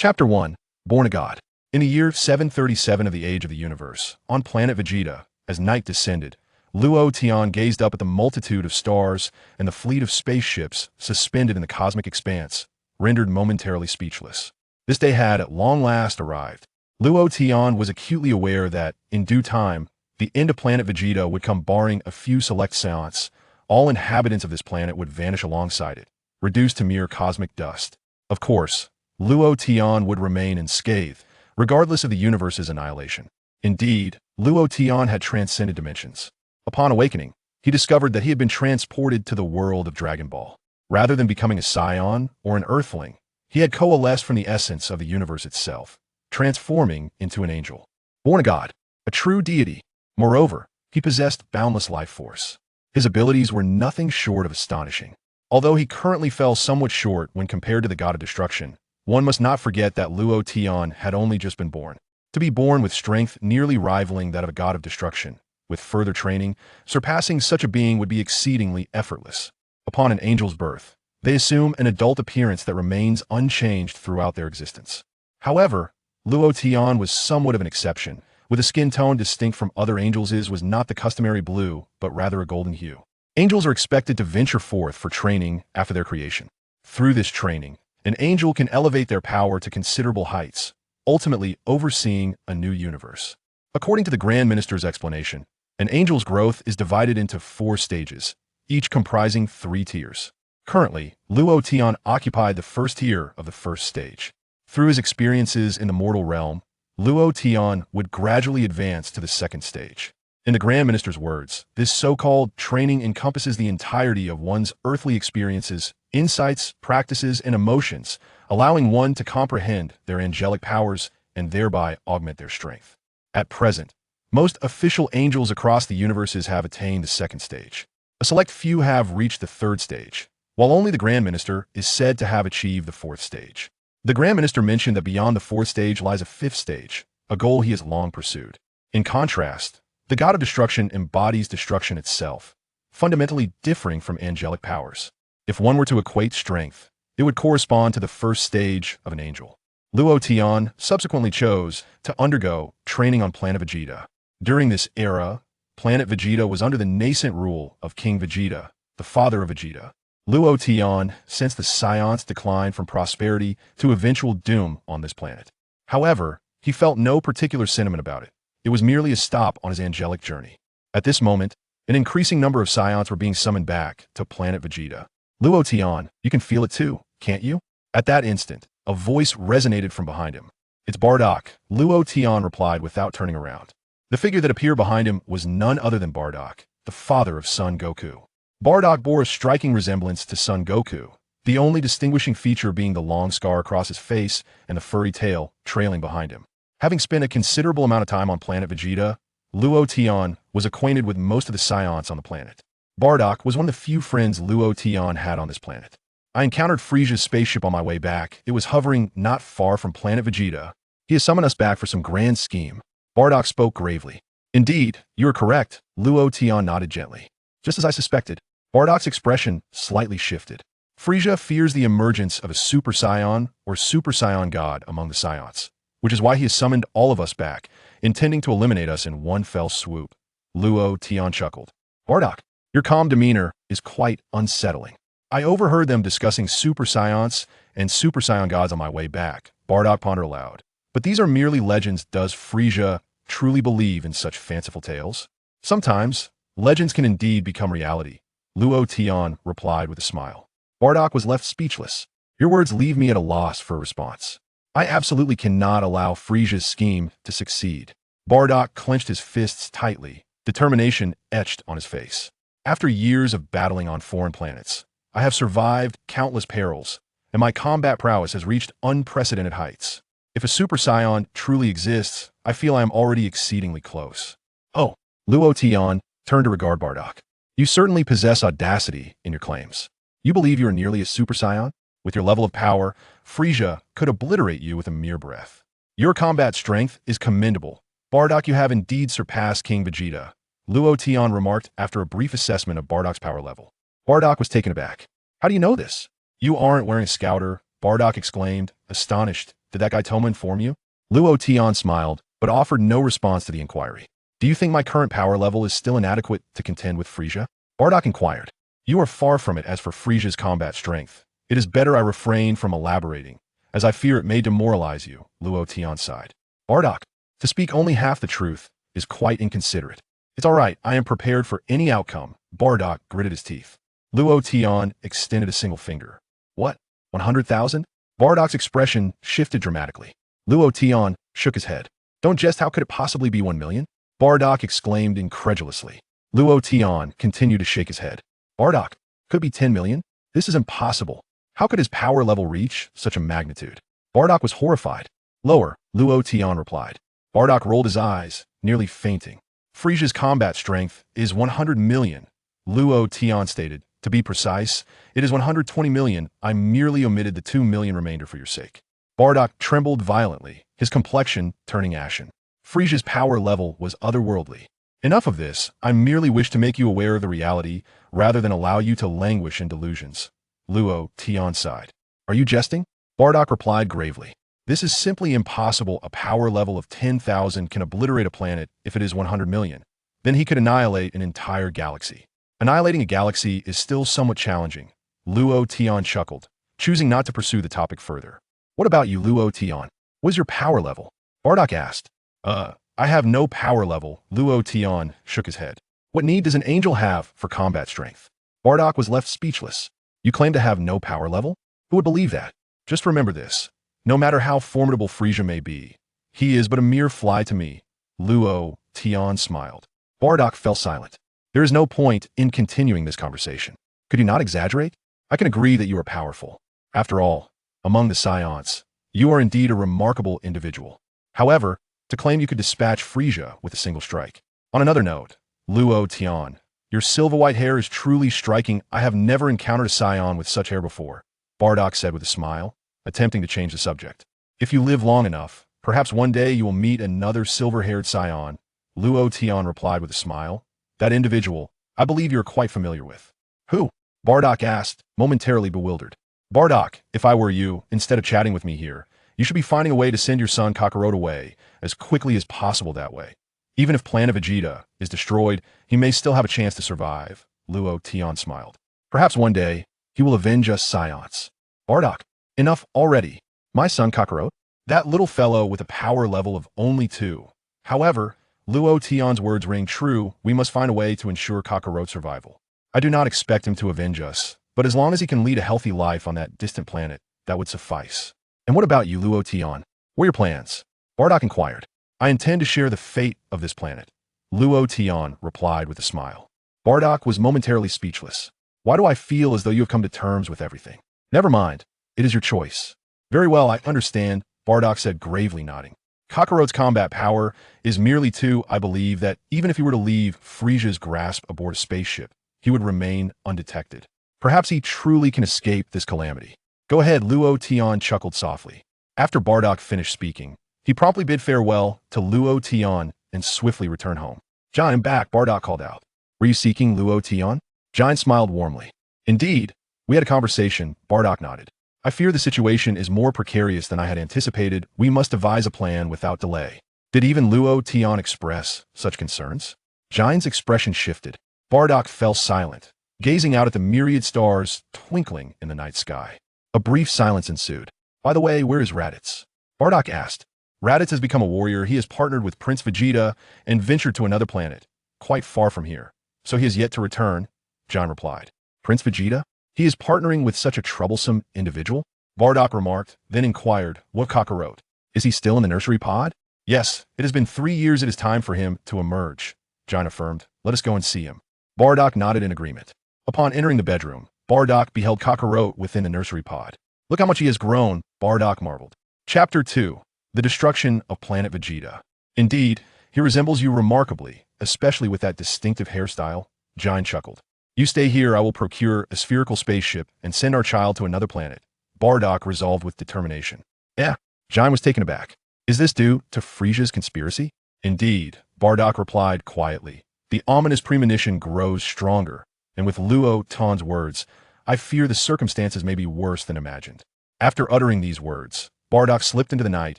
Chapter 1. Born a God. In the year 737 of the age of the universe, on planet Vegeta, as night descended, Luo Tian gazed up at the multitude of stars and the fleet of spaceships suspended in the cosmic expanse, rendered momentarily speechless. This day had at long last arrived. Luo Tian was acutely aware that, in due time, the end of planet Vegeta would come, barring a few select seance. All inhabitants of this planet would vanish alongside it, reduced to mere cosmic dust. Of course, Luo Tian would remain unscathed, regardless of the universe's annihilation. Indeed, Luo Tian had transcended dimensions. Upon awakening, he discovered that he had been transported to the world of Dragon Ball. Rather than becoming a scion or an earthling, he had coalesced from the essence of the universe itself, transforming into an angel. Born a god, a true deity. Moreover, he possessed boundless life force. His abilities were nothing short of astonishing. Although he currently fell somewhat short when compared to the god of destruction, one must not forget that Luo Tian had only just been born. To be born with strength nearly rivaling that of a god of destruction, with further training, surpassing such a being would be exceedingly effortless. Upon an angel's birth, they assume an adult appearance that remains unchanged throughout their existence. However, Luo Tian was somewhat of an exception, with a skin tone distinct from other angels. His was not the customary blue, but rather a golden hue. Angels are expected to venture forth for training after their creation. Through this training, an angel can elevate their power to considerable heights, ultimately overseeing a new universe. According to the Grand Minister's explanation, an angel's growth is divided into 4 stages, each comprising 3 tiers. Currently, Luo Tian occupied the first tier of the first stage. Through his experiences in the mortal realm, Luo Tian would gradually advance to the second stage. In the Grand Minister's words, this so-called training encompasses the entirety of one's earthly experiences, insights, practices, and emotions, allowing one to comprehend their angelic powers and thereby augment their strength. At present, most official angels across the universes have attained the second stage. A select few have reached the third stage, while only the Grand Minister is said to have achieved the fourth stage. The Grand Minister mentioned that beyond the fourth stage lies a fifth stage, a goal he has long pursued. In contrast, the god of destruction embodies destruction itself, fundamentally differing from angelic powers. If one were to equate strength, it would correspond to the first stage of an angel. Luo Tian subsequently chose to undergo training on planet Vegeta. During this era, planet Vegeta was under the nascent rule of King Vegeta, the father of Vegeta. Luo Tian sensed the scion's decline from prosperity to eventual doom on this planet. However, he felt no particular sentiment about it. It was merely a stop on his angelic journey. At this moment, an increasing number of scions were being summoned back to planet Vegeta. Luo Tian, you can feel it too, can't you? At that instant, a voice resonated from behind him. It's Bardock, Luo Tian replied without turning around. The figure that appeared behind him was none other than Bardock, the father of Son Goku. Bardock bore a striking resemblance to Son Goku, the only distinguishing feature being the long scar across his face and the furry tail trailing behind him. Having spent a considerable amount of time on planet Vegeta, Luo Tian was acquainted with most of the scions on the planet. Bardock was one of the few friends Luo Tian had on this planet. I encountered Frisia's spaceship on my way back. It was hovering not far from planet Vegeta. He has summoned us back for some grand scheme. Bardock spoke gravely. Indeed, you are correct, Luo Tian nodded gently. Just as I suspected. Bardock's expression slightly shifted. Frisia fears the emergence of a super scion or super scion god among the scions, which is why he has summoned all of us back, intending to eliminate us in one fell swoop. Luo Tian chuckled. Bardock, your calm demeanor is quite unsettling. I overheard them discussing super scions and super scion gods on my way back. Bardock pondered aloud. But these are merely legends. Does Frisia truly believe in such fanciful tales? Sometimes, legends can indeed become reality, Luo Tian replied with a smile. Bardock was left speechless. Your words leave me at a loss for a response. I absolutely cannot allow Frisia's scheme to succeed. Bardock clenched his fists tightly, determination etched on his face. After years of battling on foreign planets, I have survived countless perils, and my combat prowess has reached unprecedented heights. If a super scion truly exists, I feel I am already exceedingly close. Oh, Luo Tian turned to regard Bardock. You certainly possess audacity in your claims. You believe you are nearly a super scion? With your level of power, Frisia could obliterate you with a mere breath. Your combat strength is commendable. Bardock, you have indeed surpassed King Vegeta, Luo Tian remarked after a brief assessment of Bardock's power level. Bardock was taken aback. How do you know this? You aren't wearing a scouter, Bardock exclaimed, astonished Did that guy Toma inform you? Luo Tian smiled, but offered no response to the inquiry. Do you think my current power level is still inadequate to contend with Frisia? Bardock inquired. You are far from it. As for Frisia's combat strength, it is better I refrain from elaborating, as I fear it may demoralize you, Luo Tian sighed. Bardock, to speak only half the truth is quite inconsiderate. It's all right, I am prepared for any outcome. Bardock gritted his teeth. Luo Tian extended a single finger. What? 100,000? Bardock's expression shifted dramatically. Luo Tian shook his head. Don't jest, how could it possibly be 1 million? Bardock exclaimed incredulously. Luo Tian continued to shake his head. Bardock, could it be 10 million? This is impossible. How could his power level reach such a magnitude? Bardock was horrified. Lower, Luo Tian replied. Bardock rolled his eyes, nearly fainting. Frisia's combat strength is 100 million, Luo Tian stated. To be precise, it is 120 million. I merely omitted the 2 million remainder for your sake. Bardock trembled violently, his complexion turning ashen. Frisia's power level was otherworldly. Enough of this. I merely wish to make you aware of the reality, rather than allow you to languish in delusions. Luo Tian sighed. Are you jesting? Bardock replied gravely. This is simply impossible. A power level of 10,000 can obliterate a planet if it is 100 million. Then he could annihilate an entire galaxy. Annihilating a galaxy is still somewhat challenging. Luo Tian chuckled, choosing not to pursue the topic further. What about you, Luo Tian? What is your power level? Bardock asked. I have no power level. Luo Tian shook his head. What need does an angel have for combat strength? Bardock was left speechless. You claim to have no power level? Who would believe that? Just remember this. No matter how formidable Frisia may be, he is but a mere fly to me. Luo Tian smiled. Bardock fell silent. There is no point in continuing this conversation. Could you not exaggerate? I can agree that you are powerful. After all, among the Scions, you are indeed a remarkable individual. However, to claim you could dispatch Frisia with a single strike. On another note, Luo Tian, your silver-white hair is truly striking. I have never encountered a Scion with such hair before, Bardock said with a smile, attempting to change the subject. If you live long enough, perhaps one day you will meet another silver-haired Scion, Luo Tian replied with a smile. That individual, I believe you are quite familiar with. Who? Bardock asked, momentarily bewildered. Bardock, if I were you, instead of chatting with me here, you should be finding a way to send your son Kakarot away as quickly as possible that way. Even if planet Vegeta is destroyed, he may still have a chance to survive, Luo Tian smiled. Perhaps one day, he will avenge us Scions. Bardock, enough already. My son Kakarot? That little fellow with a power level of only 2. However, Luo Tian's words ring true. We must find a way to ensure Kakarot's survival. I do not expect him to avenge us, but as long as he can lead a healthy life on that distant planet, that would suffice. And what about you, Luo Tian? What are your plans? Bardock inquired. I intend to share the fate of this planet. Luo Tian replied with a smile. Bardock was momentarily speechless. Why do I feel as though you have come to terms with everything? Never mind. It is your choice. Very well, I understand, Bardock said gravely nodding. Kakarot's combat power is merely 2. I believe that even if he were to leave Frisia's grasp aboard a spaceship, he would remain undetected. Perhaps he truly can escape this calamity. Go ahead, Luo Tian chuckled softly. After Bardock finished speaking, he promptly bid farewell to Luo Tian and swiftly returned home. John, I'm back, Bardock called out. Were you seeking Luo Tian? John smiled warmly. Indeed, we had a conversation, Bardock nodded. I fear the situation is more precarious than I had anticipated. We must devise a plan without delay. Did even Luo Tian express such concerns? Jine's expression shifted. Bardock fell silent, gazing out at the myriad stars twinkling in the night sky. A brief silence ensued. By the way, where is Raditz? Bardock asked. Raditz has become a warrior. He has partnered with Prince Vegeta and ventured to another planet, quite far from here. So he has yet to return, John replied. Prince Vegeta? He is partnering with such a troublesome individual? Bardock remarked, then inquired, what Kakarot? Is he still in the nursery pod? Yes, it has been 3 years. It is time for him to emerge, John affirmed. Let us go and see him. Bardock nodded in agreement. Upon entering the bedroom, Bardock beheld Kakarot within the nursery pod. Look how much he has grown, Bardock marveled. Chapter 2. The Destruction of Planet Vegeta. Indeed, he resembles you remarkably, especially with that distinctive hairstyle, Jine chuckled. You stay here, I will procure a spherical spaceship and send our child to another planet, Bardock resolved with determination. Jine was taken aback. Is this due to Frisia's conspiracy? Indeed, Bardock replied quietly. The ominous premonition grows stronger, and with Luo Tian's words, I fear the circumstances may be worse than imagined. After uttering these words, Bardock slipped into the night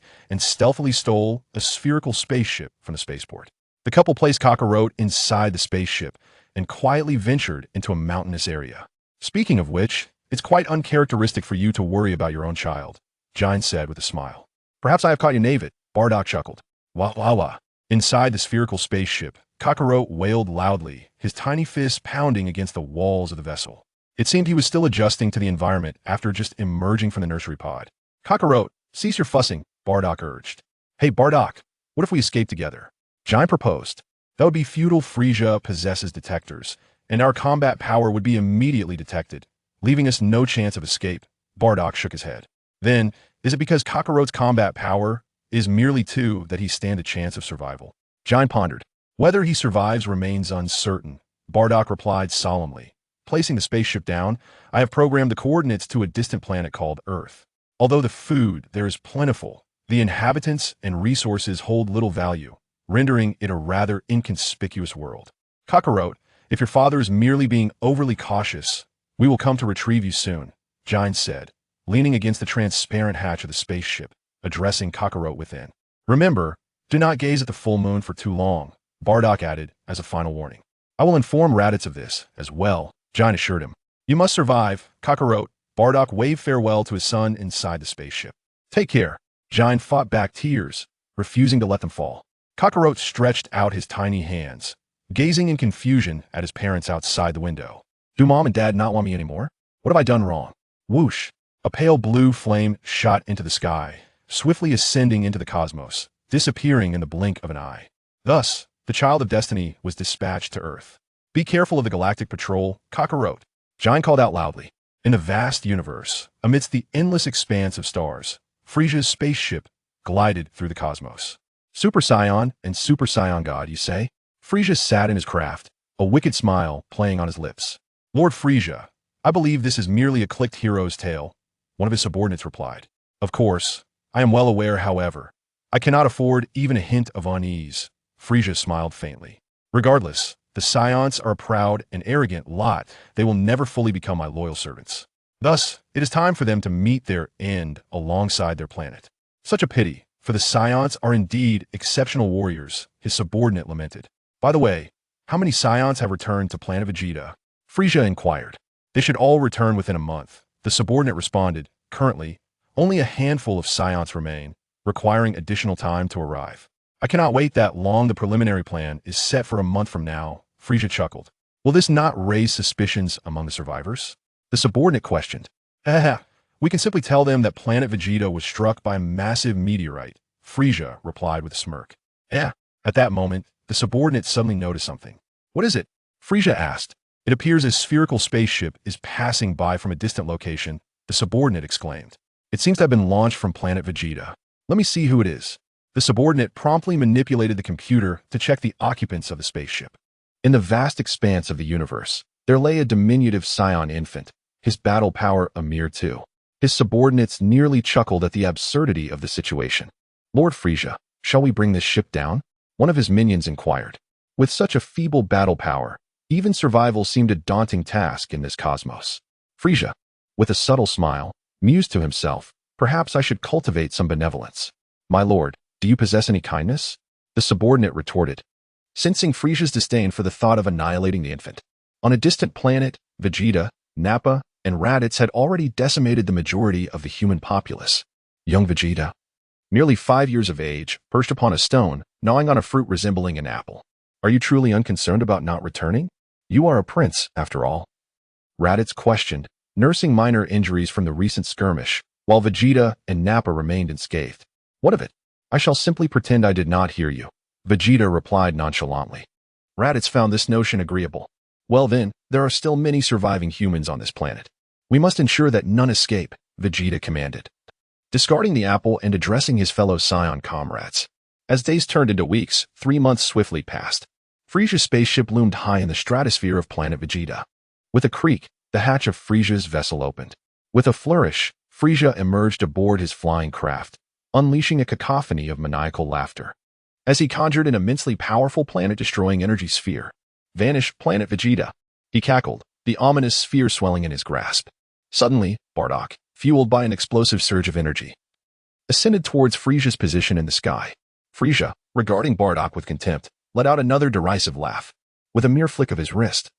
and stealthily stole a spherical spaceship from the spaceport. The couple placed Kakarot inside the spaceship and quietly ventured into a mountainous area. Speaking of which, it's quite uncharacteristic for you to worry about your own child, Jine said with a smile. Perhaps I have caught you navet, Bardock chuckled. Wah wah wah. Inside the spherical spaceship, Kakarot wailed loudly, his tiny fists pounding against the walls of the vessel. It seemed he was still adjusting to the environment after just emerging from the nursery pod. Kakarot, cease your fussing, Bardock urged. Hey Bardock, what if we escape together? Jine proposed. That would be futile. Frisia possesses detectors, and our combat power would be immediately detected, leaving us no chance of escape. Bardock shook his head. Then, is it because Kakarot's combat power is merely 2 that he stand a chance of survival? Jine pondered. Whether he survives remains uncertain, Bardock replied solemnly. Placing the spaceship down, I have programmed the coordinates to a distant planet called Earth. Although the food there is plentiful, the inhabitants and resources hold little value, rendering it a rather inconspicuous world. Kakarot, if your father is merely being overly cautious, we will come to retrieve you soon, Jine said, leaning against the transparent hatch of the spaceship, addressing Kakarot within. Remember, do not gaze at the full moon for too long, Bardock added as a final warning. I will inform Raditz of this as well, Jine assured him. You must survive, Kakarot. Bardock waved farewell to his son inside the spaceship. Take care. Jine fought back tears, refusing to let them fall. Kakarot stretched out his tiny hands, gazing in confusion at his parents outside the window. Do Mom and Dad not want me anymore? What have I done wrong? Whoosh! A pale blue flame shot into the sky, swiftly ascending into the cosmos, disappearing in the blink of an eye. Thus, the child of destiny was dispatched to Earth. Be careful of the galactic patrol, Kakarot. Jine called out loudly. In the vast universe, amidst the endless expanse of stars, Frisia's spaceship glided through the cosmos. Super Scion and Super Scion God, you say? Frisia sat in his craft, a wicked smile playing on his lips. Lord Frisia, I believe this is merely a clicked hero's tale, one of his subordinates replied. Of course, I am well aware, however. I cannot afford even a hint of unease. Frisia smiled faintly. Regardless, the Scions are a proud and arrogant lot. They will never fully become my loyal servants. Thus, it is time for them to meet their end alongside their planet. Such a pity, for the Scions are indeed exceptional warriors, his subordinate lamented. By the way, how many Scions have returned to planet Vegeta? Frisia inquired. They should all return within a month. The subordinate responded. Currently, only a handful of Scions remain, requiring additional time to arrive. I cannot wait that long. The preliminary plan is set for a month from now. Frisia chuckled. Will this not raise suspicions among the survivors? The subordinate questioned. We can simply tell them that planet Vegeta was struck by a massive meteorite, Frisia replied with a smirk. At that moment, the subordinate suddenly noticed something. What is it? Frisia asked. It appears a spherical spaceship is passing by from a distant location, the subordinate exclaimed. It seems to have been launched from planet Vegeta. Let me see who it is. The subordinate promptly manipulated the computer to check the occupants of the spaceship. In the vast expanse of the universe, there lay a diminutive Scion infant, his battle power a mere 2. His subordinates nearly chuckled at the absurdity of the situation. Lord Frisia, shall we bring this ship down? One of his minions inquired. With such a feeble battle power, even survival seemed a daunting task in this cosmos. Frisia, with a subtle smile, mused to himself, perhaps I should cultivate some benevolence. My lord, do you possess any kindness? The subordinate retorted, sensing Frisia's disdain for the thought of annihilating the infant. On a distant planet, Vegeta, Nappa, and Raditz had already decimated the majority of the human populace. Young Vegeta, nearly 5 years of age, perched upon a stone, gnawing on a fruit resembling an apple. Are you truly unconcerned about not returning? You are a prince, after all. Raditz questioned, nursing minor injuries from the recent skirmish, while Vegeta and Nappa remained unscathed. What of it? I shall simply pretend I did not hear you, Vegeta replied nonchalantly. Raditz found this notion agreeable. Well then, there are still many surviving humans on this planet. We must ensure that none escape, Vegeta commanded, discarding the apple and addressing his fellow Scion comrades. As days turned into weeks, 3 months swiftly passed. Frisia's spaceship loomed high in the stratosphere of planet Vegeta. With a creak, the hatch of Frisia's vessel opened. With a flourish, Frisia emerged aboard his flying craft, unleashing a cacophony of maniacal laughter. As he conjured an immensely powerful planet-destroying energy sphere, vanished planet Vegeta. He cackled, the ominous sphere swelling in his grasp. Suddenly, Bardock, fueled by an explosive surge of energy, ascended towards Frisia's position in the sky. Frisia, regarding Bardock with contempt, let out another derisive laugh. With a mere flick of his wrist,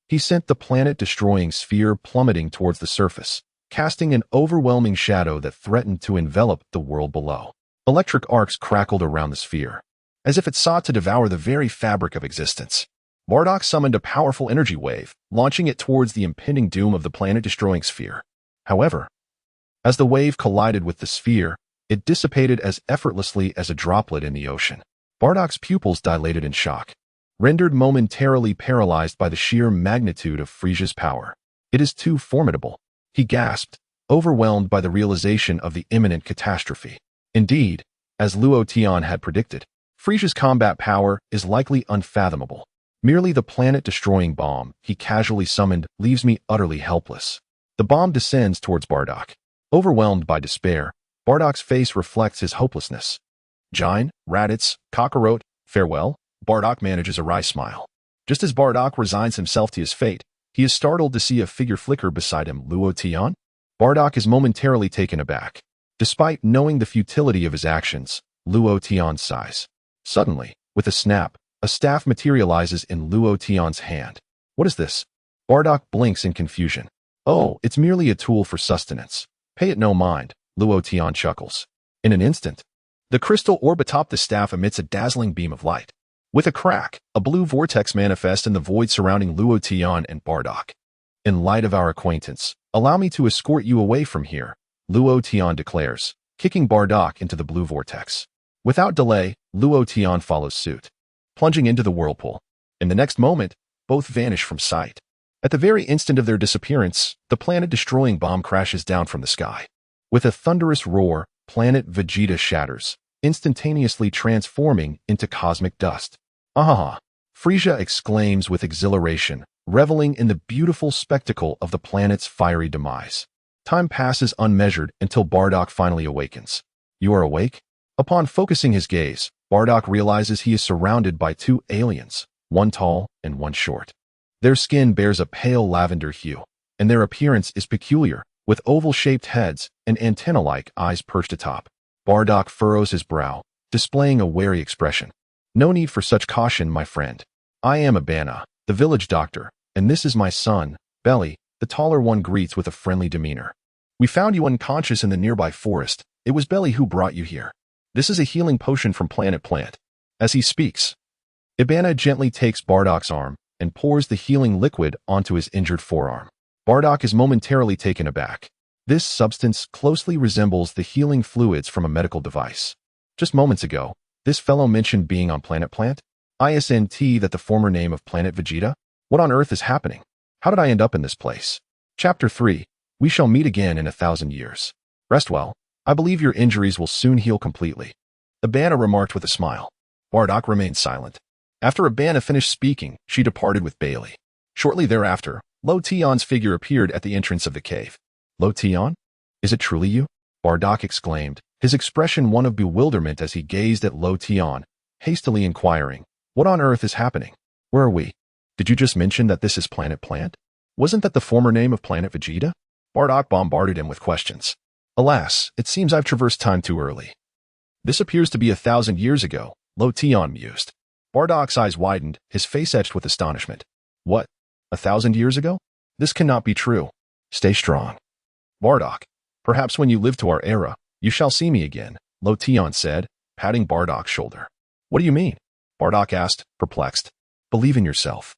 he sent the planet-destroying sphere plummeting towards the surface, casting an overwhelming shadow that threatened to envelop the world below. Electric arcs crackled around the sphere, as if it sought to devour the very fabric of existence. Bardock summoned a powerful energy wave, launching it towards the impending doom of the planet-destroying sphere. However, as the wave collided with the sphere, it dissipated as effortlessly as a droplet in the ocean. Bardock's pupils dilated in shock, rendered momentarily paralyzed by the sheer magnitude of Frisia's power. "It is too formidable," he gasped, overwhelmed by the realization of the imminent catastrophe. Indeed, as Luo Tian had predicted, Frisia's combat power is likely unfathomable. Merely the planet-destroying bomb he casually summoned leaves me utterly helpless. The bomb descends towards Bardock. Overwhelmed by despair, Bardock's face reflects his hopelessness. "Jine, Raditz, Kakarot, farewell." Bardock manages a wry smile. Just as Bardock resigns himself to his fate, he is startled to see a figure flicker beside him. Luo Tian? Bardock is momentarily taken aback. Despite knowing the futility of his actions, Luo Tian sighs. Suddenly, with a snap, a staff materializes in Luo Tian's hand. "What is this?" Bardock blinks in confusion. "Oh, it's merely a tool for sustenance. Pay it no mind," Luo Tian chuckles. In an instant, the crystal orb atop the staff emits a dazzling beam of light. With a crack, a blue vortex manifests in the void surrounding Luo Tian and Bardock. "In light of our acquaintance, allow me to escort you away from here," Luo Tian declares, kicking Bardock into the blue vortex. Without delay, Luo Tian follows suit, plunging into the whirlpool. In the next moment, both vanish from sight. At the very instant of their disappearance, the planet-destroying bomb crashes down from the sky. With a thunderous roar, planet Vegeta shatters, instantaneously transforming into cosmic dust. "Ahaha!" Frisia exclaims with exhilaration, reveling in the beautiful spectacle of the planet's fiery demise. Time passes unmeasured until Bardock finally awakens. "You are awake?" Upon focusing his gaze, Bardock realizes he is surrounded by two aliens, one tall and one short. Their skin bears a pale lavender hue, and their appearance is peculiar, with oval-shaped heads and antenna-like eyes perched atop. Bardock furrows his brow, displaying a wary expression. "No need for such caution, my friend. I am Abana, the village doctor, and this is my son, Belly," the taller one greets with a friendly demeanor. "We found you unconscious in the nearby forest. It was Belly who brought you here. This is a healing potion from Planet Plant." As he speaks, Abana gently takes Bardock's arm and pours the healing liquid onto his injured forearm. Bardock is momentarily taken aback. This substance closely resembles the healing fluids from a medical device. Just moments ago, this fellow mentioned being on Planet Plant. Isn't that the former name of Planet Vegeta? What on earth is happening? How did I end up in this place? Chapter 3. We shall meet again in 1,000 years. Rest well. I believe your injuries will soon heal completely. Abana remarked with a smile. Bardock remained silent. After Abana finished speaking, she departed with Bailey. Shortly thereafter, Lo Tian's figure appeared at the entrance of the cave. "Lo Tian? Is it truly you?" Bardock exclaimed, his expression one of bewilderment as he gazed at Lo Tian, hastily inquiring, "What on earth is happening? Where are we? Did you just mention that this is Planet Plant? Wasn't that the former name of Planet Vegeta?" Bardock bombarded him with questions. "Alas, it seems I've traversed time too early. This appears to be 1,000 years ago," Lo Tian mused. Bardock's eyes widened, his face etched with astonishment. "What? 1,000 years ago? This cannot be true. Stay strong, Bardock. Perhaps when you live to our era, you shall see me again," Lo Tian said, patting Bardock's shoulder. "What do you mean?" Bardock asked, perplexed. "Believe in yourself.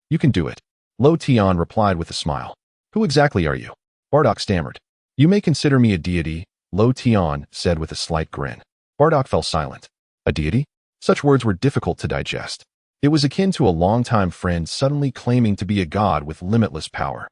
You can do it," Lo Tian replied with a smile. "Who exactly are you?" Bardock stammered. "You may consider me a deity," Lo Tian said with a slight grin. Bardock fell silent. A deity? Such words were difficult to digest. It was akin to a longtime friend suddenly claiming to be a god with limitless power.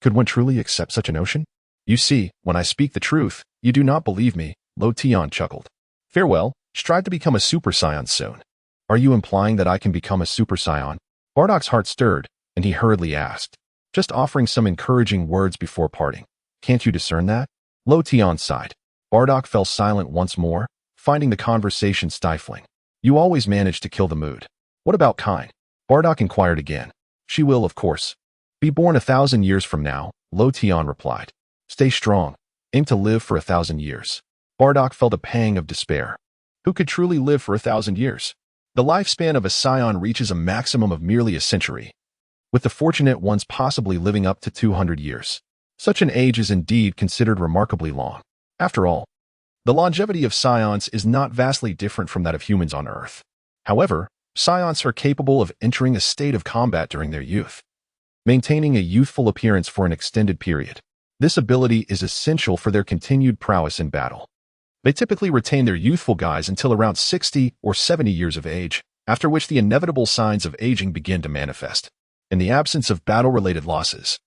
Could one truly accept such a notion? "You see, when I speak the truth, you do not believe me," Lo Tian chuckled. "Farewell, strive to become a Super Saiyan soon." "Are you implying that I can become a Super Saiyan?" Bardock's heart stirred, and he hurriedly asked, just offering some encouraging words before parting. "Can't you discern that?" Lo Tian sighed. Bardock fell silent once more, finding the conversation stifling. "You always manage to kill the mood. What about Kine?" Bardock inquired again. "She will, of course, be born 1,000 years from now," Lo Tian replied. "Stay strong. Aim to live for 1,000 years." Bardock felt a pang of despair. Who could truly live for 1,000 years? The lifespan of a scion reaches a maximum of merely a century, with the fortunate ones possibly living up to 200 years. Such an age is indeed considered remarkably long. After all, the longevity of scions is not vastly different from that of humans on Earth. However, scions are capable of entering a state of combat during their youth, maintaining a youthful appearance for an extended period. This ability is essential for their continued prowess in battle. They typically retain their youthful guise until around 60 or 70 years of age, after which the inevitable signs of aging begin to manifest. In the absence of battle-related losses,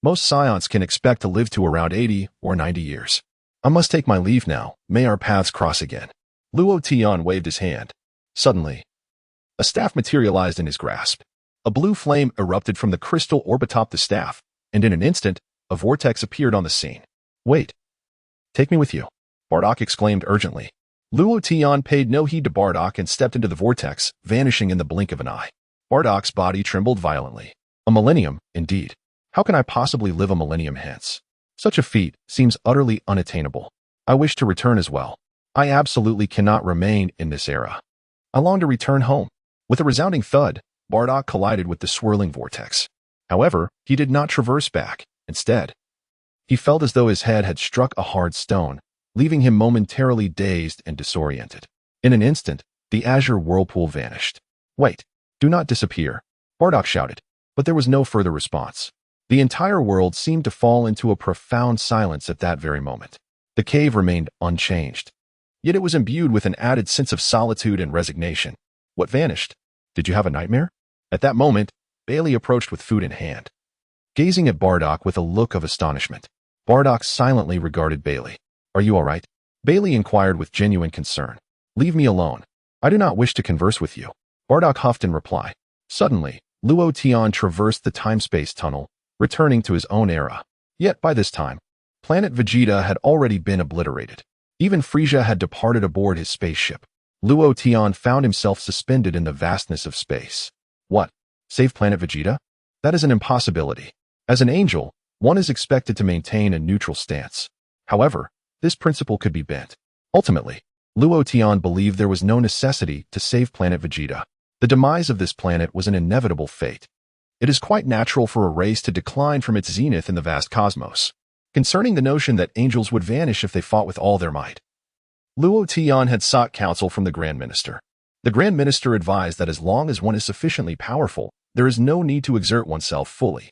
most scions can expect to live to around 80 or 90 years. I must take my leave now. May our paths cross again. Luo Tian waved his hand. Suddenly, a staff materialized in his grasp. A blue flame erupted from the crystal orb atop the staff, and in an instant, a vortex appeared on the scene. Wait. Take me with you, Bardock exclaimed urgently. Luo Tian paid no heed to Bardock and stepped into the vortex, vanishing in the blink of an eye. Bardock's body trembled violently. A millennium, indeed. How can I possibly live a millennium hence? Such a feat seems utterly unattainable. I wish to return as well. I absolutely cannot remain in this era. I long to return home. With a resounding thud, Bardock collided with the swirling vortex. However, he did not traverse back. Instead, he felt as though his head had struck a hard stone, leaving him momentarily dazed and disoriented. In an instant, the azure whirlpool vanished. Wait, do not disappear, Bardock shouted, but there was no further response. The entire world seemed to fall into a profound silence at that very moment. The cave remained unchanged, yet it was imbued with an added sense of solitude and resignation. What vanished? Did you have a nightmare? At that moment, Bailey approached with food in hand, gazing at Bardock with a look of astonishment. Bardock silently regarded Bailey. Are you all right? Bailey inquired with genuine concern. Leave me alone. I do not wish to converse with you, Bardock huffed in reply. Suddenly, Luo Tian traversed the time-space tunnel, returning to his own era. Yet by this time, planet Vegeta had already been obliterated. Even Frieza had departed aboard his spaceship. Luo Tian found himself suspended in the vastness of space. What? Save planet Vegeta? That is an impossibility. As an angel, one is expected to maintain a neutral stance. However, this principle could be bent. Ultimately, Luo Tian believed there was no necessity to save planet Vegeta. The demise of this planet was an inevitable fate. It is quite natural for a race to decline from its zenith in the vast cosmos. Concerning the notion that angels would vanish if they fought with all their might, Luo Tian had sought counsel from the Grand Minister. The Grand Minister advised that as long as one is sufficiently powerful, there is no need to exert oneself fully.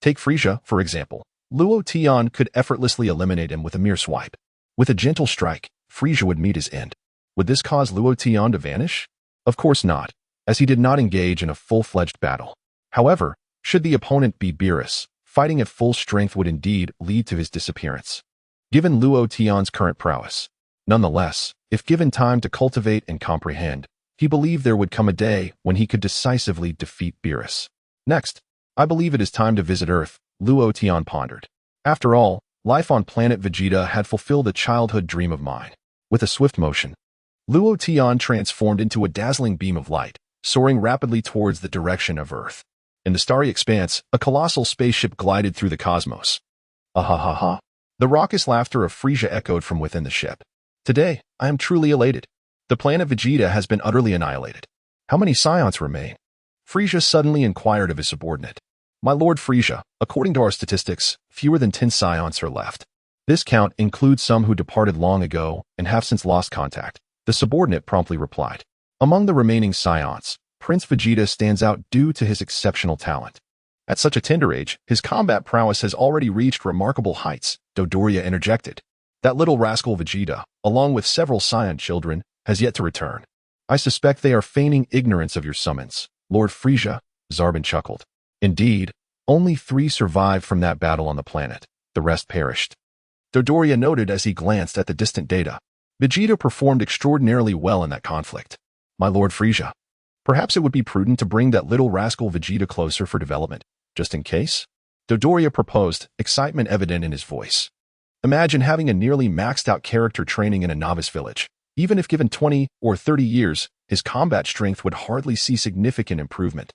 Take Frieza, for example. Luo Tian could effortlessly eliminate him with a mere swipe. With a gentle strike, Frieza would meet his end. Would this cause Luo Tian to vanish? Of course not, as he did not engage in a full-fledged battle. However, should the opponent be Beerus, fighting at full strength would indeed lead to his disappearance, given Luo Tian's current prowess. Nonetheless, if given time to cultivate and comprehend, he believed there would come a day when he could decisively defeat Beerus. Next, I believe it is time to visit Earth, Luo Tian pondered. After all, life on planet Vegeta had fulfilled a childhood dream of mine. With a swift motion, Luo Tian transformed into a dazzling beam of light, soaring rapidly towards the direction of Earth. In the starry expanse, a colossal spaceship glided through the cosmos. Ah-ha-ha-ha. The raucous laughter of Frieza echoed from within the ship. Today, I am truly elated. The planet Vegeta has been utterly annihilated. How many scions remain? Frieza suddenly inquired of his subordinate. My Lord Frieza, according to our statistics, fewer than 10 scions are left. This count includes some who departed long ago and have since lost contact, the subordinate promptly replied. Among the remaining scions, Prince Vegeta stands out due to his exceptional talent. At such a tender age, his combat prowess has already reached remarkable heights, Dodoria interjected. That little rascal Vegeta, along with several scion children, has yet to return. I suspect they are feigning ignorance of your summons, Lord Frieza, Zarbon chuckled. Indeed, only 3 survived from that battle on the planet. The rest perished. Dodoria noted as he glanced at the distant data. Vegeta performed extraordinarily well in that conflict. My Lord Frieza, perhaps it would be prudent to bring that little rascal Vegeta closer for development, just in case? Dodoria proposed, excitement evident in his voice. Imagine having a nearly maxed-out character training in a novice village. Even if given 20 or 30 years, his combat strength would hardly see significant improvement.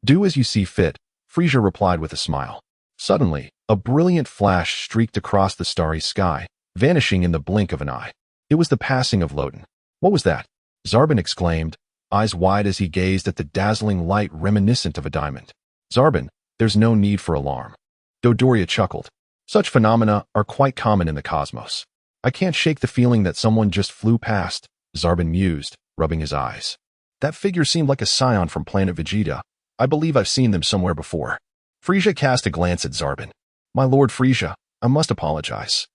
Do as you see fit, Frieza replied with a smile. Suddenly, a brilliant flash streaked across the starry sky, vanishing in the blink of an eye. It was the passing of Loden. What was that? Zarbin exclaimed, eyes wide as he gazed at the dazzling light reminiscent of a diamond. Zarbin, there's no need for alarm. Dodoria chuckled. Such phenomena are quite common in the cosmos. I can't shake the feeling that someone just flew past, Zarbin mused, rubbing his eyes. That figure seemed like a scion from planet Vegeta. I believe I've seen them somewhere before. Frisia cast a glance at Zarbin. My lord Frisia, I must apologize.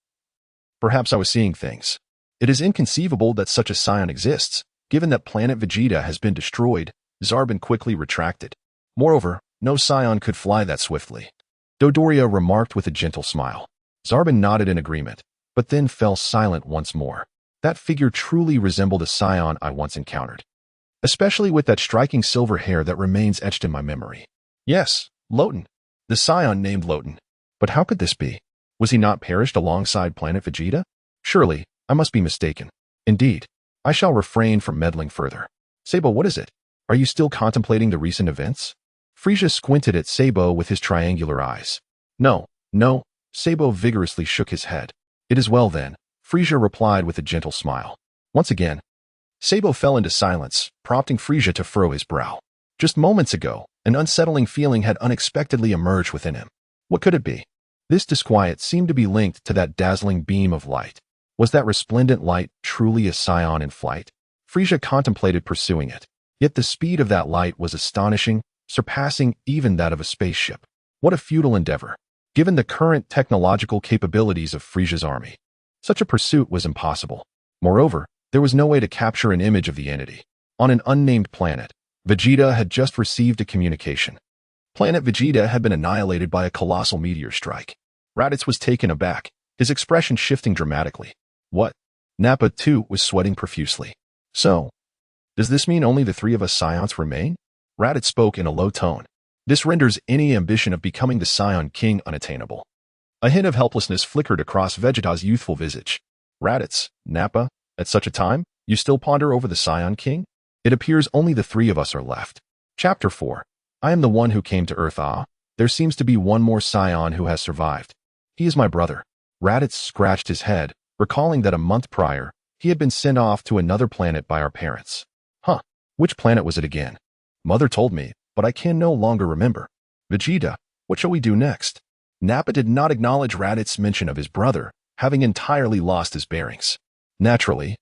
Perhaps I was seeing things. It is inconceivable that such a scion exists. Given that planet Vegeta has been destroyed, Zarbin quickly retracted. Moreover, no scion could fly that swiftly. Dodoria remarked with a gentle smile. Zarbin nodded in agreement, but then fell silent once more. That figure truly resembled a scion I once encountered, especially with that striking silver hair that remains etched in my memory. Yes, Loden. The scion named Loden. But how could this be? Was he not perished alongside planet Vegeta? Surely, I must be mistaken. Indeed, I shall refrain from meddling further. Sabo, what is it? Are you still contemplating the recent events? Frisia squinted at Sabo with his triangular eyes. No. Sabo vigorously shook his head. It is well then, Frisia replied with a gentle smile. Once again, Sabo fell into silence, prompting Frisia to furrow his brow. Just moments ago, an unsettling feeling had unexpectedly emerged within him. What could it be? This disquiet seemed to be linked to that dazzling beam of light. Was that resplendent light truly a scion in flight? Frisia contemplated pursuing it. Yet the speed of that light was astonishing, surpassing even that of a spaceship. What a futile endeavor, given the current technological capabilities of Frisia's army. Such a pursuit was impossible. Moreover, there was no way to capture an image of the entity. On an unnamed planet, Vegeta had just received a communication. Planet Vegeta had been annihilated by a colossal meteor strike. Raditz was taken aback, his expression shifting dramatically. What? Nappa, too, was sweating profusely. So, does this mean only the three of us scions remain? Raditz spoke in a low tone. This renders any ambition of becoming the Scion King unattainable. A hint of helplessness flickered across Vegeta's youthful visage. Raditz, Nappa, at such a time, you still ponder over the Scion King? It appears only the three of us are left. Chapter 4. I am the one who came to Earth. There seems to be one more Scion who has survived. He is my brother. Raditz scratched his head, recalling that a month prior, he had been sent off to another planet by our parents. Which planet was it again? Mother told me, but I can no longer remember. Vegeta, what shall we do next? Nappa did not acknowledge Raditz's mention of his brother, having entirely lost his bearings. Naturally,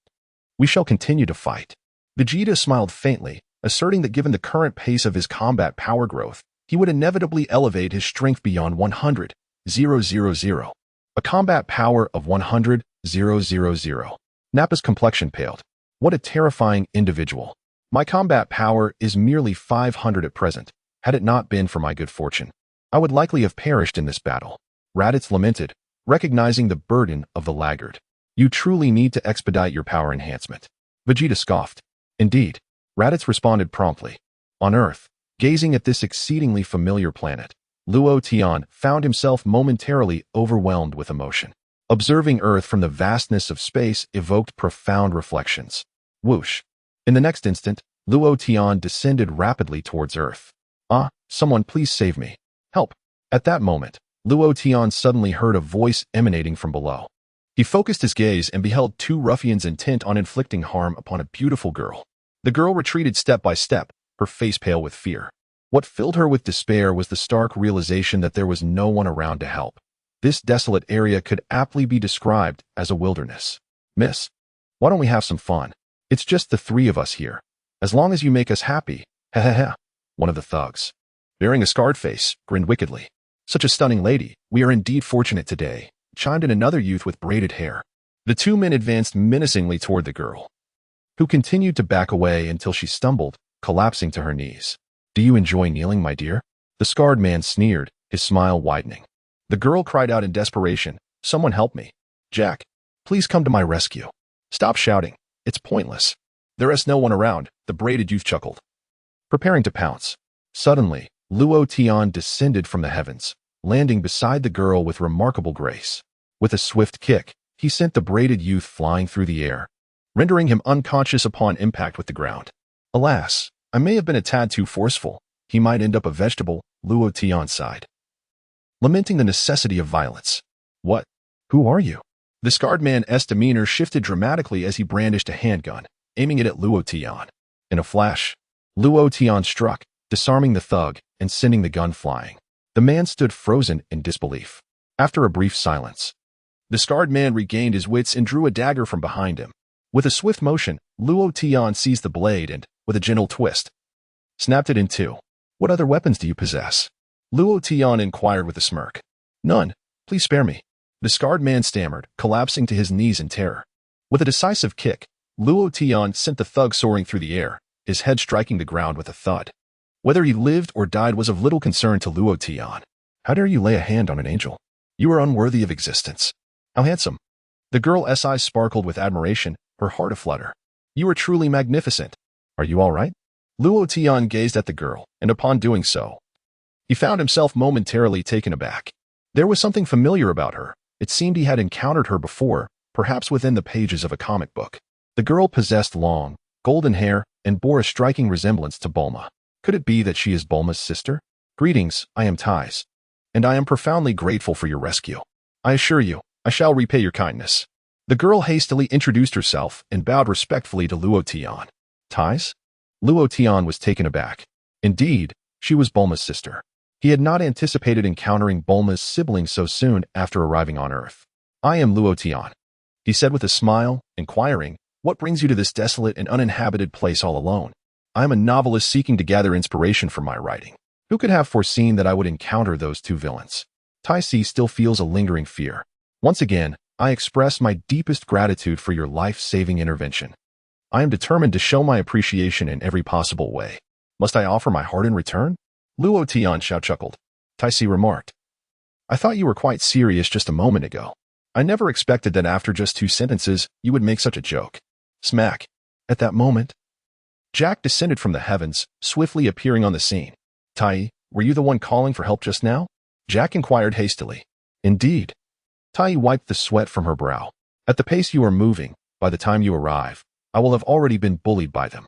we shall continue to fight. Vegeta smiled faintly, asserting that given the current pace of his combat power growth, he would inevitably elevate his strength beyond 100,000. A combat power of 100,000. Nappa's complexion paled. What a terrifying individual. My combat power is merely 500 at present. Had it not been for my good fortune, I would likely have perished in this battle. Raditz lamented, recognizing the burden of the laggard. You truly need to expedite your power enhancement. Vegeta scoffed. Indeed, Raditz responded promptly. On Earth, gazing at this exceedingly familiar planet, Luo Tian found himself momentarily overwhelmed with emotion. Observing Earth from the vastness of space evoked profound reflections. Whoosh. In the next instant, Luo Tian descended rapidly towards Earth. Someone please save me. Help. At that moment, Luo Tian suddenly heard a voice emanating from below. He focused his gaze and beheld two ruffians intent on inflicting harm upon a beautiful girl. The girl retreated step by step, her face pale with fear. What filled her with despair was the stark realization that there was no one around to help. This desolate area could aptly be described as a wilderness. Miss, why don't we have some fun? It's just the three of us here. As long as you make us happy, one of the thugs, bearing a scarred face, grinned wickedly. Such a stunning lady, we are indeed fortunate today, chimed in another youth with braided hair. The two men advanced menacingly toward the girl, who continued to back away until she stumbled, collapsing to her knees. Do you enjoy kneeling, my dear? The scarred man sneered, his smile widening. The girl cried out in desperation, someone help me. Jack, please come to my rescue. Stop shouting. It's pointless. There is no one around, the braided youth chuckled, preparing to pounce. Suddenly, Luo Tian descended from the heavens, landing beside the girl with remarkable grace. With a swift kick, he sent the braided youth flying through the air, rendering him unconscious upon impact with the ground. Alas, I may have been a tad too forceful. He might end up a vegetable, Luo Tian sighed, lamenting the necessity of violence. What? Who are you? The scarred man's demeanor shifted dramatically as he brandished a handgun, aiming it at Luo Tian. In a flash, Luo Tian struck, disarming the thug and sending the gun flying. The man stood frozen in disbelief. After a brief silence, the scarred man regained his wits and drew a dagger from behind him. With a swift motion, Luo Tian seized the blade and, with a gentle twist, snapped it in two. "What other weapons do you possess?" Luo Tian inquired with a smirk. "None. Please spare me." The scarred man stammered, collapsing to his knees in terror. With a decisive kick, Luo Tian sent the thug soaring through the air, his head striking the ground with a thud. Whether he lived or died was of little concern to Luo Tian. "How dare you lay a hand on an angel? You are unworthy of existence." "How handsome." The girl's eyes sparkled with admiration, her heart aflutter. "You are truly magnificent. Are you all right?" Luo Tian gazed at the girl, and upon doing so, he found himself momentarily taken aback. There was something familiar about her. It seemed he had encountered her before, perhaps within the pages of a comic book. The girl possessed long, golden hair and bore a striking resemblance to Bulma. Could it be that she is Bulma's sister? "Greetings, I am Tais, and I am profoundly grateful for your rescue. I assure you, I shall repay your kindness." The girl hastily introduced herself and bowed respectfully to Luo Tian. "Tais?" Luo Tian was taken aback. Indeed, she was Bulma's sister. He had not anticipated encountering Bulma's sibling so soon after arriving on Earth. "I am Luo Tian," he said with a smile, inquiring, "What brings you to this desolate and uninhabited place all alone?" "I am a novelist seeking to gather inspiration from my writing. Who could have foreseen that I would encounter those two villains?" Taisi still feels a lingering fear. "Once again, I express my deepest gratitude for your life-saving intervention. I am determined to show my appreciation in every possible way. Must I offer my heart in return?" Luo Tian chuckled. Taisi remarked, "I thought you were quite serious just a moment ago. I never expected that after just 2 sentences, you would make such a joke." Smack. At that moment, Jack descended from the heavens, swiftly appearing on the scene. "Tai, were you the one calling for help just now?" Jack inquired hastily. "Indeed." Tai wiped the sweat from her brow. "At the pace you are moving, by the time you arrive, I will have already been bullied by them.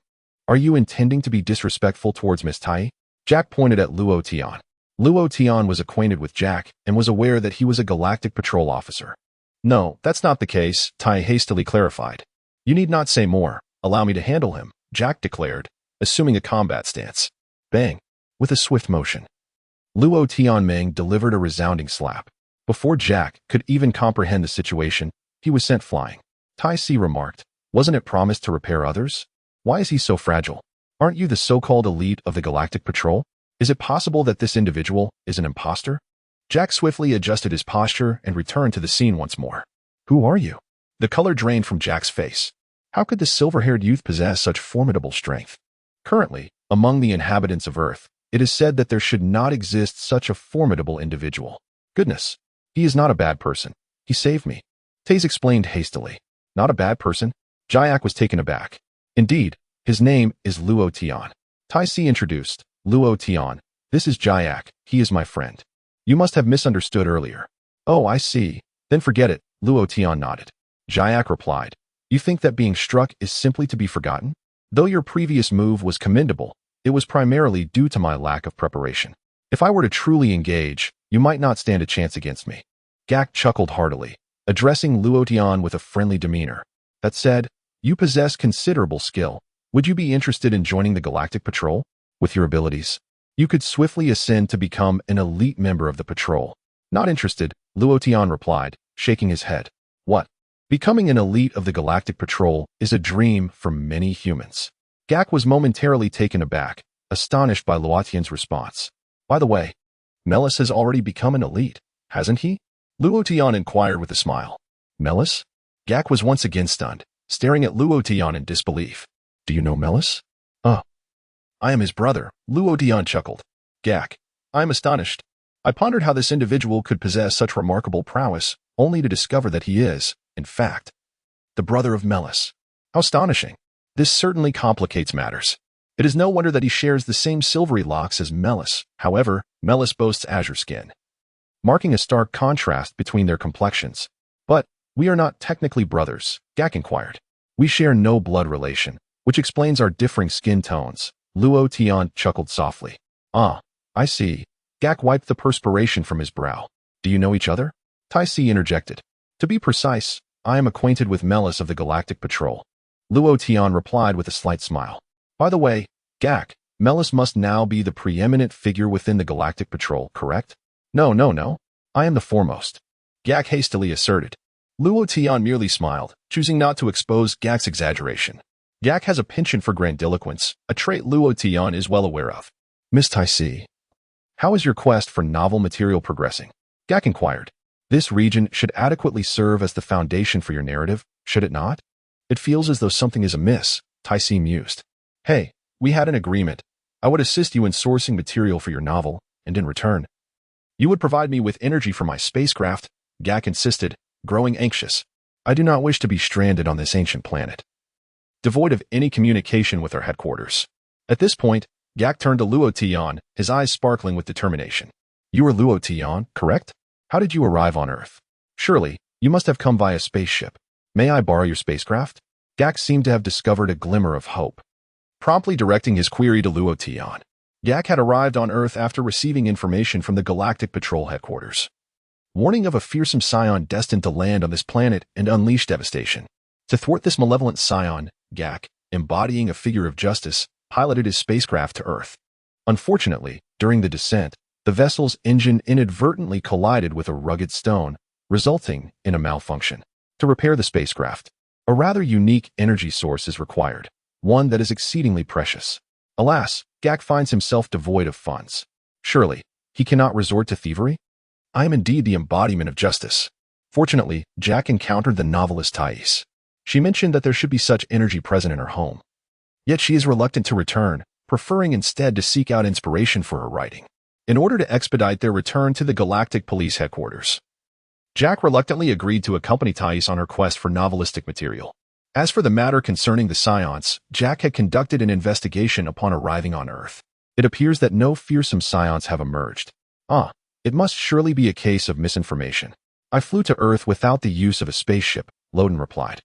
Are you intending to be disrespectful towards Miss Tai?" Jack pointed at Luo Tian. Luo Tian was acquainted with Jack and was aware that he was a galactic patrol officer. "No, that's not the case," Tai hastily clarified. "You need not say more. Allow me to handle him," Jack declared, assuming a combat stance. Bang! With a swift motion, Luo Tianming delivered a resounding slap. Before Jack could even comprehend the situation, he was sent flying. Tai Si remarked, "Wasn't it promised to repair others? Why is he so fragile? Aren't you the so-called elite of the Galactic Patrol? Is it possible that this individual is an imposter?" Jack swiftly adjusted his posture and returned to the scene once more. "Who are you?" The color drained from Jack's face. How could the silver-haired youth possess such formidable strength? Currently, among the inhabitants of Earth, it is said that there should not exist such a formidable individual. Goodness, he is not a bad person. He saved me. Taze explained hastily. "Not a bad person?" Jayak was taken aback. "Indeed, his name is Luo Tian." Tai Si introduced. "Luo Tian, this is Jayak. He is my friend. You must have misunderstood earlier." "Oh, I see. Then forget it," Luo Tian nodded. Jayak replied, "You think that being struck is simply to be forgotten? Though your previous move was commendable, it was primarily due to my lack of preparation. If I were to truly engage, you might not stand a chance against me." Gak chuckled heartily, addressing Luo Tian with a friendly demeanor. "That said, you possess considerable skill. Would you be interested in joining the Galactic Patrol? With your abilities, you could swiftly ascend to become an elite member of the patrol." "Not interested," Luo Tian replied, shaking his head. "What? Becoming an elite of the Galactic Patrol is a dream for many humans." Gak was momentarily taken aback, astonished by Luo Tian's response. "By the way, Melis has already become an elite, hasn't he?" Luo Tian inquired with a smile. "Melis?" Gak was once again stunned, staring at Luo Tian in disbelief. "Do you know Melis?" "I am his brother," Luo Tian chuckled. "Gak, I am astonished. I pondered how this individual could possess such remarkable prowess, only to discover that he is, in fact, the brother of Melis. How astonishing. This certainly complicates matters. It is no wonder that he shares the same silvery locks as Melis. However, Melis boasts azure skin, marking a stark contrast between their complexions. But we are not technically brothers," Gak inquired. "We share no blood relation, which explains our differing skin tones." Luo Tian chuckled softly. "Ah, I see." Gak wiped the perspiration from his brow. "Do you know each other?" Tai Si interjected. To be precise, I am acquainted with Melis of the Galactic Patrol. Luo Tian replied with a slight smile. By the way, Gak, Melis must now be the preeminent figure within the Galactic Patrol, correct? No, no, no. I am the foremost. Gak hastily asserted. Luo Tian merely smiled, choosing not to expose Gak's exaggeration. Gak has a penchant for grandiloquence, a trait Luo Tian is well aware of. Miss Taisi, how is your quest for novel material progressing? Gak inquired. This region should adequately serve as the foundation for your narrative, should it not? It feels as though something is amiss, Taisi mused. Hey, we had an agreement. I would assist you in sourcing material for your novel, and in return, you would provide me with energy for my spacecraft, Gak insisted, growing anxious. I do not wish to be stranded on this ancient planet, devoid of any communication with our headquarters. At this point, Gak turned to Luo Tian, his eyes sparkling with determination. You are Luo Tian, correct? How did you arrive on Earth? Surely, you must have come via spaceship. May I borrow your spacecraft? Gak seemed to have discovered a glimmer of hope. Promptly directing his query to Luo Tian, Gak had arrived on Earth after receiving information from the Galactic Patrol headquarters. Warning of a fearsome scion destined to land on this planet and unleash devastation. To thwart this malevolent scion, Gak, embodying a figure of justice, piloted his spacecraft to Earth. Unfortunately, during the descent, the vessel's engine inadvertently collided with a rugged stone, resulting in a malfunction. To repair the spacecraft, a rather unique energy source is required, one that is exceedingly precious. Alas, Gak finds himself devoid of funds. Surely, he cannot resort to thievery? I am indeed the embodiment of justice. Fortunately, Jack encountered the novelist Thais. She mentioned that there should be such energy present in her home. Yet she is reluctant to return, preferring instead to seek out inspiration for her writing, in order to expedite their return to the Galactic Police headquarters. Jack reluctantly agreed to accompany Thais on her quest for novelistic material. As for the matter concerning the scions, Jack had conducted an investigation upon arriving on Earth. It appears that no fearsome scions have emerged. It must surely be a case of misinformation. I flew to Earth without the use of a spaceship, Loden replied.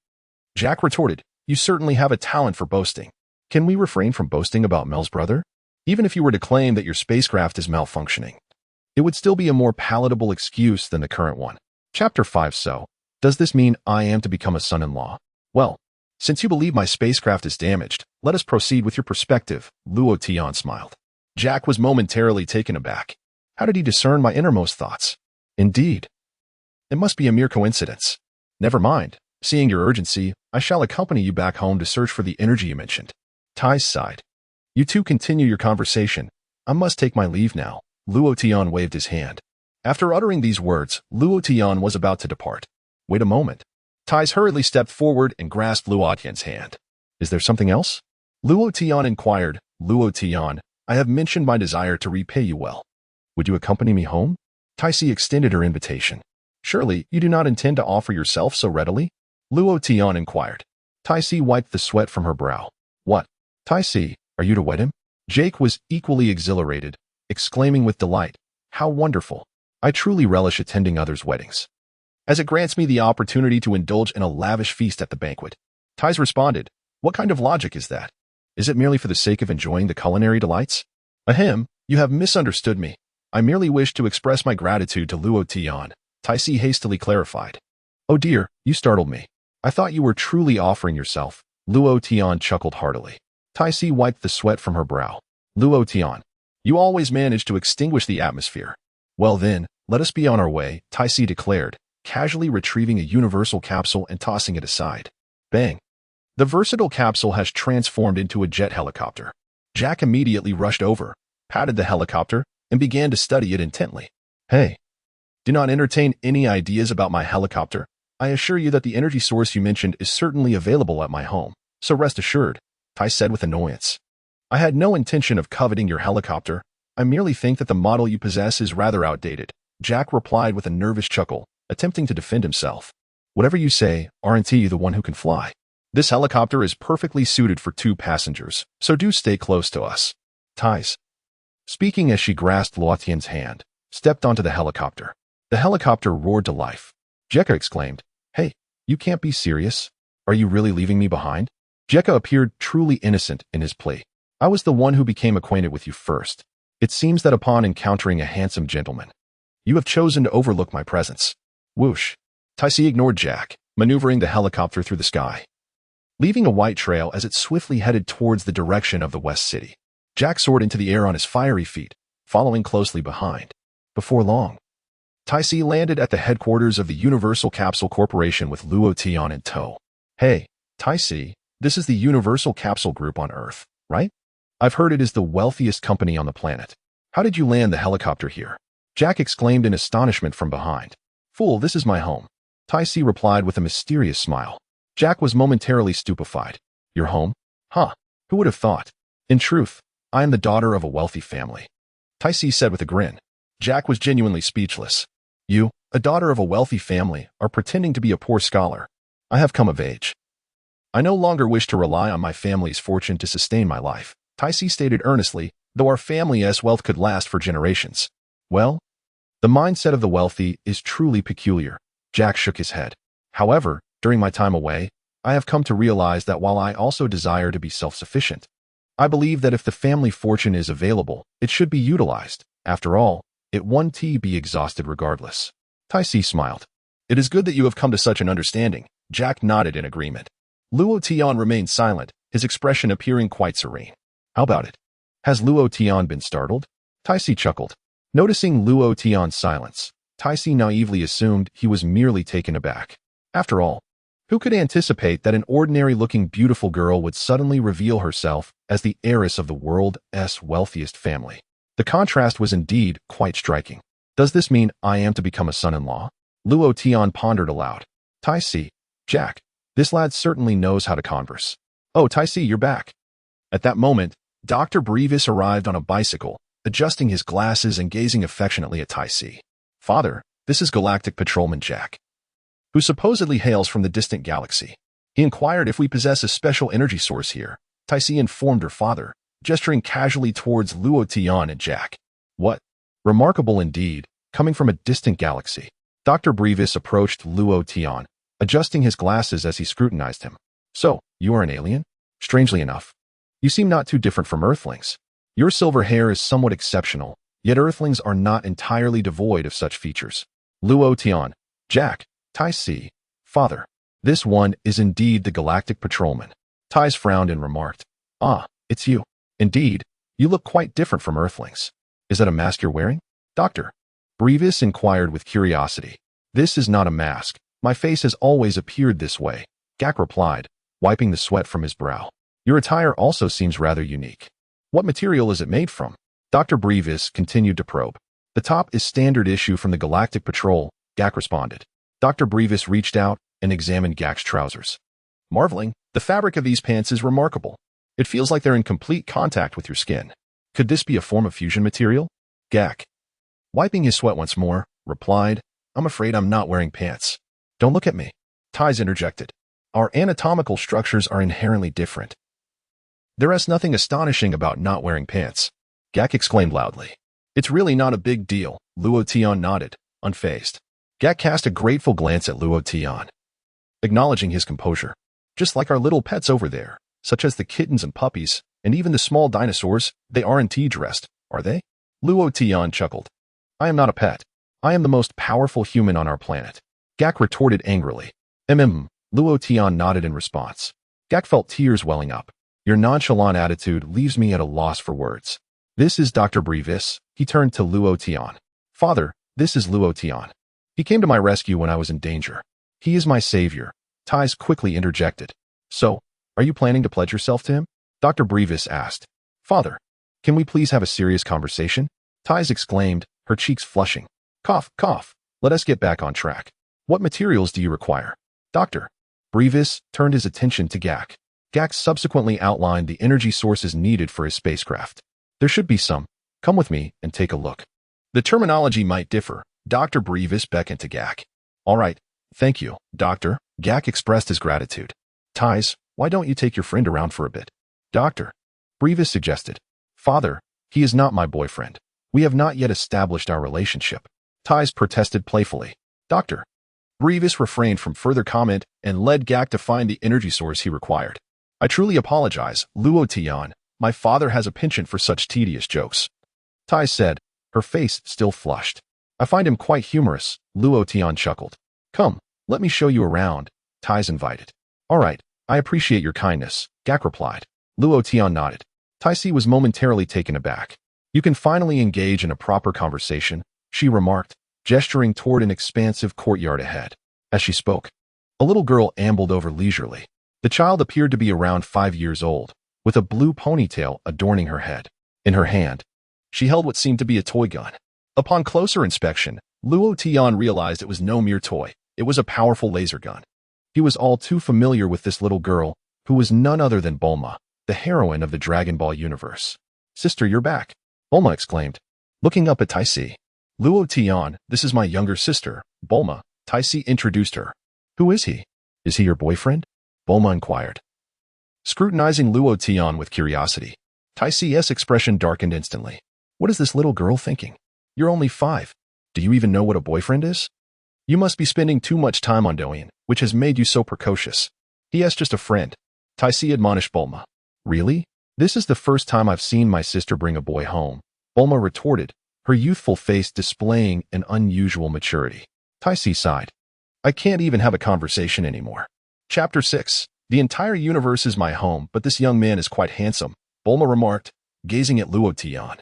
Jack retorted, you certainly have a talent for boasting. Can we refrain from boasting about Mel's brother? Even if you were to claim that your spacecraft is malfunctioning, it would still be a more palatable excuse than the current one. Chapter 5. So, does this mean I am to become a son-in-law? Well, since you believe my spacecraft is damaged, let us proceed with your perspective, Luo Tian smiled. Jack was momentarily taken aback. How did he discern my innermost thoughts? Indeed, it must be a mere coincidence. Never mind. Seeing your urgency, I shall accompany you back home to search for the energy you mentioned. Thais sighed. You two continue your conversation. I must take my leave now. Luo Tian waved his hand. After uttering these words, Luo Tian was about to depart. Wait a moment. Thais hurriedly stepped forward and grasped Luo Tian's hand. Is there something else? Luo Tian inquired. Luo Tian, I have mentioned my desire to repay you well. Would you accompany me home? Taisi extended her invitation. Surely you do not intend to offer yourself so readily? Luo Tian inquired. Taisi wiped the sweat from her brow. What? Taisi, are you to wed him? Jake was equally exhilarated, exclaiming with delight, how wonderful. I truly relish attending others' weddings, as it grants me the opportunity to indulge in a lavish feast at the banquet. Tais responded, what kind of logic is that? Is it merely for the sake of enjoying the culinary delights? Ahem, you have misunderstood me. I merely wish to express my gratitude to Luo Tian, Taisi hastily clarified. Oh dear, you startled me. I thought you were truly offering yourself. Luo Tian chuckled heartily. Taisi wiped the sweat from her brow. Luo Tian, you always manage to extinguish the atmosphere. Well then, let us be on our way, Taisi declared, casually retrieving a universal capsule and tossing it aside. Bang. The versatile capsule has transformed into a jet helicopter. Jack immediately rushed over, patted the helicopter, and began to study it intently. Hey, do not entertain any ideas about my helicopter. I assure you that the energy source you mentioned is certainly available at my home, so rest assured, Tai said with annoyance. I had no intention of coveting your helicopter. I merely think that the model you possess is rather outdated. Jack replied with a nervous chuckle, attempting to defend himself. Whatever you say, aren't you the one who can fly? This helicopter is perfectly suited for 2 passengers, so do stay close to us. Thais, speaking as she grasped Luotian's hand, stepped onto the helicopter. The helicopter roared to life. Jekka exclaimed, Hey, you can't be serious. Are you really leaving me behind? Jekka appeared truly innocent in his plea. I was the one who became acquainted with you first. It seems that upon encountering a handsome gentleman, you have chosen to overlook my presence. Whoosh. Taisi ignored Jack, maneuvering the helicopter through the sky, leaving a white trail as it swiftly headed towards the direction of the West City. Jack soared into the air on his fiery feet, following closely behind. Before long, Taisi landed at the headquarters of the Universal Capsule Corporation with Luo Tian in tow. Hey, Taisi, this is the Universal Capsule Group on Earth, right? I've heard it is the wealthiest company on the planet. How did you land the helicopter here? Jack exclaimed in astonishment from behind. Fool, this is my home. Taisi replied with a mysterious smile. Jack was momentarily stupefied. Your home? Huh, who would have thought? In truth, I am the daughter of a wealthy family. Taisi said with a grin. Jack was genuinely speechless. You, a daughter of a wealthy family, are pretending to be a poor scholar. I have come of age. I no longer wish to rely on my family's fortune to sustain my life, Taisi stated earnestly, though our family's wealth could last for generations. Well, the mindset of the wealthy is truly peculiar. Jack shook his head. However, during my time away, I have come to realize that while I also desire to be self-sufficient, I believe that if the family fortune is available, it should be utilized. After all, it won't be exhausted regardless. Taisi smiled. It is good that you have come to such an understanding. Jack nodded in agreement. Luo Tian remained silent, his expression appearing quite serene. How about it? Has Luo Tian been startled? Taisi chuckled. Noticing Luo Tian's silence, Taisi naively assumed he was merely taken aback. After all, who could anticipate that an ordinary-looking beautiful girl would suddenly reveal herself as the heiress of the world's wealthiest family? The contrast was indeed quite striking. Does this mean I am to become a son-in-law? Luo Tian pondered aloud. Taisi, Jack, this lad certainly knows how to converse. Oh, Taisi, you're back. At that moment, Dr. Brevis arrived on a bicycle, adjusting his glasses and gazing affectionately at Taisi. Father, this is Galactic Patrolman Jack, who supposedly hails from the distant galaxy. He inquired if we possess a special energy source here. Taisi informed her father, gesturing casually towards Luo Tian and Jack. What? Remarkable indeed, coming from a distant galaxy. Dr. Brevis approached Luo Tian, adjusting his glasses as he scrutinized him. So, you are an alien? Strangely enough, you seem not too different from Earthlings. Your silver hair is somewhat exceptional, yet Earthlings are not entirely devoid of such features. Luo Tian, Jack, Taisi, father, this one is indeed the Galactic Patrolman. Tais frowned and remarked, Ah, it's you. Indeed, you look quite different from Earthlings. Is that a mask you're wearing? Doctor Brevis inquired with curiosity. This is not a mask. My face has always appeared this way, Jack replied, wiping the sweat from his brow. Your attire also seems rather unique. What material is it made from? Dr. Brevis continued to probe. The top is standard issue from the Galactic Patrol, Jack responded. Dr. Brevis reached out and examined Gak's trousers. Marveling, the fabric of these pants is remarkable. It feels like they're in complete contact with your skin. Could this be a form of fusion material? Gak, wiping his sweat once more, replied, I'm afraid I'm not wearing pants. Don't look at me. Tais interjected. Our anatomical structures are inherently different. There is nothing astonishing about not wearing pants. Gak exclaimed loudly. It's really not a big deal, Luo Tian nodded, unfazed. Gak cast a grateful glance at Luo Tian, acknowledging his composure. Just like our little pets over there, such as the kittens and puppies, and even the small dinosaurs, they aren't dressed, are they? Luo Tian chuckled. I am not a pet. I am the most powerful human on our planet. Gak retorted angrily. Luo Tian nodded in response. Gak felt tears welling up. Your nonchalant attitude leaves me at a loss for words. This is Dr. Brevis. He turned to Luo Tian. Father, this is Luo Tian. He came to my rescue when I was in danger. He is my savior. Tais quickly interjected. So, are you planning to pledge yourself to him? Dr. Brevis asked. Father, can we please have a serious conversation? Tais exclaimed, her cheeks flushing. Cough, cough. Let us get back on track. What materials do you require? Dr. Brevis turned his attention to Gak. Gak subsequently outlined the energy sources needed for his spacecraft. There should be some. Come with me and take a look. The terminology might differ. Dr. Brevis beckoned to Gak. All right, thank you, Doctor. Gak expressed his gratitude. Tais, why don't you take your friend around for a bit? Dr. Brevis suggested. Father, he is not my boyfriend. We have not yet established our relationship. Tais protested playfully. Dr. Brevis refrained from further comment and led Gak to find the energy source he required. I truly apologize, Luo Tian. My father has a penchant for such tedious jokes. Tais said, her face still flushed. I find him quite humorous, Luo Tian chuckled. Come, Let me show you around, Tai's invited. All right, I appreciate your kindness, Gak replied. Luo Tian nodded. Taisi was momentarily taken aback. You can finally engage in a proper conversation, she remarked, gesturing toward an expansive courtyard ahead. As she spoke, a little girl ambled over leisurely. The child appeared to be around 5 years old, with a blue ponytail adorning her head. In her hand, she held what seemed to be a toy gun. Upon closer inspection, Luo Tian realized it was no mere toy. It was a powerful laser gun. He was all too familiar with this little girl, who was none other than Bulma, the heroine of the Dragon Ball universe. Sister, you're back, Bulma exclaimed, looking up at Taisi. Luo Tian, this is my younger sister, Bulma, Taisi introduced her. Who is he? Is he your boyfriend? Bulma inquired. Scrutinizing Luo Tian with curiosity, Taisi's expression darkened instantly. What is this little girl thinking? You're only 5. Do you even know what a boyfriend is? You must be spending too much time on Douyin, which has made you so precocious. He is just a friend, Taisi admonished Bulma. Really? This is the first time I've seen my sister bring a boy home, Bulma retorted, her youthful face displaying an unusual maturity. Taisi sighed. I can't even have a conversation anymore. Chapter 6. The entire universe is my home, but this young man is quite handsome, Bulma remarked, gazing at Luo Tian.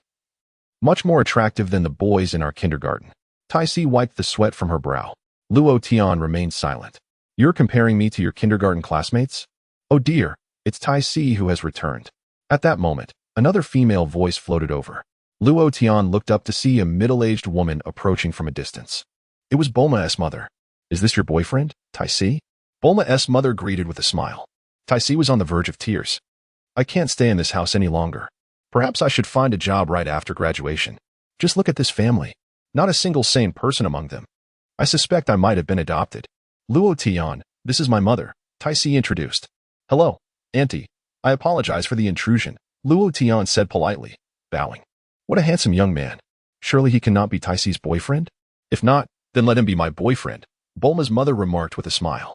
Much more attractive than the boys in our kindergarten. Taisi wiped the sweat from her brow. Luo Tian remained silent. You're comparing me to your kindergarten classmates? Oh dear, it's Taisi who has returned. At that moment, another female voice floated over. Luo Tian looked up to see a middle-aged woman approaching from a distance. It was Bulma's mother. Is this your boyfriend, Taisi? Bulma's mother greeted with a smile. Taisi was on the verge of tears. I can't stay in this house any longer. Perhaps I should find a job right after graduation. Just look at this family. Not a single sane person among them. I suspect I might have been adopted. Luo Tian, this is my mother, Taisi introduced. Hello, Auntie. I apologize for the intrusion, Luo Tian said politely, bowing. What a handsome young man. Surely he cannot be Taisi's boyfriend? If not, then let him be my boyfriend, Bulma's mother remarked with a smile.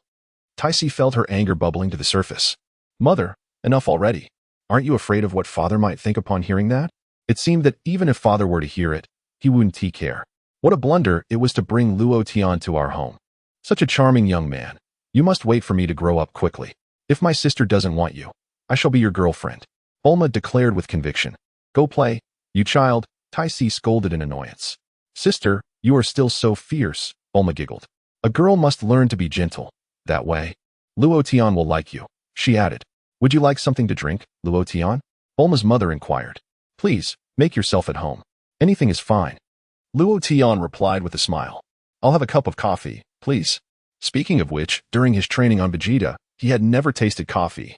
Taisi felt her anger bubbling to the surface. Mother, enough already. Aren't you afraid of what father might think upon hearing that? It seemed that even if father were to hear it, he wouldn't care. What a blunder it was to bring Luo Tian to our home. Such a charming young man. You must wait for me to grow up quickly. If my sister doesn't want you, I shall be your girlfriend, Bulma declared with conviction. Go play, you child, Taisi scolded in annoyance. Sister, you are still so fierce, Bulma giggled. A girl must learn to be gentle. That way, Luo Tian will like you, she added. Would you like something to drink, Luo Tian? Bulma's mother inquired. Please, make yourself at home. Anything is fine. Luo Tian replied with a smile. I'll have a cup of coffee, please. Speaking of which, during his training on Vegeta, he had never tasted coffee,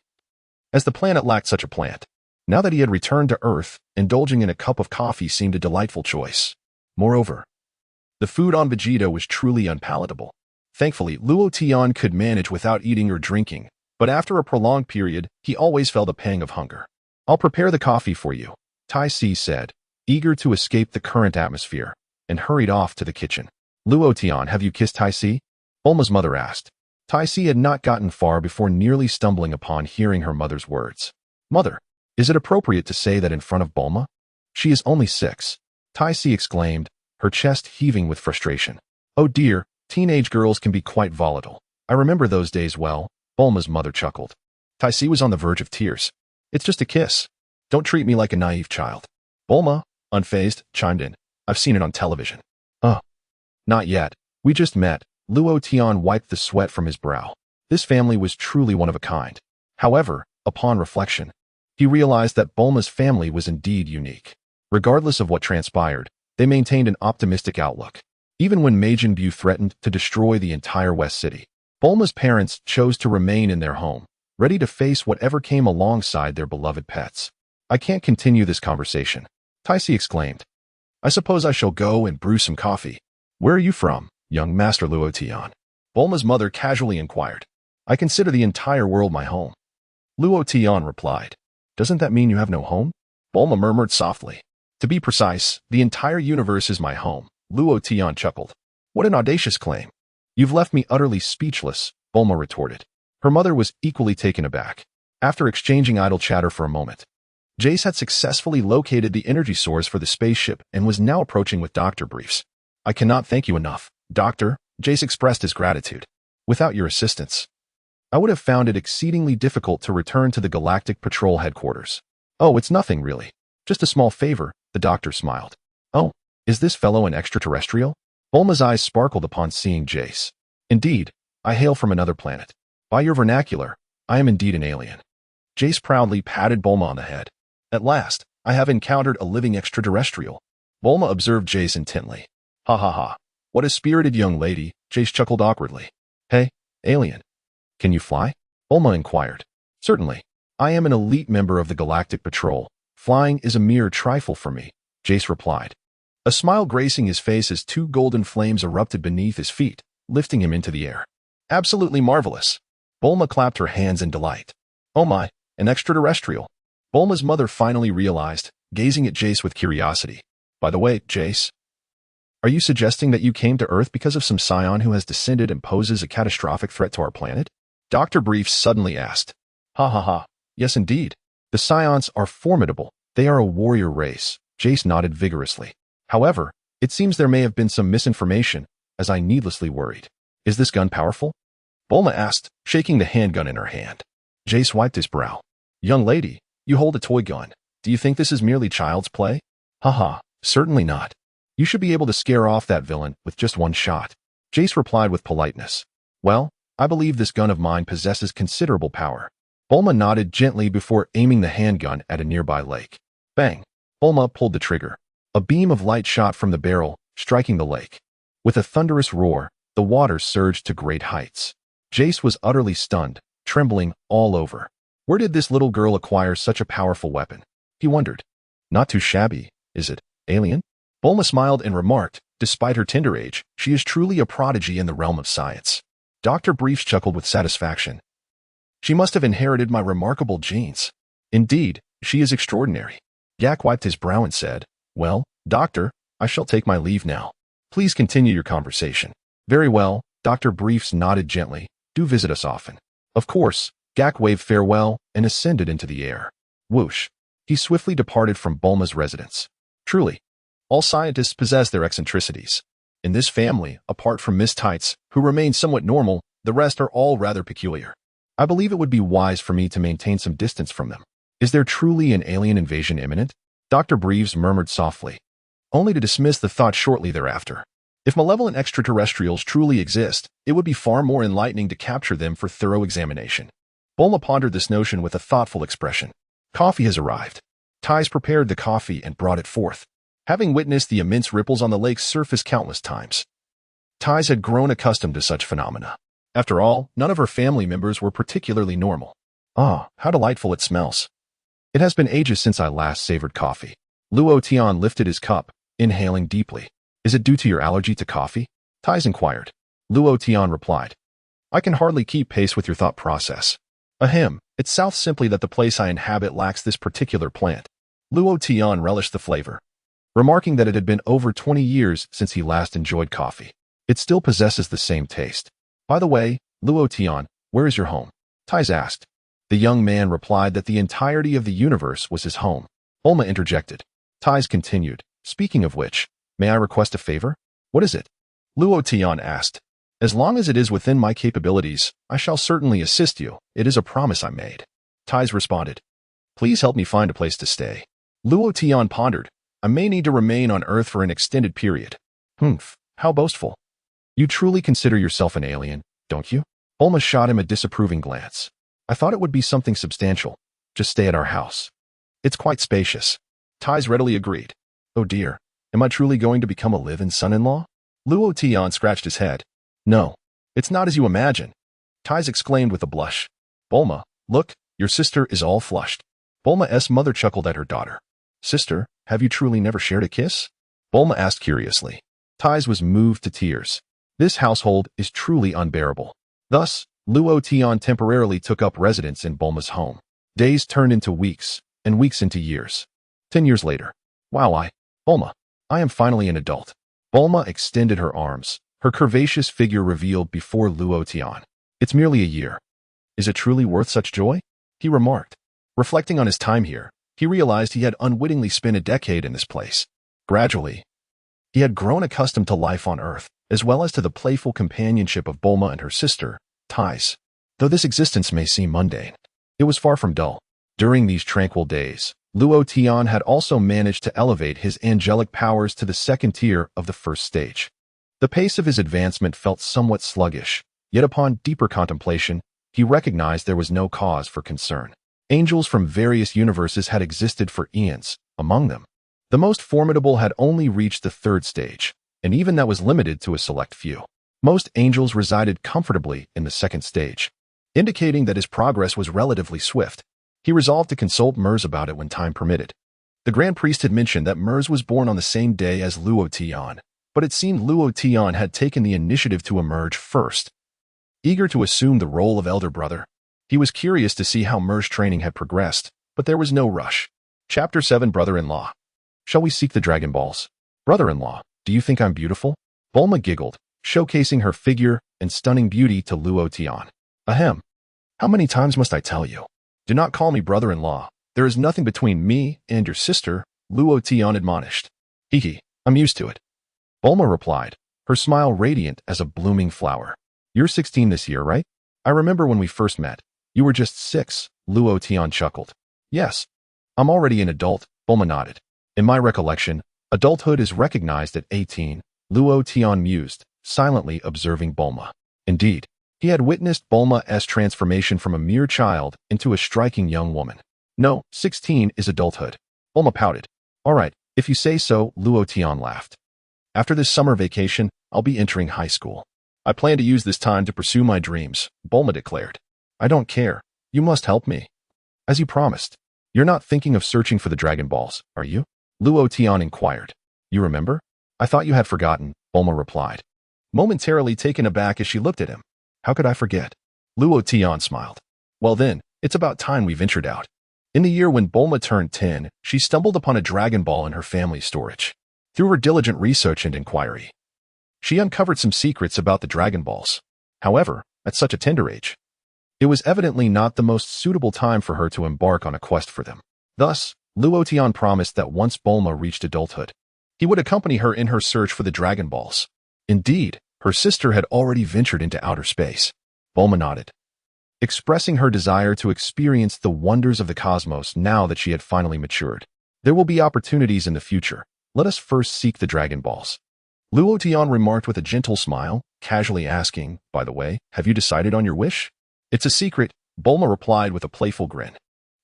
as the planet lacked such a plant. Now that he had returned to Earth, indulging in a cup of coffee seemed a delightful choice. Moreover, the food on Vegeta was truly unpalatable. Thankfully, Luo Tian could manage without eating or drinking, but after a prolonged period, he always felt a pang of hunger. I'll prepare the coffee for you, Taisi said, eager to escape the current atmosphere, and hurried off to the kitchen. Luo Tian, have you kissed Taisi? Bulma's mother asked. Taisi had not gotten far before nearly stumbling upon hearing her mother's words. Mother, is it appropriate to say that in front of Bulma? She is only 6, Taisi exclaimed, her chest heaving with frustration. Oh dear, teenage girls can be quite volatile. I remember those days well, Bulma's mother chuckled. Taisi was on the verge of tears. It's just a kiss. Don't treat me like a naive child. Bulma, unfazed, chimed in. I've seen it on television. Not yet. We just met. Luo Tian wiped the sweat from his brow. This family was truly one of a kind. However, upon reflection, he realized that Bulma's family was indeed unique. Regardless of what transpired, they maintained an optimistic outlook. Even when Majin Buu threatened to destroy the entire West City, Bulma's parents chose to remain in their home, ready to face whatever came alongside their beloved pets. I can't continue this conversation, Taisi exclaimed. I suppose I shall go and brew some coffee. Where are you from, young Master Luo Tian? Bulma's mother casually inquired. I consider the entire world my home. Luo Tian replied. Doesn't that mean you have no home? Bulma murmured softly. To be precise, the entire universe is my home, Luo Tian chuckled. What an audacious claim. You've left me utterly speechless, Bulma retorted. Her mother was equally taken aback. After exchanging idle chatter for a moment, Jace had successfully located the energy source for the spaceship and was now approaching with doctor briefs. I cannot thank you enough, Doctor, Jace expressed his gratitude. Without your assistance, I would have found it exceedingly difficult to return to the Galactic Patrol headquarters. Oh, it's nothing, really. Just a small favor, the doctor smiled. Oh, is this fellow an extraterrestrial? Bulma's eyes sparkled upon seeing Jace. Indeed, I hail from another planet. By your vernacular, I am indeed an alien. Jace proudly patted Bulma on the head. At last, I have encountered a living extraterrestrial. Bulma observed Jace intently. Ha ha ha. What a spirited young lady, Jace chuckled awkwardly. Hey, alien. Can you fly? Bulma inquired. Certainly. I am an elite member of the Galactic Patrol. Flying is a mere trifle for me, Jace replied. A smile gracing his face as two golden flames erupted beneath his feet, lifting him into the air. Absolutely marvelous. Bulma clapped her hands in delight. Oh my, an extraterrestrial. Bulma's mother finally realized, gazing at Jace with curiosity. By the way, Jace, are you suggesting that you came to Earth because of some scion who has descended and poses a catastrophic threat to our planet? Dr. Briefs suddenly asked. Ha ha ha. Yes, indeed. The scions are formidable. They are a warrior race. Jace nodded vigorously. However, it seems there may have been some misinformation, as I needlessly worried. Is this gun powerful? Bulma asked, shaking the handgun in her hand. Jace wiped his brow. Young lady, you hold a toy gun. Do you think this is merely child's play? Haha, certainly not. You should be able to scare off that villain with just one shot. Jace replied with politeness. Well, I believe this gun of mine possesses considerable power. Bulma nodded gently before aiming the handgun at a nearby lake. Bang! Bulma pulled the trigger. A beam of light shot from the barrel, striking the lake. With a thunderous roar, the water surged to great heights. Jace was utterly stunned, trembling all over. Where did this little girl acquire such a powerful weapon? He wondered. Not too shabby, is it, alien? Bulma smiled and remarked, despite her tender age, she is truly a prodigy in the realm of science. Dr. Briefs chuckled with satisfaction. She must have inherited my remarkable genes. Indeed, she is extraordinary. Yak wiped his brow and said, Well, doctor, I shall take my leave now. Please continue your conversation. Very well, Dr. Briefs nodded gently. Do visit us often. Of course. Gak waved farewell and ascended into the air. Whoosh. He swiftly departed from Bulma's residence. Truly, all scientists possess their eccentricities. In this family, apart from Miss Tights, who remain somewhat normal, the rest are all rather peculiar. I believe it would be wise for me to maintain some distance from them. Is there truly an alien invasion imminent? Dr. Briefs murmured softly, only to dismiss the thought shortly thereafter. If malevolent extraterrestrials truly exist, it would be far more enlightening to capture them for thorough examination. Bulma pondered this notion with a thoughtful expression. Coffee has arrived. Tais prepared the coffee and brought it forth. Having witnessed the immense ripples on the lake's surface countless times, Tais had grown accustomed to such phenomena. After all, none of her family members were particularly normal. Ah, how delightful it smells. It has been ages since I last savored coffee. Luo Tian lifted his cup, inhaling deeply. Is it due to your allergy to coffee? Tais inquired. Luo Tian replied. I can hardly keep pace with your thought process. Ahem, it sounds simply that the place I inhabit lacks this particular plant. Luo Tian relished the flavor, remarking that it had been over 20 years since he last enjoyed coffee. It still possesses the same taste. By the way, Luo Tian, where is your home? Tais asked. The young man replied that the entirety of the universe was his home. Bulma interjected. Tais continued. Speaking of which, may I request a favor? What is it? Luo Tian asked. As long as it is within my capabilities, I shall certainly assist you. It is a promise I made. Tais responded. Please help me find a place to stay. Luo Tian pondered. I may need to remain on Earth for an extended period. Humph, how boastful. You truly consider yourself an alien, don't you? Bulma shot him a disapproving glance. I thought it would be something substantial. Just stay at our house. It's quite spacious. Tais readily agreed. Oh dear, am I truly going to become a live-in son-in-law? Luo Tian scratched his head. No, it's not as you imagine. Tais exclaimed with a blush. Bulma, look, your sister is all flushed. Bulma's mother chuckled at her daughter. Sister, have you truly never shared a kiss? Bulma asked curiously. Tais was moved to tears. This household is truly unbearable. Thus, Luo Tian temporarily took up residence in Bulma's home. Days turned into weeks, and weeks into years. 10 years later. Wow, Bulma, I am finally an adult. Bulma extended her arms, her curvaceous figure revealed before Luo Tian. It's merely a year. Is it truly worth such joy? He remarked. Reflecting on his time here, he realized he had unwittingly spent a decade in this place. Gradually, he had grown accustomed to life on Earth, as well as to the playful companionship of Bulma and her sister, Thais. Though this existence may seem mundane, it was far from dull. During these tranquil days, Luo Tian had also managed to elevate his angelic powers to the second tier of the first stage. The pace of his advancement felt somewhat sluggish, yet upon deeper contemplation, he recognized there was no cause for concern. Angels from various universes had existed for eons. Among them, the most formidable had only reached the third stage, and even that was limited to a select few. Most angels resided comfortably in the second stage, indicating that his progress was relatively swift. He resolved to consult Mers about it when time permitted. The Grand Priest had mentioned that Mers was born on the same day as Luo Tian, but it seemed Luo Tian had taken the initiative to emerge first. Eager to assume the role of elder brother, he was curious to see how Mers' training had progressed, but there was no rush. Chapter 7 Brother-in-Law. Shall we seek the Dragon Balls? Brother-in-law, do you think I'm beautiful? Bulma giggled, showcasing her figure and stunning beauty to Luo Tian. Ahem. How many times must I tell you? Do not call me brother-in-law. There is nothing between me and your sister, Luo Tian admonished. Hee, I'm used to it. Bulma replied, her smile radiant as a blooming flower. You're 16 this year, right? I remember when we first met. You were just 6, Luo Tian chuckled. Yes. I'm already an adult, Bulma nodded. In my recollection, adulthood is recognized at 18, Luo Tian mused, silently observing Bulma. Indeed, he had witnessed Bulma's transformation from a mere child into a striking young woman. No, 16 is adulthood. Bulma pouted. All right, if you say so, Luo Tian laughed. After this summer vacation, I'll be entering high school. I plan to use this time to pursue my dreams, Bulma declared. I don't care. You must help me. As you promised. You're not thinking of searching for the Dragon Balls, are you? Luo Tian inquired. You remember? I thought you had forgotten, Bulma replied, momentarily taken aback as she looked at him. How could I forget? Luo Tian smiled. Well then, it's about time we ventured out. In the year when Bulma turned 10, she stumbled upon a Dragon Ball in her family's storage. Through her diligent research and inquiry, she uncovered some secrets about the Dragon Balls. However, at such a tender age, it was evidently not the most suitable time for her to embark on a quest for them. Thus, Luo Tian promised that once Bulma reached adulthood, he would accompany her in her search for the Dragon Balls. Indeed, her sister had already ventured into outer space. Bulma nodded, expressing her desire to experience the wonders of the cosmos now that she had finally matured. There will be opportunities in the future. Let us first seek the Dragon Balls. Luo Tian remarked with a gentle smile, casually asking, by the way, have you decided on your wish? It's a secret, Bulma replied with a playful grin.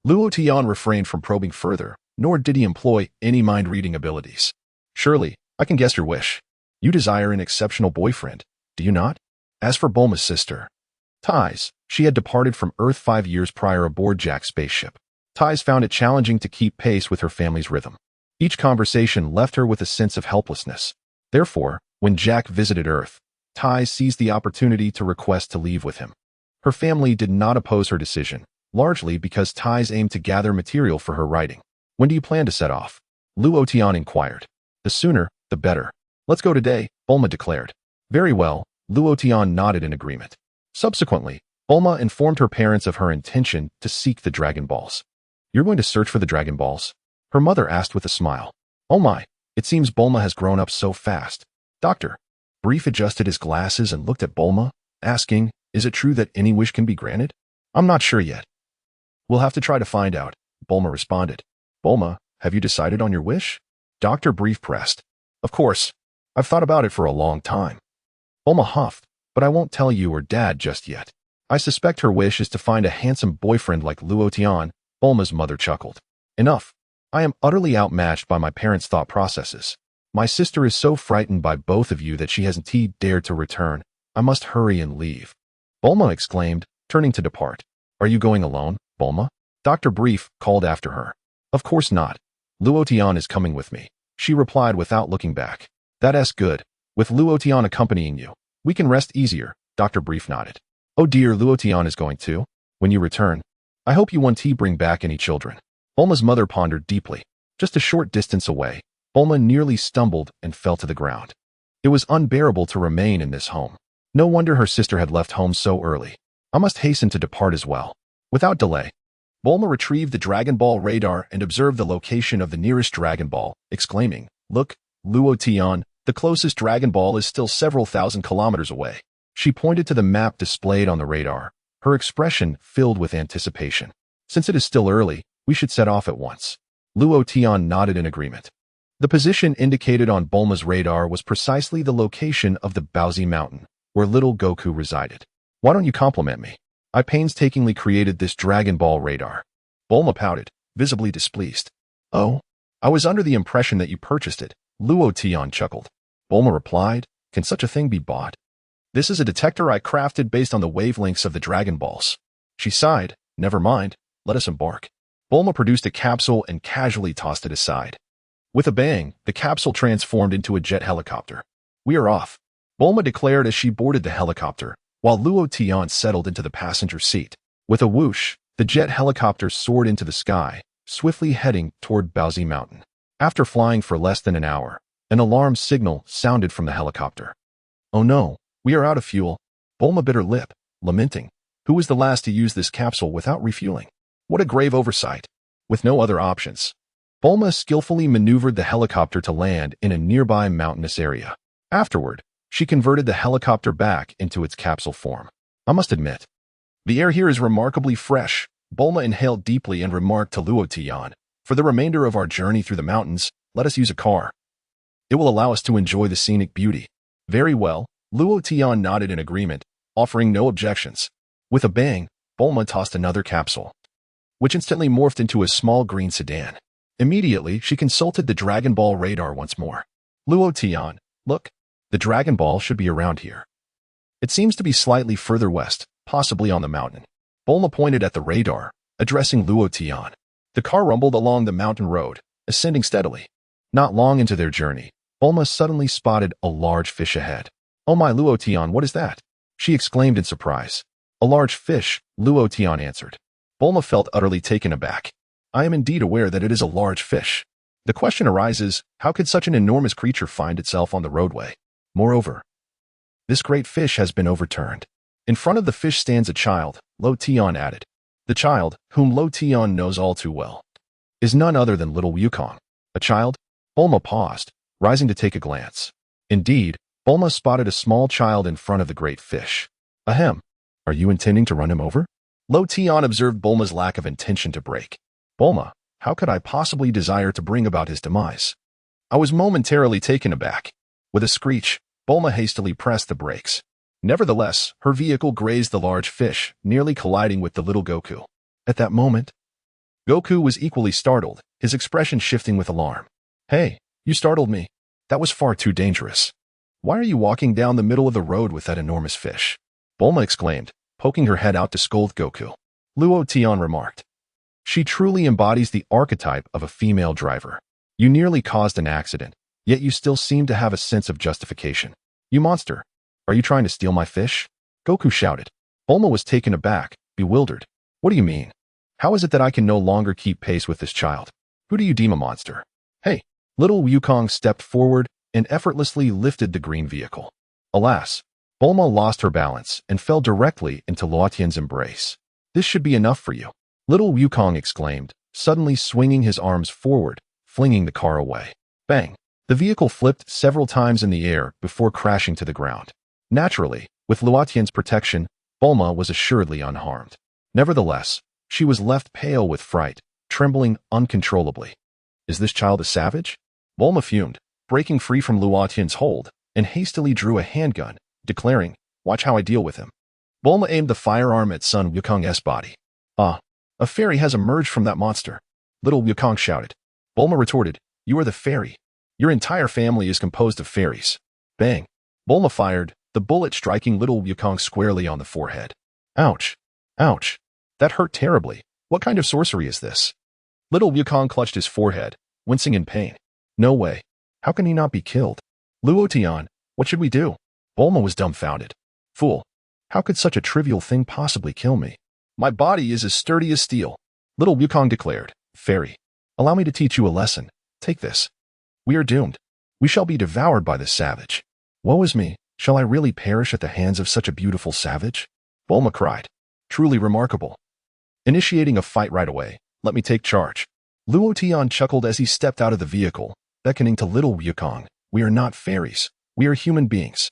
Luo Tian refrained from probing further, nor did he employ any mind-reading abilities. Surely, I can guess your wish. You desire an exceptional boyfriend, do you not? As for Bulma's sister, Thais, she had departed from Earth 5 years prior aboard Jack's spaceship. Thais found it challenging to keep pace with her family's rhythm. Each conversation left her with a sense of helplessness. Therefore, when Jack visited Earth, Thais seized the opportunity to request to leave with him. Her family did not oppose her decision, largely because Thais aimed to gather material for her writing. When do you plan to set off? Luo Tian inquired. The sooner, the better. Let's go today, Bulma declared. Very well, Luo Tian nodded in agreement. Subsequently, Bulma informed her parents of her intention to seek the Dragon Balls. You're going to search for the Dragon Balls? Her mother asked with a smile. Oh my, it seems Bulma has grown up so fast. Doctor. Brief adjusted his glasses and looked at Bulma, asking, is it true that any wish can be granted? I'm not sure yet. We'll have to try to find out, Bulma responded. Bulma, have you decided on your wish? Dr. Brief pressed. Of course. I've thought about it for a long time. Bulma huffed, but I won't tell you or Dad just yet. I suspect her wish is to find a handsome boyfriend like Luo Tian, Bulma's mother chuckled. Enough. I am utterly outmatched by my parents' thought processes. My sister is so frightened by both of you that she hasn't dared to return. I must hurry and leave. Bulma exclaimed, turning to depart. Are you going alone, Bulma? Dr. Brief called after her. Of course not. Luo Tian is coming with me, she replied without looking back. That's good. With Luo Tian accompanying you, we can rest easier, Dr. Brief nodded. Oh dear, Luo Tian is going too? When you return, I hope you won't bring back any children. Bulma's mother pondered deeply. Just a short distance away, Bulma nearly stumbled and fell to the ground. It was unbearable to remain in this home. No wonder her sister had left home so early. I must hasten to depart as well. Without delay, Bulma retrieved the Dragon Ball radar and observed the location of the nearest Dragon Ball, exclaiming, Look, Luo Tian, The closest Dragon Ball is still several thousand kilometers away. She pointed to the map displayed on the radar, her expression filled with anticipation. Since it is still early, we should set off at once. Luo Tian nodded in agreement. The position indicated on Bulma's radar was precisely the location of the Baozi Mountain, where little Goku resided. Why don't you compliment me? I painstakingly created this Dragon Ball radar. Bulma pouted, visibly displeased. Oh? I was under the impression that you purchased it, Luo Tian chuckled. Bulma replied, can such a thing be bought? This is a detector I crafted based on the wavelengths of the Dragon Balls. She sighed, never mind, let us embark. Bulma produced a capsule and casually tossed it aside. With a bang, the capsule transformed into a jet helicopter. We are off, Bulma declared as she boarded the helicopter, while Luo Tian settled into the passenger seat. With a whoosh, the jet helicopter soared into the sky, swiftly heading toward Baozi Mountain. After flying for less than an hour, an alarm signal sounded from the helicopter. Oh no, we are out of fuel. Bulma bit her lip, lamenting. Who was the last to use this capsule without refueling? What a grave oversight. With no other options, Bulma skillfully maneuvered the helicopter to land in a nearby mountainous area. Afterward, she converted the helicopter back into its capsule form. I must admit, the air here is remarkably fresh. Bulma inhaled deeply and remarked to Luo Tian, for the remainder of our journey through the mountains, let us use a car. It will allow us to enjoy the scenic beauty. Very well, Luo Tian nodded in agreement, offering no objections. With a bang, Bulma tossed another capsule, which instantly morphed into a small green sedan. Immediately, she consulted the Dragon Ball radar once more. Luo Tian, look, the Dragon Ball should be around here. It seems to be slightly further west, possibly on the mountain. Bulma pointed at the radar, addressing Luo Tian. The car rumbled along the mountain road, ascending steadily. Not long into their journey, Bulma suddenly spotted a large fish ahead. Oh my, Luo Tian, what is that? She exclaimed in surprise. A large fish, Luo Tian answered. Bulma felt utterly taken aback. I am indeed aware that it is a large fish. The question arises, how could such an enormous creature find itself on the roadway? Moreover, this great fish has been overturned. In front of the fish stands a child, Luo Tian added. The child, whom Luo Tian knows all too well, is none other than little Wukong. A child? Bulma paused, rising to take a glance. Indeed, Bulma spotted a small child in front of the great fish. Ahem. Are you intending to run him over? Luo Tian observed Bulma's lack of intention to break. Bulma, how could I possibly desire to bring about his demise? I was momentarily taken aback. With a screech, Bulma hastily pressed the brakes. Nevertheless, her vehicle grazed the large fish, nearly colliding with the little Goku. At that moment, Goku was equally startled, his expression shifting with alarm. Hey, you startled me. That was far too dangerous. Why are you walking down the middle of the road with that enormous fish? Bulma exclaimed, poking her head out to scold Goku. Luo Tian remarked. She truly embodies the archetype of a female driver. You nearly caused an accident, yet you still seem to have a sense of justification. You monster. Are you trying to steal my fish? Goku shouted. Bulma was taken aback, bewildered. What do you mean? How is it that I can no longer keep pace with this child? Who do you deem a monster? Hey, little Wukong stepped forward and effortlessly lifted the green vehicle. Alas, Bulma lost her balance and fell directly into Luo Tian's embrace. This should be enough for you, little Wukong exclaimed, suddenly swinging his arms forward, flinging the car away. Bang! The vehicle flipped several times in the air before crashing to the ground. Naturally, with Luo Tian's protection, Bulma was assuredly unharmed. Nevertheless, she was left pale with fright, trembling uncontrollably. Is this child a savage? Bulma fumed, breaking free from Luo Tian's hold, and hastily drew a handgun, declaring, watch how I deal with him. Bulma aimed the firearm at son Wukong's body. Ah, a fairy has emerged from that monster, little Wukong shouted. Bulma retorted, you are the fairy. Your entire family is composed of fairies. Bang! Bulma fired, the bullet striking little Wukong squarely on the forehead. Ouch! Ouch! That hurt terribly. What kind of sorcery is this? Little Wukong clutched his forehead, wincing in pain. No way. How can he not be killed? Luo Tian, what should we do? Bulma was dumbfounded. Fool! How could such a trivial thing possibly kill me? My body is as sturdy as steel, little Wukong declared. Fairy, allow me to teach you a lesson. Take this. We are doomed. We shall be devoured by this savage. Woe is me, shall I really perish at the hands of such a beautiful savage? Bulma cried. Truly remarkable. Initiating a fight right away, let me take charge. Luo Tian chuckled as he stepped out of the vehicle, beckoning to little Wukong. We are not fairies. We are human beings.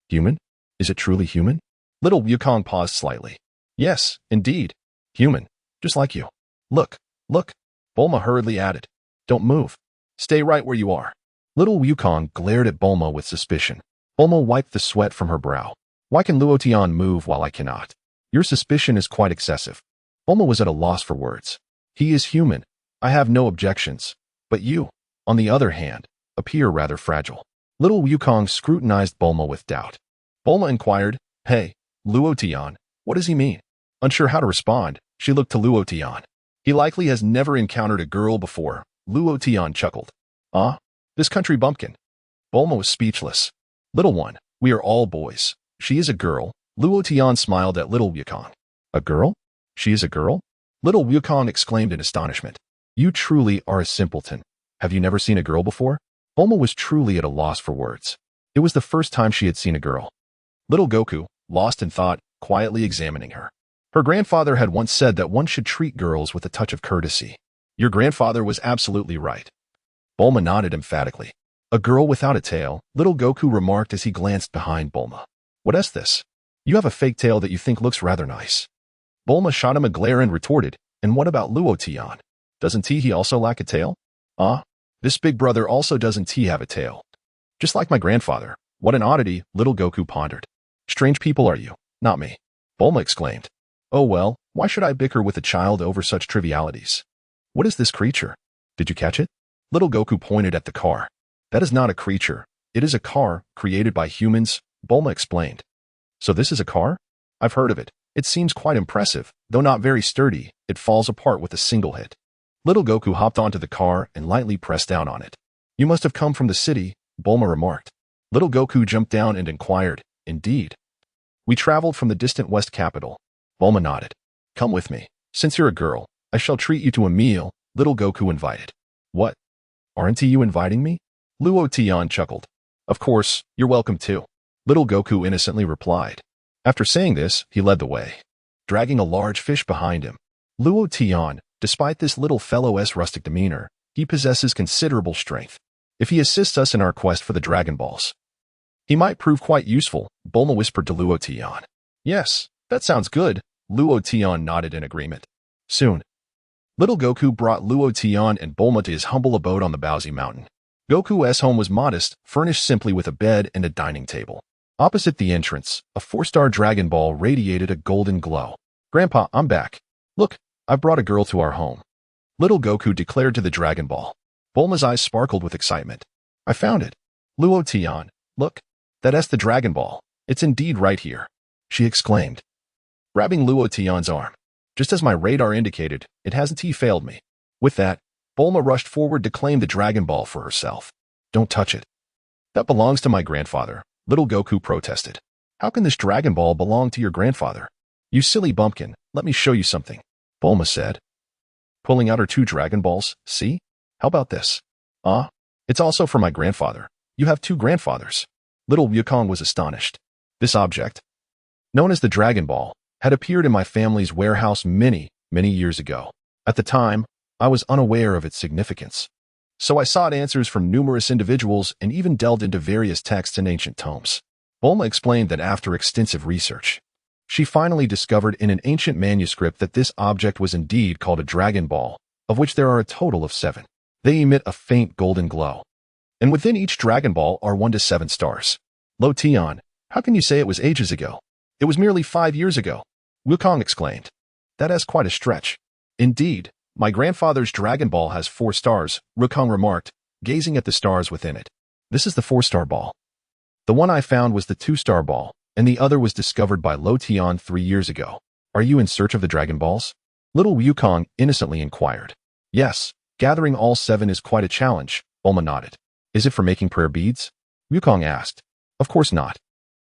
Human? Is it truly human? Little Wukong paused slightly. Yes, indeed. Human. Just like you. Look, look. Bulma hurriedly added. Don't move. Stay right where you are. Little Wukong glared at Bulma with suspicion. Bulma wiped the sweat from her brow. Why can Luo Tian move while I cannot? Your suspicion is quite excessive. Bulma was at a loss for words. He is human. I have no objections. But you, on the other hand, appear rather fragile. Little Wukong scrutinized Bulma with doubt. Bulma inquired, Hey, Luo Tian, what does he mean? Unsure how to respond, she looked to Luo Tian. He likely has never encountered a girl before. Luo Tian chuckled. Ah, this country bumpkin. Bulma was speechless. Little one, we are all boys. She is a girl. Luo Tian smiled at Little Wukong. A girl? She is a girl? Little Wukong exclaimed in astonishment. You truly are a simpleton. Have you never seen a girl before? Bulma was truly at a loss for words. It was the first time she had seen a girl. Little Goku, lost in thought, quietly examining her. Her grandfather had once said that one should treat girls with a touch of courtesy. Your grandfather was absolutely right. Bulma nodded emphatically. A girl without a tail, Little Goku remarked as he glanced behind Bulma. What is this? You have a fake tail that you think looks rather nice. Bulma shot him a glare and retorted, and what about Luo Tian? Doesn't he also lack a tail? Ah, this big brother also doesn't he have a tail? Just like my grandfather. What an oddity, Little Goku pondered. Strange people are you, not me. Bulma exclaimed. Oh well, why should I bicker with a child over such trivialities? What is this creature? Did you catch it? Little Goku pointed at the car. That is not a creature. It is a car, created by humans, Bulma explained. So this is a car? I've heard of it. It seems quite impressive, though not very sturdy. It falls apart with a single hit. Little Goku hopped onto the car and lightly pressed down on it. You must have come from the city, Bulma remarked. Little Goku jumped down and inquired, Indeed. We traveled from the distant west capital. Bulma nodded. Come with me. Since you're a girl, I shall treat you to a meal, Little Goku invited. What? Aren't you inviting me? Luo Tian chuckled. Of course, you're welcome too. Little Goku innocently replied. After saying this, he led the way, dragging a large fish behind him. Luo Tian, despite this little fellow's rustic demeanor, he possesses considerable strength. If he assists us in our quest for the Dragon Balls, he might prove quite useful, Bulma whispered to Luo Tian. Yes, that sounds good, Luo Tian nodded in agreement. Soon, Little Goku brought Luo Tian and Bulma to his humble abode on the Baozi Mountain. Goku's home was modest, furnished simply with a bed and a dining table. Opposite the entrance, a 4-star Dragon Ball radiated a golden glow. Grandpa, I'm back. Look, I've brought a girl to our home. Little Goku declared to the Dragon Ball. Bulma's eyes sparkled with excitement. I found it. Luo Tian, look. That's the Dragon Ball. It's indeed right here, she exclaimed, grabbing Luo Tian's arm. Just as my radar indicated, it hasn't failed me. With that, Bulma rushed forward to claim the Dragon Ball for herself. Don't touch it. That belongs to my grandfather, Little Goku protested. How can this Dragon Ball belong to your grandfather? You silly bumpkin, let me show you something, Bulma said, pulling out her 2 Dragon Balls. See? How about this? Ah, it's also for my grandfather. You have 2 grandfathers. Little Wukong was astonished. This object, known as the Dragon Ball, had appeared in my family's warehouse many, many years ago. At the time, I was unaware of its significance. So I sought answers from numerous individuals and even delved into various texts and ancient tomes. Bulma explained that after extensive research, she finally discovered in an ancient manuscript that this object was indeed called a Dragon Ball, of which there are a total of 7. They emit a faint golden glow. And within each Dragon Ball are 1 to 7 stars. Lo Tian, how can you say it was ages ago? It was merely 5 years ago, Wukong exclaimed. That is quite a stretch. Indeed, my grandfather's Dragon Ball has 4 stars, Wukong remarked, gazing at the stars within it. This is the 4-star ball. The one I found was the 2-star ball, and the other was discovered by Lo Tian 3 years ago. Are you in search of the Dragon Balls? Little Wukong innocently inquired. Yes, gathering all 7 is quite a challenge, Bulma nodded. Is it for making prayer beads? Wukong asked. Of course not.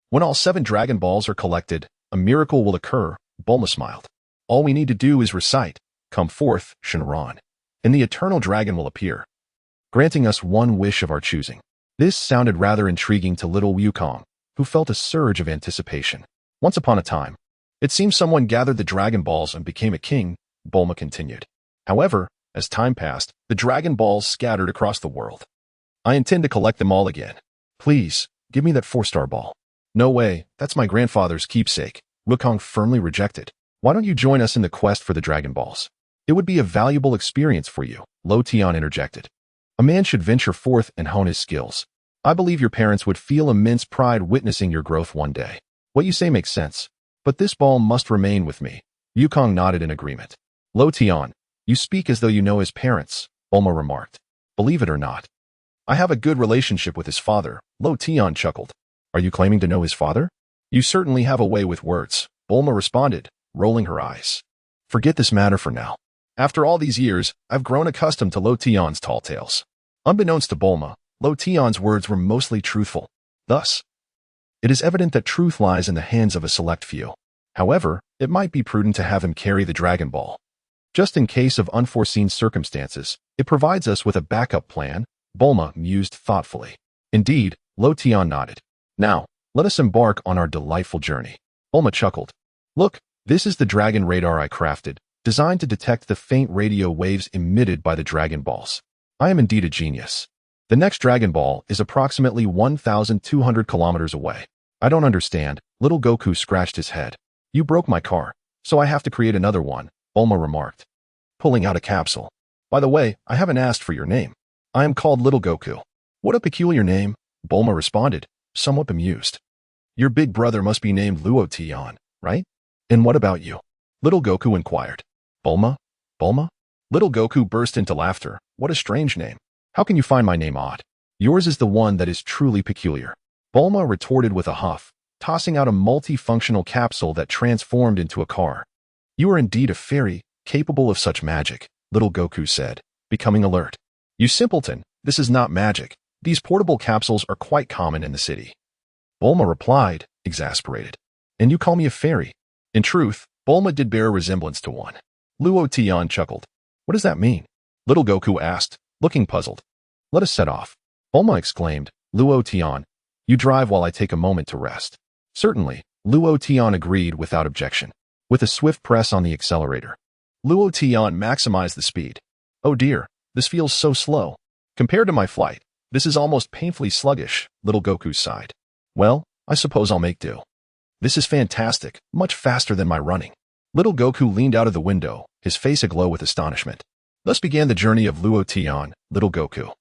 When all 7 Dragon Balls are collected, a miracle will occur, Bulma smiled. All we need to do is recite, Come forth, Shenron, and the eternal dragon will appear, granting us one wish of our choosing. This sounded rather intriguing to Little Wukong, who felt a surge of anticipation. Once upon a time, it seems someone gathered the Dragon Balls and became a king, Bulma continued. However, as time passed, the Dragon Balls scattered across the world. I intend to collect them all again. Please, give me that 4-star ball. No way, that's my grandfather's keepsake. Wukong firmly rejected. Why don't you join us in the quest for the Dragon Balls? It would be a valuable experience for you, Lo Tian interjected. A man should venture forth and hone his skills. I believe your parents would feel immense pride witnessing your growth one day. What you say makes sense. But this ball must remain with me. Wukong nodded in agreement. Lo Tian, you speak as though you know his parents, Bulma remarked. Believe it or not, I have a good relationship with his father, Lo Tian chuckled. Are you claiming to know his father? You certainly have a way with words, Bulma responded, rolling her eyes. Forget this matter for now. After all these years, I've grown accustomed to Lo Tian's tall tales. Unbeknownst to Bulma, Lo Tian's words were mostly truthful. Thus, it is evident that truth lies in the hands of a select few. However, it might be prudent to have him carry the Dragon Ball. Just in case of unforeseen circumstances, it provides us with a backup plan, Bulma mused thoughtfully. Indeed, Lo Tian nodded. Now, let us embark on our delightful journey. Bulma chuckled. Look, this is the dragon radar I crafted, designed to detect the faint radio waves emitted by the Dragon Balls. I am indeed a genius. The next Dragon Ball is approximately 1,200 kilometers away. I don't understand, little Goku scratched his head. You broke my car, so I have to create another one, Bulma remarked, pulling out a capsule. By the way, I haven't asked for your name. I am called Little Goku. What a peculiar name, Bulma responded, somewhat bemused. Your big brother must be named Luo Tian, right? And what about you? Little Goku inquired. Bulma? Bulma? Little Goku burst into laughter. What a strange name. How can you find my name odd? Yours is the one that is truly peculiar. Bulma retorted with a huff, tossing out a multifunctional capsule that transformed into a car. You are indeed a fairy, capable of such magic, Little Goku said, becoming alert. You simpleton, this is not magic. These portable capsules are quite common in the city. Bulma replied, exasperated. And you call me a fairy? In truth, Bulma did bear a resemblance to one. Luo Tian chuckled. What does that mean? Little Goku asked, looking puzzled. Let us set off. Bulma exclaimed, Luo Tian, you drive while I take a moment to rest. Certainly, Luo Tian agreed without objection. With a swift press on the accelerator, Luo Tian maximized the speed. Oh dear, this feels so slow. Compared to my flight, this is almost painfully sluggish, Little Goku sighed. Well, I suppose I'll make do. This is fantastic, much faster than my running. Little Goku leaned out of the window, his face aglow with astonishment. Thus began the journey of Luo Tian, Little Goku,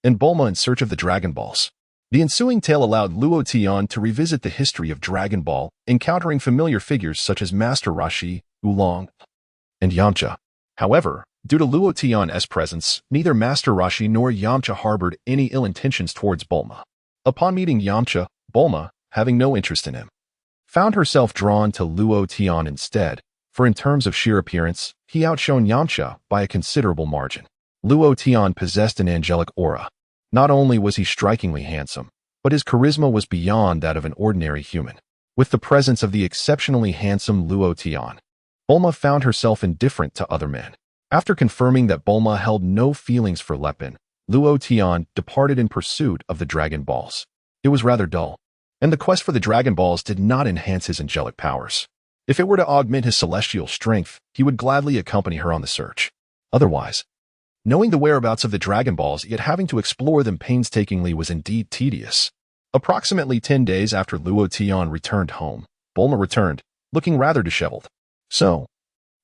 and Bulma in search of the Dragon Balls. The ensuing tale allowed Luo Tian to revisit the history of Dragon Ball, encountering familiar figures such as Master Roshi, Oolong, and Yamcha. However, due to Luo Tian's presence, neither Master Roshi nor Yamcha harbored any ill intentions towards Bulma. Upon meeting Yamcha, Bulma, having no interest in him, found herself drawn to Luo Tian instead, for in terms of sheer appearance, he outshone Yamcha by a considerable margin. Luo Tian possessed an angelic aura. Not only was he strikingly handsome, but his charisma was beyond that of an ordinary human. With the presence of the exceptionally handsome Luo Tian, Bulma found herself indifferent to other men. After confirming that Bulma held no feelings for Lepin, Luo Tian departed in pursuit of the Dragon Balls. It was rather dull, and the quest for the Dragon Balls did not enhance his angelic powers. If it were to augment his celestial strength, he would gladly accompany her on the search. Otherwise, knowing the whereabouts of the Dragon Balls yet having to explore them painstakingly was indeed tedious. Approximately 10 days after Luo Tian returned home, Bulma returned, looking rather disheveled. So,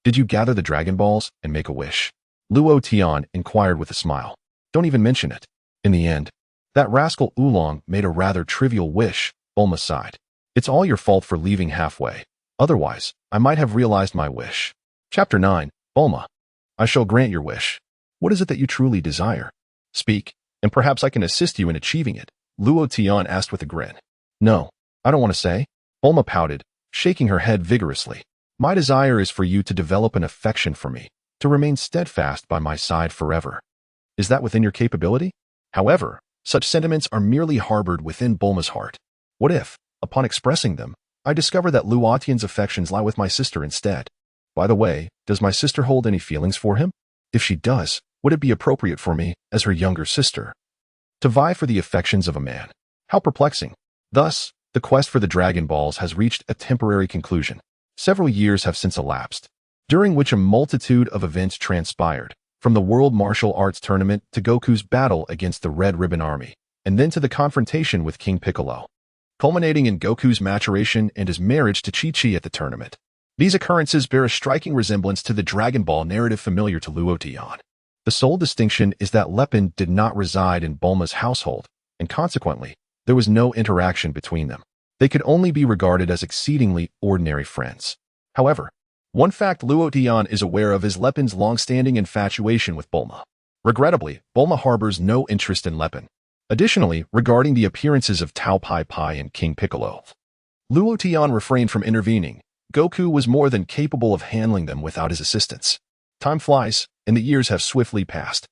did you gather the Dragon Balls and make a wish? Luo Tian inquired with a smile. Don't even mention it. In the end, that rascal Oolong made a rather trivial wish, Bulma sighed. It's all your fault for leaving halfway. Otherwise, I might have realized my wish. Chapter 9, Bulma. I shall grant your wish. What is it that you truly desire? Speak, and perhaps I can assist you in achieving it, Luo Tian asked with a grin. No, I don't want to say. Bulma pouted, shaking her head vigorously. My desire is for you to develop an affection for me, to remain steadfast by my side forever. Is that within your capability? However, such sentiments are merely harbored within Bulma's heart. What if, upon expressing them, I discover that Luo Tian's affections lie with my sister instead? By the way, does my sister hold any feelings for him? If she does, would it be appropriate for me, as her younger sister, to vie for the affections of a man? How perplexing. Thus, the quest for the Dragon Balls has reached a temporary conclusion. Several years have since elapsed, during which a multitude of events transpired, From the World Martial Arts Tournament to Goku's battle against the Red Ribbon Army, and then to the confrontation with King Piccolo, culminating in Goku's maturation and his marriage to Chi-Chi at the tournament. These occurrences bear a striking resemblance to the Dragon Ball narrative familiar to Luo Tian. The sole distinction is that Lepin did not reside in Bulma's household, and consequently, there was no interaction between them. They could only be regarded as exceedingly ordinary friends. However, one fact Luo Tian is aware of is Lepin's long-standing infatuation with Bulma. Regrettably, Bulma harbors no interest in Lepin. Additionally, regarding the appearances of Tao Pai Pai and King Piccolo, Luo Tian refrained from intervening. Goku was more than capable of handling them without his assistance. Time flies, and the years have swiftly passed.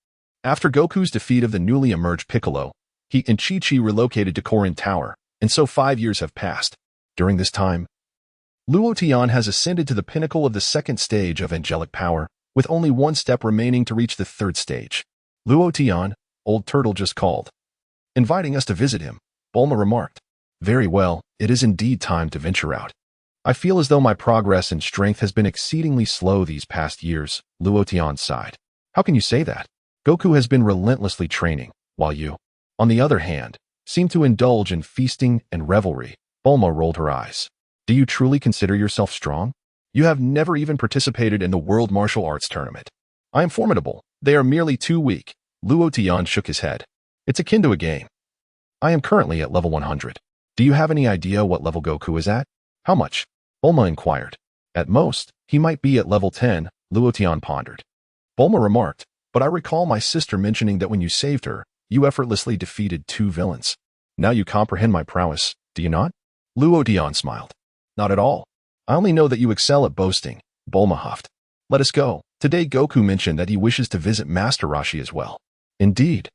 After Goku's defeat of the newly emerged Piccolo, he and Chi-Chi relocated to Korin Tower, and so 5 years have passed. During this time, Luo Tian has ascended to the pinnacle of the second stage of angelic power, with only one step remaining to reach the third stage. Luo Tian, Old Turtle just called. Inviting us to visit him, Bulma remarked. Very well, it is indeed time to venture out. I feel as though my progress and strength has been exceedingly slow these past years, Luo Tian sighed. How can you say that? Goku has been relentlessly training, while you, on the other hand, seem to indulge in feasting and revelry. Bulma rolled her eyes. Do you truly consider yourself strong? You have never even participated in the World Martial Arts Tournament. I am formidable. They are merely too weak. Luo Tian shook his head. It's akin to a game. I am currently at level 100. Do you have any idea what level Goku is at? How much? Bulma inquired. At most, he might be at level 10, Luo Tian pondered. Bulma remarked, but I recall my sister mentioning that when you saved her, you effortlessly defeated 2 villains. Now you comprehend my prowess, do you not? Luo Tian smiled. Not at all. I only know that you excel at boasting, Bulma huffed. Let us go. Today Goku mentioned that he wishes to visit Master Roshi as well. Indeed.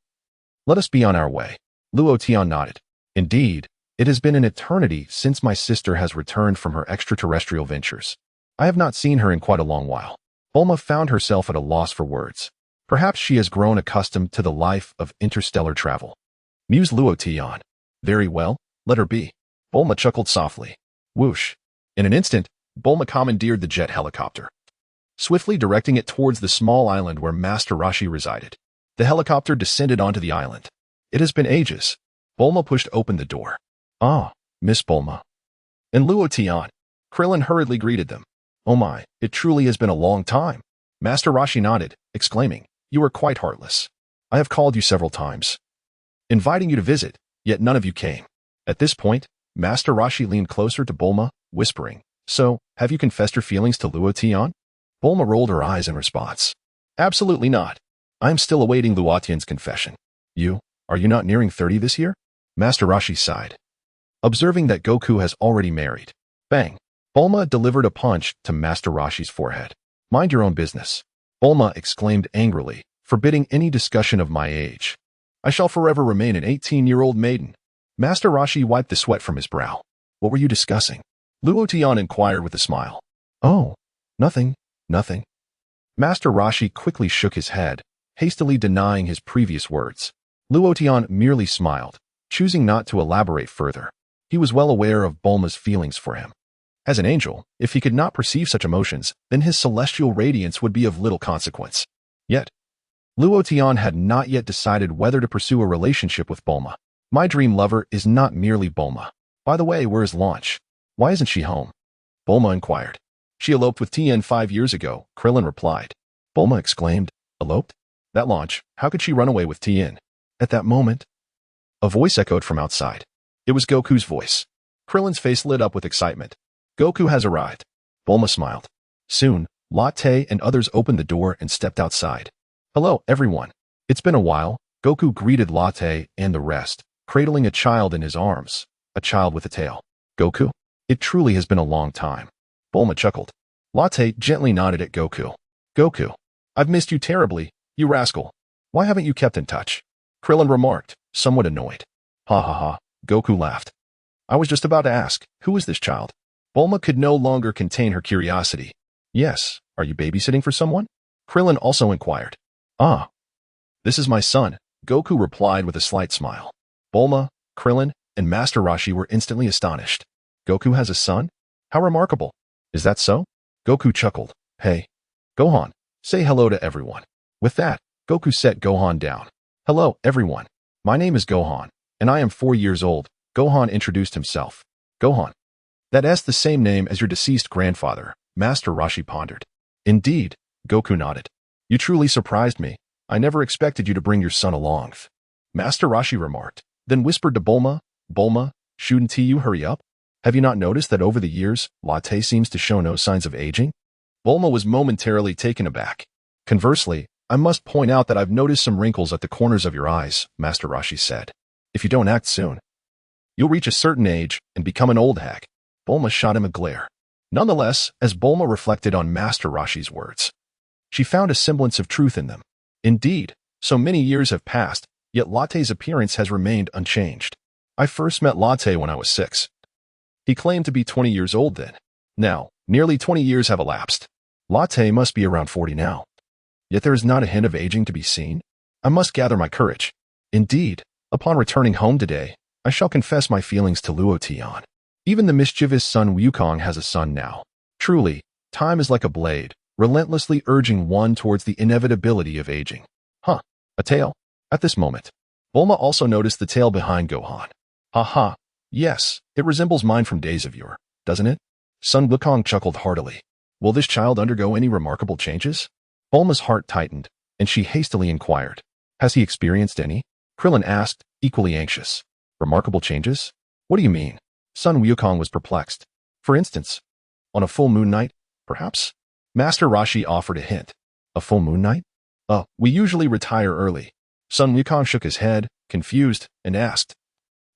Let us be on our way. Luo Tian nodded. Indeed, it has been an eternity since my sister has returned from her extraterrestrial ventures. I have not seen her in quite a long while. Bulma found herself at a loss for words. Perhaps she has grown accustomed to the life of interstellar travel. Mused Luo Tian. Very well, let her be. Bulma chuckled softly. Whoosh. In an instant, Bulma commandeered the jet helicopter, swiftly directing it towards the small island where Master Roshi resided. The helicopter descended onto the island. It has been ages. Bulma pushed open the door. Ah, Miss Bulma. And Luo Tian. Krillin hurriedly greeted them. Oh my, it truly has been a long time. Master Roshi nodded, exclaiming, You are quite heartless. I have called you several times, inviting you to visit, yet none of you came. At this point, Master Roshi leaned closer to Bulma, whispering, So, have you confessed your feelings to Luo Tian? Bulma rolled her eyes in response. Absolutely not. I am still awaiting Luo Tian's confession. Are you not nearing 30 this year? Master Roshi sighed, observing that Goku has already married. Bang! Bulma delivered a punch to Master Roshi's forehead. Mind your own business. Bulma exclaimed angrily, forbidding any discussion of my age. I shall forever remain an 18-year-old maiden. Master Roshi wiped the sweat from his brow. What were you discussing? Luo Tian inquired with a smile. Oh, nothing. Master Roshi quickly shook his head, hastily denying his previous words. Luo Tian merely smiled, choosing not to elaborate further. He was well aware of Bulma's feelings for him. As an angel, if he could not perceive such emotions, then his celestial radiance would be of little consequence. Yet, Luo Tian had not yet decided whether to pursue a relationship with Bulma. My dream lover is not merely Bulma. By the way, where is Launch? Why isn't she home? Bulma inquired. She eloped with Tien 5 years ago, Krillin replied. Bulma exclaimed, Eloped? That Launch, how could she run away with Tien? At that moment, a voice echoed from outside. It was Goku's voice. Krillin's face lit up with excitement. Goku has arrived. Bulma smiled. Soon, Latte and others opened the door and stepped outside. Hello, everyone. It's been a while. Goku greeted Latte and the rest, cradling a child in his arms, a child with a tail. Goku? It truly has been a long time. Bulma chuckled. Latte gently nodded at Goku. Goku, I've missed you terribly, you rascal. Why haven't you kept in touch? Krillin remarked, somewhat annoyed. Ha ha ha, Goku laughed. I was just about to ask, who is this child? Bulma could no longer contain her curiosity. Yes, are you babysitting for someone? Krillin also inquired. Ah, this is my son, Goku replied with a slight smile. Bulma, Krillin, and Master Roshi were instantly astonished. Goku has a son? How remarkable. Is that so? Goku chuckled. Hey, Gohan, say hello to everyone. With that, Goku set Gohan down. Hello, everyone. My name is Gohan, and I am 4 years old. Gohan introduced himself. Gohan. That's the same name as your deceased grandfather, Master Roshi pondered. Indeed, Goku nodded. You truly surprised me. I never expected you to bring your son along. Master Roshi remarked, then whispered to Bulma, Bulma, shouldn't you hurry up? Have you not noticed that over the years, Latte seems to show no signs of aging? Bulma was momentarily taken aback. Conversely, I must point out that I've noticed some wrinkles at the corners of your eyes, Master Roshi said. If you don't act soon, you'll reach a certain age and become an old hag. Bulma shot him a glare. Nonetheless, as Bulma reflected on Master Roshi's words, she found a semblance of truth in them. Indeed, so many years have passed, yet Latte's appearance has remained unchanged. I first met Latte when I was 6. He claimed to be 20 years old then. Now, nearly 20 years have elapsed. Latte must be around 40 now. Yet there is not a hint of aging to be seen. I must gather my courage. Indeed, upon returning home today, I shall confess my feelings to Luo Tian. Even the mischievous Sun Wukong has a son now. Truly, time is like a blade, relentlessly urging one towards the inevitability of aging. Huh, a tail? At this moment, Bulma also noticed the tail behind Gohan. Ha. Yes, it resembles mine from days of yore, doesn't it? Sun Wukong chuckled heartily. Will this child undergo any remarkable changes? Bulma's heart tightened, and she hastily inquired. Has he experienced any? Krillin asked, equally anxious. Remarkable changes? What do you mean? Sun Wukong was perplexed. For instance, on a full moon night, perhaps? Master Roshi offered a hint. A full moon night? We usually retire early. Sun Wukong shook his head, confused, and asked.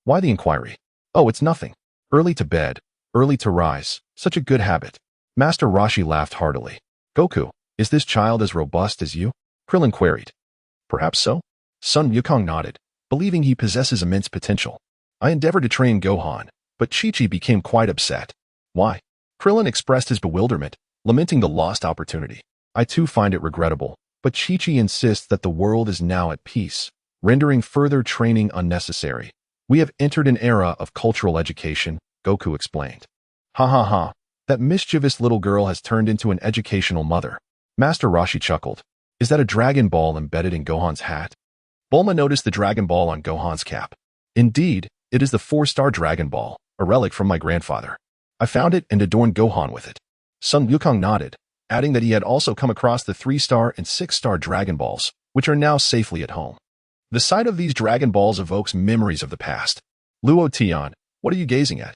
Why the inquiry? Oh, it's nothing. Early to bed, early to rise. Such a good habit. Master Roshi laughed heartily. Goku, is this child as robust as you? Krillin queried. Perhaps so. Sun Wukong nodded, believing he possesses immense potential. I endeavored to train Gohan, but Chi-Chi became quite upset. Why? Krillin expressed his bewilderment, lamenting the lost opportunity. I too find it regrettable, but Chi-Chi insists that the world is now at peace, rendering further training unnecessary. We have entered an era of cultural education, Goku explained. Ha. That mischievous little girl has turned into an educational mother. Master Roshi chuckled. Is that a Dragon Ball embedded in Gohan's hat? Bulma noticed the Dragon Ball on Gohan's cap. Indeed, it is the 4-star Dragon Ball, a relic from my grandfather. I found it and adorned Gohan with it. Sun Wukong nodded, adding that he had also come across the 3-star and 6-star Dragon Balls, which are now safely at home. The sight of these Dragon Balls evokes memories of the past. Luo Tian, what are you gazing at?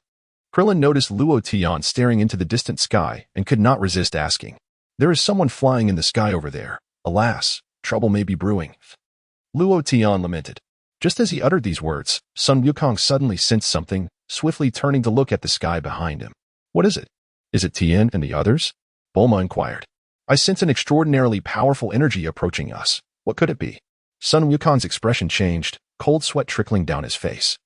Krillin noticed Luo Tian staring into the distant sky and could not resist asking. There is someone flying in the sky over there. Alas, trouble may be brewing. Luo Tian lamented. Just as he uttered these words, Sun Wukong suddenly sensed something, swiftly turning to look at the sky behind him. What is it? Is it Tien and the others? Bulma inquired. I sense an extraordinarily powerful energy approaching us. What could it be? Sun Wukong's expression changed, cold sweat trickling down his face.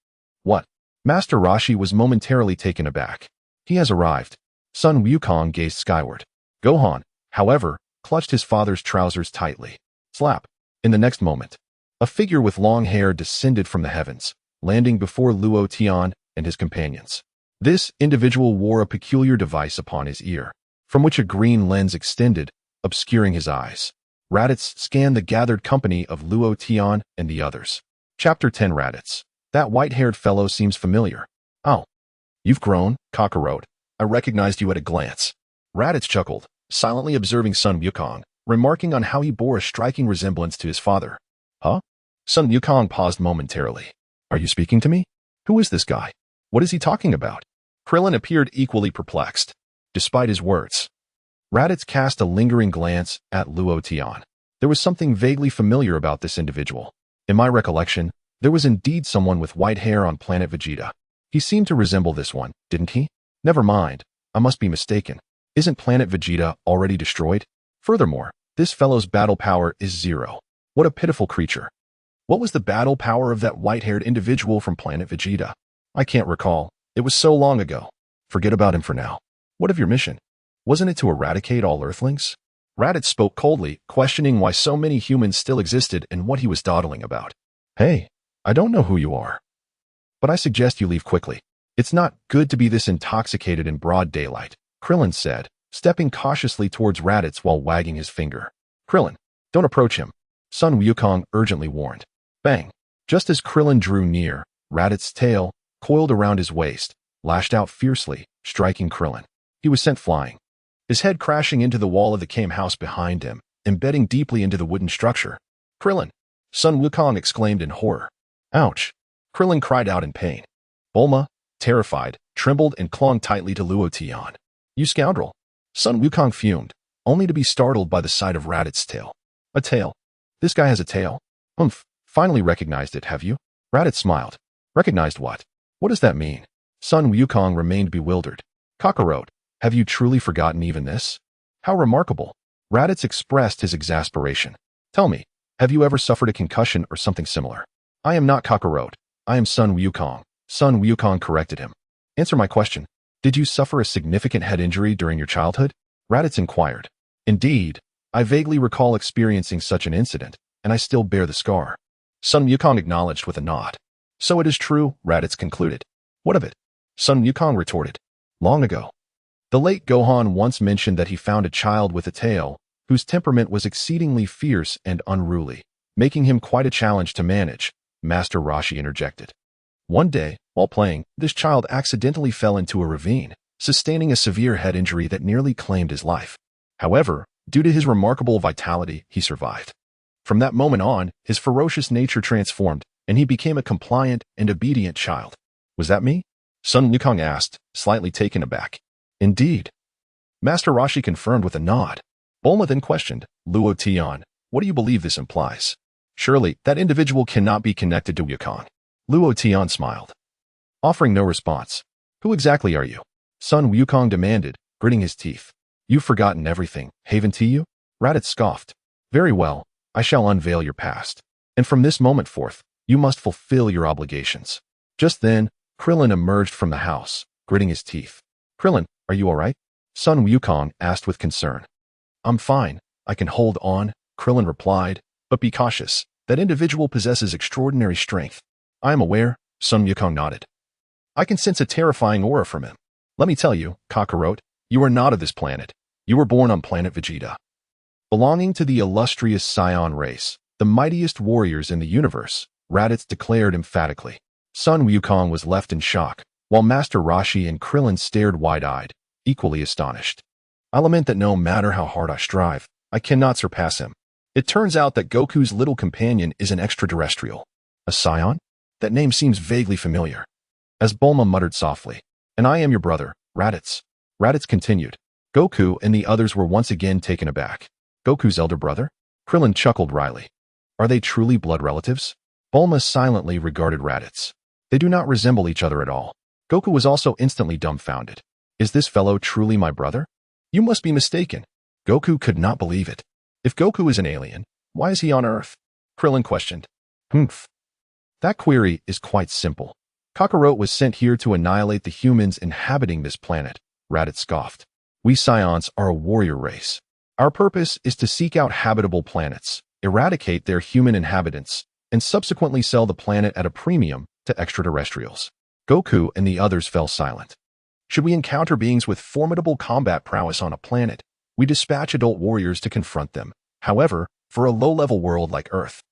What? Master Roshi was momentarily taken aback. He has arrived. Sun Wukong gazed skyward. Gohan, however, clutched his father's trousers tightly. Slap. In the next moment, a figure with long hair descended from the heavens, landing before Luo Tian and his companions. This individual wore a peculiar device upon his ear, from which a green lens extended, obscuring his eyes. Raditz scanned the gathered company of Luo Tian and the others. Chapter 10 Raditz. That white-haired fellow seems familiar. Oh. You've grown, Kakarot. I recognized you at a glance. Raditz chuckled, silently observing Sun Wukong, remarking on how he bore a striking resemblance to his father. Huh? Sun Wukong paused momentarily. Are you speaking to me? Who is this guy? What is he talking about? Krillin appeared equally perplexed. Despite his words, Raditz cast a lingering glance at Luo Tian. There was something vaguely familiar about this individual. In my recollection, there was indeed someone with white hair on planet Vegeta. He seemed to resemble this one, didn't he? Never mind. I must be mistaken. Isn't planet Vegeta already destroyed? Furthermore, this fellow's battle power is 0. What a pitiful creature. What was the battle power of that white-haired individual from planet Vegeta? I can't recall. It was so long ago. Forget about him for now. What of your mission? Wasn't it to eradicate all Earthlings? Raditz spoke coldly, questioning why so many humans still existed and what he was dawdling about. Hey, I don't know who you are, but I suggest you leave quickly. It's not good to be this intoxicated in broad daylight, Krillin said, stepping cautiously towards Raditz while wagging his finger. Krillin, Don't approach him, Sun Wukong urgently warned. Bang! Just as Krillin drew near, Raditz' tail, coiled around his waist, lashed out fiercely, striking Krillin. He was sent flying, his head crashing into the wall of the came house behind him, embedding deeply into the wooden structure. Krillin! Sun Wukong exclaimed in horror. Ouch! Krillin cried out in pain. Bulma, terrified, trembled and clung tightly to Luo Tian. You scoundrel! Sun Wukong fumed, only to be startled by the sight of Raditz's tail. A tail? This guy has a tail? Finally recognized it, have you? Raditz smiled. Recognized what? What does that mean? Sun Wukong remained bewildered. Kakarot, have you truly forgotten even this? How remarkable! Raditz expressed his exasperation. Tell me, have you ever suffered a concussion or something similar? I am not Kakarot. I am Sun Wukong. Sun Wukong corrected him. Answer my question. Did you suffer a significant head injury during your childhood? Raditz inquired. Indeed, I vaguely recall experiencing such an incident, and I still bear the scar. Sun Wukong acknowledged with a nod. So it is true, Raditz concluded. What of it? Sun Wukong retorted. Long ago. The late Gohan once mentioned that he found a child with a tail, whose temperament was exceedingly fierce and unruly, making him quite a challenge to manage, Master Roshi interjected. One day, while playing, this child accidentally fell into a ravine, sustaining a severe head injury that nearly claimed his life. However, due to his remarkable vitality, he survived. From that moment on, his ferocious nature transformed, and he became a compliant and obedient child. Was that me? Sun Wukong asked, slightly taken aback. Indeed. Master Roshi confirmed with a nod. Bulma then questioned, Luo Tian, what do you believe this implies? Surely, that individual cannot be connected to Wukong. Luo Tian smiled, offering no response. Who exactly are you? Sun Wukong demanded, gritting his teeth. You've forgotten everything, haven't you? Raditz scoffed. Very well, I shall unveil your past. And from this moment forth, you must fulfill your obligations. Just then, Krillin emerged from the house, gritting his teeth. Krillin, are you all right? Sun Wukong asked with concern. I'm fine, I can hold on, Krillin replied, but be cautious. That individual possesses extraordinary strength. I am aware, Sun Wukong nodded. I can sense a terrifying aura from him. Let me tell you, Kakarot, you are not of this planet. You were born on planet Vegeta. Belonging to the illustrious Scion race, the mightiest warriors in the universe, Raditz declared emphatically. Sun Wukong was left in shock, while Master Roshi and Krillin stared wide-eyed, equally astonished. I lament that no matter how hard I strive, I cannot surpass him. It turns out that Goku's little companion is an extraterrestrial. A Scion? That name seems vaguely familiar. As Bulma muttered softly, and I am your brother, Raditz. Raditz continued. Goku and the others were once again taken aback. Goku's elder brother? Krillin chuckled wryly. Are they truly blood relatives? Bulma silently regarded Raditz. They do not resemble each other at all. Goku was also instantly dumbfounded. Is this fellow truly my brother? You must be mistaken. Goku could not believe it. If Goku is an alien, why is he on Earth? Krillin questioned. That query is quite simple. Kakarot was sent here to annihilate the humans inhabiting this planet, Raditz scoffed. We Scions are a warrior race. Our purpose is to seek out habitable planets, eradicate their human inhabitants, and subsequently sell the planet at a premium to extraterrestrials. Goku and the others fell silent. Should we encounter beings with formidable combat prowess on a planet, we dispatch adult warriors to confront them. However, for a low-level world like Earth,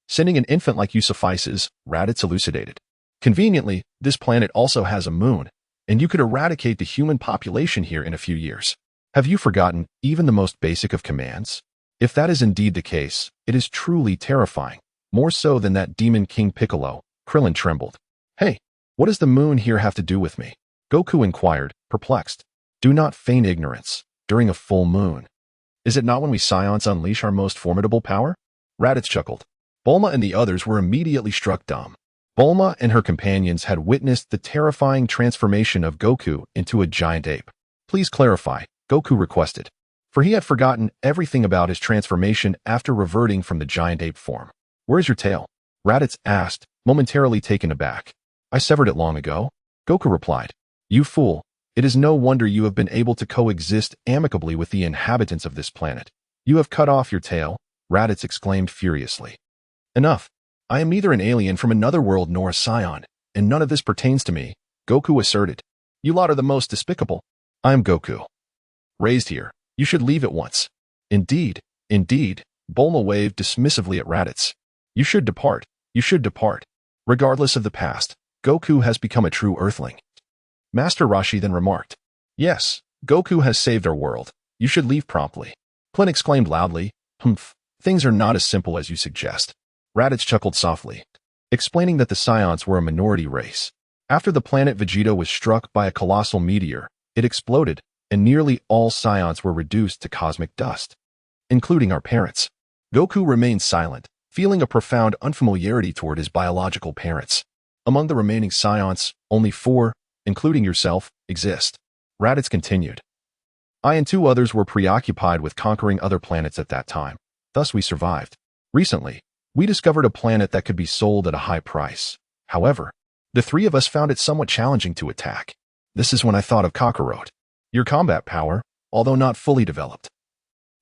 sending an infant like you suffices, Raditz elucidated. Conveniently, this planet also has a moon, and you could eradicate the human population here in a few years. Have you forgotten even the most basic of commands? If that is indeed the case, it is truly terrifying, more so than that demon King Piccolo. Krillin trembled. Hey, what does the moon here have to do with me? Goku inquired, perplexed. Do not feign ignorance. During a full moon. Is it not when we Scions unleash our most formidable power? Raditz chuckled. Bulma and the others were immediately struck dumb. Bulma and her companions had witnessed the terrifying transformation of Goku into a giant ape. Please clarify, Goku requested, for he had forgotten everything about his transformation after reverting from the giant ape form. Where's your tail? Raditz asked, momentarily taken aback. I severed it long ago. Goku replied. You fool. It is no wonder you have been able to coexist amicably with the inhabitants of this planet. You have cut off your tail, Raditz exclaimed furiously. Enough. I am neither an alien from another world nor a Scion, and none of this pertains to me, Goku asserted. You lot are the most despicable. I am Goku. Raised here. You should leave at once. Indeed, Bulma waved dismissively at Raditz. You should depart. You should depart. Regardless of the past, Goku has become a true Earthling. Master Roshi then remarked. Yes, Goku has saved our world. You should leave promptly. Clint exclaimed loudly. Humph, things are not as simple as you suggest. Raditz chuckled softly, explaining that the Scions were a minority race. After the planet Vegeta was struck by a colossal meteor, it exploded, and nearly all Scions were reduced to cosmic dust, including our parents. Goku remained silent, feeling a profound unfamiliarity toward his biological parents. Among the remaining Scions, only 4, including yourself, exist. Raditz continued. I and 2 others were preoccupied with conquering other planets at that time. Thus we survived. Recently, we discovered a planet that could be sold at a high price. However, the 3 of us found it somewhat challenging to attack. This is when I thought of Kakarot. Your combat power, although not fully developed,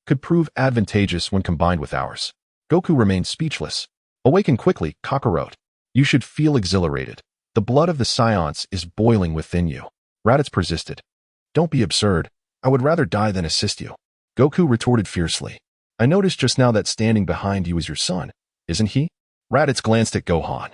could prove advantageous when combined with ours. Goku remained speechless. Awaken quickly, Kakarot. You should feel exhilarated. The blood of the Scions is boiling within you. Raditz persisted. Don't be absurd. I would rather die than assist you. Goku retorted fiercely. I noticed just now that standing behind you is your son, isn't he? Raditz glanced at Gohan.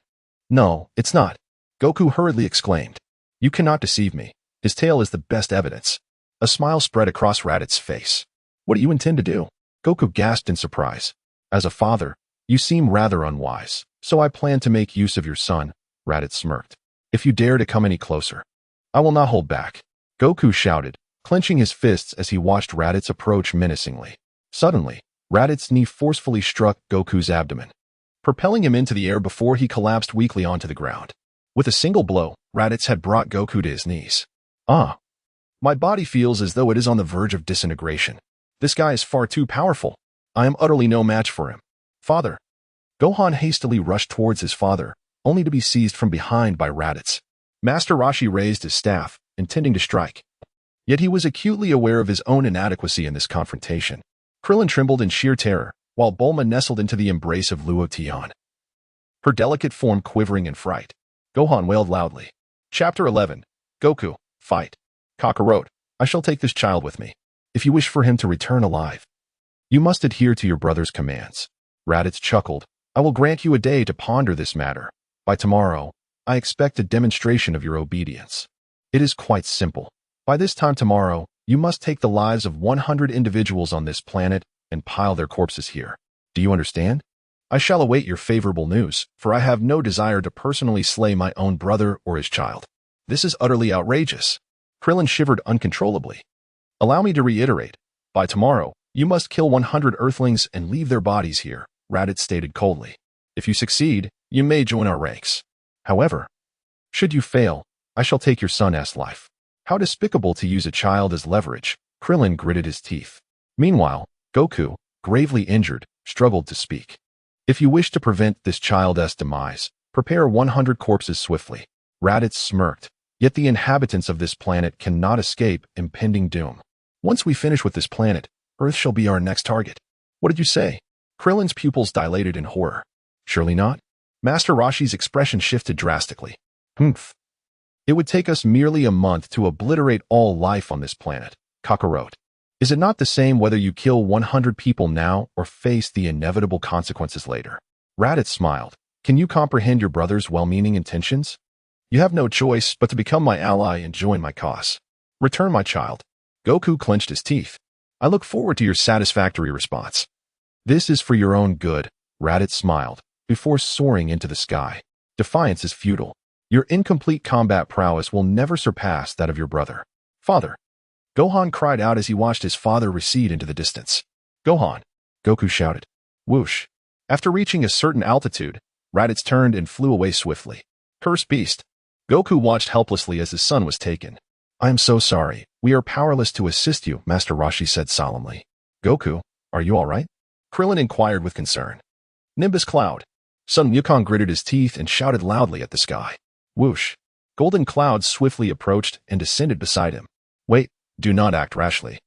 No, it's not. Goku hurriedly exclaimed. You cannot deceive me. His tail is the best evidence. A smile spread across Raditz's face. What do you intend to do? Goku gasped in surprise. As a father, you seem rather unwise, so I plan to make use of your son, Raditz smirked. If you dare to come any closer, I will not hold back. Goku shouted, clenching his fists as he watched Raditz approach menacingly. Suddenly, Raditz's knee forcefully struck Goku's abdomen, propelling him into the air before he collapsed weakly onto the ground. With a single blow, Raditz had brought Goku to his knees. Ah! My body feels as though it is on the verge of disintegration. This guy is far too powerful. I am utterly no match for him. Father! Gohan hastily rushed towards his father, only to be seized from behind by Raditz. Master Roshi raised his staff, intending to strike. Yet he was acutely aware of his own inadequacy in this confrontation. Krillin trembled in sheer terror, while Bulma nestled into the embrace of Luo Tian, her delicate form quivering in fright. Gohan wailed loudly. Chapter 11. Goku, fight. Kakarot, I shall take this child with me. If you wish for him to return alive, you must adhere to your brother's commands. Raditz chuckled. I will grant you a day to ponder this matter. By tomorrow, I expect a demonstration of your obedience. It is quite simple. By this time tomorrow, you must take the lives of 100 individuals on this planet and pile their corpses here. Do you understand? I shall await your favorable news, for I have no desire to personally slay my own brother or his child. This is utterly outrageous. Krillin shivered uncontrollably. Allow me to reiterate. By tomorrow, you must kill 100 Earthlings and leave their bodies here, Raditz stated coldly. If you succeed, you may join our ranks. However, should you fail, I shall take your son's life. How despicable to use a child as leverage, Krillin gritted his teeth. Meanwhile, Goku, gravely injured, struggled to speak. If you wish to prevent this child's demise, prepare 100 corpses swiftly. Raditz smirked. Yet the inhabitants of this planet cannot escape impending doom. Once we finish with this planet, Earth shall be our next target. What did you say? Krillin's pupils dilated in horror. Surely not. Master Roshi's expression shifted drastically. Humph. It would take us merely a month to obliterate all life on this planet, Kakarot. Is it not the same whether you kill 100 people now or face the inevitable consequences later? Raditz smiled. Can you comprehend your brother's well-meaning intentions? You have no choice but to become my ally and join my cause. Return my child. Goku clenched his teeth. I look forward to your satisfactory response. This is for your own good, Raditz smiled, before soaring into the sky. Defiance is futile. Your incomplete combat prowess will never surpass that of your brother. Father! Gohan cried out as he watched his father recede into the distance. Gohan! Goku shouted. Whoosh! After reaching a certain altitude, Raditz turned and flew away swiftly. Curse beast! Goku watched helplessly as his son was taken. I am so sorry. We are powerless to assist you, Master Roshi said solemnly. Goku, are you all right? Krillin inquired with concern. Nimbus Cloud. Sun Wukong gritted his teeth and shouted loudly at the sky. Whoosh! Golden clouds swiftly approached and descended beside him. Wait, do not act rashly.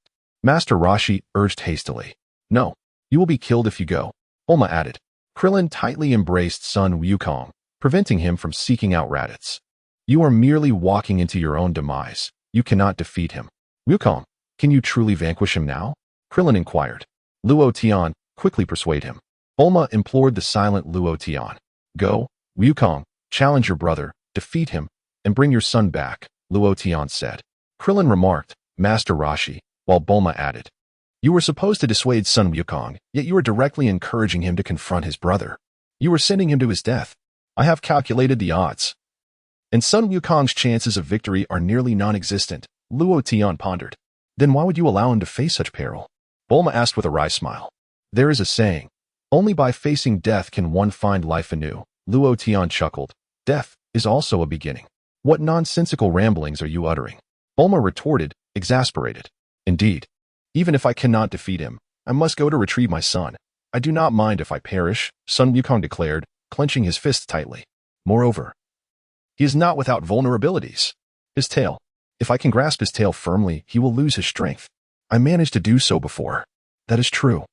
Master Roshi urged hastily. No, you will be killed if you go. Bulma added. Krillin tightly embraced Sun Wukong, preventing him from seeking out Raditz. You are merely walking into your own demise. You cannot defeat him. Wukong, can you truly vanquish him now? Krillin inquired. Luo Tian, Quickly persuade him. Bulma implored the silent Luo Tian. Go, Wukong, challenge your brother, defeat him, and bring your son back, Luo Tian said. Krillin remarked, Master Roshi, while Bulma added, You were supposed to dissuade Sun Wukong, yet you are directly encouraging him to confront his brother. You are sending him to his death. I have calculated the odds. And Sun Wukong's chances of victory are nearly non-existent, Luo Tian pondered. Then why would you allow him to face such peril? Bulma asked with a wry smile. There is a saying, only by facing death can one find life anew, Luo Tian chuckled. Death is also a beginning. What nonsensical ramblings are you uttering? Bulma retorted, exasperated. Indeed, even if I cannot defeat him, I must go to retrieve my son. I do not mind if I perish, Sun Wukong declared, clenching his fists tightly. Moreover, he is not without vulnerabilities. His tail. If I can grasp his tail firmly, he will lose his strength. I managed to do so before. That is true.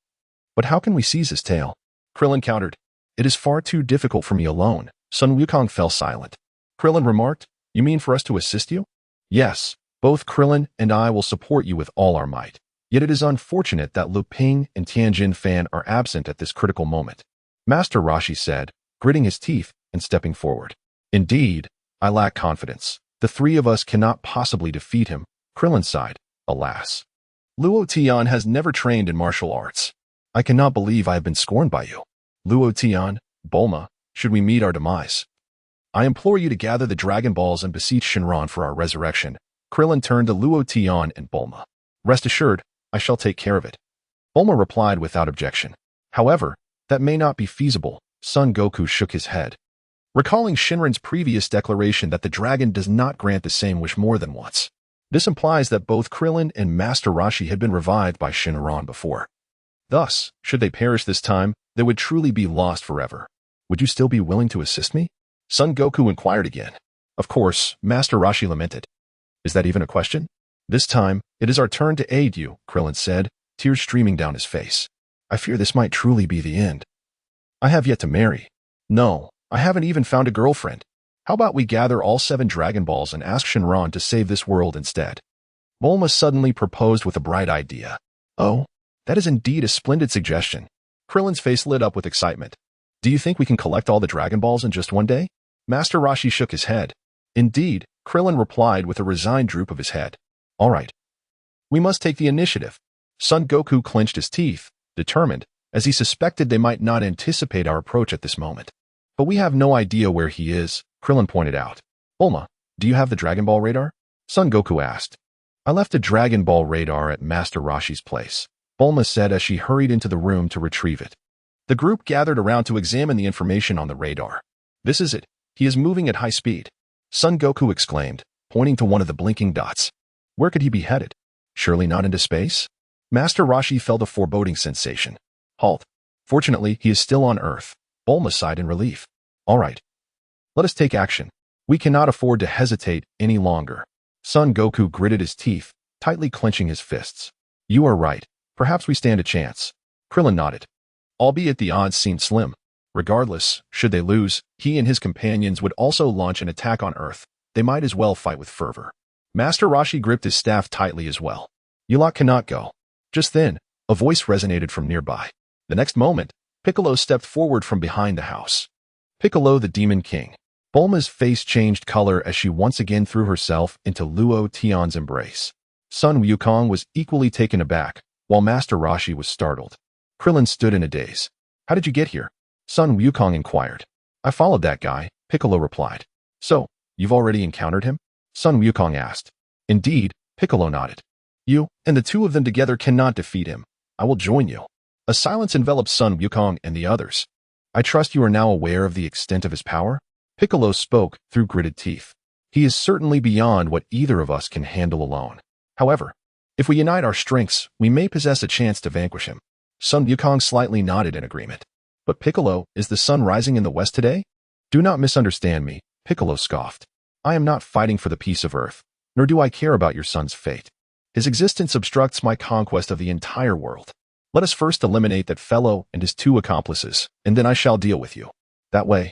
But how can we seize his tail? Krillin countered. It is far too difficult for me alone. Sun Wukong fell silent. Krillin remarked, You mean for us to assist you? Yes, both Krillin and I will support you with all our might. Yet it is unfortunate that Lu Ping and Tianjin Fan are absent at this critical moment. Master Roshi said, gritting his teeth and stepping forward. Indeed, I lack confidence. The three of us cannot possibly defeat him, Krillin sighed. Alas. Luo Tian has never trained in martial arts. I cannot believe I have been scorned by you. Luo Tian, Bulma, should we meet our demise? I implore you to gather the Dragon Balls and beseech Shenron for our resurrection. Krillin turned to Luo Tian and Bulma. Rest assured, I shall take care of it. Bulma replied without objection. However, that may not be feasible. Son Goku shook his head. Recalling Shinran's previous declaration that the dragon does not grant the same wish more than once. This implies that both Krillin and Master Roshi had been revived by Shenron before. Thus, should they perish this time, they would truly be lost forever. Would you still be willing to assist me? Son Goku inquired again. Of course, Master Roshi lamented. Is that even a question? This time, it is our turn to aid you, Krillin said, tears streaming down his face. I fear this might truly be the end. I have yet to marry. No, I haven't even found a girlfriend. How about we gather all 7 Dragon Balls and ask Shenron to save this world instead? Bulma suddenly proposed with a bright idea. Oh, that is indeed a splendid suggestion. Krillin's face lit up with excitement. Do you think we can collect all the Dragon Balls in just one day? Master Roshi shook his head. Indeed, Krillin replied with a resigned droop of his head. All right. We must take the initiative. Son Goku clenched his teeth, determined, as he suspected they might not anticipate our approach at this moment. But we have no idea where he is, Krillin pointed out. Bulma, do you have the Dragon Ball radar? Son Goku asked. I left a Dragon Ball radar at Master Roshi's place, Bulma said as she hurried into the room to retrieve it. The group gathered around to examine the information on the radar. This is it. He is moving at high speed. Son Goku exclaimed, pointing to one of the blinking dots. Where could he be headed? Surely not into space? Master Roshi felt a foreboding sensation. Halt. Fortunately, he is still on Earth. Bulma sighed in relief. All right. Let us take action. We cannot afford to hesitate any longer. Son Goku gritted his teeth, tightly clenching his fists. You are right. Perhaps we stand a chance. Krillin nodded. Albeit the odds seemed slim. Regardless, should they lose, he and his companions would also launch an attack on Earth. They might as well fight with fervor. Master Roshi gripped his staff tightly as well. You lot cannot go. Just then, a voice resonated from nearby. The next moment, Piccolo stepped forward from behind the house. Piccolo the Demon King. Bulma's face changed color as she once again threw herself into Luo Tian's embrace. Sun Wukong was equally taken aback, while Master Roshi was startled. Krillin stood in a daze. How did you get here? Sun Wukong inquired. I followed that guy, Piccolo replied. So, you've already encountered him? Sun Wukong asked. Indeed, Piccolo nodded. You and the two of them together cannot defeat him. I will join you. A silence enveloped Sun Wukong and the others. I trust you are now aware of the extent of his power? Piccolo spoke through gritted teeth. He is certainly beyond what either of us can handle alone. However, if we unite our strengths, we may possess a chance to vanquish him. Sun Wukong slightly nodded in agreement. But Piccolo, is the sun rising in the west today? Do not misunderstand me, Piccolo scoffed. I am not fighting for the peace of Earth, nor do I care about your son's fate. His existence obstructs my conquest of the entire world. Let us first eliminate that fellow and his 2 accomplices, and then I shall deal with you. That way,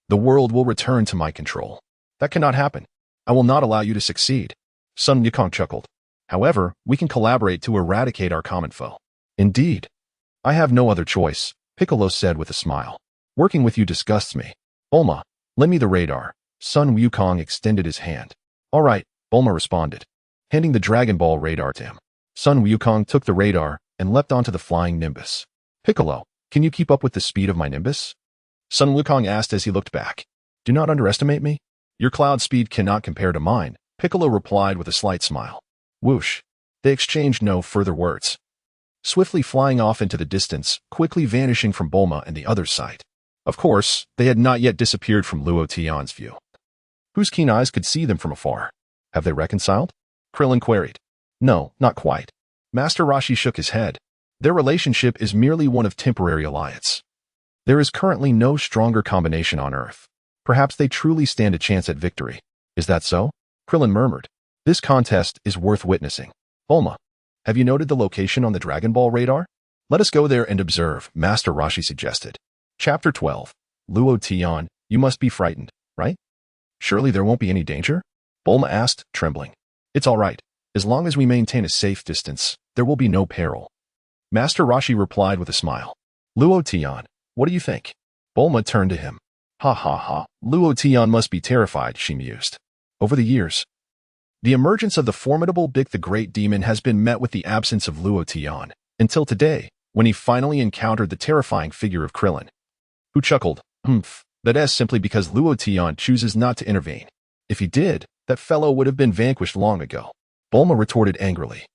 the world will return to my control. That cannot happen. I will not allow you to succeed. Sun Wukong chuckled. However, we can collaborate to eradicate our common foe. Indeed. I have no other choice, Piccolo said with a smile. Working with you disgusts me. Bulma, lend me the radar. Sun Wukong extended his hand. All right, Bulma responded, handing the Dragon Ball radar to him. Sun Wukong took the radar and leapt onto the flying Nimbus. Piccolo, can you keep up with the speed of my Nimbus? Sun Wukong asked as he looked back. Do not underestimate me. Your cloud speed cannot compare to mine, Piccolo replied with a slight smile. Whoosh. They exchanged no further words, swiftly flying off into the distance, quickly vanishing from Bulma and the other's sight. Of course, they had not yet disappeared from Luo Tian's view, whose keen eyes could see them from afar. Have they reconciled? Krillin queried. No, not quite. Master Roshi shook his head. Their relationship is merely one of temporary alliance. There is currently no stronger combination on Earth. Perhaps they truly stand a chance at victory. Is that so? Krillin murmured. This contest is worth witnessing. Bulma, have you noted the location on the Dragon Ball radar? Let us go there and observe, Master Roshi suggested. Chapter 12. Luo Tian, you must be frightened, right? Surely there won't be any danger? Bulma asked, trembling. It's all right. As long as we maintain a safe distance, there will be no peril. Master Roshi replied with a smile. Luo Tian, what do you think? Bulma turned to him. Ha ha ha, Luo Tian must be terrified, she mused. Over the years, the emergence of the formidable Big the Great Demon has been met with the absence of Luo Tian, until today, when he finally encountered the terrifying figure of Krillin, who chuckled, that is simply because Luo Tian chooses not to intervene. If he did, that fellow would have been vanquished long ago. Bulma retorted angrily.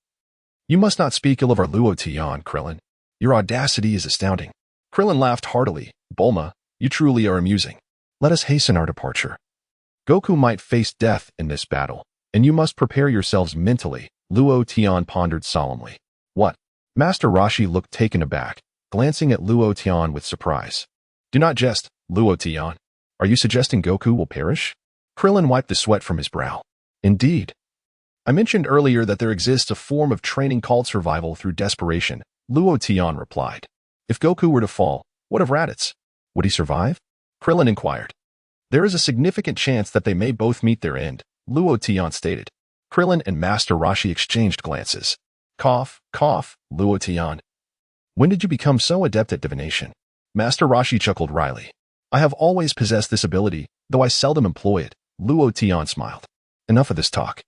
You must not speak ill of our Luo Tian, Krillin. Your audacity is astounding. Krillin laughed heartily. Bulma, you truly are amusing. Let us hasten our departure. Goku might face death in this battle, and you must prepare yourselves mentally, Luo Tian pondered solemnly. What? Master Roshi looked taken aback, glancing at Luo Tian with surprise. Do not jest, Luo Tian. Are you suggesting Goku will perish? Krillin wiped the sweat from his brow. Indeed. I mentioned earlier that there exists a form of training called survival through desperation, Luo Tian replied. If Goku were to fall, what of Raditz? Would he survive? Krillin inquired. There is a significant chance that they may both meet their end, Luo Tian stated. Krillin and Master Roshi exchanged glances. Cough, cough, Luo Tian. When did you become so adept at divination? Master Roshi chuckled wryly. I have always possessed this ability, though I seldom employ it, Luo Tian smiled. Enough of this talk.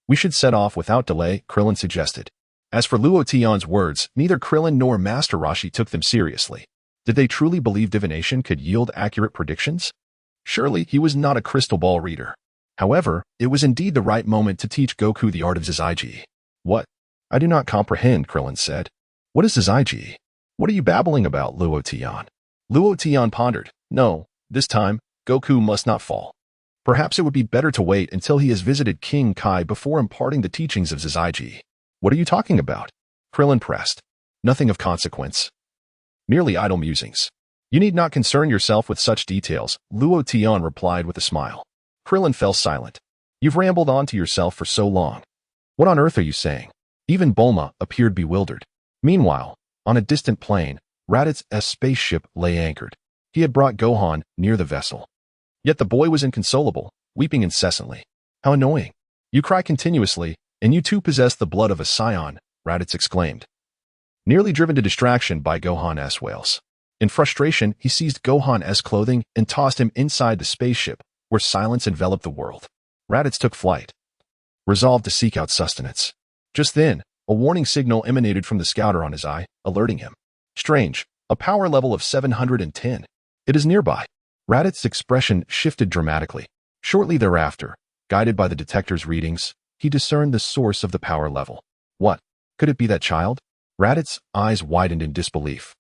We should set off without delay, Krillin suggested. As for Luo Tian's words, neither Krillin nor Master Roshi took them seriously. Did they truly believe divination could yield accurate predictions? Surely he was not a crystal ball reader. However, it was indeed the right moment to teach Goku the art of Zaiji. What? I do not comprehend, Krillin said. What is Zaiji? What are you babbling about, Luo Tian? Luo Tian pondered. No, this time, Goku must not fall. Perhaps it would be better to wait until he has visited King Kai before imparting the teachings of Zaiji. What are you talking about? Krillin pressed. Nothing of consequence. Merely idle musings. You need not concern yourself with such details, Luo Tian replied with a smile. Krillin fell silent. You've rambled on to yourself for so long. What on earth are you saying? Even Bulma appeared bewildered. Meanwhile, on a distant plain, Raditz's spaceship lay anchored. He had brought Gohan near the vessel. Yet the boy was inconsolable, weeping incessantly. How annoying. You cry continuously, and you too possess the blood of a scion, Raditz exclaimed, nearly driven to distraction by Gohan's wails. In frustration, he seized Gohan's clothing and tossed him inside the spaceship, where silence enveloped the world. Raditz took flight, resolved to seek out sustenance. Just then, a warning signal emanated from the scouter on his eye, alerting him. Strange, a power level of 710. It is nearby. Raditz's expression shifted dramatically. Shortly thereafter, guided by the detector's readings, he discerned the source of the power level. What? Could it be that child? Raditz's eyes widened in disbelief,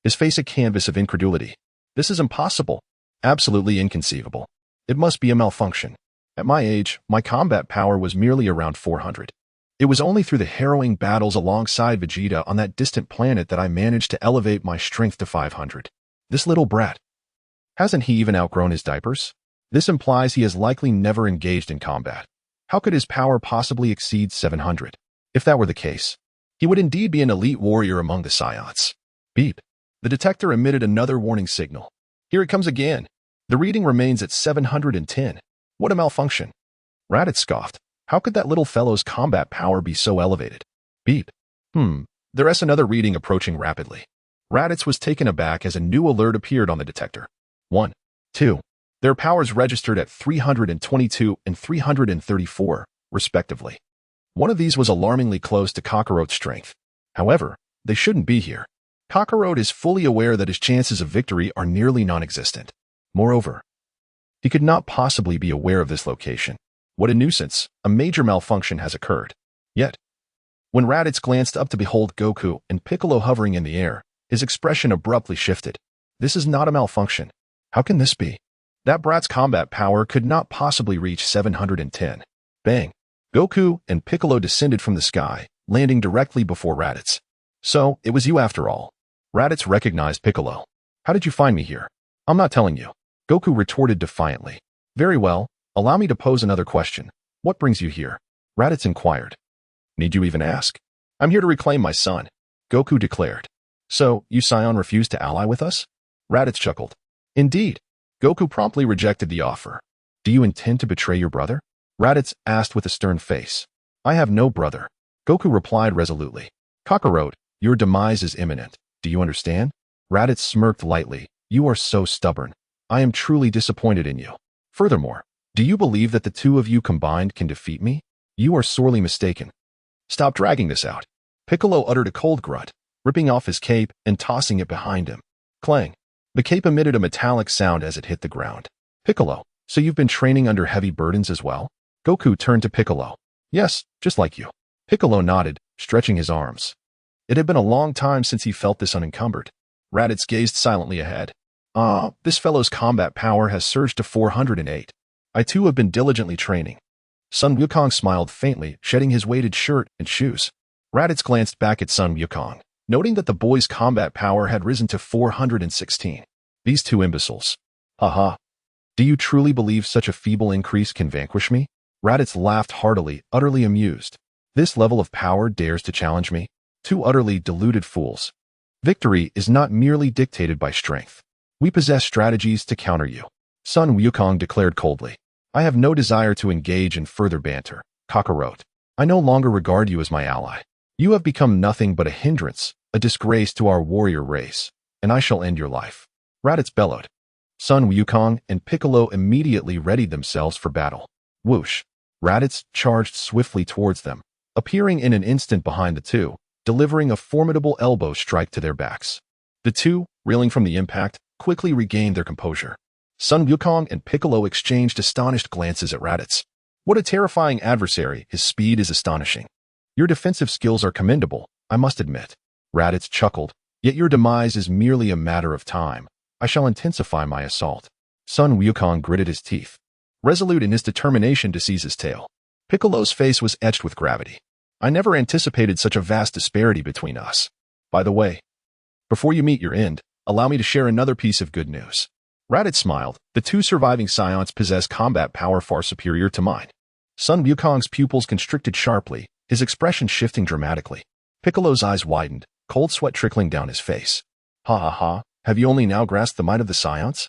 his face a canvas of incredulity. This is impossible. Absolutely inconceivable. It must be a malfunction. At my age, my combat power was merely around 400. It was only through the harrowing battles alongside Vegeta on that distant planet that I managed to elevate my strength to 500. This little brat. Hasn't he even outgrown his diapers? This implies he has likely never engaged in combat. How could his power possibly exceed 700? If that were the case, he would indeed be an elite warrior among the Scions. Beep. The detector emitted another warning signal. Here it comes again. The reading remains at 710. What a malfunction. Raditz scoffed. How could that little fellow's combat power be so elevated? Beep. There's another reading approaching rapidly. Raditz was taken aback as a new alert appeared on the detector. 1, 2. Their powers registered at 322 and 334, respectively. One of these was alarmingly close to Kakarot's strength. However, they shouldn't be here. Kakarot is fully aware that his chances of victory are nearly non-existent. Moreover, he could not possibly be aware of this location. What a nuisance! A major malfunction has occurred. Yet, when Raditz glanced up to behold Goku and Piccolo hovering in the air, his expression abruptly shifted. This is not a malfunction. How can this be? That brat's combat power could not possibly reach 710. Bang! Goku and Piccolo descended from the sky, landing directly before Raditz. So, it was you after all. Raditz recognized Piccolo. How did you find me here? I'm not telling you. Goku retorted defiantly. Very well, allow me to pose another question. What brings you here? Raditz inquired. Need you even ask? I'm here to reclaim my son, Goku declared. So, you Scion refused to ally with us? Raditz chuckled. Indeed. Goku promptly rejected the offer. Do you intend to betray your brother? Raditz asked with a stern face. I have no brother. Goku replied resolutely. Kakarot, your demise is imminent. Do you understand? Raditz smirked lightly. You are so stubborn. I am truly disappointed in you. Furthermore, do you believe that the two of you combined can defeat me? You are sorely mistaken. Stop dragging this out. Piccolo uttered a cold grunt, ripping off his cape and tossing it behind him. Clang. The cape emitted a metallic sound as it hit the ground. Piccolo, so you've been training under heavy burdens as well? Goku turned to Piccolo. Yes, just like you. Piccolo nodded, stretching his arms. It had been a long time since he felt this unencumbered. Raditz gazed silently ahead. This fellow's combat power has surged to 408. I too have been diligently training. Sun Wukong smiled faintly, shedding his weighted shirt and shoes. Raditz glanced back at Sun Wukong, noting that the boy's combat power had risen to 416. These two imbeciles. Haha. Do you truly believe such a feeble increase can vanquish me? Raditz laughed heartily, utterly amused. This level of power dares to challenge me? Two utterly deluded fools. Victory is not merely dictated by strength. We possess strategies to counter you. Sun Wukong declared coldly. I have no desire to engage in further banter, Kakarot. I no longer regard you as my ally. You have become nothing but a hindrance, a disgrace to our warrior race, and I shall end your life. Raditz bellowed. Sun Wukong and Piccolo immediately readied themselves for battle. Whoosh! Raditz charged swiftly towards them, appearing in an instant behind the two, delivering a formidable elbow strike to their backs. The two, reeling from the impact, quickly regained their composure. Sun Wukong and Piccolo exchanged astonished glances at Raditz. What a terrifying adversary, his speed is astonishing. Your defensive skills are commendable, I must admit. Raditz chuckled, yet your demise is merely a matter of time. I shall intensify my assault. Sun Wukong gritted his teeth, resolute in his determination to seize his tail. Piccolo's face was etched with gravity. I never anticipated such a vast disparity between us. By the way, before you meet your end, allow me to share another piece of good news. Raditz smiled. The two surviving Scions possess combat power far superior to mine. Sun Wukong's pupils constricted sharply, his expression shifting dramatically. Piccolo's eyes widened, cold sweat trickling down his face. Ha ha ha, have you only now grasped the might of the Scions?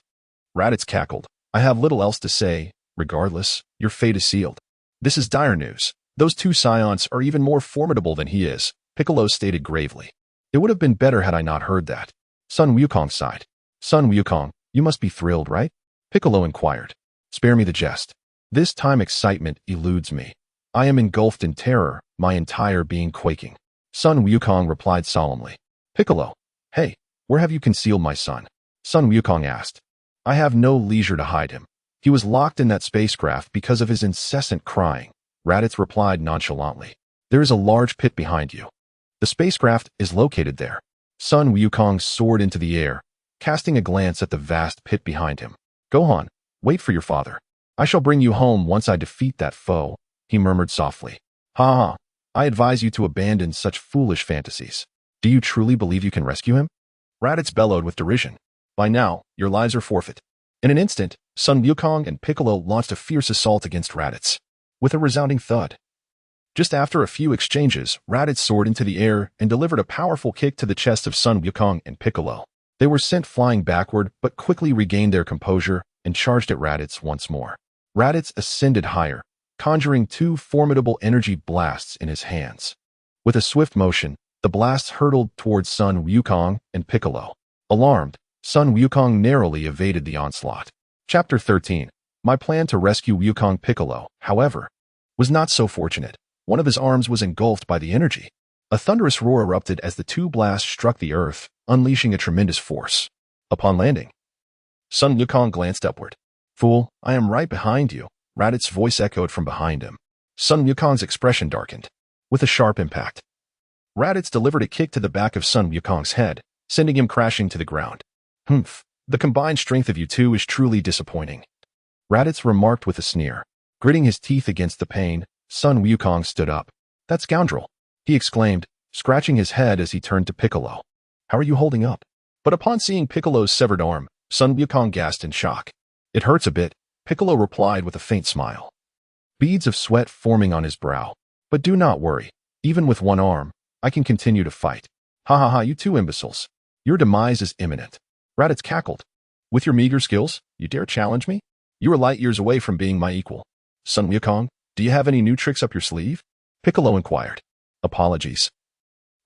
Raditz cackled. I have little else to say. Regardless, your fate is sealed. This is dire news. Those two Scions are even more formidable than he is, Piccolo stated gravely. It would have been better had I not heard that. Sun Wukong sighed. Sun Wukong, you must be thrilled, right? Piccolo inquired. Spare me the jest. This time excitement eludes me. I am engulfed in terror, my entire being quaking. Sun Wukong replied solemnly. Piccolo, hey, where have you concealed my son? Sun Wukong asked. I have no leisure to hide him. He was locked in that spacecraft because of his incessant crying. Raditz replied nonchalantly. There is a large pit behind you. The spacecraft is located there. Sun Wukong soared into the air, casting a glance at the vast pit behind him. Gohan, wait for your father. I shall bring you home once I defeat that foe, he murmured softly. Ha ha, I advise you to abandon such foolish fantasies. Do you truly believe you can rescue him? Raditz bellowed with derision. By now, your lives are forfeit. In an instant, Sun Wukong and Piccolo launched a fierce assault against Raditz. With a resounding thud. Just after a few exchanges, Raditz soared into the air and delivered a powerful kick to the chest of Sun Wukong and Piccolo. They were sent flying backward, but quickly regained their composure and charged at Raditz once more. Raditz ascended higher, conjuring two formidable energy blasts in his hands. With a swift motion, The blasts hurtled towards Sun Wukong and Piccolo. Alarmed, Sun Wukong narrowly evaded the onslaught. Chapter 13. My plan to rescue Wukong Piccolo, however, was not so fortunate. One of his arms was engulfed by the energy. A thunderous roar erupted as the two blasts struck the earth, unleashing a tremendous force. Upon landing, Sun Wukong glanced upward. "Fool, I am right behind you," Raditz' voice echoed from behind him. Sun Wukong's expression darkened. With a sharp impact, Raditz delivered a kick to the back of Sun Wukong's head, sending him crashing to the ground. "Humph, the combined strength of you two is truly disappointing," Raditz remarked with a sneer. Gritting his teeth against the pain, Sun Wukong stood up. "That scoundrel," he exclaimed, scratching his head as he turned to Piccolo. "How are you holding up?" But upon seeing Piccolo's severed arm, Sun Wukong gasped in shock. "It hurts a bit," Piccolo replied with a faint smile, beads of sweat forming on his brow. "But do not worry. Even with one arm, I can continue to fight." "Ha ha ha, you two imbeciles. Your demise is imminent," Raditz cackled. "With your meager skills, you dare challenge me? You are light years away from being my equal." "Sun Wukong, do you have any new tricks up your sleeve?" Piccolo inquired. "Apologies,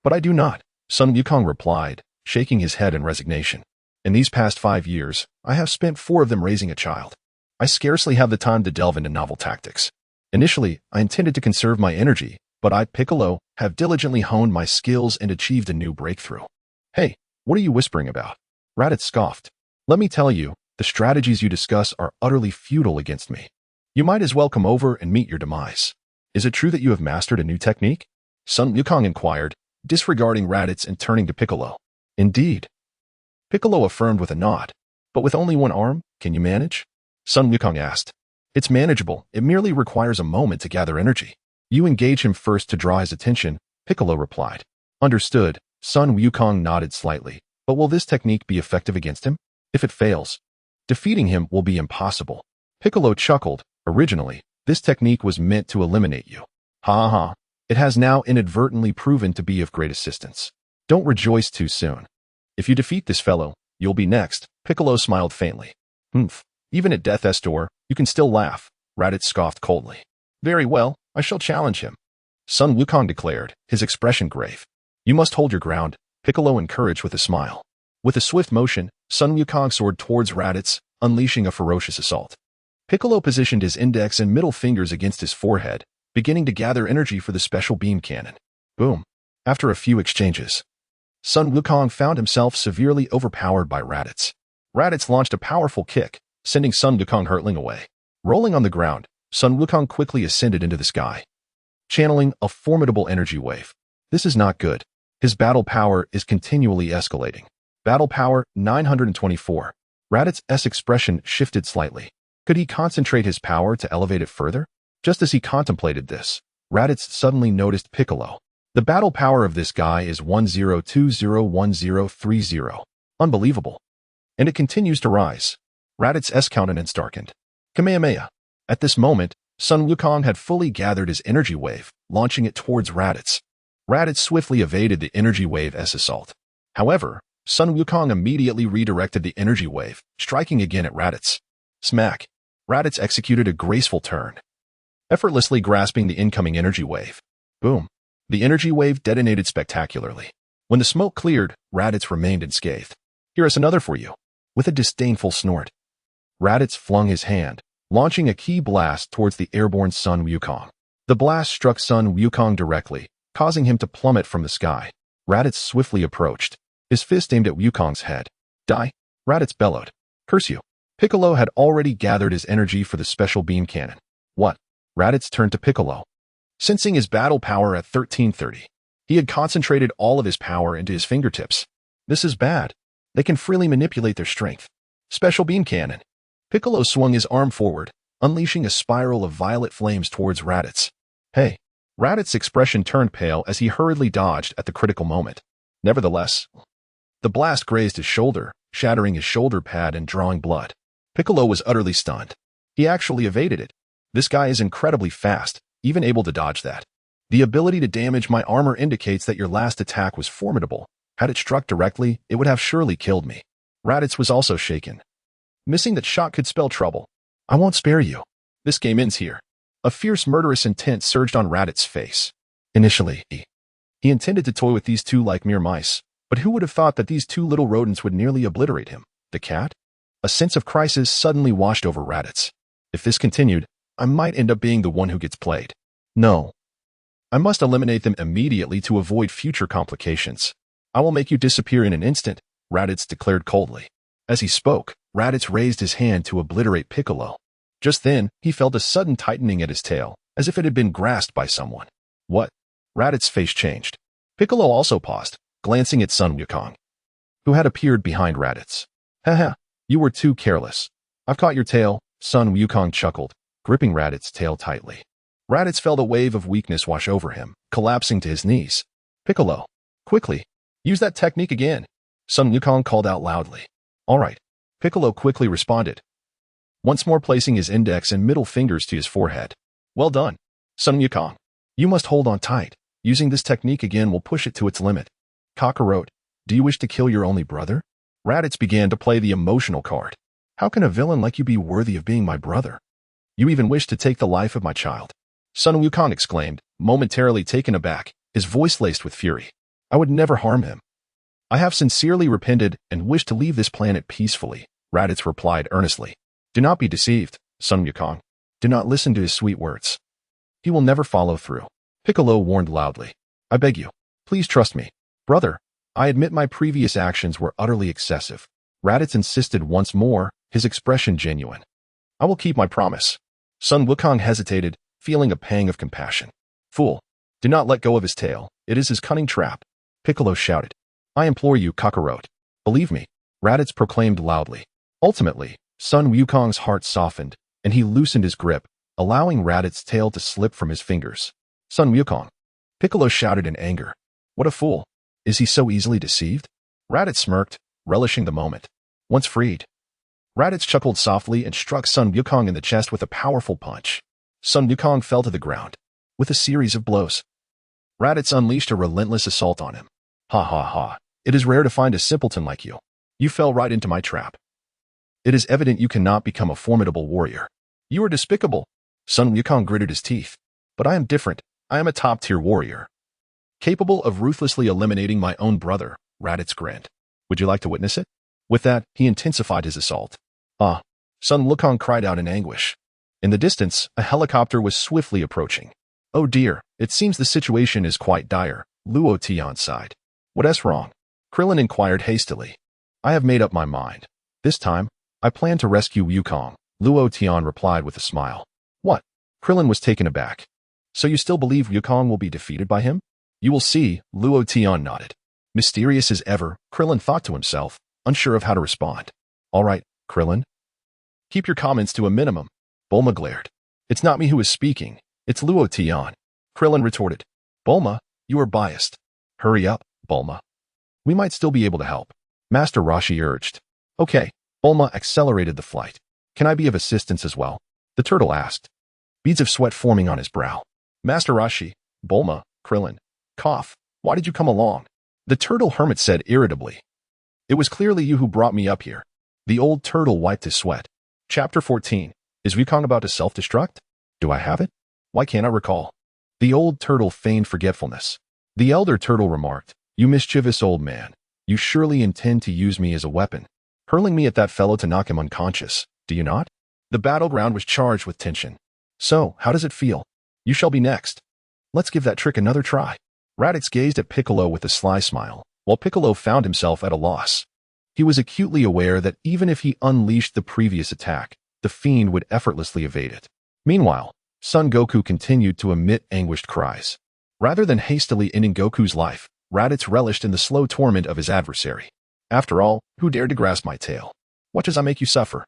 but I do not," Sun Wukong replied, shaking his head in resignation. "In these past 5 years, I have spent 4 of them raising a child. I scarcely have the time to delve into novel tactics. Initially, I intended to conserve my energy, but I, Piccolo, have diligently honed my skills and achieved a new breakthrough." "Hey, what are you whispering about?" Raditz scoffed. "Let me tell you, the strategies you discuss are utterly futile against me. You might as well come over and meet your demise. Is it true that you have mastered a new technique?" Sun Wukong inquired, disregarding Raditz and turning to Piccolo. "Indeed," Piccolo affirmed with a nod. "But with only one arm, can you manage?" Sun Wukong asked. "It's manageable. It merely requires a moment to gather energy. You engage him first to draw his attention," Piccolo replied. "Understood." Sun Wukong nodded slightly. "But will this technique be effective against him? If it fails, defeating him will be impossible." Piccolo chuckled. "Originally, this technique was meant to eliminate you. Ha ha. It has now inadvertently proven to be of great assistance. Don't rejoice too soon. If you defeat this fellow, you'll be next." Piccolo smiled faintly. "Humph. Even at death's door, you can still laugh," Raditz scoffed coldly. "Very well, I shall challenge him," Sun Wukong declared, his expression grave. "You must hold your ground," Piccolo encouraged with a smile. With a swift motion, Sun Wukong soared towards Raditz, unleashing a ferocious assault. Piccolo positioned his index and middle fingers against his forehead, beginning to gather energy for the special beam cannon. Boom. After a few exchanges, Sun Wukong found himself severely overpowered by Raditz. Raditz launched a powerful kick, sending Sun Wukong hurtling away. Rolling on the ground, Sun Wukong quickly ascended into the sky, channeling a formidable energy wave. This is not good. His battle power is continually escalating. Battle power 924. Raditz's expression shifted slightly. Could he concentrate his power to elevate it further? Just as he contemplated this, Raditz suddenly noticed Piccolo. The battle power of this guy is 10201030. Unbelievable. And it continues to rise. Raditz's countenance darkened. Kamehameha. At this moment, Sun Wukong had fully gathered his energy wave, launching it towards Raditz. Raditz swiftly evaded the energy wave's assault. However, Sun Wukong immediately redirected the energy wave, striking again at Raditz. Smack. Raditz executed a graceful turn, effortlessly grasping the incoming energy wave. Boom. The energy wave detonated spectacularly. When the smoke cleared, Raditz remained unscathed. "Here is another for you." With a disdainful snort, Raditz flung his hand, launching a key blast towards the airborne Sun Wukong. The blast struck Sun Wukong directly, causing him to plummet from the sky. Raditz swiftly approached, his fist aimed at Wukong's head. "Die!" Raditz bellowed. "Curse you." Piccolo had already gathered his energy for the special beam cannon. "What?" Raditz turned to Piccolo. Sensing his battle power at 1330, he had concentrated all of his power into his fingertips. "This is bad. They can freely manipulate their strength." Special beam cannon. Piccolo swung his arm forward, unleashing a spiral of violet flames towards Raditz. "Hey." Raditz's expression turned pale as he hurriedly dodged at the critical moment. Nevertheless, the blast grazed his shoulder, shattering his shoulder pad and drawing blood. Piccolo was utterly stunned. He actually evaded it. This guy is incredibly fast, even able to dodge that. The ability to damage my armor indicates that your last attack was formidable. Had it struck directly, it would have surely killed me. Raditz was also shaken. Missing that shot could spell trouble. "I won't spare you. This game ends here." A fierce murderous intent surged on Raditz's face. Initially, He intended to toy with these two like mere mice, but who would have thought that these two little rodents would nearly obliterate him? The cat? A sense of crisis suddenly washed over Raditz. If this continued, I might end up being the one who gets played. No. I must eliminate them immediately to avoid future complications. I will make you disappear in an instant, Raditz declared coldly. As he spoke, Raditz raised his hand to obliterate Piccolo. Just then, he felt a sudden tightening at his tail, as if it had been grasped by someone. What? Raditz's face changed. Piccolo also paused, glancing at Sun Wukong, who had appeared behind Raditz. Haha, you were too careless. I've caught your tail, Sun Wukong chuckled, gripping Raditz's tail tightly. Raditz felt a wave of weakness wash over him, collapsing to his knees. Piccolo, quickly, use that technique again, Sun Wukong called out loudly. All right, Piccolo quickly responded, once more placing his index and middle fingers to his forehead. Well done, Sun Wukong. You must hold on tight. Using this technique again will push it to its limit. Kakarot, do you wish to kill your only brother? Raditz began to play the emotional card. How can a villain like you be worthy of being my brother? You even wish to take the life of my child? Sun Wukong exclaimed, momentarily taken aback, his voice laced with fury. I would never harm him. I have sincerely repented and wish to leave this planet peacefully, Raditz replied earnestly. Do not be deceived, Sun Wukong. Do not listen to his sweet words. He will never follow through. Piccolo warned loudly. I beg you, please trust me. Brother, I admit my previous actions were utterly excessive. Raditz insisted once more, his expression genuine. I will keep my promise. Sun Wukong hesitated, feeling a pang of compassion. Fool, do not let go of his tail. It is his cunning trap. Piccolo shouted. I implore you, Kakarot. Believe me, Raditz proclaimed loudly. Ultimately, Sun Wukong's heart softened, and he loosened his grip, allowing Raditz's tail to slip from his fingers. Sun Wukong. Piccolo shouted in anger. What a fool. Is he so easily deceived? Raditz smirked, relishing the moment. Once freed. Raditz chuckled softly and struck Sun Wukong in the chest with a powerful punch. Sun Wukong fell to the ground, with a series of blows. Raditz unleashed a relentless assault on him. Ha ha ha. It is rare to find a simpleton like you. You fell right into my trap. It is evident you cannot become a formidable warrior. You are despicable. Sun Wukong gritted his teeth. But I am different. I am a top-tier warrior. Capable of ruthlessly eliminating my own brother, Raditz grinned. Would you like to witness it? With that, he intensified his assault. Ah! Sun Wukong cried out in anguish. In the distance, a helicopter was swiftly approaching. Oh dear, it seems the situation is quite dire, Luo Tian sighed. What's wrong? Krillin inquired hastily. I have made up my mind. This time, I plan to rescue Wukong, Luo Tian replied with a smile. What? Krillin was taken aback. So you still believe Wukong will be defeated by him? You will see, Luo Tian nodded. Mysterious as ever, Krillin thought to himself, unsure of how to respond. All right, Krillin. Keep your comments to a minimum. Bulma glared. It's not me who is speaking, it's Luo Tian. Krillin retorted. Bulma, you are biased. Hurry up, Bulma. We might still be able to help. Master Roshi urged. Okay, Bulma accelerated the flight. Can I be of assistance as well? The turtle asked. Beads of sweat forming on his brow. Master Roshi, Bulma, Krillin. Cough, why did you come along? The turtle hermit said irritably. It was clearly you who brought me up here. The old turtle wiped his sweat. Chapter 14. Is Wukong about to self-destruct? Do I have it? Why can't I recall? The old turtle feigned forgetfulness. The elder turtle remarked, You mischievous old man. You surely intend to use me as a weapon, hurling me at that fellow to knock him unconscious, do you not? The battleground was charged with tension. So, how does it feel? You shall be next. Let's give that trick another try. Raditz gazed at Piccolo with a sly smile, while Piccolo found himself at a loss. He was acutely aware that even if he unleashed the previous attack, the fiend would effortlessly evade it. Meanwhile, Son Goku continued to emit anguished cries. Rather than hastily ending Goku's life, Raditz relished in the slow torment of his adversary. After all, who dared to grasp my tail? What does I make you suffer?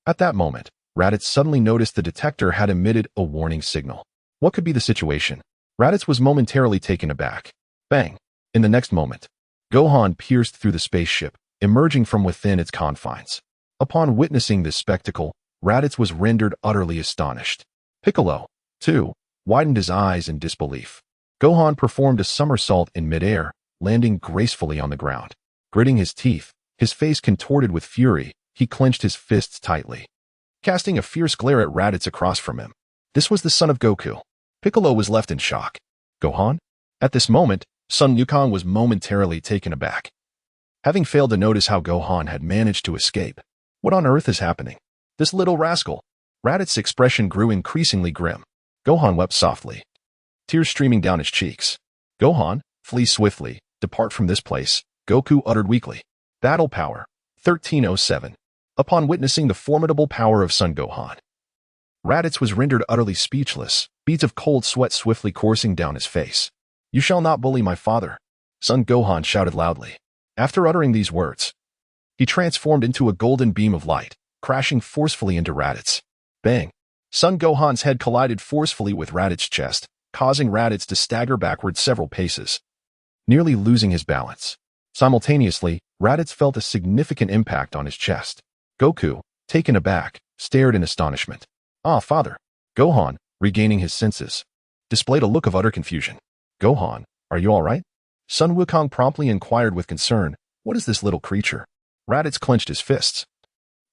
At that moment, Raditz suddenly noticed the detector had emitted a warning signal. What could be the situation? Raditz was momentarily taken aback. Bang! In the next moment, Gohan pierced through the spaceship, emerging from within its confines. Upon witnessing this spectacle, Raditz was rendered utterly astonished. Piccolo, too, widened his eyes in disbelief. Gohan performed a somersault in midair, landing gracefully on the ground. Gritting his teeth, his face contorted with fury, he clenched his fists tightly, casting a fierce glare at Raditz across from him. This was the son of Goku. Piccolo was left in shock. Gohan? At this moment, Sun Wukong was momentarily taken aback, having failed to notice how Gohan had managed to escape. What on earth is happening? This little rascal. Raditz' expression grew increasingly grim. Gohan wept softly, tears streaming down his cheeks. Gohan, flee swiftly, depart from this place, Goku uttered weakly. Battle Power, 1307. Upon witnessing the formidable power of Son Gohan, Raditz was rendered utterly speechless, beads of cold sweat swiftly coursing down his face. You shall not bully my father, Son Gohan shouted loudly. After uttering these words, he transformed into a golden beam of light, crashing forcefully into Raditz. Bang! Son Gohan's head collided forcefully with Raditz's chest, causing Raditz to stagger backward several paces, nearly losing his balance. Simultaneously, Raditz felt a significant impact on his chest. Goku, taken aback, stared in astonishment. Ah, father! Gohan, regaining his senses, displayed a look of utter confusion. Gohan, are you all right? Sun Wukong promptly inquired with concern, what is this little creature? Raditz clenched his fists,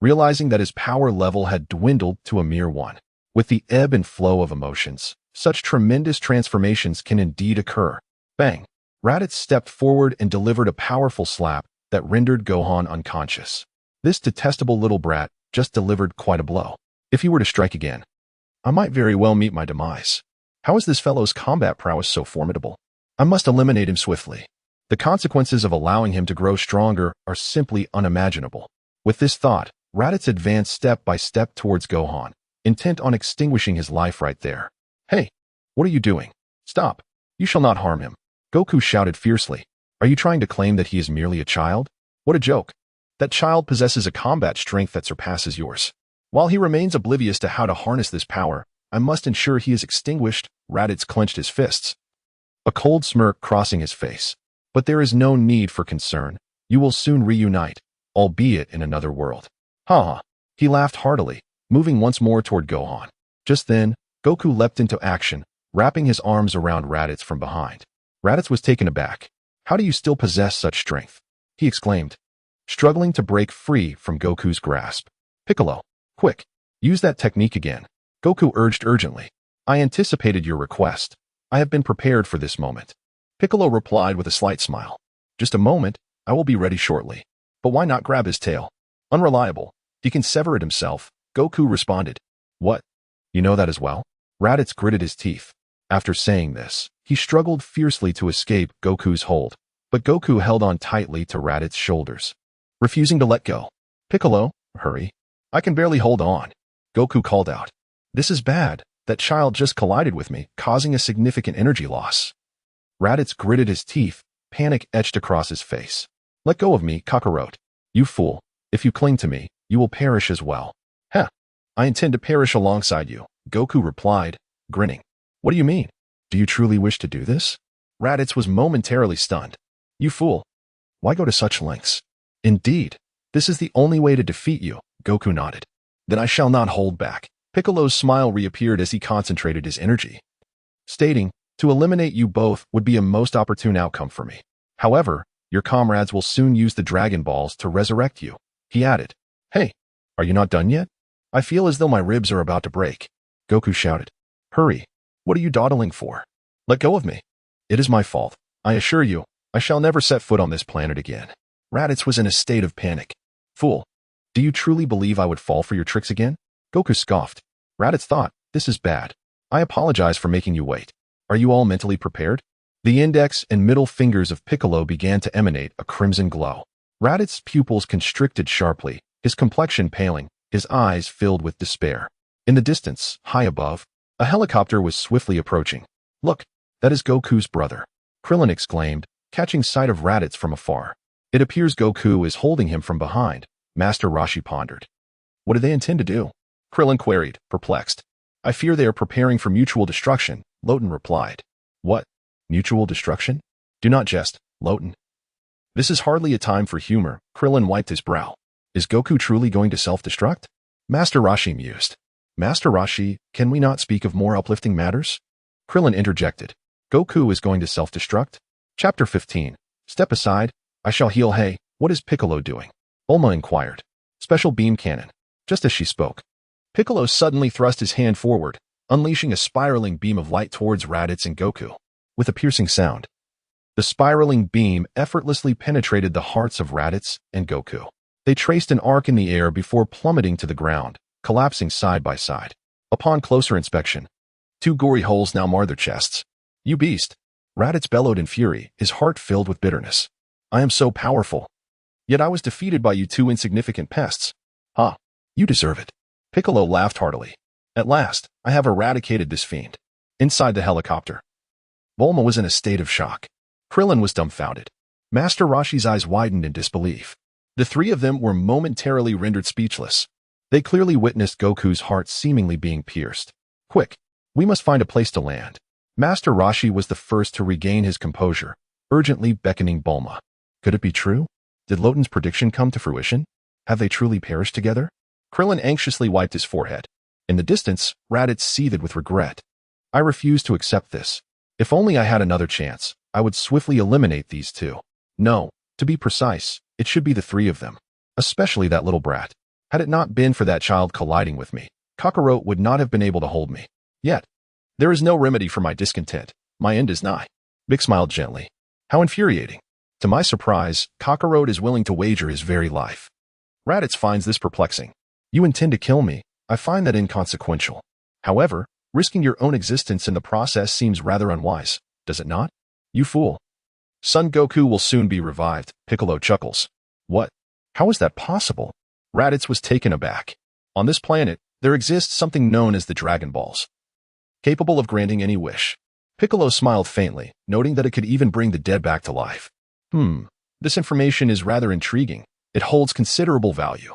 realizing that his power level had dwindled to a mere one. With the ebb and flow of emotions, such tremendous transformations can indeed occur. Bang! Raditz stepped forward and delivered a powerful slap that rendered Gohan unconscious. This detestable little brat just delivered quite a blow. If he were to strike again, I might very well meet my demise. How is this fellow's combat prowess so formidable? I must eliminate him swiftly. The consequences of allowing him to grow stronger are simply unimaginable. With this thought, Raditz advanced step by step towards Gohan, intent on extinguishing his life right there. Hey, what are you doing? Stop. You shall not harm him. Goku shouted fiercely. Are you trying to claim that he is merely a child? What a joke. That child possesses a combat strength that surpasses yours. While he remains oblivious to how to harness this power, I must ensure he is extinguished. Raditz clenched his fists, a cold smirk crossing his face. But there is no need for concern. You will soon reunite, albeit in another world. Ha ha. He laughed heartily, moving once more toward Gohan. Just then, Goku leapt into action, wrapping his arms around Raditz from behind. Raditz was taken aback. How do you still possess such strength? He exclaimed, struggling to break free from Goku's grasp. Piccolo, quick, use that technique again. Goku urged urgently. I anticipated your request. I have been prepared for this moment. Piccolo replied with a slight smile. Just a moment, I will be ready shortly. But why not grab his tail? Unreliable. He can sever it himself. Goku responded. What? You know that as well? Raditz gritted his teeth. After saying this, he struggled fiercely to escape Goku's hold, but Goku held on tightly to Raditz's shoulders, refusing to let go. Piccolo, hurry. I can barely hold on. Goku called out. This is bad. That child just collided with me, causing a significant energy loss. Raditz gritted his teeth, panic etched across his face. Let go of me, Kakarot. You fool. If you cling to me, you will perish as well. Heh. I intend to perish alongside you, Goku replied, grinning. What do you mean? Do you truly wish to do this? Raditz was momentarily stunned. You fool. Why go to such lengths? Indeed. This is the only way to defeat you, Goku nodded. Then I shall not hold back. Piccolo's smile reappeared as he concentrated his energy, stating, to eliminate you both would be a most opportune outcome for me. However, your comrades will soon use the Dragon Balls to resurrect you. He added, Hey, are you not done yet? I feel as though my ribs are about to break. Goku shouted. Hurry. What are you dawdling for? Let go of me. It is my fault. I assure you, I shall never set foot on this planet again. Raditz was in a state of panic. Fool. Do you truly believe I would fall for your tricks again? Goku scoffed. Raditz thought, this is bad. I apologize for making you wait. Are you all mentally prepared? The index and middle fingers of Piccolo began to emanate a crimson glow. Raditz's pupils constricted sharply, his complexion paling, his eyes filled with despair. In the distance, high above, a helicopter was swiftly approaching. Look, that is Goku's brother, Krillin exclaimed, catching sight of Raditz from afar. It appears Goku is holding him from behind, Master Roshi pondered. What do they intend to do? Krillin queried, perplexed. I fear they are preparing for mutual destruction, Loten replied. What? Mutual destruction? Do not jest, Loten. This is hardly a time for humor, Krillin wiped his brow. Is Goku truly going to self-destruct? Master Roshi mused. Master Roshi, can we not speak of more uplifting matters? Krillin interjected. Goku is going to self-destruct? Chapter 15. Step aside. I shall heal. Hey, what is Piccolo doing? Bulma inquired. Special beam cannon. Just as she spoke, Piccolo suddenly thrust his hand forward, unleashing a spiraling beam of light towards Raditz and Goku. With a piercing sound, The spiraling beam effortlessly penetrated the hearts of Raditz and Goku. They traced an arc in the air before plummeting to the ground, collapsing side by side. Upon closer inspection, two gory holes now marred their chests. "You beast!" Raditz bellowed in fury, his heart filled with bitterness. "I am so powerful. Yet I was defeated by you two insignificant pests. Ha! You deserve it." Piccolo laughed heartily. "At last, I have eradicated this fiend." Inside the helicopter, Bulma was in a state of shock. Krillin was dumbfounded. Master Roshi's eyes widened in disbelief. The three of them were momentarily rendered speechless. They clearly witnessed Goku's heart seemingly being pierced. "Quick, we must find a place to land." Master Roshi was the first to regain his composure, urgently beckoning Bulma. Could it be true? Did Loten's prediction come to fruition? Have they truly perished together? Krillin anxiously wiped his forehead. In the distance, Raditz seethed with regret. "I refuse to accept this. If only I had another chance, I would swiftly eliminate these two. No, to be precise, it should be the three of them. Especially that little brat. Had it not been for that child colliding with me, Kakarot would not have been able to hold me. Yet, there is no remedy for my discontent. My end is nigh." Vic smiled gently. "How infuriating. To my surprise, Kakarot is willing to wager his very life." Raditz finds this perplexing. "You intend to kill me. I find that inconsequential. However, risking your own existence in the process seems rather unwise, does it not? You fool." "Son Goku will soon be revived," Piccolo chuckles. "What? How is that possible?" Raditz was taken aback. "On this planet, there exists something known as the Dragon Balls, capable of granting any wish." Piccolo smiled faintly, noting that it could even bring the dead back to life. This information is rather intriguing. It holds considerable value."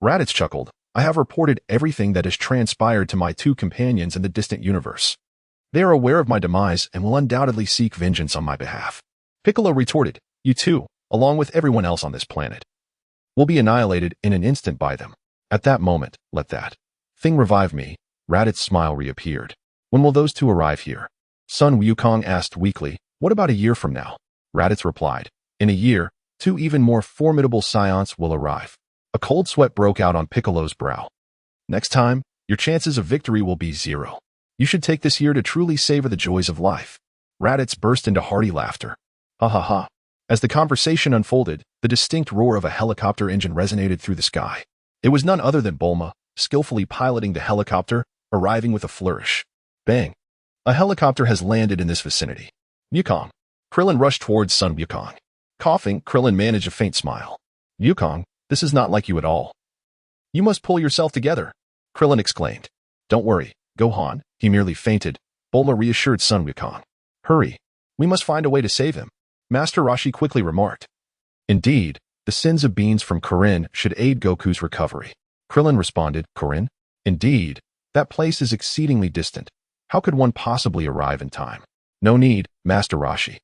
Raditz chuckled. "I have reported everything that has transpired to my two companions in the distant universe. They are aware of my demise and will undoubtedly seek vengeance on my behalf." Piccolo retorted, "You two, along with everyone else on this planet, will be annihilated in an instant by them. At that moment, let that thing revive me." Raditz's smile reappeared. "When will those two arrive here?" Sun Wukong asked weakly. "What about a year from now?" Raditz replied, "In a year, two even more formidable scions will arrive." A cold sweat broke out on Piccolo's brow. "Next time, your chances of victory will be 0. You should take this year to truly savor the joys of life." Raditz burst into hearty laughter. "Ha ha ha." As the conversation unfolded, the distinct roar of a helicopter engine resonated through the sky. It was none other than Bulma, skillfully piloting the helicopter, arriving with a flourish. Bang! A helicopter has landed in this vicinity. "Wukong." Krillin rushed towards Sun Wukong. Coughing, Krillin managed a faint smile. "Wukong, this is not like you at all." "You must pull yourself together," Krillin exclaimed. "Don't worry, Gohan, he merely fainted," Bulma reassured Sun Wukong. "Hurry, we must find a way to save him," Master Roshi quickly remarked. Indeed, the sins of beans from Korin should aid Goku's recovery. Krillin responded, "Korin? Indeed, that place is exceedingly distant. How could one possibly arrive in time?" "No need, Master Roshi."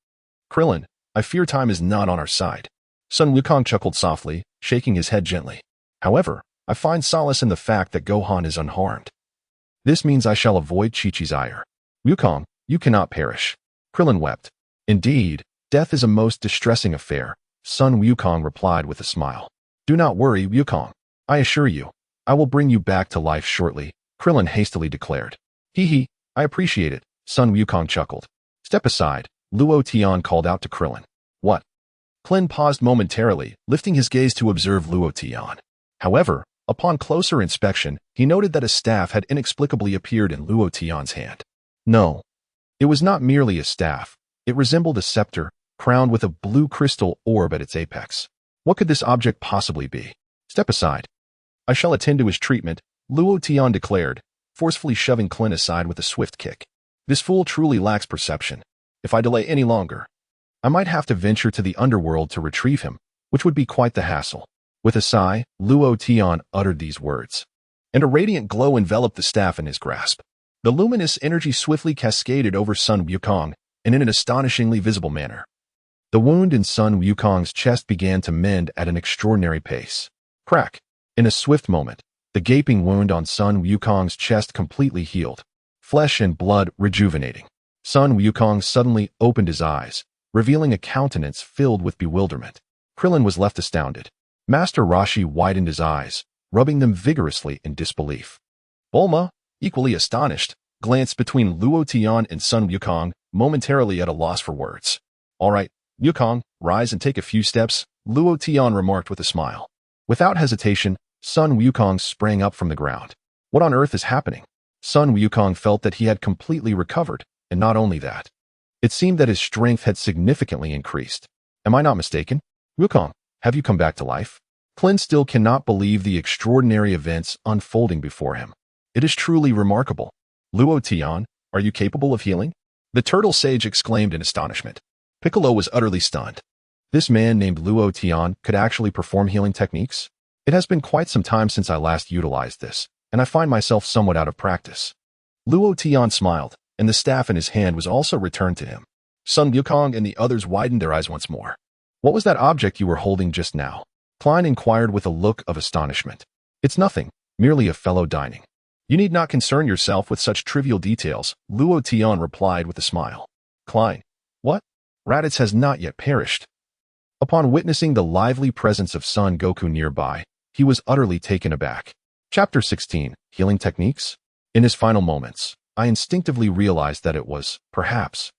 "Krillin, I fear time is not on our side." Sun Wukong chuckled softly, shaking his head gently. "However, I find solace in the fact that Gohan is unharmed. This means I shall avoid Chi-Chi's ire." "Wukong, you cannot perish." Krillin wept. "Indeed, death is a most distressing affair," Sun Wukong replied with a smile. "Do not worry, Wukong. I assure you, I will bring you back to life shortly," Krillin hastily declared. "Hee, I appreciate it," Sun Wukong chuckled. "Step aside," Luo Tian called out to Krillin. "What?" Krillin paused momentarily, lifting his gaze to observe Luo Tian. However, upon closer inspection, he noted that a staff had inexplicably appeared in Luo Tian's hand. No, it was not merely a staff. It resembled a scepter, crowned with a blue crystal orb at its apex. What could this object possibly be? "Step aside. I shall attend to his treatment," Luo Tian declared, forcefully shoving Krillin aside with a swift kick. "This fool truly lacks perception. If I delay any longer, I might have to venture to the underworld to retrieve him, which would be quite the hassle." With a sigh, Luo Tian uttered these words, and a radiant glow enveloped the staff in his grasp. The luminous energy swiftly cascaded over Sun Wukong, and in an astonishingly visible manner. The wound in Sun Wukong's chest began to mend at an extraordinary pace. Crack! In a swift moment, the gaping wound on Sun Wukong's chest completely healed, flesh and blood rejuvenating. Sun Wukong suddenly opened his eyes, revealing a countenance filled with bewilderment. Krillin was left astounded. Master Roshi widened his eyes, rubbing them vigorously in disbelief. Bulma, equally astonished, glanced between Luo Tian and Sun Wukong, momentarily at a loss for words. All right, Yukong, rise and take a few steps, Luo Tian remarked with a smile. Without hesitation, Sun Wukong sprang up from the ground. What on earth is happening? Sun Wukong felt that he had completely recovered, and not only that. It seemed that his strength had significantly increased. Am I not mistaken? Wukong, have you come back to life? Clin still cannot believe the extraordinary events unfolding before him. It is truly remarkable. Luo Tian, are you capable of healing? The turtle sage exclaimed in astonishment. Piccolo was utterly stunned. This man named Luo Tian could actually perform healing techniques? It has been quite some time since I last utilized this, and I find myself somewhat out of practice. Luo Tian smiled, and the staff in his hand was also returned to him. Sun Wukong and the others widened their eyes once more. What was that object you were holding just now? Klein inquired with a look of astonishment. It's nothing, merely a fellow dining. You need not concern yourself with such trivial details, Luo Tian replied with a smile. Klein, what? Raditz has not yet perished. Upon witnessing the lively presence of Son Goku nearby, he was utterly taken aback. Chapter 16, Healing Techniques? In his final moments, I instinctively realized that it was, perhaps,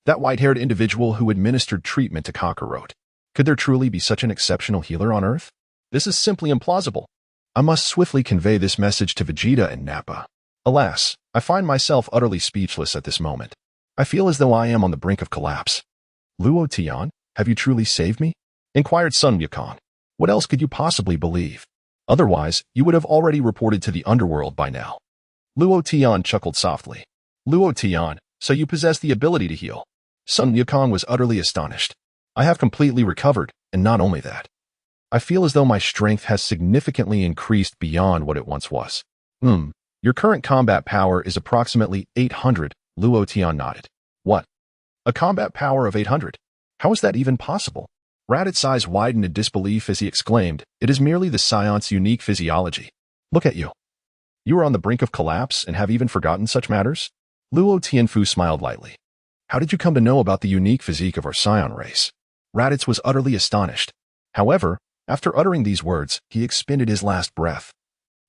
that white-haired individual who administered treatment to Kakarot. Could there truly be such an exceptional healer on Earth? This is simply implausible. I must swiftly convey this message to Vegeta and Nappa. Alas, I find myself utterly speechless at this moment. I feel as though I am on the brink of collapse. Luo Tian, have you truly saved me? Inquired Sun Wukong. What else could you possibly believe? Otherwise, you would have already reported to the underworld by now. Luo Tian chuckled softly. Luo Tian, so you possess the ability to heal. Sun Wukong was utterly astonished. I have completely recovered, and not only that. I feel as though my strength has significantly increased beyond what it once was. Your current combat power is approximately 800, Luo Tian nodded. What? A combat power of 800? How is that even possible? Raditz's eyes widened in disbelief as he exclaimed, it is merely the Scion's unique physiology. Look at you. You are on the brink of collapse and have even forgotten such matters? Luo Tianfu smiled lightly. How did you come to know about the unique physique of our Scion race? Raditz was utterly astonished. However, after uttering these words, he expended his last breath,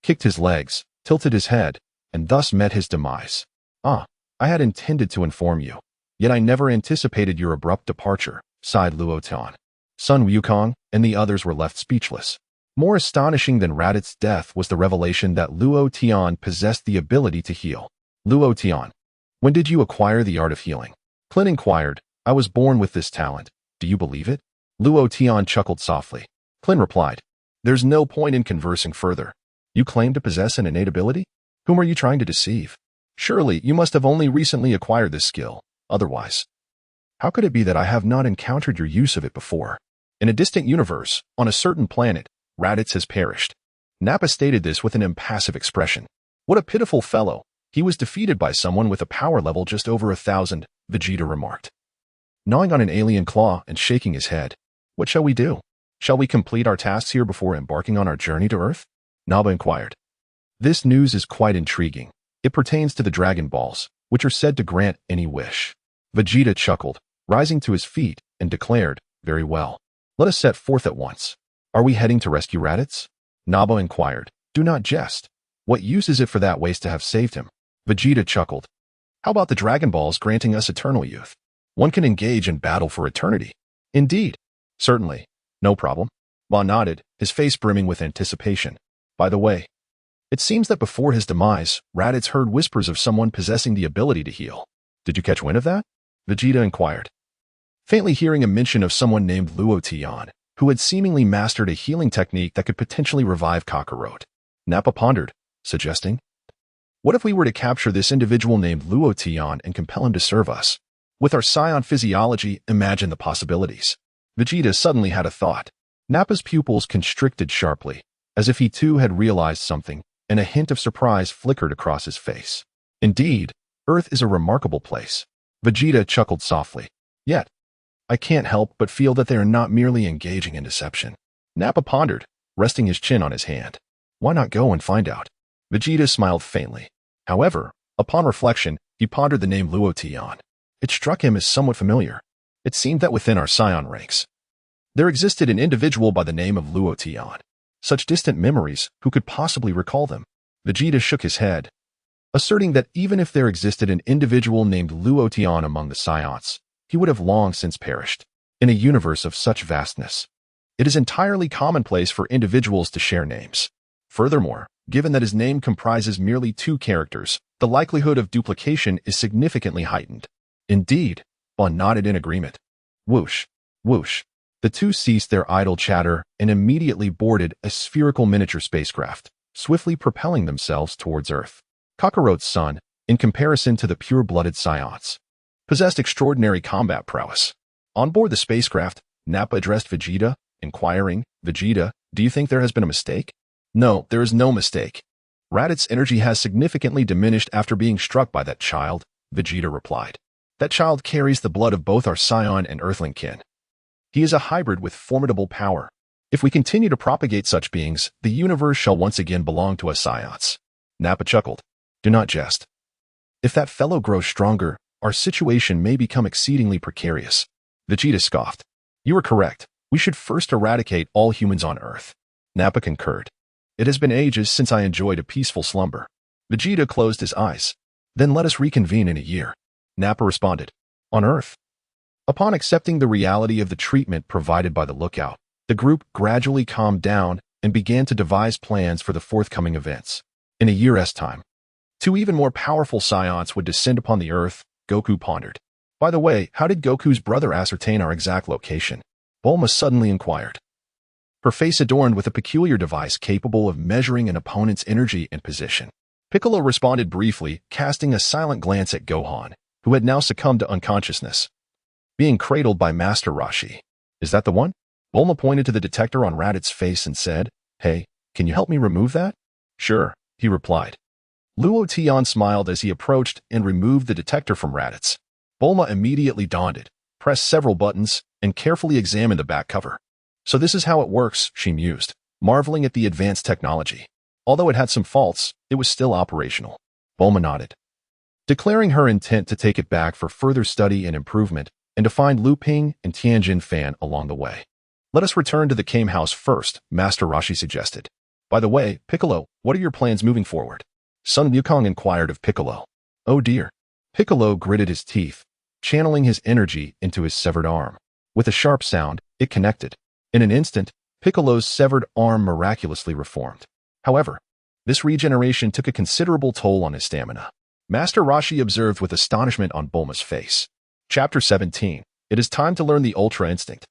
kicked his legs, tilted his head, and thus met his demise. I had intended to inform you, yet I never anticipated your abrupt departure, sighed Luo Tian. Sun Wukong and the others were left speechless. More astonishing than Raditz's death was the revelation that Luo Tian possessed the ability to heal. Luo Tian, when did you acquire the art of healing? Clin inquired. I was born with this talent. Do you believe it? Luo Tian chuckled softly. Clin replied, there's no point in conversing further. You claim to possess an innate ability? Whom are you trying to deceive? Surely you must have only recently acquired this skill. Otherwise, how could it be that I have not encountered your use of it before? In a distant universe, on a certain planet, Raditz has perished. Nappa stated this with an impassive expression. What a pitiful fellow. He was defeated by someone with a power level just over 1,000, Vegeta remarked. Gnawing on an alien claw and shaking his head. What shall we do? Shall we complete our tasks here before embarking on our journey to Earth? Nappa inquired. This news is quite intriguing. It pertains to the Dragon Balls, which are said to grant any wish. Vegeta chuckled, rising to his feet, and declared, very well. Let us set forth at once. Are we heading to rescue Raditz? Nappa inquired. Do not jest. What use is it for that waste to have saved him? Vegeta chuckled. How about the Dragon Balls granting us eternal youth? One can engage in battle for eternity. Indeed. Certainly. No problem. Ma nodded, his face brimming with anticipation. By the way, it seems that before his demise, Raditz heard whispers of someone possessing the ability to heal. Did you catch wind of that? Vegeta inquired. Faintly hearing a mention of someone named Luo Tian, who had seemingly mastered a healing technique that could potentially revive Kakarot. Nappa pondered, suggesting, what if we were to capture this individual named Luo Tian and compel him to serve us? With our Scion physiology, imagine the possibilities. Vegeta suddenly had a thought. Nappa's pupils constricted sharply, as if he too had realized something, and a hint of surprise flickered across his face. Indeed, Earth is a remarkable place. Vegeta chuckled softly. Yet, I can't help but feel that they are not merely engaging in deception. Nappa pondered, resting his chin on his hand. Why not go and find out? Vegeta smiled faintly. However, upon reflection, he pondered the name Luo Tian. It struck him as somewhat familiar. It seemed that within our Scion ranks, there existed an individual by the name of Luo Tian. Such distant memories, who could possibly recall them? Vegeta shook his head, asserting that even if there existed an individual named Luo Tian among the Scions, he would have long since perished. In a universe of such vastness, it is entirely commonplace for individuals to share names. Furthermore, given that his name comprises merely 2 characters, the likelihood of duplication is significantly heightened. Indeed, Bon nodded in agreement. Whoosh, whoosh. The two ceased their idle chatter and immediately boarded a spherical miniature spacecraft, swiftly propelling themselves towards Earth. Kakarot's son, in comparison to the pure-blooded Scions, possessed extraordinary combat prowess. On board the spacecraft, Nappa addressed Vegeta, inquiring, "Vegeta, do you think there has been a mistake?" "No, there is no mistake. Raditz' energy has significantly diminished after being struck by that child," Vegeta replied. "That child carries the blood of both our Scion and Earthling kin. He is a hybrid with formidable power. If we continue to propagate such beings, the universe shall once again belong to us Scions." Nappa chuckled. "Do not jest. If that fellow grows stronger, our situation may become exceedingly precarious." Vegeta scoffed. "You are correct. We should first eradicate all humans on Earth." Nappa concurred. "It has been ages since I enjoyed a peaceful slumber." Vegeta closed his eyes. "Then let us reconvene in a year." Nappa responded. "On Earth?" Upon accepting the reality of the treatment provided by the lookout, the group gradually calmed down and began to devise plans for the forthcoming events. In a year's time, 2 even more powerful Scions would descend upon the Earth, Goku pondered. "By the way, how did Goku's brother ascertain our exact location?" Bulma suddenly inquired. Her face adorned with a peculiar device capable of measuring an opponent's energy and position. Piccolo responded briefly, casting a silent glance at Gohan, who had now succumbed to unconsciousness. "Being cradled by Master Roshi. Is that the one?" Bulma pointed to the detector on Raditz's face and said, "Hey, can you help me remove that?" "Sure," he replied. Luo Tian smiled as he approached and removed the detector from Raditz. Bulma immediately donned it, pressed several buttons, and carefully examined the back cover. "So this is how it works," she mused, marveling at the advanced technology. Although it had some faults, it was still operational. Bulma nodded, declaring her intent to take it back for further study and improvement, and to find Lu Ping and Tianjin Fan along the way. "Let us return to the Kame House first," Master Roshi suggested. "By the way, Piccolo, what are your plans moving forward?" Sun Wukong inquired of Piccolo. "Oh dear." Piccolo gritted his teeth, channeling his energy into his severed arm. With a sharp sound, it connected. In an instant, Piccolo's severed arm miraculously reformed. However, this regeneration took a considerable toll on his stamina. Master Roshi observed with astonishment on Bulma's face. Chapter 17. It is time to learn the Ultra Instinct.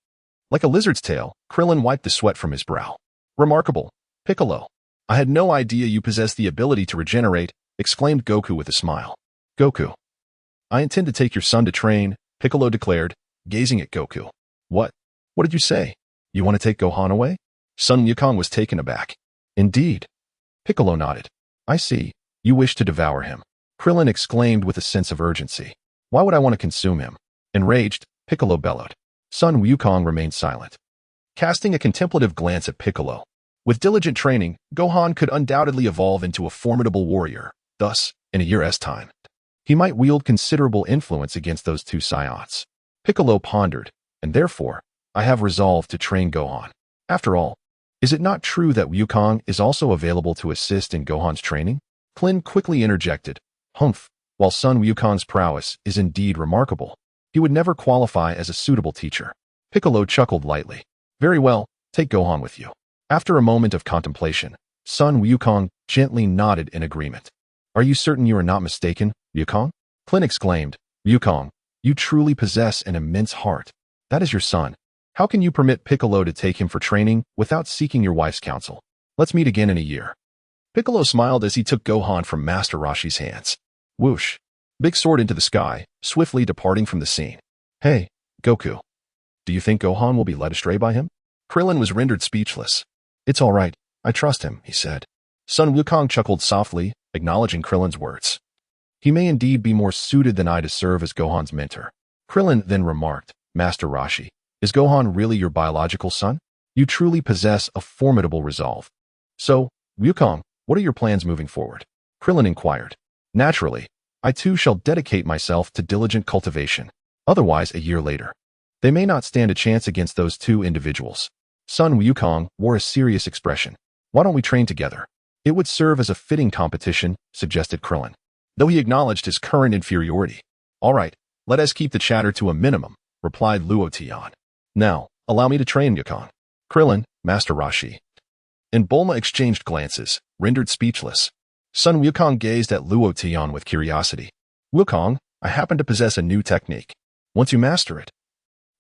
Like a lizard's tail, Krillin wiped the sweat from his brow. "Remarkable, Piccolo. I had no idea you possessed the ability to regenerate," exclaimed Goku with a smile. "Goku, I intend to take your son to train," Piccolo declared, gazing at Goku. What did you say? You want to take Gohan away?" Sun Wukong was taken aback. "Indeed." Piccolo nodded. "I see. You wish to devour him." Krillin exclaimed with a sense of urgency. "Why would I want to consume him?" Enraged, Piccolo bellowed. Sun Wukong remained silent, casting a contemplative glance at Piccolo. With diligent training, Gohan could undoubtedly evolve into a formidable warrior. Thus, in a year's time, he might wield considerable influence against those 2 Scions. Piccolo pondered, and therefore, I have resolved to train Gohan. After all, is it not true that Wukong is also available to assist in Gohan's training? Klin quickly interjected. Humph, while Sun Wukong's prowess is indeed remarkable, he would never qualify as a suitable teacher. Piccolo chuckled lightly. "Very well, take Gohan with you." After a moment of contemplation, Sun Wukong gently nodded in agreement. "Are you certain you are not mistaken, Wukong?" Klin exclaimed. "Wukong, you truly possess an immense heart. That is your son. How can you permit Piccolo to take him for training without seeking your wife's counsel? Let's meet again in a year." Piccolo smiled as he took Gohan from Master Roshi's hands. Whoosh! Big sword into the sky, swiftly departing from the scene. "Hey, Goku. Do you think Gohan will be led astray by him?" Krillin was rendered speechless. "It's all right. I trust him," he said. Sun Wukong chuckled softly, acknowledging Krillin's words. "He may indeed be more suited than I to serve as Gohan's mentor." Krillin then remarked, "Master Roshi, is Gohan really your biological son? You truly possess a formidable resolve. So, Wukong, what are your plans moving forward?" Krillin inquired. "Naturally, I too shall dedicate myself to diligent cultivation. Otherwise, a year later, they may not stand a chance against those 2 individuals." Sun Wukong wore a serious expression. "Why don't we train together? It would serve as a fitting competition," suggested Krillin, though he acknowledged his current inferiority. "All right, let us keep the chatter to a minimum," replied Luo Tian. Now, allow me to train Yukong. Krillin, Master Rashi, and Bulma exchanged glances, rendered speechless. Sun Wukong gazed at Luo Tian with curiosity. Wukong, I happen to possess a new technique. Once you master it,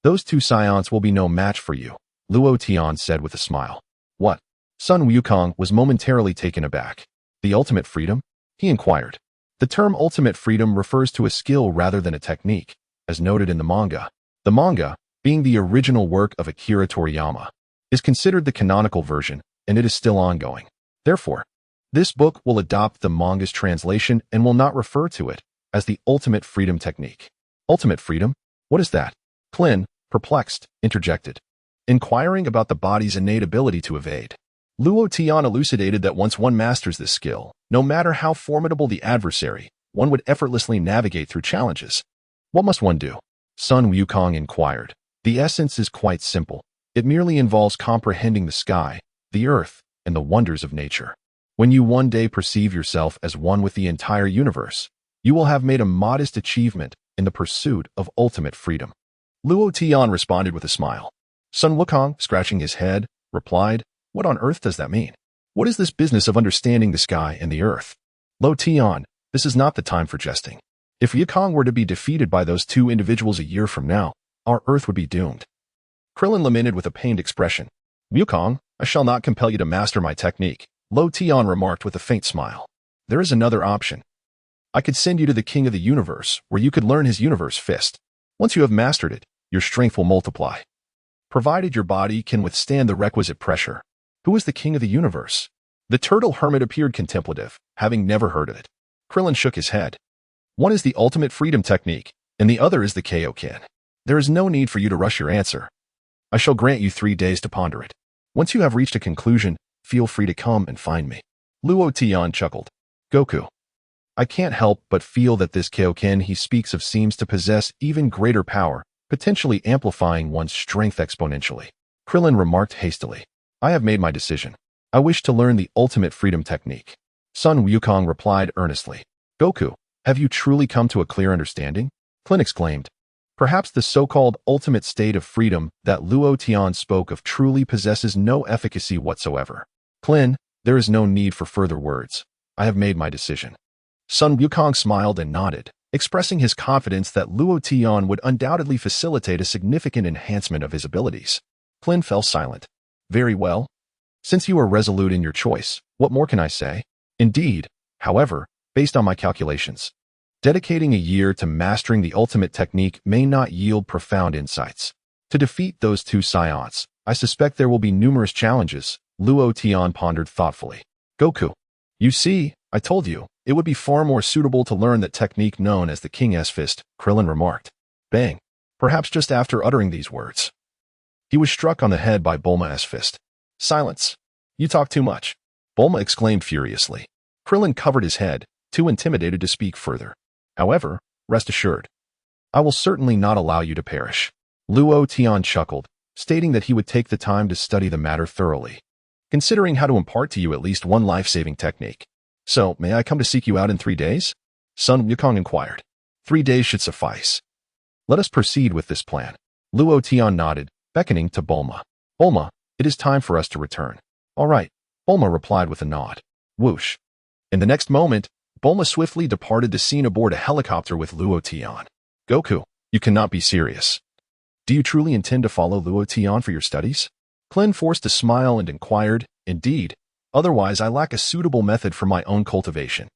those two scions will be no match for you, Luo Tian said with a smile. What? Sun Wukong was momentarily taken aback. The ultimate freedom? He inquired. The term ultimate freedom refers to a skill rather than a technique, as noted in the manga. The manga, being the original work of Akira Toriyama, is considered the canonical version, and it is still ongoing. Therefore, this book will adopt the manga's translation and will not refer to it as the ultimate freedom technique. Ultimate freedom? What is that? Klin, perplexed, interjected, inquiring about the body's innate ability to evade. Luo Tian elucidated that once one masters this skill, no matter how formidable the adversary, one would effortlessly navigate through challenges. What must one do? Sun Wukong inquired. The essence is quite simple. It merely involves comprehending the sky, the earth, and the wonders of nature. When you one day perceive yourself as one with the entire universe, you will have made a modest achievement in the pursuit of ultimate freedom. Luo Tian responded with a smile. Sun Wukong, scratching his head, replied, What on earth does that mean? What is this business of understanding the sky and the earth? Luo Tian, this is not the time for jesting. If Wukong were to be defeated by those two individuals a year from now, our earth would be doomed. Krillin lamented with a pained expression. Wukong, I shall not compel you to master my technique, Luo Tian remarked with a faint smile. There is another option. I could send you to the King of the Universe, where you could learn his universe fist. Once you have mastered it, your strength will multiply, provided your body can withstand the requisite pressure. Who is the King of the Universe? The turtle hermit appeared contemplative, having never heard of it. Krillin shook his head. One is the ultimate freedom technique, and the other is the Kaioken. There is no need for you to rush your answer. I shall grant you 3 days to ponder it. Once you have reached a conclusion, feel free to come and find me. Luo Tian chuckled. Goku. I can't help but feel that this Kaioken he speaks of seems to possess even greater power, potentially amplifying one's strength exponentially. Krillin remarked hastily. I have made my decision. I wish to learn the ultimate freedom technique. Sun Wukong replied earnestly. Goku, have you truly come to a clear understanding? Klin exclaimed. Perhaps the so-called ultimate state of freedom that Luo Tian spoke of truly possesses no efficacy whatsoever. Klin, there is no need for further words. I have made my decision. Sun Wukong smiled and nodded, expressing his confidence that Luo Tian would undoubtedly facilitate a significant enhancement of his abilities. Klin fell silent. Very well. Since you are resolute in your choice, what more can I say? Indeed, however, based on my calculations, dedicating a year to mastering the ultimate technique may not yield profound insights. To defeat those two scions, I suspect there will be numerous challenges, Luo Tian pondered thoughtfully. Goku, you see, I told you, it would be far more suitable to learn that technique known as the King's Fist, Krillin remarked. Bang. Perhaps just after uttering these words, he was struck on the head by Bulma's fist. Silence. You talk too much. Bulma exclaimed furiously. Krillin covered his head, too intimidated to speak further. However, rest assured, I will certainly not allow you to perish. Luo Tian chuckled, stating that he would take the time to study the matter thoroughly, considering how to impart to you at least one life-saving technique. So, may I come to seek you out in 3 days? Sun Wukong inquired. 3 days should suffice. Let us proceed with this plan. Luo Tian nodded, beckoning to Bulma. Bulma, it is time for us to return. All right, Bulma replied with a nod. Whoosh. In the next moment, Bulma swiftly departed the scene aboard a helicopter with Luo Tian. Goku, you cannot be serious. Do you truly intend to follow Luo Tian for your studies? Klin forced a smile and inquired, Indeed, otherwise I lack a suitable method for my own cultivation.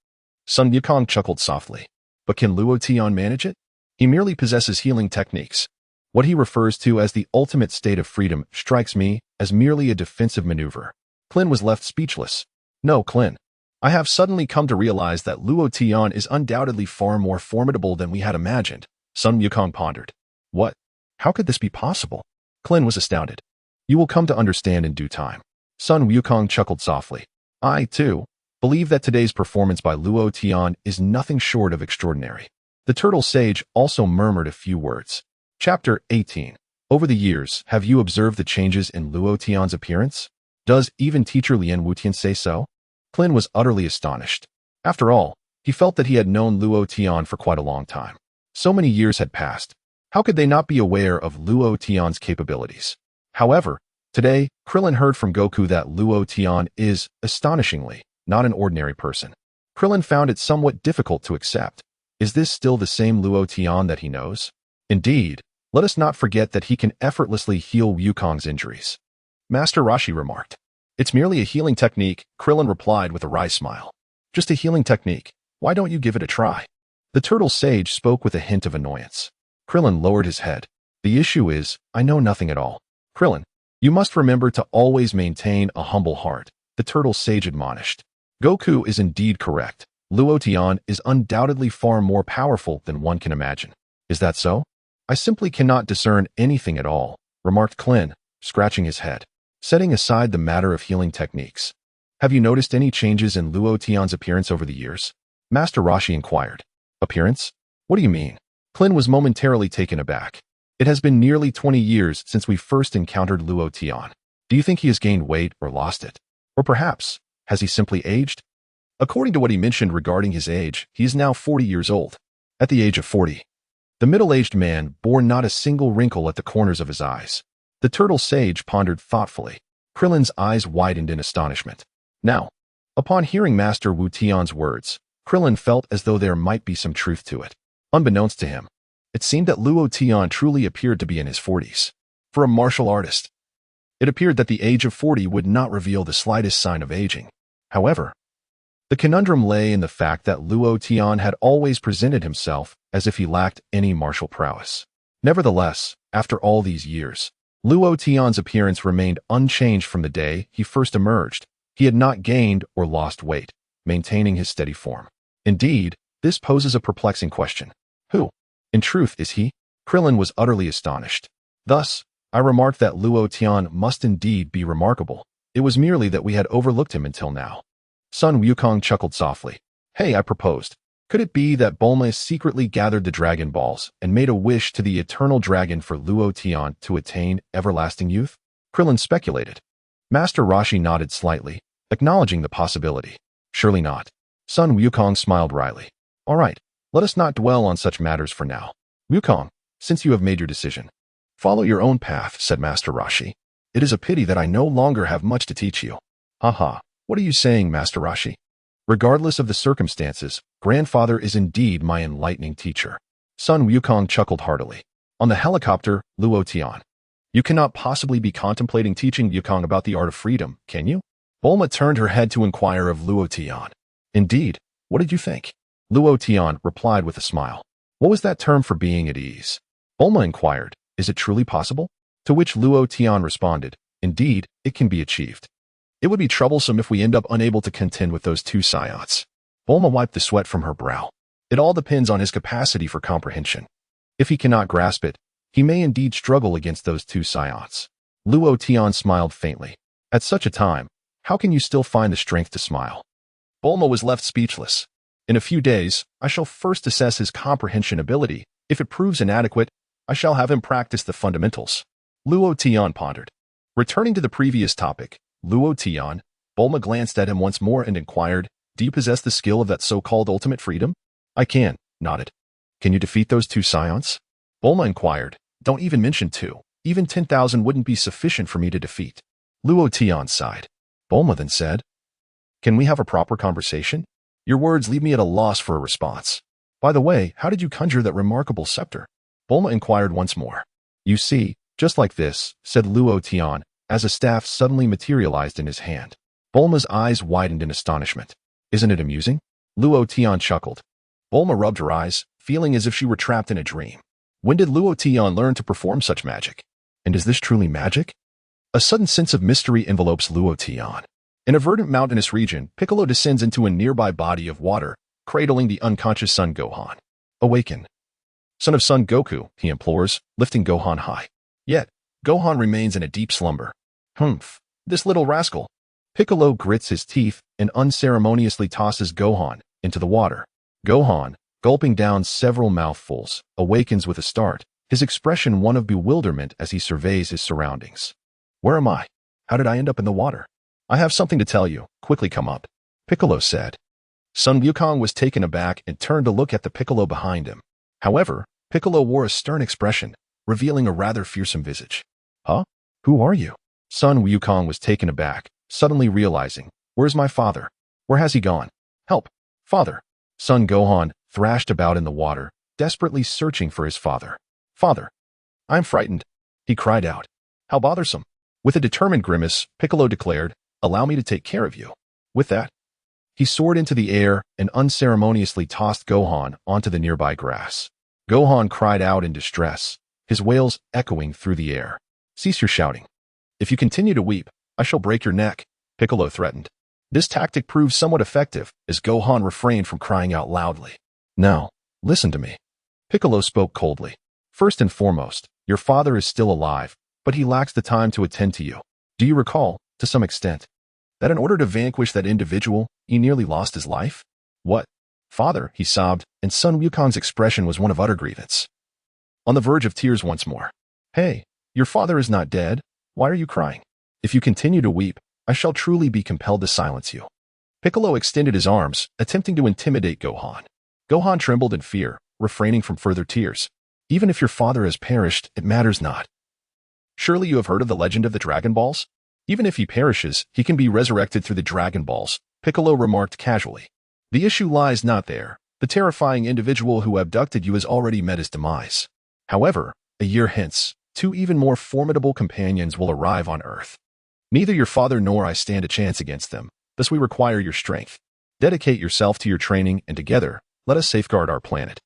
Sun Wukong chuckled softly. But can Luo Tian manage it? He merely possesses healing techniques. What he refers to as the ultimate state of freedom strikes me as merely a defensive maneuver. Klin was left speechless. No, Klin. I have suddenly come to realize that Luo Tian is undoubtedly far more formidable than we had imagined, Sun Wukong pondered. What? How could this be possible? Klin was astounded. You will come to understand in due time. Sun Wukong chuckled softly. I, too, believe that today's performance by Luo Tian is nothing short of extraordinary. The turtle sage also murmured a few words. Chapter 18. Over the years, have you observed the changes in Luo Tian's appearance? Does even teacher Lien Wutian say so? Klin was utterly astonished. After all, he felt that he had known Luo Tian for quite a long time. So many years had passed. How could they not be aware of Luo Tian's capabilities? However, today, Krillin heard from Goku that Luo Tian is, astonishingly, not an ordinary person. Krillin found it somewhat difficult to accept. Is this still the same Luo Tian that he knows? Indeed, let us not forget that he can effortlessly heal Wukong's injuries. Master Roshi remarked. It's merely a healing technique, Krillin replied with a wry smile. Just a healing technique. Why don't you give it a try? The turtle sage spoke with a hint of annoyance. Krillin lowered his head. The issue is, I know nothing at all. Krillin, you must remember to always maintain a humble heart, the turtle sage admonished. Goku is indeed correct. Luo Tian is undoubtedly far more powerful than one can imagine. Is that so? I simply cannot discern anything at all, remarked Klin, scratching his head. Setting aside the matter of healing techniques, have you noticed any changes in Luo Tian's appearance over the years? Master Roshi inquired. Appearance? What do you mean? Klin was momentarily taken aback. It has been nearly 20 years since we first encountered Luo Tian. Do you think he has gained weight or lost it? Or perhaps, has he simply aged? According to what he mentioned regarding his age, he is now 40 years old. At the age of 40, the middle-aged man bore not a single wrinkle at the corners of his eyes. The turtle sage pondered thoughtfully. Krillin's eyes widened in astonishment. Now, upon hearing Master Wu Tian's words, Krillin felt as though there might be some truth to it. Unbeknownst to him, it seemed that Luo Tian truly appeared to be in his 40s. For a martial artist, it appeared that the age of 40 would not reveal the slightest sign of aging. However, the conundrum lay in the fact that Luo Tian had always presented himself as if he lacked any martial prowess. Nevertheless, after all these years, Luo Tian's appearance remained unchanged from the day he first emerged. He had not gained or lost weight, maintaining his steady form. Indeed, this poses a perplexing question. Who, in truth, is he? Krillin was utterly astonished. Thus, I remarked that Luo Tian must indeed be remarkable. It was merely that we had overlooked him until now. Sun Wukong chuckled softly. Hey, I proposed. Could it be that Bulma secretly gathered the Dragon Balls and made a wish to the eternal dragon for Luo Tian to attain everlasting youth? Krillin speculated. Master Roshi nodded slightly, acknowledging the possibility. Surely not. Sun Wukong smiled wryly. All right, let us not dwell on such matters for now. Wukong, since you have made your decision, follow your own path, said Master Roshi. It is a pity that I no longer have much to teach you. Haha, what are you saying, Master Roshi? Regardless of the circumstances, grandfather is indeed my enlightening teacher. Sun Wukong chuckled heartily. On the helicopter, Luo Tian. You cannot possibly be contemplating teaching Wukong about the art of freedom, can you? Bulma turned her head to inquire of Luo Tian. Indeed, what did you think? Luo Tian replied with a smile. What was that term for being at ease? Bulma inquired, is it truly possible? To which Luo Tian responded, indeed, it can be achieved. It would be troublesome if we end up unable to contend with those two Saiyans. Bulma wiped the sweat from her brow. It all depends on his capacity for comprehension. If he cannot grasp it, he may indeed struggle against those two Saiyans. Luo Tian smiled faintly. At such a time, how can you still find the strength to smile? Bulma was left speechless. In a few days, I shall first assess his comprehension ability. If it proves inadequate, I shall have him practice the fundamentals. Luo Tian pondered. Returning to the previous topic, Luo Tian, Bulma glanced at him once more and inquired, do you possess the skill of that so-called ultimate freedom? I can, nodded. Can you defeat those two Saiyans? Bulma inquired, don't even mention two. Even 10,000 wouldn't be sufficient for me to defeat. Luo Tian sighed. Bulma then said, can we have a proper conversation? Your words leave me at a loss for a response. By the way, how did you conjure that remarkable scepter? Bulma inquired once more. You see, just like this, said Luo Tian, as a staff suddenly materialized in his hand. Bulma's eyes widened in astonishment. Isn't it amusing? Luo Tian chuckled. Bulma rubbed her eyes, feeling as if she were trapped in a dream. When did Luo Tian learn to perform such magic? And is this truly magic? A sudden sense of mystery envelopes Luo Tian. In a verdant mountainous region, Piccolo descends into a nearby body of water, cradling the unconscious Son Gohan. Awaken. Son of Son Goku, he implores, lifting Gohan high. Yet, Gohan remains in a deep slumber. Humph, this little rascal. Piccolo grits his teeth and unceremoniously tosses Gohan into the water. Gohan, gulping down several mouthfuls, awakens with a start, his expression one of bewilderment as he surveys his surroundings. Where am I? How did I end up in the water? I have something to tell you. Quickly come up, Piccolo said. Sun Wukong was taken aback and turned to look at the Piccolo behind him. However, Piccolo wore a stern expression, revealing a rather fearsome visage. Huh? Who are you? Son Wukong was taken aback, suddenly realizing, where's my father? Where has he gone? Help! Father! Son Gohan thrashed about in the water, desperately searching for his father. Father! I'm frightened, he cried out. How bothersome. With a determined grimace, Piccolo declared, allow me to take care of you. With that, he soared into the air and unceremoniously tossed Gohan onto the nearby grass. Gohan cried out in distress, his wails echoing through the air. Cease your shouting. If you continue to weep, I shall break your neck, Piccolo threatened. This tactic proved somewhat effective as Gohan refrained from crying out loudly. Now, listen to me. Piccolo spoke coldly. First and foremost, your father is still alive, but he lacks the time to attend to you. Do you recall, to some extent, that in order to vanquish that individual, he nearly lost his life? What? Father, he sobbed, and Son Wukong's expression was one of utter grievance. On the verge of tears once more. Hey, your father is not dead. Why are you crying? If you continue to weep, I shall truly be compelled to silence you. Piccolo extended his arms, attempting to intimidate Gohan. Gohan trembled in fear, refraining from further tears. Even if your father has perished, it matters not. Surely you have heard of the legend of the Dragon Balls? Even if he perishes, he can be resurrected through the Dragon Balls, Piccolo remarked casually. The issue lies not there. The terrifying individual who abducted you has already met his demise. However, a year hence, two even more formidable companions will arrive on Earth. Neither your father nor I stand a chance against them, thus we require your strength. Dedicate yourself to your training, and together, let us safeguard our planet.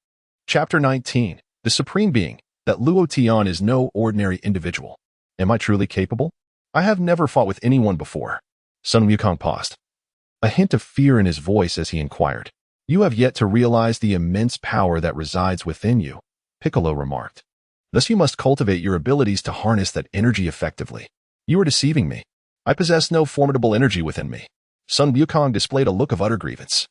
Chapter 19. The Supreme Being, that Luo Tian is no ordinary individual. Am I truly capable? I have never fought with anyone before. Sun Wukong paused, a hint of fear in his voice as he inquired. You have yet to realize the immense power that resides within you, Piccolo remarked. Thus you must cultivate your abilities to harness that energy effectively. You are deceiving me. I possess no formidable energy within me. Sun Wukong displayed a look of utter grievance.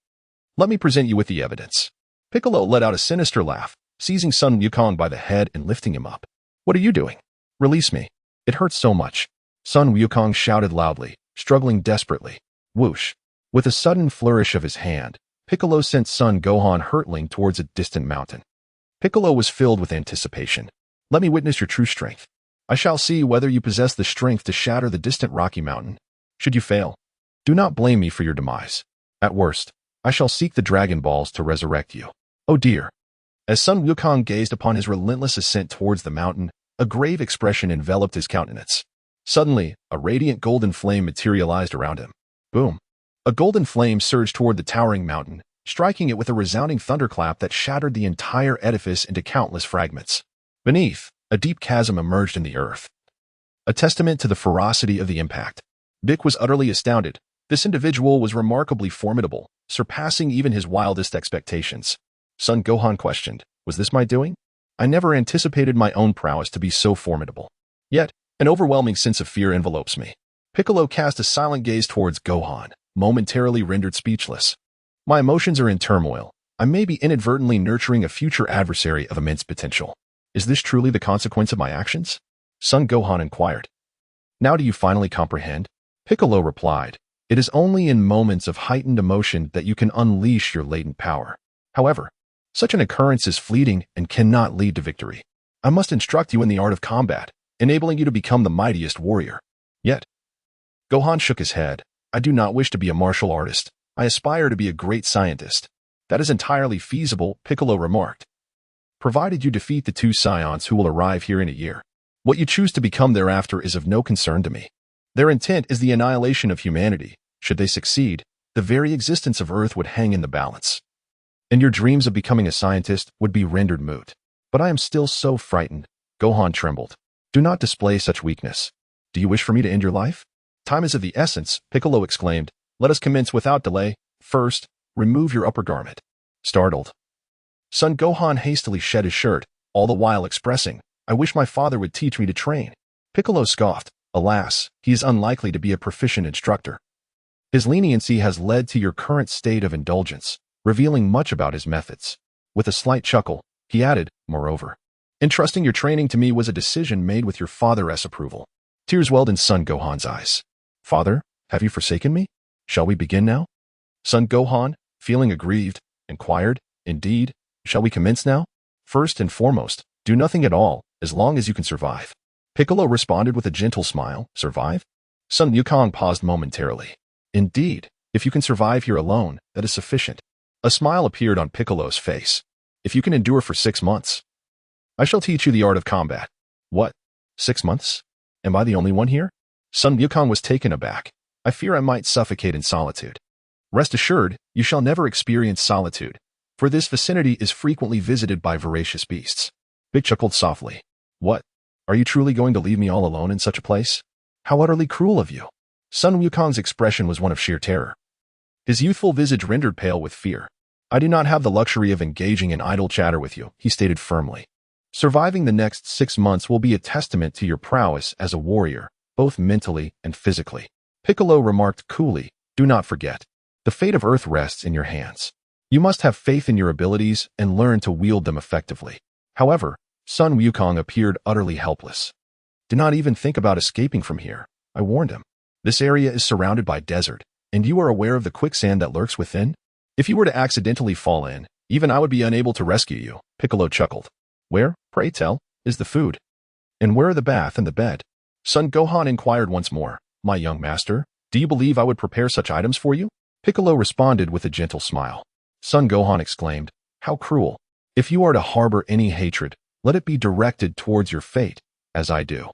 Let me present you with the evidence. Piccolo let out a sinister laugh, seizing Sun Wukong by the head and lifting him up. What are you doing? Release me. It hurts so much. Sun Wukong shouted loudly, struggling desperately. Whoosh. With a sudden flourish of his hand, Piccolo sent Son Gohan hurtling towards a distant mountain. Piccolo was filled with anticipation. Let me witness your true strength. I shall see whether you possess the strength to shatter the distant rocky mountain. Should you fail, do not blame me for your demise. At worst, I shall seek the Dragon Balls to resurrect you. Oh dear. As Sun Wukong gazed upon his relentless ascent towards the mountain, a grave expression enveloped his countenance. Suddenly, a radiant golden flame materialized around him. Boom. A golden flame surged toward the towering mountain, striking it with a resounding thunderclap that shattered the entire edifice into countless fragments. Beneath, a deep chasm emerged in the earth, a testament to the ferocity of the impact. Bick was utterly astounded. This individual was remarkably formidable, surpassing even his wildest expectations. Son Gohan questioned, was this my doing? I never anticipated my own prowess to be so formidable. Yet, an overwhelming sense of fear envelopes me. Piccolo cast a silent gaze towards Gohan, momentarily rendered speechless. My emotions are in turmoil. I may be inadvertently nurturing a future adversary of immense potential. Is this truly the consequence of my actions? Son Gohan inquired. Now do you finally comprehend? Piccolo replied, it is only in moments of heightened emotion that you can unleash your latent power. However, such an occurrence is fleeting and cannot lead to victory. I must instruct you in the art of combat, enabling you to become the mightiest warrior. Yet, Gohan shook his head. I do not wish to be a martial artist. I aspire to be a great scientist. That is entirely feasible, Piccolo remarked. Provided you defeat the two scions who will arrive here in a year. What you choose to become thereafter is of no concern to me. Their intent is the annihilation of humanity. Should they succeed, the very existence of Earth would hang in the balance. And your dreams of becoming a scientist would be rendered moot. But I am still so frightened. Gohan trembled. Do not display such weakness. Do you wish for me to end your life? Time is of the essence, Piccolo exclaimed. Let us commence without delay. First, remove your upper garment. Startled, Son Gohan hastily shed his shirt, all the while expressing, I wish my father would teach me to train. Piccolo scoffed. Alas, he is unlikely to be a proficient instructor. His leniency has led to your current state of indulgence, revealing much about his methods. With a slight chuckle, he added, moreover, entrusting your training to me was a decision made with your father's approval. Tears welled in Son Gohan's eyes. Father, have you forsaken me? Shall we begin now? Son Gohan, feeling aggrieved, inquired, indeed, shall we commence now? First and foremost, do nothing at all, as long as you can survive. Piccolo responded with a gentle smile. Survive? Sun Wukong paused momentarily. Indeed, if you can survive here alone, that is sufficient. A smile appeared on Piccolo's face. If you can endure for 6 months, I shall teach you the art of combat. What? 6 months? Am I the only one here? Sun Wukong was taken aback. I fear I might suffocate in solitude. Rest assured, you shall never experience solitude, for this vicinity is frequently visited by voracious beasts. Big chuckled softly. What? Are you truly going to leave me all alone in such a place? How utterly cruel of you. Sun Wukong's expression was one of sheer terror. His youthful visage rendered pale with fear. I do not have the luxury of engaging in idle chatter with you, he stated firmly. Surviving the next 6 months will be a testament to your prowess as a warrior, both mentally and physically. Piccolo remarked coolly, do not forget. The fate of Earth rests in your hands. You must have faith in your abilities and learn to wield them effectively. However, Sun Wukong appeared utterly helpless. Do not even think about escaping from here, I warned him. This area is surrounded by desert, and you are aware of the quicksand that lurks within? If you were to accidentally fall in, even I would be unable to rescue you, Piccolo chuckled. Where, pray tell, is the food? And where are the bath and the bed? Sun Gohan inquired once more. My young master, do you believe I would prepare such items for you? Piccolo responded with a gentle smile. Sun Gohan exclaimed, how cruel. If you are to harbor any hatred, let it be directed towards your fate, as I do.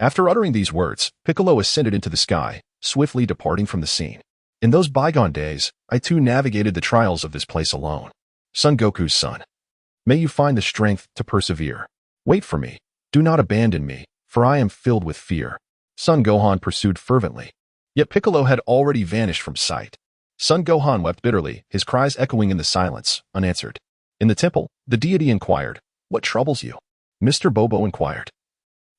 After uttering these words, Piccolo ascended into the sky, swiftly departing from the scene. In those bygone days, I too navigated the trials of this place alone. Son Goku's son. May you find the strength to persevere. Wait for me. Do not abandon me, for I am filled with fear. Son Gohan pursued fervently. Yet Piccolo had already vanished from sight. Son Gohan wept bitterly, his cries echoing in the silence, unanswered. In the temple, the deity inquired, what troubles you? Mr. Bobo inquired.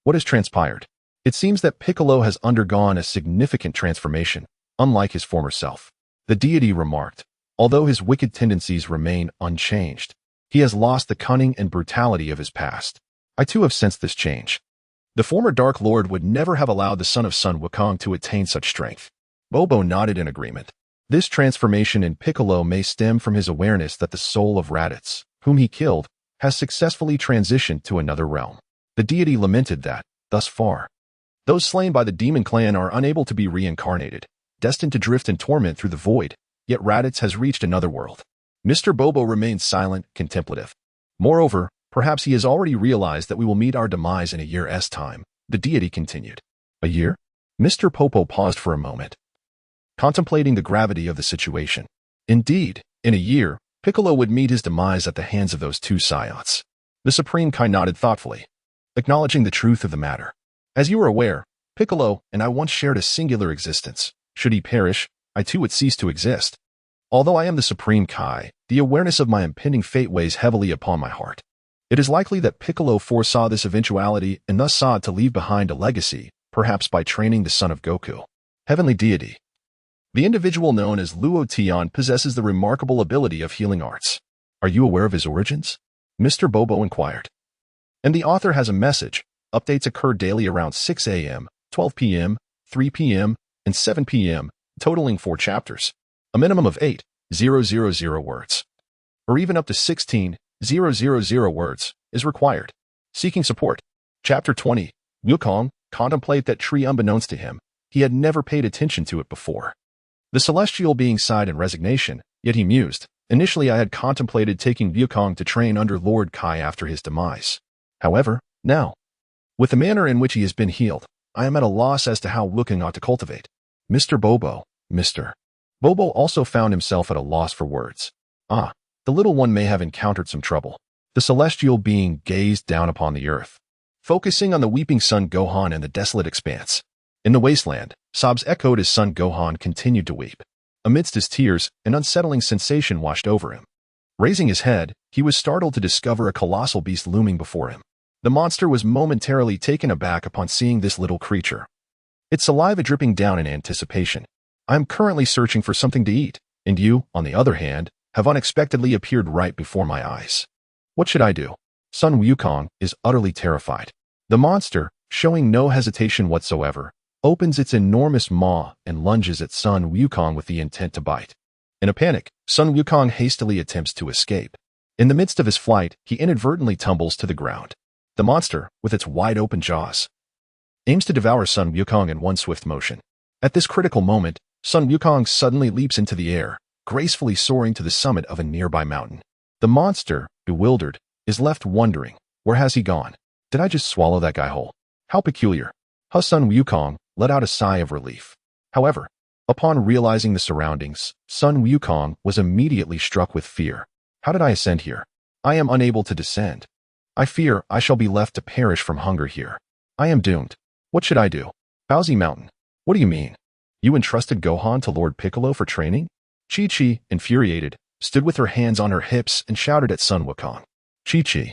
What has transpired? It seems that Piccolo has undergone a significant transformation, unlike his former self. The deity remarked, although his wicked tendencies remain unchanged, he has lost the cunning and brutality of his past. I too have sensed this change. The former Dark Lord would never have allowed the son of Sun Wukong to attain such strength. Bobo nodded in agreement. This transformation in Piccolo may stem from his awareness that the soul of Raditz, whom he killed, has successfully transitioned to another realm. The deity lamented that, thus far, those slain by the demon clan are unable to be reincarnated, destined to drift in torment through the void, yet Raditz has reached another world. Mr. Bobo remained silent, contemplative. Moreover, perhaps he has already realized that we will meet our demise in a year's time, the deity continued. A year? Mr. Popo paused for a moment, contemplating the gravity of the situation. Indeed, in a year, Piccolo would meet his demise at the hands of those two Saiyans. The Supreme Kai nodded thoughtfully, acknowledging the truth of the matter. As you are aware, Piccolo and I once shared a singular existence. Should he perish, I too would cease to exist. Although I am the Supreme Kai, the awareness of my impending fate weighs heavily upon my heart. It is likely that Piccolo foresaw this eventuality and thus sought to leave behind a legacy, perhaps by training the son of Goku. Heavenly Deity. The individual known as Luo Tian possesses the remarkable ability of healing arts. Are you aware of his origins? Mr. Bobo inquired. And the author has a message. Updates occur daily around 6 a.m., 12 p.m., 3 p.m., and 7 p.m., totaling 4 chapters. A minimum of 8,000 words, or even up to 16,000 words, is required. Seeking support. Chapter 20. Wukong, contemplate that tree unbeknownst to him. He had never paid attention to it before. The celestial being sighed in resignation, yet he mused. Initially I had contemplated taking Wukong to train under Lord Kai after his demise. However, now, with the manner in which he has been healed, I am at a loss as to how Wukong ought to cultivate. Mr. Bobo, Mr. Bobo also found himself at a loss for words. Ah, the little one may have encountered some trouble. The celestial being gazed down upon the earth, focusing on the weeping Son Gohan and the desolate expanse. In the wasteland, sobs echoed as Son Gohan continued to weep. Amidst his tears, an unsettling sensation washed over him. Raising his head, he was startled to discover a colossal beast looming before him. The monster was momentarily taken aback upon seeing this little creature, its saliva dripping down in anticipation. I am currently searching for something to eat, and you, on the other hand, have unexpectedly appeared right before my eyes. What should I do? Son Wukong is utterly terrified. The monster, showing no hesitation whatsoever, opens its enormous maw and lunges at Son Wukong with the intent to bite. In a panic, Son Wukong hastily attempts to escape. In the midst of his flight, he inadvertently tumbles to the ground. The monster, with its wide-open jaws, aims to devour Sun Wukong in one swift motion. At this critical moment, Sun Wukong suddenly leaps into the air, gracefully soaring to the summit of a nearby mountain. The monster, bewildered, is left wondering, where has he gone? Did I just swallow that guy whole? How peculiar. Sun Wukong let out a sigh of relief. However, upon realizing the surroundings, Sun Wukong was immediately struck with fear. How did I ascend here? I am unable to descend. I fear I shall be left to perish from hunger here. I am doomed. What should I do? Bowsy Mountain. What do you mean? You entrusted Gohan to Lord Piccolo for training? Chi-Chi, infuriated, stood with her hands on her hips and shouted at Sun Wukong. Chi-Chi.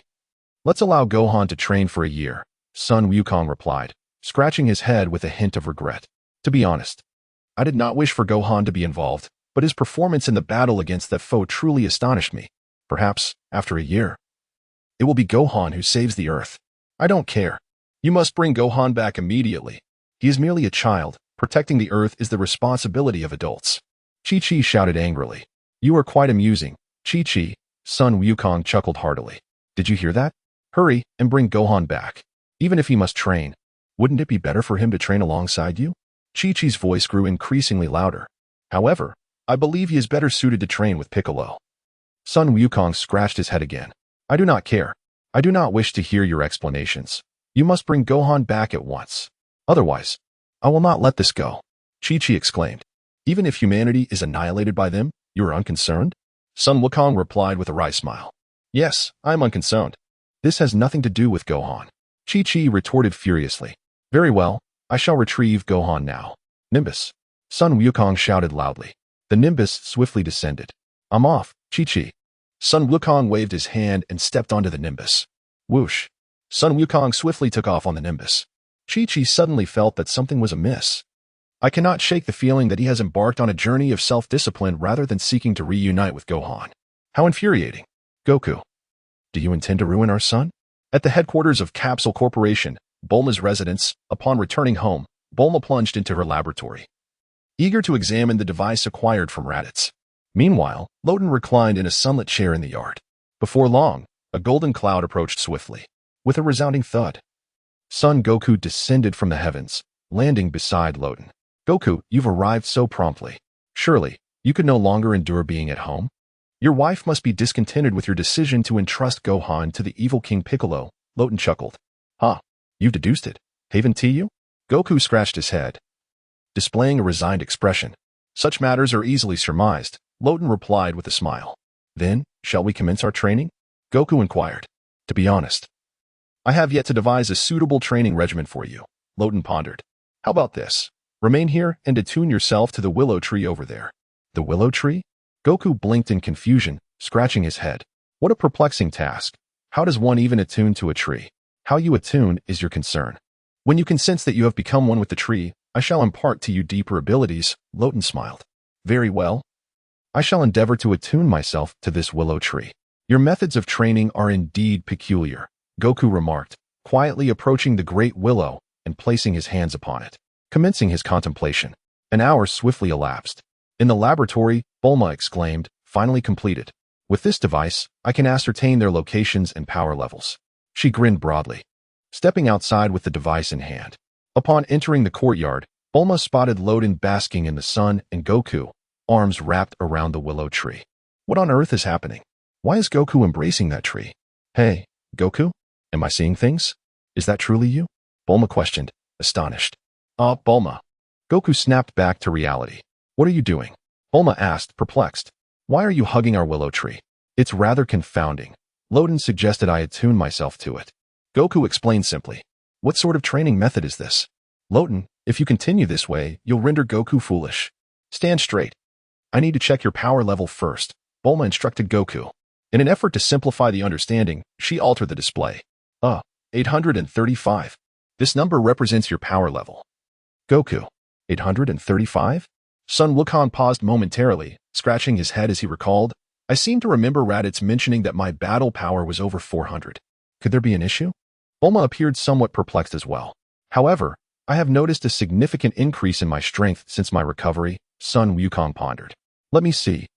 Let's allow Gohan to train for a year, Sun Wukong replied, scratching his head with a hint of regret. To be honest, I did not wish for Gohan to be involved, but his performance in the battle against that foe truly astonished me. Perhaps, after a year, it will be Gohan who saves the Earth. I don't care. You must bring Gohan back immediately. He is merely a child. Protecting the Earth is the responsibility of adults. Chi-Chi shouted angrily. You are quite amusing, Chi-Chi. Sun Wukong chuckled heartily. Did you hear that? Hurry and bring Gohan back. Even if he must train, wouldn't it be better for him to train alongside you? Chi-Chi's voice grew increasingly louder. However, I believe he is better suited to train with Piccolo. Sun Wukong scratched his head again. I do not care. I do not wish to hear your explanations. You must bring Gohan back at once. Otherwise, I will not let this go. Chi-Chi exclaimed. Even if humanity is annihilated by them, you are unconcerned? Sun Wukong replied with a wry smile. Yes, I am unconcerned. This has nothing to do with Gohan. Chi-Chi retorted furiously. Very well, I shall retrieve Gohan now. Nimbus. Sun Wukong shouted loudly. The Nimbus swiftly descended. I'm off, Chi-Chi. Sun Wukong waved his hand and stepped onto the Nimbus. Whoosh. Sun Wukong swiftly took off on the Nimbus. Chi-Chi suddenly felt that something was amiss. I cannot shake the feeling that he has embarked on a journey of self-discipline rather than seeking to reunite with Gohan. How infuriating. Goku. Do you intend to ruin our son? At the headquarters of Capsule Corporation, Bulma's residence, upon returning home, Bulma plunged into her laboratory, eager to examine the device acquired from Raditz. Meanwhile, Loden reclined in a sunlit chair in the yard. Before long, a golden cloud approached swiftly. With a resounding thud, Son Goku descended from the heavens, landing beside Loden. Goku, you've arrived so promptly. Surely, you could no longer endure being at home? Your wife must be discontented with your decision to entrust Gohan to the evil King Piccolo, Loden chuckled. Huh, you've deduced it, haven't you? Goku scratched his head, displaying a resigned expression. Such matters are easily surmised, Loden replied with a smile. Then, shall we commence our training? Goku inquired. To be honest, I have yet to devise a suitable training regimen for you, Loden pondered. How about this? Remain here and attune yourself to the willow tree over there. The willow tree? Goku blinked in confusion, scratching his head. What a perplexing task. How does one even attune to a tree? How you attune is your concern. When you can sense that you have become one with the tree, I shall impart to you deeper abilities, Loden smiled. Very well. I shall endeavor to attune myself to this willow tree. Your methods of training are indeed peculiar, Goku remarked, quietly approaching the great willow and placing his hands upon it. Commencing his contemplation. An hour swiftly elapsed. In the laboratory, Bulma exclaimed, finally completed. With this device, I can ascertain their locations and power levels. She grinned broadly, stepping outside with the device in hand. Upon entering the courtyard, Bulma spotted Loden basking in the sun and Goku, arms wrapped around the willow tree. What on earth is happening? Why is Goku embracing that tree? Hey, Goku? Am I seeing things? Is that truly you? Bulma questioned, astonished. Bulma. Goku snapped back to reality. What are you doing? Bulma asked, perplexed. Why are you hugging our willow tree? It's rather confounding. Loden suggested I attune myself to it. Goku explained simply. What sort of training method is this? Loden, if you continue this way, you'll render Goku foolish. Stand straight. I need to check your power level first, Bulma instructed Goku. In an effort to simplify the understanding, she altered the display. 835. This number represents your power level. Goku, 835? Sun Wukong paused momentarily, scratching his head as he recalled. I seem to remember Raditz mentioning that my battle power was over 400. Could there be an issue? Bulma appeared somewhat perplexed as well. However, I have noticed a significant increase in my strength since my recovery, Sun Wukong pondered. Let me see.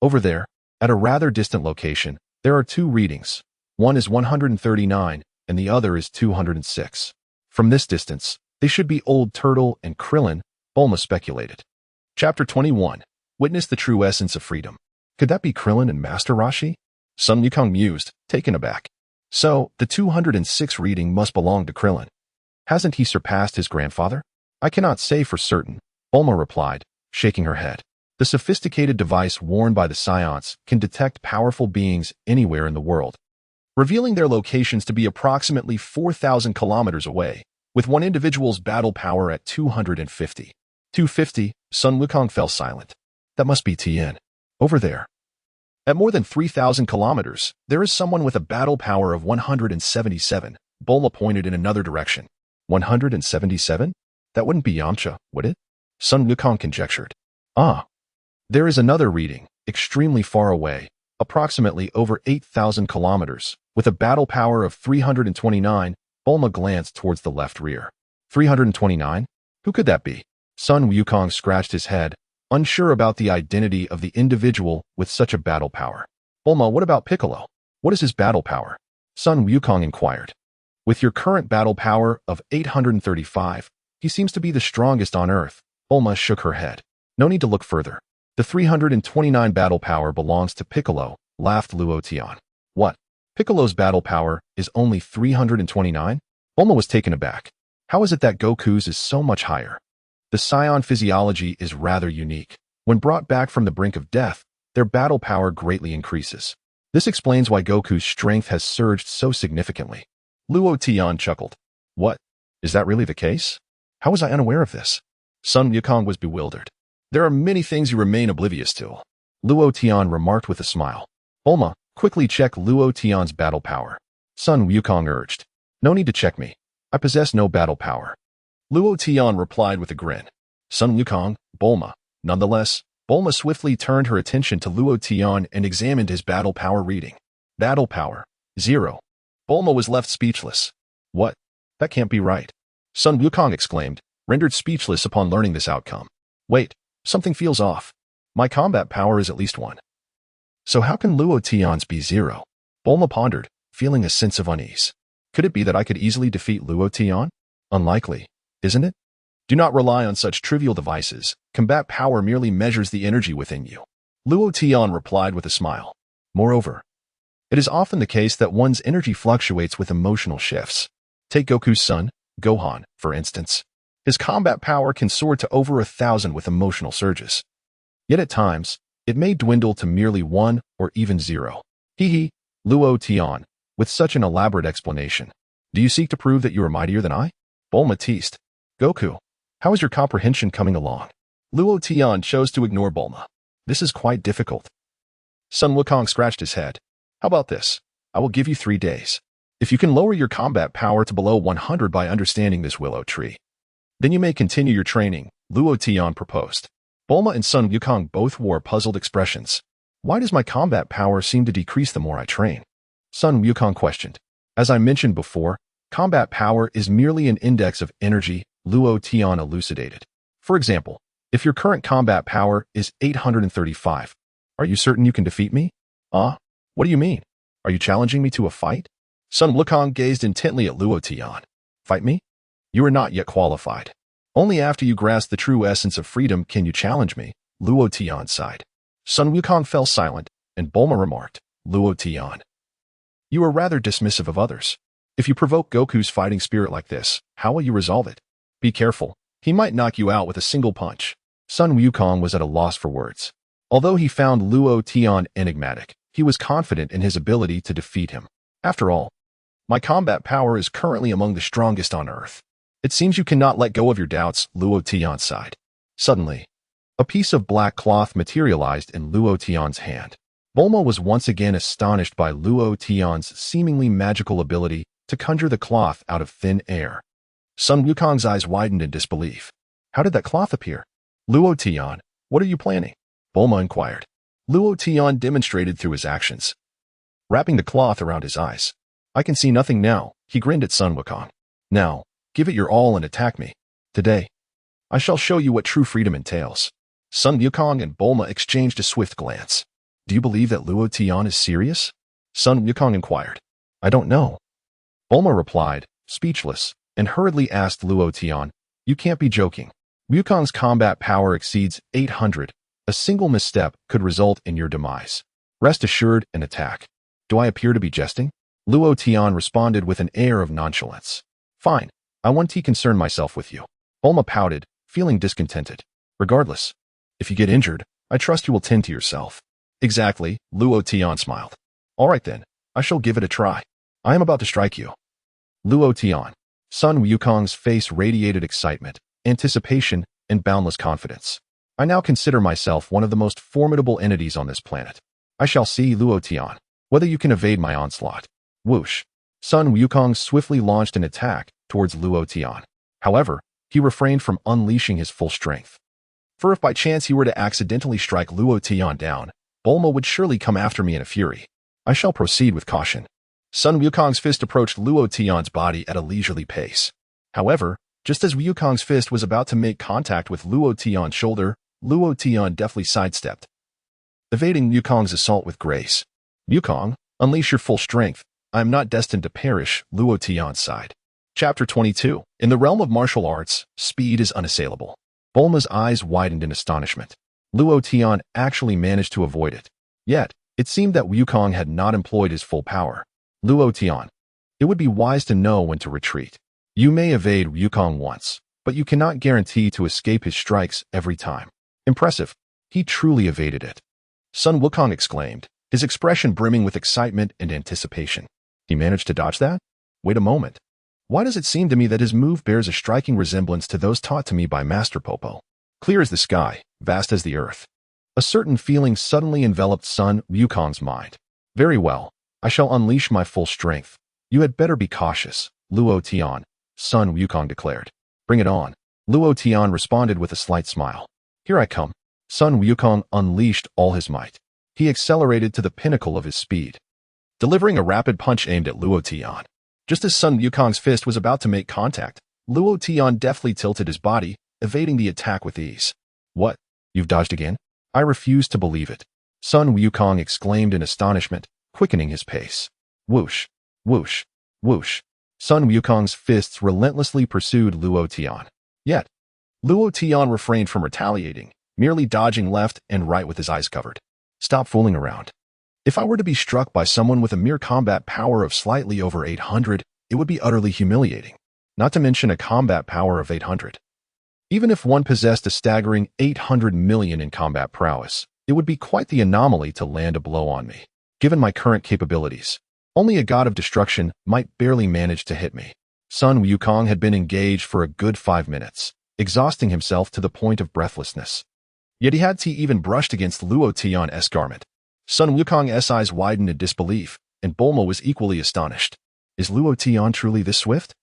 Over there, at a rather distant location, There are two readings. One is 139 and the other is 206. From this distance, they should be Old Turtle and Krillin, Bulma speculated. Chapter 21. Witness the true essence of freedom. Could that be Krillin and Master Roshi? Sun Wukong mused, taken aback. So, the 206 reading must belong to Krillin. Hasn't he surpassed his grandfather? I cannot say for certain, Bulma replied, shaking her head. The sophisticated device worn by the Scions can detect powerful beings anywhere in the world, revealing their locations to be approximately 4,000 kilometers away, with one individual's battle power at 250. 250, Sun Wukong fell silent. That must be Tien. Over there. At more than 3,000 kilometers, there is someone with a battle power of 177. Bulma pointed in another direction. 177? That wouldn't be Yamcha, would it? Sun Wukong conjectured. Ah. There is another reading, extremely far away, approximately over 8,000 kilometers, with a battle power of 329. Bulma glanced towards the left rear. 329? Who could that be? Sun Wukong scratched his head, unsure about the identity of the individual with such a battle power. Bulma, what about Piccolo? What is his battle power? Sun Wukong inquired. With your current battle power of 835, he seems to be the strongest on Earth. Bulma shook her head. No need to look further. The 329 battle power belongs to Piccolo, laughed Luo Tian. What? Piccolo's battle power is only 329? Bulma was taken aback. How is it that Goku's is so much higher? The Scion physiology is rather unique. When brought back from the brink of death, their battle power greatly increases. This explains why Goku's strength has surged so significantly. Luo Tian chuckled. What? Is that really the case? How was I unaware of this? Sun Wukong was bewildered. There are many things you remain oblivious to, Luo Tian remarked with a smile. Bulma, quickly check Luo Tian's battle power. Sun Wukong urged. No need to check me. I possess no battle power. Luo Tian replied with a grin. Sun Wukong, Bulma. Nonetheless, Bulma swiftly turned her attention to Luo Tian and examined his battle power reading. Battle power, 0. Bulma was left speechless. What? That can't be right. Sun Wukong exclaimed, rendered speechless upon learning this outcome. Wait, something feels off. My combat power is at least 1. So how can Luo Tian's be 0? Bulma pondered, feeling a sense of unease. Could it be that I could easily defeat Luo Tian? Unlikely, isn't it? Do not rely on such trivial devices. Combat power merely measures the energy within you. Luo Tian replied with a smile. Moreover, it is often the case that one's energy fluctuates with emotional shifts. Take Goku's son, Gohan, for instance. His combat power can soar to over 1,000 with emotional surges. Yet at times, it may dwindle to merely 1 or even 0. Hee, Luo Tian, with such an elaborate explanation. Do you seek to prove that you are mightier than I? Bulma teased. Goku, how is your comprehension coming along? Luo Tian chose to ignore Bulma. This is quite difficult. Sun Wukong scratched his head. How about this? I will give you 3 days. If you can lower your combat power to below 100 by understanding this willow tree, then you may continue your training, Luo Tian proposed. Bulma and Sun Wukong both wore puzzled expressions. Why does my combat power seem to decrease the more I train? Sun Wukong questioned. As I mentioned before, combat power is merely an index of energy, Luo Tian elucidated. For example, if your current combat power is 835, are you certain you can defeat me? What do you mean? Are you challenging me to a fight? Sun Wukong gazed intently at Luo Tian. Fight me? You are not yet qualified. Only after you grasp the true essence of freedom can you challenge me, Luo Tian sighed. Sun Wukong fell silent, and Bulma remarked, Luo Tian, you are rather dismissive of others. If you provoke Goku's fighting spirit like this, how will you resolve it? Be careful, he might knock you out with a single punch. Sun Wukong was at a loss for words. Although he found Luo Tian enigmatic, he was confident in his ability to defeat him. After all, my combat power is currently among the strongest on Earth. It seems you cannot let go of your doubts, Luo Tian sighed. Suddenly, a piece of black cloth materialized in Luo Tian's hand. Bulma was once again astonished by Luo Tian's seemingly magical ability to conjure the cloth out of thin air. Sun Wukong's eyes widened in disbelief. How did that cloth appear? Luo Tian, what are you planning? Bulma inquired. Luo Tian demonstrated through his actions, wrapping the cloth around his eyes. I can see nothing now, he grinned at Sun Wukong. Now, give it your all and attack me. Today, I shall show you what true freedom entails. Sun Wukong and Bulma exchanged a swift glance. Do you believe that Luo Tian is serious? Sun Wukong inquired. I don't know. Bulma replied, speechless, and hurriedly asked Luo Tian, you can't be joking. Wukong's combat power exceeds 800. A single misstep could result in your demise. Rest assured and attack. Do I appear to be jesting? Luo Tian responded with an air of nonchalance. Fine, I won't concern myself with you. Bulma pouted, feeling discontented. Regardless, if you get injured, I trust you will tend to yourself. Exactly, Luo Tian smiled. All right then, I shall give it a try. I am about to strike you. Luo Tian. Sun Wukong's face radiated excitement, anticipation, and boundless confidence. I now consider myself one of the most formidable entities on this planet. I shall see, Luo Tian, whether you can evade my onslaught. Whoosh. Sun Wukong swiftly launched an attack towards Luo Tian. However, he refrained from unleashing his full strength. For if by chance he were to accidentally strike Luo Tian down, Bulma would surely come after me in a fury. I shall proceed with caution. Sun Wukong's fist approached Luo Tian's body at a leisurely pace. However, just as Wukong's fist was about to make contact with Luo Tian's shoulder, Luo Tian deftly sidestepped, evading Wukong's assault with grace. Wukong, unleash your full strength. I am not destined to perish, Luo Tian sighed. Chapter 22. In the realm of martial arts, speed is unassailable. Bulma's eyes widened in astonishment. Luo Tian actually managed to avoid it. Yet, it seemed that Wukong had not employed his full power. Luo Tian, it would be wise to know when to retreat. You may evade Wukong once, but you cannot guarantee to escape his strikes every time. Impressive. He truly evaded it. Sun Wukong exclaimed, his expression brimming with excitement and anticipation. He managed to dodge that? Wait a moment. Why does it seem to me that his move bears a striking resemblance to those taught to me by Master Popo? Clear as the sky, vast as the earth. A certain feeling suddenly enveloped Sun Wukong's mind. Very well. I shall unleash my full strength. You had better be cautious, Luo Tian, Sun Wukong declared. Bring it on. Luo Tian responded with a slight smile. Here I come. Sun Wukong unleashed all his might. He accelerated to the pinnacle of his speed, delivering a rapid punch aimed at Luo Tian. Just as Sun Wukong's fist was about to make contact, Luo Tian deftly tilted his body, evading the attack with ease. What? You've dodged again? I refuse to believe it. Sun Wukong exclaimed in astonishment, quickening his pace. Whoosh, whoosh, whoosh. Sun Wukong's fists relentlessly pursued Luo Tian. Yet, Luo Tian refrained from retaliating, merely dodging left and right with his eyes covered. Stop fooling around. If I were to be struck by someone with a mere combat power of slightly over 800, it would be utterly humiliating, not to mention a combat power of 800. Even if one possessed a staggering 800 million in combat prowess, it would be quite the anomaly to land a blow on me. Given my current capabilities, only a god of destruction might barely manage to hit me. Sun Wukong had been engaged for a good 5 minutes, exhausting himself to the point of breathlessness. Yet he hadn't even brushed against Luo Tian's garment. Sun Wukong's eyes widened in disbelief, and Bulma was equally astonished. Is Luo Tian truly this swift?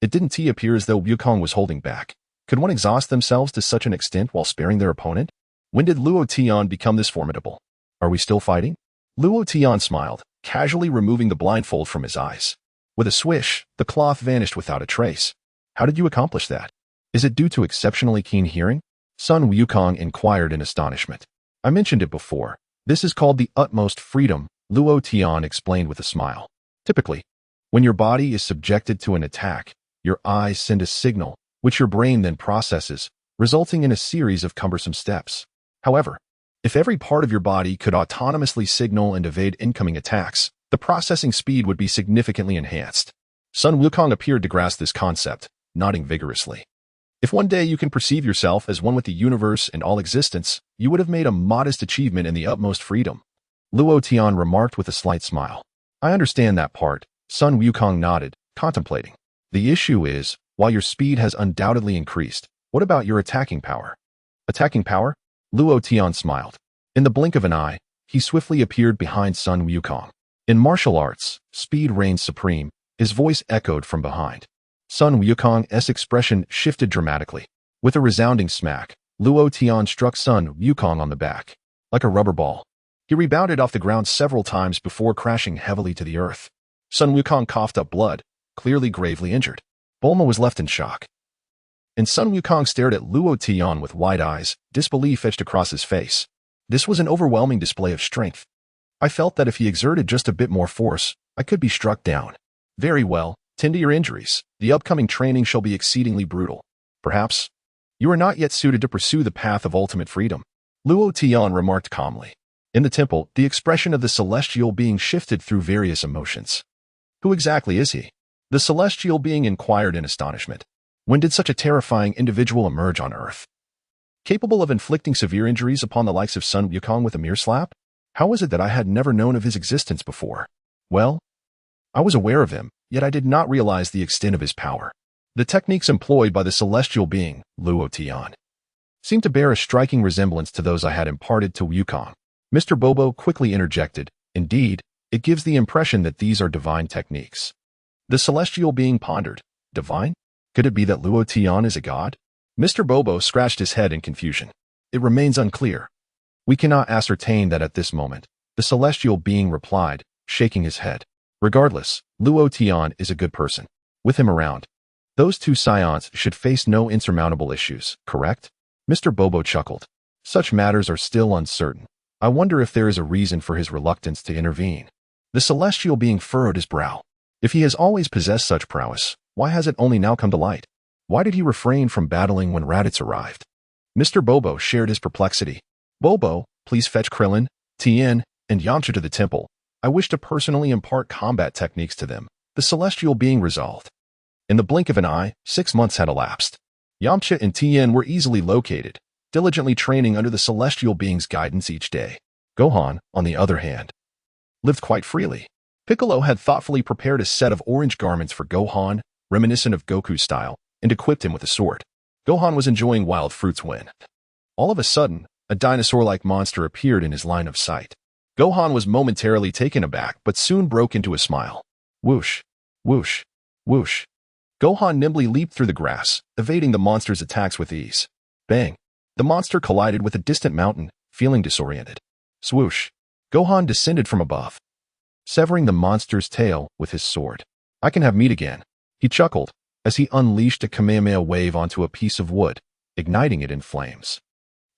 It didn't appear as though Wukong was holding back. Could one exhaust themselves to such an extent while sparing their opponent? When did Luo Tian become this formidable? Are we still fighting? Luo Tian smiled, casually removing the blindfold from his eyes. With a swish, the cloth vanished without a trace. How did you accomplish that? Is it due to exceptionally keen hearing? Sun Wukong inquired in astonishment. I mentioned it before. This is called the utmost freedom, Luo Tian explained with a smile. Typically, when your body is subjected to an attack, your eyes send a signal, which your brain then processes, resulting in a series of cumbersome steps. However, if every part of your body could autonomously signal and evade incoming attacks, the processing speed would be significantly enhanced. Sun Wukong appeared to grasp this concept, nodding vigorously. If one day you can perceive yourself as one with the universe and all existence, you would have made a modest achievement in the utmost freedom. Luo Tian remarked with a slight smile. I understand that part, Sun Wukong nodded, contemplating. The issue is, while your speed has undoubtedly increased, what about your attacking power? Attacking power? Luo Tian smiled. In the blink of an eye, he swiftly appeared behind Sun Wukong. In martial arts, speed reigns supreme, his voice echoed from behind. Sun Wukong's expression shifted dramatically. With a resounding smack, Luo Tian struck Sun Wukong on the back. Like a rubber ball, he rebounded off the ground several times before crashing heavily to the earth. Sun Wukong coughed up blood, clearly gravely injured. Bulma was left in shock. And Sun Wukong stared at Luo Tian with wide eyes, disbelief etched across his face. This was an overwhelming display of strength. I felt that if he exerted just a bit more force, I could be struck down. Very well, tend to your injuries. The upcoming training shall be exceedingly brutal. Perhaps you are not yet suited to pursue the path of ultimate freedom, Luo Tian remarked calmly. In the temple, the expression of the celestial being shifted through various emotions. Who exactly is he? The celestial being inquired in astonishment. When did such a terrifying individual emerge on Earth? Capable of inflicting severe injuries upon the likes of Sun Wukong with a mere slap? How was it that I had never known of his existence before? Well, I was aware of him, yet I did not realize the extent of his power. The techniques employed by the celestial being, Luo Tian, seemed to bear a striking resemblance to those I had imparted to Wukong. Mr. Bobo quickly interjected, indeed, it gives the impression that these are divine techniques. The celestial being pondered, divine? Could it be that Luo Tian is a god? Mr. Bobo scratched his head in confusion. It remains unclear. We cannot ascertain that at this moment, the celestial being replied, shaking his head. Regardless, Luo Tian is a good person. With him around, those two scions should face no insurmountable issues, correct? Mr. Bobo chuckled. Such matters are still uncertain. I wonder if there is a reason for his reluctance to intervene. The celestial being furrowed his brow. If he has always possessed such prowess, why has it only now come to light? Why did he refrain from battling when Raditz arrived? Mr. Bobo shared his perplexity. Bobo, please fetch Krillin, Tien, and Yamcha to the temple. I wish to personally impart combat techniques to them. The celestial being resolved. In the blink of an eye, 6 months had elapsed. Yamcha and Tien were easily located, diligently training under the celestial being's guidance each day. Gohan, on the other hand, lived quite freely. Piccolo had thoughtfully prepared a set of orange garments for Gohan, reminiscent of Goku's style, and equipped him with a sword. Gohan was enjoying wild fruits when, all of a sudden, a dinosaur-like monster appeared in his line of sight. Gohan was momentarily taken aback, but soon broke into a smile. Whoosh, whoosh, whoosh. Gohan nimbly leaped through the grass, evading the monster's attacks with ease. Bang! The monster collided with a distant mountain, feeling disoriented. Swoosh! Gohan descended from above, severing the monster's tail with his sword. I can have meat again, he chuckled, as he unleashed a Kamehameha wave onto a piece of wood, igniting it in flames.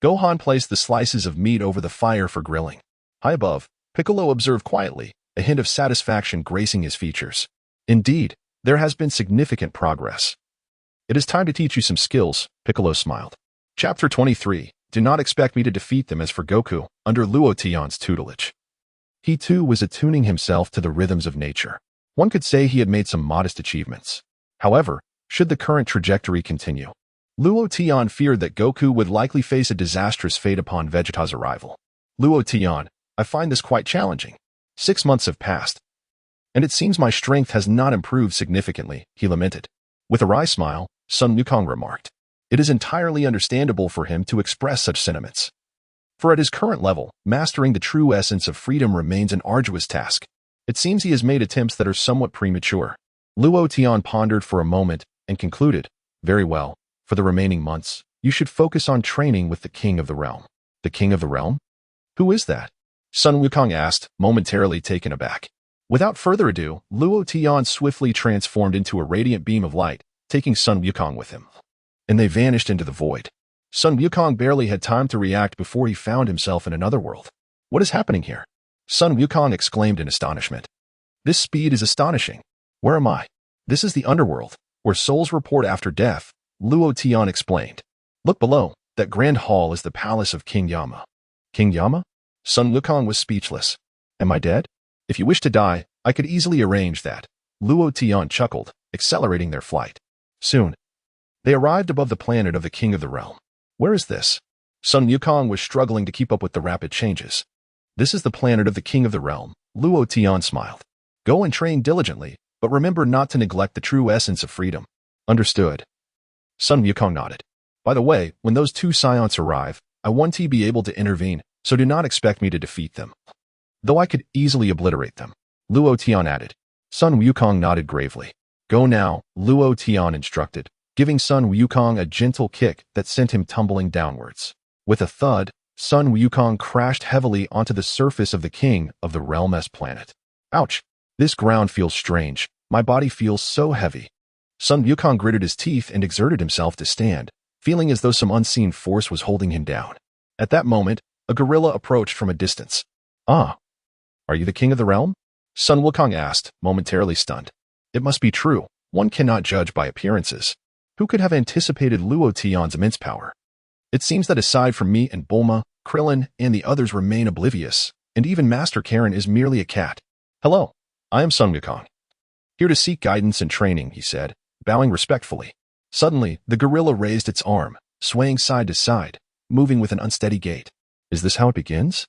Gohan placed the slices of meat over the fire for grilling. High above, Piccolo observed quietly, a hint of satisfaction gracing his features. Indeed, there has been significant progress. It is time to teach you some skills, Piccolo smiled. Chapter 23. Do not expect me to defeat them as for Goku, under Luo Tian's tutelage. He too was attuning himself to the rhythms of nature. One could say he had made some modest achievements. However, should the current trajectory continue, Luo Tian feared that Goku would likely face a disastrous fate upon Vegeta's arrival. Luo Tian, I find this quite challenging. 6 months have passed, and it seems my strength has not improved significantly, he lamented. With a wry smile, Sun Wukong remarked. It is entirely understandable for him to express such sentiments. For at his current level, mastering the true essence of freedom remains an arduous task. It seems he has made attempts that are somewhat premature. Luo Tian pondered for a moment and concluded, very well, for the remaining months, you should focus on training with the King of the Realm. The King of the Realm? Who is that? Sun Wukong asked, momentarily taken aback. Without further ado, Luo Tian swiftly transformed into a radiant beam of light, taking Sun Wukong with him. And they vanished into the void. Sun Wukong barely had time to react before he found himself in another world. What is happening here? Sun Wukong exclaimed in astonishment. This speed is astonishing. Where am I? This is the underworld, where souls report after death, Luo Tian explained. Look below, that grand hall is the palace of King Yama. King Yama? Sun Wukong was speechless. Am I dead? If you wish to die, I could easily arrange that. Luo Tian chuckled, accelerating their flight. Soon, they arrived above the planet of the King of the Realm. Where is this? Sun Wukong was struggling to keep up with the rapid changes. This is the planet of the King of the Realm, Luo Tian smiled. Go and train diligently, but remember not to neglect the true essence of freedom. Understood. Sun Wukong nodded. By the way, when those two scions arrive, I want to be able to intervene, so do not expect me to defeat them. Though I could easily obliterate them, Luo Tian added. Sun Wukong nodded gravely. Go now, Luo Tian instructed, giving Sun Wukong a gentle kick that sent him tumbling downwards. With a thud, Sun Wukong crashed heavily onto the surface of the King of the Realm's planet. Ouch! This ground feels strange. My body feels so heavy. Sun Wukong gritted his teeth and exerted himself to stand, feeling as though some unseen force was holding him down. At that moment, a gorilla approached from a distance. Ah! Are you the king of the realm? Sun Wukong asked, momentarily stunned. It must be true. One cannot judge by appearances. Who could have anticipated Luo Tian's immense power? It seems that aside from me and Bulma, Krillin, and the others remain oblivious, and even Master Karen is merely a cat. Hello, I am Sun Wukong. Here to seek guidance and training, he said, bowing respectfully. Suddenly, the gorilla raised its arm, swaying side to side, moving with an unsteady gait. Is this how it begins?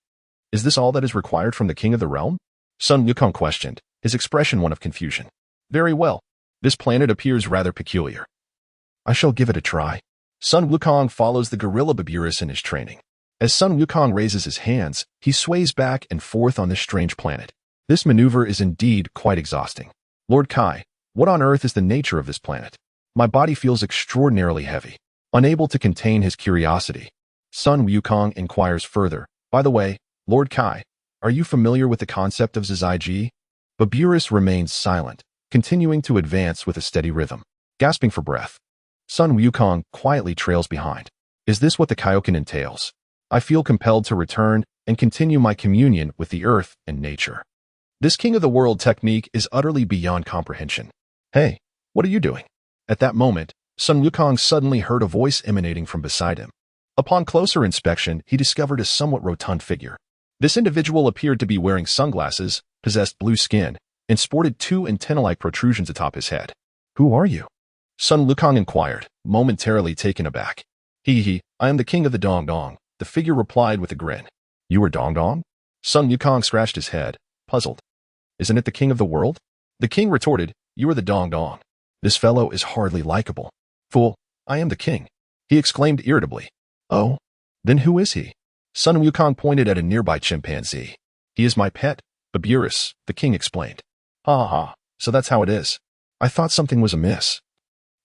Is this all that is required from the king of the realm? Sun Wukong questioned, his expression one of confusion. Very well. This planet appears rather peculiar. I shall give it a try. Sun Wukong follows the gorilla Baburus in his training. As Sun Wukong raises his hands, he sways back and forth on this strange planet. This maneuver is indeed quite exhausting. Lord Kai, what on earth is the nature of this planet? My body feels extraordinarily heavy. Unable to contain his curiosity, Sun Wukong inquires further. By the way, Lord Kai, are you familiar with the concept of Zizai-ji? Baburus remains silent, continuing to advance with a steady rhythm. Gasping for breath, Sun Wukong quietly trails behind. Is this what the Kaioken entails? I feel compelled to return and continue my communion with the earth and nature. This king of the world technique is utterly beyond comprehension. Hey, what are you doing? At that moment, Sun Wukong suddenly heard a voice emanating from beside him. Upon closer inspection, he discovered a somewhat rotund figure. This individual appeared to be wearing sunglasses, possessed blue skin, and sported two antenna-like protrusions atop his head. Who are you? Sun Wukong inquired, momentarily taken aback. I am the king of the Dong Dong, the figure replied with a grin. You are Dong Dong? Sun Wukong scratched his head, puzzled. Isn't it the king of the world? The king retorted, you are the Dong Dong. This fellow is hardly likable. Fool, I am the king, he exclaimed irritably. Oh, then who is he? Sun Wukong pointed at a nearby chimpanzee. He is my pet, Baburus, the king explained. Ha ha, so that's how it is. I thought something was amiss.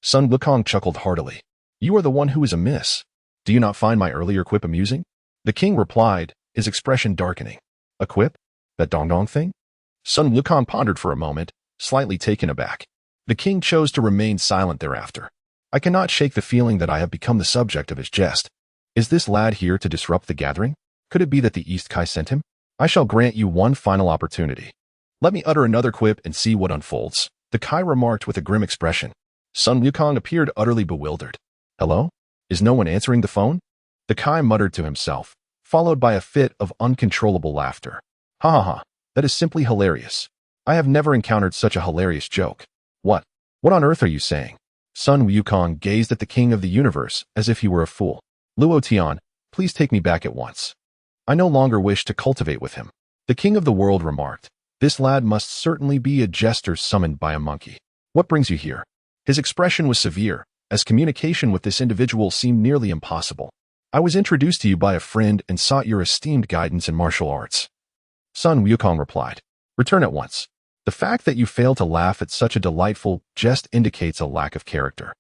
Sun Wukong chuckled heartily. You are the one who is amiss. Do you not find my earlier quip amusing? The king replied, his expression darkening. A quip? That Dong Dong thing? Sun Wukong pondered for a moment, slightly taken aback. The king chose to remain silent thereafter. I cannot shake the feeling that I have become the subject of his jest. Is this lad here to disrupt the gathering? Could it be that the East Kai sent him? I shall grant you one final opportunity. Let me utter another quip and see what unfolds, the Kai remarked with a grim expression. Sun Wukong appeared utterly bewildered. Hello? Is no one answering the phone? The Kai muttered to himself, followed by a fit of uncontrollable laughter. Ha ha ha, that is simply hilarious. I have never encountered such a hilarious joke. What on earth are you saying? Sun Wukong gazed at the king of the universe as if he were a fool. Luo Tian, please take me back at once. I no longer wish to cultivate with him. The king of the world remarked. This lad must certainly be a jester summoned by a monkey. What brings you here? His expression was severe, as communication with this individual seemed nearly impossible. I was introduced to you by a friend and sought your esteemed guidance in martial arts. Sun Wukong replied. Return at once. The fact that you fail to laugh at such a delightful jest indicates a lack of character.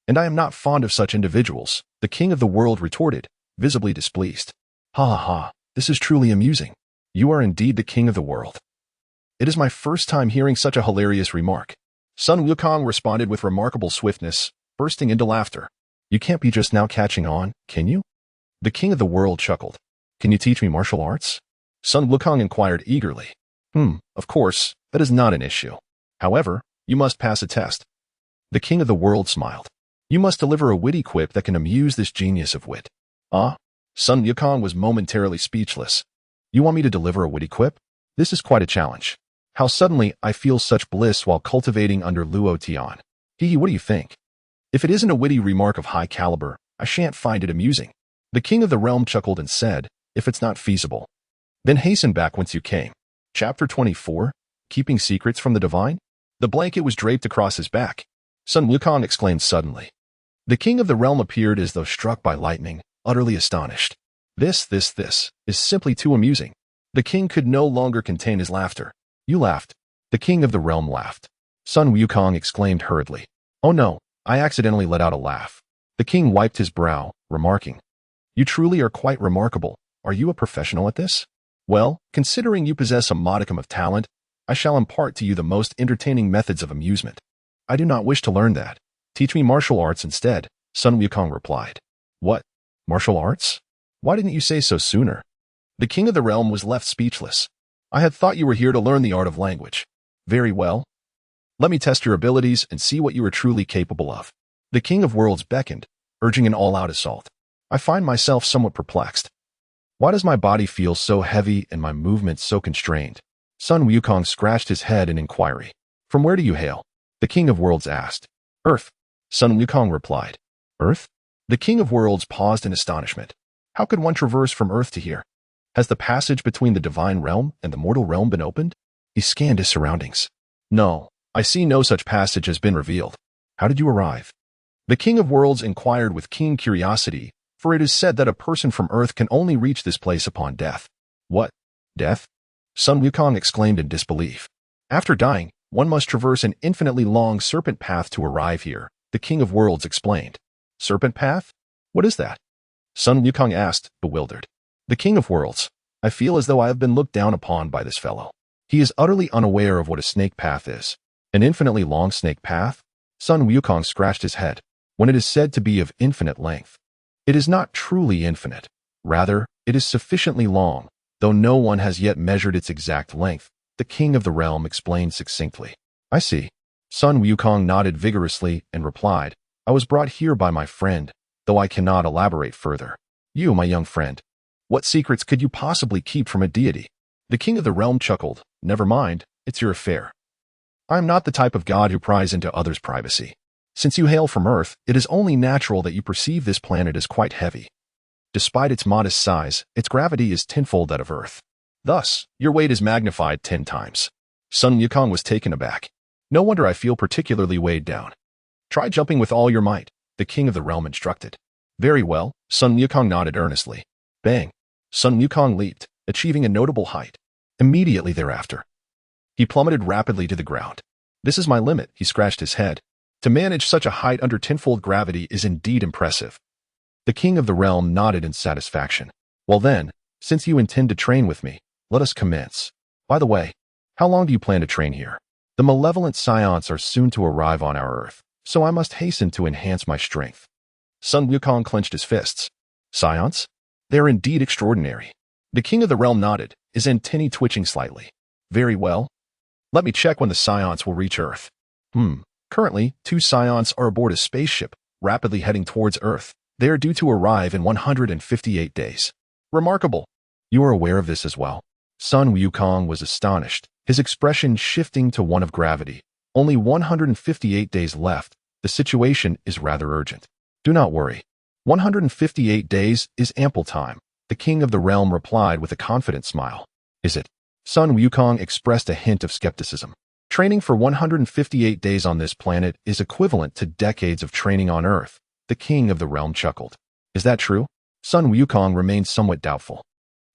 And I am not fond of such individuals, the king of the world retorted, visibly displeased. Ha ha ha, this is truly amusing. You are indeed the king of the world. It is my first time hearing such a hilarious remark. Sun Wukong responded with remarkable swiftness, bursting into laughter. You can't be just now catching on, can you? The king of the world chuckled. Can you teach me martial arts? Sun Wukong inquired eagerly. Of course, that is not an issue. However, you must pass a test. The king of the world smiled. You must deliver a witty quip that can amuse this genius of wit. Ah? Sun Wukong was momentarily speechless. You want me to deliver a witty quip? This is quite a challenge. How suddenly I feel such bliss while cultivating under Luo Tian. What do you think? If it isn't a witty remark of high caliber, I shan't find it amusing. The king of the realm chuckled and said, if it's not feasible, then hasten back whence you came. Chapter 24, Keeping Secrets from the Divine? The blanket was draped across his back. Sun Wukong exclaimed suddenly. The king of the realm appeared as though struck by lightning, utterly astonished. This is simply too amusing. The king could no longer contain his laughter. You laughed. The king of the realm laughed. Sun Wukong exclaimed hurriedly. Oh no, I accidentally let out a laugh. The king wiped his brow, remarking. You truly are quite remarkable. Are you a professional at this? Well, considering you possess a modicum of talent, I shall impart to you the most entertaining methods of amusement. I do not wish to learn that. Teach me martial arts instead, Sun Wukong replied. What? Martial arts? Why didn't you say so sooner? The king of the realm was left speechless. I had thought you were here to learn the art of language. Very well. Let me test your abilities and see what you are truly capable of. The King of Worlds beckoned, urging an all-out assault. I find myself somewhat perplexed. Why does my body feel so heavy and my movements so constrained? Sun Wukong scratched his head in inquiry. From where do you hail? The King of Worlds asked. Earth, Sun Wukong replied. Earth? The King of Worlds paused in astonishment. How could one traverse from Earth to here? Has the passage between the divine realm and the mortal realm been opened? He scanned his surroundings. No, I see no such passage has been revealed. How did you arrive? The King of Worlds inquired with keen curiosity, for it is said that a person from Earth can only reach this place upon death. What? Death? Sun Wukong exclaimed in disbelief. After dying, one must traverse an infinitely long serpent path to arrive here, the King of Worlds explained. Serpent path? What is that? Sun Wukong asked, bewildered. The King of Worlds, I feel as though I have been looked down upon by this fellow. He is utterly unaware of what a snake path is. An infinitely long snake path? Sun Wukong scratched his head. When it is said to be of infinite length, it is not truly infinite. Rather, it is sufficiently long, though no one has yet measured its exact length, the King of the Realm explained succinctly. I see. Sun Wukong nodded vigorously and replied, I was brought here by my friend, though I cannot elaborate further. You, my young friend, what secrets could you possibly keep from a deity? The King of the Realm chuckled. Never mind, it's your affair. I am not the type of god who pries into others' privacy. Since you hail from Earth, it is only natural that you perceive this planet as quite heavy. Despite its modest size, its gravity is tenfold that of Earth. Thus, your weight is magnified 10 times. Sun Wukong was taken aback. No wonder I feel particularly weighed down. Try jumping with all your might, the King of the Realm instructed. Very well, Sun Wukong nodded earnestly. Bang! Sun Wukong leaped, achieving a notable height. Immediately thereafter, he plummeted rapidly to the ground. This is my limit, he scratched his head. To manage such a height under tenfold gravity is indeed impressive. The King of the Realm nodded in satisfaction. Well then, since you intend to train with me, let us commence. By the way, how long do you plan to train here? The malevolent scions are soon to arrive on our Earth, so I must hasten to enhance my strength. Sun Wukong clenched his fists. Scions? They are indeed extraordinary. The King of the Realm nodded, his antennae twitching slightly. Very well. Let me check when the scions will reach Earth. Currently, 2 scions are aboard a spaceship, rapidly heading towards Earth. They are due to arrive in 158 days. Remarkable. You are aware of this as well. Sun Wukong was astonished, his expression shifting to one of gravity. Only 158 days left. The situation is rather urgent. Do not worry. 158 days is ample time, the King of the Realm replied with a confident smile. Is it? Sun Wukong expressed a hint of skepticism. Training for 158 days on this planet is equivalent to decades of training on Earth. The King of the Realm chuckled. Is that true? Sun Wukong remained somewhat doubtful.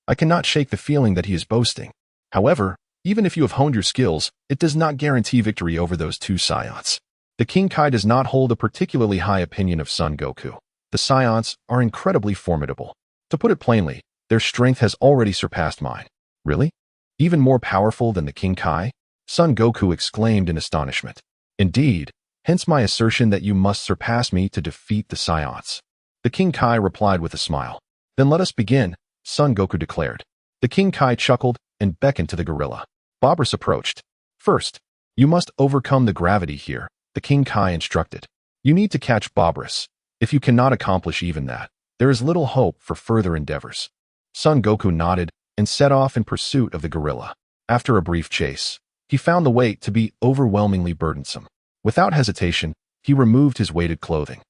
I cannot shake the feeling that he is boasting. However, even if you have honed your skills, it does not guarantee victory over those 2 scions. The King Kai does not hold a particularly high opinion of Son Goku. The scions are incredibly formidable. To put it plainly, their strength has already surpassed mine. Really? Even more powerful than the King Kai? Son Goku exclaimed in astonishment. Indeed, hence my assertion that you must surpass me to defeat the scions. The King Kai replied with a smile. Then let us begin, Son Goku declared. The King Kai chuckled and beckoned to the gorilla. Bobrus approached. First, you must overcome the gravity here, the King Kai instructed. You need to catch Bobrus. If you cannot accomplish even that, there is little hope for further endeavors. Son Goku nodded and set off in pursuit of the gorilla. After a brief chase, he found the weight to be overwhelmingly burdensome. Without hesitation, he removed his weighted clothing.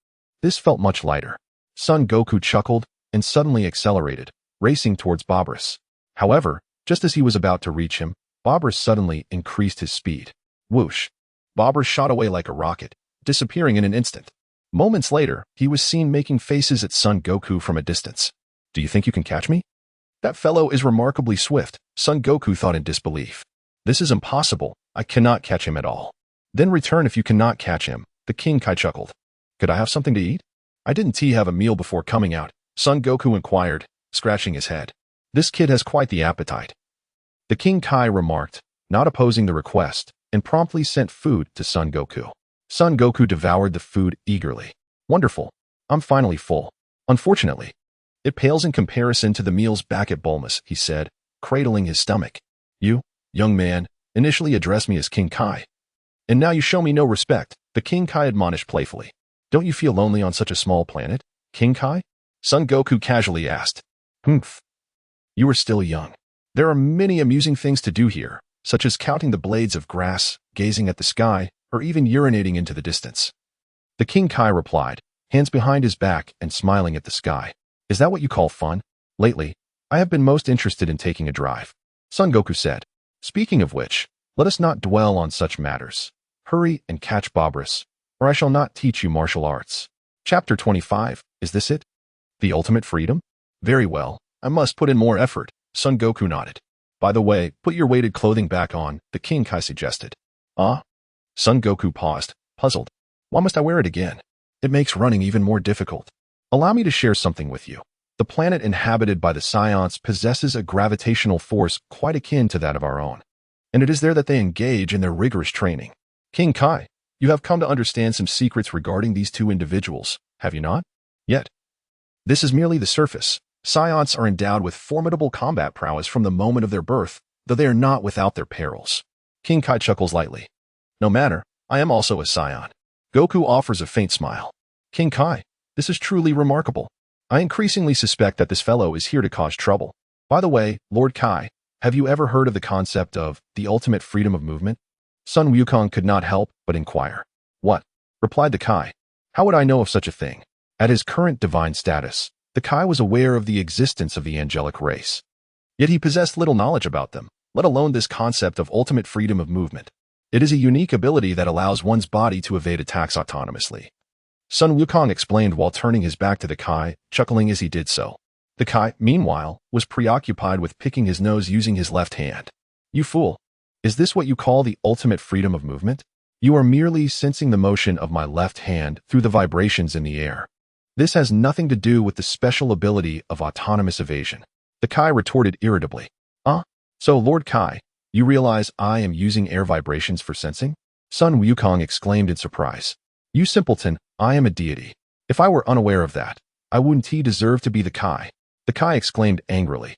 This felt much lighter. Son Goku chuckled and suddenly accelerated, racing towards Bobrus. However, just as he was about to reach him, Bobrus suddenly increased his speed. Whoosh! Bobrus shot away like a rocket, disappearing in an instant. Moments later, he was seen making faces at Son Goku from a distance. Do you think you can catch me? That fellow is remarkably swift, Son Goku thought in disbelief. This is impossible. I cannot catch him at all. Then return if you cannot catch him, the King Kai chuckled. Could I have something to eat? I didn't have a meal before coming out, Son Goku inquired, scratching his head. This kid has quite the appetite. The King Kai remarked, not opposing the request, and promptly sent food to Son Goku. Son Goku devoured the food eagerly. Wonderful. I'm finally full. Unfortunately, it pales in comparison to the meals back at Bulma's, he said, cradling his stomach. You, young man, initially addressed me as King Kai. And now you show me no respect, the King Kai admonished playfully. Don't you feel lonely on such a small planet, King Kai? Son Goku casually asked. Humph. You are still young. There are many amusing things to do here, such as counting the blades of grass, gazing at the sky, or even urinating into the distance. The King Kai replied, hands behind his back and smiling at the sky. Is that what you call fun? Lately, I have been most interested in taking a drive. Son Goku said. Speaking of which, let us not dwell on such matters. Hurry and catch Bobris, or I shall not teach you martial arts. Chapter 25, is this it? The ultimate freedom? Very well, I must put in more effort, Son Goku nodded. By the way, put your weighted clothing back on, the King Kai suggested. Ah? Son Goku paused, puzzled. Why must I wear it again? It makes running even more difficult. Allow me to share something with you. The planet inhabited by the Scions possesses a gravitational force quite akin to that of our own, and it is there that they engage in their rigorous training. King Kai, you have come to understand some secrets regarding these two individuals, have you not? Yet. This is merely the surface. Scions are endowed with formidable combat prowess from the moment of their birth, though they are not without their perils. King Kai chuckles lightly. No matter, I am also a Scion. Goku offers a faint smile. King Kai, this is truly remarkable. I increasingly suspect that this fellow is here to cause trouble. By the way, Lord Kai, have you ever heard of the concept of the ultimate freedom of movement? Sun Wukong could not help but inquire. What? Replied the Kai. How would I know of such a thing? At his current divine status, the Kai was aware of the existence of the angelic race. Yet he possessed little knowledge about them, let alone this concept of ultimate freedom of movement. It is a unique ability that allows one's body to evade attacks autonomously. Sun Wukong explained while turning his back to the Kai, chuckling as he did so. The Kai, meanwhile, was preoccupied with picking his nose using his left hand. You fool! Is this what you call the ultimate freedom of movement? You are merely sensing the motion of my left hand through the vibrations in the air. This has nothing to do with the special ability of autonomous evasion. The Kai retorted irritably. So Lord Kai, you realize I am using air vibrations for sensing? Sun Wukong exclaimed in surprise. You simpleton, I am a deity. If I were unaware of that, I wouldn't deserve to be the Kai. The Kai exclaimed angrily.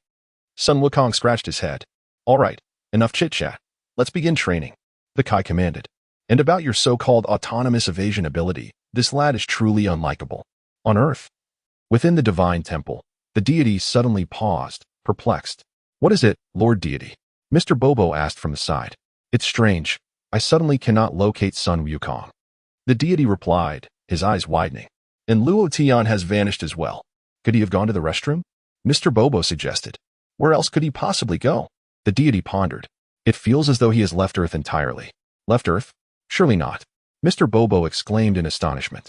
Sun Wukong scratched his head. All right, enough chit-chat. Let's begin training. The Kai commanded. And about your so-called autonomous evasion ability, this lad is truly unlikable. On Earth, within the divine temple, the deity suddenly paused, perplexed. What is it, Lord Deity? Mr. Bobo asked from the side. It's strange. I suddenly cannot locate Sun Wukong. The deity replied, his eyes widening. And Luo Tian has vanished as well. Could he have gone to the restroom? Mr. Bobo suggested. Where else could he possibly go? The deity pondered. It feels as though he has left Earth entirely. Left Earth? Surely not. Mr. Bobo exclaimed in astonishment.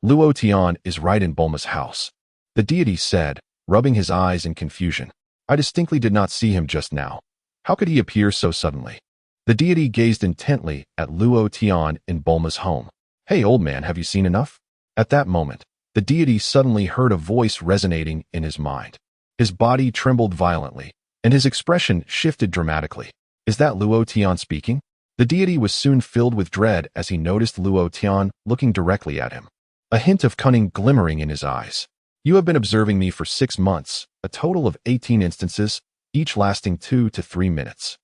Luo Tian is right in Bulma's house. The deity said, rubbing his eyes in confusion. I distinctly did not see him just now. How could he appear so suddenly? The deity gazed intently at Luo Tian in Bulma's home. Hey old man, have you seen enough? At that moment, the deity suddenly heard a voice resonating in his mind. His body trembled violently, and his expression shifted dramatically. Is that Luo Tian speaking? The deity was soon filled with dread as he noticed Luo Tian looking directly at him. A hint of cunning glimmering in his eyes. You have been observing me for 6 months, a total of 18 instances, each lasting 2 to 3 minutes,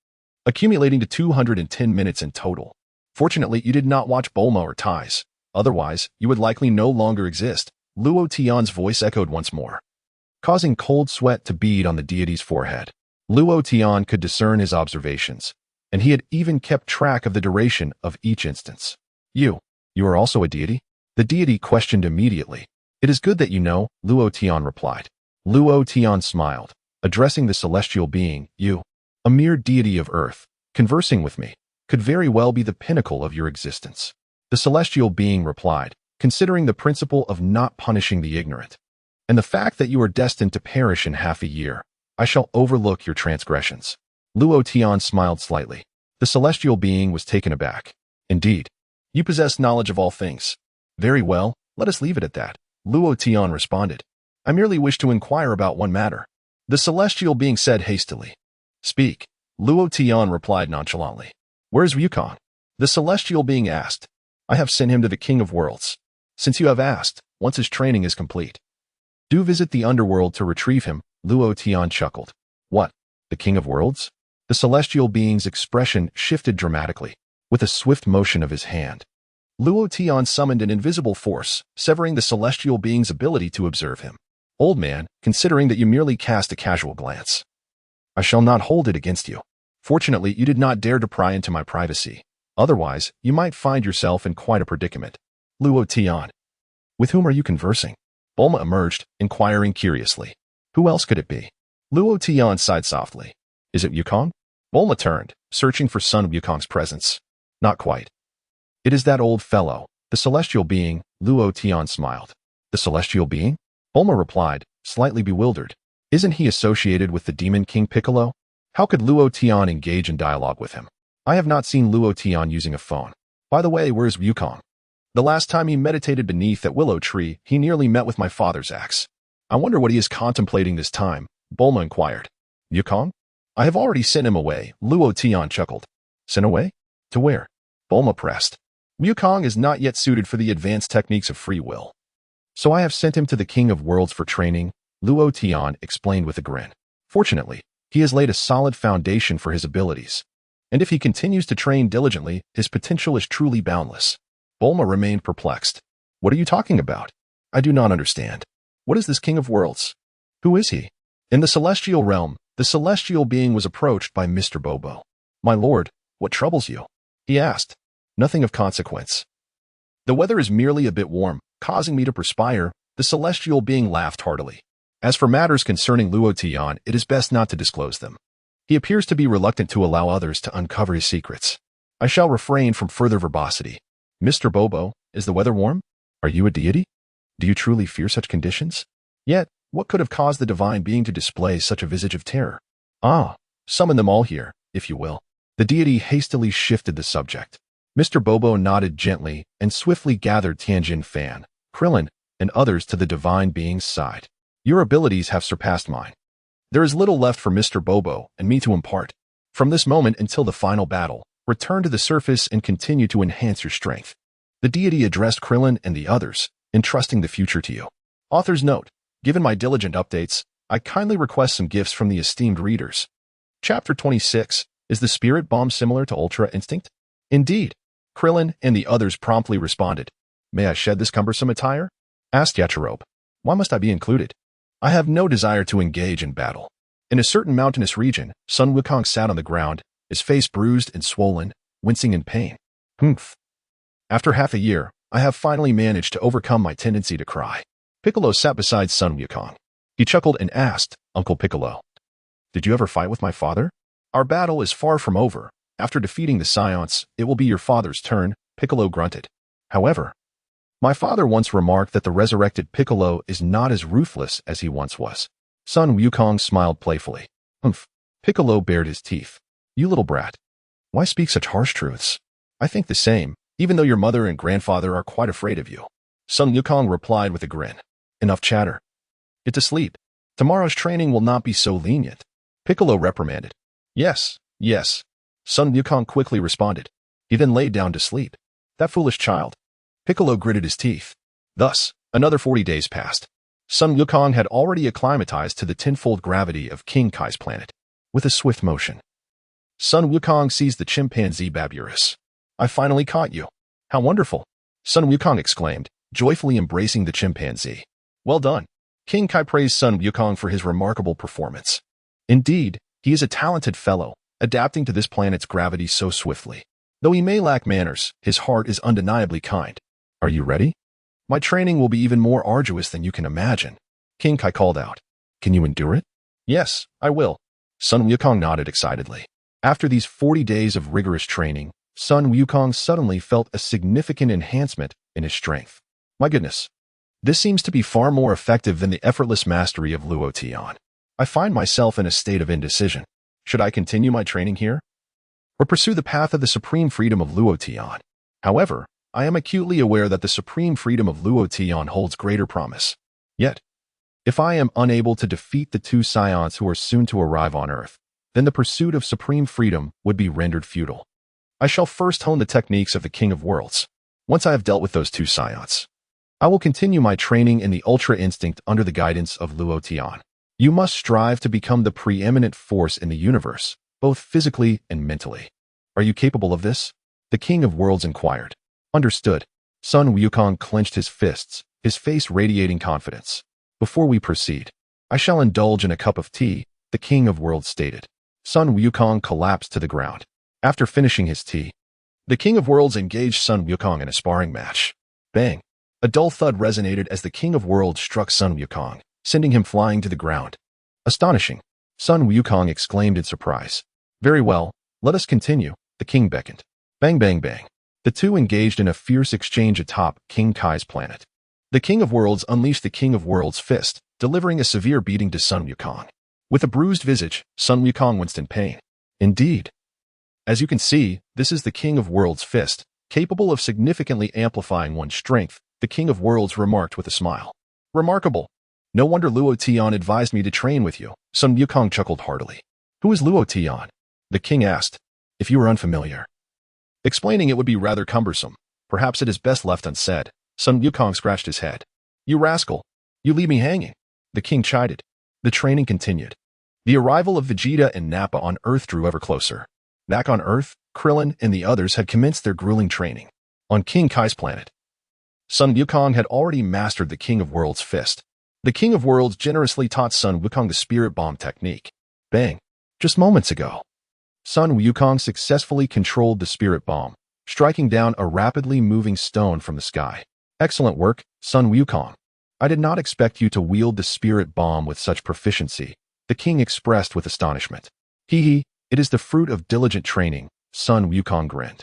accumulating to 210 minutes in total. Fortunately, you did not watch Bulma or Ties. Otherwise, you would likely no longer exist. Luo Tian's voice echoed once more, causing cold sweat to bead on the deity's forehead. Luo Tian could discern his observations, and he had even kept track of the duration of each instance. You are also a deity? The deity questioned immediately. It is good that you know, Luo Tian replied. Luo Tian smiled, addressing the celestial being. You, a mere deity of Earth, conversing with me, could very well be the pinnacle of your existence. The celestial being replied, considering the principle of not punishing the ignorant, and the fact that you are destined to perish in half a year, I shall overlook your transgressions. Luo Tian smiled slightly. The celestial being was taken aback. Indeed, you possess knowledge of all things. Very well, let us leave it at that. Luo Tian responded. I merely wish to inquire about one matter. The celestial being said hastily. Speak. Luo Tian replied nonchalantly. Where is Wukong? The celestial being asked. I have sent him to the King of Worlds. Since you have asked, once his training is complete, do visit the underworld to retrieve him. Luo Tian chuckled. What? The King of Worlds? The celestial being's expression shifted dramatically, with a swift motion of his hand. Luo Tian summoned an invisible force, severing the celestial being's ability to observe him. Old man, considering that you merely cast a casual glance. I shall not hold it against you. Fortunately, you did not dare to pry into my privacy. Otherwise, you might find yourself in quite a predicament. Luo Tian. With whom are you conversing? Bulma emerged, inquiring curiously. Who else could it be? Luo Tian sighed softly. Is it Wukong? Bulma turned, searching for Sun Wukong's presence. Not quite. It is that old fellow, the celestial being, Luo Tian smiled. The celestial being? Bulma replied, slightly bewildered. Isn't he associated with the Demon King Piccolo? How could Luo Tian engage in dialogue with him? I have not seen Luo Tian using a phone. By the way, where's Wukong? The last time he meditated beneath that willow tree, he nearly met with my father's axe. I wonder what he is contemplating this time, Bulma inquired. Wukong? I have already sent him away, Luo Tian chuckled. Sent away? To where? Bulma pressed. Wukong is not yet suited for the advanced techniques of free will. So I have sent him to the King of Worlds for training, Luo Tian explained with a grin. Fortunately, he has laid a solid foundation for his abilities. And if he continues to train diligently, his potential is truly boundless. Bulma remained perplexed. What are you talking about? I do not understand. What is this King of Worlds? Who is he? In the celestial realm, the celestial being was approached by Mr. Bobo. My lord, what troubles you? He asked. Nothing of consequence. The weather is merely a bit warm, causing me to perspire. The celestial being laughed heartily. As for matters concerning Luo Tian, it is best not to disclose them. He appears to be reluctant to allow others to uncover his secrets. I shall refrain from further verbosity. Mr. Bobo, is the weather warm? Are you a deity? Do you truly fear such conditions? Yet, what could have caused the divine being to display such a visage of terror? Ah, summon them all here, if you will. The deity hastily shifted the subject. Mr. Bobo nodded gently and swiftly gathered Tianjin Fan, Krillin, and others to the divine being's side. Your abilities have surpassed mine. There is little left for Mr. Bobo and me to impart. From this moment until the final battle, return to the surface and continue to enhance your strength. The deity addressed Krillin and the others, entrusting the future to you. Author's note, given my diligent updates, I kindly request some gifts from the esteemed readers. Chapter 26, is the spirit bomb similar to Ultra Instinct? Indeed. Krillin and the others promptly responded. May I shed this cumbersome attire? Asked Yachirobe. Why must I be included? I have no desire to engage in battle. In a certain mountainous region, Sun Wukong sat on the ground, his face bruised and swollen, wincing in pain. Humph. After half a year, I have finally managed to overcome my tendency to cry. Piccolo sat beside Sun Wukong. He chuckled and asked, Uncle Piccolo, did you ever fight with my father? Our battle is far from over. After defeating the Scions, it will be your father's turn, Piccolo grunted. However, my father once remarked that the resurrected Piccolo is not as ruthless as he once was. Sun Wukong smiled playfully. Humph. Piccolo bared his teeth. You little brat. Why speak such harsh truths? I think the same, even though your mother and grandfather are quite afraid of you. Sun Wukong replied with a grin. Enough chatter. Get to sleep. Tomorrow's training will not be so lenient. Piccolo reprimanded. Yes, yes. Sun Wukong quickly responded. He then laid down to sleep. That foolish child. Piccolo gritted his teeth. Thus, another 40 days passed. Sun Wukong had already acclimatized to the tenfold gravity of King Kai's planet. With a swift motion, Sun Wukong seized the chimpanzee Baburus. I finally caught you. How wonderful. Sun Wukong exclaimed, joyfully embracing the chimpanzee. Well done. King Kai praised Sun Wukong for his remarkable performance. Indeed, he is a talented fellow, adapting to this planet's gravity so swiftly. Though he may lack manners, his heart is undeniably kind. Are you ready? My training will be even more arduous than you can imagine. King Kai called out. Can you endure it? Yes, I will. Sun Wukong nodded excitedly. After these 40 days of rigorous training, Sun Wukong suddenly felt a significant enhancement in his strength. My goodness. This seems to be far more effective than the effortless mastery of Luo Tian. I find myself in a state of indecision. Should I continue my training here? Or pursue the path of the supreme freedom of Luo Tian? However, I am acutely aware that the supreme freedom of Luo Tian holds greater promise. Yet, if I am unable to defeat the two Scions who are soon to arrive on Earth, then the pursuit of supreme freedom would be rendered futile. I shall first hone the techniques of the King of Worlds. Once I have dealt with those two Scions, I will continue my training in the Ultra Instinct under the guidance of Luo Tian. You must strive to become the preeminent force in the universe, both physically and mentally. Are you capable of this? The King of Worlds inquired. Understood. Sun Wukong clenched his fists, his face radiating confidence. Before we proceed, I shall indulge in a cup of tea, the King of Worlds stated. Sun Wukong collapsed to the ground. After finishing his tea, the King of Worlds engaged Sun Wukong in a sparring match. Bang! A dull thud resonated as the King of Worlds struck Sun Wukong, sending him flying to the ground. Astonishing! Sun Wukong exclaimed in surprise. Very well, let us continue, the king beckoned. Bang bang bang. The two engaged in a fierce exchange atop King Kai's planet. The King of Worlds unleashed the King of Worlds' fist, delivering a severe beating to Sun Wukong. With a bruised visage, Sun Wukong winced in pain. Indeed. As you can see, this is the King of Worlds' fist, capable of significantly amplifying one's strength, the King of Worlds remarked with a smile. Remarkable. No wonder Luo Tian advised me to train with you, Sun Wukong chuckled heartily. Who is Luo Tian? The king asked. If you are unfamiliar. Explaining it would be rather cumbersome. Perhaps it is best left unsaid. Sun Wukong scratched his head. You rascal. You leave me hanging. The king chided. The training continued. The arrival of Vegeta and Nappa on Earth drew ever closer. Back on Earth, Krillin and the others had commenced their grueling training. On King Kai's planet, Sun Wukong had already mastered the King of Worlds' fist. The King of Worlds generously taught Sun Wukong the Spirit Bomb technique. Bang! Just moments ago, Sun Wukong successfully controlled the Spirit Bomb, striking down a rapidly moving stone from the sky. Excellent work, Sun Wukong. I did not expect you to wield the Spirit Bomb with such proficiency, the king expressed with astonishment. Hee, it is the fruit of diligent training, Sun Wukong grinned.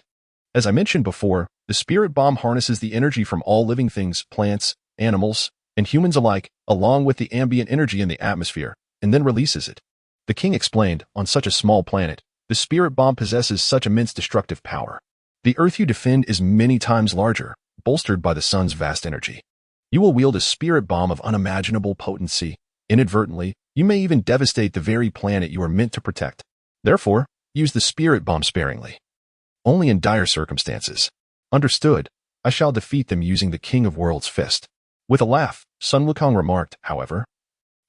As I mentioned before, the Spirit Bomb harnesses the energy from all living things, plants, animals, and humans alike, along with the ambient energy in the atmosphere, and then releases it. The king explained, on such a small planet, the Spirit Bomb possesses such immense destructive power. The Earth you defend is many times larger, bolstered by the sun's vast energy. You will wield a Spirit Bomb of unimaginable potency. Inadvertently, you may even devastate the very planet you are meant to protect. Therefore, use the Spirit Bomb sparingly. Only in dire circumstances. Understood. I shall defeat them using the King of Worlds' fist. With a laugh, Sun Wukong remarked, however,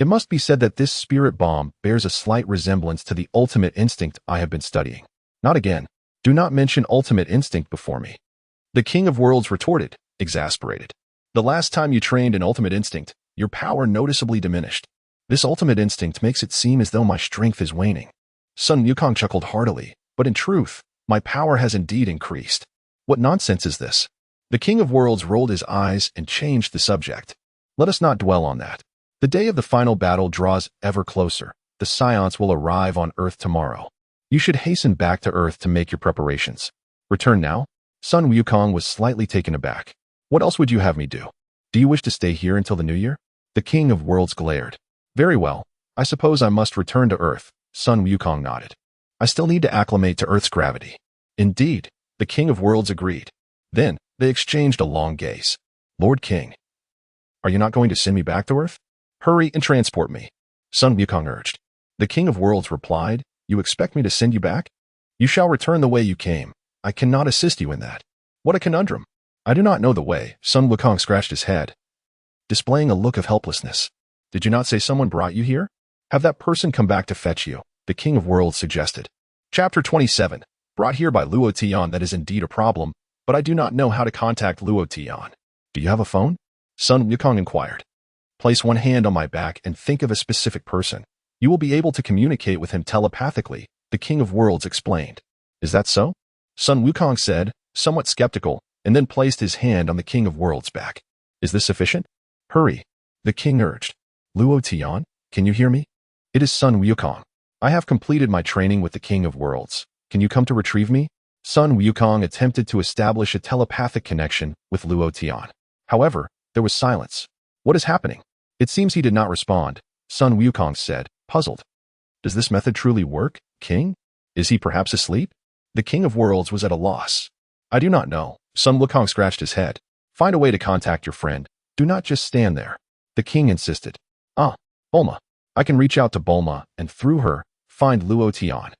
it must be said that this Spirit Bomb bears a slight resemblance to the Ultimate Instinct I have been studying. Not again. Do not mention Ultimate Instinct before me. The King of Worlds retorted, exasperated. The last time you trained in Ultimate Instinct, your power noticeably diminished. This Ultimate Instinct makes it seem as though my strength is waning. Sun Wukong chuckled heartily, but in truth, my power has indeed increased. What nonsense is this? The King of Worlds rolled his eyes and changed the subject. Let us not dwell on that. The day of the final battle draws ever closer. The Scions will arrive on Earth tomorrow. You should hasten back to Earth to make your preparations. Return now? Sun Wukong was slightly taken aback. What else would you have me do? Do you wish to stay here until the new year? The King of Worlds glared. Very well. I suppose I must return to Earth. Sun Wukong nodded. I still need to acclimate to Earth's gravity. Indeed, the King of Worlds agreed. Then, they exchanged a long gaze. Lord King, are you not going to send me back to Earth? Hurry and transport me, Sun Wukong urged. The King of Worlds replied, You expect me to send you back? You shall return the way you came. I cannot assist you in that. What a conundrum. I do not know the way, Sun Wukong scratched his head, displaying a look of helplessness. Did you not say someone brought you here? Have that person come back to fetch you, the King of Worlds suggested. Chapter 27. Brought here by Luo Tian. That is indeed a problem, but I do not know how to contact Luo Tian. Do you have a phone? Sun Wukong inquired. Place one hand on my back and think of a specific person. You will be able to communicate with him telepathically, the King of Worlds explained. Is that so? Sun Wukong said, somewhat skeptical, and then placed his hand on the King of Worlds' back. Is this sufficient? Hurry, the king urged. Luo Tian, can you hear me? It is Sun Wukong. I have completed my training with the King of Worlds. Can you come to retrieve me? Sun Wukong attempted to establish a telepathic connection with Luo Tian. However, there was silence. What is happening? It seems he did not respond, Sun Wukong said, puzzled. Does this method truly work, King? Is he perhaps asleep? The King of Worlds was at a loss. I do not know. Sun Wukong scratched his head. Find a way to contact your friend. Do not just stand there. The king insisted. Bulma. I can reach out to Bulma and through her, find Luo Tian.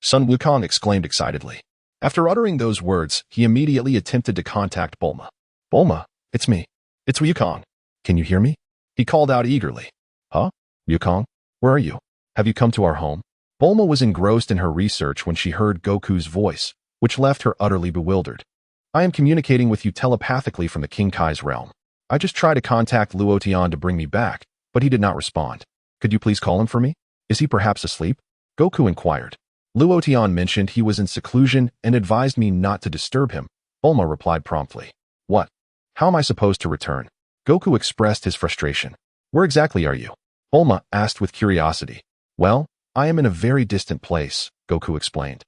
Sun Wukong exclaimed excitedly. After uttering those words, he immediately attempted to contact Bulma. Bulma, it's me. It's Wukong. Can you hear me? He called out eagerly. Huh? Wukong, where are you? Have you come to our home? Bulma was engrossed in her research when she heard Goku's voice, which left her utterly bewildered. I am communicating with you telepathically from the King Kai's realm. I just tried to contact Luo Tian to bring me back, but he did not respond. Could you please call him for me? Is he perhaps asleep? Goku inquired. Luo Tian mentioned he was in seclusion and advised me not to disturb him. Bulma replied promptly. What? How am I supposed to return? Goku expressed his frustration. Where exactly are you? Bulma asked with curiosity. Well, I am in a very distant place, Goku explained.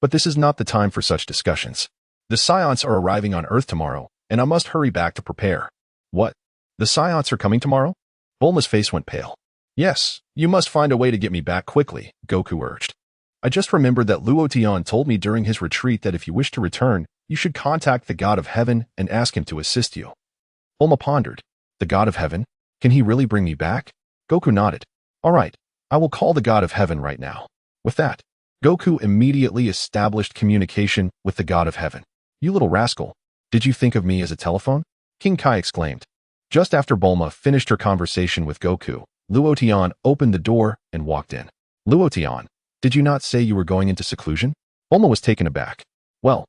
But this is not the time for such discussions. The Scions are arriving on Earth tomorrow, and I must hurry back to prepare. What? The Scions are coming tomorrow? Bulma's face went pale. Yes, you must find a way to get me back quickly, Goku urged. I just remembered that Luo Tian told me during his retreat that if you wish to return, you should contact the God of Heaven and ask him to assist you. Bulma pondered. The God of Heaven? Can he really bring me back? Goku nodded. All right, I will call the God of Heaven right now. With that, Goku immediately established communication with the God of Heaven. You little rascal, did you think of me as a telephone? King Kai exclaimed. Just after Bulma finished her conversation with Goku, Luo Tian opened the door and walked in. Luo Tian, did you not say you were going into seclusion? Bulma was taken aback. Well,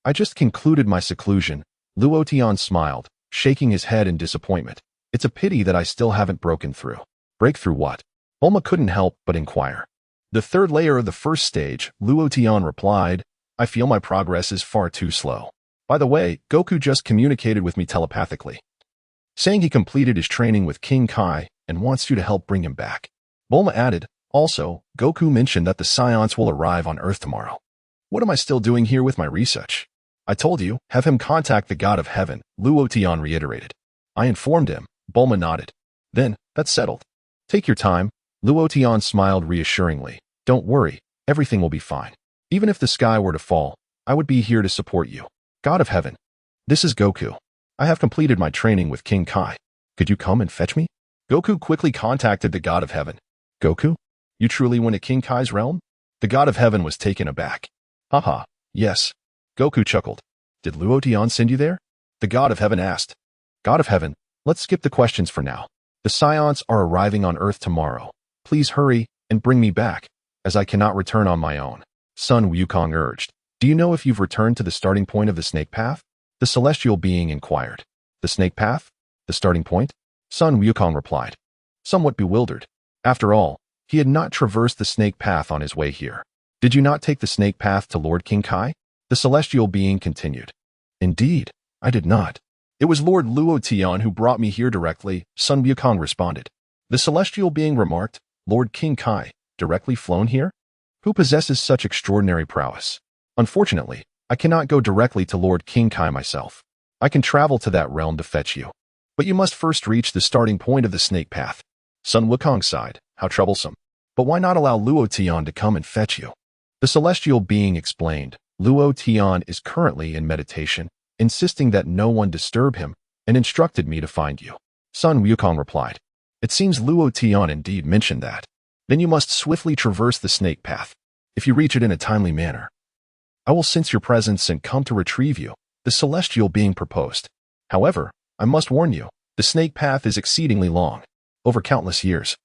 I just concluded my seclusion. Luo Tian smiled, shaking his head in disappointment. It's a pity that I still haven't broken through. Break through what? Bulma couldn't help but inquire. The third layer of the first stage, Luo Tian replied, I feel my progress is far too slow. By the way, Goku just communicated with me telepathically, saying he completed his training with King Kai and wants you to help bring him back. Bulma added, also, Goku mentioned that the Scions will arrive on Earth tomorrow. What am I still doing here with my research? I told you, have him contact the God of Heaven, Luo Tian reiterated. I informed him, Bulma nodded. Then, that's settled. Take your time, Luo Tian smiled reassuringly. Don't worry, everything will be fine. Even if the sky were to fall, I would be here to support you. God of Heaven. This is Goku. I have completed my training with King Kai. Could you come and fetch me? Goku quickly contacted the God of Heaven. Goku? You truly went to King Kai's realm? The God of Heaven was taken aback. Haha, yes. Goku chuckled. Did Luo Tian send you there? The God of Heaven asked. God of Heaven, let's skip the questions for now. The Scions are arriving on Earth tomorrow. Please hurry and bring me back, as I cannot return on my own. Sun Wukong urged. Do you know if you've returned to the starting point of the snake path? The celestial being inquired. The snake path? The starting point? Sun Wukong replied. Somewhat bewildered. After all, he had not traversed the snake path on his way here. Did you not take the snake path to Lord King Kai? The celestial being continued. Indeed, I did not. It was Lord Luo Tian who brought me here directly, Sun Wukong responded. The celestial being remarked, Lord King Kai, directly flown here? Who possesses such extraordinary prowess? Unfortunately, I cannot go directly to Lord King Kai myself. I can travel to that realm to fetch you. But you must first reach the starting point of the snake path. Sun Wukong sighed. How troublesome. But why not allow Luo Tian to come and fetch you? The celestial being explained. Luo Tian is currently in meditation, insisting that no one disturb him, and instructed me to find you. Sun Wukong replied. It seems Luo Tian indeed mentioned that. Then you must swiftly traverse the snake path. If you reach it in a timely manner, I will sense your presence and come to retrieve you, the celestial being proposed. However, I must warn you, the snake path is exceedingly long, over countless years.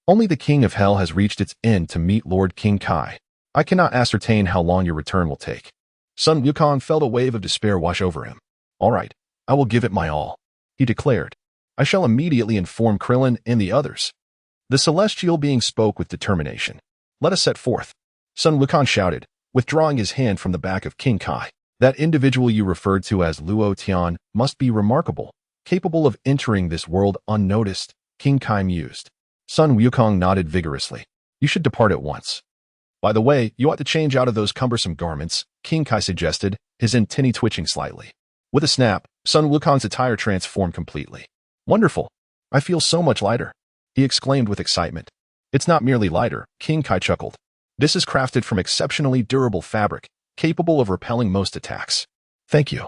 Only the King of Hell has reached its end to meet Lord King Kai. I cannot ascertain how long your return will take. Sun Wukong felt a wave of despair wash over him. All right, I will give it my all, he declared. I shall immediately inform Krillin and the others. The celestial being spoke with determination. Let us set forth. Sun Wukong shouted, withdrawing his hand from the back of King Kai. That individual you referred to as Luo Tian must be remarkable, capable of entering this world unnoticed, King Kai mused. Sun Wukong nodded vigorously. You should depart at once. By the way, you ought to change out of those cumbersome garments, King Kai suggested, his antennae twitching slightly. With a snap, Sun Wukong's attire transformed completely. Wonderful. I feel so much lighter, he exclaimed with excitement. It's not merely lighter, King Kai chuckled. This is crafted from exceptionally durable fabric, capable of repelling most attacks. Thank you.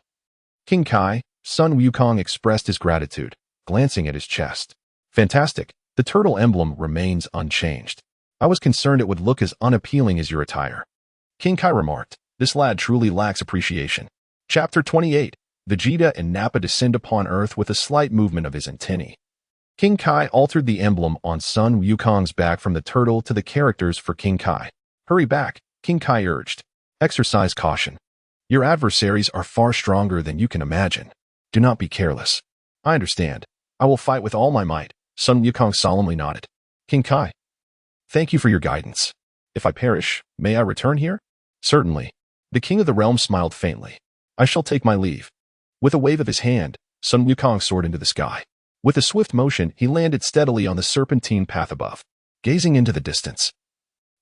King Kai, Sun Wukong expressed his gratitude, glancing at his chest. Fantastic. The turtle emblem remains unchanged. I was concerned it would look as unappealing as your attire. King Kai remarked, this lad truly lacks appreciation. Chapter 28. Vegeta and Nappa descend upon Earth with a slight movement of his antennae. King Kai altered the emblem on Sun Wukong's back from the turtle to the characters for King Kai. Hurry back, King Kai urged. Exercise caution. Your adversaries are far stronger than you can imagine. Do not be careless. I understand. I will fight with all my might, Sun Wukong solemnly nodded. King Kai, thank you for your guidance. If I perish, may I return here? Certainly. The king of the realm smiled faintly. I shall take my leave. With a wave of his hand, Sun Wukong soared into the sky. With a swift motion, he landed steadily on the serpentine path above. Gazing into the distance,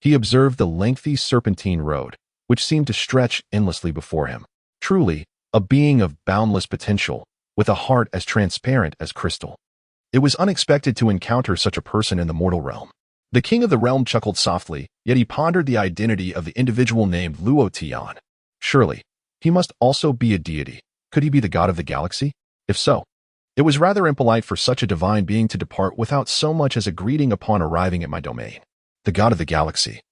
he observed the lengthy serpentine road, which seemed to stretch endlessly before him. Truly, a being of boundless potential, with a heart as transparent as crystal. It was unexpected to encounter such a person in the mortal realm. The king of the realm chuckled softly, yet he pondered the identity of the individual named Luo Tian. Surely, he must also be a deity. Could he be the god of the galaxy? If so, it was rather impolite for such a divine being to depart without so much as a greeting upon arriving at my domain. The god of the galaxy,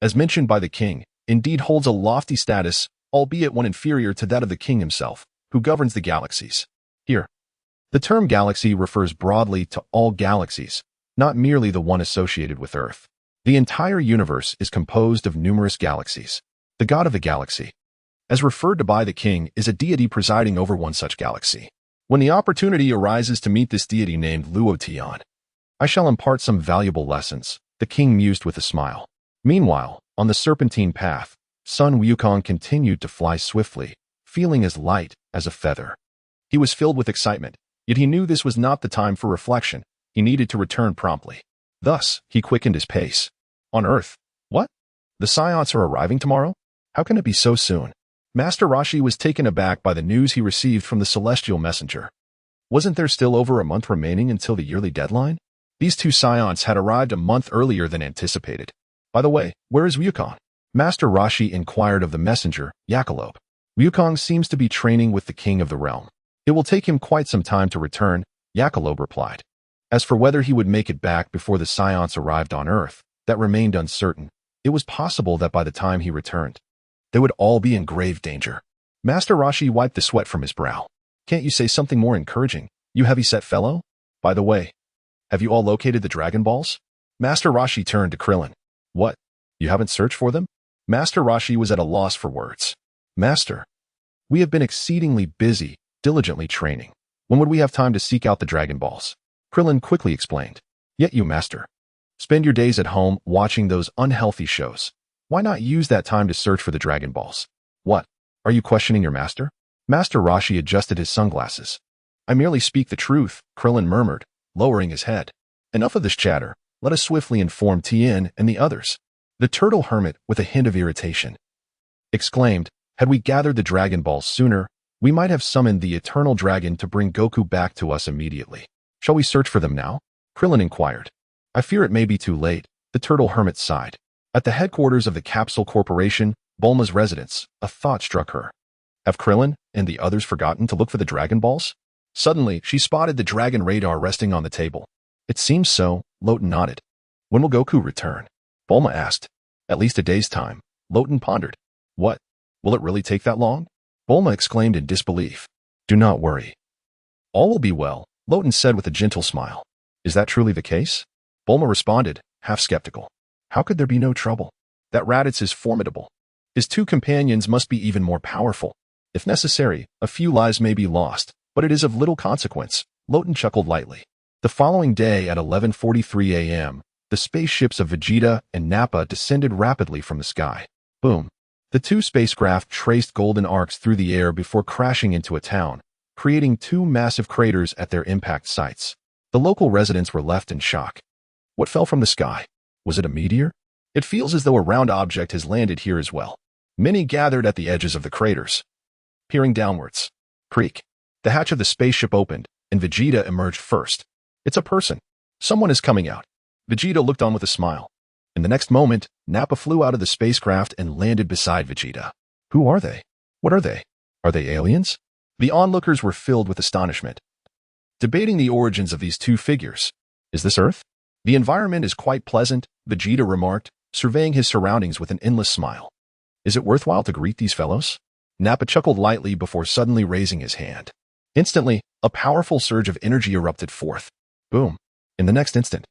as mentioned by the king, indeed holds a lofty status, albeit one inferior to that of the king himself, who governs the galaxies. Here, the term galaxy refers broadly to all galaxies, not merely the one associated with Earth. The entire universe is composed of numerous galaxies. The god of the galaxy, as referred to by the king, is a deity presiding over one such galaxy. When the opportunity arises to meet this deity named Luo Tian, I shall impart some valuable lessons, the king mused with a smile. Meanwhile, on the serpentine path, Sun Wukong continued to fly swiftly, feeling as light as a feather. He was filled with excitement, yet he knew this was not the time for reflection. He needed to return promptly. Thus, he quickened his pace. On Earth? What? The Scions are arriving tomorrow? How can it be so soon? Master Roshi was taken aback by the news he received from the celestial messenger. Wasn't there still over a month remaining until the yearly deadline? These two Scions had arrived a month earlier than anticipated. By the way, where is Wukong? Master Roshi inquired of the messenger, Jackalope. Wukong seems to be training with the king of the realm. It will take him quite some time to return, Jackalope replied. As for whether he would make it back before the Scions arrived on Earth, that remained uncertain. It was possible that by the time he returned, they would all be in grave danger. Master Roshi wiped the sweat from his brow. Can't you say something more encouraging, you heavy-set fellow? By the way, have you all located the Dragon Balls? Master Roshi turned to Krillin. What? You haven't searched for them? Master Roshi was at a loss for words. Master, we have been exceedingly busy, diligently training. When would we have time to seek out the Dragon Balls? Krillin quickly explained. Yet you, Master, spend your days at home watching those unhealthy shows. Why not use that time to search for the Dragon Balls? What? Are you questioning your master? Master Roshi adjusted his sunglasses. I merely speak the truth, Krillin murmured, lowering his head. Enough of this chatter. Let us swiftly inform Tien and the others. The turtle hermit, with a hint of irritation, exclaimed, had we gathered the Dragon Balls sooner, we might have summoned the eternal dragon to bring Goku back to us immediately. Shall we search for them now? Krillin inquired. I fear it may be too late, the turtle hermit sighed. At the headquarters of the Capsule Corporation, Bulma's residence, a thought struck her. Have Krillin and the others forgotten to look for the Dragon Balls? Suddenly, she spotted the dragon radar resting on the table. It seems so, Lowton nodded. When will Goku return? Bulma asked. At least a day's time, Lowton pondered. What? Will it really take that long? Bulma exclaimed in disbelief. Do not worry. All will be well, Lowton said with a gentle smile. Is that truly the case? Bulma responded, half skeptical. How could there be no trouble? That Raditz is formidable. His two companions must be even more powerful. If necessary, a few lives may be lost, but it is of little consequence, Lowton chuckled lightly. The following day at 11:43 a.m., the spaceships of Vegeta and Nappa descended rapidly from the sky. Boom. The two spacecraft traced golden arcs through the air before crashing into a town, creating two massive craters at their impact sites. The local residents were left in shock. What fell from the sky? Was it a meteor? It feels as though a round object has landed here as well. Many gathered at the edges of the craters, peering downwards. Creak. The hatch of the spaceship opened, and Vegeta emerged first. It's a person. Someone is coming out. Vegeta looked on with a smile. In the next moment, Nappa flew out of the spacecraft and landed beside Vegeta. Who are they? What are they? Are they aliens? The onlookers were filled with astonishment, debating the origins of these two figures. Is this Earth? The environment is quite pleasant, Vegeta remarked, surveying his surroundings with an endless smile. Is it worthwhile to greet these fellows? Nappa chuckled lightly before suddenly raising his hand. Instantly, a powerful surge of energy erupted forth. Boom. In the next instant,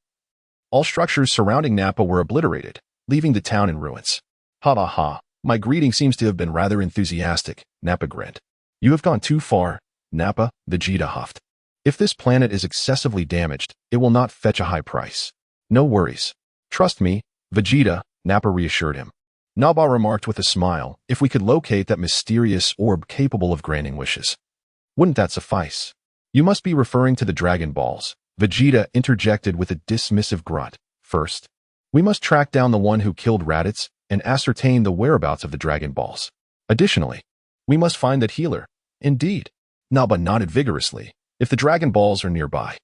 all structures surrounding Nappa were obliterated, leaving the town in ruins. Ha ha ha, my greeting seems to have been rather enthusiastic, Nappa grinned. You have gone too far, Nappa, Vegeta huffed. If this planet is excessively damaged, it will not fetch a high price. No worries. Trust me, Vegeta, Nappa reassured him. Nappa remarked with a smile, if we could locate that mysterious orb capable of granting wishes. Wouldn't that suffice? You must be referring to the Dragon Balls, Vegeta interjected with a dismissive grunt. First, we must track down the one who killed Raditz and ascertain the whereabouts of the Dragon Balls. Additionally, we must find that healer. Indeed. Nappa nodded vigorously. If the Dragon Balls are nearby,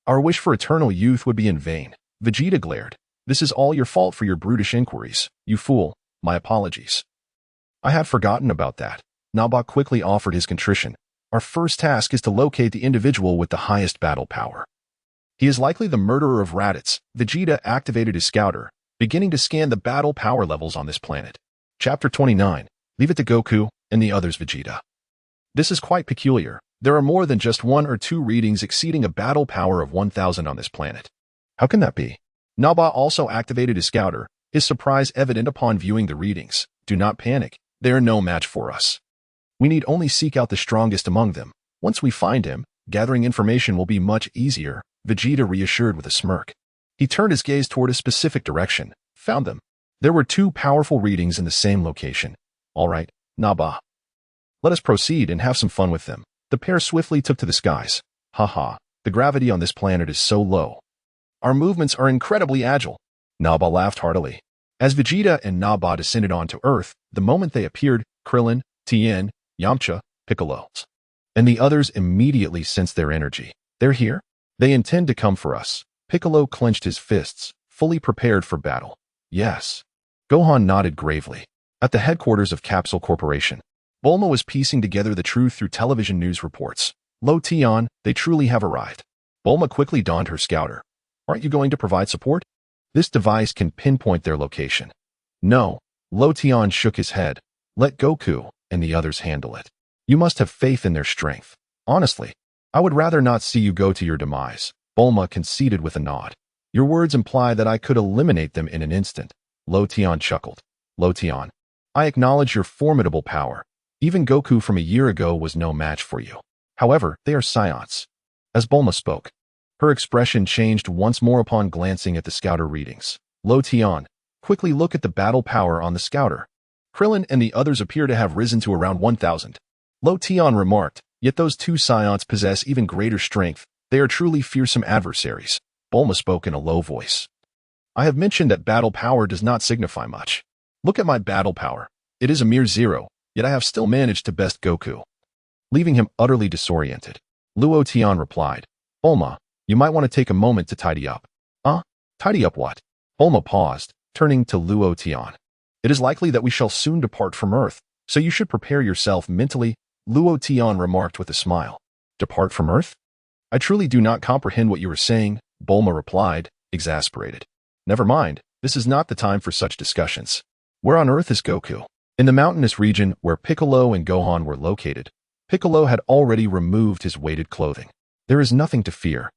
our wish for eternal youth would be in vain. Vegeta glared. This is all your fault for your brutish inquiries, you fool. My apologies. I had forgotten about that. Nappa quickly offered his contrition. Our first task is to locate the individual with the highest battle power. He is likely the murderer of Raditz. Vegeta activated his scouter, beginning to scan the battle power levels on this planet. Chapter 29. Leave it to Goku and the others, Vegeta. This is quite peculiar. There are more than just 1 or 2 readings exceeding a battle power of 1,000 on this planet. How can that be? Nappa also activated his scouter, his surprise evident upon viewing the readings. Do not panic. They are no match for us. We need only seek out the strongest among them. Once we find him, gathering information will be much easier, Vegeta reassured with a smirk. He turned his gaze toward a specific direction. Found them. There were 2 powerful readings in the same location. All right, Nappa. Let us proceed and have some fun with them. The pair swiftly took to the skies. Haha, the gravity on this planet is so low. Our movements are incredibly agile. Nappa laughed heartily. As Vegeta and Nappa descended onto Earth, the moment they appeared, Krillin, Tien, Yamcha, Piccolo, and the others immediately sensed their energy. They're here? They intend to come for us. Piccolo clenched his fists, fully prepared for battle. Yes. Gohan nodded gravely. At the headquarters of Capsule Corporation, Bulma was piecing together the truth through television news reports. Lo Tian, they truly have arrived. Bulma quickly donned her scouter. Aren't you going to provide support? This device can pinpoint their location. No. Lo Tian shook his head. Let Goku and the others handle it. You must have faith in their strength. Honestly, I would rather not see you go to your demise. Bulma conceded with a nod. Your words imply that I could eliminate them in an instant. Lo Tian chuckled. Lo Tian, I acknowledge your formidable power. Even Goku from a year ago was no match for you. However, they are Scions. As Bulma spoke, her expression changed once more upon glancing at the scouter readings. Lo Tian, quickly look at the battle power on the scouter. Krillin and the others appear to have risen to around 1,000. Lo Tian remarked, yet those 2 Scions possess even greater strength. They are truly fearsome adversaries. Bulma spoke in a low voice. I have mentioned that battle power does not signify much. Look at my battle power. It is a mere 0. Yet I have still managed to best Goku. Leaving him utterly disoriented, Luo Tian replied, Bulma, you might want to take a moment to tidy up. Tidy up what? Bulma paused, turning to Luo Tian. It is likely that we shall soon depart from Earth, so you should prepare yourself mentally, Luo Tian remarked with a smile. Depart from Earth? I truly do not comprehend what you are saying, Bulma replied, exasperated. Never mind, this is not the time for such discussions. Where on Earth is Goku? In the mountainous region where Piccolo and Gohan were located, Piccolo had already removed his weighted clothing. There is nothing to fear.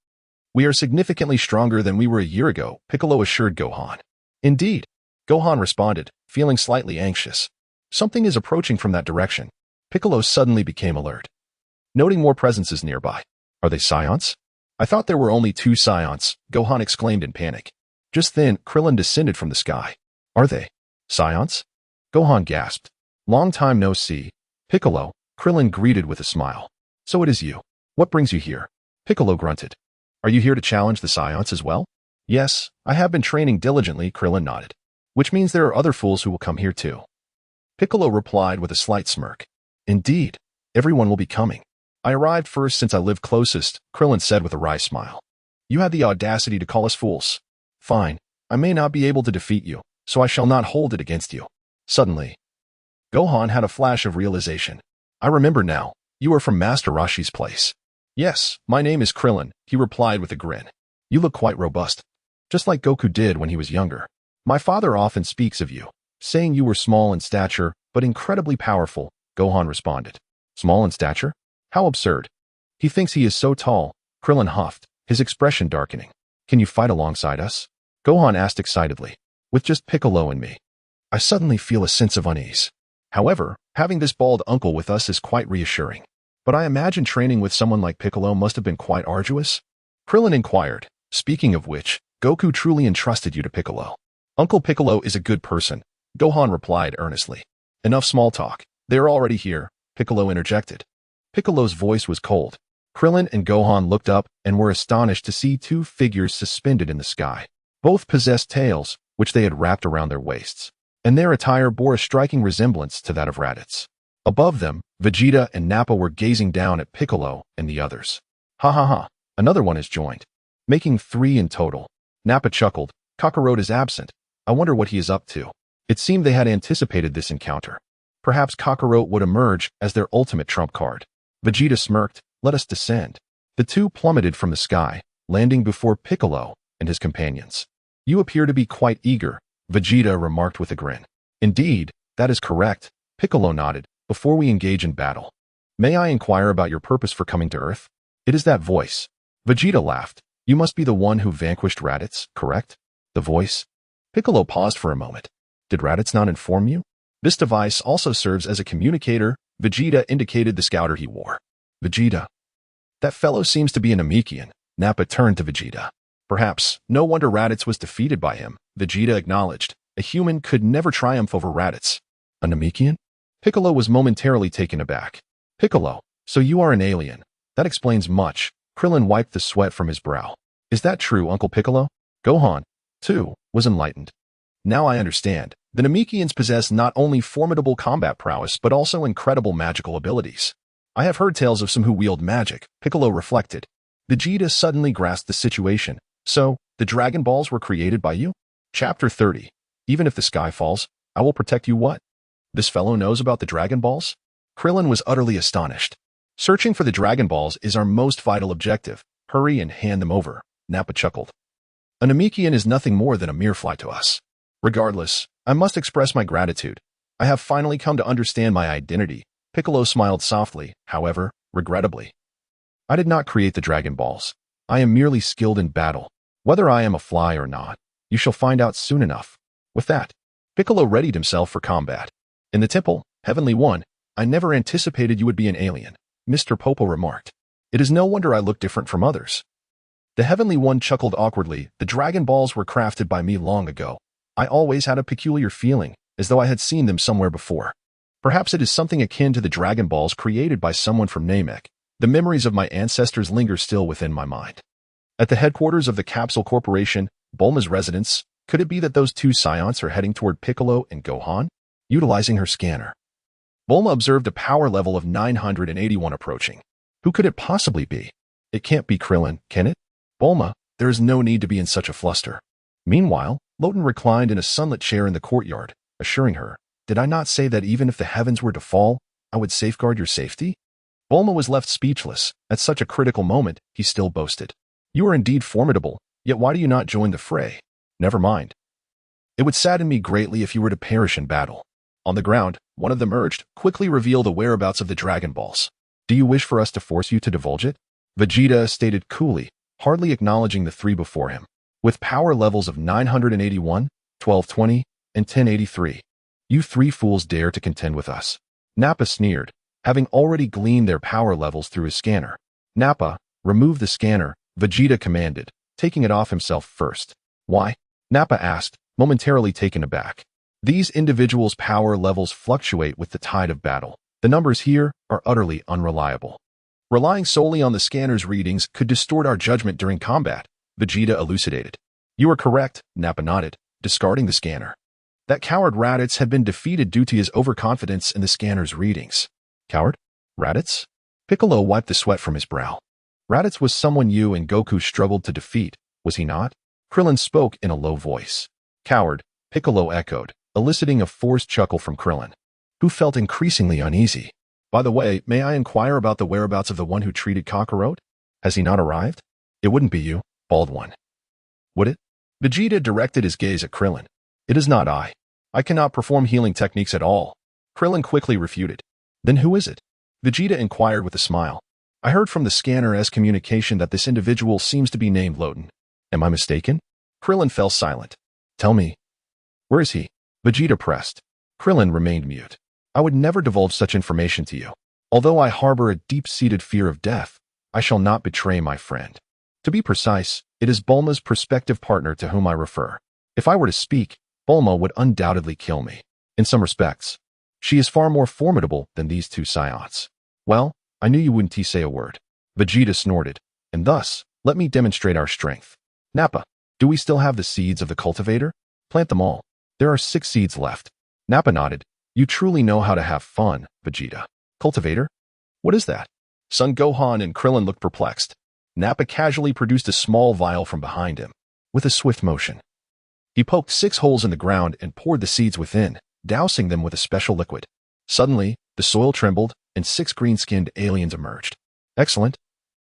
We are significantly stronger than we were a year ago, Piccolo assured Gohan. Indeed, Gohan responded, feeling slightly anxious. Something is approaching from that direction. Piccolo suddenly became alert. Noting more presences nearby. Are they Scions? I thought there were only 2 Scions, Gohan exclaimed in panic. Just then, Krillin descended from the sky. Are they Scions? Gohan gasped. Long time no see. Piccolo, Krillin greeted with a smile. So it is you. What brings you here? Piccolo grunted. Are you here to challenge the Scions as well? Yes, I have been training diligently, Krillin nodded. Which means there are other fools who will come here too. Piccolo replied with a slight smirk. Indeed, everyone will be coming. I arrived first since I lived closest, Krillin said with a wry smile. You had the audacity to call us fools. Fine, I may not be able to defeat you, so I shall not hold it against you. Suddenly, Gohan had a flash of realization. I remember now, you are from Master Roshi's place. Yes, my name is Krillin, he replied with a grin. You look quite robust. Just like Goku did when he was younger. My father often speaks of you, saying you were small in stature, but incredibly powerful, Gohan responded. Small in stature? How absurd. He thinks he is so tall, Krillin huffed, his expression darkening. Can you fight alongside us? Gohan asked excitedly. with just Piccolo and me. I suddenly feel a sense of unease. However, having this bald uncle with us is quite reassuring. But I imagine training with someone like Piccolo must have been quite arduous. Krillin inquired, speaking of which, Goku truly entrusted you to Piccolo. Uncle Piccolo is a good person, Gohan replied earnestly. Enough small talk. They're already here, Piccolo interjected. Piccolo's voice was cold. Krillin and Gohan looked up and were astonished to see two figures suspended in the sky. Both possessed tails, which they had wrapped around their waists, and their attire bore a striking resemblance to that of Raditz. Above them, Vegeta and Nappa were gazing down at Piccolo and the others. Ha ha ha, another one has joined, making 3 in total. Nappa chuckled. Kakarot is absent. I wonder what he is up to. It seemed they had anticipated this encounter. Perhaps Kakarot would emerge as their ultimate trump card. Vegeta smirked. Let us descend. The two plummeted from the sky, landing before Piccolo and his companions. You appear to be quite eager, Vegeta remarked with a grin. Indeed, that is correct, Piccolo nodded. Before we engage in battle, may I inquire about your purpose for coming to Earth? It is that voice. Vegeta laughed. You must be the one who vanquished Raditz, correct? The voice? Piccolo paused for a moment. Did Raditz not inform you? This device also serves as a communicator. Vegeta indicated the scouter he wore. Vegeta. That fellow seems to be an Namekian. Nappa turned to Vegeta. Perhaps, no wonder Raditz was defeated by him, Vegeta acknowledged. A human could never triumph over Raditz. A Namekian? Piccolo was momentarily taken aback. Piccolo, so you are an alien. That explains much. Krillin wiped the sweat from his brow. Is that true, Uncle Piccolo? Gohan, too, was enlightened. Now I understand. The Namekians possess not only formidable combat prowess but also incredible magical abilities. I have heard tales of some who wield magic, Piccolo reflected. Vegeta suddenly grasped the situation. So, the Dragon Balls were created by you? Chapter 30. Even if the sky falls, I will protect you what? This fellow knows about the Dragon Balls? Krillin was utterly astonished. Searching for the Dragon Balls is our most vital objective. Hurry and hand them over, Nappa chuckled. A Namekian is nothing more than a mere fly to us. Regardless, I must express my gratitude. I have finally come to understand my identity. Piccolo smiled softly, however, regrettably. I did not create the Dragon Balls. I am merely skilled in battle. Whether I am a fly or not, you shall find out soon enough. With that, Piccolo readied himself for combat. In the temple, Heavenly One, I never anticipated you would be an alien, Mr. Popo remarked. It is no wonder I look different from others. The Heavenly One chuckled awkwardly. The Dragon Balls were crafted by me long ago. I always had a peculiar feeling, as though I had seen them somewhere before. Perhaps it is something akin to the Dragon Balls created by someone from Namek. The memories of my ancestors linger still within my mind. At the headquarters of the Capsule Corporation, Bulma's residence, could it be that those two scions are heading toward Piccolo and Gohan? Utilizing her scanner, Bulma observed a power level of 981 approaching. Who could it possibly be? It can't be Krillin, can it? Bulma, there is no need to be in such a fluster. Meanwhile, Loten reclined in a sunlit chair in the courtyard, assuring her, did I not say that even if the heavens were to fall, I would safeguard your safety? Bulma was left speechless. At such a critical moment, he still boasted. You are indeed formidable, yet why do you not join the fray? Never mind. It would sadden me greatly if you were to perish in battle. On the ground, one of them urged, quickly reveal the whereabouts of the Dragon Balls. Do you wish for us to force you to divulge it? Vegeta stated coolly, hardly acknowledging the three before him. With power levels of 981, 1220, and 1083. You three fools dare to contend with us. Nappa sneered, having already gleaned their power levels through his scanner. Nappa, remove the scanner, Vegeta commanded, taking it off himself first. Why? Nappa asked, momentarily taken aback. These individuals' power levels fluctuate with the tide of battle. The numbers here are utterly unreliable. Relying solely on the scanner's readings could distort our judgment during combat, Vegeta elucidated. You are correct, Nappa nodded, discarding the scanner. That coward Raditz had been defeated due to his overconfidence in the scanner's readings. Coward? Raditz? Piccolo wiped the sweat from his brow. Raditz was someone you and Goku struggled to defeat, was he not? Krillin spoke in a low voice. Coward, Piccolo echoed, eliciting a forced chuckle from Krillin, who felt increasingly uneasy. By the way, may I inquire about the whereabouts of the one who treated Kakarot? Has he not arrived? It wouldn't be you, Bald One. Would it? Vegeta directed his gaze at Krillin. It is not I. I cannot perform healing techniques at all. Krillin quickly refuted. Then who is it? Vegeta inquired with a smile. I heard from the scanner's communication that this individual seems to be named Loten. Am I mistaken? Krillin fell silent. Tell me. Where is he? Vegeta pressed. Krillin remained mute. I would never divulge such information to you. Although I harbor a deep-seated fear of death, I shall not betray my friend. To be precise, it is Bulma's prospective partner to whom I refer. If I were to speak, Bulma would undoubtedly kill me. In some respects, she is far more formidable than these two scions. Well, I knew you wouldn't say a word. Vegeta snorted. And thus, let me demonstrate our strength. Nappa, do we still have the seeds of the cultivator? Plant them all. There are 6 seeds left. Nappa nodded. You truly know how to have fun, Vegeta. Cultivator? What is that? Son Gohan and Krillin looked perplexed. Nappa casually produced a small vial from behind him. With a swift motion, he poked 6 holes in the ground and poured the seeds within, dousing them with a special liquid. Suddenly, the soil trembled, and 6 green-skinned aliens emerged. Excellent.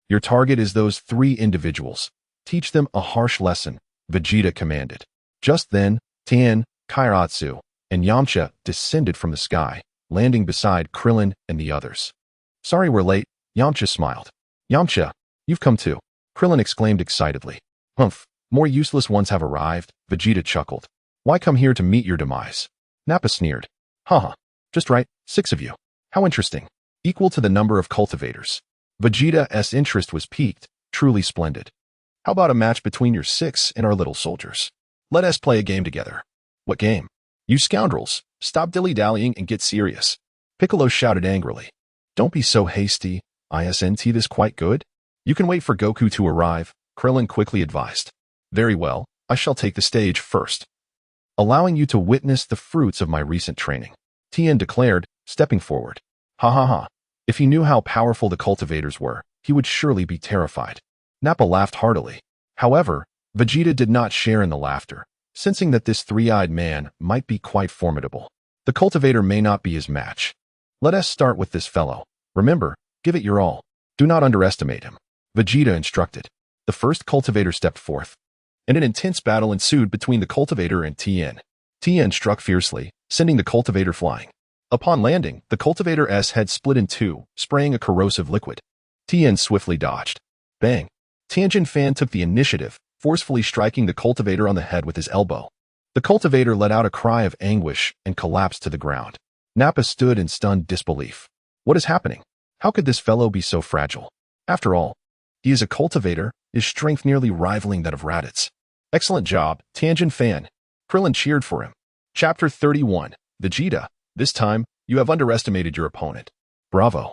Your target is those 3 individuals. Teach them a harsh lesson, Vegeta commanded. Just then, Tien, Kairatsu, and Yamcha descended from the sky, landing beside Krillin and the others. Sorry we're late, Yamcha smiled. Yamcha, you've come too, Krillin exclaimed excitedly. Humph, more useless ones have arrived, Vegeta chuckled. Why come here to meet your demise? Nappa sneered. Haha, just right, 6 of you. How interesting. Equal to the number of cultivators. Vegeta's interest was piqued, truly splendid. How about a match between your 6 and our little soldiers? Let us play a game together. What game? You scoundrels, stop dilly-dallying and get serious. Piccolo shouted angrily. Don't be so hasty, isn't this quite good? You can wait for Goku to arrive, Krillin quickly advised. Very well, I shall take the stage first, allowing you to witness the fruits of my recent training, Tien declared, stepping forward. Ha ha ha. If he knew how powerful the cultivators were, he would surely be terrified. Nappa laughed heartily. However, Vegeta did not share in the laughter, sensing that this 3-eyed man might be quite formidable. The cultivator may not be his match. Let us start with this fellow. Remember, give it your all. Do not underestimate him, Vegeta instructed. The first cultivator stepped forth, and an intense battle ensued between the cultivator and Tien. Tien struck fiercely, sending the cultivator flying. Upon landing, the cultivator's head split in 2, spraying a corrosive liquid. Tien swiftly dodged. Bang! Tianjin Fan took the initiative, forcefully striking the cultivator on the head with his elbow. The cultivator let out a cry of anguish and collapsed to the ground. Nappa stood in stunned disbelief. What is happening? How could this fellow be so fragile? After all, he is a cultivator, his strength nearly rivaling that of Raditz. Excellent job, Tianjin Fan. Krillin cheered for him. Chapter 31. Vegeta, this time, you have underestimated your opponent. Bravo.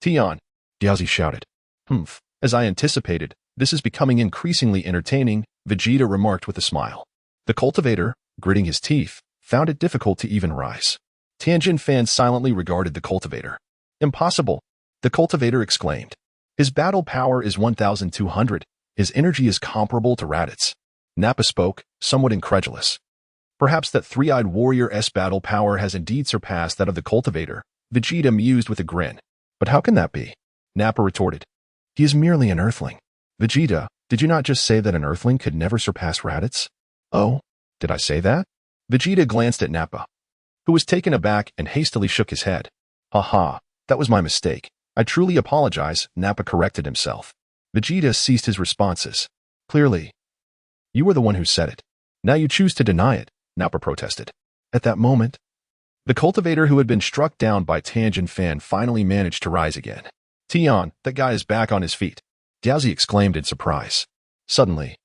Tien, Diaozi shouted. Humph, as I anticipated, this is becoming increasingly entertaining, Vegeta remarked with a smile. The cultivator, gritting his teeth, found it difficult to even rise. Tianjin Fan silently regarded the cultivator. Impossible, the cultivator exclaimed. His battle power is 1,200. His energy is comparable to Raditz. Nappa spoke, somewhat incredulous. Perhaps that 3-eyed warrior's battle power has indeed surpassed that of the cultivator, Vegeta mused with a grin. But how can that be? Nappa retorted. He is merely an earthling. Vegeta, did you not just say that an earthling could never surpass Raditz? Oh, did I say that? Vegeta glanced at Nappa, who was taken aback and hastily shook his head. Ha, that was my mistake. I truly apologize, Nappa corrected himself. Vegeta ceased his responses. Clearly, you were the one who said it. Now you choose to deny it, Nappa protested. At that moment, the cultivator who had been struck down by Tianjin Fan finally managed to rise again. Tien, that guy is back on his feet, Diaozi exclaimed in surprise. Suddenly,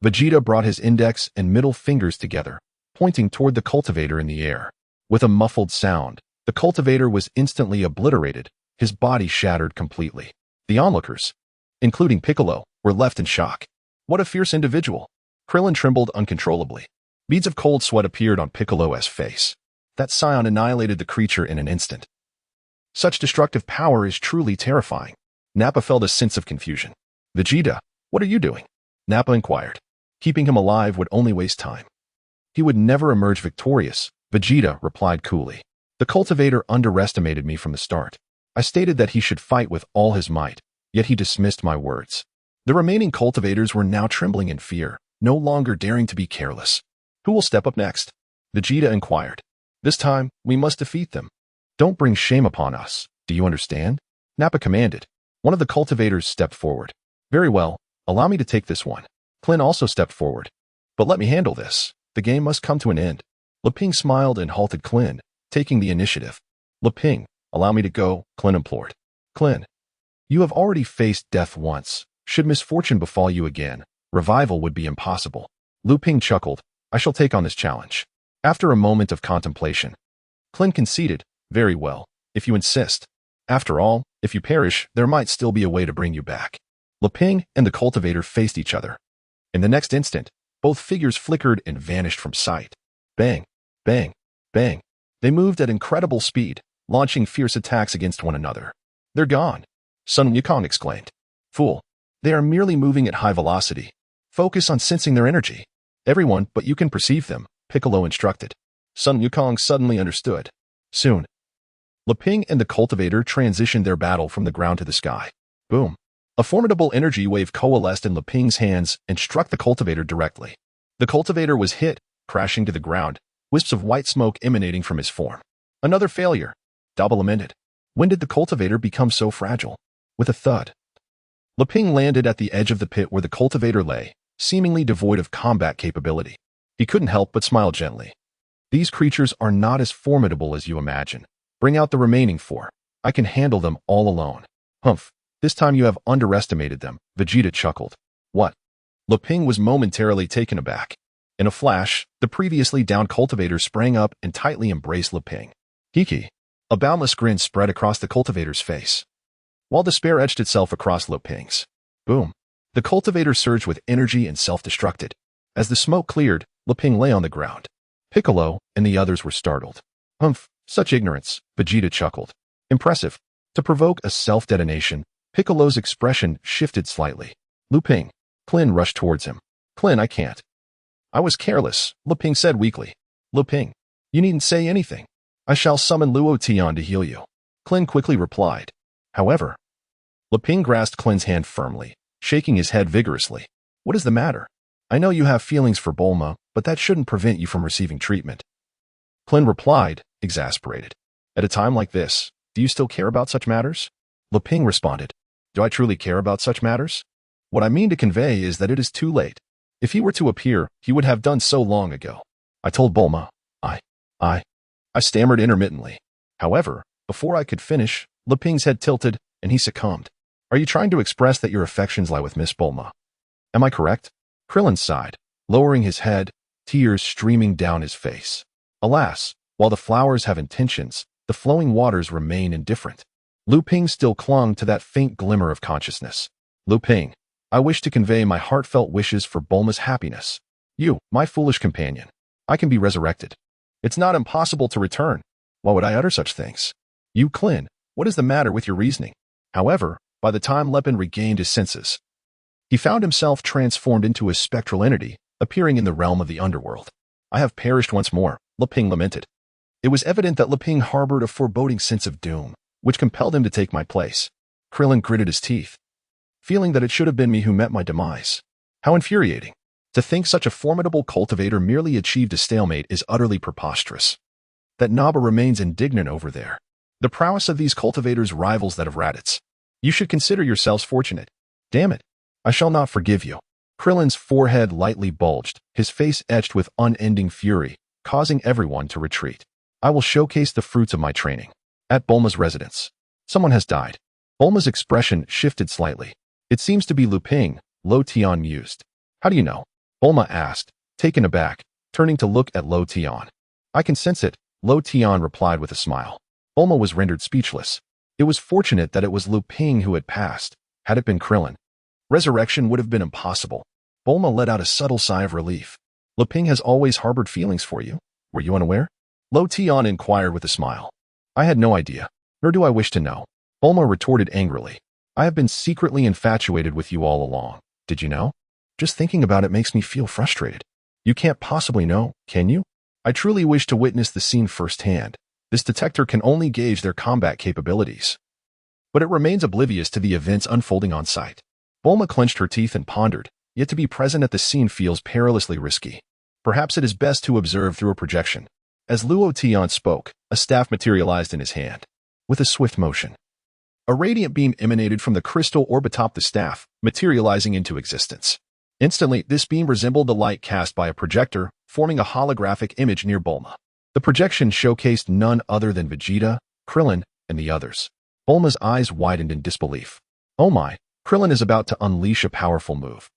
Vegeta brought his index and middle fingers together, pointing toward the cultivator in the air. With a muffled sound, the cultivator was instantly obliterated, his body shattered completely. The onlookers, including Piccolo, were left in shock. What a fierce individual! Krillin trembled uncontrollably. Beads of cold sweat appeared on Piccolo's face. That scion annihilated the creature in an instant. Such destructive power is truly terrifying. Nappa felt a sense of confusion. Vegeta, what are you doing? Nappa inquired. Keeping him alive would only waste time. He would never emerge victorious, Vegeta replied coolly. The cultivator underestimated me from the start. I stated that he should fight with all his might, yet he dismissed my words. The remaining cultivators were now trembling in fear, no longer daring to be careless. Who will step up next? Vegeta inquired. This time, we must defeat them. Don't bring shame upon us, do you understand? Nappa commanded. One of the cultivators stepped forward. Very well, allow me to take this one. Klin also stepped forward. But let me handle this. The game must come to an end. Leping smiled and halted Clin, taking the initiative. Leping, allow me to go, Clin implored. Clin, you have already faced death once. Should misfortune befall you again, revival would be impossible. Leping chuckled. I shall take on this challenge. After a moment of contemplation, Clin conceded, very well, if you insist. After all, if you perish, there might still be a way to bring you back. Leping and the cultivator faced each other. In the next instant, both figures flickered and vanished from sight. Bang, bang, bang. They moved at incredible speed, launching fierce attacks against one another. They're gone, Sun Wukong exclaimed. Fool, they are merely moving at high velocity. Focus on sensing their energy. Everyone but you can perceive them, Piccolo instructed. Sun Wukong suddenly understood. Soon, Leping and the cultivator transitioned their battle from the ground to the sky. Boom. A formidable energy wave coalesced in Leping's hands and struck the cultivator directly. The cultivator was hit, crashing to the ground, wisps of white smoke emanating from his form. Another failure, Double lamented. When did the cultivator become so fragile? With a thud, Leping landed at the edge of the pit where the cultivator lay, seemingly devoid of combat capability. He couldn't help but smile gently. These creatures are not as formidable as you imagine. Bring out the remaining 4. I can handle them all alone. Humph. This time you have underestimated them, Vegeta chuckled. What? Leping was momentarily taken aback. In a flash, the previously downed cultivator sprang up and tightly embraced Leping. Kiki. A boundless grin spread across the cultivator's face, while despair etched itself across Leping's. Boom. The cultivator surged with energy and self-destructed. As the smoke cleared, Leping lay on the ground. Piccolo and the others were startled. Humph, such ignorance, Vegeta chuckled. Impressive. To provoke a self-detonation, Piccolo's expression shifted slightly. Leping. Clin rushed towards him. Clin, I can't. I was careless, Leping said weakly. Leping, you needn't say anything. I shall summon Luo Tian to heal you. Clin quickly replied. However, Leping grasped Clin's hand firmly, shaking his head vigorously. What is the matter? I know you have feelings for Bulma, but that shouldn't prevent you from receiving treatment. Clin replied, exasperated. At a time like this, do you still care about such matters? Leping responded. Do I truly care about such matters? What I mean to convey is that it is too late. If he were to appear, he would have done so long ago. I told Bulma, I stammered intermittently. However, before I could finish, Leping's head tilted, and he succumbed. Are you trying to express that your affections lie with Miss Bulma? Am I correct? Krillin sighed, lowering his head, tears streaming down his face. Alas, while the flowers have intentions, the flowing waters remain indifferent. Leping still clung to that faint glimmer of consciousness. Leping, I wish to convey my heartfelt wishes for Bulma's happiness. You, my foolish companion. I can be resurrected. It's not impossible to return. Why would I utter such things? You, Clin, what is the matter with your reasoning? However, by the time Lepin regained his senses, he found himself transformed into a spectral entity, appearing in the realm of the underworld. I have perished once more, Leping lamented. It was evident that Leping harbored a foreboding sense of doom, which compelled him to take my place. Krillin gritted his teeth, feeling that it should have been me who met my demise. How infuriating. To think such a formidable cultivator merely achieved a stalemate is utterly preposterous. That Naba remains indignant over there. The prowess of these cultivators rivals that of Raditz. You should consider yourselves fortunate. Damn it. I shall not forgive you. Krillin's forehead lightly bulged, his face etched with unending fury, causing everyone to retreat. I will showcase the fruits of my training. At Bulma's residence. Someone has died. Bulma's expression shifted slightly. It seems to be Leping, Lo Tian mused. How do you know? Bulma asked, taken aback, turning to look at Lo Tian. I can sense it, Lo Tian replied with a smile. Bulma was rendered speechless. It was fortunate that it was Leping who had passed. Had it been Krillin, resurrection would have been impossible. Bulma let out a subtle sigh of relief. Leping has always harbored feelings for you. Were you unaware? Lo Tian inquired with a smile. I had no idea, nor do I wish to know. Bulma retorted angrily. I have been secretly infatuated with you all along. Did you know? Just thinking about it makes me feel frustrated. You can't possibly know, can you? I truly wish to witness the scene firsthand. This detector can only gauge their combat capabilities, but it remains oblivious to the events unfolding on site. Bulma clenched her teeth and pondered, yet to be present at the scene feels perilously risky. Perhaps it is best to observe through a projection. As Luo Tian spoke, a staff materialized in his hand. With a swift motion, a radiant beam emanated from the crystal orb atop the staff, materializing into existence. Instantly, this beam resembled the light cast by a projector, forming a holographic image near Bulma. The projection showcased none other than Vegeta, Krillin, and the others. Bulma's eyes widened in disbelief. Oh my, Krillin is about to unleash a powerful move.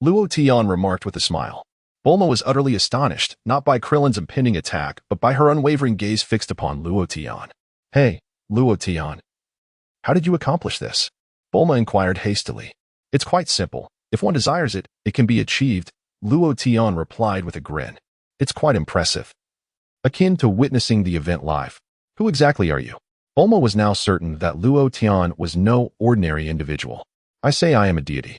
Luo Tian remarked with a smile. Bulma was utterly astonished, not by Krillin's impending attack, but by her unwavering gaze fixed upon Luo Tian. Hey, Luo Tian. How did you accomplish this? Bulma inquired hastily. It's quite simple. If one desires it, it can be achieved, Luo Tian replied with a grin. It's quite impressive. Akin to witnessing the event live. Who exactly are you? Bulma was now certain that Luo Tian was no ordinary individual. I say I am a deity.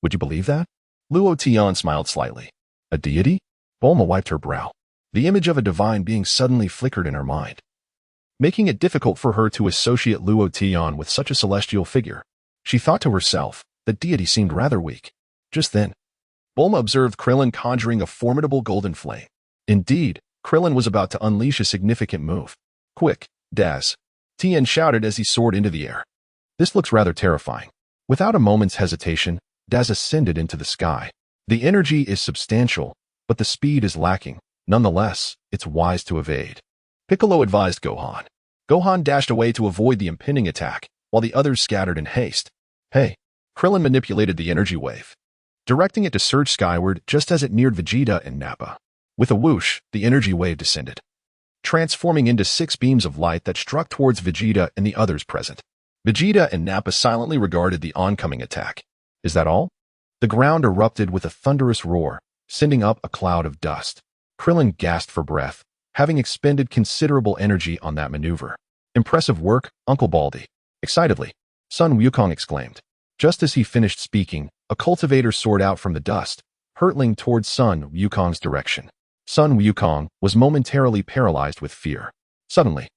Would you believe that? Luo Tian smiled slightly. A deity? Bulma wiped her brow. The image of a divine being suddenly flickered in her mind, making it difficult for her to associate Luo Tian with such a celestial figure. She thought to herself that deity seemed rather weak. Just then, Bulma observed Krillin conjuring a formidable golden flame. Indeed, Krillin was about to unleash a significant move. Quick, Daz! Tien shouted as he soared into the air. This looks rather terrifying. Without a moment's hesitation, Daz ascended into the sky. The energy is substantial, but the speed is lacking. Nonetheless, it's wise to evade. Piccolo advised Gohan. Gohan dashed away to avoid the impending attack, while the others scattered in haste. Hey! Krillin manipulated the energy wave, directing it to surge skyward just as it neared Vegeta and Nappa. With a whoosh, the energy wave descended, transforming into 6 beams of light that struck towards Vegeta and the others present. Vegeta and Nappa silently regarded the oncoming attack. Is that all? The ground erupted with a thunderous roar, sending up a cloud of dust. Krillin gasped for breath, having expended considerable energy on that maneuver. Impressive work, Uncle Baldy. Excitedly, Sun Wukong exclaimed. Just as he finished speaking, a cultivator soared out from the dust, hurtling towards Sun Wukong's direction. Sun Wukong was momentarily paralyzed with fear. Suddenly,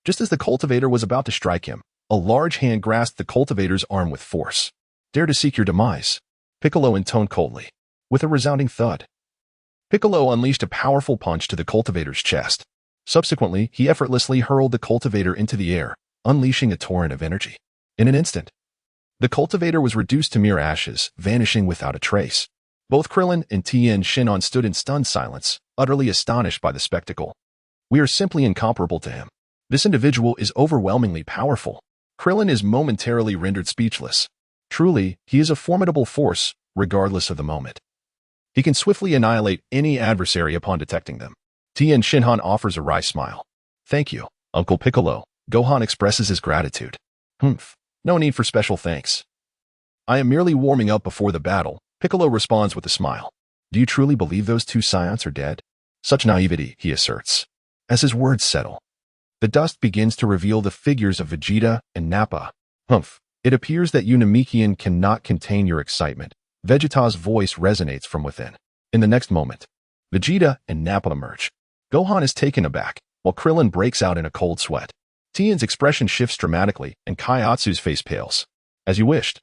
just as the cultivator was about to strike him, a large hand grasped the cultivator's arm with force. Dare to seek your demise, Piccolo intoned coldly. With a resounding thud, Piccolo unleashed a powerful punch to the cultivator's chest. Subsequently, he effortlessly hurled the cultivator into the air, unleashing a torrent of energy. In an instant, the cultivator was reduced to mere ashes, vanishing without a trace. Both Krillin and Tien Shinhan stood in stunned silence, utterly astonished by the spectacle. We are simply incomparable to him. This individual is overwhelmingly powerful. Krillin is momentarily rendered speechless. Truly, he is a formidable force, regardless of the moment. He can swiftly annihilate any adversary upon detecting them. Tien Shinhan offers a wry smile. Thank you, Uncle Piccolo. Gohan expresses his gratitude. No need for special thanks. I am merely warming up before the battle, Piccolo responds with a smile. Do you truly believe those 2 Saiyans are dead? Such naivety, he asserts. As his words settle, the dust begins to reveal the figures of Vegeta and Nappa. It appears that you Namekian cannot contain your excitement. Vegeta's voice resonates from within. In the next moment, Vegeta and Nappa emerge. Gohan is taken aback, while Krillin breaks out in a cold sweat. Tien's expression shifts dramatically, and Kaiatsu's face pales. As you wished.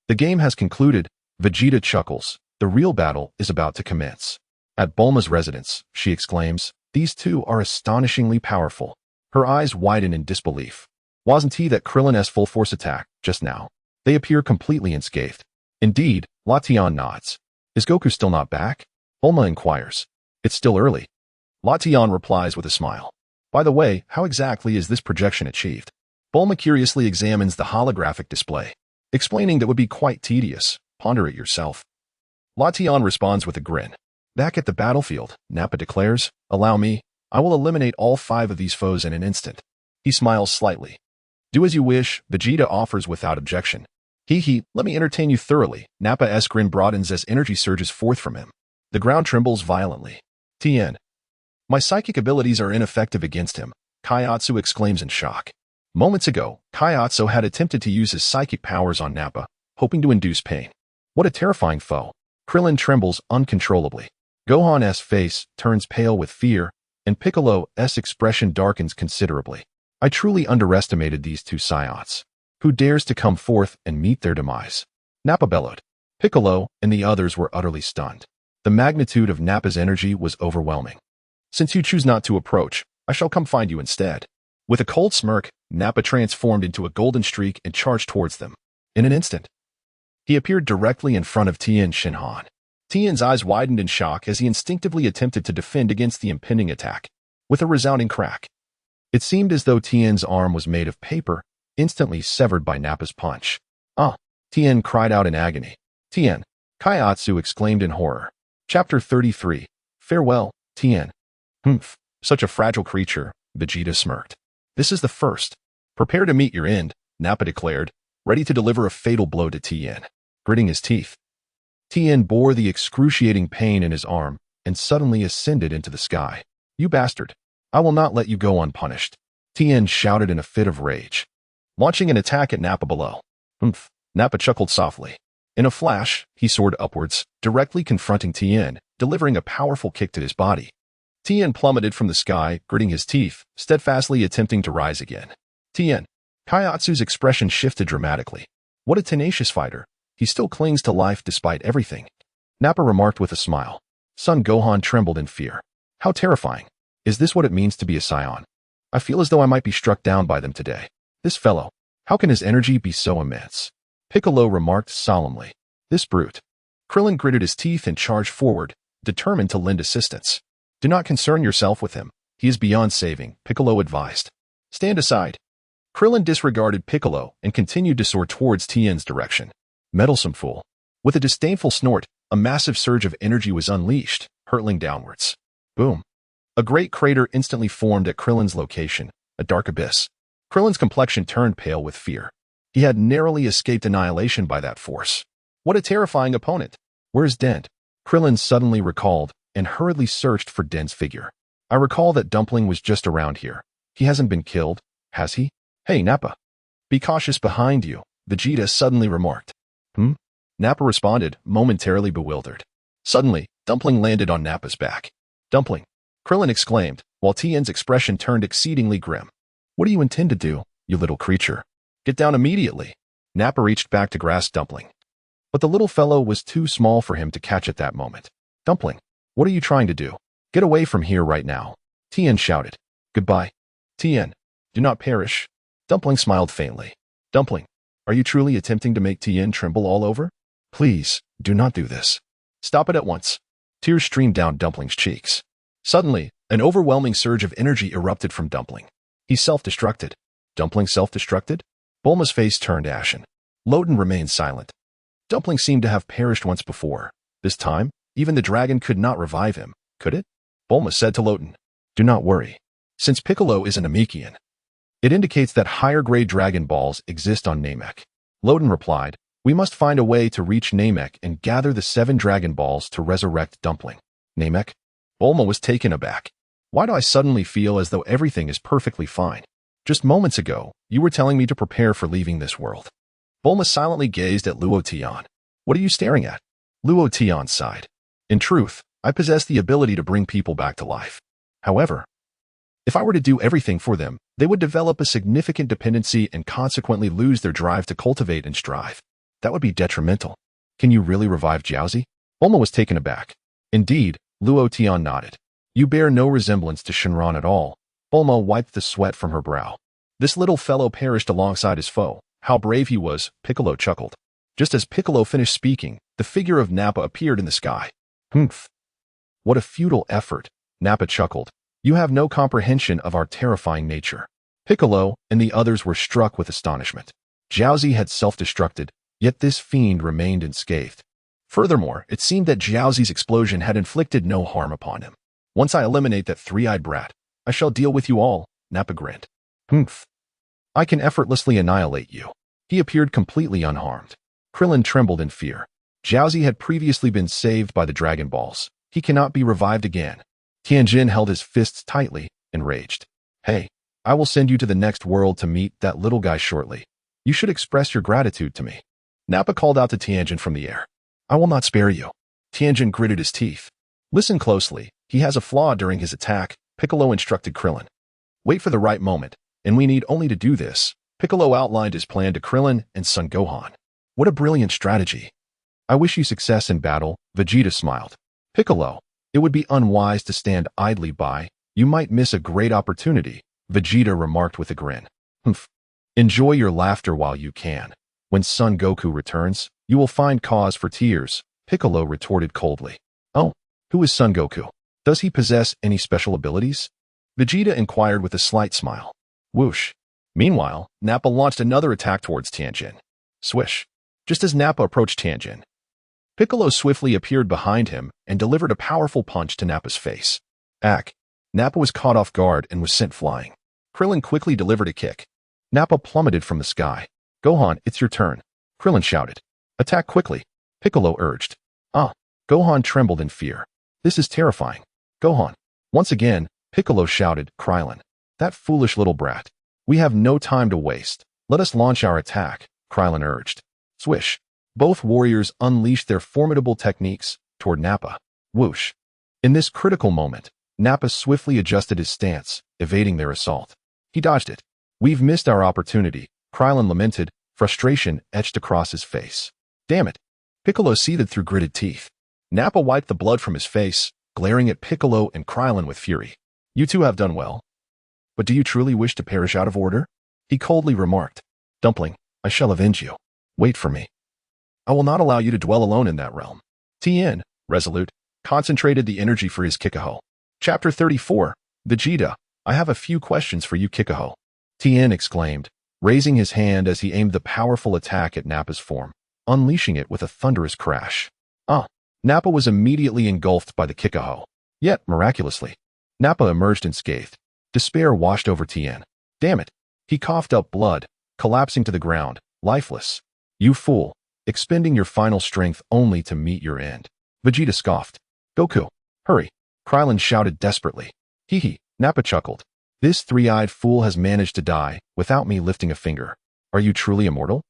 The game has concluded, Vegeta chuckles. The real battle is about to commence. At Bulma's residence, she exclaims, these 2 are astonishingly powerful. Her eyes widen in disbelief. Wasn't he that Krillin's full force attack, just now? They appear completely unscathed. Indeed, Latian nods. Is Goku still not back? Bulma inquires. It's still early. Latian replies with a smile. By the way, how exactly is this projection achieved? Bulma curiously examines the holographic display, explaining that would be quite tedious. Ponder it yourself. Latian responds with a grin. Back at the battlefield, Nappa declares, allow me, I will eliminate all 5 of these foes in an instant. He smiles slightly. Do as you wish, Vegeta offers without objection. Let me entertain you thoroughly. Nappa's grin broadens as energy surges forth from him. The ground trembles violently. Tien. My psychic abilities are ineffective against him, Kaiatsu exclaims in shock. Moments ago, Kaiatsu had attempted to use his psychic powers on Nappa, hoping to induce pain. What a terrifying foe. Krillin trembles uncontrollably. Gohan's face turns pale with fear, and Piccolo's expression darkens considerably. I truly underestimated these 2 Saiyans. Who dares to come forth and meet their demise? Nappa bellowed. Piccolo and the others were utterly stunned. The magnitude of Nappa's energy was overwhelming. Since you choose not to approach, I shall come find you instead. With a cold smirk, Nappa transformed into a golden streak and charged towards them. In an instant, he appeared directly in front of Tien Shinhan. Tien's eyes widened in shock as he instinctively attempted to defend against the impending attack. With a resounding crack, it seemed as though Tien's arm was made of paper, instantly severed by Nappa's punch. "Ah!" Tien cried out in agony. "Tien!" Kaiatsu exclaimed in horror. Chapter 33. Farewell, Tien. "Humph, such a fragile creature," Vegeta smirked. "This is the first. Prepare to meet your end," Nappa declared, ready to deliver a fatal blow to Tien. Gritting his teeth, Tien bore the excruciating pain in his arm and suddenly ascended into the sky. "You bastard! I will not let you go unpunished," Tien shouted in a fit of rage, launching an attack at Nappa below. "Humph," Nappa chuckled softly. In a flash, he soared upwards, directly confronting Tien, delivering a powerful kick to his body. Tien plummeted from the sky, gritting his teeth, steadfastly attempting to rise again. "Tien!" Kaiatsu's expression shifted dramatically. "What a tenacious fighter. He still clings to life despite everything," Nappa remarked with a smile. Son Gohan trembled in fear. "How terrifying. Is this what it means to be a Saiyan? I feel as though I might be struck down by them today. This fellow, how can his energy be so immense?" Piccolo remarked solemnly. "This brute." Krillin gritted his teeth and charged forward, determined to lend assistance. "Do not concern yourself with him. He is beyond saving," Piccolo advised. "Stand aside." Krillin disregarded Piccolo and continued to soar towards Tien's direction. Meddlesome fool. With a disdainful snort, a massive surge of energy was unleashed, hurtling downwards. Boom. A great crater instantly formed at Krillin's location, a dark abyss. Krillin's complexion turned pale with fear. He had narrowly escaped annihilation by that force. What a terrifying opponent. "Where's Dent?" Krillin suddenly recalled and hurriedly searched for Dent's figure. "I recall that Dumpling was just around here. He hasn't been killed, has he?" "Hey, Nappa. Be cautious behind you," Vegeta suddenly remarked. Nappa responded, momentarily bewildered. Suddenly, Dumpling landed on Nappa's back. "Dumpling!" Krillin exclaimed, while Tien's expression turned exceedingly grim. "What do you intend to do, you little creature?" "Get down immediately." Nappa reached back to grasp Dumpling. But the little fellow was too small for him to catch at that moment. "Dumpling, what are you trying to do? Get away from here right now," Tien shouted. "Goodbye. Tien, do not perish." Dumpling smiled faintly. "Dumpling, are you truly attempting to make Tien tremble all over? Please, do not do this. Stop it at once." Tears streamed down Dumpling's cheeks. Suddenly, an overwhelming surge of energy erupted from Dumpling. He self-destructed. Dumpling self-destructed? Bulma's face turned ashen. Loden remained silent. Dumpling seemed to have perished once before. This time, even the dragon could not revive him, could it? Bulma said to Loden, "Do not worry. Since Piccolo is an Namekian, it indicates that higher-grade Dragon Balls exist on Namek." Loden replied, "We must find a way to reach Namek and gather the 7 Dragon Balls to resurrect Dumpling." "Namek?" Bulma was taken aback. "Why do I suddenly feel as though everything is perfectly fine? Just moments ago, you were telling me to prepare for leaving this world." Bulma silently gazed at Luo Tian. "What are you staring at?" Luo Tian sighed. "In truth, I possess the ability to bring people back to life. However, if I were to do everything for them, they would develop a significant dependency and consequently lose their drive to cultivate and strive. That would be detrimental. Can you really revive Jiaozi?" Bulma was taken aback. "Indeed," Luo Tian nodded. "You bear no resemblance to Shenron at all." Bulma wiped the sweat from her brow. "This little fellow perished alongside his foe. How brave he was," Piccolo chuckled. Just as Piccolo finished speaking, the figure of Nappa appeared in the sky. "Humph. What a futile effort," Nappa chuckled. "You have no comprehension of our terrifying nature." Piccolo and the others were struck with astonishment. Jiaozi had self-destructed, yet this fiend remained unscathed. Furthermore, it seemed that Jiaozi's explosion had inflicted no harm upon him. "Once I eliminate that three-eyed brat, I shall deal with you all," Nappa grinned. "Humph. I can effortlessly annihilate you." He appeared completely unharmed. Krillin trembled in fear. Jiaozi had previously been saved by the Dragon Balls. He cannot be revived again. Tianjin held his fists tightly, enraged. "Hey, I will send you to the next world to meet that little guy shortly. You should express your gratitude to me." Nappa called out to Tianjin from the air. "I will not spare you." Tianjin gritted his teeth. "Listen closely. He has a flaw during his attack," Piccolo instructed Krillin. "Wait for the right moment, and we need only to do this." Piccolo outlined his plan to Krillin and Son Gohan. "What a brilliant strategy. I wish you success in battle," Vegeta smiled. "Piccolo, it would be unwise to stand idly by. You might miss a great opportunity," Vegeta remarked with a grin. "Humph. Enjoy your laughter while you can. When Son Goku returns, you will find cause for tears," Piccolo retorted coldly. Oh, who is Son Goku? Does he possess any special abilities? Vegeta inquired with a slight smile. Whoosh. Meanwhile, Nappa launched another attack towards Tianjin. Swish. Just as Nappa approached Tianjin, Piccolo swiftly appeared behind him and delivered a powerful punch to Nappa's face. Ack. Nappa was caught off guard and was sent flying. Krillin quickly delivered a kick. Nappa plummeted from the sky. Gohan, it's your turn. Krillin shouted. Attack quickly, Piccolo urged. Gohan trembled in fear. This is terrifying. Gohan. Once again, Piccolo shouted, Krillin. That foolish little brat. We have no time to waste. Let us launch our attack, Krillin urged. Swish. Both warriors unleashed their formidable techniques toward Nappa. Whoosh. In this critical moment, Nappa swiftly adjusted his stance, evading their assault. He dodged it. We've missed our opportunity, Krillin lamented, frustration etched across his face. Damn it. Piccolo seethed through gritted teeth. Nappa wiped the blood from his face, glaring at Piccolo and Krillin with fury. You two have done well. But do you truly wish to perish out of order? He coldly remarked. Dumpling, I shall avenge you. Wait for me. I will not allow you to dwell alone in that realm. Tien, resolute, concentrated the energy for his Kikaho. Chapter 34, Vegeta, I have a few questions for you, Kikaho. Tien exclaimed, raising his hand as he aimed the powerful attack at Nappa's form, unleashing it with a thunderous crash. Nappa was immediately engulfed by the Kikaho. Yet, miraculously, Nappa emerged unscathed. Despair washed over Tien. Damn it. He coughed up blood, collapsing to the ground, lifeless. You fool, expending your final strength only to meet your end. Vegeta scoffed. Goku, hurry. Krillin shouted desperately. Hee hee, Nappa chuckled. This three-eyed fool has managed to die without me lifting a finger. Are you truly immortal?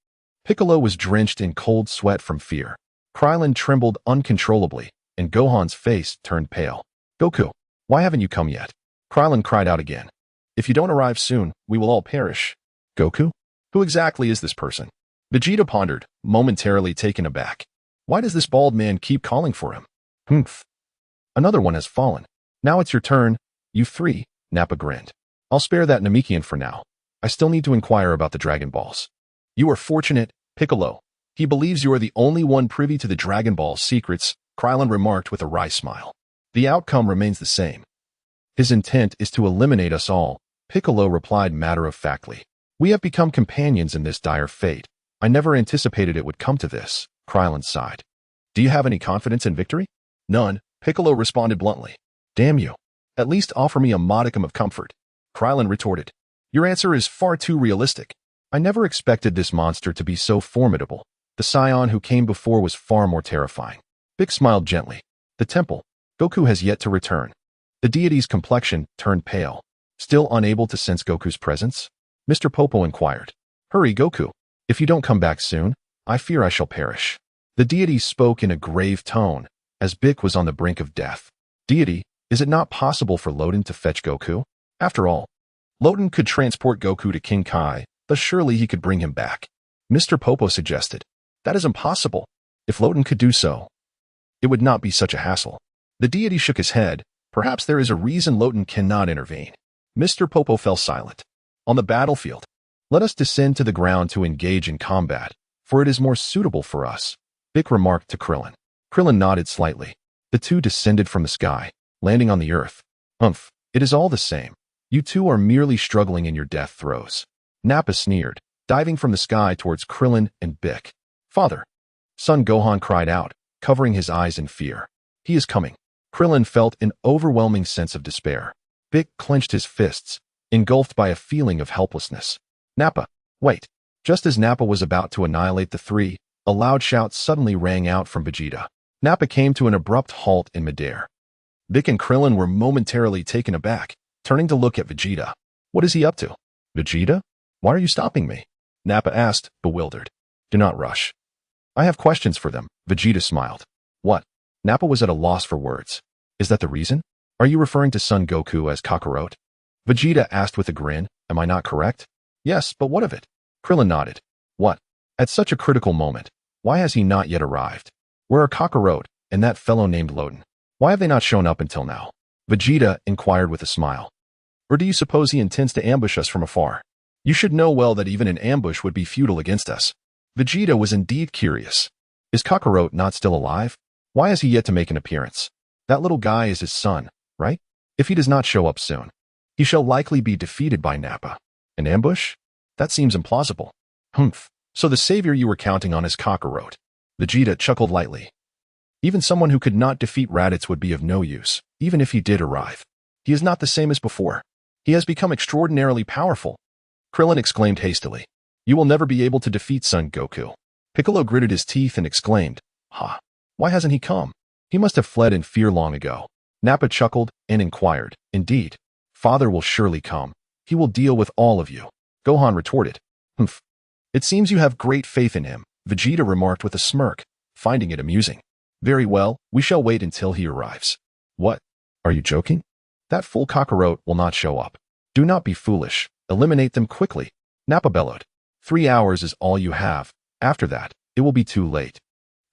Piccolo was drenched in cold sweat from fear. Krillin trembled uncontrollably, and Gohan's face turned pale. Goku, why haven't you come yet? Krillin cried out again. If you don't arrive soon, we will all perish. Goku? Who exactly is this person? Vegeta pondered, momentarily taken aback. Why does this bald man keep calling for him? Humph. Another one has fallen. Now it's your turn, you three, Nappa grinned. I'll spare that Namekian for now. I still need to inquire about the Dragon Balls. You are fortunate, Piccolo. He believes you are the only one privy to the Dragon Ball secrets, Krillin remarked with a wry smile. The outcome remains the same. His intent is to eliminate us all, Piccolo replied matter-of-factly. We have become companions in this dire fate. I never anticipated it would come to this, Krillin sighed. Do you have any confidence in victory? None, Piccolo responded bluntly. Damn you. At least offer me a modicum of comfort. Krillin retorted. Your answer is far too realistic. I never expected this monster to be so formidable. The scion who came before was far more terrifying. Big smiled gently. The temple. Goku has yet to return. The deity's complexion turned pale. Still unable to sense Goku's presence? Mr. Popo inquired. Hurry, Goku. If you don't come back soon, I fear I shall perish. The deity spoke in a grave tone, as Bick was on the brink of death. Deity, is it not possible for Loden to fetch Goku? After all, Loden could transport Goku to King Kai, but surely he could bring him back. Mr. Popo suggested. That is impossible. If Loden could do so, it would not be such a hassle. The deity shook his head. Perhaps there is a reason Loden cannot intervene. Mr. Popo fell silent. On the battlefield, let us descend to the ground to engage in combat, for it is more suitable for us, Bick remarked to Krillin. Krillin nodded slightly. The two descended from the sky, landing on the earth. Humph, it is all the same. You two are merely struggling in your death throes. Nappa sneered, diving from the sky towards Krillin and Bick. Father! Son Gohan cried out, covering his eyes in fear. He is coming. Krillin felt an overwhelming sense of despair. Bick clenched his fists, engulfed by a feeling of helplessness. Nappa, wait. Just as Nappa was about to annihilate the three, a loud shout suddenly rang out from Vegeta. Nappa came to an abrupt halt in midair. Bick and Krillin were momentarily taken aback, turning to look at Vegeta. What is he up to? Vegeta? Why are you stopping me? Nappa asked, bewildered. Do not rush. I have questions for them, Vegeta smiled. What? Nappa was at a loss for words. Is that the reason? Are you referring to Son Goku as Kakarot? Vegeta asked with a grin. Am I not correct? Yes, but what of it? Krillin nodded. What? At such a critical moment, why has he not yet arrived? Where are Kakarot and that fellow named Loden? Why have they not shown up until now? Vegeta inquired with a smile. Or do you suppose he intends to ambush us from afar? You should know well that even an ambush would be futile against us. Vegeta was indeed curious. Is Kakarot not still alive? Why has he yet to make an appearance? That little guy is his son, right? If he does not show up soon, he shall likely be defeated by Nappa. An ambush? That seems implausible. Humph. So the savior you were counting on is Kakarot. Vegeta chuckled lightly. Even someone who could not defeat Raditz would be of no use, even if he did arrive. He is not the same as before. He has become extraordinarily powerful. Krillin exclaimed hastily. You will never be able to defeat Son Goku. Piccolo gritted his teeth and exclaimed, Ha! Why hasn't he come? He must have fled in fear long ago. Nappa chuckled and inquired, Indeed. Father will surely come. He will deal with all of you. Gohan retorted. Humph. It seems you have great faith in him, Vegeta remarked with a smirk, finding it amusing. Very well, we shall wait until he arrives. What? Are you joking? That fool Kakarot will not show up. Do not be foolish. Eliminate them quickly. Nappa bellowed. 3 hours is all you have. After that, it will be too late.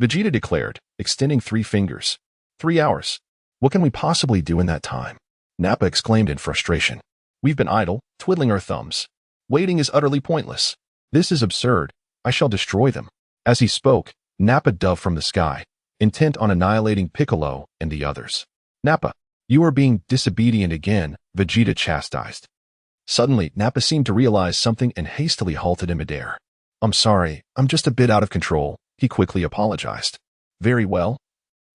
Vegeta declared, extending 3 fingers. 3 hours. What can we possibly do in that time? Nappa exclaimed in frustration. We've been idle, twiddling our thumbs. Waiting is utterly pointless. This is absurd. I shall destroy them. As he spoke, Nappa dove from the sky, intent on annihilating Piccolo and the others. Nappa, you are being disobedient again, Vegeta chastised. Suddenly, Nappa seemed to realize something and hastily halted in midair. I'm sorry, I'm just a bit out of control, he quickly apologized. Very well.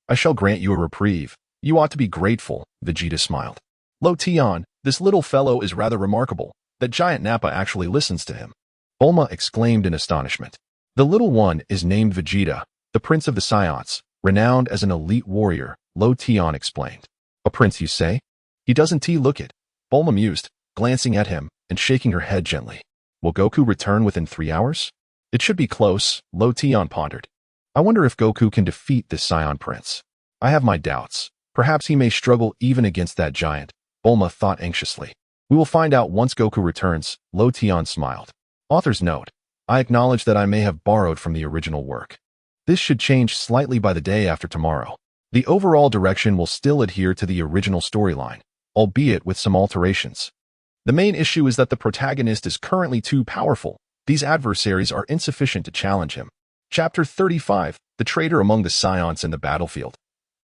I shall grant you a reprieve. You ought to be grateful, Vegeta smiled. Lo Tian, this little fellow is rather remarkable. That giant Nappa actually listens to him. Bulma exclaimed in astonishment. The little one is named Vegeta, the prince of the Saiyans, renowned as an elite warrior, Lo Tian explained. A prince, you say? He doesn't look it. Bulma mused, glancing at him and shaking her head gently. Will Goku return within 3 hours? It should be close, Lo Tian pondered. I wonder if Goku can defeat this Saiyan prince. I have my doubts. Perhaps he may struggle even against that giant, Bulma thought anxiously. We will find out once Goku returns, Lo Tian smiled. Author's note. I acknowledge that I may have borrowed from the original work. This should change slightly by the day after tomorrow. The overall direction will still adhere to the original storyline, albeit with some alterations. The main issue is that the protagonist is currently too powerful. These adversaries are insufficient to challenge him. Chapter 35, The Traitor Among the Saiyans in the Battlefield.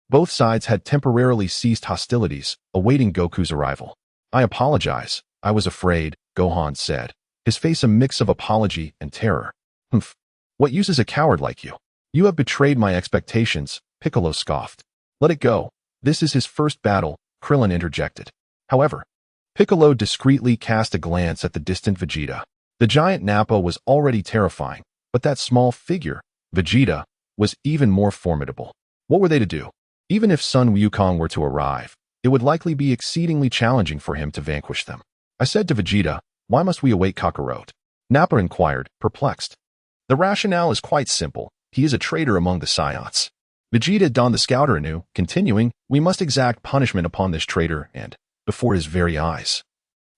Both sides had temporarily ceased hostilities, awaiting Goku's arrival. I apologize. I was afraid, Gohan said, his face a mix of apology and terror. Humph. What use is a coward like you? You have betrayed my expectations, Piccolo scoffed. Let it go. This is his first battle, Krillin interjected. However, Piccolo discreetly cast a glance at the distant Vegeta. The giant Nappa was already terrifying, but that small figure, Vegeta, was even more formidable. What were they to do? Even if Sun Wukong were to arrive, it would likely be exceedingly challenging for him to vanquish them. I said to Vegeta, why must we await Kakarot? Nappa inquired, perplexed. The rationale is quite simple. He is a traitor among the Saiyans. Vegeta donned the scouter anew, continuing, we must exact punishment upon this traitor and, before his very eyes,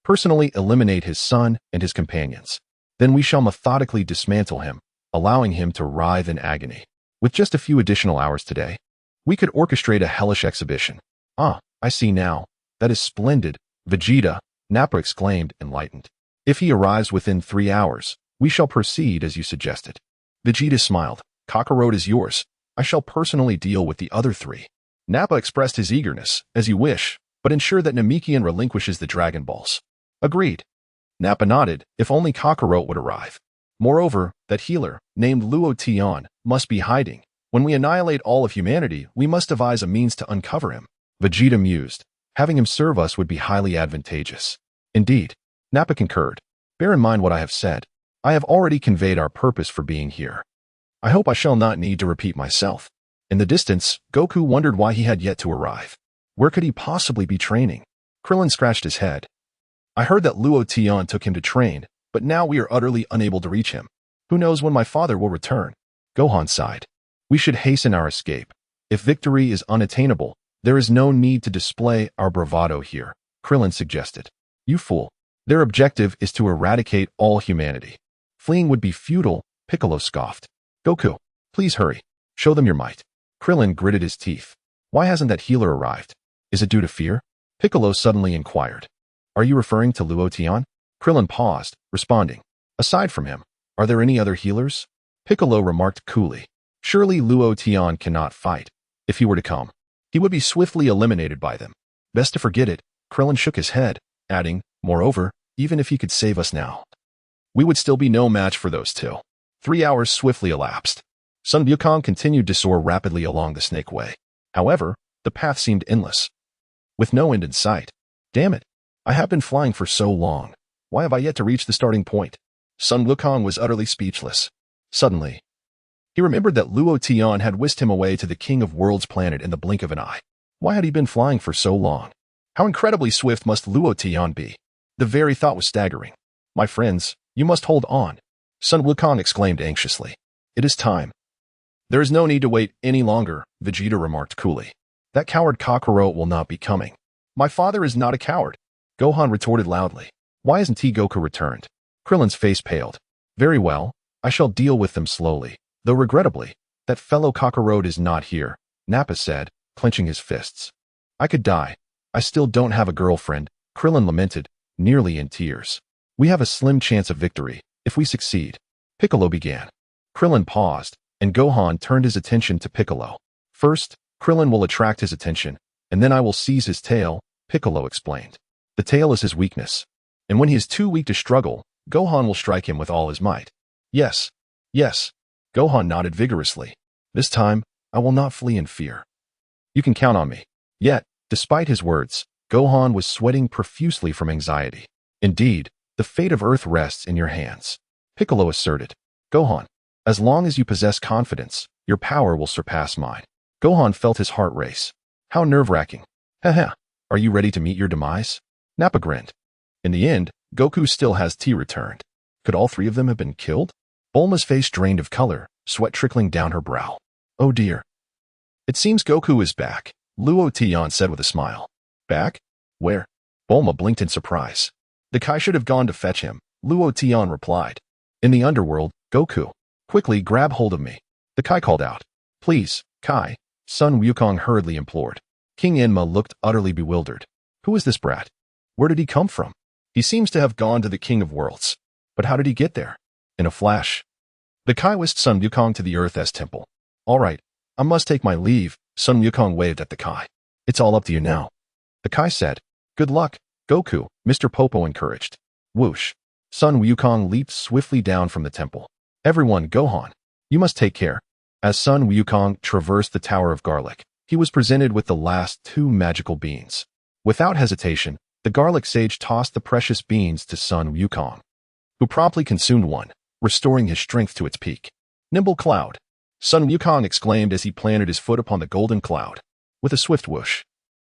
personally eliminate his son and his companions. Then we shall methodically dismantle him, allowing him to writhe in agony. With just a few additional hours today, we could orchestrate a hellish exhibition. Ah, I see now. That is splendid, Vegeta, Nappa exclaimed, enlightened. If he arrives within 3 hours, we shall proceed as you suggested. Vegeta smiled. Kakarot is yours. I shall personally deal with the other 3. Nappa expressed his eagerness, as you wish, but ensure that Namekian relinquishes the Dragon Balls. Agreed. Nappa nodded, if only Kakarot would arrive. Moreover, that healer, named Luo Tian, must be hiding. When we annihilate all of humanity, we must devise a means to uncover him. Vegeta mused. Having him serve us would be highly advantageous. Indeed. Nappa concurred. Bear in mind what I have said. I have already conveyed our purpose for being here. I hope I shall not need to repeat myself. In the distance, Goku wondered why he had yet to arrive. Where could he possibly be training? Krillin scratched his head. I heard that Luo Tian took him to train, but now we are utterly unable to reach him. Who knows when my father will return? Gohan sighed. We should hasten our escape. If victory is unattainable, there is no need to display our bravado here, Krillin suggested. You fool. Their objective is to eradicate all humanity. Fleeing would be futile, Piccolo scoffed. Goku, please hurry. Show them your might. Krillin gritted his teeth. Why hasn't that healer arrived? Is it due to fear? Piccolo suddenly inquired. Are you referring to Luo Tian? Krillin paused, responding. Aside from him, are there any other healers? Piccolo remarked coolly. Surely Luo Tian cannot fight. If he were to come, he would be swiftly eliminated by them. Best to forget it. Krillin shook his head, adding, moreover, even if he could save us now, we would still be no match for those two. 3 hours swiftly elapsed. Sun Wukong continued to soar rapidly along the Snake Way. However, the path seemed endless, with no end in sight. Damn it. I have been flying for so long. Why have I yet to reach the starting point? Sun Wukong was utterly speechless. Suddenly, he remembered that Luo Tian had whisked him away to the King of Worlds planet in the blink of an eye. Why had he been flying for so long? How incredibly swift must Luo Tian be? The very thought was staggering. My friends, you must hold on, Sun Wukong exclaimed anxiously. It is time. There is no need to wait any longer, Vegeta remarked coolly. That coward Kakarot will not be coming. My father is not a coward, Gohan retorted loudly. Why hasn't Goku returned? Krillin's face paled. Very well, I shall deal with them slowly, though regrettably, that fellow Kakarot is not here, Nappa said, clenching his fists. I could die. I still don't have a girlfriend, Krillin lamented, nearly in tears. We have a slim chance of victory, if we succeed. Piccolo began. Krillin paused, and Gohan turned his attention to Piccolo. First, Krillin will attract his attention, and then I will seize his tail, Piccolo explained. The tail is his weakness, and when he is too weak to struggle, Gohan will strike him with all his might. Yes, yes, Gohan nodded vigorously. This time, I will not flee in fear. You can count on me. Yet, despite his words, Gohan was sweating profusely from anxiety. Indeed, the fate of Earth rests in your hands, Piccolo asserted. Gohan, as long as you possess confidence, your power will surpass mine. Gohan felt his heart race. How nerve-wracking. Haha, are you ready to meet your demise? Nappa grinned. In the end, Goku still has T returned. Could all three of them have been killed? Bulma's face drained of color, sweat trickling down her brow. Oh dear. It seems Goku is back, Luo Tian said with a smile. Back? Where? Bulma blinked in surprise. The Kai should have gone to fetch him, Luo Tian replied. In the underworld, Goku. Quickly grab hold of me. The Kai called out. Please, Kai, Sun Wukong hurriedly implored. King Enma looked utterly bewildered. Who is this brat? Where did he come from? He seems to have gone to the King of Worlds. But how did he get there? In a flash. The Kai whisked Sun Wukong to the Earth's temple. All right, I must take my leave, Sun Wukong waved at the Kai. It's all up to you now. The Kai said. Good luck, Goku, Mr. Popo encouraged. Whoosh. Sun Wukong leaped swiftly down from the temple. Everyone, Gohan. You must take care. As Sun Wukong traversed the Tower of Garlic, he was presented with the last 2 magical beans. Without hesitation, the Garlic Sage tossed the precious beans to Sun Wukong, who promptly consumed one, restoring his strength to its peak. Nimble cloud, Sun Wukong exclaimed as he planted his foot upon the golden cloud. With a swift whoosh,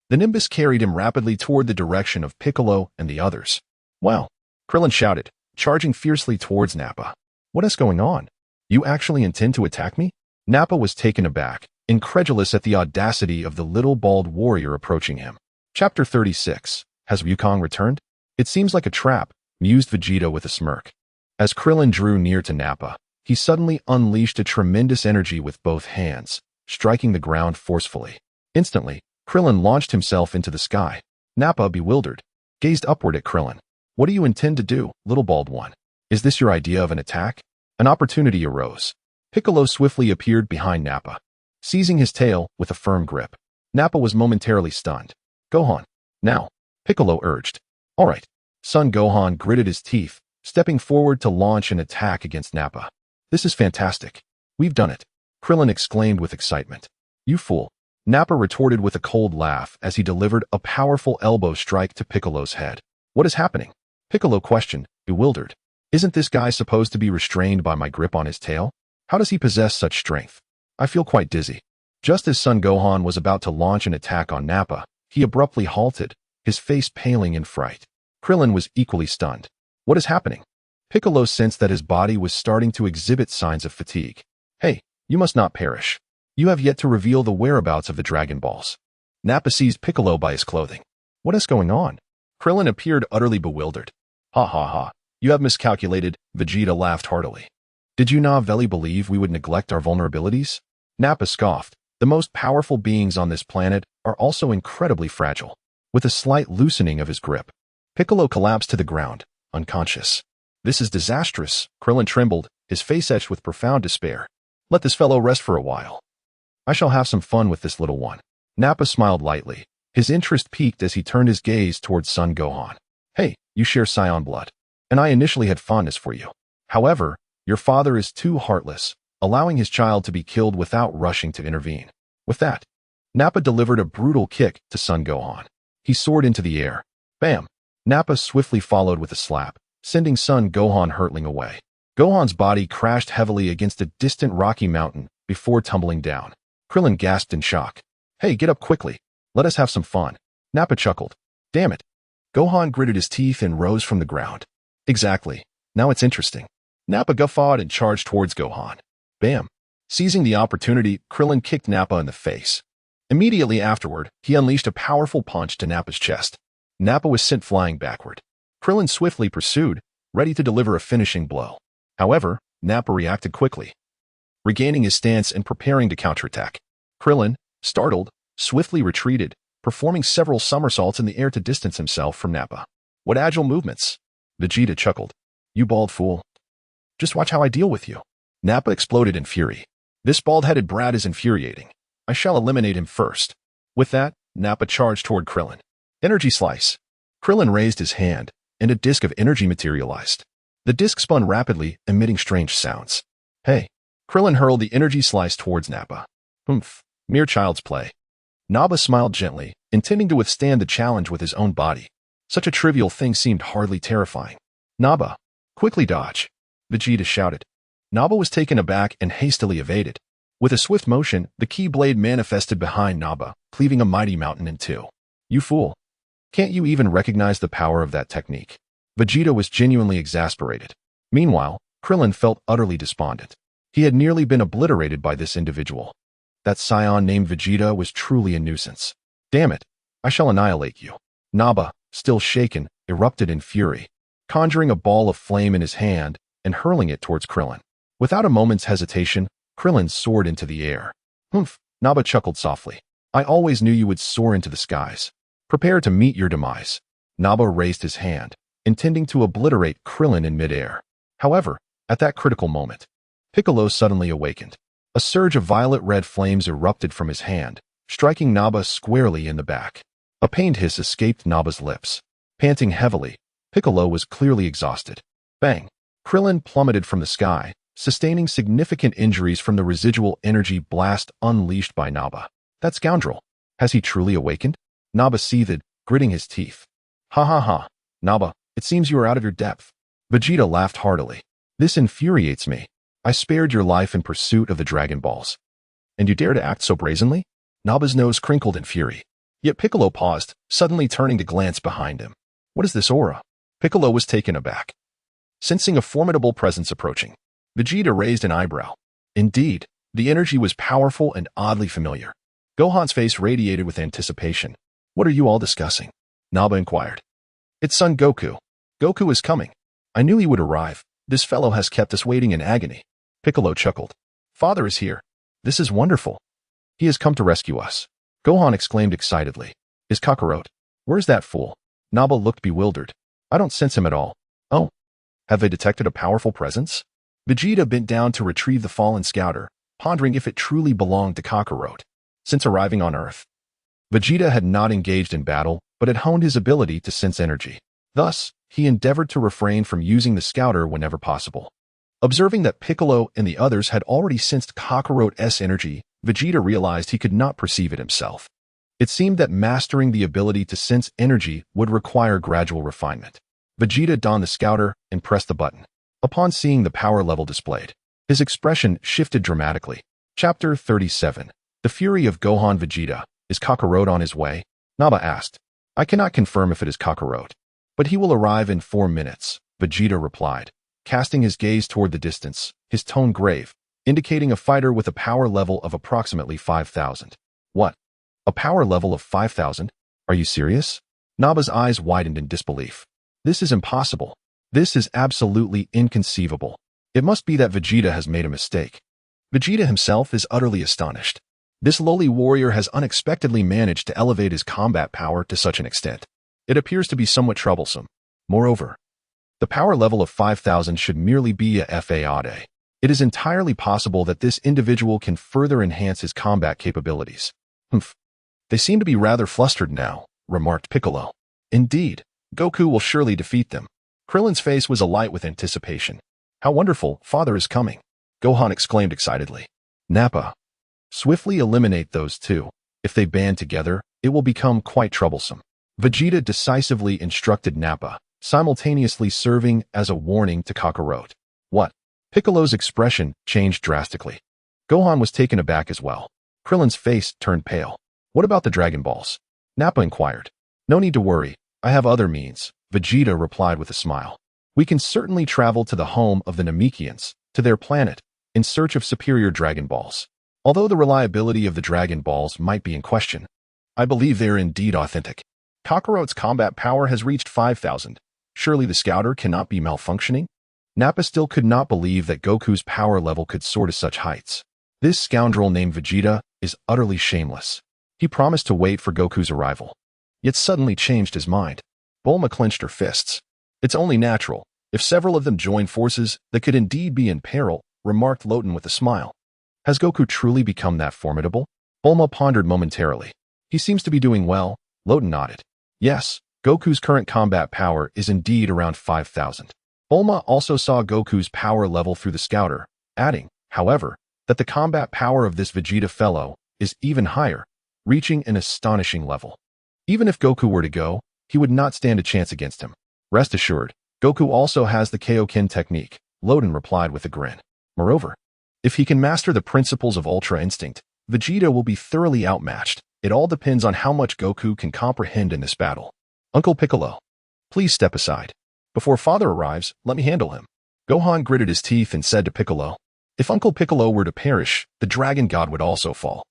the nimbus carried him rapidly toward the direction of Piccolo and the others. Wow, Krillin shouted, charging fiercely towards Nappa. What is going on? You actually intend to attack me? Nappa was taken aback, incredulous at the audacity of the little bald warrior approaching him. Chapter 36. Has Wukong returned? It seems like a trap, mused Vegeta with a smirk. As Krillin drew near to Nappa, he suddenly unleashed a tremendous energy with both hands, striking the ground forcefully. Instantly, Krillin launched himself into the sky. Nappa, bewildered, gazed upward at Krillin. What do you intend to do, little bald one? Is this your idea of an attack? An opportunity arose. Piccolo swiftly appeared behind Nappa, seizing his tail with a firm grip. Nappa was momentarily stunned. Gohan. Now, Piccolo urged. All right. Son Gohan gritted his teeth, stepping forward to launch an attack against Nappa. This is fantastic. We've done it, Krillin exclaimed with excitement. You fool. Nappa retorted with a cold laugh as he delivered a powerful elbow strike to Piccolo's head. What is happening? Piccolo questioned, bewildered. Isn't this guy supposed to be restrained by my grip on his tail? How does he possess such strength? I feel quite dizzy. Just as Son Gohan was about to launch an attack on Nappa, he abruptly halted, his face paling in fright. Krillin was equally stunned. What is happening? Piccolo sensed that his body was starting to exhibit signs of fatigue. Hey, you must not perish. You have yet to reveal the whereabouts of the Dragon Balls. Nappa seized Piccolo by his clothing. What is going on? Krillin appeared utterly bewildered. Ha ha ha. You have miscalculated, Vegeta laughed heartily. Did you Veli believe we would neglect our vulnerabilities? Nappa scoffed. The most powerful beings on this planet are also incredibly fragile. With a slight loosening of his grip, Piccolo collapsed to the ground, unconscious. This is disastrous, Krillin trembled, his face etched with profound despair. Let this fellow rest for a while. I shall have some fun with this little one. Nappa smiled lightly. His interest peaked as he turned his gaze towards son Gohan. Hey, you share Scion blood, and I initially had fondness for you. However, your father is too heartless, allowing his child to be killed without rushing to intervene. With that, Nappa delivered a brutal kick to son Gohan. He soared into the air. Bam! Nappa swiftly followed with a slap, sending son Gohan hurtling away. Gohan's body crashed heavily against a distant rocky mountain before tumbling down. Krillin gasped in shock. Hey, get up quickly. Let us have some fun. Nappa chuckled. Damn it. Gohan gritted his teeth and rose from the ground. Exactly. Now it's interesting. Nappa guffawed and charged towards Gohan. Bam. Seizing the opportunity, Krillin kicked Nappa in the face. Immediately afterward, he unleashed a powerful punch to Nappa's chest. Nappa was sent flying backward. Krillin swiftly pursued, ready to deliver a finishing blow. However, Nappa reacted quickly, regaining his stance and preparing to counterattack. Krillin, startled, swiftly retreated, performing several somersaults in the air to distance himself from Nappa. What agile movements! Vegeta chuckled. You bald fool. Just watch how I deal with you. Nappa exploded in fury. This bald-headed brat is infuriating. I shall eliminate him first. With that, Nappa charged toward Krillin. Energy slice. Krillin raised his hand, and a disc of energy materialized. The disc spun rapidly, emitting strange sounds. Hey. Krillin hurled the energy slice towards Nappa. Humph. Mere child's play. Nappa smiled gently, intending to withstand the challenge with his own body. Such a trivial thing seemed hardly terrifying. Nappa, quickly dodge. Vegeta shouted. Nappa was taken aback and hastily evaded. With a swift motion, the key blade manifested behind Nappa, cleaving a mighty mountain in two. You fool. Can't you even recognize the power of that technique? Vegeta was genuinely exasperated. Meanwhile, Krillin felt utterly despondent. He had nearly been obliterated by this individual. That scion named Vegeta was truly a nuisance. Damn it, I shall annihilate you. Nappa, still shaken, erupted in fury, conjuring a ball of flame in his hand and hurling it towards Krillin. Without a moment's hesitation, Krillin soared into the air. Humph, Nappa chuckled softly. I always knew you would soar into the skies. Prepare to meet your demise. Nappa raised his hand, intending to obliterate Krillin in midair. However, at that critical moment, Piccolo suddenly awakened. A surge of violet-red flames erupted from his hand, striking Nappa squarely in the back. A pained hiss escaped Nappa's lips. Panting heavily, Piccolo was clearly exhausted. Bang! Krillin plummeted from the sky, sustaining significant injuries from the residual energy blast unleashed by Nappa. That scoundrel! Has he truly awakened? Nappa seethed, gritting his teeth. Ha ha ha! Nappa, it seems you are out of your depth. Vegeta laughed heartily. This infuriates me. I spared your life in pursuit of the Dragon Balls. And you dare to act so brazenly? Nappa's nose crinkled in fury. Yet Piccolo paused, suddenly turning to glance behind him. What is this aura? Piccolo was taken aback, sensing a formidable presence approaching. Vegeta raised an eyebrow. Indeed, the energy was powerful and oddly familiar. Gohan's face radiated with anticipation. What are you all discussing? Nappa inquired. It's Son Goku. Goku is coming. I knew he would arrive. This fellow has kept us waiting in agony. Piccolo chuckled. Father is here. This is wonderful. He has come to rescue us. Gohan exclaimed excitedly. Is Kakarot? Where's that fool? Nappa looked bewildered. I don't sense him at all. Oh. Have they detected a powerful presence? Vegeta bent down to retrieve the fallen scouter, pondering if it truly belonged to Kakarot. Since arriving on Earth, Vegeta had not engaged in battle, but had honed his ability to sense energy. Thus, he endeavored to refrain from using the scouter whenever possible. Observing that Piccolo and the others had already sensed Kakarot's energy, Vegeta realized he could not perceive it himself. It seemed that mastering the ability to sense energy would require gradual refinement. Vegeta donned the scouter and pressed the button. Upon seeing the power level displayed, his expression shifted dramatically. Chapter 37. The Fury of Gohan Vegeta. Is Kakarot on his way? Nappa asked. I cannot confirm if it is Kakarot, but he will arrive in 4 minutes, Vegeta replied, casting his gaze toward the distance, his tone grave, indicating a fighter with a power level of approximately 5,000. What? A power level of 5,000? Are you serious? Nappa's eyes widened in disbelief. This is impossible. This is absolutely inconceivable. It must be that Vegeta has made a mistake. Vegeta himself is utterly astonished. This lowly warrior has unexpectedly managed to elevate his combat power to such an extent. It appears to be somewhat troublesome. Moreover, the power level of 5,000 should merely be a FAAD. It is entirely possible that this individual can further enhance his combat capabilities. Humph. They seem to be rather flustered now, remarked Piccolo. Indeed, Goku will surely defeat them. Krillin's face was alight with anticipation. How wonderful, Father is coming, Gohan exclaimed excitedly. Nappa. Swiftly eliminate those two. If they band together, it will become quite troublesome. Vegeta decisively instructed Nappa, simultaneously serving as a warning to Kakarot. What? Piccolo's expression changed drastically. Gohan was taken aback as well. Krillin's face turned pale. What about the Dragon Balls? Nappa inquired. No need to worry. I have other means, Vegeta replied with a smile. We can certainly travel to the home of the Namekians, to their planet, in search of superior Dragon Balls. Although the reliability of the Dragon Balls might be in question, I believe they are indeed authentic. Kakarot's combat power has reached 5,000. Surely the scouter cannot be malfunctioning? Nappa still could not believe that Goku's power level could soar to such heights. This scoundrel named Vegeta is utterly shameless. He promised to wait for Goku's arrival, yet suddenly changed his mind. Bulma clenched her fists. It's only natural. If several of them join forces, they could indeed be in peril, remarked Loten with a smile. Has Goku truly become that formidable? Bulma pondered momentarily. He seems to be doing well. Loten nodded. Yes, Goku's current combat power is indeed around 5,000. Bulma also saw Goku's power level through the scouter, adding, however, that the combat power of this Vegeta fellow is even higher, reaching an astonishing level. Even if Goku were to go, he would not stand a chance against him. Rest assured, Goku also has the Kaioken technique, Loden replied with a grin. Moreover, if he can master the principles of Ultra Instinct, Vegeta will be thoroughly outmatched. It all depends on how much Goku can comprehend in this battle. Uncle Piccolo, please step aside. Before Father arrives, let me handle him. Gohan gritted his teeth and said to Piccolo, if Uncle Piccolo were to perish, the Dragon God would also fall,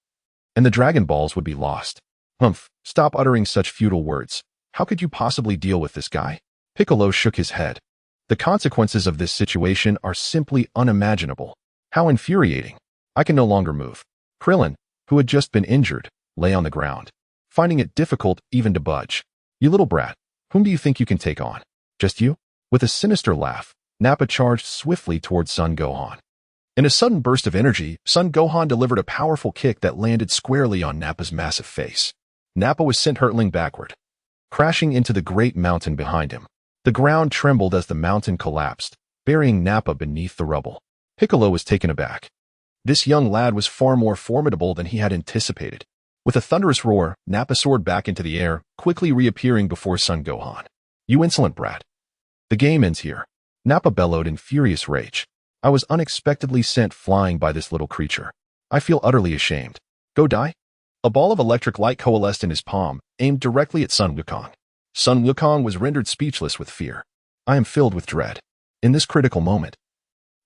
and the Dragon Balls would be lost. Humph, stop uttering such futile words. How could you possibly deal with this guy? Piccolo shook his head. The consequences of this situation are simply unimaginable. How infuriating. I can no longer move. Krillin, who had just been injured, lay on the ground, finding it difficult even to budge. You little brat, whom do you think you can take on? Just you? With a sinister laugh, Nappa charged swiftly towards Son Gohan. In a sudden burst of energy, Son Gohan delivered a powerful kick that landed squarely on Nappa's massive face. Nappa was sent hurtling backward, crashing into the great mountain behind him. The ground trembled as the mountain collapsed, burying Nappa beneath the rubble. Piccolo was taken aback. This young lad was far more formidable than he had anticipated. With a thunderous roar, Nappa soared back into the air, quickly reappearing before Son Gohan. You insolent brat. The game ends here. Nappa bellowed in furious rage. I was unexpectedly sent flying by this little creature. I feel utterly ashamed. Go die? A ball of electric light coalesced in his palm, aimed directly at Sun Wukong. Sun Wukong was rendered speechless with fear. I am filled with dread. In this critical moment,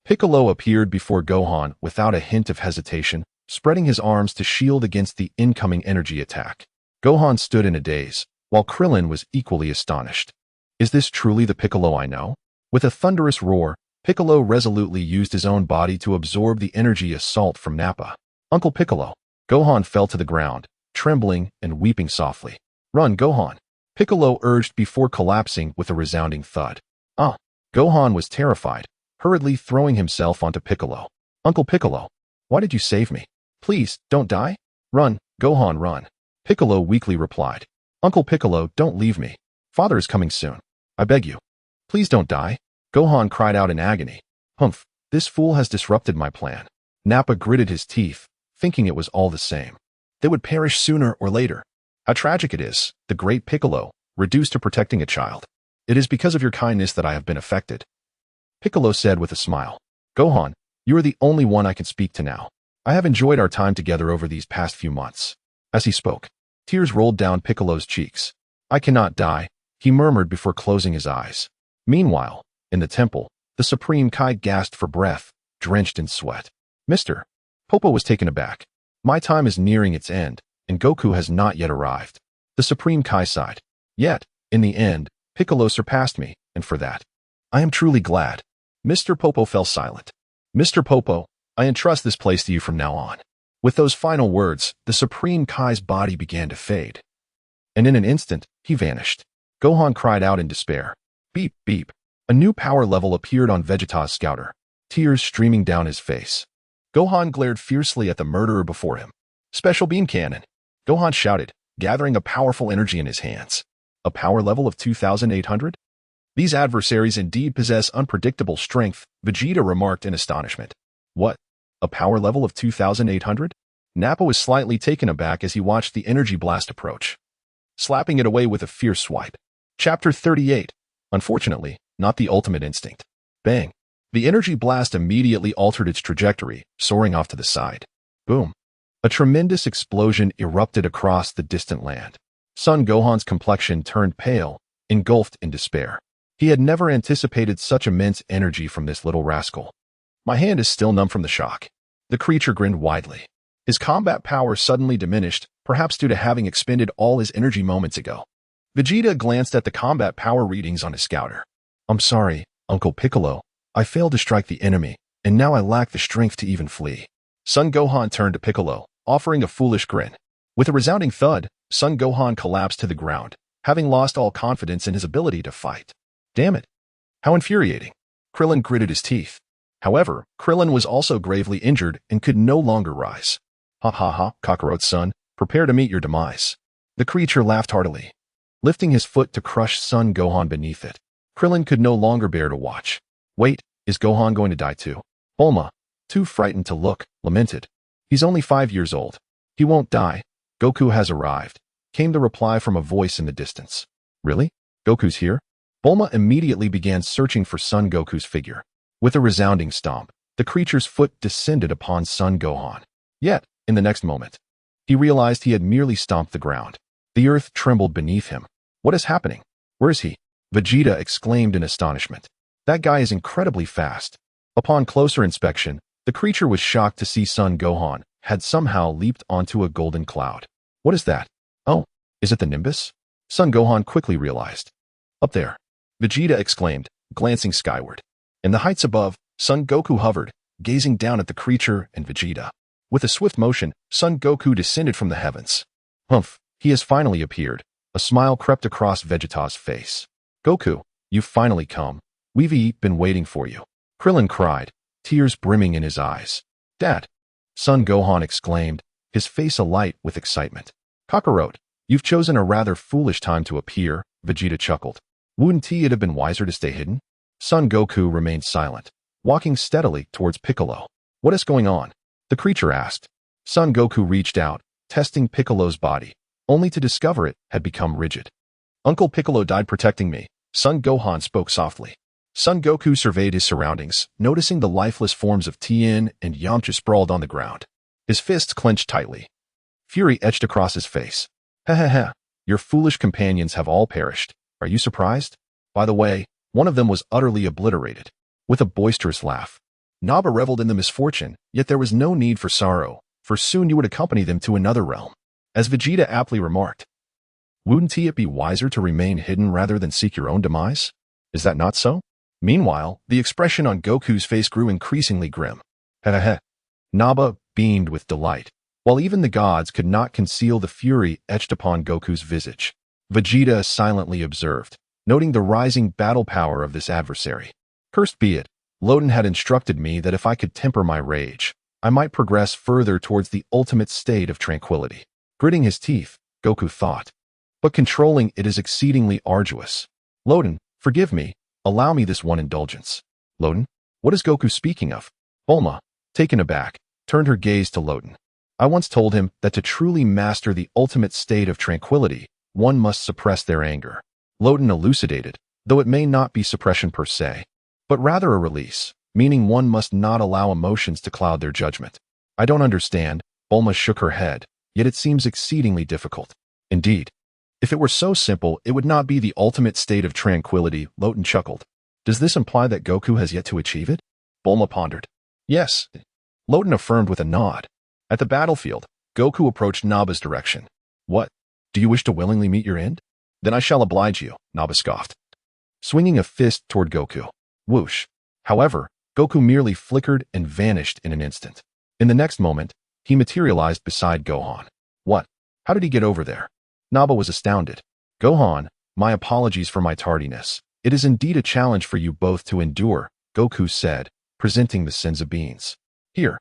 Piccolo appeared before Gohan without a hint of hesitation, spreading his arms to shield against the incoming energy attack. Gohan stood in a daze, while Krillin was equally astonished. Is this truly the Piccolo I know? With a thunderous roar, Piccolo resolutely used his own body to absorb the energy assault from Nappa. Uncle Piccolo. Gohan fell to the ground, trembling and weeping softly. Run, Gohan. Piccolo urged before collapsing with a resounding thud. Ah! Gohan was terrified, hurriedly throwing himself onto Piccolo. Uncle Piccolo, why did you save me? Please, don't die. Run, Gohan, run. Piccolo weakly replied. Uncle Piccolo, don't leave me. Father is coming soon. I beg you. Please don't die. Gohan cried out in agony. Humph, this fool has disrupted my plan. Nappa gritted his teeth, thinking it was all the same. They would perish sooner or later. How tragic it is, the great Piccolo, reduced to protecting a child. It is because of your kindness that I have been affected. Piccolo said with a smile. Gohan, you are the only one I can speak to now. I have enjoyed our time together over these past few months. As he spoke, tears rolled down Piccolo's cheeks. I cannot die, he murmured before closing his eyes. Meanwhile, in the temple, the Supreme Kai gasped for breath, drenched in sweat. Mr. Popo was taken aback. My time is nearing its end, and Goku has not yet arrived. The Supreme Kai sighed. Yet, in the end, Piccolo surpassed me, and for that, I am truly glad. Mr. Popo fell silent. Mr. Popo, I entrust this place to you from now on. With those final words, the Supreme Kai's body began to fade. And in an instant, he vanished. Gohan cried out in despair. Beep, beep. A new power level appeared on Vegeta's scouter. tears streaming down his face. Gohan glared fiercely at the murderer before him. Special beam cannon, Gohan shouted, gathering a powerful energy in his hands. A power level of 2,800? These adversaries indeed possess unpredictable strength, Vegeta remarked in astonishment. What? A power level of 2,800? Nappa was slightly taken aback as he watched the energy blast approach, slapping it away with a fierce swipe. Chapter 38. Unfortunately, not the ultimate instinct. Bang. The energy blast immediately altered its trajectory, soaring off to the side. Boom. A tremendous explosion erupted across the distant land. Son Gohan's complexion turned pale, engulfed in despair. He had never anticipated such immense energy from this little rascal. My hand is still numb from the shock. The creature grinned widely. His combat power suddenly diminished, perhaps due to having expended all his energy moments ago. Vegeta glanced at the combat power readings on his scouter. I'm sorry, Uncle Piccolo. I failed to strike the enemy, and now I lack the strength to even flee. Son Gohan turned to Piccolo, offering a foolish grin. With a resounding thud, Son Gohan collapsed to the ground, having lost all confidence in his ability to fight. Damn it. How infuriating. Krillin gritted his teeth. However, Krillin was also gravely injured and could no longer rise. Ha ha ha, Kakarot's son, prepare to meet your demise. The creature laughed heartily, lifting his foot to crush Son Gohan beneath it. Krillin could no longer bear to watch. Wait, is Gohan going to die too? Bulma, too frightened to look, lamented. He's only 5 years old. He won't die. Goku has arrived, came the reply from a voice in the distance. Really? Goku's here? Bulma immediately began searching for Son Goku's figure. With a resounding stomp, the creature's foot descended upon Son Gohan. Yet, in the next moment, he realized he had merely stomped the ground. The earth trembled beneath him. What is happening? Where is he? Vegeta exclaimed in astonishment. That guy is incredibly fast. Upon closer inspection, the creature was shocked to see Son Gohan had somehow leaped onto a golden cloud. What is that? Oh, is it the Nimbus? Son Gohan quickly realized. Up there, Vegeta exclaimed, glancing skyward. In the heights above, Son Goku hovered, gazing down at the creature and Vegeta. With a swift motion, Son Goku descended from the heavens. Humph, he has finally appeared. A smile crept across Vegeta's face. Goku, you've finally come. We've been waiting for you. Krillin cried, tears brimming in his eyes. Dad! Son Gohan exclaimed, his face alight with excitement. Kakarot, you've chosen a rather foolish time to appear, Vegeta chuckled. Wouldn't it have been wiser to stay hidden? Son Goku remained silent, walking steadily towards Piccolo. What is going on? The creature asked. Son Goku reached out, testing Piccolo's body, only to discover it had become rigid. Uncle Piccolo died protecting me, Son Gohan spoke softly. Son Goku surveyed his surroundings, noticing the lifeless forms of Tien and Yamcha sprawled on the ground. His fists clenched tightly. Fury etched across his face. Ha, your foolish companions have all perished. Are you surprised? By the way, one of them was utterly obliterated. With a boisterous laugh, Nappa reveled in the misfortune, yet there was no need for sorrow, for soon you would accompany them to another realm. As Vegeta aptly remarked, wouldn't it be wiser to remain hidden rather than seek your own demise? Is that not so? Meanwhile, the expression on Goku's face grew increasingly grim. Heh. Nappa beamed with delight, while even the gods could not conceal the fury etched upon Goku's visage. Vegeta silently observed, noting the rising battle power of this adversary. Cursed be it, Loden had instructed me that if I could temper my rage, I might progress further towards the ultimate state of tranquility. Gritting his teeth, Goku thought. But controlling it is exceedingly arduous. Loden, forgive me, allow me this one indulgence. Loden, what is Goku speaking of? Bulma, taken aback, turned her gaze to Loden. I once told him that to truly master the ultimate state of tranquility, one must suppress their anger. Loden elucidated, though it may not be suppression per se, but rather a release, meaning one must not allow emotions to cloud their judgment. I don't understand, Bulma shook her head, yet it seems exceedingly difficult. Indeed. If it were so simple, it would not be the ultimate state of tranquility, Loden chuckled. Does this imply that Goku has yet to achieve it? Bulma pondered. Yes. Loden affirmed with a nod. At the battlefield, Goku approached Nappa's direction. What? Do you wish to willingly meet your end? Then I shall oblige you, Nappa scoffed, swinging a fist toward Goku. Whoosh. However, Goku merely flickered and vanished in an instant. In the next moment, he materialized beside Gohan. What? How did he get over there? Nappa was astounded. Gohan, my apologies for my tardiness. It is indeed a challenge for you both to endure, Goku said, presenting the senza beans. Here,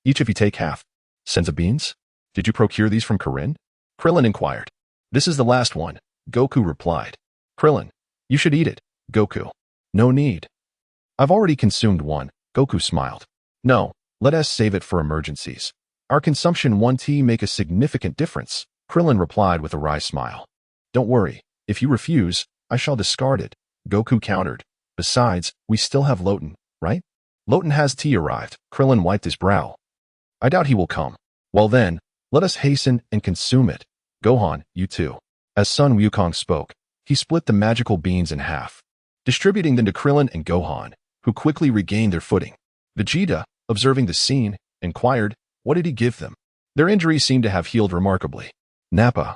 each of you take half. Senza beans? Did you procure these from Corinne? Krillin inquired. This is the last one, Goku replied. Krillin, you should eat it, Goku. No need. I've already consumed one, Goku smiled. No, let us save it for emergencies. Our consumption won't make a significant difference, Krillin replied with a wry smile. Don't worry, if you refuse, I shall discard it, Goku countered. Besides, we still have Loten, right? Loten has tea arrived, Krillin wiped his brow. I doubt he will come. Well then, let us hasten and consume it. Gohan, you too. As Sun Wukong spoke, he split the magical beans in half, distributing them to Krillin and Gohan, who quickly regained their footing. Vegeta, observing the scene, inquired, what did he give them? Their injuries seemed to have healed remarkably. Nappa,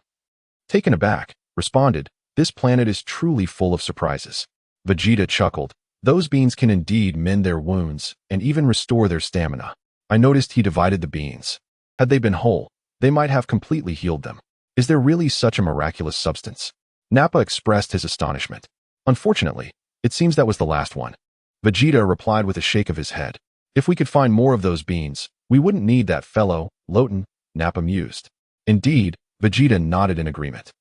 taken aback, responded, this planet is truly full of surprises. Vegeta chuckled. Those beans can indeed mend their wounds and even restore their stamina. I noticed he divided the beans. Had they been whole, they might have completely healed them. Is there really such a miraculous substance? Nappa expressed his astonishment. Unfortunately, it seems that was the last one. Vegeta replied with a shake of his head. If we could find more of those beans, we wouldn't need that fellow, Loten, Nappa mused. Indeed, Vegeta nodded in agreement.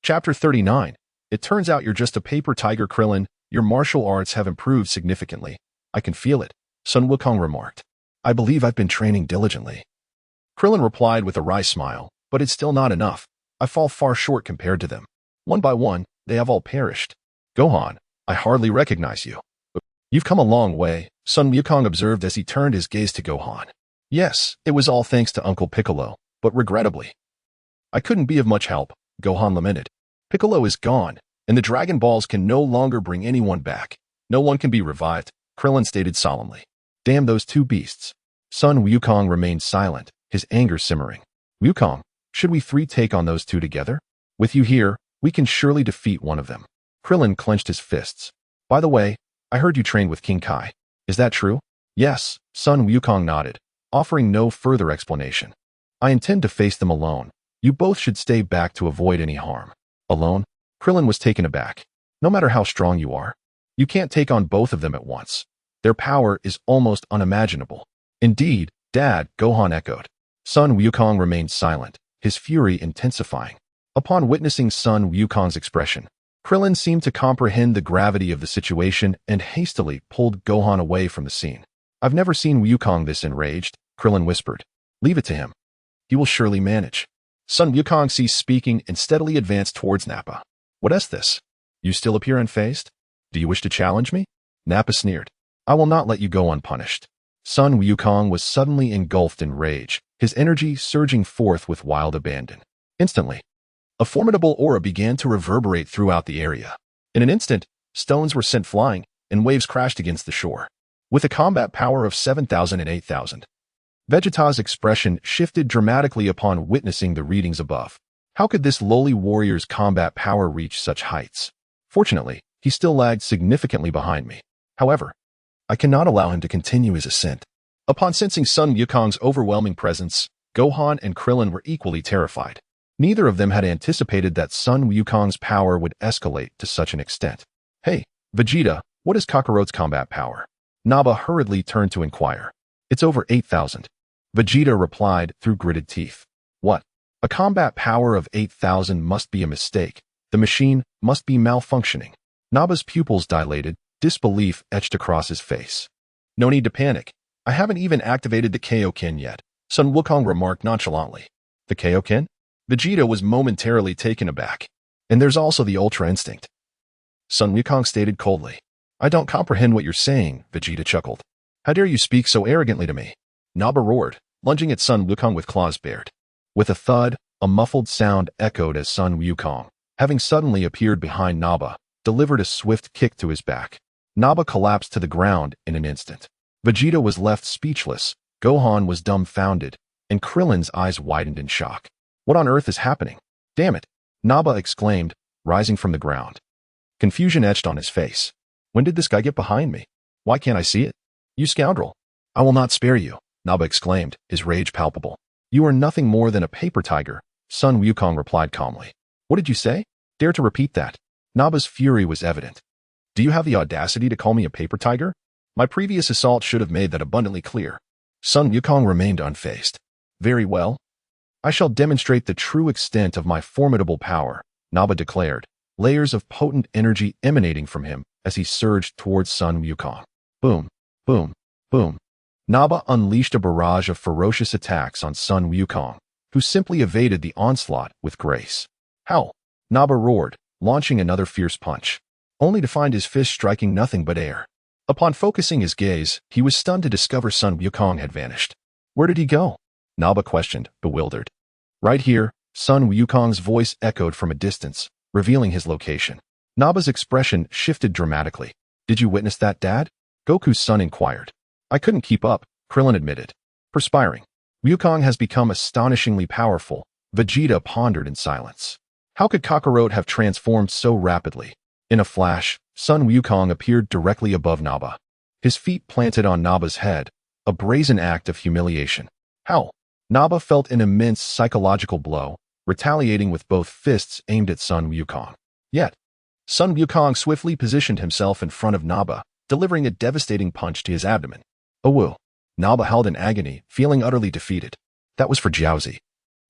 Chapter 39. It turns out you're just a paper tiger, Krillin. Your martial arts have improved significantly. I can feel it, Sun Wukong remarked. I believe I've been training diligently. Krillin replied with a wry smile, but it's still not enough. I fall far short compared to them. One by one, they have all perished. Gohan, I hardly recognize you. You've come a long way, Sun Wukong observed as he turned his gaze to Gohan. Yes, it was all thanks to Uncle Piccolo, but regrettably, I couldn't be of much help, Gohan lamented. Piccolo is gone, and the Dragon Balls can no longer bring anyone back. No one can be revived, Krillin stated solemnly. Damn those two beasts. Sun Wukong remained silent, his anger simmering. Wukong, should we three take on those two together? With you here, we can surely defeat one of them. Krillin clenched his fists. By the way, I heard you trained with King Kai. Is that true? Yes, Sun Wukong nodded, offering no further explanation. I intend to face them alone. You both should stay back to avoid any harm. Alone? Krillin was taken aback. No matter how strong you are, you can't take on both of them at once. Their power is almost unimaginable. Indeed, Dad, Gohan echoed. Sun Wukong remained silent, his fury intensifying. Upon witnessing Sun Wukong's expression, Krillin seemed to comprehend the gravity of the situation and hastily pulled Gohan away from the scene. I've never seen Wukong this enraged, Krillin whispered. Leave it to him. He will surely manage. Sun Wukong ceased speaking and steadily advanced towards Nappa. What is this? You still appear unfazed? Do you wish to challenge me? Nappa sneered. I will not let you go unpunished. Sun Wukong was suddenly engulfed in rage, his energy surging forth with wild abandon. Instantly, a formidable aura began to reverberate throughout the area. In an instant, stones were sent flying, and waves crashed against the shore. With a combat power of 7,000 and 8,000. Vegeta's expression shifted dramatically upon witnessing the readings above. How could this lowly warrior's combat power reach such heights? Fortunately, he still lagged significantly behind me. However, I cannot allow him to continue his ascent. Upon sensing Sun Wukong's overwhelming presence, Gohan and Krillin were equally terrified. Neither of them had anticipated that Sun Wukong's power would escalate to such an extent. Hey, Vegeta, what is Kakarot's combat power? Nappa hurriedly turned to inquire. It's over 8,000. Vegeta replied through gritted teeth. What? A combat power of 8,000 must be a mistake. The machine must be malfunctioning. Nappa's pupils dilated, disbelief etched across his face. No need to panic. I haven't even activated the Kaioken yet, Sun Wukong remarked nonchalantly. The Kaioken? Vegeta was momentarily taken aback. And there's also the Ultra Instinct. Sun Wukong stated coldly. I don't comprehend what you're saying, Vegeta chuckled. How dare you speak so arrogantly to me? Nappa roared, lunging at Sun Wukong with claws bared. With a thud, a muffled sound echoed as Sun Wukong, having suddenly appeared behind Nappa, delivered a swift kick to his back. Nappa collapsed to the ground in an instant. Vegeta was left speechless, Gohan was dumbfounded, and Krillin's eyes widened in shock. What on earth is happening? Damn it! Nappa exclaimed, rising from the ground. Confusion etched on his face. When did this guy get behind me? Why can't I see it? You scoundrel! I will not spare you, Nappa exclaimed, his rage palpable. You are nothing more than a paper tiger, Sun Wukong replied calmly. What did you say? Dare to repeat that. Nappa's fury was evident. Do you have the audacity to call me a paper tiger? My previous assault should have made that abundantly clear. Sun Wukong remained unfazed. Very well. I shall demonstrate the true extent of my formidable power, Naba declared, layers of potent energy emanating from him as he surged towards Sun Wukong. Boom, boom, boom. Naba unleashed a barrage of ferocious attacks on Sun Wukong, who simply evaded the onslaught with grace. Howl! Naba roared, launching another fierce punch, only to find his fist striking nothing but air. Upon focusing his gaze, he was stunned to discover Sun Wukong had vanished. Where did he go? Naba questioned, bewildered. Right here, Sun Wukong's voice echoed from a distance, revealing his location. Naba's expression shifted dramatically. Did you witness that, Dad? Goku's son inquired. I couldn't keep up, Krillin admitted. Perspiring. Wukong has become astonishingly powerful, Vegeta pondered in silence. How could Kakarot have transformed so rapidly? In a flash, Sun Wukong appeared directly above Naba. His feet planted on Naba's head, a brazen act of humiliation. How? Naba felt an immense psychological blow, retaliating with both fists aimed at Sun Wukong. Yet, Sun Wukong swiftly positioned himself in front of Naba, delivering a devastating punch to his abdomen. Oh woo! Naba howled in agony, feeling utterly defeated. That was for Jiaozi,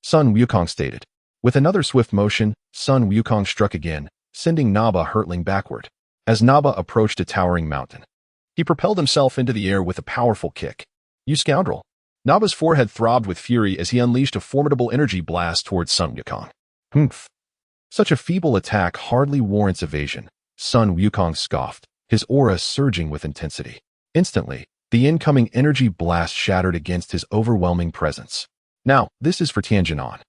Sun Wukong stated. With another swift motion, Sun Wukong struck again, sending Naba hurtling backward. As Naba approached a towering mountain, he propelled himself into the air with a powerful kick. You scoundrel! Naba's forehead throbbed with fury as he unleashed a formidable energy blast towards Sun Wukong. Humph! Such a feeble attack hardly warrants evasion, Sun Wukong scoffed, his aura surging with intensity. Instantly, the incoming energy blast shattered against his overwhelming presence. Now, this is for Tianjinan.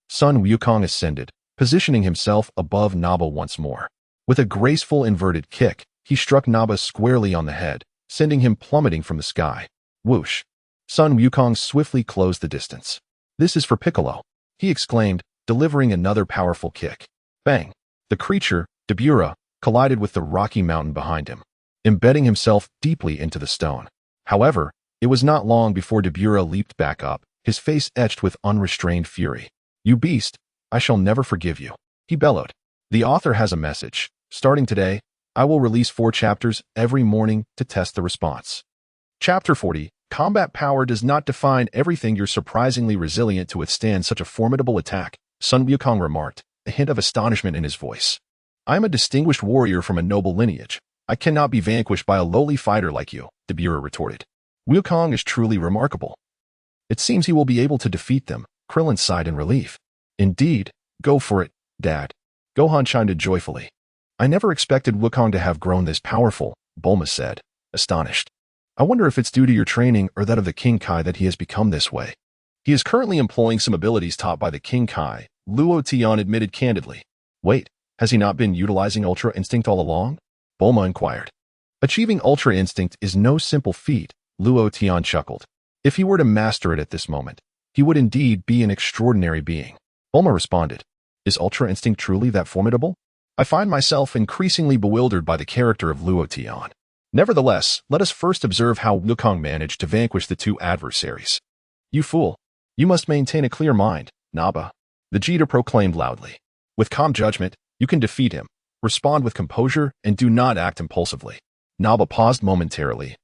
Sun Wukong ascended, positioning himself above Naba once more. With a graceful inverted kick, he struck Naba squarely on the head, sending him plummeting from the sky. Whoosh! Sun Wukong swiftly closed the distance. This is for Piccolo, he exclaimed, delivering another powerful kick. Bang! The creature, Dabura, collided with the rocky mountain behind him, embedding himself deeply into the stone. However, it was not long before Dabura leaped back up, his face etched with unrestrained fury. You beast! I shall never forgive you, he bellowed. The author has a message. Starting today, I will release 4 chapters every morning to test the response. Chapter 40. Combat power does not define everything. You're surprisingly resilient to withstand such a formidable attack, Sun Wukong remarked, a hint of astonishment in his voice. I am a distinguished warrior from a noble lineage. I cannot be vanquished by a lowly fighter like you, Dabura retorted. Wukong is truly remarkable. It seems he will be able to defeat them, Krillin sighed in relief. Indeed, go for it, Dad. Gohan chimed in joyfully. I never expected Wukong to have grown this powerful, Bulma said, astonished. I wonder if it's due to your training or that of the King Kai that he has become this way. He is currently employing some abilities taught by the King Kai, Luo Tian admitted candidly. Wait, has he not been utilizing Ultra Instinct all along? Bulma inquired. Achieving Ultra Instinct is no simple feat, Luo Tian chuckled. If he were to master it at this moment, he would indeed be an extraordinary being. Bulma responded. Is Ultra Instinct truly that formidable? I find myself increasingly bewildered by the character of Luo Tian. Nevertheless, let us first observe how Wukong managed to vanquish the 2 adversaries. You fool! You must maintain a clear mind, Naba, Vegeta proclaimed loudly. With calm judgment, you can defeat him. Respond with composure and do not act impulsively. Naba paused momentarily,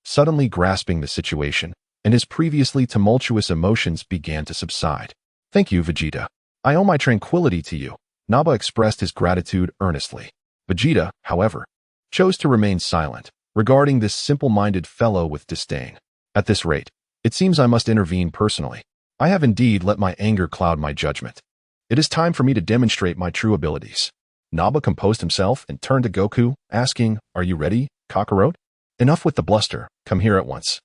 suddenly grasping the situation, and his previously tumultuous emotions began to subside. Thank you, Vegeta. I owe my tranquility to you. Naba expressed his gratitude earnestly. Vegeta, however, chose to remain silent, regarding this simple-minded fellow with disdain. At this rate, it seems I must intervene personally. I have indeed let my anger cloud my judgment. It is time for me to demonstrate my true abilities. Naba composed himself and turned to Goku, asking, Are you ready, Kakarot? Enough with the bluster, come here at once.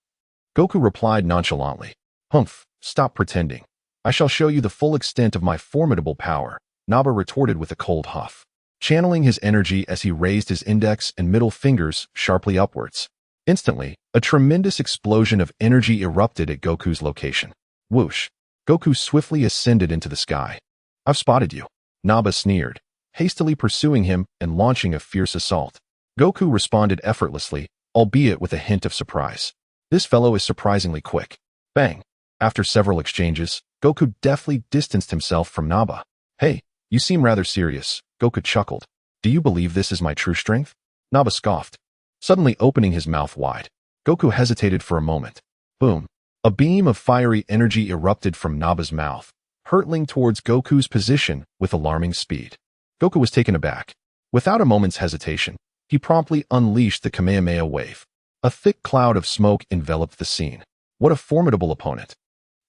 Goku replied nonchalantly. Humph, stop pretending. I shall show you the full extent of my formidable power, Naba retorted with a cold huff, channeling his energy as he raised his index and middle fingers sharply upwards. Instantly, a tremendous explosion of energy erupted at Goku's location. Whoosh! Goku swiftly ascended into the sky. I've spotted you, Naba sneered, hastily pursuing him and launching a fierce assault. Goku responded effortlessly, albeit with a hint of surprise. This fellow is surprisingly quick. Bang! After several exchanges, Goku deftly distanced himself from Naba. Hey, you seem rather serious, Goku chuckled. Do you believe this is my true strength? Naba scoffed, suddenly opening his mouth wide. Goku hesitated for a moment. Boom. A beam of fiery energy erupted from Nappa's mouth, hurtling towards Goku's position with alarming speed. Goku was taken aback. Without a moment's hesitation, he promptly unleashed the Kamehameha wave. A thick cloud of smoke enveloped the scene. What a formidable opponent.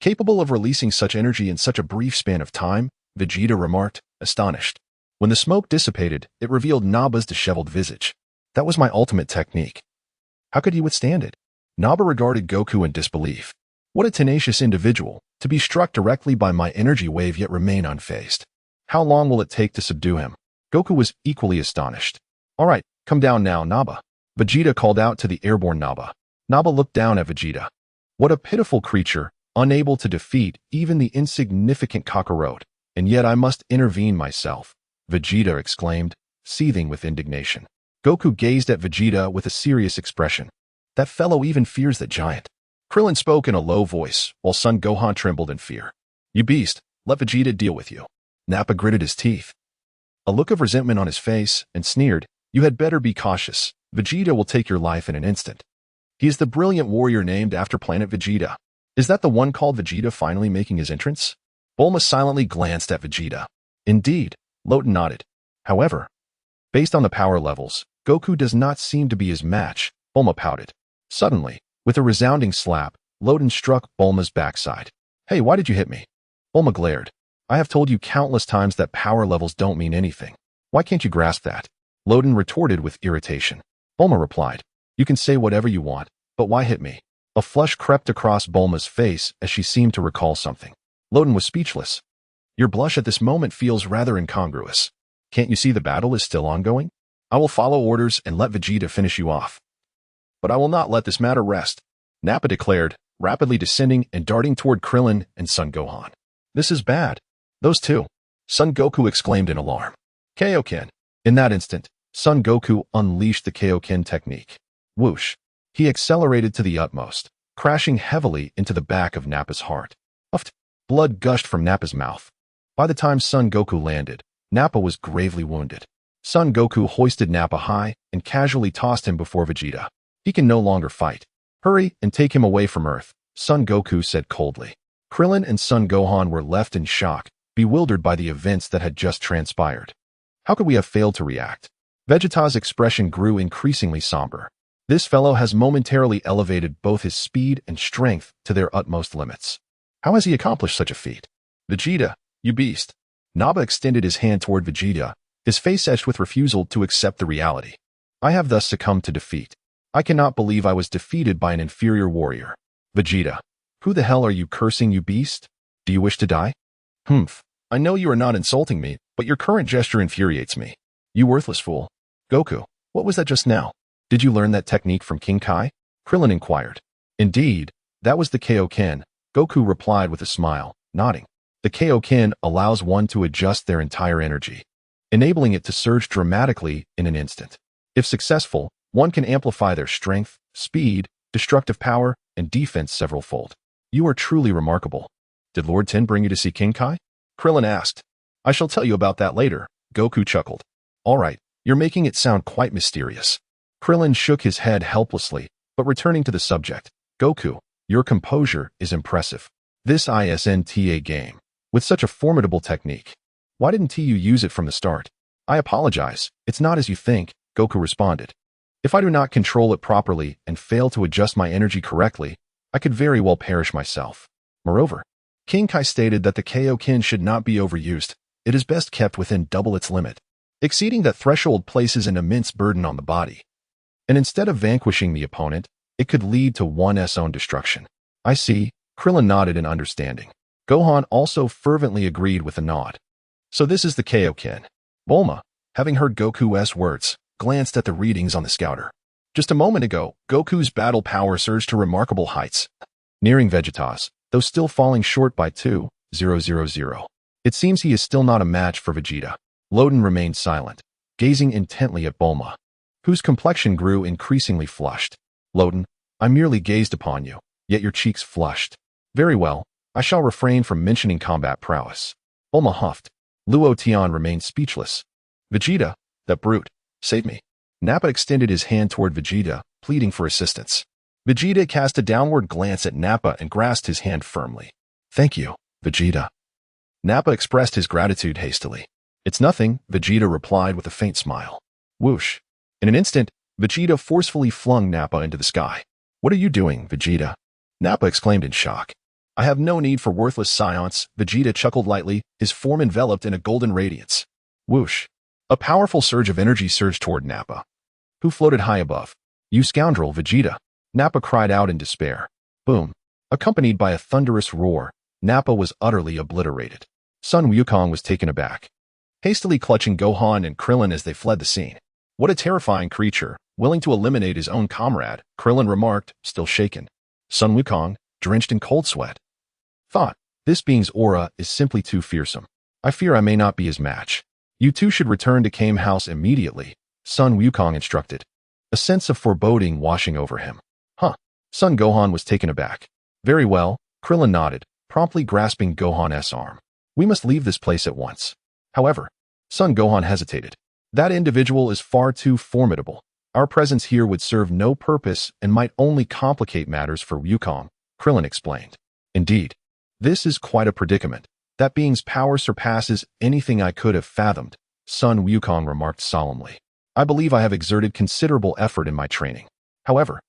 Capable of releasing such energy in such a brief span of time, Vegeta remarked, astonished. When the smoke dissipated, it revealed Nappa's disheveled visage. That was my ultimate technique. How could he withstand it? Nappa regarded Goku in disbelief. What a tenacious individual, to be struck directly by my energy wave yet remain unfazed. How long will it take to subdue him? Goku was equally astonished. All right, come down now, Nappa. Vegeta called out to the airborne Nappa. Nappa looked down at Vegeta. What a pitiful creature, unable to defeat even the insignificant Kakarot, and yet I must intervene myself, Vegeta exclaimed, seething with indignation. Goku gazed at Vegeta with a serious expression. That fellow even fears the giant. Krillin spoke in a low voice, while Son Gohan trembled in fear. You beast, let Vegeta deal with you. Nappa gritted his teeth. A look of resentment on his face, and sneered, You had better be cautious. Vegeta will take your life in an instant. He is the brilliant warrior named after planet Vegeta. Is that the one called Vegeta finally making his entrance? Bulma silently glanced at Vegeta. Indeed, Loten nodded. However, based on the power levels, Goku does not seem to be his match, Bulma pouted. Suddenly, with a resounding slap, Loten struck Bulma's backside. Hey, why did you hit me? Bulma glared. I have told you countless times that power levels don't mean anything. Why can't you grasp that? Loten retorted with irritation. Bulma replied, You can say whatever you want, but why hit me? A flush crept across Bulma's face as she seemed to recall something. Loten was speechless. Your blush at this moment feels rather incongruous. Can't you see the battle is still ongoing? I will follow orders and let Vegeta finish you off. But I will not let this matter rest, Nappa declared, rapidly descending and darting toward Krillin and Son Gohan. This is bad. Those two, Son Goku exclaimed in alarm. Kaioken. In that instant, Son Goku unleashed the Kaioken technique. Whoosh. He accelerated to the utmost, crashing heavily into the back of Nappa's heart. Uft. Blood gushed from Nappa's mouth. By the time Son Goku landed, Nappa was gravely wounded. Son Goku hoisted Nappa high and casually tossed him before Vegeta. He can no longer fight. Hurry and take him away from Earth, Son Goku said coldly. Krillin and Son Gohan were left in shock, bewildered by the events that had just transpired. How could we have failed to react? Vegeta's expression grew increasingly somber. This fellow has momentarily elevated both his speed and strength to their utmost limits. How has he accomplished such a feat? Vegeta, you beast. Nappa extended his hand toward Vegeta, his face etched with refusal to accept the reality. I have thus succumbed to defeat. I cannot believe I was defeated by an inferior warrior. Vegeta, who the hell are you cursing, you beast? Do you wish to die? Humph. I know you are not insulting me, but your current gesture infuriates me. You worthless fool. Goku, what was that just now? Did you learn that technique from King Kai? Krillin inquired. Indeed, that was the Kaioken, Goku replied with a smile, nodding. The Kaioken allows one to adjust their entire energy, enabling it to surge dramatically in an instant. If successful, one can amplify their strength, speed, destructive power, and defense several-fold. You are truly remarkable. Did Lord Ten bring you to see King Kai? Krillin asked. I shall tell you about that later, Goku chuckled. All right, you're making it sound quite mysterious. Krillin shook his head helplessly, but returning to the subject, Goku, your composure is impressive. This ISNTA game, with such a formidable technique. Why didn't you use it from the start? I apologize, it's not as you think, Goku responded. If I do not control it properly and fail to adjust my energy correctly, I could very well perish myself. Moreover, King Kai stated that the Kaioken should not be overused. It is best kept within double its limit. Exceeding that threshold places an immense burden on the body. And instead of vanquishing the opponent, it could lead to one's own destruction. I see, Krillin nodded in understanding. Gohan also fervently agreed with a nod. So this is the Kaioken. Bulma, having heard Goku's words, glanced at the readings on the scouter. Just a moment ago, Goku's battle power surged to remarkable heights, nearing Vegeta's, though still falling short by 2,000. It seems he is still not a match for Vegeta. Loten remained silent, gazing intently at Bulma, whose complexion grew increasingly flushed. Loten, I merely gazed upon you, yet your cheeks flushed. Very well, I shall refrain from mentioning combat prowess. Bulma huffed. Luo Tian remained speechless. Vegeta, that brute, save me. Nappa extended his hand toward Vegeta, pleading for assistance. Vegeta cast a downward glance at Nappa and grasped his hand firmly. Thank you, Vegeta. Nappa expressed his gratitude hastily. It's nothing, Vegeta replied with a faint smile. Whoosh. In an instant, Vegeta forcefully flung Nappa into the sky. What are you doing, Vegeta? Nappa exclaimed in shock. I have no need for worthless science, Vegeta chuckled lightly, his form enveloped in a golden radiance. Whoosh. A powerful surge of energy surged toward Nappa, who floated high above. You scoundrel, Vegeta! Nappa cried out in despair. Boom. Accompanied by a thunderous roar, Nappa was utterly obliterated. Sun Wukong was taken aback, hastily clutching Gohan and Krillin as they fled the scene. What a terrifying creature, willing to eliminate his own comrade, Krillin remarked, still shaken. Sun Wukong, drenched in cold sweat, thought, this being's aura is simply too fearsome. I fear I may not be his match. You two should return to Kame House immediately, Sun Wukong instructed, a sense of foreboding washing over him. Huh. Son Gohan was taken aback. Very well, Krillin nodded, promptly grasping Gohan's arm. We must leave this place at once. However, Son Gohan hesitated. That individual is far too formidable. Our presence here would serve no purpose and might only complicate matters for Wukong, Krillin explained. Indeed, this is quite a predicament. That being's power surpasses anything I could have fathomed, Son Wukong remarked solemnly. I believe I have exerted considerable effort in my training. However,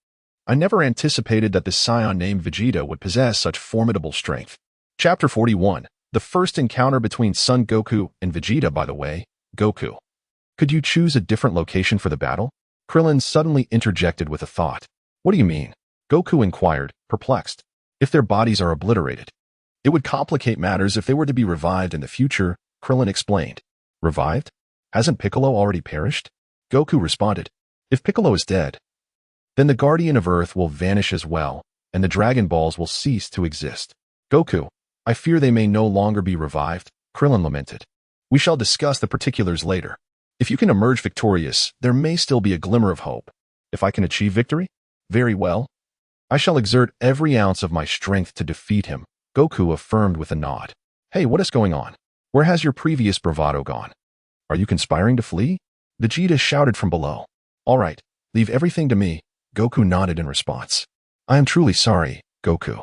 I never anticipated that this scion named Vegeta would possess such formidable strength. Chapter 41. The first encounter between Son Goku and Vegeta, by the way, Goku. Could you choose a different location for the battle? Krillin suddenly interjected with a thought. What do you mean? Goku inquired, perplexed. If their bodies are obliterated, it would complicate matters if they were to be revived in the future, Krillin explained. Revived? Hasn't Piccolo already perished? Goku responded. If Piccolo is dead, then the Guardian of Earth will vanish as well, and the Dragon Balls will cease to exist. Goku, I fear they may no longer be revived, Krillin lamented. We shall discuss the particulars later. If you can emerge victorious, there may still be a glimmer of hope. If I can achieve victory? Very well. I shall exert every ounce of my strength to defeat him, Goku affirmed with a nod. Hey, what is going on? Where has your previous bravado gone? Are you conspiring to flee? Vegeta shouted from below. All right, leave everything to me, Goku nodded in response. I am truly sorry, Goku,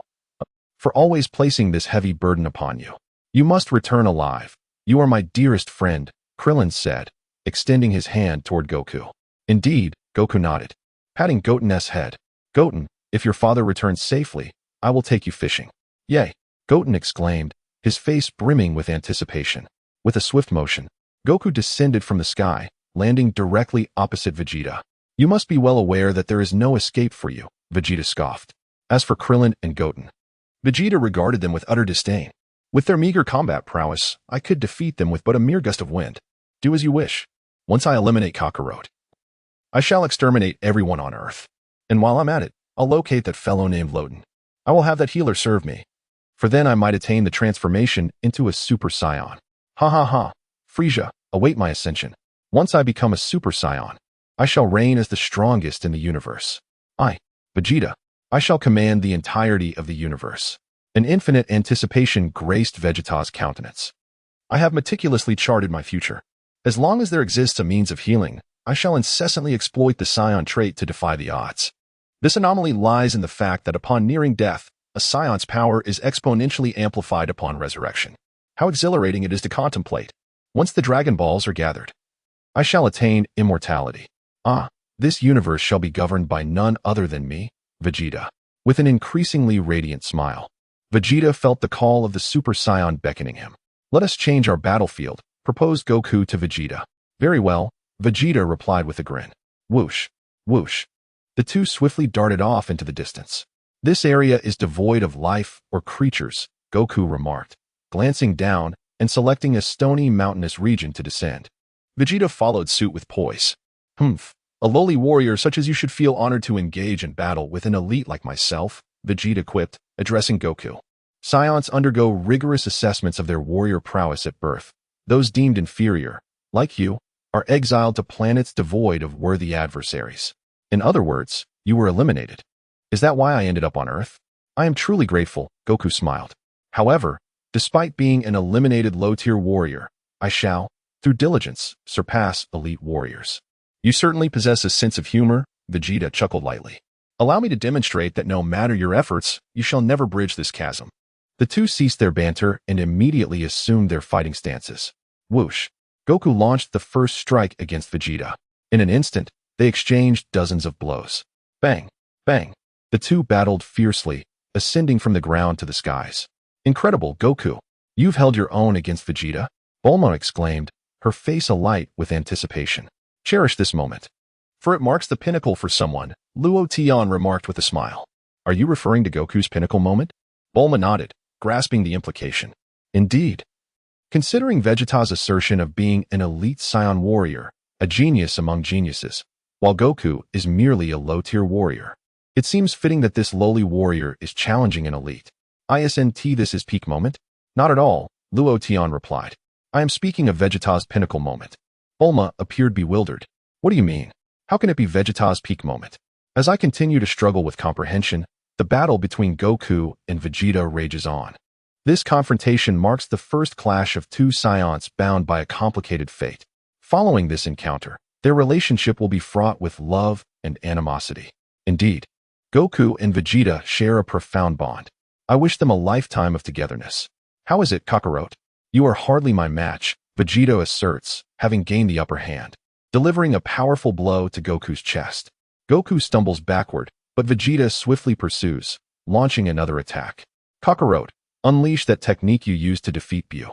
for always placing this heavy burden upon you. You must return alive. You are my dearest friend, Krillin said, extending his hand toward Goku. Indeed, Goku nodded, patting Goten's head. Goten, if your father returns safely, I will take you fishing. Yay, Goten exclaimed, his face brimming with anticipation. With a swift motion, Goku descended from the sky, landing directly opposite Vegeta. You must be well aware that there is no escape for you, Vegeta scoffed. As for Krillin and Goten, Vegeta regarded them with utter disdain. With their meager combat prowess, I could defeat them with but a mere gust of wind. Do as you wish. Once I eliminate Kakarot, I shall exterminate everyone on Earth. And while I'm at it, I'll locate that fellow named Loden. I will have that healer serve me, for then I might attain the transformation into a Super Saiyan. Ha ha ha. Frieza, await my ascension. Once I become a Super Saiyan, I shall reign as the strongest in the universe. Vegeta, I shall command the entirety of the universe. An infinite anticipation graced Vegeta's countenance. I have meticulously charted my future. As long as there exists a means of healing, I shall incessantly exploit the Saiyan trait to defy the odds. This anomaly lies in the fact that upon nearing death, a Saiyon's power is exponentially amplified upon resurrection. How exhilarating it is to contemplate. Once the Dragon Balls are gathered, I shall attain immortality. This universe shall be governed by none other than me, Vegeta. With an increasingly radiant smile, Vegeta felt the call of the Super Saiyan beckoning him. Let us change our battlefield, proposed Goku to Vegeta. Very well, Vegeta replied with a grin. Whoosh, whoosh. The two swiftly darted off into the distance. This area is devoid of life or creatures, Goku remarked, glancing down and selecting a stony mountainous region to descend. Vegeta followed suit with poise. A lowly warrior such as you should feel honored to engage in battle with an elite like myself, Vegeta quipped, addressing Goku. Saiyans undergo rigorous assessments of their warrior prowess at birth. Those deemed inferior, like you, are exiled to planets devoid of worthy adversaries. In other words, you were eliminated. Is that why I ended up on Earth? I am truly grateful, Goku smiled. However, despite being an eliminated low-tier warrior, I shall, through diligence, surpass elite warriors. You certainly possess a sense of humor, Vegeta chuckled lightly. Allow me to demonstrate that no matter your efforts, you shall never bridge this chasm. The two ceased their banter and immediately assumed their fighting stances. Whoosh! Goku launched the first strike against Vegeta. In an instant, they exchanged dozens of blows. Bang! Bang! The two battled fiercely, ascending from the ground to the skies. Incredible, Goku! You've held your own against Vegeta? Bulma exclaimed, her face alight with anticipation. Cherish this moment, for it marks the pinnacle for someone, Luo Tian remarked with a smile. Are you referring to Goku's pinnacle moment? Bulma nodded, grasping the implication. Indeed. Considering Vegeta's assertion of being an elite Saiyan warrior, a genius among geniuses, while Goku is merely a low-tier warrior, it seems fitting that this lowly warrior is challenging an elite. Isn't this his peak moment? Not at all, Luo Tian replied. I am speaking of Vegeta's pinnacle moment. Bulma appeared bewildered. What do you mean? How can it be Vegeta's peak moment? As I continue to struggle with comprehension, the battle between Goku and Vegeta rages on. This confrontation marks the first clash of two Saiyans bound by a complicated fate. Following this encounter, their relationship will be fraught with love and animosity. Indeed, Goku and Vegeta share a profound bond. I wish them a lifetime of togetherness. How is it, Kakarot? You are hardly my match, Vegeta asserts, having gained the upper hand, delivering a powerful blow to Goku's chest. Goku stumbles backward, but Vegeta swiftly pursues, launching another attack. Kakarot, unleash that technique you used to defeat Buu.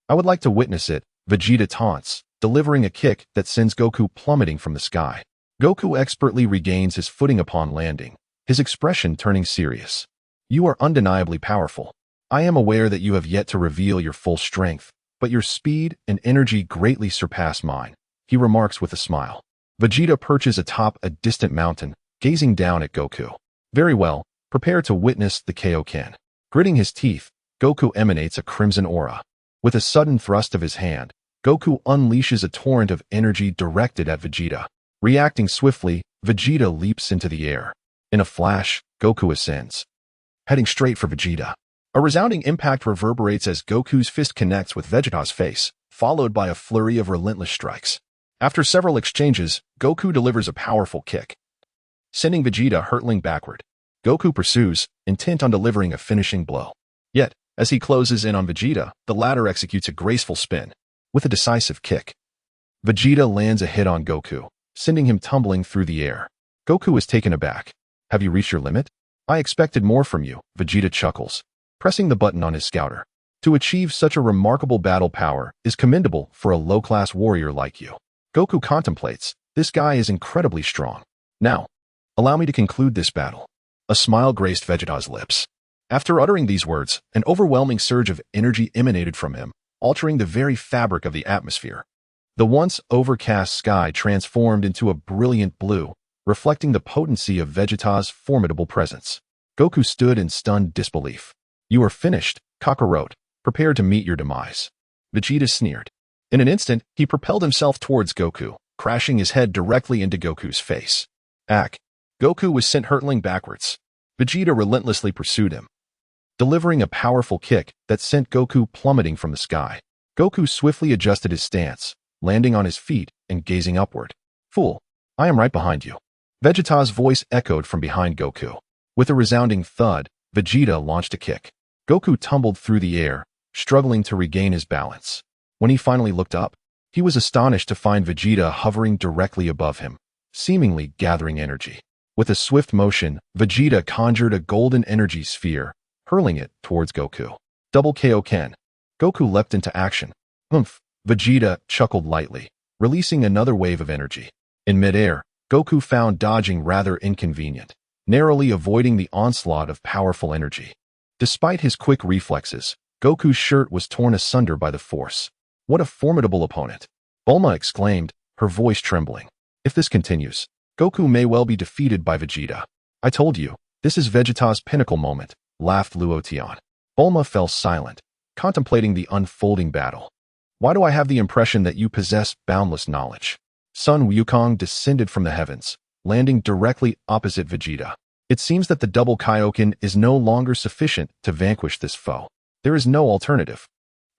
I would like to witness it, Vegeta taunts, delivering a kick that sends Goku plummeting from the sky. Goku expertly regains his footing upon landing, his expression turning serious. You are undeniably powerful. I am aware that you have yet to reveal your full strength, but your speed and energy greatly surpass mine, he remarks with a smile. Vegeta perches atop a distant mountain, gazing down at Goku. Very well, prepare to witness the Kaioken. Gritting his teeth, Goku emanates a crimson aura. With a sudden thrust of his hand, Goku unleashes a torrent of energy directed at Vegeta. Reacting swiftly, Vegeta leaps into the air. In a flash, Goku ascends, heading straight for Vegeta. A resounding impact reverberates as Goku's fist connects with Vegeta's face, followed by a flurry of relentless strikes. After several exchanges, Goku delivers a powerful kick, sending Vegeta hurtling backward. Goku pursues, intent on delivering a finishing blow. Yet, as he closes in on Vegeta, the latter executes a graceful spin. With a decisive kick, Vegeta lands a hit on Goku, sending him tumbling through the air. Goku is taken aback. Have you reached your limit? I expected more from you, Vegeta chuckles, pressing the button on his scouter. To achieve such a remarkable battle power is commendable for a low-class warrior like you. Goku contemplates. This guy is incredibly strong. Now, allow me to conclude this battle. A smile graced Vegeta's lips. After uttering these words, an overwhelming surge of energy emanated from him, altering the very fabric of the atmosphere. The once overcast sky transformed into a brilliant blue, reflecting the potency of Vegeta's formidable presence. Goku stood in stunned disbelief. You are finished, Kakarot. Prepare to meet your demise. Vegeta sneered. In an instant, he propelled himself towards Goku, crashing his head directly into Goku's face. Ack! Goku was sent hurtling backwards. Vegeta relentlessly pursued him, delivering a powerful kick that sent Goku plummeting from the sky. Goku swiftly adjusted his stance, landing on his feet and gazing upward. Fool! I am right behind you. Vegeta's voice echoed from behind Goku. With a resounding thud, Vegeta launched a kick. Goku tumbled through the air, struggling to regain his balance. When he finally looked up, he was astonished to find Vegeta hovering directly above him, seemingly gathering energy. With a swift motion, Vegeta conjured a golden energy sphere, hurling it towards Goku. Double Kaioken. Goku leapt into action. Humph! Vegeta chuckled lightly, releasing another wave of energy. In midair, Goku found dodging rather inconvenient, narrowly avoiding the onslaught of powerful energy. Despite his quick reflexes, Goku's shirt was torn asunder by the force. What a formidable opponent! Bulma exclaimed, her voice trembling. If this continues, Goku may well be defeated by Vegeta. I told you, this is Vegeta's pinnacle moment, laughed Luo Tian. Bulma fell silent, contemplating the unfolding battle. Why do I have the impression that you possess boundless knowledge? Sun Wukong descended from the heavens, landing directly opposite Vegeta. It seems that the double Kaioken is no longer sufficient to vanquish this foe. There is no alternative.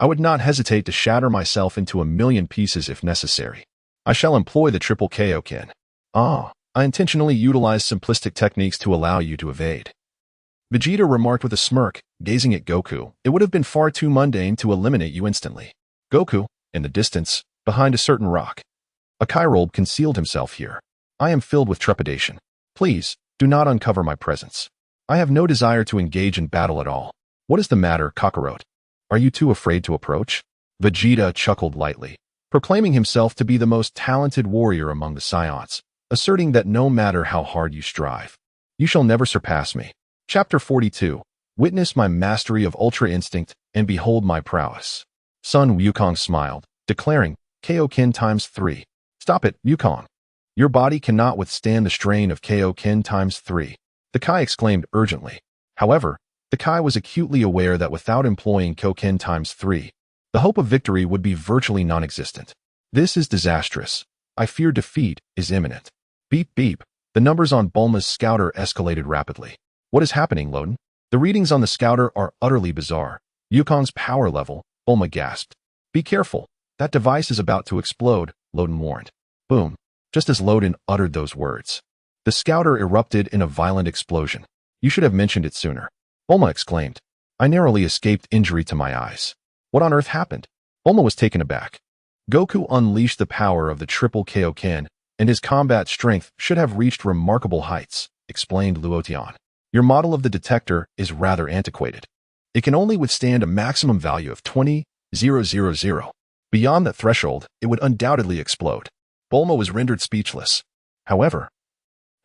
I would not hesitate to shatter myself into 1,000,000 pieces if necessary. I shall employ the triple Kaioken. Ah, I intentionally utilized simplistic techniques to allow you to evade. Vegeta remarked with a smirk, gazing at Goku. It would have been far too mundane to eliminate you instantly. Goku, in the distance, behind a certain rock. A Chirobe concealed himself here. I am filled with trepidation. Please, do not uncover my presence. I have no desire to engage in battle at all. What is the matter, Kakarot? Are you too afraid to approach? Vegeta chuckled lightly, proclaiming himself to be the most talented warrior among the Saiyans, asserting that no matter how hard you strive, you shall never surpass me. Chapter 42. Witness my mastery of Ultra Instinct and behold my prowess. Sun Wukong smiled, declaring, Kaioken times 3. Stop it, Wukong. Your body cannot withstand the strain of Kaioken times 3. The Kai exclaimed urgently. However, the Kai was acutely aware that without employing Kaioken times 3, the hope of victory would be virtually non-existent. This is disastrous. I fear defeat is imminent. Beep beep. The numbers on Bulma's scouter escalated rapidly. What is happening, Loden? The readings on the scouter are utterly bizarre. Wukong's power level, Bulma gasped. Be careful. That device is about to explode, Loden warned. Boom. Just as Loden uttered those words, the scouter erupted in a violent explosion. You should have mentioned it sooner. Bulma exclaimed. I narrowly escaped injury to my eyes. What on earth happened? Bulma was taken aback. Goku unleashed the power of the triple Kaioken, and his combat strength should have reached remarkable heights, explained Luotian. Your model of the detector is rather antiquated. It can only withstand a maximum value of 20,000. Beyond that threshold, it would undoubtedly explode. Bulma was rendered speechless. However,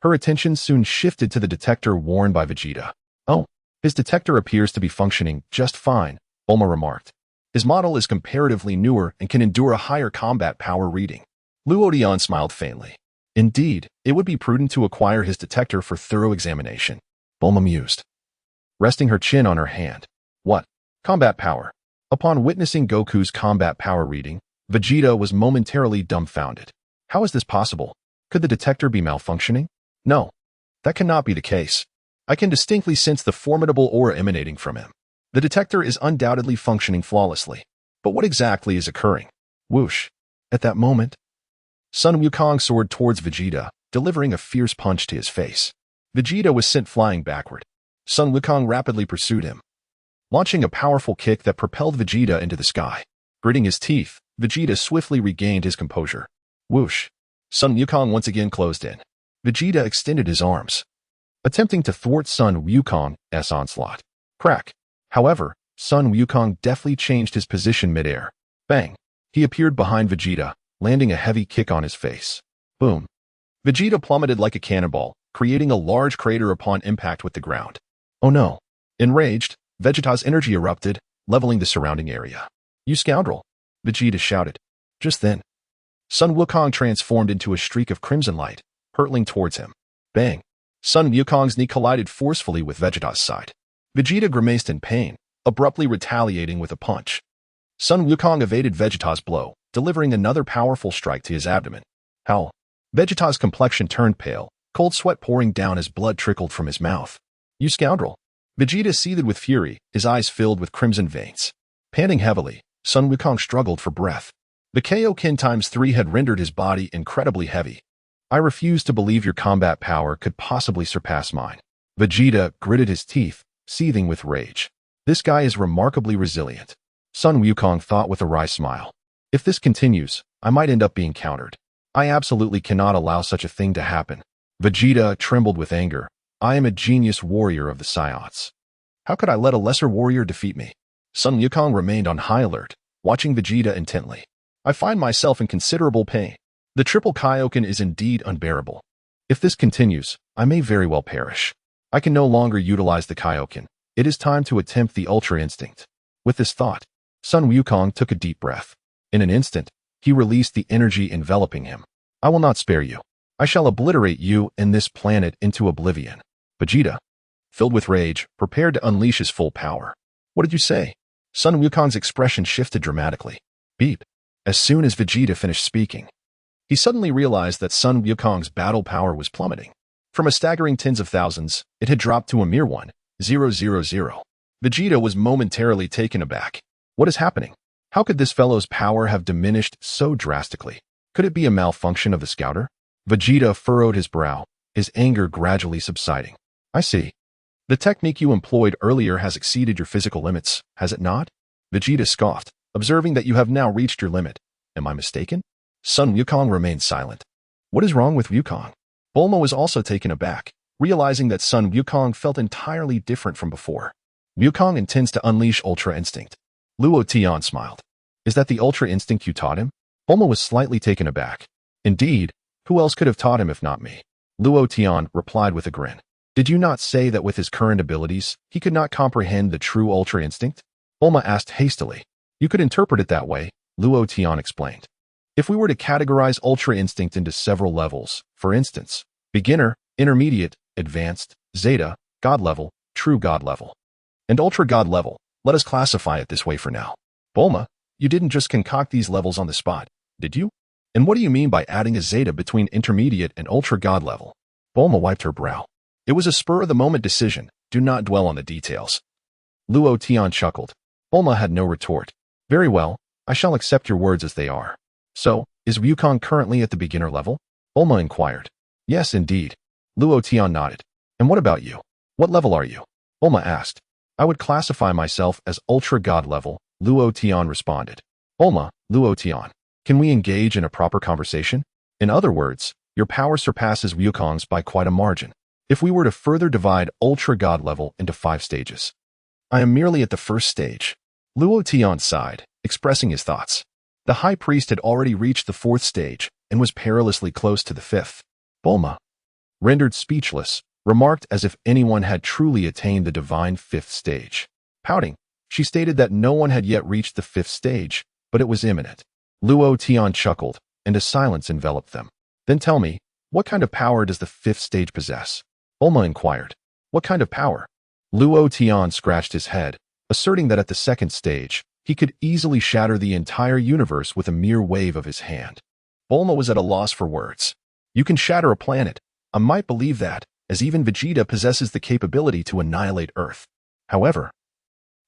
her attention soon shifted to the detector worn by Vegeta. Oh, his detector appears to be functioning just fine, Bulma remarked. His model is comparatively newer and can endure a higher combat power reading. Luotian smiled faintly. Indeed, it would be prudent to acquire his detector for thorough examination. Bulma mused, resting her chin on her hand. What? Combat power. Upon witnessing Goku's combat power reading, Vegeta was momentarily dumbfounded. How is this possible? Could the detector be malfunctioning? No, that cannot be the case. I can distinctly sense the formidable aura emanating from him. The detector is undoubtedly functioning flawlessly. But what exactly is occurring? Whoosh. At that moment, Sun Wukong soared towards Vegeta, delivering a fierce punch to his face. Vegeta was sent flying backward. Sun Wukong rapidly pursued him, launching a powerful kick that propelled Vegeta into the sky. Gritting his teeth, Vegeta swiftly regained his composure. Whoosh. Sun Wukong once again closed in. Vegeta extended his arms, attempting to thwart Sun Wukong's onslaught. Crack. However, Sun Wukong deftly changed his position midair. Bang. He appeared behind Vegeta, landing a heavy kick on his face. Boom. Vegeta plummeted like a cannonball, creating a large crater upon impact with the ground. Oh no. Enraged, Vegeta's energy erupted, leveling the surrounding area. You scoundrel! Vegeta shouted. Just then, Sun Wukong transformed into a streak of crimson light, hurtling towards him. Bang! Sun Wukong's knee collided forcefully with Vegeta's side. Vegeta grimaced in pain, abruptly retaliating with a punch. Sun Wukong evaded Vegeta's blow, delivering another powerful strike to his abdomen. Howl! Vegeta's complexion turned pale, cold sweat pouring down as blood trickled from his mouth. You scoundrel! Vegeta seethed with fury, his eyes filled with crimson veins. Panting heavily, Sun Wukong struggled for breath. The Kaioken times 3 had rendered his body incredibly heavy. I refuse to believe your combat power could possibly surpass mine. Vegeta gritted his teeth, seething with rage. This guy is remarkably resilient. Sun Wukong thought with a wry smile. If this continues, I might end up being countered. I absolutely cannot allow such a thing to happen. Vegeta trembled with anger. I am a genius warrior of the Saiyans. How could I let a lesser warrior defeat me? Sun Wukong remained on high alert, watching Vegeta intently. I find myself in considerable pain. The triple Kaioken is indeed unbearable. If this continues, I may very well perish. I can no longer utilize the Kaioken. It is time to attempt the Ultra Instinct. With this thought, Sun Wukong took a deep breath. In an instant, he released the energy enveloping him. I will not spare you. I shall obliterate you and this planet into oblivion. Vegeta, filled with rage, prepared to unleash his full power. What did you say? Sun Wukong's expression shifted dramatically. Beep. As soon as Vegeta finished speaking, he suddenly realized that Sun Wukong's battle power was plummeting. From a staggering tens of thousands, it had dropped to a mere 1,000. Vegeta was momentarily taken aback. What is happening? How could this fellow's power have diminished so drastically? Could it be a malfunction of the scouter? Vegeta furrowed his brow, his anger gradually subsiding. I see. The technique you employed earlier has exceeded your physical limits, has it not? Vegeta scoffed, observing that you have now reached your limit. Am I mistaken? Sun Wukong remained silent. What is wrong with Wukong? Bulma was also taken aback, realizing that Sun Wukong felt entirely different from before. Wukong intends to unleash Ultra Instinct. Luo Tian smiled. Is that the Ultra Instinct you taught him? Bulma was slightly taken aback. Indeed, who else could have taught him if not me? Luo Tian replied with a grin. Did you not say that with his current abilities, he could not comprehend the true Ultra Instinct? Bulma asked hastily. You could interpret it that way, Luo Tian explained. If we were to categorize Ultra Instinct into several levels, for instance, beginner, intermediate, advanced, Zeta, God level, true God level, and Ultra God level, let us classify it this way for now. Bulma, you didn't just concoct these levels on the spot, did you? And what do you mean by adding a Zeta between intermediate and Ultra God level? Bulma wiped her brow. It was a spur-of-the-moment decision. Do not dwell on the details. Luo Tian chuckled. Bulma had no retort. Very well, I shall accept your words as they are. So, is Wukong currently at the beginner level? Bulma inquired. Yes, indeed. Luo Tian nodded. And what about you? What level are you? Bulma asked. I would classify myself as Ultra God level, Luo Tian responded. Bulma, Luo Tian, can we engage in a proper conversation? In other words, your power surpasses Wukong's by quite a margin. If we were to further divide Ultra God level into 5 stages. I am merely at the first stage. Luo Tian sighed, expressing his thoughts. The high priest had already reached the 4th stage and was perilously close to the 5th. Bulma, rendered speechless, remarked as if anyone had truly attained the divine 5th stage. Pouting, she stated that no one had yet reached the 5th stage, but it was imminent. Luo Tian chuckled, and a silence enveloped them. Then tell me, what kind of power does the 5th stage possess? Bulma inquired. What kind of power? Luo Tian scratched his head, asserting that at the 2nd stage, he could easily shatter the entire universe with a mere wave of his hand. Bulma was at a loss for words. You can shatter a planet. I might believe that, as even Vegeta possesses the capability to annihilate Earth. However,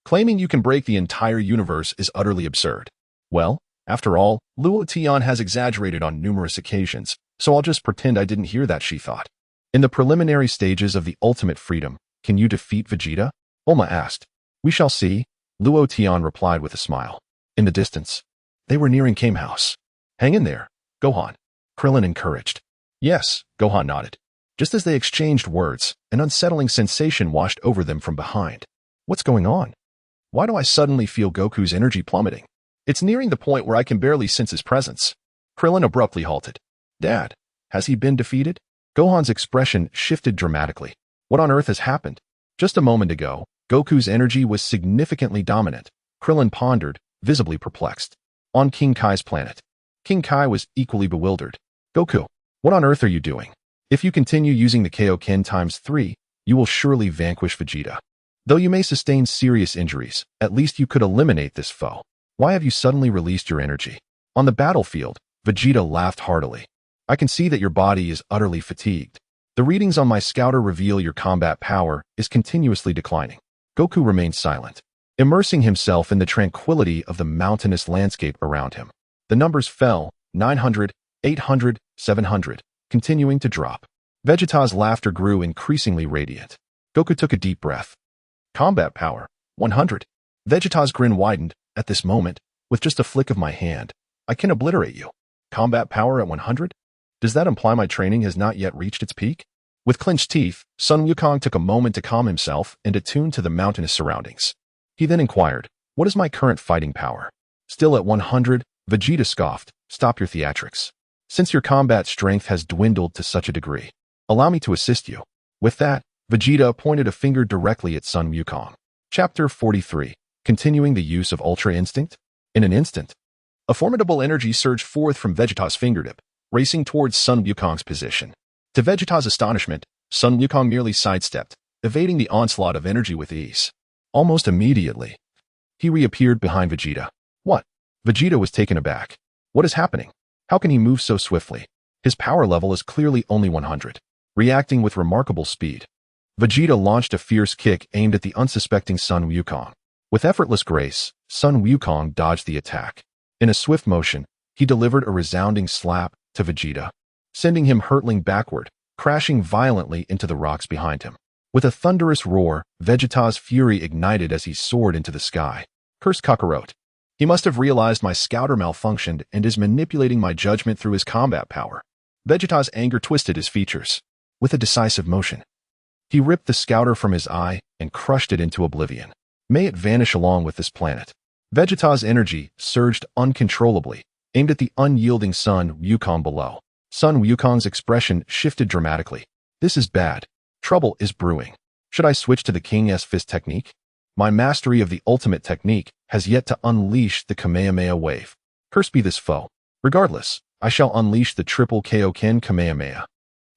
claiming you can break the entire universe is utterly absurd. Well, after all, Luo Tian has exaggerated on numerous occasions, so I'll just pretend I didn't hear that, she thought. In the preliminary stages of the ultimate freedom, can you defeat Vegeta? Bulma asked. We shall see, Luo Tian replied with a smile. In the distance, they were nearing Kame House. Hang in there, Gohan, Krillin encouraged. Yes, Gohan nodded. Just as they exchanged words, an unsettling sensation washed over them from behind. What's going on? Why do I suddenly feel Goku's energy plummeting? It's nearing the point where I can barely sense his presence. Krillin abruptly halted. Dad, has he been defeated? Gohan's expression shifted dramatically. What on earth has happened? Just a moment ago, Goku's energy was significantly dominant. Krillin pondered, visibly perplexed. On King Kai's planet. King Kai was equally bewildered. Goku, what on earth are you doing? If you continue using the Kaioken times 3, you will surely vanquish Vegeta. Though you may sustain serious injuries, at least you could eliminate this foe. Why have you suddenly released your energy? On the battlefield, Vegeta laughed heartily. I can see that your body is utterly fatigued. The readings on my scouter reveal your combat power is continuously declining. Goku remained silent, immersing himself in the tranquility of the mountainous landscape around him. The numbers fell, 900, 800, 700, continuing to drop. Vegeta's laughter grew increasingly radiant. Goku took a deep breath. Combat power, 100. Vegeta's grin widened. At this moment, with just a flick of my hand, I can obliterate you. Combat power at 100? Does that imply my training has not yet reached its peak? With clenched teeth, Sun Wukong took a moment to calm himself and attune to the mountainous surroundings. He then inquired, what is my current fighting power? Still at 100, Vegeta scoffed, stop your theatrics. Since your combat strength has dwindled to such a degree, allow me to assist you. With that, Vegeta pointed a finger directly at Sun Wukong. Chapter 43. Continuing the use of Ultra Instinct? In an instant, a formidable energy surged forth from Vegeta's fingertip, racing towards Sun Wukong's position. To Vegeta's astonishment, Sun Wukong merely sidestepped, evading the onslaught of energy with ease. Almost immediately, he reappeared behind Vegeta. What? Vegeta was taken aback. What is happening? How can he move so swiftly? His power level is clearly only 100. Reacting with remarkable speed, Vegeta launched a fierce kick aimed at the unsuspecting Sun Wukong. With effortless grace, Sun Wukong dodged the attack. In a swift motion, he delivered a resounding slap to Vegeta. sending him hurtling backward, crashing violently into the rocks behind him. With a thunderous roar, Vegeta's fury ignited as he soared into the sky. Cursed Kakarot. He must have realized my scouter malfunctioned and is manipulating my judgment through his combat power. Vegeta's anger twisted his features. With a decisive motion, he ripped the scouter from his eye and crushed it into oblivion. May it vanish along with this planet. Vegeta's energy surged uncontrollably, aimed at the unyielding Sun Wukong below. Sun Wukong's expression shifted dramatically. This is bad. Trouble is brewing. Should I switch to the King's Fist technique? My mastery of the ultimate technique has yet to unleash the Kamehameha wave. Cursed be this foe. Regardless, I shall unleash the triple Kaioken Kamehameha.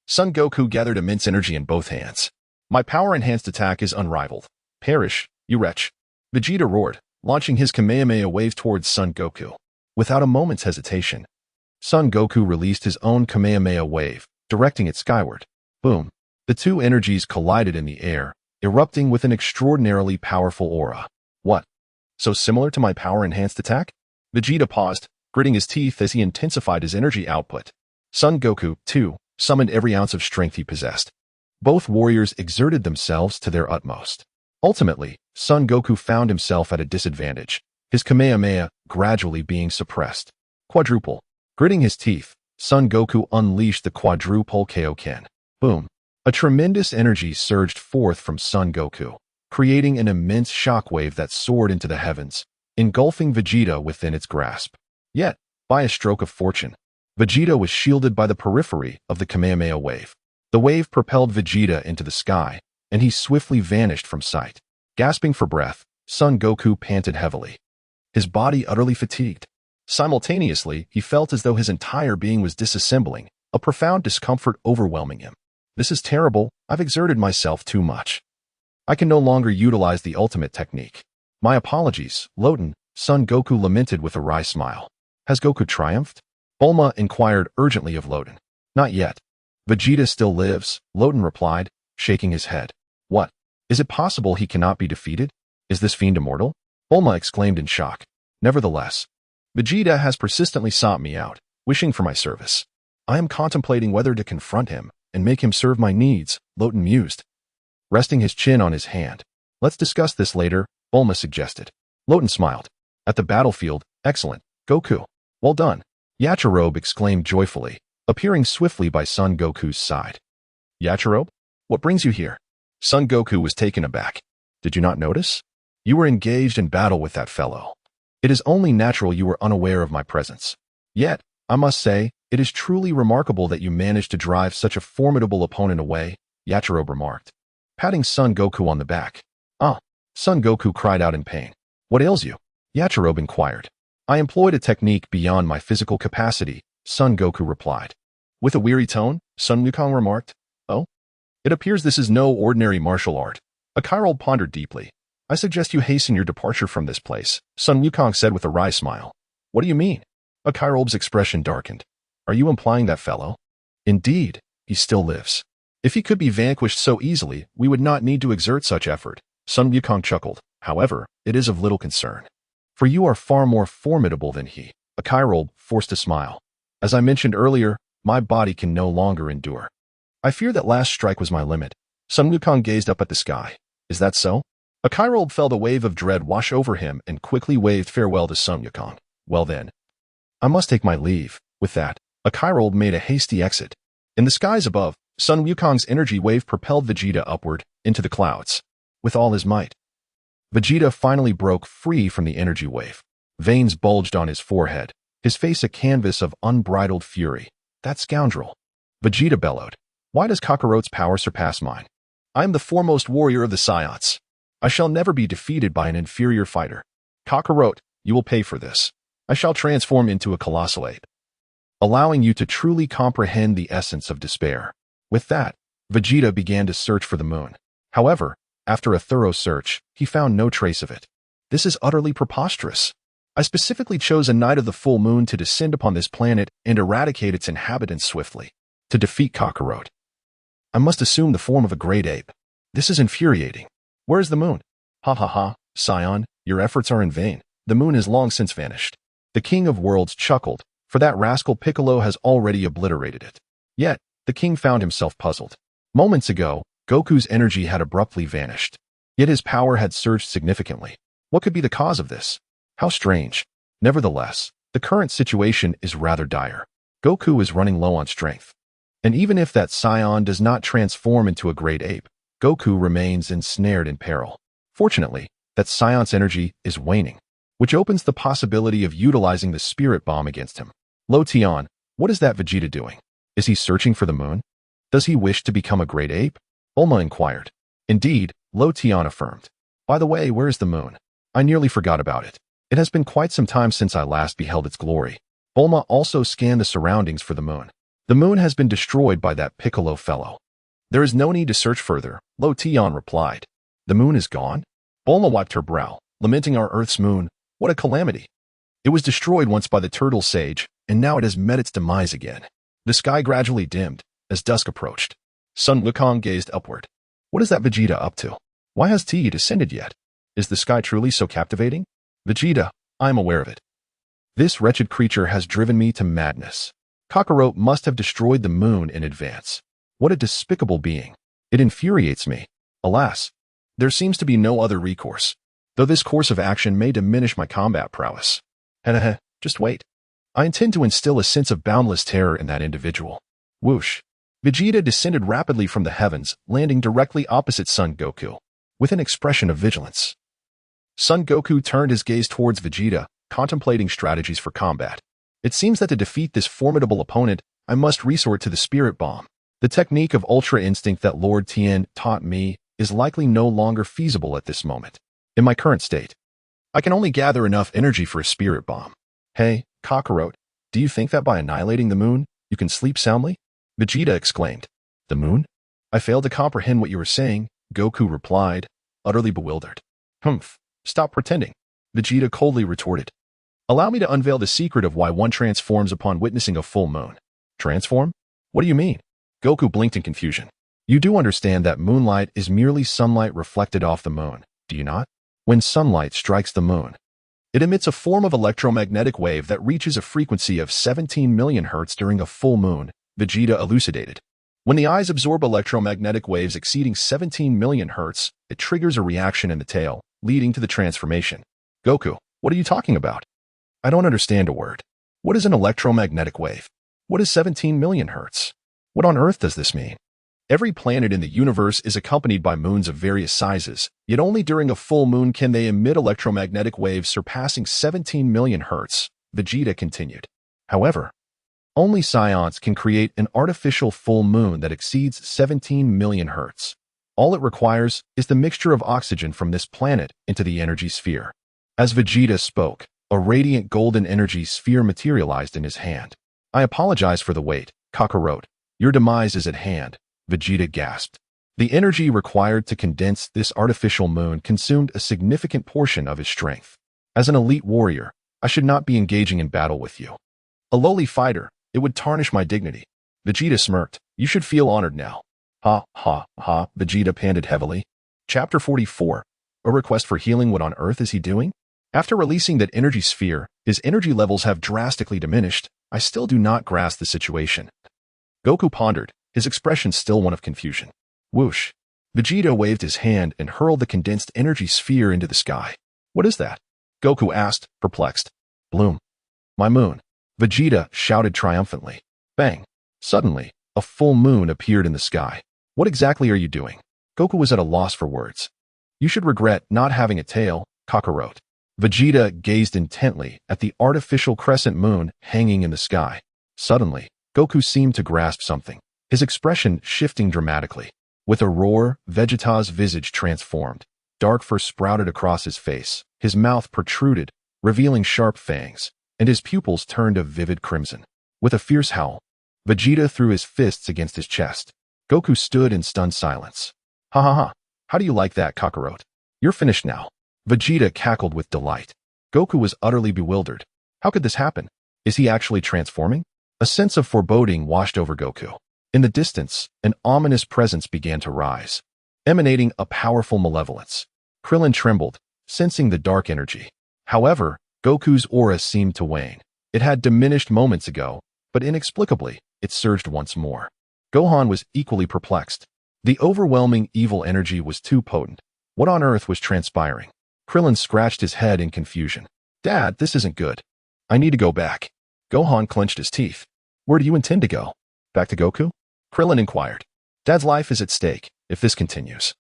Son Goku gathered immense energy in both hands. My power-enhanced attack is unrivaled. Perish, you wretch. Vegeta roared, launching his Kamehameha wave towards Son Goku. Without a moment's hesitation, Son Goku released his own Kamehameha wave, directing it skyward. Boom. The two energies collided in the air, erupting with an extraordinarily powerful aura. What? So similar to my power-enhanced attack? Vegeta paused, gritting his teeth as he intensified his energy output. Son Goku, too, summoned every ounce of strength he possessed. Both warriors exerted themselves to their utmost. Ultimately, Son Goku found himself at a disadvantage, his Kamehameha gradually being suppressed. Quadruple. Gritting his teeth, Son Goku unleashed the quadruple Kaioken. Boom. A tremendous energy surged forth from Son Goku, creating an immense shockwave that soared into the heavens, engulfing Vegeta within its grasp. Yet, by a stroke of fortune, Vegeta was shielded by the periphery of the Kamehameha wave. The wave propelled Vegeta into the sky, and he swiftly vanished from sight. Gasping for breath, Son Goku panted heavily, his body utterly fatigued. Simultaneously, he felt as though his entire being was disassembling, a profound discomfort overwhelming him. This is terrible. I've exerted myself too much. I can no longer utilize the ultimate technique. My apologies, Loden, Son Goku lamented with a wry smile. Has Goku triumphed? Bulma inquired urgently of Loden. Not yet. Vegeta still lives, Loden replied, shaking his head. What? Is it possible he cannot be defeated? Is this fiend immortal? Bulma exclaimed in shock. Nevertheless, Vegeta has persistently sought me out, wishing for my service. I am contemplating whether to confront him and make him serve my needs, Loden mused, resting his chin on his hand. Let's discuss this later, Bulma suggested. Loden smiled. At the battlefield, excellent, Goku. Well done. Yachirobe exclaimed joyfully, appearing swiftly by Son Goku's side. Yachirobe? What brings you here? Son Goku was taken aback. Did you not notice? You were engaged in battle with that fellow. It is only natural you were unaware of my presence. Yet, I must say, it is truly remarkable that you managed to drive such a formidable opponent away, Yachirobe remarked, patting Son Goku on the back. Ah, Son Goku cried out in pain. What ails you? Yachirobe inquired. I employed a technique beyond my physical capacity, Son Goku replied. With a weary tone, Sun Wukong remarked, Oh? It appears this is no ordinary martial art. Akairold pondered deeply. I suggest you hasten your departure from this place, Sun Wukong said with a wry smile. What do you mean? Akairold's expression darkened. Are you implying that fellow? Indeed, he still lives. If he could be vanquished so easily, we would not need to exert such effort. Sun Wukong chuckled. However, it is of little concern. For you are far more formidable than he. Akairold forced a smile. As I mentioned earlier, my body can no longer endure. I fear that last strike was my limit. Sun Wukong gazed up at the sky. Is that so? Akairold felt a wave of dread wash over him and quickly waved farewell to Sun Wukong. Well then, I must take my leave. With that, Akairold made a hasty exit. In the skies above, Sun Wukong's energy wave propelled Vegeta upward into the clouds. With all his might, Vegeta finally broke free from the energy wave. Veins bulged on his forehead, his face a canvas of unbridled fury. That scoundrel! Vegeta bellowed. Why does Kakarot's power surpass mine? I am the foremost warrior of the Saiyans. I shall never be defeated by an inferior fighter. Kakarot, you will pay for this. I shall transform into a colossal ape, allowing you to truly comprehend the essence of despair. With that, Vegeta began to search for the moon. However, after a thorough search, he found no trace of it. This is utterly preposterous. I specifically chose a night of the full moon to descend upon this planet and eradicate its inhabitants swiftly. To defeat Kakarot, I must assume the form of a great ape. This is infuriating. Where is the moon? Ha ha ha, Scion, your efforts are in vain. The moon has long since vanished. The King of Worlds chuckled, for that rascal Piccolo has already obliterated it. Yet, the king found himself puzzled. Moments ago, Goku's energy had abruptly vanished. Yet his power had surged significantly. What could be the cause of this? How strange. Nevertheless, the current situation is rather dire. Goku is running low on strength. And even if that scion does not transform into a great ape, Goku remains ensnared in peril. Fortunately, that scion's energy is waning, which opens the possibility of utilizing the spirit bomb against him. Lo Tian, what is that Vegeta doing? Is he searching for the moon? Does he wish to become a great ape? Bulma inquired. Indeed, Lo Tian affirmed. By the way, where is the moon? I nearly forgot about it. It has been quite some time since I last beheld its glory. Bulma also scanned the surroundings for the moon. The moon has been destroyed by that Piccolo fellow. There is no need to search further, Lo Tian replied. The moon is gone? Bulma wiped her brow, lamenting our Earth's moon. What a calamity. It was destroyed once by the turtle sage, and now it has met its demise again. The sky gradually dimmed as dusk approached. Sun Wukong gazed upward. What is that Vegeta up to? Why has Ti descended yet? Is the sky truly so captivating? Vegeta, I am aware of it. This wretched creature has driven me to madness. Kakarot must have destroyed the moon in advance. What a despicable being. It infuriates me. Alas, there seems to be no other recourse, though this course of action may diminish my combat prowess. Heh, just wait. I intend to instill a sense of boundless terror in that individual. Whoosh. Vegeta descended rapidly from the heavens, landing directly opposite Son Goku, with an expression of vigilance. Son Goku turned his gaze towards Vegeta, contemplating strategies for combat. It seems that to defeat this formidable opponent, I must resort to the spirit bomb. The technique of ultra instinct that Lord Tien taught me is likely no longer feasible at this moment. In my current state, I can only gather enough energy for a spirit bomb. Hey, Kakarot, do you think that by annihilating the moon, you can sleep soundly? Vegeta exclaimed. The moon? I failed to comprehend what you were saying, Goku replied, utterly bewildered. Humph, stop pretending, Vegeta coldly retorted. Allow me to unveil the secret of why one transforms upon witnessing a full moon. Transform? What do you mean? Goku blinked in confusion. You do understand that moonlight is merely sunlight reflected off the moon, do you not? When sunlight strikes the moon, it emits a form of electromagnetic wave that reaches a frequency of 17 million Hz during a full moon, Vegeta elucidated. When the eyes absorb electromagnetic waves exceeding 17 million Hz, it triggers a reaction in the tail, leading to the transformation. Goku, what are you talking about? I don't understand a word. What is an electromagnetic wave? What is 17 million Hz? What on earth does this mean? Every planet in the universe is accompanied by moons of various sizes, yet only during a full moon can they emit electromagnetic waves surpassing 17 million Hz, Vegeta continued. However, only scions can create an artificial full moon that exceeds 17 million Hz. All it requires is the mixture of oxygen from this planet into the energy sphere. As Vegeta spoke, a radiant golden energy sphere materialized in his hand. I apologize for the wait, Kakarot. Your demise is at hand, Vegeta gasped. The energy required to condense this artificial moon consumed a significant portion of his strength. As an elite warrior, I should not be engaging in battle with you. A lowly fighter, it would tarnish my dignity. Vegeta smirked. You should feel honored now. Ha, ha, ha, Vegeta panted heavily. Chapter 44. A request for healing. What on earth is he doing? After releasing that energy sphere, his energy levels have drastically diminished. I still do not grasp the situation. Goku pondered, his expression still one of confusion. Whoosh. Vegeta waved his hand and hurled the condensed energy sphere into the sky. What is that? Goku asked, perplexed. Bloom. My moon. Vegeta shouted triumphantly. Bang. Suddenly, a full moon appeared in the sky. What exactly are you doing? Goku was at a loss for words. You should regret not having a tail, Kakarot. Vegeta gazed intently at the artificial crescent moon hanging in the sky. Suddenly, Goku seemed to grasp something, his expression shifting dramatically. With a roar, Vegeta's visage transformed. Dark fur sprouted across his face, his mouth protruded, revealing sharp fangs, and his pupils turned a vivid crimson. With a fierce howl, Vegeta threw his fists against his chest. Goku stood in stunned silence. Ha ha ha, how do you like that, Kakarot? You're finished now. Vegeta cackled with delight. Goku was utterly bewildered. How could this happen? Is he actually transforming? A sense of foreboding washed over Goku. In the distance, an ominous presence began to rise, emanating a powerful malevolence. Krillin trembled, sensing the dark energy. However, Goku's aura seemed to wane. It had diminished moments ago, but inexplicably, it surged once more. Gohan was equally perplexed. The overwhelming evil energy was too potent. What on earth was transpiring? Krillin scratched his head in confusion. Dad, this isn't good. I need to go back. Gohan clenched his teeth. Where do you intend to go? Back to Goku? Krillin inquired. Dad's life is at stake if this continues.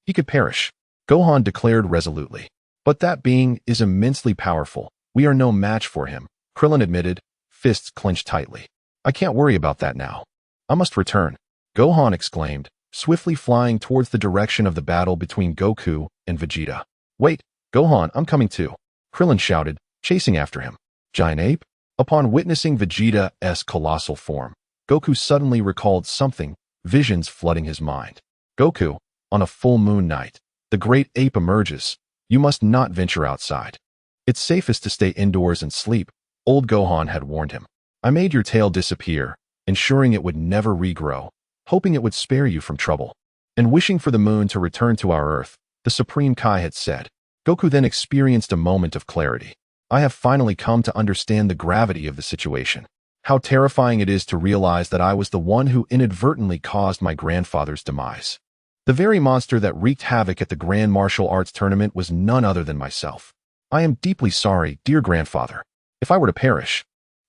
He could perish, Gohan declared resolutely. But that being is immensely powerful. We are no match for him, Krillin admitted, fists clenched tightly. I can't worry about that now. I must return, Gohan exclaimed, swiftly flying towards the direction of the battle between Goku and Vegeta. Wait, Gohan, I'm coming too, Krillin shouted, chasing after him. Giant ape? Upon witnessing Vegeta's colossal form, Goku suddenly recalled something, visions flooding his mind. Goku, on a full moon night, the great ape emerges. You must not venture outside. It's safest to stay indoors and sleep, old Gohan had warned him. I made your tail disappear, ensuring it would never regrow, hoping it would spare you from trouble. And wishing for the moon to return to our Earth, the Supreme Kai had said. Goku then experienced a moment of clarity. I have finally come to understand the gravity of the situation. How terrifying it is to realize that I was the one who inadvertently caused my grandfather's demise. The very monster that wreaked havoc at the Grand Martial Arts Tournament was none other than myself. I am deeply sorry, dear grandfather. If I were to perish,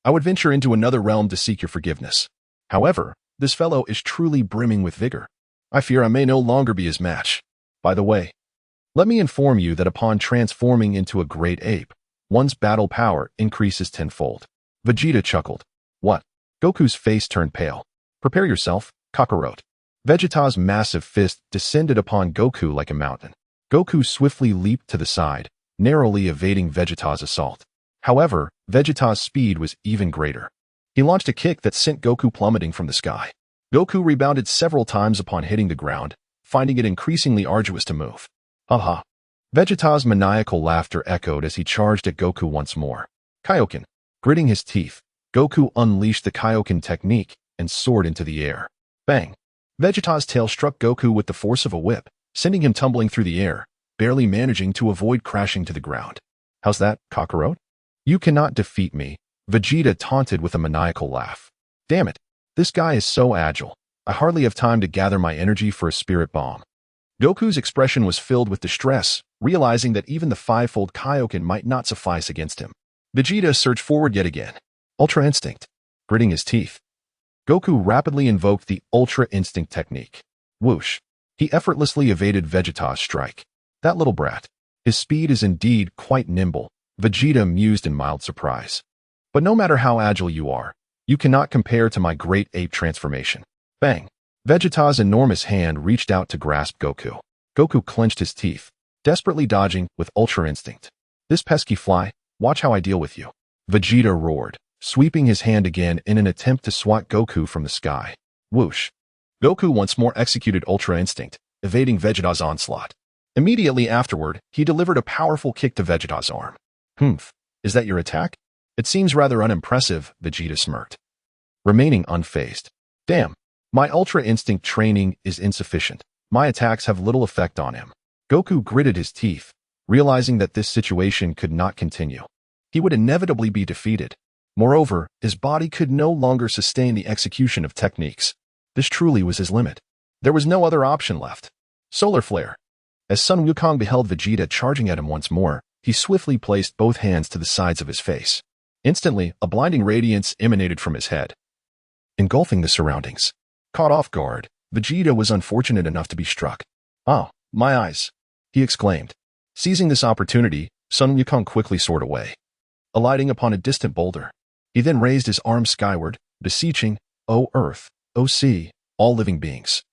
I would venture into another realm to seek your forgiveness. However, this fellow is truly brimming with vigor. I fear I may no longer be his match. By the way, let me inform you that upon transforming into a great ape, one's battle power increases tenfold. Vegeta chuckled. What? Goku's face turned pale. Prepare yourself, Kakarot. Vegeta's massive fist descended upon Goku like a mountain. Goku swiftly leaped to the side, narrowly evading Vegeta's assault. However, Vegeta's speed was even greater. He launched a kick that sent Goku plummeting from the sky. Goku rebounded several times upon hitting the ground, finding it increasingly arduous to move. Haha. Vegeta's maniacal laughter echoed as he charged at Goku once more. Kaioken. Gritting his teeth, Goku unleashed the Kaioken technique and soared into the air. Bang. Vegeta's tail struck Goku with the force of a whip, sending him tumbling through the air, barely managing to avoid crashing to the ground. How's that, Kakarot? You cannot defeat me, Vegeta taunted with a maniacal laugh. Damn it, this guy is so agile. I hardly have time to gather my energy for a spirit bomb. Goku's expression was filled with distress, realizing that even the fivefold Kaioken might not suffice against him. Vegeta surged forward yet again. Ultra Instinct. Gritting his teeth, Goku rapidly invoked the Ultra Instinct technique. Whoosh. He effortlessly evaded Vegeta's strike. That little brat. His speed is indeed quite nimble, Vegeta mused in mild surprise. But no matter how agile you are, you cannot compare to my great ape transformation. Bang. Vegeta's enormous hand reached out to grasp Goku. Goku clenched his teeth, desperately dodging with Ultra Instinct. This pesky fly, watch how I deal with you. Vegeta roared, sweeping his hand again in an attempt to swat Goku from the sky. Whoosh. Goku once more executed Ultra Instinct, evading Vegeta's onslaught. Immediately afterward, he delivered a powerful kick to Vegeta's arm. Humph, is that your attack? It seems rather unimpressive, Vegeta smirked, remaining unfazed. Damn, my Ultra Instinct training is insufficient. My attacks have little effect on him. Goku gritted his teeth, realizing that this situation could not continue. He would inevitably be defeated. Moreover, his body could no longer sustain the execution of techniques. This truly was his limit. There was no other option left. Solar Flare. As Sun Wukong beheld Vegeta charging at him once more, he swiftly placed both hands to the sides of his face. Instantly, a blinding radiance emanated from his head, engulfing the surroundings. Caught off guard, Vegeta was unfortunate enough to be struck. Oh, my eyes, he exclaimed. Seizing this opportunity, Sun Wukong quickly soared away, alighting upon a distant boulder. He then raised his arms skyward, beseeching, O Earth, O Sea, all living beings,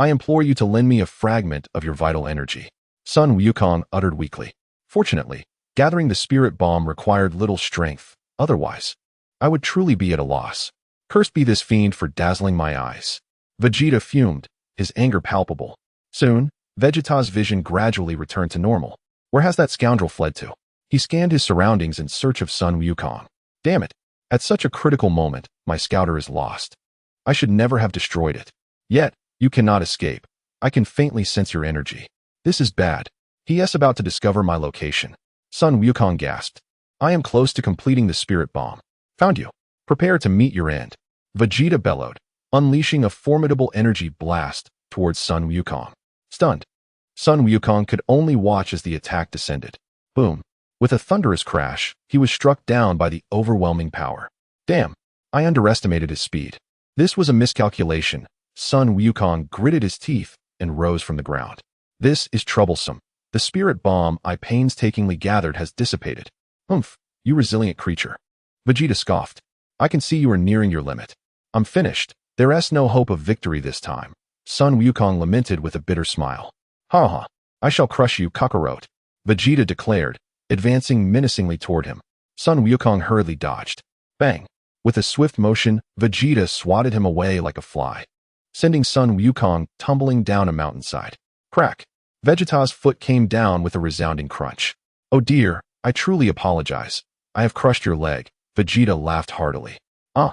I implore you to lend me a fragment of your vital energy. Sun Wukong uttered weakly. Fortunately, gathering the spirit bomb required little strength. Otherwise, I would truly be at a loss. Cursed be this fiend for dazzling my eyes. Vegeta fumed, his anger palpable. Soon, Vegeta's vision gradually returned to normal. Where has that scoundrel fled to? He scanned his surroundings in search of Sun Wukong. Damn it! At such a critical moment, my scouter is lost. I should never have destroyed it. Yet, you cannot escape. I can faintly sense your energy. This is bad. He is about to discover my location. Sun Wukong gasped. I am close to completing the spirit bomb. Found you. Prepare to meet your end. Vegeta bellowed, unleashing a formidable energy blast towards Sun Wukong. Stunned, Sun Wukong could only watch as the attack descended. Boom. With a thunderous crash, he was struck down by the overwhelming power. Damn, I underestimated his speed. This was a miscalculation. Sun Wukong gritted his teeth and rose from the ground. This is troublesome. The spirit bomb I painstakingly gathered has dissipated. Humph, you resilient creature. Vegeta scoffed. I can see you are nearing your limit. I'm finished. There's no hope of victory this time. Sun Wukong lamented with a bitter smile. Ha ha, I shall crush you, Kakarot, Vegeta declared, advancing menacingly toward him. Sun Wukong hurriedly dodged. Bang! With a swift motion, Vegeta swatted him away like a fly, sending Sun Wukong tumbling down a mountainside. Crack! Vegeta's foot came down with a resounding crunch. Oh dear, I truly apologize. I have crushed your leg. Vegeta laughed heartily. Ah!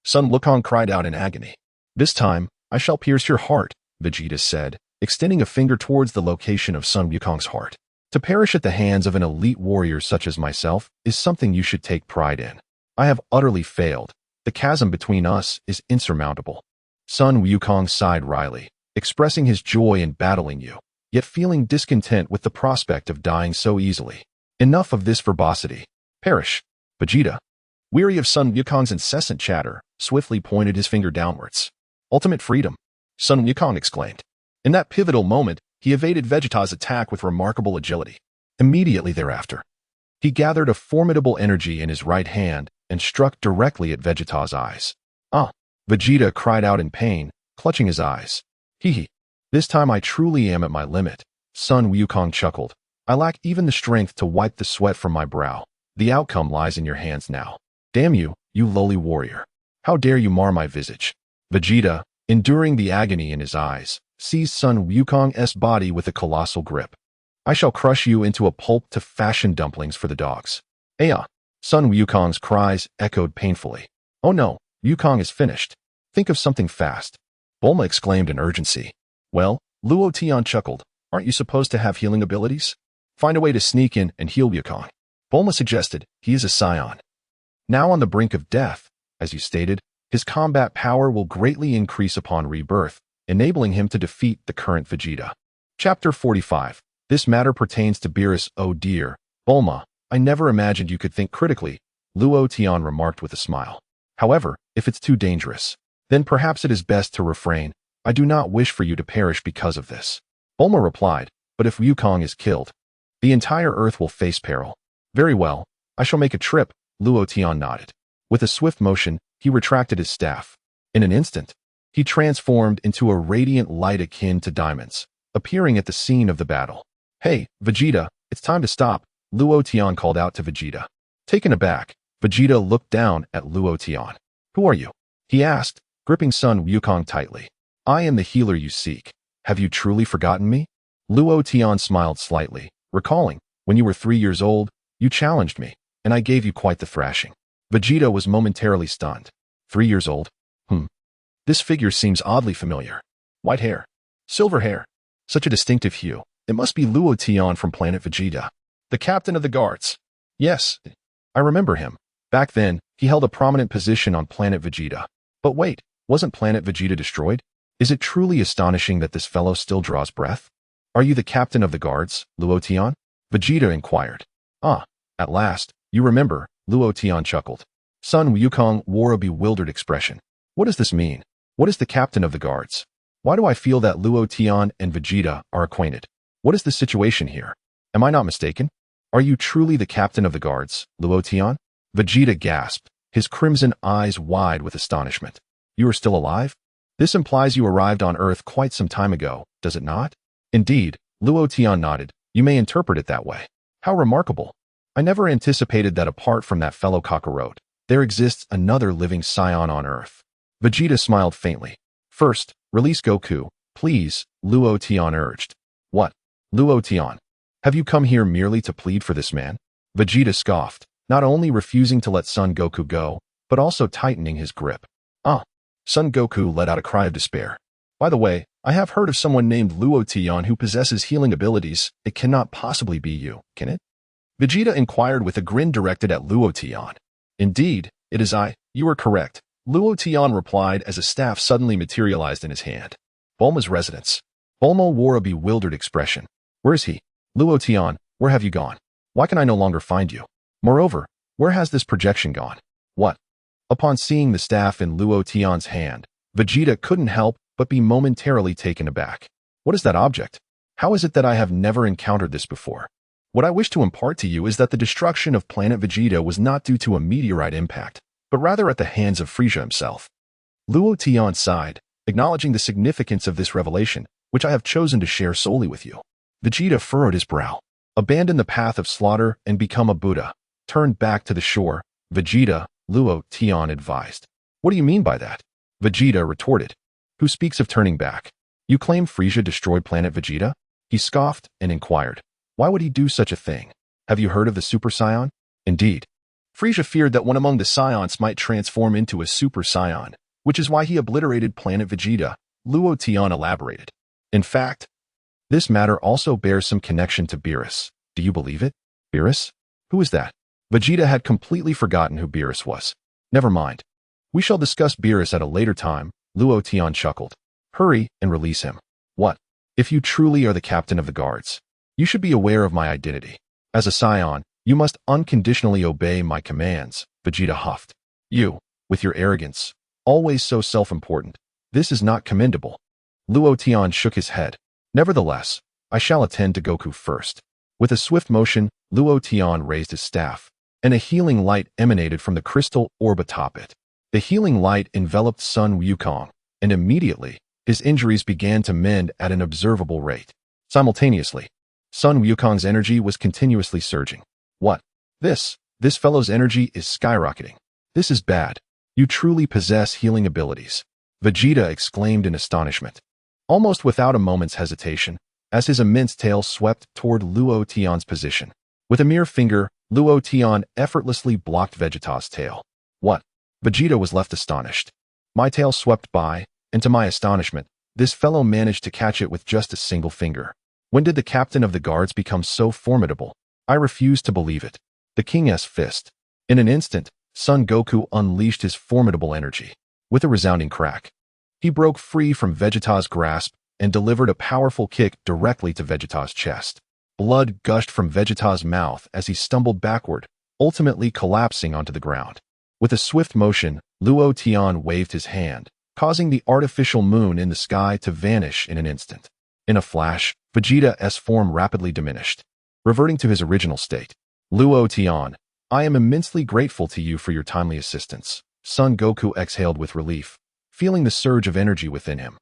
Sun Wukong cried out in agony. This time, I shall pierce your heart, Vegeta said, extending a finger towards the location of Sun Wukong's heart. To perish at the hands of an elite warrior such as myself is something you should take pride in. I have utterly failed. The chasm between us is insurmountable. Sun Wukong sighed wryly, expressing his joy in battling you, yet feeling discontent with the prospect of dying so easily. Enough of this verbosity. Perish. Vegeta, weary of Sun Wukong's incessant chatter, swiftly pointed his finger downwards. Ultimate freedom, Sun Wukong exclaimed. In that pivotal moment, he evaded Vegeta's attack with remarkable agility. Immediately thereafter, he gathered a formidable energy in his right hand and struck directly at Vegeta's eyes. Ah! Vegeta cried out in pain, clutching his eyes. Hee. This time I truly am at my limit. Sun Wukong chuckled. I lack even the strength to wipe the sweat from my brow. The outcome lies in your hands now. Damn you, you lowly warrior. How dare you mar my visage? Vegeta, enduring the agony in his eyes, seized Sun Wukong's body with a colossal grip. I shall crush you into a pulp to fashion dumplings for the dogs. Aya! Sun Wukong's cries echoed painfully. Oh no, Wukong is finished. Think of something fast. Bulma exclaimed in urgency. Well, Luo Tian chuckled. Aren't you supposed to have healing abilities? Find a way to sneak in and heal Wukong. Bulma suggested. He is a scion. Now on the brink of death, as you stated, his combat power will greatly increase upon rebirth, enabling him to defeat the current Vegeta. Chapter 45. This matter pertains to Beerus. Oh dear, Bulma, I never imagined you could think critically, Luo Tian remarked with a smile. However, if it's too dangerous, then perhaps it is best to refrain. I do not wish for you to perish because of this. Bulma replied, but if Wukong is killed, the entire Earth will face peril. Very well, I shall make a trip, Luo Tian nodded. With a swift motion, he retracted his staff. In an instant, he transformed into a radiant light akin to diamonds, appearing at the scene of the battle. Hey, Vegeta, it's time to stop, Luo Tian called out to Vegeta. Taken aback, Vegeta looked down at Luo Tian. Who are you? He asked, gripping Sun Wukong tightly. I am the healer you seek. Have you truly forgotten me? Luo Tian smiled slightly, recalling, when you were 3 years old, you challenged me, and I gave you quite the thrashing. Vegeta was momentarily stunned. 3 years old? This figure seems oddly familiar. White hair. Silver hair. Such a distinctive hue. It must be Luo Tian from planet Vegeta. The captain of the guards. Yes, I remember him. Back then, he held a prominent position on planet Vegeta. But wait, wasn't planet Vegeta destroyed? Is it truly astonishing that this fellow still draws breath? Are you the captain of the guards, Luo Tian? Vegeta inquired. Ah, at last, you remember, Luo Tian chuckled. Sun Wukong wore a bewildered expression. What does this mean? What is the captain of the guards? Why do I feel that Luo Tian and Vegeta are acquainted? What is the situation here? Am I not mistaken? Are you truly the captain of the guards, Luo Tian? Vegeta gasped, his crimson eyes wide with astonishment. You are still alive? This implies you arrived on Earth quite some time ago, does it not? Indeed, Luo Tian nodded. You may interpret it that way. How remarkable. I never anticipated that apart from that fellow Kakarot, there exists another living scion on Earth. Vegeta smiled faintly. First, release Goku, please, Luo Tian urged. What? Luo Tian, have you come here merely to plead for this man? Vegeta scoffed, not only refusing to let Son Goku go, but also tightening his grip. Ah! Son Goku let out a cry of despair. By the way, I have heard of someone named Luo Tian who possesses healing abilities. It cannot possibly be you, can it? Vegeta inquired with a grin directed at Luo Tian. Indeed, it is I. You are correct. Luo Tian replied as a staff suddenly materialized in his hand. Bulma's residence. Bulma wore a bewildered expression. Where is he? Luo Tian, where have you gone? Why can I no longer find you? Moreover, where has this projection gone? What? Upon seeing the staff in Luo Tian's hand, Vegeta couldn't help but be momentarily taken aback. What is that object? How is it that I have never encountered this before? What I wish to impart to you is that the destruction of planet Vegeta was not due to a meteorite impact, but rather at the hands of Frieza himself. Luo Tian sighed, acknowledging the significance of this revelation, which I have chosen to share solely with you. Vegeta furrowed his brow. Abandon the path of slaughter and become a Buddha. Turn back to the shore, Vegeta, Luo Tian advised. What do you mean by that? Vegeta retorted. Who speaks of turning back? You claim Frieza destroyed planet Vegeta? He scoffed and inquired. Why would he do such a thing? Have you heard of the Super Saiyan? Indeed. Frieza feared that one among the Saiyans might transform into a Super Saiyan, which is why he obliterated planet Vegeta, Luo Tian elaborated. In fact, this matter also bears some connection to Beerus. Do you believe it? Beerus? Who is that? Vegeta had completely forgotten who Beerus was. Never mind. We shall discuss Beerus at a later time, Luo Tian chuckled. Hurry and release him. What? If you truly are the captain of the guards, you should be aware of my identity. As a Saiyan, you must unconditionally obey my commands, Vegeta huffed. You, with your arrogance, always so self-important. This is not commendable. Luo Tian shook his head. Nevertheless, I shall attend to Goku first. With a swift motion, Luo Tian raised his staff, and a healing light emanated from the crystal orb atop it. The healing light enveloped Sun Wukong, and immediately, his injuries began to mend at an observable rate. Simultaneously, Sun Wukong's energy was continuously surging. What? This fellow's energy is skyrocketing. This is bad. You truly possess healing abilities. Vegeta exclaimed in astonishment. Almost without a moment's hesitation, as his immense tail swept toward Luo Tian's position. With a mere finger, Luo Tian effortlessly blocked Vegeta's tail. What? Vegeta was left astonished. My tail swept by, and to my astonishment, this fellow managed to catch it with just a single finger. When did the captain of the guards become so formidable? I refuse to believe it. The king's fist. In an instant, Son Goku unleashed his formidable energy. With a resounding crack, he broke free from Vegeta's grasp and delivered a powerful kick directly to Vegeta's chest. Blood gushed from Vegeta's mouth as he stumbled backward, ultimately collapsing onto the ground. With a swift motion, Luo Tian waved his hand, causing the artificial moon in the sky to vanish in an instant. In a flash, Vegeta's form rapidly diminished, reverting to his original state. Luo Tian, I am immensely grateful to you for your timely assistance. Son Goku exhaled with relief, feeling the surge of energy within him.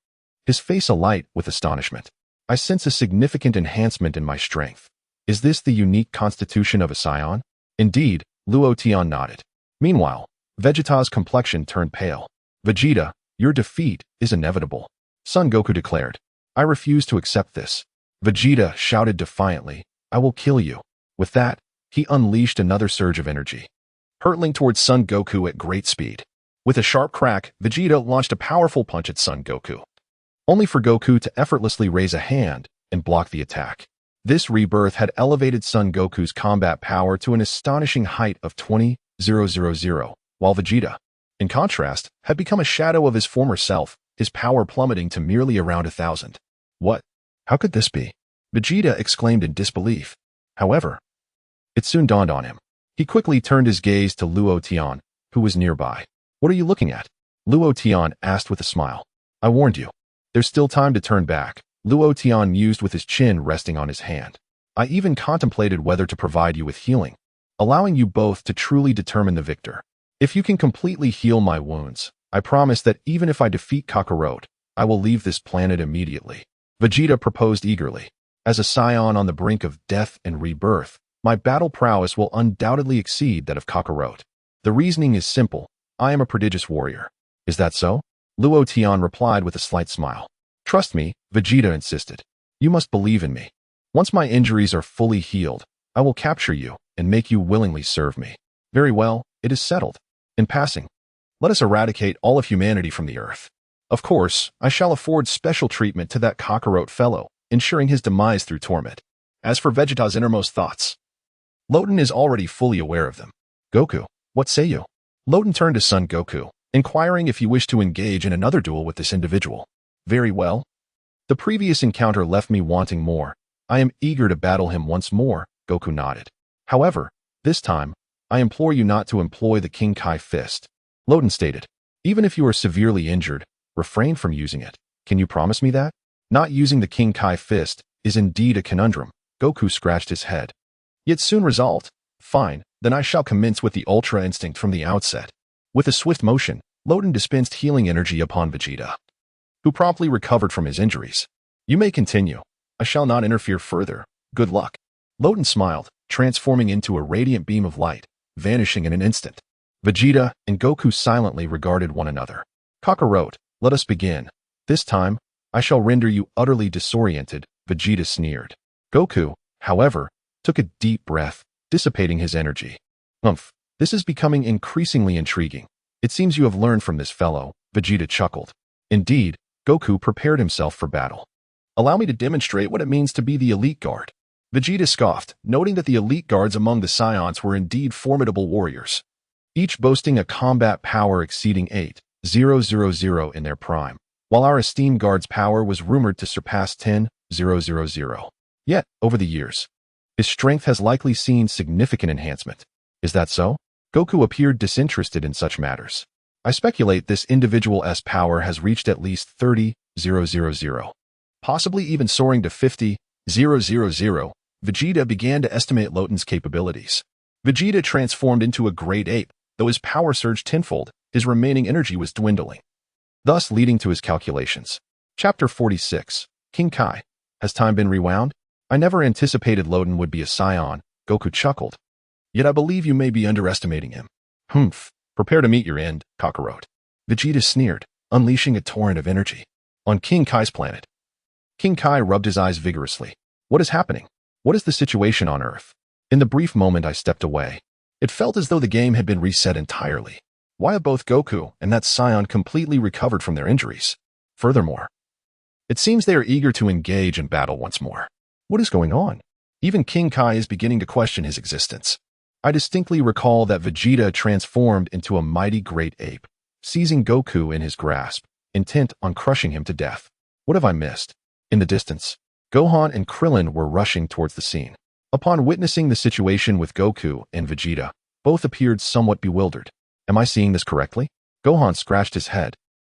His face alight with astonishment. I sense a significant enhancement in my strength. Is this the unique constitution of a Saiyan? Indeed, Luo Tian nodded. Meanwhile, Vegeta's complexion turned pale. Vegeta, your defeat is inevitable. Son Goku declared. I refuse to accept this. Vegeta shouted defiantly, I will kill you. With that, he unleashed another surge of energy, hurtling towards Son Goku at great speed. With a sharp crack, Vegeta launched a powerful punch at Son Goku, only for Goku to effortlessly raise a hand and block the attack. This rebirth had elevated Son Goku's combat power to an astonishing height of 20,000, while Vegeta, in contrast, had become a shadow of his former self, his power plummeting to merely around 1,000. What? How could this be? Vegeta exclaimed in disbelief. However, it soon dawned on him. He quickly turned his gaze to Luo Tian, who was nearby. What are you looking at? Luo Tian asked with a smile. I warned you. There's still time to turn back, Luo Tian mused with his chin resting on his hand. I even contemplated whether to provide you with healing, allowing you both to truly determine the victor. If you can completely heal my wounds, I promise that even if I defeat Kakarot, I will leave this planet immediately. Vegeta proposed eagerly. As a Saiyan on the brink of death and rebirth, my battle prowess will undoubtedly exceed that of Kakarot. The reasoning is simple. I am a prodigious warrior. Is that so? Luo Tian replied with a slight smile. Trust me, Vegeta insisted. You must believe in me. Once my injuries are fully healed, I will capture you and make you willingly serve me. Very well, it is settled. In passing, let us eradicate all of humanity from the earth. Of course, I shall afford special treatment to that Kakarot fellow, ensuring his demise through torment. As for Vegeta's innermost thoughts, Loten is already fully aware of them. Goku, what say you? Loten turned to Son Goku, inquiring if you wish to engage in another duel with this individual. Very well. The previous encounter left me wanting more. I am eager to battle him once more, Goku nodded. However, this time, I implore you not to employ the King Kai fist. Loden stated. Even if you are severely injured, refrain from using it. Can you promise me that? Not using the King Kai fist is indeed a conundrum. Goku scratched his head. Yet soon resolved. Fine, then I shall commence with the Ultra Instinct from the outset. With a swift motion, Loden dispensed healing energy upon Vegeta, who promptly recovered from his injuries. You may continue. I shall not interfere further. Good luck. Loden smiled, transforming into a radiant beam of light, vanishing in an instant. Vegeta and Goku silently regarded one another. Kakarot, let us begin. This time, I shall render you utterly disoriented, Vegeta sneered. Goku, however, took a deep breath, dissipating his energy. This is becoming increasingly intriguing. It seems you have learned from this fellow, Vegeta chuckled. Indeed, Goku prepared himself for battle. Allow me to demonstrate what it means to be the elite guard. Vegeta scoffed, noting that the elite guards among the Scions were indeed formidable warriors, each boasting a combat power exceeding 8,000 in their prime, while our esteemed guard's power was rumored to surpass 10,000. Yet, over the years, his strength has likely seen significant enhancement. Is that so? Goku appeared disinterested in such matters. I speculate this individual's power has reached at least 30,000, possibly even soaring to 50,000. Vegeta began to estimate Loden's capabilities. Vegeta transformed into a great ape. Though his power surged tenfold, his remaining energy was dwindling, thus leading to his calculations. Chapter 46. King Kai. Has time been rewound? I never anticipated Loden would be a Scion, Goku chuckled. Yet I believe you may be underestimating him. Prepare to meet your end, Kakarot. Vegeta sneered, unleashing a torrent of energy. On King Kai's planet. King Kai rubbed his eyes vigorously. What is happening? What is the situation on Earth? In the brief moment I stepped away, it felt as though the game had been reset entirely. Why have both Goku and that Scion completely recovered from their injuries? Furthermore, it seems they are eager to engage in battle once more. What is going on? Even King Kai is beginning to question his existence. I distinctly recall that Vegeta transformed into a mighty great ape, seizing Goku in his grasp, intent on crushing him to death. What have I missed? In the distance, Gohan and Krillin were rushing towards the scene. Upon witnessing the situation with Goku and Vegeta, both appeared somewhat bewildered. Am I seeing this correctly? Gohan scratched his head,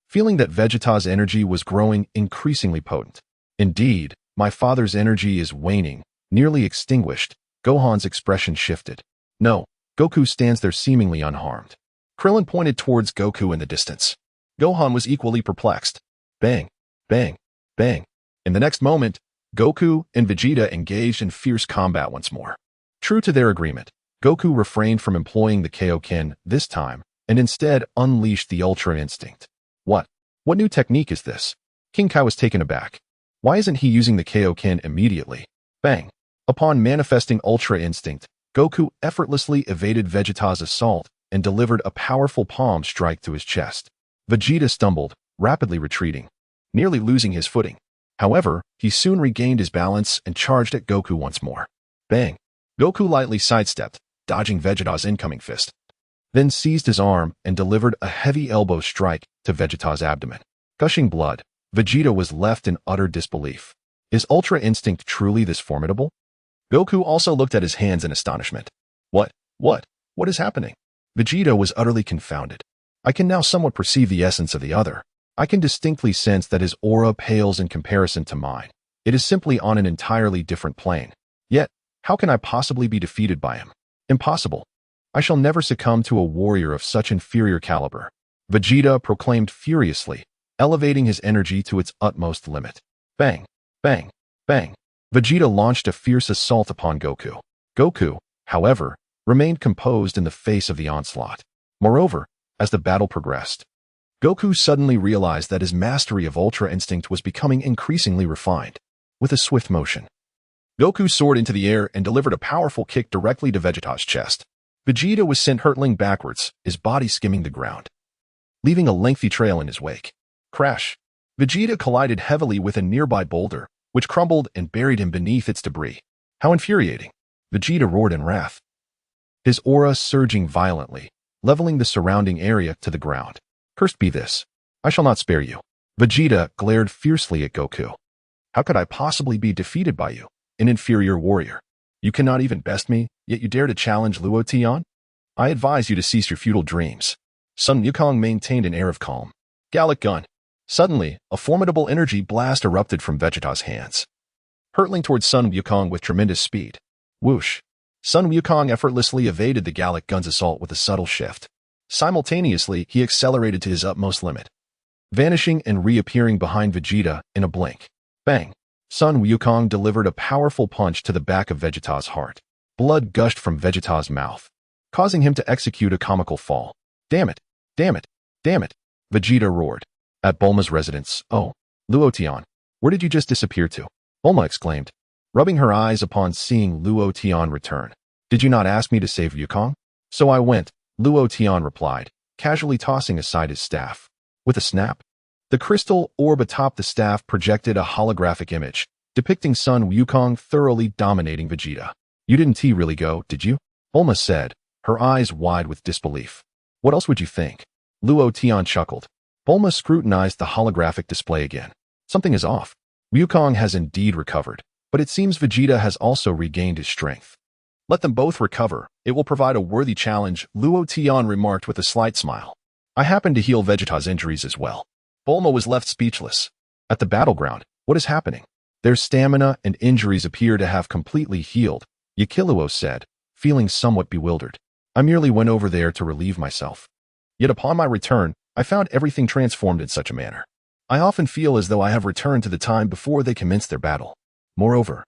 feeling that Vegeta's energy was growing increasingly potent. Indeed, my father's energy is waning, nearly extinguished. Gohan's expression shifted. No, Goku stands there seemingly unharmed. Krillin pointed towards Goku in the distance. Gohan was equally perplexed. Bang, bang, bang. In the next moment, Goku and Vegeta engaged in fierce combat once more. True to their agreement, Goku refrained from employing the Kaioken this time and instead unleashed the Ultra Instinct. What new technique is this? King Kai was taken aback. Why isn't he using the Kaioken immediately? Bang! Upon manifesting Ultra Instinct, Goku effortlessly evaded Vegeta's assault and delivered a powerful palm strike to his chest. Vegeta stumbled, rapidly retreating, nearly losing his footing. However, he soon regained his balance and charged at Goku once more. Bang! Goku lightly sidestepped, dodging Vegeta's incoming fist, then seized his arm and delivered a heavy elbow strike to Vegeta's abdomen. Gushing blood, Vegeta was left in utter disbelief. Is Ultra Instinct truly this formidable? Goku also looked at his hands in astonishment. What is happening? Vegeta was utterly confounded. I can now somewhat perceive the essence of the other. I can distinctly sense that his aura pales in comparison to mine. It is simply on an entirely different plane. Yet, how can I possibly be defeated by him? Impossible. I shall never succumb to a warrior of such inferior caliber. Vegeta proclaimed furiously, elevating his energy to its utmost limit. Bang, bang, bang. Vegeta launched a fierce assault upon Goku. Goku, however, remained composed in the face of the onslaught. Moreover, as the battle progressed, Goku suddenly realized that his mastery of Ultra Instinct was becoming increasingly refined. With a swift motion, Goku soared into the air and delivered a powerful kick directly to Vegeta's chest. Vegeta was sent hurtling backwards, his body skimming the ground, leaving a lengthy trail in his wake. Crash! Vegeta collided heavily with a nearby boulder, which crumbled and buried him beneath its debris. How infuriating! Vegeta roared in wrath, his aura surging violently, leveling the surrounding area to the ground. Cursed be this. I shall not spare you. Vegeta glared fiercely at Goku. How could I possibly be defeated by you, an inferior warrior? You cannot even best me, yet you dare to challenge Luo Tian? I advise you to cease your futile dreams. Sun Wukong maintained an air of calm. Gallic gun. Suddenly, a formidable energy blast erupted from Vegeta's hands, hurtling towards Sun Wukong with tremendous speed. Whoosh! Sun Wukong effortlessly evaded the Gallic gun's assault with a subtle shift. Simultaneously, he accelerated to his utmost limit, vanishing and reappearing behind Vegeta in a blink. Bang! Sun Wukong delivered a powerful punch to the back of Vegeta's heart. Blood gushed from Vegeta's mouth, causing him to execute a comical fall. Damn it! Damn it! Damn it! Vegeta roared. At Bulma's residence, oh, Luo Tian, where did you just disappear to? Bulma exclaimed, rubbing her eyes upon seeing Luo Tian return. Did you not ask me to save Wukong? So I went, Luo Tian replied, casually tossing aside his staff. With a snap, the crystal orb atop the staff projected a holographic image, depicting Sun Wukong thoroughly dominating Vegeta. You didn't really go, did you? Bulma said, her eyes wide with disbelief. What else would you think? Luo Tian chuckled. Bulma scrutinized the holographic display again. Something is off. Wukong has indeed recovered, but it seems Vegeta has also regained his strength. Let them both recover. It will provide a worthy challenge, Luo Tian remarked with a slight smile. I happen to heal Vegeta's injuries as well. Bulma was left speechless. At the battleground, what is happening? Their stamina and injuries appear to have completely healed, Yakiluo said, feeling somewhat bewildered. I merely went over there to relieve myself. Yet upon my return, I found everything transformed in such a manner. I often feel as though I have returned to the time before they commenced their battle. Moreover,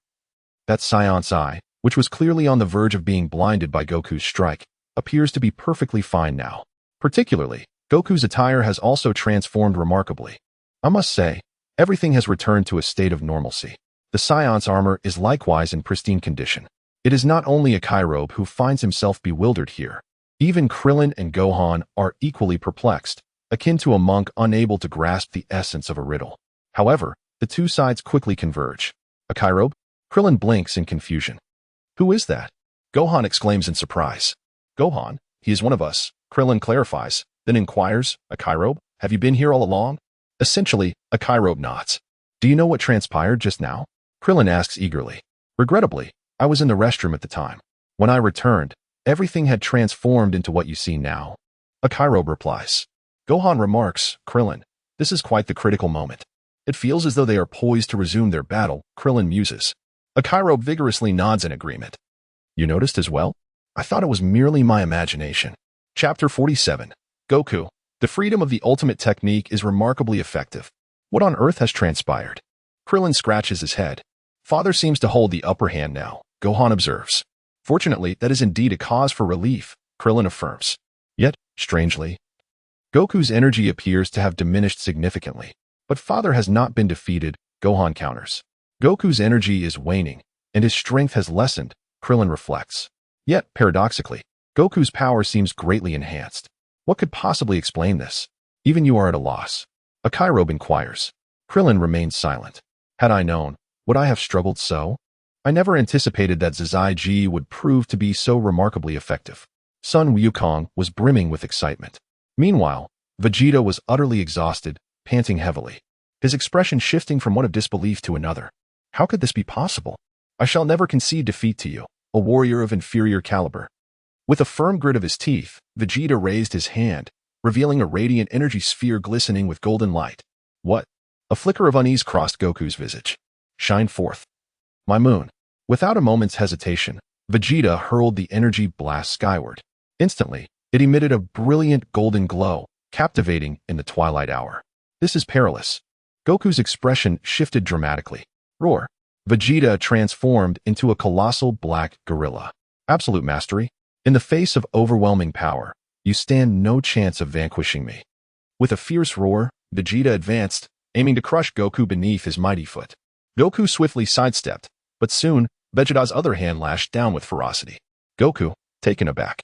that Scion's eye, which was clearly on the verge of being blinded by Goku's strike, appears to be perfectly fine now. Particularly, Goku's attire has also transformed remarkably. I must say, everything has returned to a state of normalcy. The Scion's armor is likewise in pristine condition. It is not only a Kairobe who finds himself bewildered here. Even Krillin and Gohan are equally perplexed, akin to a monk unable to grasp the essence of a riddle. However, the two sides quickly converge. A Kairobe? Krillin blinks in confusion. Who is that? Gohan exclaims in surprise. Gohan, he is one of us, Krillin clarifies, then inquires, a Kairobe? Have you been here all along? Essentially, a Kairobe nods. Do you know what transpired just now? Krillin asks eagerly. Regrettably, I was in the restroom at the time. When I returned, everything had transformed into what you see now. A Kairobe replies. Gohan remarks, Krillin, this is quite the critical moment. It feels as though they are poised to resume their battle, Krillin muses. A Kairobe vigorously nods in agreement. You noticed as well? I thought it was merely my imagination. Chapter 47. Goku. The freedom of the ultimate technique is remarkably effective. What on earth has transpired? Krillin scratches his head. Father seems to hold the upper hand now, Gohan observes. Fortunately, that is indeed a cause for relief, Krillin affirms. Yet, strangely, Goku's energy appears to have diminished significantly. But Father has not been defeated, Gohan counters. Goku's energy is waning, and his strength has lessened, Krillin reflects. Yet, paradoxically, Goku's power seems greatly enhanced. What could possibly explain this? Even you are at a loss. A Kairobe inquires. Krillin remains silent. Had I known, would I have struggled so? I never anticipated that Zizai Ji would prove to be so remarkably effective. Sun Wukong was brimming with excitement. Meanwhile, Vegeta was utterly exhausted, panting heavily, his expression shifting from one of disbelief to another. How could this be possible? I shall never concede defeat to you, a warrior of inferior caliber. With a firm grit of his teeth, Vegeta raised his hand, revealing a radiant energy sphere glistening with golden light. What? A flicker of unease crossed Goku's visage. Shine forth. My moon. Without a moment's hesitation, Vegeta hurled the energy blast skyward. Instantly, it emitted a brilliant golden glow, captivating in the twilight hour. This is perilous. Goku's expression shifted dramatically. Roar. Vegeta transformed into a colossal black gorilla. Absolute mastery. In the face of overwhelming power, you stand no chance of vanquishing me. With a fierce roar, Vegeta advanced, aiming to crush Goku beneath his mighty foot. Goku swiftly sidestepped, but soon, Vegeta's other hand lashed down with ferocity. Goku, taken aback,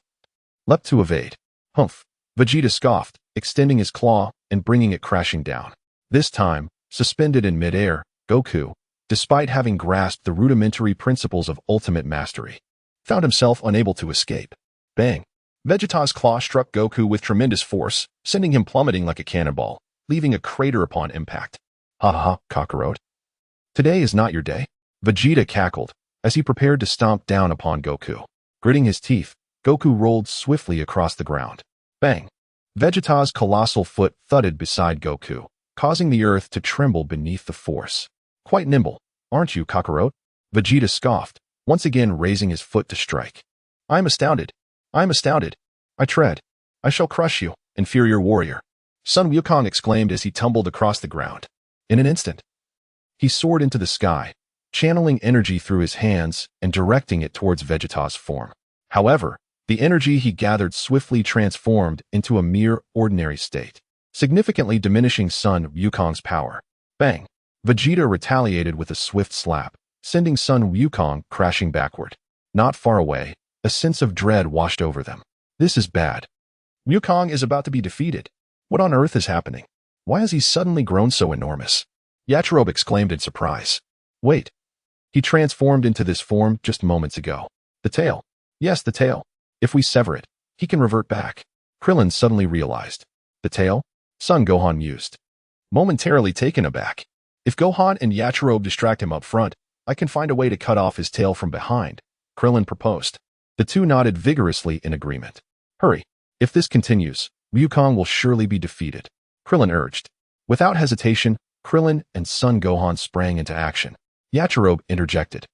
leapt to evade. Humph! Vegeta scoffed, extending his claw and bringing it crashing down. This time, suspended in midair, Goku, despite having grasped the rudimentary principles of ultimate mastery, found himself unable to escape. Bang! Vegeta's claw struck Goku with tremendous force, sending him plummeting like a cannonball, leaving a crater upon impact. Ha ha ha, Kakarot. Today is not your day. Vegeta cackled as he prepared to stomp down upon Goku. Gritting his teeth, Goku rolled swiftly across the ground. Bang! Vegeta's colossal foot thudded beside Goku, causing the earth to tremble beneath the force. Quite nimble, aren't you, Kakarot? Vegeta scoffed, once again raising his foot to strike. I am astounded. I am astounded. I tread. I shall crush you, inferior warrior. Sun Wukong exclaimed as he tumbled across the ground. In an instant, he soared into the sky, channeling energy through his hands and directing it towards Vegeta's form. However, the energy he gathered swiftly transformed into a mere ordinary state, significantly diminishing Sun Wukong's power. Bang! Vegeta retaliated with a swift slap, sending Sun Wukong crashing backward. Not far away, a sense of dread washed over them. This is bad. Wukong is about to be defeated. What on earth is happening? Why has he suddenly grown so enormous? Yachirobe exclaimed in surprise. Wait. He transformed into this form just moments ago. The tail. Yes, the tail. If we sever it, he can revert back. Krillin suddenly realized. The tail? Son Gohan mused. Momentarily taken aback. If Gohan and Yachirobe distract him up front, I can find a way to cut off his tail from behind, Krillin proposed. The two nodded vigorously in agreement. Hurry. If this continues, Wukong will surely be defeated, Krillin urged. Without hesitation, Krillin and Son Gohan sprang into action. Yachirobe interjected.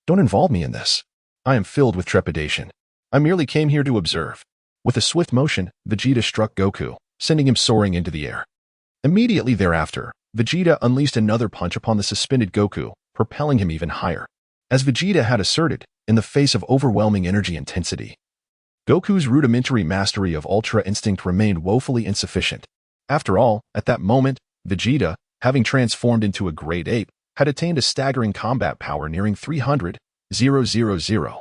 Don't involve me in this. I am filled with trepidation. I merely came here to observe. With a swift motion, Vegeta struck Goku, sending him soaring into the air. Immediately thereafter, Vegeta unleashed another punch upon the suspended Goku, propelling him even higher. As Vegeta had asserted, in the face of overwhelming energy intensity, Goku's rudimentary mastery of Ultra Instinct remained woefully insufficient. After all, at that moment, Vegeta, having transformed into a great ape, had attained a staggering combat power nearing 300,000.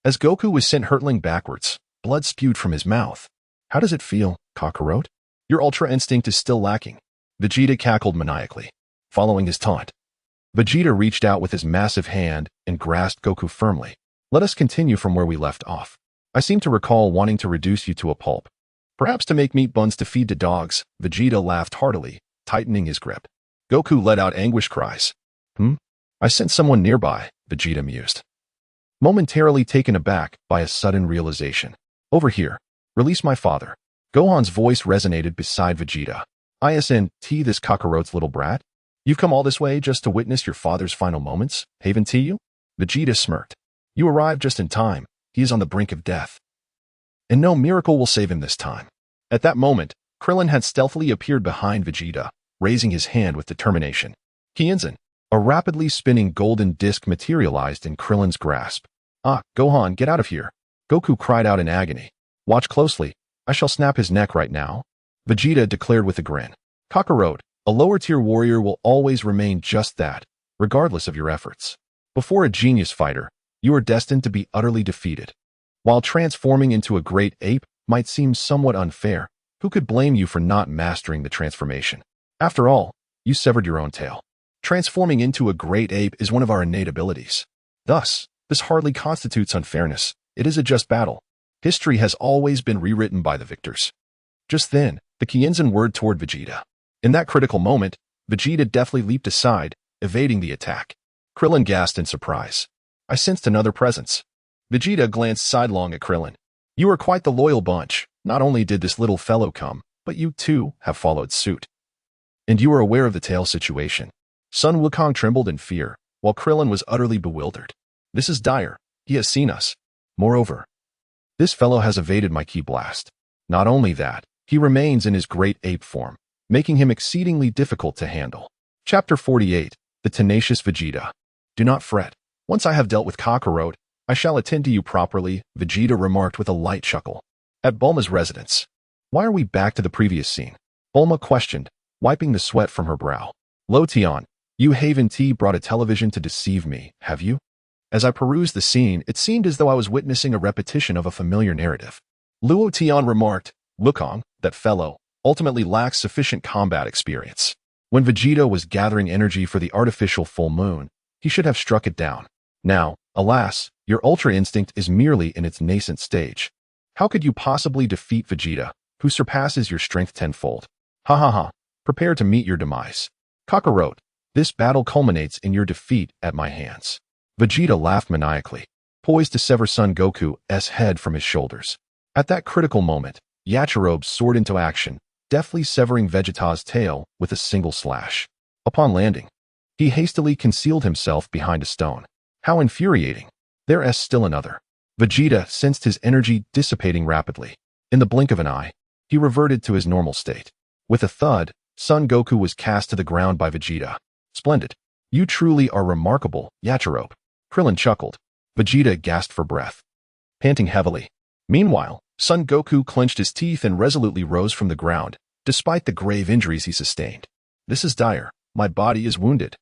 As Goku was sent hurtling backwards, blood spewed from his mouth. How does it feel, Kakarot? Your Ultra Instinct is still lacking. Vegeta cackled maniacally, following his taunt. Vegeta reached out with his massive hand and grasped Goku firmly. Let us continue from where we left off. I seem to recall wanting to reduce you to a pulp. Perhaps to make meat buns to feed to dogs. Vegeta laughed heartily, tightening his grip. Goku let out anguish cries. I sent someone nearby, Vegeta mused. Momentarily taken aback by a sudden realization. Over here. Release my father. Gohan's voice resonated beside Vegeta. ISNT this Kakarot's little brat? You've come all this way just to witness your father's final moments, haven't you? Vegeta smirked. You arrived just in time. He is on the brink of death. And no miracle will save him this time. At that moment, Krillin had stealthily appeared behind Vegeta, raising his hand with determination. Kienzan, a rapidly spinning golden disc materialized in Krillin's grasp. Ah, Gohan, get out of here. Goku cried out in agony. Watch closely. I shall snap his neck right now. Vegeta declared with a grin. Kakarot, a lower-tier warrior will always remain just that, regardless of your efforts. Before a genius fighter, you are destined to be utterly defeated. While transforming into a great ape might seem somewhat unfair, who could blame you for not mastering the transformation? After all, you severed your own tail. Transforming into a great ape is one of our innate abilities. Thus, this hardly constitutes unfairness. It is a just battle. History has always been rewritten by the victors. Just then, the Kienzan whirred toward Vegeta. In that critical moment, Vegeta deftly leaped aside, evading the attack. Krillin gasped in surprise. I sensed another presence. Vegeta glanced sidelong at Krillin. You are quite the loyal bunch. Not only did this little fellow come, but you too have followed suit. And you are aware of the tail situation. Sun Wukong trembled in fear, while Krillin was utterly bewildered. This is dire. He has seen us. Moreover, this fellow has evaded my ki blast. Not only that, he remains in his great ape form, making him exceedingly difficult to handle. Chapter 48, The Tenacious Vegeta. Do not fret. Once I have dealt with Kakarot, I shall attend to you properly, Vegeta remarked with a light chuckle. At Bulma's residence. Why are we back to the previous scene? Bulma questioned, wiping the sweat from her brow. Lotion, you Haven T brought a television to deceive me, have you? As I perused the scene, it seemed as though I was witnessing a repetition of a familiar narrative. Luo Tian remarked, Wukong, that fellow, ultimately lacks sufficient combat experience. When Vegeta was gathering energy for the artificial full moon, he should have struck it down. Now, alas, your Ultra Instinct is merely in its nascent stage. How could you possibly defeat Vegeta, who surpasses your strength tenfold? Ha ha ha. Prepare to meet your demise. Kakarot, this battle culminates in your defeat at my hands. Vegeta laughed maniacally, poised to sever Son Goku's head from his shoulders. At that critical moment, Yachirobe soared into action, deftly severing Vegeta's tail with a single slash. Upon landing, he hastily concealed himself behind a stone. How infuriating! There's still another. Vegeta sensed his energy dissipating rapidly. In the blink of an eye, he reverted to his normal state. With a thud, Son Goku was cast to the ground by Vegeta. Splendid. You truly are remarkable, Yachirobe. Krillin chuckled. Vegeta gasped for breath, panting heavily. Meanwhile, Son Goku clenched his teeth and resolutely rose from the ground, despite the grave injuries he sustained. This is dire. My body is wounded.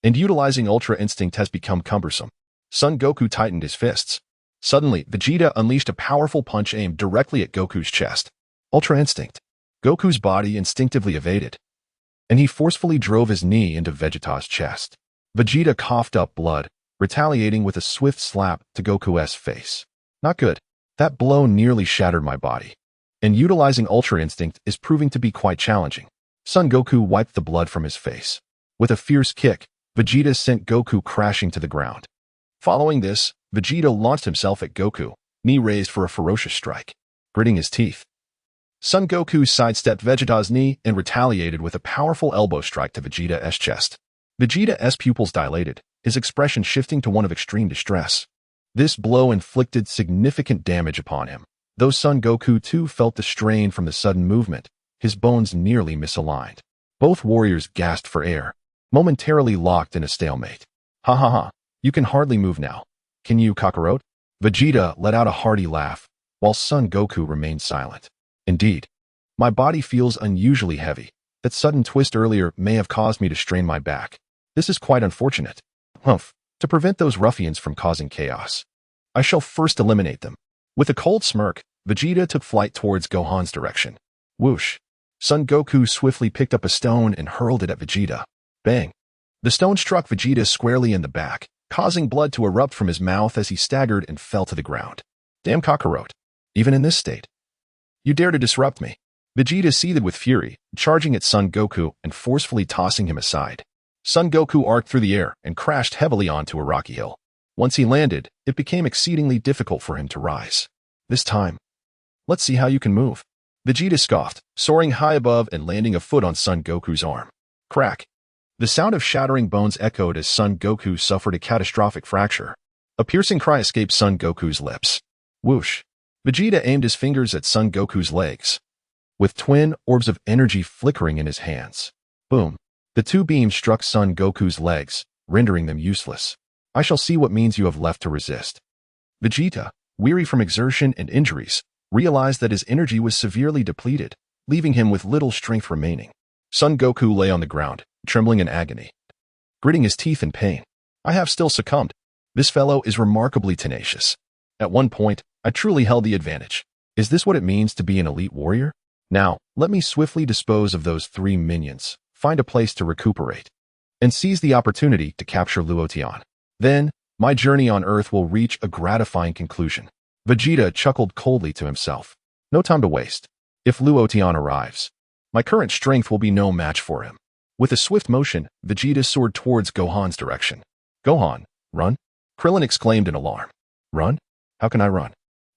And utilizing Ultra Instinct has become cumbersome. Son Goku tightened his fists. Suddenly, Vegeta unleashed a powerful punch aimed directly at Goku's chest. Ultra Instinct. Goku's body instinctively evaded, and he forcefully drove his knee into Vegeta's chest. Vegeta coughed up blood, retaliating with a swift slap to Goku's face. Not good. That blow nearly shattered my body, and utilizing Ultra Instinct is proving to be quite challenging. Son Goku wiped the blood from his face. With a fierce kick, Vegeta sent Goku crashing to the ground. Following this, Vegeta launched himself at Goku, knee raised for a ferocious strike. Gritting his teeth, Son Goku sidestepped Vegeta's knee and retaliated with a powerful elbow strike to Vegeta's chest. Vegeta's pupils dilated, his expression shifting to one of extreme distress. This blow inflicted significant damage upon him. Though Son Goku too felt the strain from the sudden movement, his bones nearly misaligned. Both warriors gasped for air, momentarily locked in a stalemate. Ha ha ha, you can hardly move now. Can you, Kakarot? Vegeta let out a hearty laugh, while Son Goku remained silent. Indeed, my body feels unusually heavy. That sudden twist earlier may have caused me to strain my back. This is quite unfortunate. Humph. To prevent those ruffians from causing chaos, I shall first eliminate them. With a cold smirk, Vegeta took flight towards Gohan's direction. Whoosh. Son Goku swiftly picked up a stone and hurled it at Vegeta. Bang. The stone struck Vegeta squarely in the back, causing blood to erupt from his mouth as he staggered and fell to the ground. Damn Kakarot. Even in this state. You dare to disrupt me. Vegeta seethed with fury, charging at Son Goku and forcefully tossing him aside. Son Goku arced through the air and crashed heavily onto a rocky hill. Once he landed, it became exceedingly difficult for him to rise. This time, let's see how you can move. Vegeta scoffed, soaring high above and landing a foot on Son Goku's arm. Crack. The sound of shattering bones echoed as Son Goku suffered a catastrophic fracture. A piercing cry escaped Son Goku's lips. Whoosh. Vegeta aimed his fingers at Son Goku's legs, with twin orbs of energy flickering in his hands. Boom. The two beams struck Son Goku's legs, rendering them useless. I shall see what means you have left to resist. Vegeta, weary from exertion and injuries, realized that his energy was severely depleted, leaving him with little strength remaining. Son Goku lay on the ground, trembling in agony, gritting his teeth in pain. I have still succumbed. This fellow is remarkably tenacious. At one point, I truly held the advantage. Is this what it means to be an elite warrior? Now, let me swiftly dispose of those 3 minions, find a place to recuperate, and seize the opportunity to capture Luotian. Then, my journey on Earth will reach a gratifying conclusion. Vegeta chuckled coldly to himself. No time to waste. If Luotian arrives, my current strength will be no match for him. With a swift motion, Vegeta soared towards Gohan's direction. Gohan, run! Krillin exclaimed in alarm. Run? How can I run?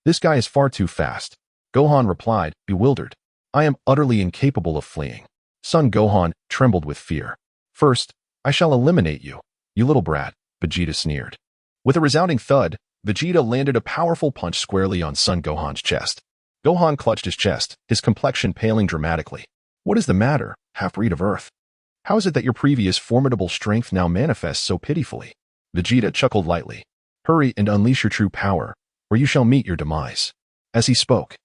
This guy is far too fast. Gohan replied, bewildered. I am utterly incapable of fleeing. Son Gohan trembled with fear. First, I shall eliminate you, you little brat, Vegeta sneered. With a resounding thud, Vegeta landed a powerful punch squarely on Son Gohan's chest. Gohan clutched his chest, his complexion paling dramatically. What is the matter, half-breed of Earth? How is it that your previous formidable strength now manifests so pitifully? Vegeta chuckled lightly. Hurry and unleash your true power, or you shall meet your demise. As he spoke,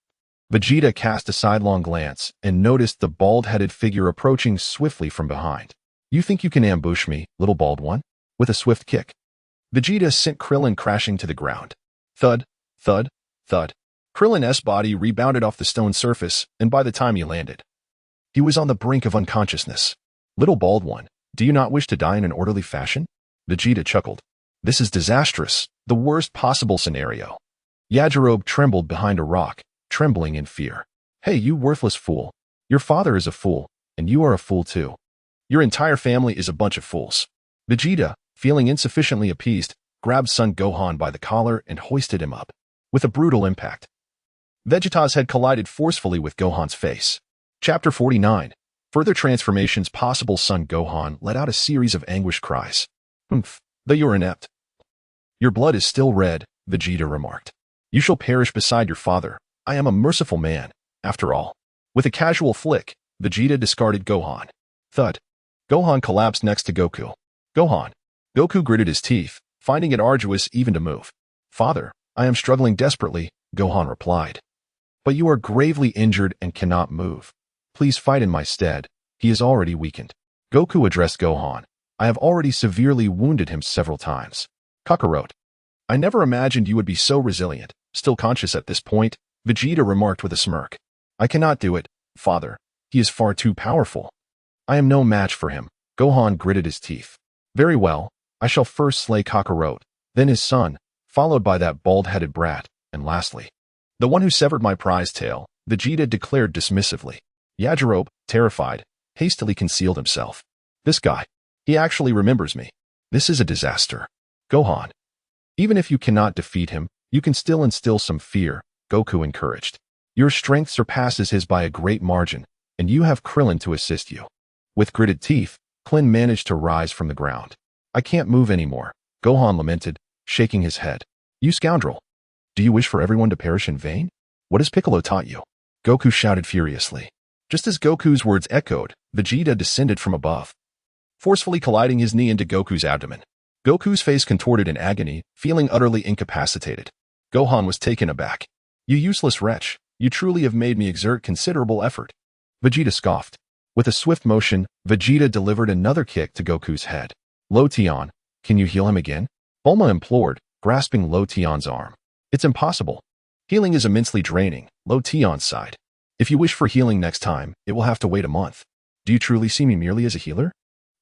Vegeta cast a sidelong glance and noticed the bald-headed figure approaching swiftly from behind. You think you can ambush me, little bald one? With a swift kick, Vegeta sent Krillin crashing to the ground. Thud, thud, thud. Krillin's body rebounded off the stone surface, and by the time he landed, he was on the brink of unconsciousness. Little bald one, do you not wish to die in an orderly fashion? Vegeta chuckled. This is disastrous, the worst possible scenario. Yajirobe trembled behind a rock, trembling in fear. Hey, you worthless fool. Your father is a fool, and you are a fool too. Your entire family is a bunch of fools. Vegeta, feeling insufficiently appeased, grabbed Son Gohan by the collar and hoisted him up. With a brutal impact, Vegeta's head collided forcefully with Gohan's face. Chapter 49. Further transformations possible. Son Gohan let out a series of anguished cries. Humph, though you're inept. Your blood is still red, Vegeta remarked. You shall perish beside your father. I am a merciful man, after all. With a casual flick, Vegeta discarded Gohan. Thud. Gohan collapsed next to Goku. Gohan. Goku gritted his teeth, finding it arduous even to move. Father, I am struggling desperately, Gohan replied. But you are gravely injured and cannot move. Please fight in my stead. He is already weakened. Goku addressed Gohan. I have already severely wounded him several times. Kakarot. I never imagined you would be so resilient. Still conscious at this point, Vegeta remarked with a smirk. I cannot do it, father. He is far too powerful. I am no match for him. Gohan gritted his teeth. Very well, I shall first slay Kakarot, then his son, followed by that bald-headed brat, and lastly, the one who severed my prize tail, Vegeta declared dismissively. Yajirobe, terrified, hastily concealed himself. This guy. He actually remembers me. This is a disaster. Gohan. Even if you cannot defeat him, you can still instill some fear, Goku encouraged. Your strength surpasses his by a great margin, and you have Krillin to assist you. With gritted teeth, Krillin managed to rise from the ground. I can't move anymore, Gohan lamented, shaking his head. You scoundrel. Do you wish for everyone to perish in vain? What has Piccolo taught you? Goku shouted furiously. Just as Goku's words echoed, Vegeta descended from above, forcefully colliding his knee into Goku's abdomen. Goku's face contorted in agony, feeling utterly incapacitated. Gohan was taken aback. You useless wretch, you truly have made me exert considerable effort. Vegeta scoffed. With a swift motion, Vegeta delivered another kick to Goku's head. Lo Tian, can you heal him again? Bulma implored, grasping Lo Tian's arm. It's impossible. Healing is immensely draining, Lo Tian sighed. If you wish for healing next time, it will have to wait a month. Do you truly see me merely as a healer?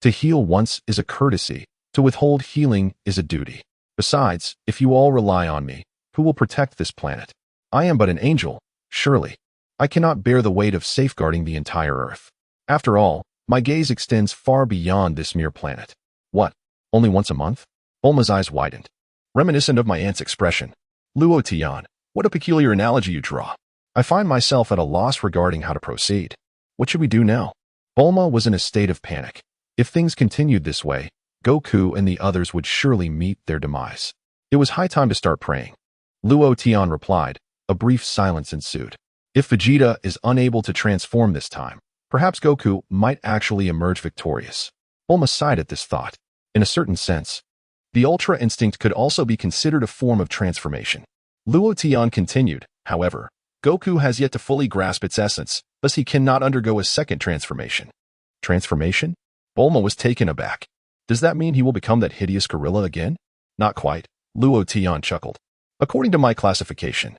To heal once is a courtesy. To withhold healing is a duty. Besides, if you all rely on me, who will protect this planet? I am but an angel, surely. I cannot bear the weight of safeguarding the entire Earth. After all, my gaze extends far beyond this mere planet. What? Only once a month? Bulma's eyes widened. Reminiscent of my aunt's expression. Luo Tian, what a peculiar analogy you draw. I find myself at a loss regarding how to proceed. What should we do now? Bulma was in a state of panic. If things continued this way, Goku and the others would surely meet their demise. It was high time to start praying. Luo Tian replied. A brief silence ensued. If Vegeta is unable to transform this time, perhaps Goku might actually emerge victorious. Bulma sighed at this thought. In a certain sense, the Ultra Instinct could also be considered a form of transformation. Luo Tian continued, however, Goku has yet to fully grasp its essence, thus he cannot undergo a second transformation. Transformation? Bulma was taken aback. Does that mean he will become that hideous gorilla again? Not quite, Luo Tian chuckled. According to my classification,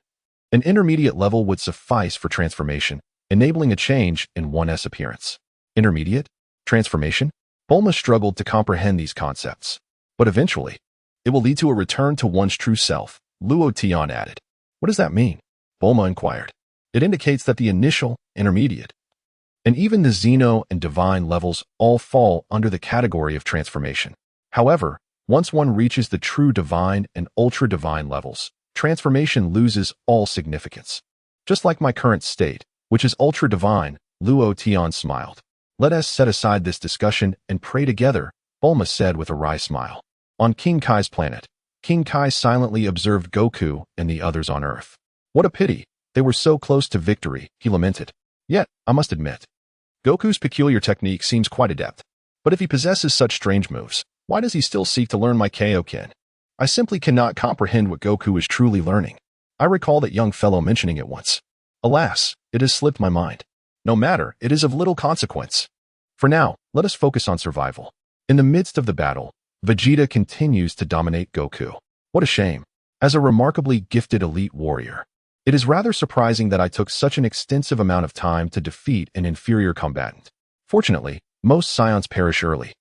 an intermediate level would suffice for transformation, enabling a change in one's appearance. Intermediate? Transformation? Bulma struggled to comprehend these concepts. But eventually, it will lead to a return to one's true self, Luo Tian added. What does that mean? Bulma inquired. It indicates that the initial, intermediate, and even the Xeno and divine levels all fall under the category of transformation. However, once one reaches the true divine and ultra-divine levels, transformation loses all significance. Just like my current state, which is ultra-divine, Luo Tian smiled. Let us set aside this discussion and pray together, Bulma said with a wry smile. On King Kai's planet, King Kai silently observed Goku and the others on Earth. What a pity, they were so close to victory, he lamented. Yet, I must admit, Goku's peculiar technique seems quite adept. But if he possesses such strange moves, why does he still seek to learn my Kaioken? I simply cannot comprehend what Goku is truly learning. I recall that young fellow mentioning it once. Alas, it has slipped my mind. No matter, it is of little consequence. For now, let us focus on survival. In the midst of the battle, Vegeta continues to dominate Goku. What a shame. As a remarkably gifted elite warrior, it is rather surprising that I took such an extensive amount of time to defeat an inferior combatant. Fortunately, most scions perish early,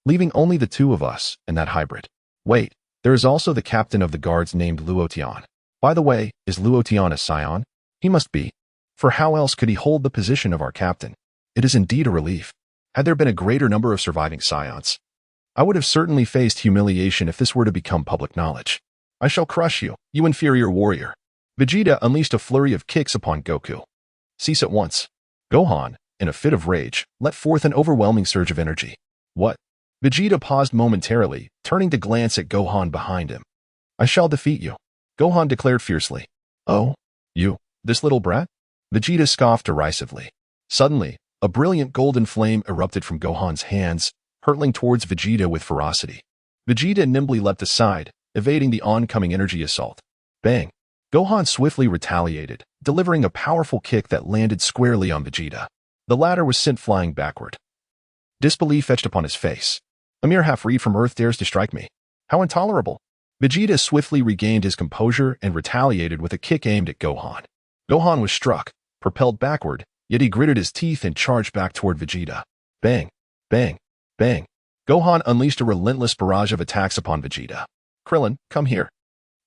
leaving only the two of us and that hybrid. Wait, there is also the captain of the guards named Luo Tian. By the way, is Luotian a scion? He must be. For how else could he hold the position of our captain? It is indeed a relief. Had there been a greater number of surviving scions, I would have certainly faced humiliation if this were to become public knowledge. I shall crush you, you inferior warrior. Vegeta unleashed a flurry of kicks upon Goku. Cease at once. Gohan, in a fit of rage, let forth an overwhelming surge of energy. What? Vegeta paused momentarily, turning to glance at Gohan behind him. I shall defeat you, Gohan declared fiercely. Oh, you, this little brat? Vegeta scoffed derisively. Suddenly, a brilliant golden flame erupted from Gohan's hands, hurtling towards Vegeta with ferocity. Vegeta nimbly leapt aside, evading the oncoming energy assault. Bang! Gohan swiftly retaliated, delivering a powerful kick that landed squarely on Vegeta. The latter was sent flying backward. Disbelief etched upon his face. A mere half-reed from Earth dares to strike me. How intolerable! Vegeta swiftly regained his composure and retaliated with a kick aimed at Gohan. Gohan was struck, propelled backward, yet he gritted his teeth and charged back toward Vegeta. Bang! Bang! Bang! Gohan unleashed a relentless barrage of attacks upon Vegeta. Krillin, come here.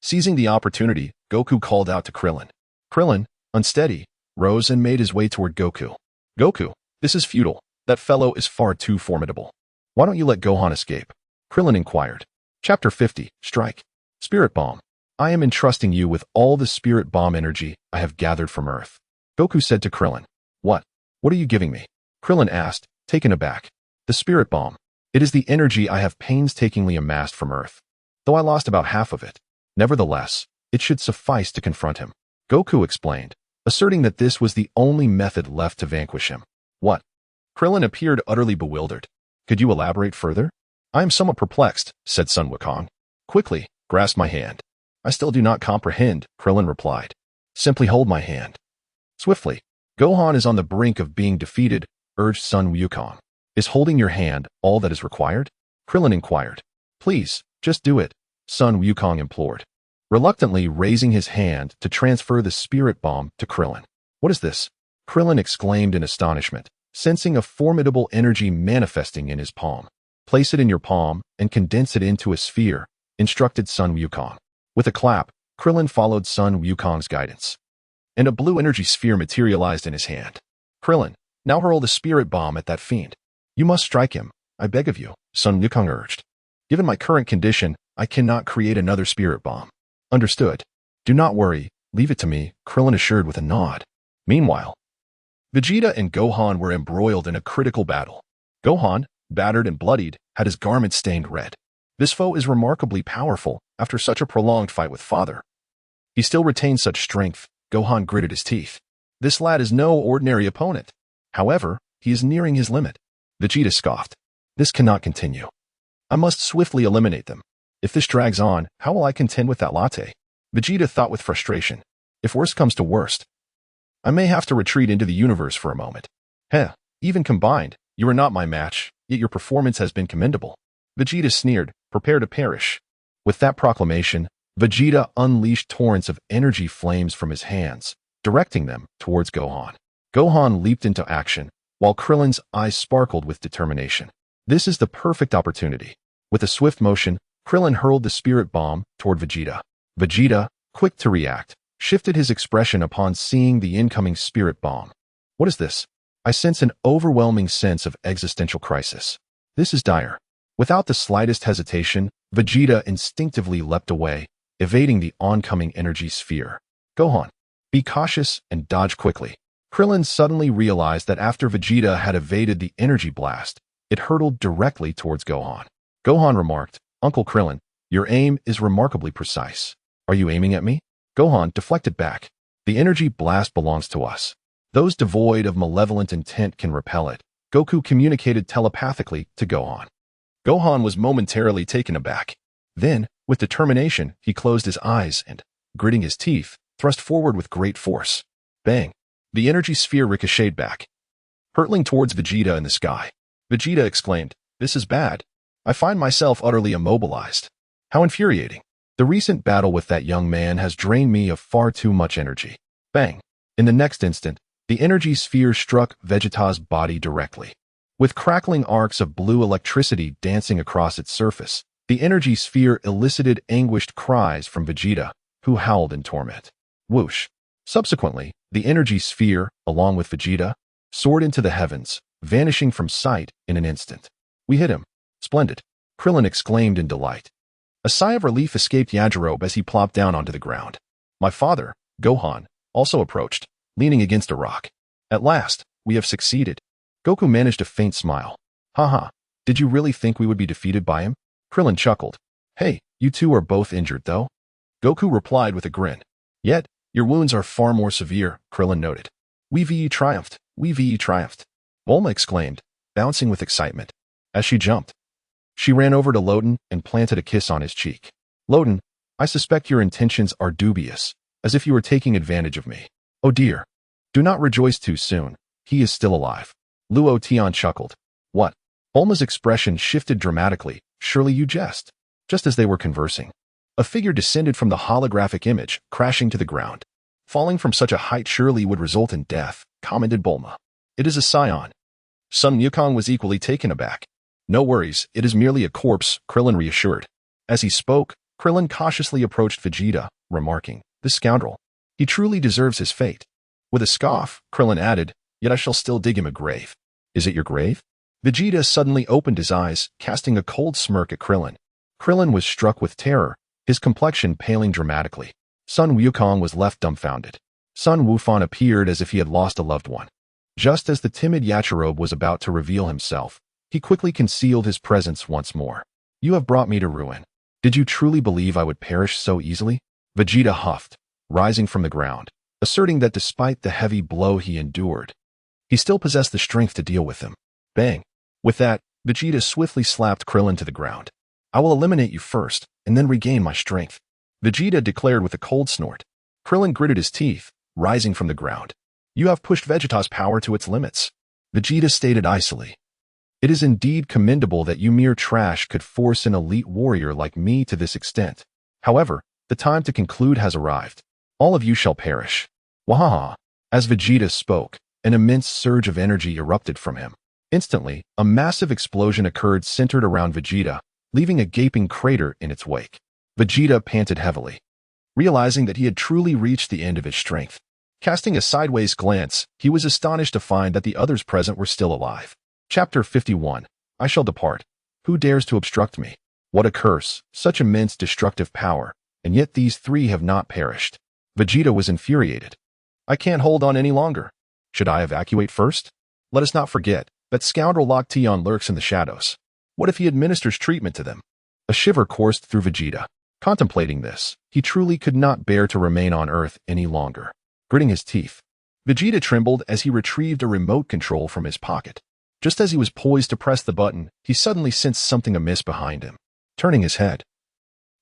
Seizing the opportunity, Goku called out to Krillin. Krillin, unsteady, rose and made his way toward Goku. Goku, this is futile. That fellow is far too formidable. Why don't you let Gohan escape? Krillin inquired. Chapter 50, Strike. Spirit Bomb. I am entrusting you with all the Spirit Bomb energy I have gathered from Earth. Goku said to Krillin. What? What are you giving me? Krillin asked, taken aback. The Spirit Bomb. It is the energy I have painstakingly amassed from Earth. Though I lost about half of it. Nevertheless, it should suffice to confront him. Goku explained, asserting that this was the only method left to vanquish him. What? Krillin appeared utterly bewildered. Could you elaborate further? I am somewhat perplexed, said Sun Wukong. Quickly, grasp my hand. I still do not comprehend, Krillin replied. Simply hold my hand. Swiftly. Gohan is on the brink of being defeated, urged Sun Wukong. Is holding your hand all that is required? Krillin inquired. Please, just do it, Sun Wukong implored, reluctantly raising his hand to transfer the Spirit Bomb to Krillin. What is this? Krillin exclaimed in astonishment, sensing a formidable energy manifesting in his palm. Place it in your palm and condense it into a sphere, instructed Sun Wukong. With a clap, Krillin followed Sun Wukong's guidance, and a blue energy sphere materialized in his hand. Krillin, now hurl the Spirit Bomb at that fiend. You must strike him, I beg of you, Sun Wukong urged. Given my current condition, I cannot create another Spirit Bomb. Understood. Do not worry, leave it to me, Krillin assured with a nod. Meanwhile, Vegeta and Gohan were embroiled in a critical battle. Gohan, battered and bloodied, had his garments stained red. This foe is remarkably powerful after such a prolonged fight with Father. He still retains such strength, Gohan gritted his teeth. This lad is no ordinary opponent. However, he is nearing his limit. Vegeta scoffed. This cannot continue. I must swiftly eliminate them. If this drags on, how will I contend with that latte? Vegeta thought with frustration. If worst comes to worst, I may have to retreat into the universe for a moment. Heh, even combined, you are not my match, yet your performance has been commendable. Vegeta sneered, prepare to perish. With that proclamation, Vegeta unleashed torrents of energy flames from his hands, directing them towards Gohan. Gohan leaped into action, while Krillin's eyes sparkled with determination. This is the perfect opportunity. With a swift motion, Krillin hurled the Spirit Bomb toward Vegeta. Vegeta, quick to react, shifted his expression upon seeing the incoming Spirit Bomb. What is this? I sense an overwhelming sense of existential crisis. This is dire. Without the slightest hesitation, Vegeta instinctively leapt away, evading the oncoming energy sphere. Gohan, be cautious and dodge quickly. Krillin suddenly realized that after Vegeta had evaded the energy blast, it hurtled directly towards Gohan. Gohan remarked, Uncle Krillin, your aim is remarkably precise. Are you aiming at me? Gohan deflected back. The energy blast belongs to us. Those devoid of malevolent intent can repel it. Goku communicated telepathically to Gohan. Gohan was momentarily taken aback. Then, with determination, he closed his eyes and, gritting his teeth, thrust forward with great force. Bang! The energy sphere ricocheted back, hurtling towards Vegeta in the sky. Vegeta exclaimed, This is bad. I find myself utterly immobilized. How infuriating. The recent battle with that young man has drained me of far too much energy. Bang! In the next instant, the energy sphere struck Vegeta's body directly. With crackling arcs of blue electricity dancing across its surface, the energy sphere elicited anguished cries from Vegeta, who howled in torment. Whoosh. Subsequently, the energy sphere, along with Vegeta, soared into the heavens, vanishing from sight in an instant. We hit him. Splendid. Krillin exclaimed in delight. A sigh of relief escaped Yajirobe as he plopped down onto the ground. My father, Gohan, also approached, leaning against a rock. At last, we have succeeded. Goku managed a faint smile. Haha, did you really think we would be defeated by him? Krillin chuckled. Hey, you two are both injured, though. Goku replied with a grin. Yet, your wounds are far more severe, Krillin noted. We triumphed. We triumphed. Bulma exclaimed, bouncing with excitement. As she jumped, she ran over to Loden and planted a kiss on his cheek. Loden, I suspect your intentions are dubious, as if you were taking advantage of me. Oh dear. Do not rejoice too soon. He is still alive. Luo Tian chuckled. What? Bulma's expression shifted dramatically. Surely you jest. Just as they were conversing, a figure descended from the holographic image, crashing to the ground. Falling from such a height surely would result in death, commented Bulma. It is a scion. Sun Wukong was equally taken aback. No worries, it is merely a corpse, Krillin reassured. As he spoke, Krillin cautiously approached Vegeta, remarking, this scoundrel. He truly deserves his fate. With a scoff, Krillin added, yet I shall still dig him a grave. Is it your grave? Vegeta suddenly opened his eyes, casting a cold smirk at Krillin. Krillin was struck with terror, his complexion paling dramatically. Sun Wukong was left dumbfounded. Sun Wufan appeared as if he had lost a loved one. Just as the timid Yajirobe was about to reveal himself, he quickly concealed his presence once more. You have brought me to ruin. Did you truly believe I would perish so easily? Vegeta huffed, rising from the ground, asserting that despite the heavy blow he endured, he still possessed the strength to deal with him. Bang. With that, Vegeta swiftly slapped Krillin to the ground. I will eliminate you first, and then regain my strength, Vegeta declared with a cold snort. Krillin gritted his teeth, rising from the ground. You have pushed Vegeta's power to its limits, Vegeta stated icily. It is indeed commendable that you mere trash could force an elite warrior like me to this extent. However, the time to conclude has arrived. All of you shall perish. Wahaha. As Vegeta spoke, an immense surge of energy erupted from him. Instantly, a massive explosion occurred centered around Vegeta, leaving a gaping crater in its wake. Vegeta panted heavily, realizing that he had truly reached the end of his strength. Casting a sideways glance, he was astonished to find that the others present were still alive. Chapter 51. I shall depart. Who dares to obstruct me? What a curse, such immense destructive power, and yet these three have not perished. Vegeta was infuriated. I can't hold on any longer. Should I evacuate first? Let us not forget that scoundrel Lok Tion lurks in the shadows. What if he administers treatment to them? A shiver coursed through Vegeta. Contemplating this, he truly could not bear to remain on Earth any longer. Gritting his teeth, Vegeta trembled as he retrieved a remote control from his pocket. Just as he was poised to press the button, he suddenly sensed something amiss behind him. Turning his head,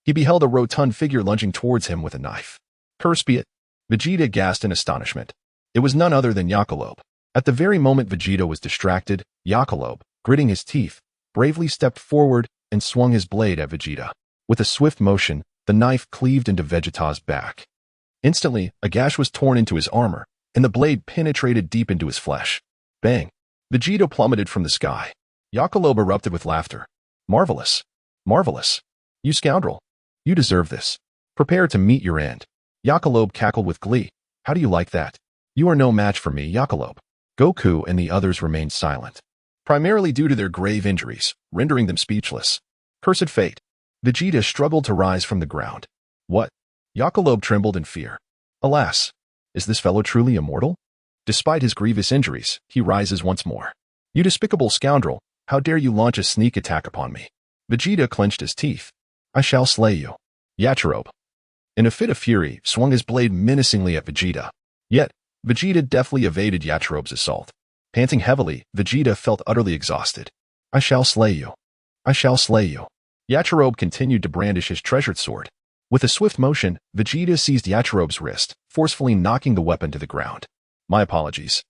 he beheld a rotund figure lunging towards him with a knife. Curse be it! Vegeta gasped in astonishment. It was none other than Yajirobe. At the very moment Vegeta was distracted, Yajirobe, gritting his teeth, bravely stepped forward and swung his blade at Vegeta. With a swift motion, the knife cleaved into Vegeta's back. Instantly, a gash was torn into his armor, and the blade penetrated deep into his flesh. Bang! Vegeta plummeted from the sky. Yajirobe erupted with laughter. Marvelous! Marvelous! You scoundrel! You deserve this. Prepare to meet your end. Yajirobe cackled with glee. How do you like that? You are no match for me, Yajirobe. Goku and the others remained silent, primarily due to their grave injuries, rendering them speechless. Cursed fate! Vegeta struggled to rise from the ground. What? Yajirobe trembled in fear. Alas! Is this fellow truly immortal? Despite his grievous injuries, he rises once more. You despicable scoundrel, how dare you launch a sneak attack upon me? Vegeta clenched his teeth. I shall slay you. Yajirobe, in a fit of fury, swung his blade menacingly at Vegeta. Yet, Vegeta deftly evaded Yajirobe's assault. Panting heavily, Vegeta felt utterly exhausted. I shall slay you. I shall slay you. Yajirobe continued to brandish his treasured sword. With a swift motion, Vegeta seized Yajirobe's wrist, forcefully knocking the weapon to the ground. My apologies.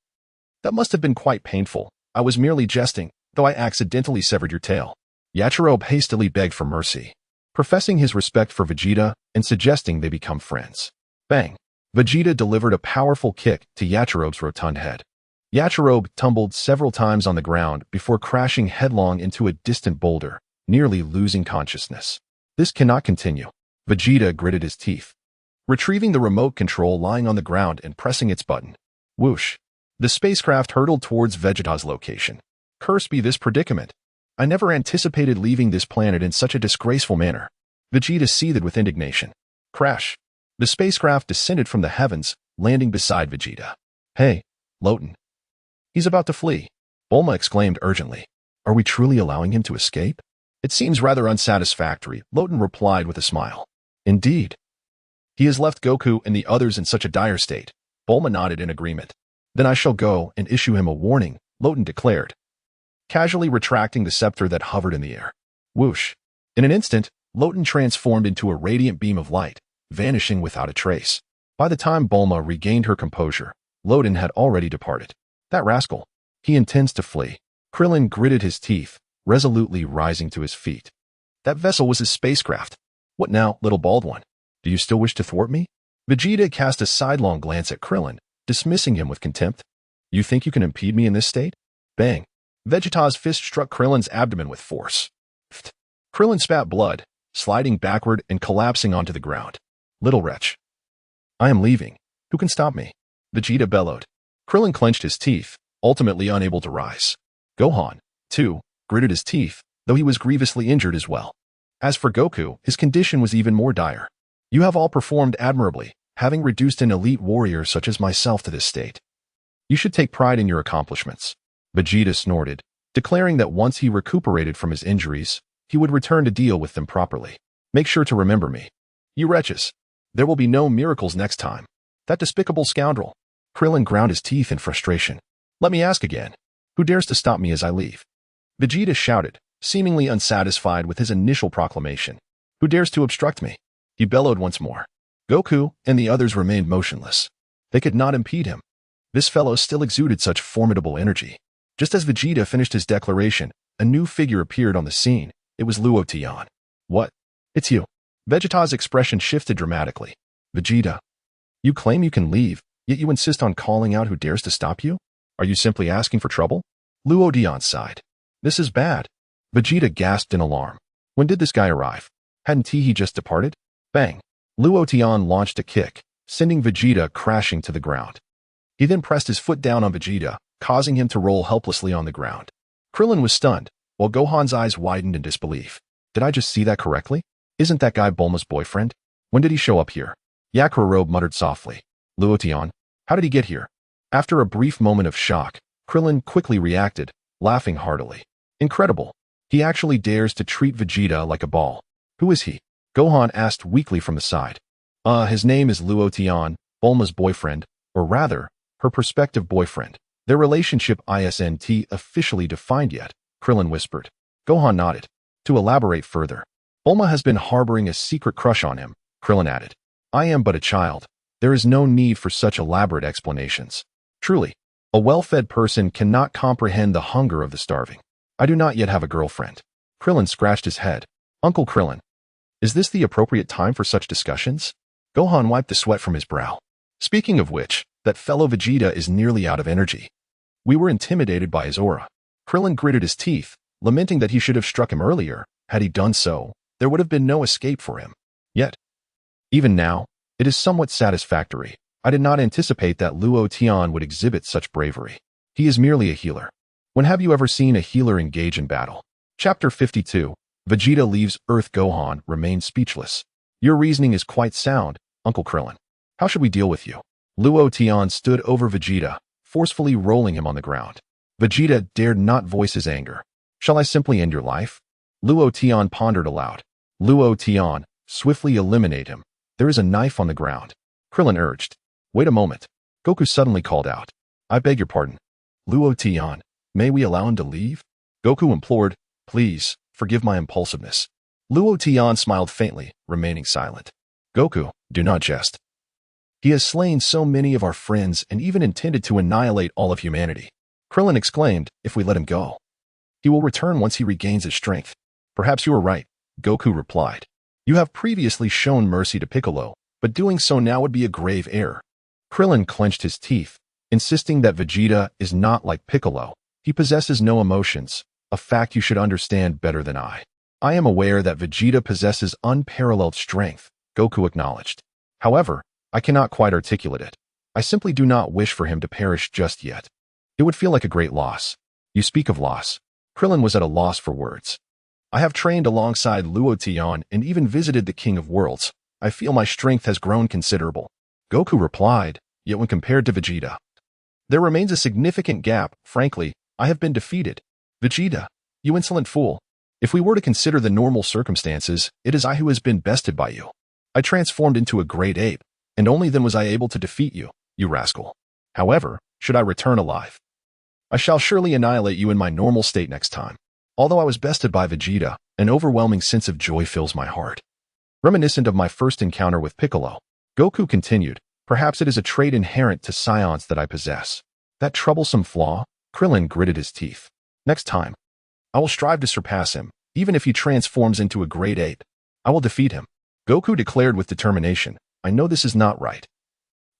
That must have been quite painful. I was merely jesting, though I accidentally severed your tail. Yajirobe hastily begged for mercy, professing his respect for Vegeta and suggesting they become friends. Bang! Vegeta delivered a powerful kick to Yajirobe's rotund head. Yajirobe tumbled several times on the ground before crashing headlong into a distant boulder, nearly losing consciousness. This cannot continue. Vegeta gritted his teeth. retrieving the remote control lying on the ground and pressing its button. Whoosh. The spacecraft hurtled towards Vegeta's location. Cursed be this predicament. I never anticipated leaving this planet in such a disgraceful manner. Vegeta seethed with indignation. Crash. The spacecraft descended from the heavens, landing beside Vegeta. Hey, Loten. He's about to flee. Bulma exclaimed urgently. Are we truly allowing him to escape? It seems rather unsatisfactory, Loten replied with a smile. Indeed. He has left Goku and the others in such a dire state. Bulma nodded in agreement. Then I shall go and issue him a warning, Loten declared, casually retracting the scepter that hovered in the air. Whoosh. In an instant, Loten transformed into a radiant beam of light, vanishing without a trace. By the time Bulma regained her composure, Loten had already departed. That rascal. He intends to flee. Krillin gritted his teeth, resolutely rising to his feet. That vessel was his spacecraft. What now, little bald one? Do you still wish to thwart me? Vegeta cast a sidelong glance at Krillin, dismissing him with contempt. You think you can impede me in this state? Bang. Vegeta's fist struck Krillin's abdomen with force. Pfft. Krillin spat blood, sliding backward and collapsing onto the ground. Little wretch. I am leaving. Who can stop me? Vegeta bellowed. Krillin clenched his teeth, ultimately unable to rise. Gohan, too, gritted his teeth, though he was grievously injured as well. As for Goku, his condition was even more dire. You have all performed admirably, having reduced an elite warrior such as myself to this state. You should take pride in your accomplishments. Vegeta snorted, declaring that once he recuperated from his injuries, he would return to deal with them properly. Make sure to remember me. You wretches. There will be no miracles next time. That despicable scoundrel. Krillin ground his teeth in frustration. Let me ask again. Who dares to stop me as I leave? Vegeta shouted, seemingly unsatisfied with his initial proclamation. Who dares to obstruct me? He bellowed once more. Goku and the others remained motionless. They could not impede him. This fellow still exuded such formidable energy. Just as Vegeta finished his declaration, a new figure appeared on the scene. It was Luo Tian. What? It's you. Vegeta's expression shifted dramatically. Vegeta. You claim you can leave, yet you insist on calling out who dares to stop you? Are you simply asking for trouble? Luo Tian sighed. This is bad. Vegeta gasped in alarm. When did this guy arrive? Hadn't he just departed? Bang. Luo Tian launched a kick, sending Vegeta crashing to the ground. He then pressed his foot down on Vegeta, causing him to roll helplessly on the ground. Krillin was stunned, while Gohan's eyes widened in disbelief. Did I just see that correctly? Isn't that guy Bulma's boyfriend? When did he show up here? Yakurobe muttered softly. Luo Tian, how did he get here? After a brief moment of shock, Krillin quickly reacted, laughing heartily. Incredible. He actually dares to treat Vegeta like a ball. Who is he? Gohan asked weakly from the side. His name is Luo Tian, Bulma's boyfriend, or rather, her prospective boyfriend. Their relationship isn't officially defined yet, Krillin whispered. Gohan nodded. To elaborate further, Bulma has been harboring a secret crush on him, Krillin added. I am but a child. There is no need for such elaborate explanations. Truly, a well-fed person cannot comprehend the hunger of the starving. I do not yet have a girlfriend. Krillin scratched his head. Uncle Krillin, is this the appropriate time for such discussions? Gohan wiped the sweat from his brow. Speaking of which, that fellow Vegeta is nearly out of energy. We were intimidated by his aura. Krillin gritted his teeth, lamenting that he should have struck him earlier. Had he done so, there would have been no escape for him. Yet, even now, it is somewhat satisfactory. I did not anticipate that Luo Tian would exhibit such bravery. He is merely a healer. When have you ever seen a healer engage in battle? Chapter 52. Vegeta leaves Earth. Gohan remains speechless. Your reasoning is quite sound, Uncle Krillin. How should we deal with you? Luo Tian stood over Vegeta, forcefully rolling him on the ground. Vegeta dared not voice his anger. Shall I simply end your life? Luo Tian pondered aloud. Luo Tian, swiftly eliminate him. There is a knife on the ground. Krillin urged. Wait a moment. Goku suddenly called out. I beg your pardon. Luo Tian, may we allow him to leave? Goku implored. Please, forgive my impulsiveness. Luo Tian smiled faintly, remaining silent. Goku, do not jest. He has slain so many of our friends and even intended to annihilate all of humanity. Krillin exclaimed, if we let him go. He will return once he regains his strength. Perhaps you are right, Goku replied. You have previously shown mercy to Piccolo, but doing so now would be a grave error. Krillin clenched his teeth, insisting that Vegeta is not like Piccolo. He possesses no emotions, a fact you should understand better than I. I am aware that Vegeta possesses unparalleled strength, Goku acknowledged. However, I cannot quite articulate it. I simply do not wish for him to perish just yet. It would feel like a great loss. You speak of loss. Krillin was at a loss for words. I have trained alongside Luo Tian and even visited the King of Worlds. I feel my strength has grown considerable. Goku replied, yet when compared to Vegeta, there remains a significant gap. Frankly, I have been defeated. Vegeta, you insolent fool. If we were to consider the normal circumstances, it is I who has been bested by you. I transformed into a great ape, and only then was I able to defeat you, you rascal. However, should I return alive, I shall surely annihilate you in my normal state next time. Although I was bested by Vegeta, an overwhelming sense of joy fills my heart. Reminiscent of my first encounter with Piccolo, Goku continued, perhaps it is a trait inherent to scions that I possess. That troublesome flaw? Krillin gritted his teeth. Next time, I will strive to surpass him, even if he transforms into a great ape. I will defeat him. Goku declared with determination, I know this is not right,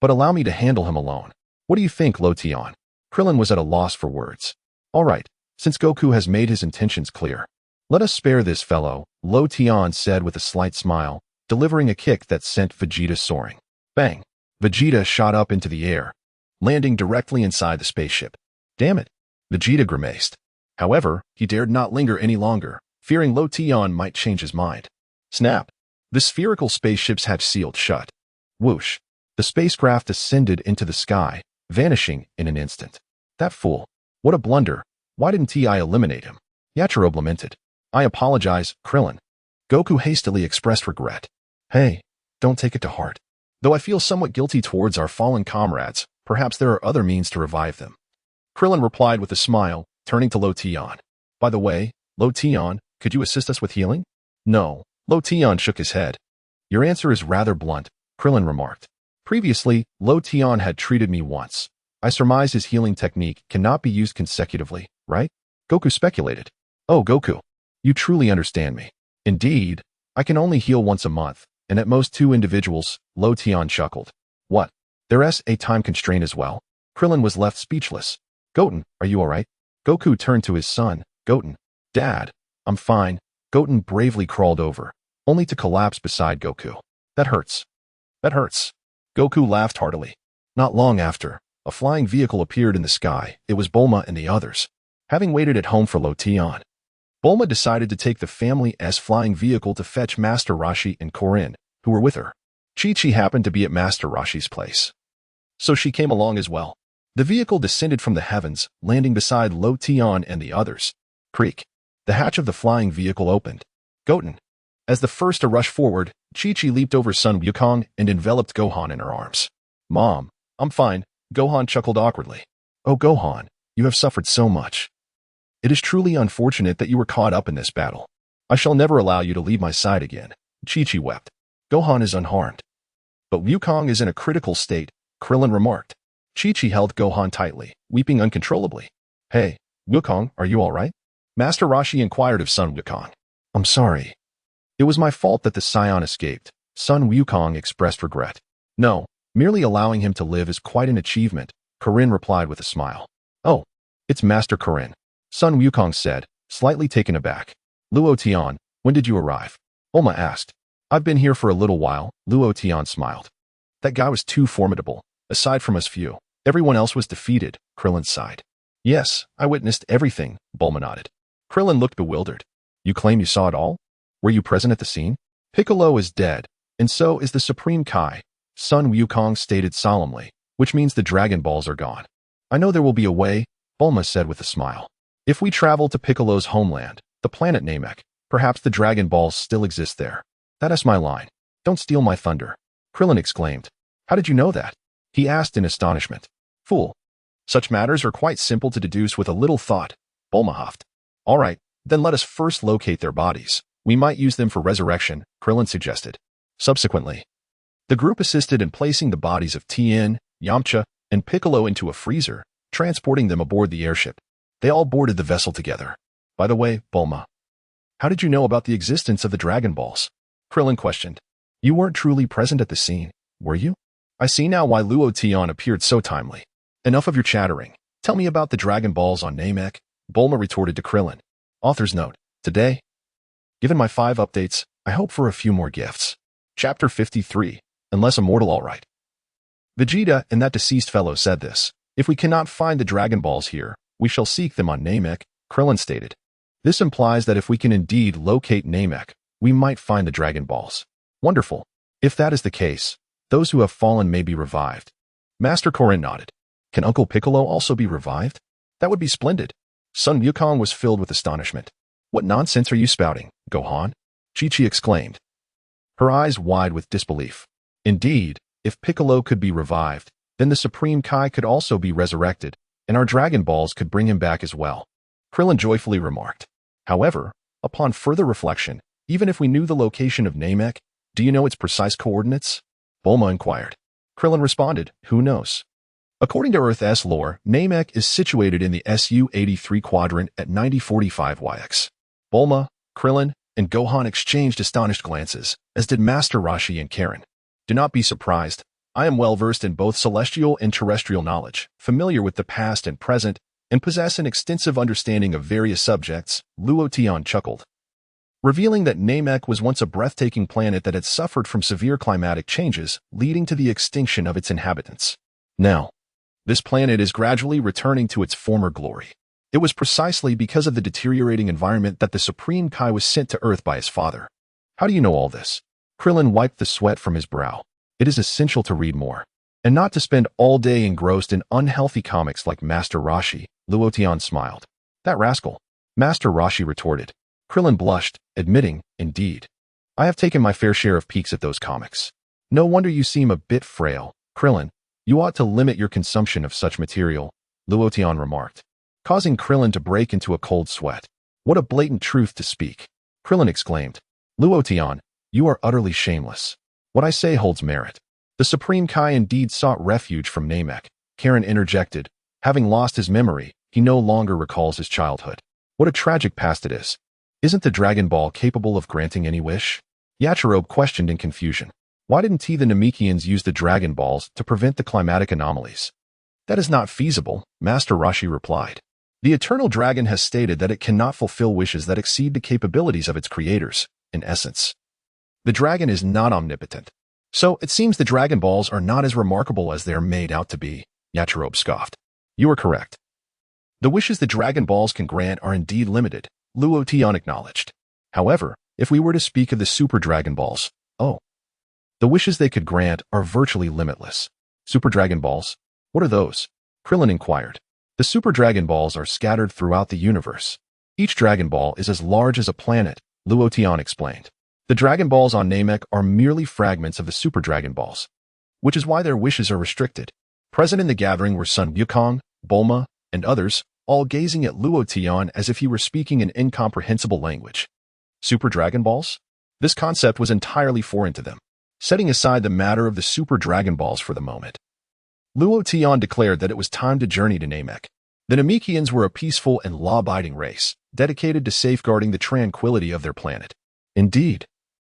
but allow me to handle him alone. What do you think, Lo Tian? Krillin was at a loss for words. All right, since Goku has made his intentions clear, let us spare this fellow, Lo Tian said with a slight smile, delivering a kick that sent Vegeta soaring. Bang! Vegeta shot up into the air, landing directly inside the spaceship. Damn it! Vegeta grimaced. However, he dared not linger any longer, fearing Lo Tian might change his mind. Snap! The spherical spaceship's hatch sealed shut. Whoosh! The spacecraft ascended into the sky, vanishing in an instant. That fool! What a blunder! Why didn't I eliminate him? Yachirobe lamented. I apologize, Krillin. Goku hastily expressed regret. Hey, don't take it to heart. Though I feel somewhat guilty towards our fallen comrades, perhaps there are other means to revive them. Krillin replied with a smile, turning to Lo Tian. By the way, Lo Tian, could you assist us with healing? No. Lo Tian shook his head. Your answer is rather blunt, Krillin remarked. Previously, Lo Tian had treated me once. I surmise his healing technique cannot be used consecutively, right? Goku speculated. Oh, Goku, you truly understand me. Indeed, I can only heal once a month, and at most 2 individuals, Lo Tian chuckled. What? There's a time constraint as well? Krillin was left speechless. Goten, are you alright? Goku turned to his son, Goten. Dad, I'm fine. Goten bravely crawled over, only to collapse beside Goku. That hurts. That hurts. Goku laughed heartily. Not long after, a flying vehicle appeared in the sky. It was Bulma and the others. Having waited at home for Lo Tian, Bulma decided to take the family's flying vehicle to fetch Master Roshi and Korin, who were with her. Chi-Chi happened to be at Master Roshi's place, so she came along as well. The vehicle descended from the heavens, landing beside Lo Tian and the others. Creak. The hatch of the flying vehicle opened. Goten. As the first to rush forward, Chi-Chi leaped over Sun Wukong and enveloped Gohan in her arms. Mom, I'm fine, Gohan chuckled awkwardly. Oh Gohan, you have suffered so much. It is truly unfortunate that you were caught up in this battle. I shall never allow you to leave my side again. Chi-Chi wept. Gohan is unharmed. But Wukong is in a critical state, Krillin remarked. Chi-Chi held Gohan tightly, weeping uncontrollably. Hey, Wukong, are you alright? Master Roshi inquired of Sun Wukong. I'm sorry. It was my fault that the scion escaped. Sun Wukong expressed regret. No, merely allowing him to live is quite an achievement, Korin replied with a smile. Oh, it's Master Korin, Sun Wukong said, slightly taken aback. Luo Tian, when did you arrive? Bulma asked. I've been here for a little while, Luo Tian smiled. That guy was too formidable. Aside from us few, everyone else was defeated, Krillin sighed. Yes, I witnessed everything, Bulma nodded. Krillin looked bewildered. You claim you saw it all? Were you present at the scene? Piccolo is dead, and so is the Supreme Kai, Sun Wukong stated solemnly, which means the Dragon Balls are gone. I know there will be a way, Bulma said with a smile. If we travel to Piccolo's homeland, the planet Namek, perhaps the Dragon Balls still exist there. That is my line. Don't steal my thunder. Krillin exclaimed. How did you know that? He asked in astonishment. Fool. Such matters are quite simple to deduce with a little thought, Bulma huffed. All right, then let us first locate their bodies. We might use them for resurrection, Krillin suggested. Subsequently, the group assisted in placing the bodies of Tien, Yamcha, and Piccolo into a freezer, transporting them aboard the airship. They all boarded the vessel together. By the way, Bulma, how did you know about the existence of the Dragon Balls? Krillin questioned. You weren't truly present at the scene, were you? I see now why Luo Tian appeared so timely. Enough of your chattering. Tell me about the Dragon Balls on Namek, Bulma retorted to Krillin. Author's note. Today, given my 5 updates, I hope for a few more gifts. Chapter 53. unless immortal, all right. Vegeta and that deceased fellow said this. If we cannot find the Dragon Balls here, we shall seek them on Namek, Krillin stated. This implies that if we can indeed locate Namek, we might find the Dragon Balls. Wonderful. If that is the case, those who have fallen may be revived. Master Korin nodded. Can Uncle Piccolo also be revived? That would be splendid. Sun Wukong was filled with astonishment. What nonsense are you spouting, Gohan? Chi-Chi exclaimed, her eyes wide with disbelief. Indeed, if Piccolo could be revived, then the Supreme Kai could also be resurrected, and our Dragon Balls could bring him back as well. Krillin joyfully remarked. However, upon further reflection, even if we knew the location of Namek, do you know its precise coordinates? Bulma inquired. Krillin responded, who knows? According to Earth's lore, Namek is situated in the SU-83 quadrant at 9045 YX. Bulma, Krillin, and Gohan exchanged astonished glances, as did Master Roshi and Karen. Do not be surprised. I am well versed in both celestial and terrestrial knowledge, familiar with the past and present, and possess an extensive understanding of various subjects, Luo Tian chuckled, revealing that Namek was once a breathtaking planet that had suffered from severe climatic changes, leading to the extinction of its inhabitants. Now, this planet is gradually returning to its former glory. It was precisely because of the deteriorating environment that the Supreme Kai was sent to Earth by his father. How do you know all this? Krillin wiped the sweat from his brow. It is essential to read more, and not to spend all day engrossed in unhealthy comics like Master Roshi. Luo Tian smiled. That rascal. Master Roshi retorted. Krillin blushed, admitting, indeed. I have taken my fair share of peeks at those comics. No wonder you seem a bit frail. Krillin, you ought to limit your consumption of such material, Luo Tian remarked, causing Krillin to break into a cold sweat. What a blatant truth to speak. Krillin exclaimed. Luo Tian, you are utterly shameless. What I say holds merit. The Supreme Kai indeed sought refuge from Namek. Karen interjected. Having lost his memory, he no longer recalls his childhood. What a tragic past it is. Isn't the Dragon Ball capable of granting any wish? Yachirobe questioned in confusion. Why didn't the Namekians use the Dragon Balls to prevent the climatic anomalies? That is not feasible, Master Roshi replied. The Eternal Dragon has stated that it cannot fulfill wishes that exceed the capabilities of its creators, in essence. The dragon is not omnipotent. So it seems the Dragon Balls are not as remarkable as they are made out to be, Yachirobe scoffed. You are correct. The wishes the Dragon Balls can grant are indeed limited, Luo Tian acknowledged. However, if we were to speak of the Super Dragon Balls, the wishes they could grant are virtually limitless. Super Dragon Balls? What are those? Krillin inquired. The Super Dragon Balls are scattered throughout the universe. Each Dragon Ball is as large as a planet, Luo Tian explained. The Dragon Balls on Namek are merely fragments of the Super Dragon Balls, which is why their wishes are restricted. Present in the gathering were Sun Wukong, Bulma, and others, all gazing at Luo Tian as if he were speaking an incomprehensible language. Super Dragon Balls? This concept was entirely foreign to them. Setting aside the matter of the Super Dragon Balls for the moment, Luo Tian declared that it was time to journey to Namek. The Namekians were a peaceful and law-abiding race, dedicated to safeguarding the tranquility of their planet. Indeed,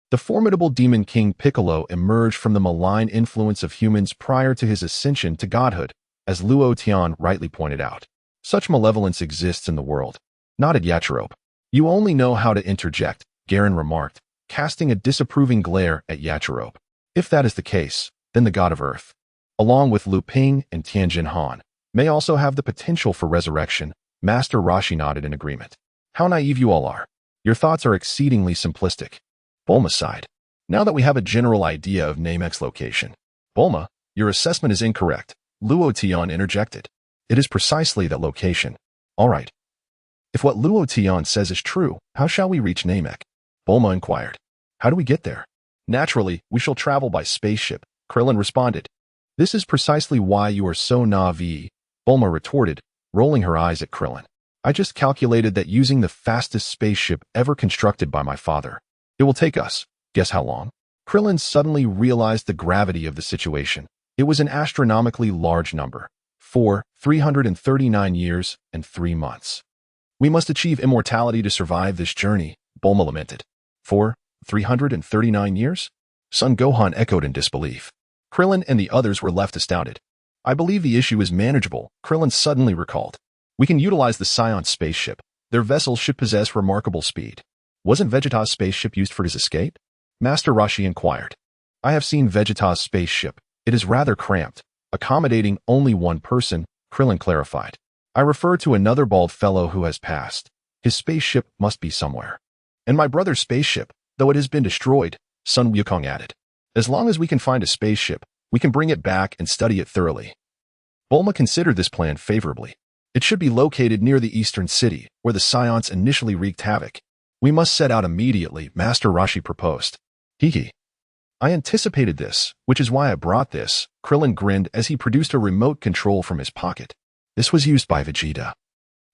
the formidable Demon King Piccolo emerged from the malign influence of humans prior to his ascension to godhood, as Luo Tian rightly pointed out. Such malevolence exists in the world, nodded Yachirobe. You only know how to interject, Garen remarked, casting a disapproving glare at Yachirobe. If that is the case, then the god of Earth, along with Lu Ping and Tianjin Han, may also have the potential for resurrection. Master Roshi nodded in agreement. How naive you all are. Your thoughts are exceedingly simplistic. Bulma sighed. Now that we have a general idea of Namek's location. Bulma, your assessment is incorrect, Luo Tian interjected. It is precisely that location. All right. If what Luo Tian says is true, how shall we reach Namek? Bulma inquired. How do we get there? Naturally, we shall travel by spaceship, Krillin responded. This is precisely why you are so naive, Bulma retorted, rolling her eyes at Krillin. I just calculated that using the fastest spaceship ever constructed by my father, it will take us, guess how long? Krillin suddenly realized the gravity of the situation. It was an astronomically large number. 339 years and 3 months. We must achieve immortality to survive this journey, Bulma lamented. 339 years? Son Gohan echoed in disbelief. Krillin and the others were left astounded. I believe the issue is manageable, Krillin suddenly recalled. We can utilize the Scion spaceship. Their vessels should possess remarkable speed. Wasn't Vegeta's spaceship used for his escape? Master Roshi inquired. I have seen Vegeta's spaceship. It is rather cramped, accommodating only one person, Krillin clarified. I refer to another bald fellow who has passed. His spaceship must be somewhere. And my brother's spaceship, though it has been destroyed, Sun Wukong added. As long as we can find a spaceship, we can bring it back and study it thoroughly. Bulma considered this plan favorably. It should be located near the eastern city, where the Scions initially wreaked havoc. We must set out immediately, Master Roshi proposed. Hee. I anticipated this, which is why I brought this, Krillin grinned as he produced a remote control from his pocket. This was used by Vegeta.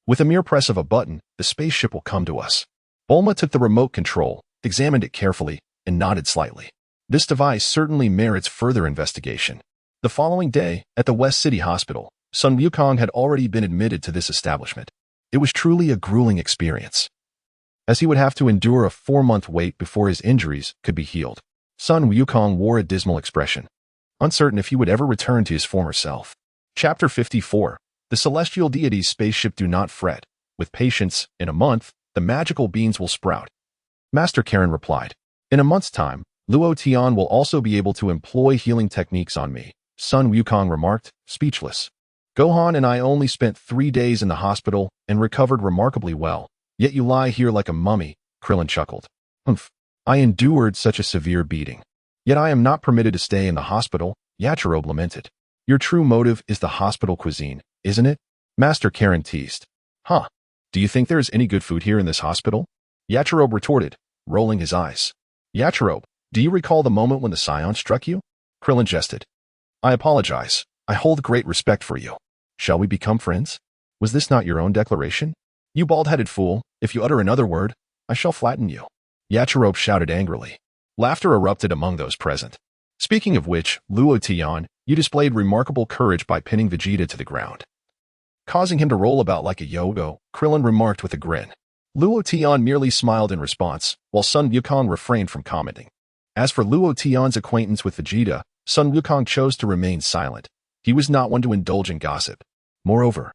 With a mere press of a button, the spaceship will come to us. Bulma took the remote control, examined it carefully, and nodded slightly. This device certainly merits further investigation. The following day, at the West City Hospital, Sun Wukong had already been admitted to this establishment. It was truly a grueling experience, as he would have to endure a 4-month wait before his injuries could be healed. Sun Wukong wore a dismal expression, uncertain if he would ever return to his former self. Chapter 54. The Celestial Deity's Spaceship. Do not fret. With patience, in a month, the magical beans will sprout. Master Karen replied. In a month's time, Luo Tian will also be able to employ healing techniques on me, Sun Wukong remarked, speechless. Gohan and I only spent 3 days in the hospital and recovered remarkably well, yet you lie here like a mummy, Krillin chuckled. Humph. I endured such a severe beating. Yet I am not permitted to stay in the hospital, Yachirobe lamented. Your true motive is the hospital cuisine, isn't it? Master Karen teased. Huh. Do you think there is any good food here in this hospital? Yachirobe retorted, rolling his eyes. Yachirobe, do you recall the moment when the Scion struck you? Krillin jested. I apologize. I hold great respect for you. Shall we become friends? Was this not your own declaration? You bald-headed fool, if you utter another word, I shall flatten you. Yachirobe shouted angrily. Laughter erupted among those present. Speaking of which, Luo Tian, you displayed remarkable courage by pinning Vegeta to the ground, causing him to roll about like a yo-yo, Krillin remarked with a grin. Luo Tian merely smiled in response, while Sun Wukong refrained from commenting. As for Luo Tian's acquaintance with Vegeta, Sun Wukong chose to remain silent. He was not one to indulge in gossip. Moreover,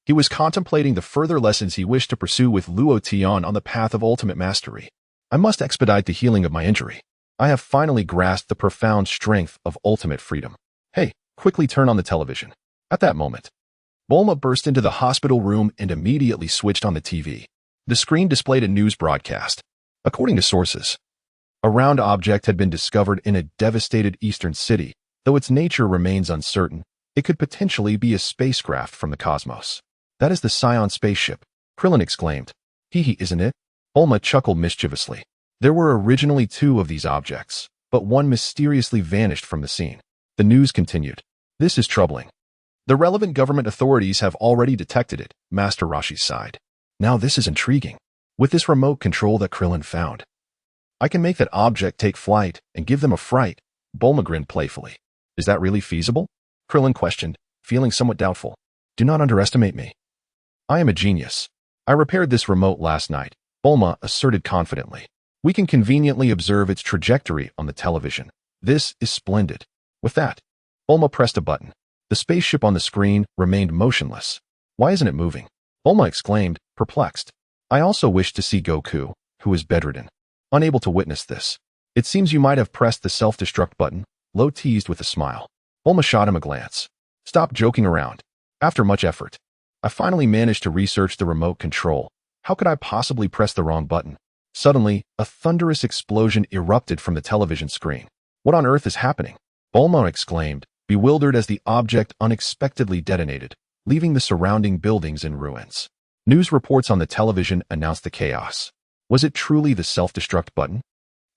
he was contemplating the further lessons he wished to pursue with Luo Tian on the path of ultimate mastery. I must expedite the healing of my injury. I have finally grasped the profound strength of ultimate freedom. Hey, quickly turn on the television. At that moment, Bulma burst into the hospital room and immediately switched on the TV. The screen displayed a news broadcast. According to sources, a round object had been discovered in a devastated eastern city. Though its nature remains uncertain, it could potentially be a spacecraft from the cosmos. That is the Scion spaceship, Krillin exclaimed. Hee, isn't it? Bulma chuckled mischievously. There were originally 2 of these objects, but one mysteriously vanished from the scene. The news continued. This is troubling. The relevant government authorities have already detected it, Master Roshi sighed. Now this is intriguing. With this remote control that Krillin found, I can make that object take flight and give them a fright, Bulma grinned playfully. Is that really feasible? Krillin questioned, feeling somewhat doubtful. Do not underestimate me. I am a genius. I repaired this remote last night, Bulma asserted confidently. We can conveniently observe its trajectory on the television. This is splendid. With that, Bulma pressed a button. The spaceship on the screen remained motionless. Why isn't it moving? Bulma exclaimed, perplexed. I also wish to see Goku, who is bedridden. Unable to witness this. It seems you might have pressed the self-destruct button, Lo teased with a smile. Bulma shot him a glance. Stop joking around. After much effort, I finally managed to research the remote control. How could I possibly press the wrong button? Suddenly, a thunderous explosion erupted from the television screen. What on earth is happening? Bulma exclaimed, bewildered as the object unexpectedly detonated, leaving the surrounding buildings in ruins. News reports on the television announced the chaos. Was it truly the self-destruct button?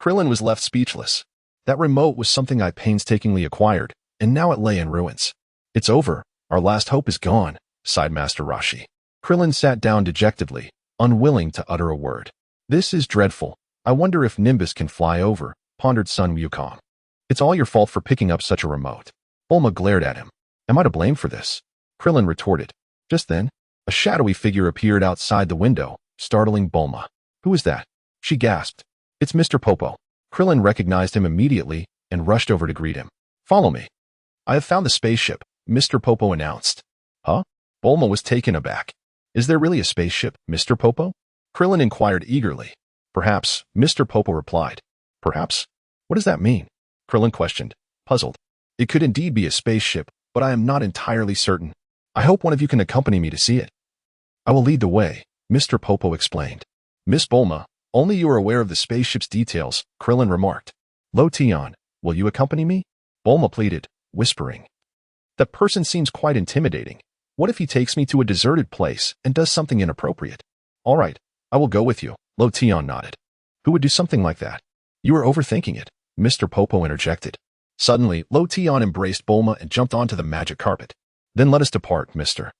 Krillin was left speechless. That remote was something I painstakingly acquired, and now it lay in ruins. It's over. Our last hope is gone, sighed Master Roshi. Krillin sat down dejectedly, unwilling to utter a word. This is dreadful. I wonder if Nimbus can fly over, pondered Sun Wukong. It's all your fault for picking up such a remote. Bulma glared at him. Am I to blame for this? Krillin retorted. Just then, a shadowy figure appeared outside the window, startling Bulma. Who is that? She gasped. It's Mr. Popo. Krillin recognized him immediately and rushed over to greet him. Follow me. I have found the spaceship, Mr. Popo announced. Huh? Bulma was taken aback. Is there really a spaceship, Mr. Popo? Krillin inquired eagerly. Perhaps, Mr. Popo replied. Perhaps? What does that mean? Krillin questioned, puzzled. It could indeed be a spaceship, but I am not entirely certain. I hope one of you can accompany me to see it. I will lead the way, Mr. Popo explained. Miss Bulma, only you are aware of the spaceship's details, Krillin remarked. Lo Tian, will you accompany me? Bulma pleaded, whispering. That person seems quite intimidating. What if he takes me to a deserted place and does something inappropriate? All right, I will go with you, Lo Tian nodded. Who would do something like that? You are overthinking it, Mr. Popo interjected. Suddenly, Lo Tian embraced Bulma and jumped onto the magic carpet. Then let us depart, Mr.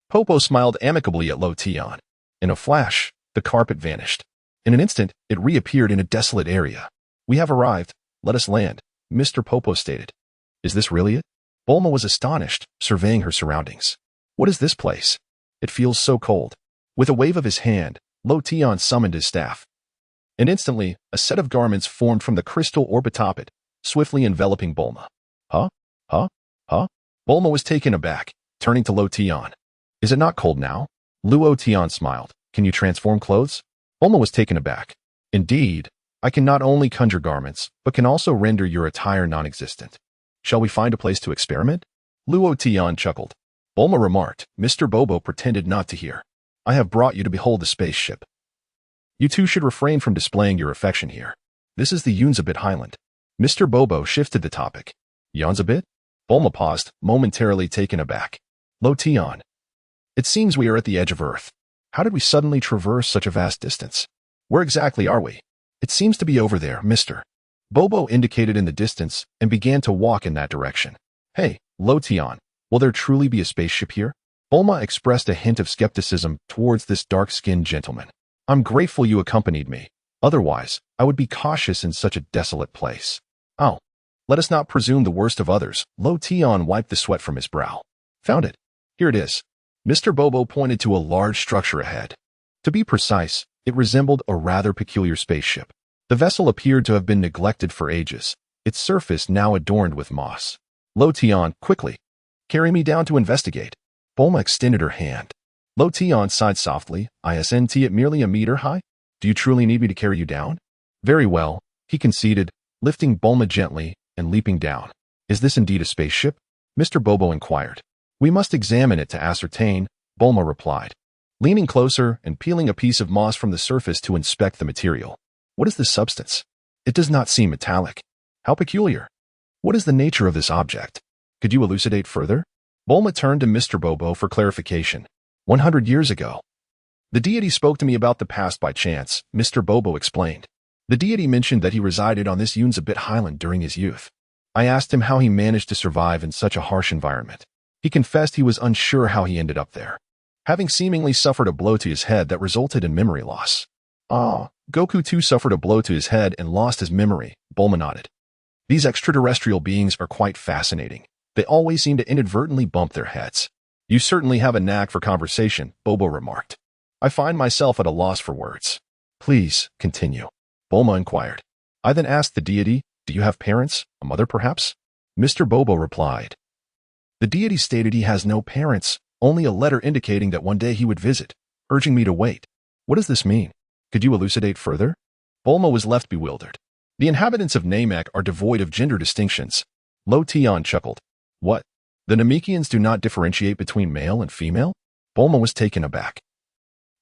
Popo smiled amicably at Lo Tian. In a flash, the carpet vanished. In an instant, it reappeared in a desolate area. We have arrived. Let us land, Mr. Popo stated. Is this really it? Bulma was astonished, surveying her surroundings. What is this place? It feels so cold. With a wave of his hand, Lo Tian summoned his staff. And instantly, a set of garments formed from the crystal orb atop it, swiftly enveloping Bulma. Huh? Bulma was taken aback, turning to Lo Tian. Is it not cold now? Luo Tian smiled. Can you transform clothes? Bulma was taken aback. Indeed, I can not only conjure garments, but can also render your attire non-existent. Shall we find a place to experiment? Luo Tian chuckled. Bulma remarked. Mr. Bobo pretended not to hear. I have brought you to behold the spaceship. You two should refrain from displaying your affection here. This is the Unshed Highland. Mr. Bobo shifted the topic. Unshed? Bulma paused, momentarily taken aback. Lo Tian. It seems we are at the edge of Earth. How did we suddenly traverse such a vast distance? Where exactly are we? It seems to be over there, Mr. Bobo indicated in the distance and began to walk in that direction. Hey, Lo Tian, will there truly be a spaceship here? Bulma expressed a hint of skepticism towards this dark-skinned gentleman. I'm grateful you accompanied me. Otherwise, I would be cautious in such a desolate place. Oh, let us not presume the worst of others. Lo Tian wiped the sweat from his brow. Found it. Here it is. Mr. Bobo pointed to a large structure ahead. To be precise, it resembled a rather peculiar spaceship. The vessel appeared to have been neglected for ages, its surface now adorned with moss. Lo Tian, quickly. Carry me down to investigate. Bulma extended her hand. Lo Tian sighed softly. Isn't it merely a meter high? Do you truly need me to carry you down? Very well, he conceded, lifting Bulma gently and leaping down. Is this indeed a spaceship? Mr. Bobo inquired. We must examine it to ascertain, Bulma replied, leaning closer and peeling a piece of moss from the surface to inspect the material. What is this substance? It does not seem metallic. How peculiar. What is the nature of this object? Could you elucidate further? Bulma turned to Mr. Bobo for clarification. 100 years ago. The deity spoke to me about the past by chance, Mr. Bobo explained. The deity mentioned that he resided on this Unshed Highland during his youth. I asked him how he managed to survive in such a harsh environment. He confessed he was unsure how he ended up there, having seemingly suffered a blow to his head that resulted in memory loss. Goku too suffered a blow to his head and lost his memory, Bulma nodded. These extraterrestrial beings are quite fascinating. They always seem to inadvertently bump their heads. You certainly have a knack for conversation, Bobo remarked. I find myself at a loss for words. Please, continue. Bulma inquired. I then asked the deity, do you have parents, a mother perhaps? Mr. Bobo replied. The deity stated he has no parents, only a letter indicating that one day he would visit, urging me to wait. What does this mean? Could you elucidate further? Bulma was left bewildered. The inhabitants of Namek are devoid of gender distinctions. Lo Tian chuckled. What? The Namekians do not differentiate between male and female? Bulma was taken aback.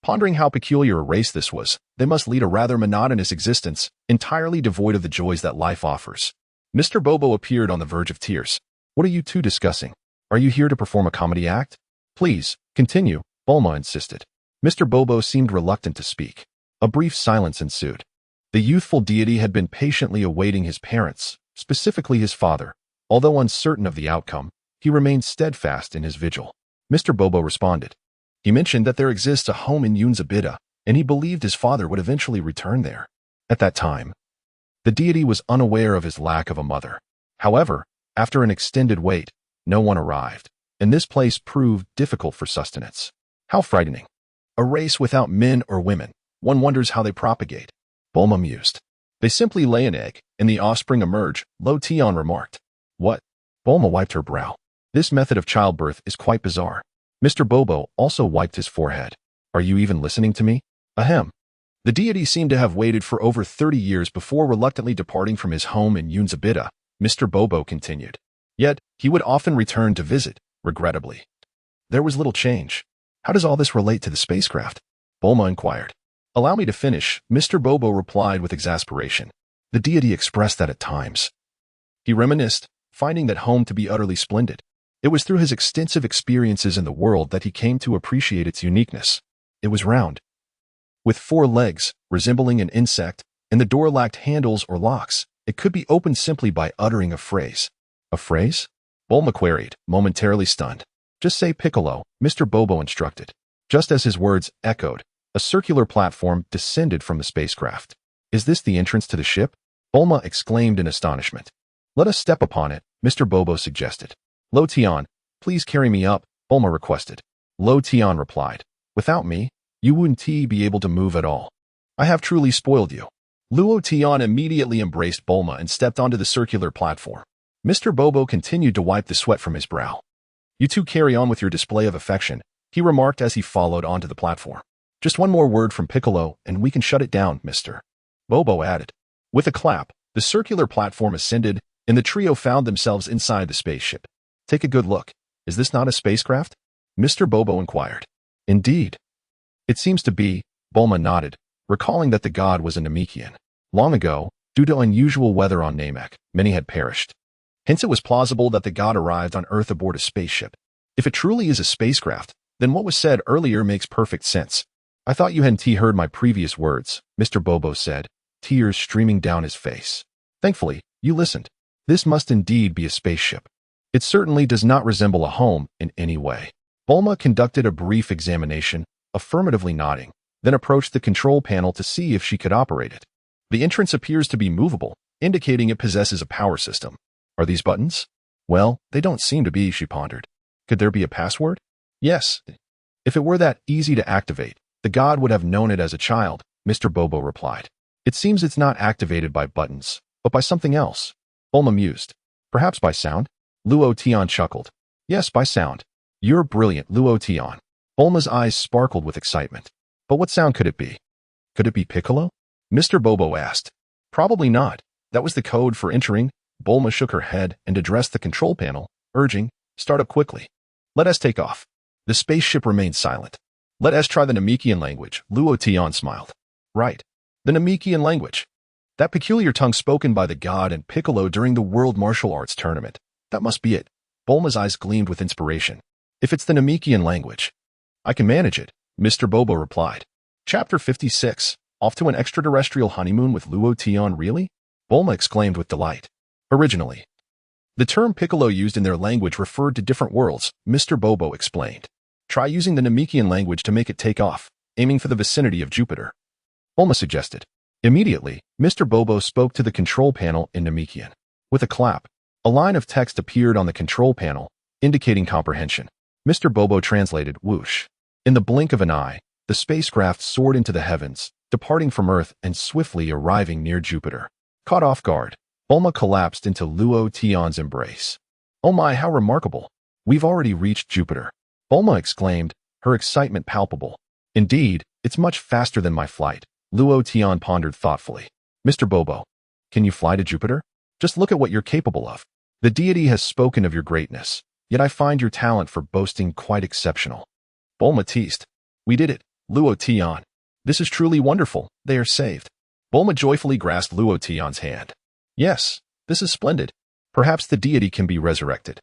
Pondering how peculiar a race this was, they must lead a rather monotonous existence, entirely devoid of the joys that life offers. Mr. Bobo appeared on the verge of tears. What are you two discussing? Are you here to perform a comedy act? Please, continue, Bulma insisted. Mr. Bobo seemed reluctant to speak. A brief silence ensued. The youthful deity had been patiently awaiting his parents, specifically his father. Although uncertain of the outcome, he remained steadfast in his vigil. Mr. Bobo responded. He mentioned that there exists a home in Unshed, and he believed his father would eventually return there. At that time, the deity was unaware of his lack of a mother. However, after an extended wait, no one arrived, and this place proved difficult for sustenance. How frightening. A race without men or women. One wonders how they propagate. Bulma mused. They simply lay an egg, and the offspring emerge, Lo Tian remarked. What? Bulma wiped her brow. This method of childbirth is quite bizarre. Mr. Bobo also wiped his forehead. Are you even listening to me? Ahem. The deity seemed to have waited for over 30 years before reluctantly departing from his home in Unshed, Mr. Bobo continued. Yet, he would often return to visit, regrettably. There was little change. How does all this relate to the spacecraft? Bulma inquired. Allow me to finish, Mr. Bobo replied with exasperation. The deity expressed that at times. He reminisced, finding that home to be utterly splendid. It was through his extensive experiences in the world that he came to appreciate its uniqueness. It was round, with 4 legs, resembling an insect, and the door lacked handles or locks. It could be opened simply by uttering a phrase. A phrase? Bulma queried, momentarily stunned. Just say Piccolo, Mr. Bobo instructed. Just as his words echoed, a circular platform descended from the spacecraft. Is this the entrance to the ship? Bulma exclaimed in astonishment. Let us step upon it, Mr. Bobo suggested. Lo Tian, please carry me up, Bulma requested. Lo Tian replied. Without me, you wouldn't be able to move at all. I have truly spoiled you. Luo Tian immediately embraced Bulma and stepped onto the circular platform. Mr. Bobo continued to wipe the sweat from his brow. You two carry on with your display of affection, he remarked as he followed onto the platform. Just one more word from Piccolo and we can shut it down, Mr. Bobo added. With a clap, the circular platform ascended, and the trio found themselves inside the spaceship. Take a good look. Is this not a spacecraft? Mr. Bobo inquired. Indeed. It seems to be, Bulma nodded, recalling that the god was a Namekian. Long ago, due to unusual weather on Namek, many had perished. Hence it was plausible that the god arrived on Earth aboard a spaceship. If it truly is a spacecraft, then what was said earlier makes perfect sense. I thought you hadn't heard my previous words, Mr. Bobo said, tears streaming down his face. Thankfully, you listened. This must indeed be a spaceship. It certainly does not resemble a home in any way. Bulma conducted a brief examination, affirmatively nodding, then approached the control panel to see if she could operate it. The entrance appears to be movable, indicating it possesses a power system. Are these buttons? Well, they don't seem to be, she pondered. Could there be a password? Yes. If it were that easy to activate, the god would have known it as a child, Mr. Bobo replied. It seems it's not activated by buttons, but by something else. Bulma mused. Perhaps by sound? Luo Tian chuckled. Yes, by sound. You're brilliant, Luo Tian. Bulma's eyes sparkled with excitement. But what sound could it be? Could it be Piccolo? Mr. Bobo asked. Probably not. That was the code for entering. Bulma shook her head and addressed the control panel, urging, start up quickly. Let us take off. The spaceship remained silent. Let us try the Namekian language, Luo Tian smiled. Right. The Namekian language. That peculiar tongue spoken by the god and Piccolo during the World Martial Arts Tournament. That must be it. Bulma's eyes gleamed with inspiration. If it's the Namekian language, I can manage it, Mr. Bobo replied. Chapter 56. Off to an extraterrestrial honeymoon with Luo Tian, really? Bulma exclaimed with delight. Originally, the term Piccolo used in their language referred to different worlds, Mr. Bobo explained. Try using the Namekian language to make it take off, aiming for the vicinity of Jupiter. Bulma suggested. Immediately, Mr. Bobo spoke to the control panel in Namekian. With a clap, a line of text appeared on the control panel, indicating comprehension. Mr. Bobo translated whoosh. In the blink of an eye, the spacecraft soared into the heavens, departing from Earth and swiftly arriving near Jupiter. Caught off guard, Bulma collapsed into Luo Tian's embrace. Oh my, how remarkable! We've already reached Jupiter. Bulma exclaimed, her excitement palpable. Indeed, it's much faster than my flight. Luo Tian pondered thoughtfully. Mr. Bobo, can you fly to Jupiter? Just look at what you're capable of. The deity has spoken of your greatness, yet I find your talent for boasting quite exceptional. Bulma teased. We did it, Luo Tian. This is truly wonderful. They are saved. Bulma joyfully grasped Luo Tian's hand. Yes, this is splendid. Perhaps the deity can be resurrected.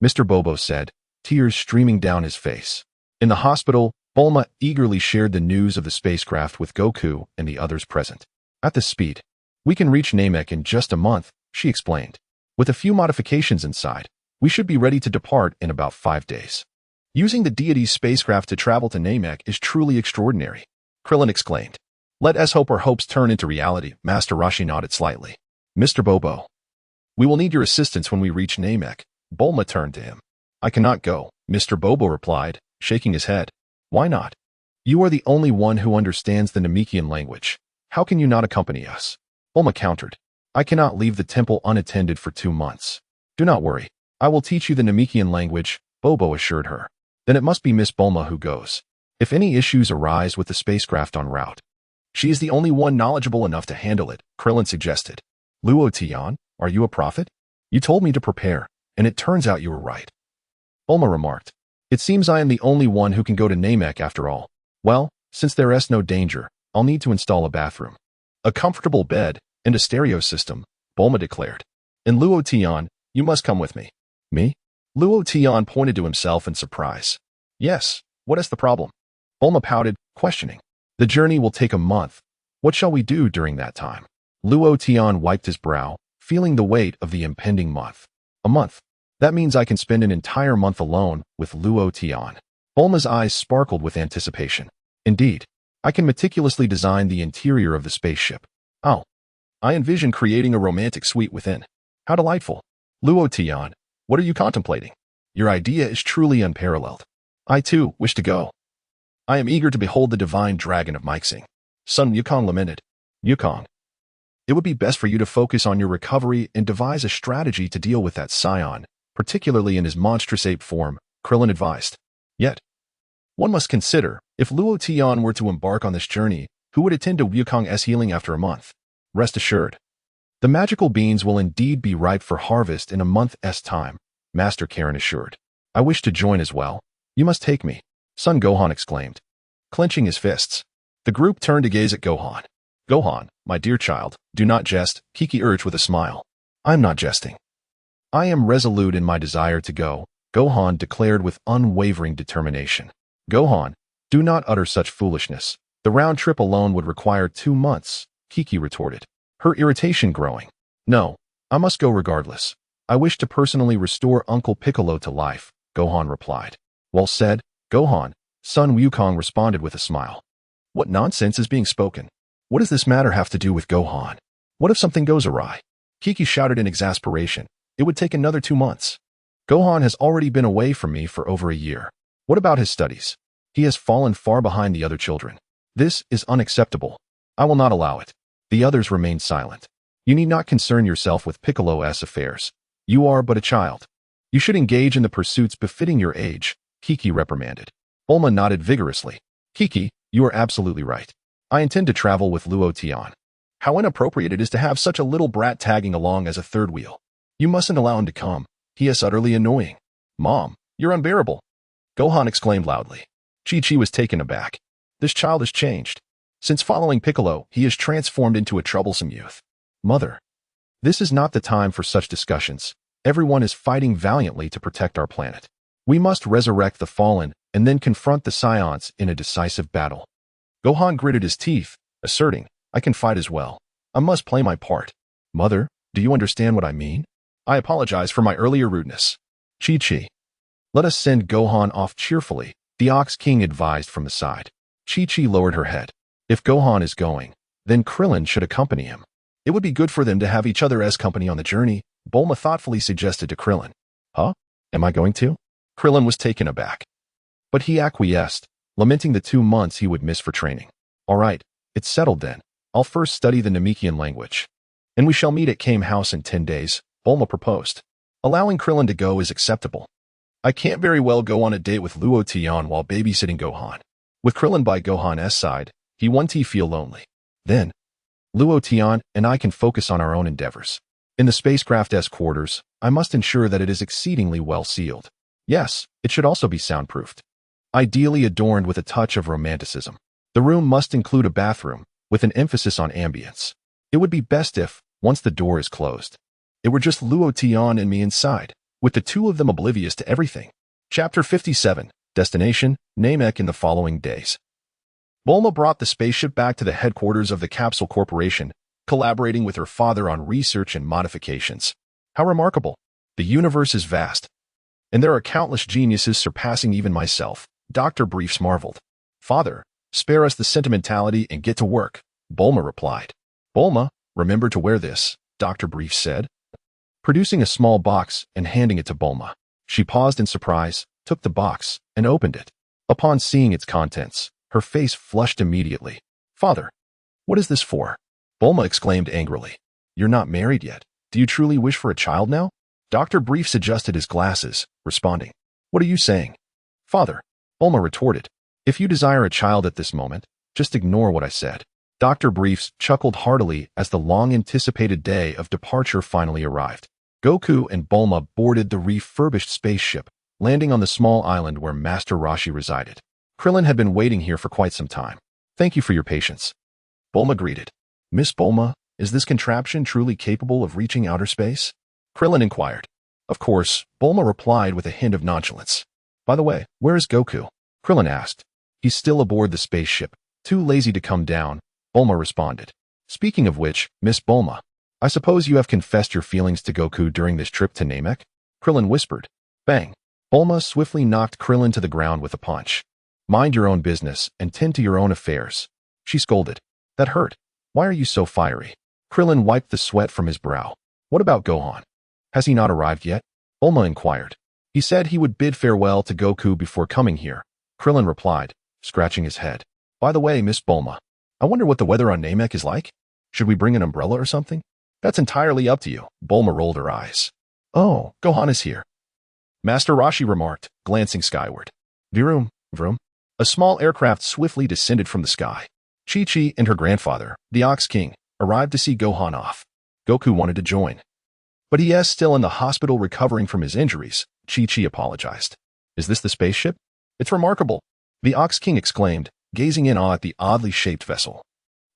Mr. Bobo said, tears streaming down his face. In the hospital, Bulma eagerly shared the news of the spacecraft with Goku and the others present. At this speed, we can reach Namek in just a month, she explained. With a few modifications inside, we should be ready to depart in about 5 days. Using the deity's spacecraft to travel to Namek is truly extraordinary, Krillin exclaimed. Let us hope our hopes turn into reality, Master Roshi nodded slightly. Mr. Bobo, we will need your assistance when we reach Namek. Bulma turned to him. I cannot go, Mr. Bobo replied, shaking his head. Why not? You are the only one who understands the Namekian language. How can you not accompany us? Bulma countered. I cannot leave the temple unattended for 2 months. Do not worry. I will teach you the Namekian language, Bobo assured her. Then it must be Miss Bulma who goes. If any issues arise with the spacecraft en route, she is the only one knowledgeable enough to handle it, Krillin suggested. Luo Tian, are you a prophet? You told me to prepare, and it turns out you were right. Bulma remarked. It seems I am the only one who can go to Namek after all. Well, since there is no danger, I'll need to install a bathroom, a comfortable bed, and a stereo system, Bulma declared. And Luo Tian, you must come with me. Me? Luo Tian pointed to himself in surprise. Yes, what is the problem? Bulma pouted, questioning. The journey will take a month. What shall we do during that time? Luo Tian wiped his brow, feeling the weight of the impending month. A month. That means I can spend an entire month alone with Luo Tian. Bulma's eyes sparkled with anticipation. Indeed, I can meticulously design the interior of the spaceship. Oh, I envision creating a romantic suite within. How delightful. Luo Tian, what are you contemplating? Your idea is truly unparalleled. I too wish to go. I am eager to behold the divine dragon of Mixing. Sun Wukong lamented. Wukong, it would be best for you to focus on your recovery and devise a strategy to deal with that scion, particularly in his monstrous ape form, Krillin advised. Yet, one must consider, if Luo Tian were to embark on this journey, who would attend to Wukong's healing after a month? Rest assured, the magical beans will indeed be ripe for harvest in a month's time, Master Karen assured. I wish to join as well. You must take me, Son Gohan exclaimed, clenching his fists. The group turned to gaze at Gohan. Gohan, my dear child, do not jest, Kiki urged with a smile. I'm not jesting. I am resolute in my desire to go, Gohan declared with unwavering determination. Gohan, do not utter such foolishness. The round trip alone would require 2 months, Kiki retorted, her irritation growing. No, I must go regardless. I wish to personally restore Uncle Piccolo to life, Gohan replied. Well said, Gohan, Son Wukong responded with a smile. What nonsense is being spoken? What does this matter have to do with Gohan? What if something goes awry? Kiki shouted in exasperation. It would take another 2 months. Gohan has already been away from me for over a year. What about his studies? He has fallen far behind the other children. This is unacceptable. I will not allow it. The others remained silent. You need not concern yourself with Piccolo's affairs. You are but a child. You should engage in the pursuits befitting your age, Kiki reprimanded. Bulma nodded vigorously. Kiki, you are absolutely right. I intend to travel with Luo Tian. How inappropriate it is to have such a little brat tagging along as a third wheel. You mustn't allow him to come. He is utterly annoying. Mom, you're unbearable. Gohan exclaimed loudly. Chi-Chi was taken aback. This child has changed. Since following Piccolo, he is transformed into a troublesome youth. Mother, this is not the time for such discussions. Everyone is fighting valiantly to protect our planet. We must resurrect the fallen and then confront the Scions in a decisive battle. Gohan gritted his teeth, asserting, I can fight as well. I must play my part. Mother, do you understand what I mean? I apologize for my earlier rudeness. Chi-Chi. Let us send Gohan off cheerfully, the Ox King advised from the side. Chi-Chi lowered her head. If Gohan is going, then Krillin should accompany him. It would be good for them to have each other as company on the journey, Bulma thoughtfully suggested to Krillin. Huh? Am I going to? Krillin was taken aback. But he acquiesced, lamenting the 2 months he would miss for training. All right, it's settled then. I'll first study the Namekian language. And we shall meet at Kame House in 10 days, Bulma proposed. Allowing Krillin to go is acceptable. I can't very well go on a date with Luo Tian while babysitting Gohan. With Krillin by Gohan's side, he won't feel lonely. Then, Luo Tian and I can focus on our own endeavors. In the spacecraft's quarters, I must ensure that it is exceedingly well sealed. Yes, it should also be soundproofed. Ideally adorned with a touch of romanticism. The room must include a bathroom, with an emphasis on ambience. It would be best if, once the door is closed, it were just Luo Tian and me inside, with the 2 of them oblivious to everything. Chapter 57, Destination, Namek in the following days. Bulma brought the spaceship back to the headquarters of the Capsule Corporation, collaborating with her father on research and modifications. How remarkable. The universe is vast. And there are countless geniuses surpassing even myself, Dr. Briefs marveled. Father, spare us the sentimentality and get to work, Bulma replied. Bulma, remember to wear this, Dr. Briefs said, producing a small box and handing it to Bulma. She paused in surprise, took the box, and opened it. Upon seeing its contents, her face flushed immediately. Father, what is this for? Bulma exclaimed angrily. You're not married yet. Do you truly wish for a child now? Dr. Briefs adjusted his glasses, responding. What are you saying? Father, Bulma retorted. If you desire a child at this moment, just ignore what I said. Dr. Briefs chuckled heartily as the long-anticipated day of departure finally arrived. Goku and Bulma boarded the refurbished spaceship, landing on the small island where Master Roshi resided. Krillin had been waiting here for quite some time. Thank you for your patience. Bulma greeted. Miss Bulma, is this contraption truly capable of reaching outer space? Krillin inquired. Of course, Bulma replied with a hint of nonchalance. By the way, where is Goku? Krillin asked. He's still aboard the spaceship, too lazy to come down, Bulma responded. Speaking of which, Miss Bulma, I suppose you have confessed your feelings to Goku during this trip to Namek? Krillin whispered. Bang. Bulma swiftly knocked Krillin to the ground with a punch. Mind your own business and tend to your own affairs. She scolded. That hurt. Why are you so fiery? Krillin wiped the sweat from his brow. What about Gohan? Has he not arrived yet? Bulma inquired. He said he would bid farewell to Goku before coming here. Krillin replied, scratching his head. By the way, Miss Bulma, I wonder what the weather on Namek is like? Should we bring an umbrella or something? That's entirely up to you. Bulma rolled her eyes. Oh, Gohan is here. Master Roshi remarked, glancing skyward. Vroom, vroom. A small aircraft swiftly descended from the sky. Chi-Chi and her grandfather, the Ox King, arrived to see Gohan off. Goku wanted to join. But he is still in the hospital recovering from his injuries, Chi-Chi apologized. Is this the spaceship? It's remarkable, the Ox King exclaimed, gazing in awe at the oddly shaped vessel.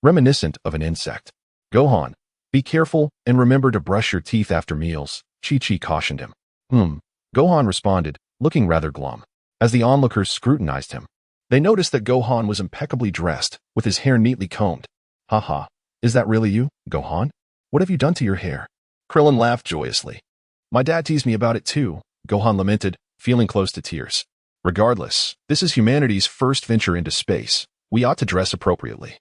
Reminiscent of an insect. Gohan, be careful and remember to brush your teeth after meals, Chi-Chi cautioned him. Gohan responded, looking rather glum. As the onlookers scrutinized him, they noticed that Gohan was impeccably dressed, with his hair neatly combed. Haha, is that really you, Gohan? What have you done to your hair? Krillin laughed joyously. My dad teased me about it too, Gohan lamented, feeling close to tears. Regardless, this is humanity's first venture into space. We ought to dress appropriately.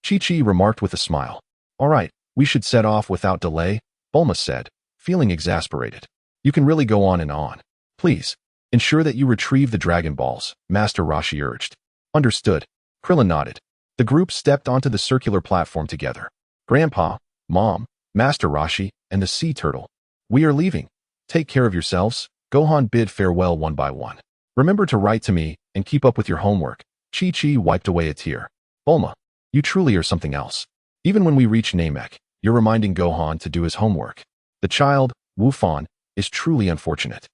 Chi-Chi remarked with a smile. All right, we should set off without delay, Bulma said, feeling exasperated. You can really go on and on. Please, ensure that you retrieve the Dragon Balls, Master Roshi urged. Understood. Krillin nodded. The group stepped onto the circular platform together. Grandpa, Mom, Master Roshi, and the sea turtle. We are leaving. Take care of yourselves. Gohan bid farewell one by one. Remember to write to me and keep up with your homework. Chi-Chi wiped away a tear. Bulma, you truly are something else. Even when we reach Namek, you're reminding Gohan to do his homework. The child, Wufan, is truly unfortunate.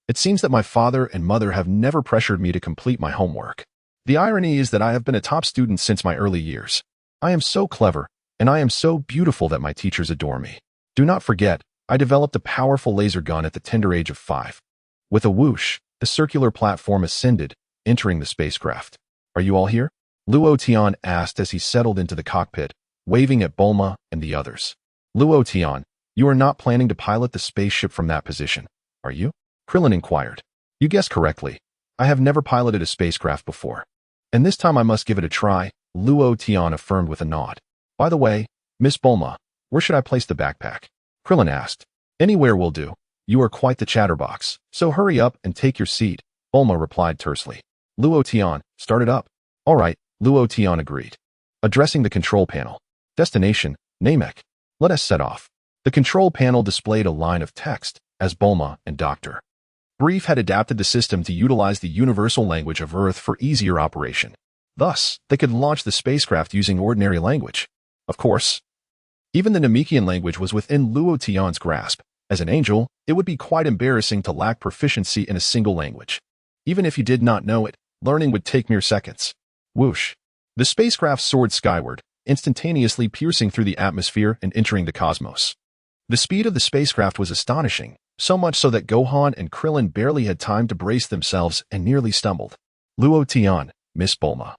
It seems that my father and mother have never pressured me to complete my homework. The irony is that I have been a top student since my early years. I am so clever, and I am so beautiful that my teachers adore me. Do not forget, I developed a powerful laser gun at the tender age of 5. With a whoosh, the circular platform ascended, entering the spacecraft. Are you all here? Luo Tian asked as he settled into the cockpit, waving at Bulma and the others. Luo Tian, you are not planning to pilot the spaceship from that position, are you? Krillin inquired. You guessed correctly. I have never piloted a spacecraft before. And this time I must give it a try, Luo Tian affirmed with a nod. By the way, Miss Bulma, where should I place the backpack? Krillin asked. Anywhere will do. You are quite the chatterbox, so hurry up and take your seat, Bulma replied tersely. Luo Tian, start it up. All right, Luo Tian agreed. Addressing the control panel. Destination, Namek. Let us set off. The control panel displayed a line of text, as Bulma and Dr. Brief had adapted the system to utilize the universal language of Earth for easier operation. Thus, they could launch the spacecraft using ordinary language. Of course, even the Namekian language was within Luo Tian's grasp. As an angel, it would be quite embarrassing to lack proficiency in a single language. Even if you did not know it, learning would take mere seconds. Whoosh. The spacecraft soared skyward, instantaneously piercing through the atmosphere and entering the cosmos. The speed of the spacecraft was astonishing, so much so that Gohan and Krillin barely had time to brace themselves and nearly stumbled. Luo Tian, Miss Bulma.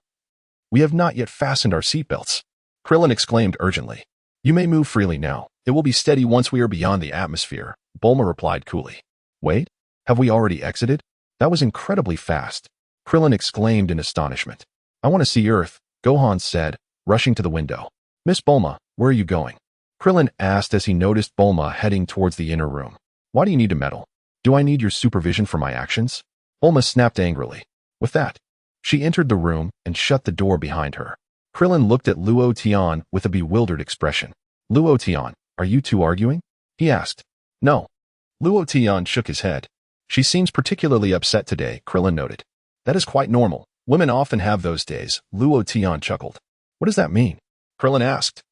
We have not yet fastened our seatbelts. Krillin exclaimed urgently. You may move freely now. It will be steady once we are beyond the atmosphere, Bulma replied coolly. Wait, have we already exited? That was incredibly fast. Krillin exclaimed in astonishment. I want to see Earth, Gohan said, rushing to the window. Miss Bulma, where are you going? Krillin asked as he noticed Bulma heading towards the inner room. Why do you need to meddle? Do I need your supervision for my actions? Bulma snapped angrily. With that, she entered the room and shut the door behind her. Krillin looked at Luo Tian with a bewildered expression. Luo Tian, are you two arguing? He asked. No. Luo Tian shook his head. She seems particularly upset today, Krillin noted. That is quite normal. Women often have those days, Luo Tian chuckled. What does that mean? Krillin asked,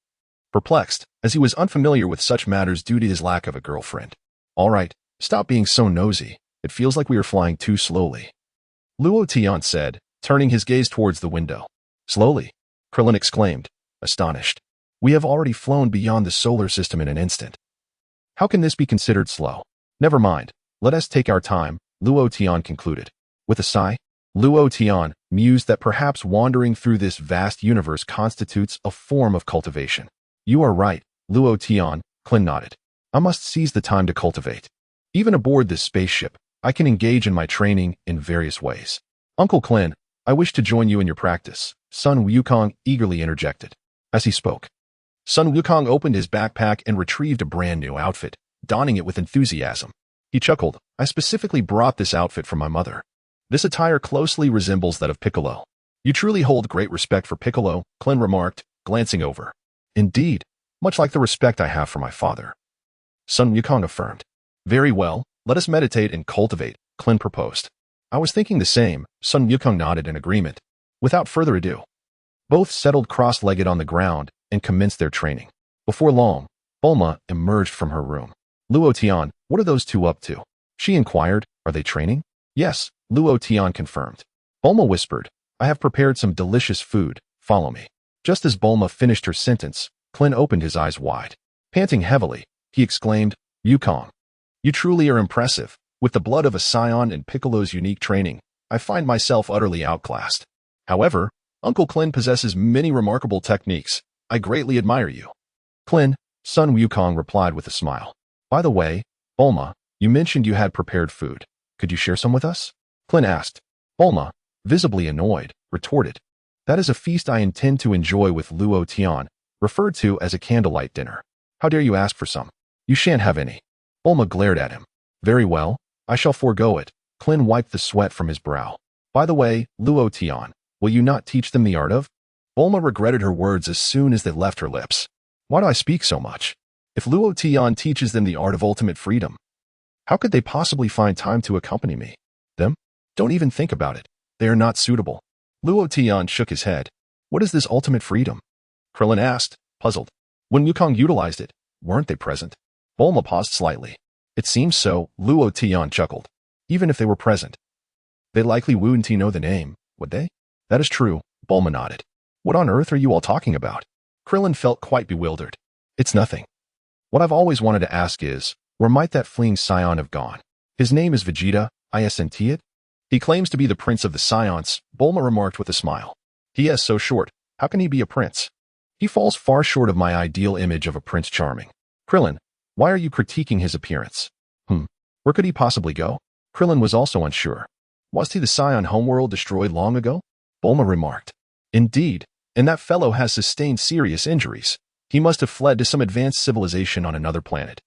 perplexed, as he was unfamiliar with such matters due to his lack of a girlfriend. All right, stop being so nosy. It feels like we are flying too slowly. Luo Tian said, turning his gaze towards the window. Slowly? Krillin exclaimed, astonished. We have already flown beyond the solar system in an instant. How can this be considered slow? Never mind. Let us take our time, Luo Tian concluded. With a sigh, Luo Tian mused that perhaps wandering through this vast universe constitutes a form of cultivation. You are right, Luo Tian, Klin nodded. I must seize the time to cultivate. Even aboard this spaceship, I can engage in my training in various ways. Uncle Klin, I wish to join you in your practice, Sun Wukong eagerly interjected. As he spoke, Sun Wukong opened his backpack and retrieved a brand new outfit, donning it with enthusiasm. He chuckled, I specifically brought this outfit from my mother. This attire closely resembles that of Piccolo. You truly hold great respect for Piccolo, Klin remarked, glancing over. Indeed, much like the respect I have for my father. Sun Wukong affirmed. Very well, let us meditate and cultivate, Klin proposed. I was thinking the same, Sun Wukong nodded in agreement. Without further ado, both settled cross-legged on the ground and commenced their training. Before long, Bulma emerged from her room. Luo Tian, what are those two up to? She inquired, are they training? Yes, Luo Tian confirmed. Bulma whispered, I have prepared some delicious food, follow me. Just as Bulma finished her sentence, Klin opened his eyes wide. Panting heavily, he exclaimed, Wukong, you truly are impressive. With the blood of a scion and Piccolo's unique training, I find myself utterly outclassed. However, Uncle Klin possesses many remarkable techniques. I greatly admire you. Klin, Sun Wukong replied with a smile. By the way, Bulma, you mentioned you had prepared food. Could you share some with us? Klin asked. Bulma, visibly annoyed, retorted. That is a feast I intend to enjoy with Luo Tian, referred to as a candlelight dinner. How dare you ask for some? You shan't have any. Bulma glared at him. Very well, I shall forego it. Klin wiped the sweat from his brow. By the way, Luo Tian, will you not teach them the art of? Bulma regretted her words as soon as they left her lips. Why do I speak so much? If Luo Tian teaches them the art of ultimate freedom, how could they possibly find time to accompany me? Them? Don't even think about it. They are not suitable. Luo Tian shook his head. What is this ultimate freedom? Krillin asked, puzzled. When Wukong utilized it, weren't they present? Bulma paused slightly. It seems so, Luo Tian chuckled. Even if they were present, they likely wouldn't know the name, would they? That is true, Bulma nodded. What on earth are you all talking about? Krillin felt quite bewildered. It's nothing. What I've always wanted to ask is, where might that fleeing scion have gone? His name is Vegeta, isn't it? He claims to be the prince of the scions, Bulma remarked with a smile. He is so short, how can he be a prince? He falls far short of my ideal image of a Prince Charming. Krillin, why are you critiquing his appearance? Where could he possibly go? Krillin was also unsure. Was he the scion homeworld destroyed long ago? Bulma remarked. Indeed, and that fellow has sustained serious injuries. He must have fled to some advanced civilization on another planet.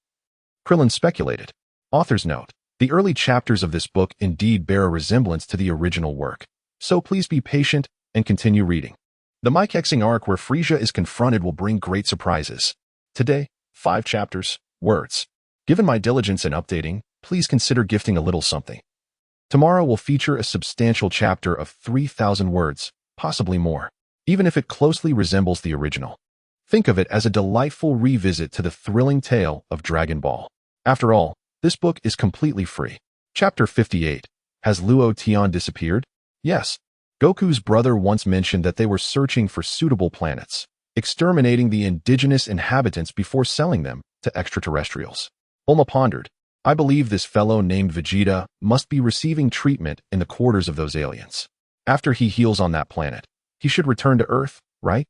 Krillin speculated. Author's note. The early chapters of this book indeed bear a resemblance to the original work, so please be patient and continue reading. The Mikexing arc where Frieza is confronted will bring great surprises. Today, 5 chapters, words. Given my diligence in updating, please consider gifting a little something. Tomorrow will feature a substantial chapter of 3,000 words, possibly more, even if it closely resembles the original. Think of it as a delightful revisit to the thrilling tale of Dragon Ball. After all, this book is completely free. Chapter 58. Has Luo Tian disappeared? Yes. Goku's brother once mentioned that they were searching for suitable planets, exterminating the indigenous inhabitants before selling them to extraterrestrials. Bulma pondered. I believe this fellow named Vegeta must be receiving treatment in the quarters of those aliens. After he heals on that planet, he should return to Earth, right?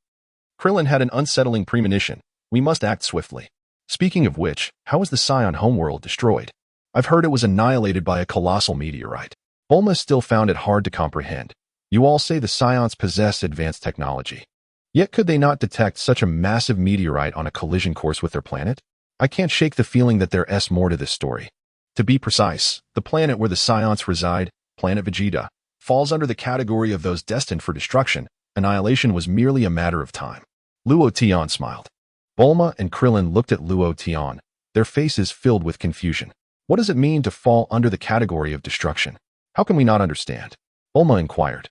Krillin had an unsettling premonition. We must act swiftly. Speaking of which, how was the Scion homeworld destroyed? I've heard it was annihilated by a colossal meteorite. Bulma still found it hard to comprehend. You all say the Scions possess advanced technology. Yet could they not detect such a massive meteorite on a collision course with their planet? I can't shake the feeling that there's more to this story. To be precise, the planet where the Scions reside, planet Vegeta, falls under the category of those destined for destruction. Annihilation was merely a matter of time. Luo Tian smiled. Bulma and Krillin looked at Luo Tian, their faces filled with confusion. What does it mean to fall under the category of destruction? How can we not understand? Bulma inquired.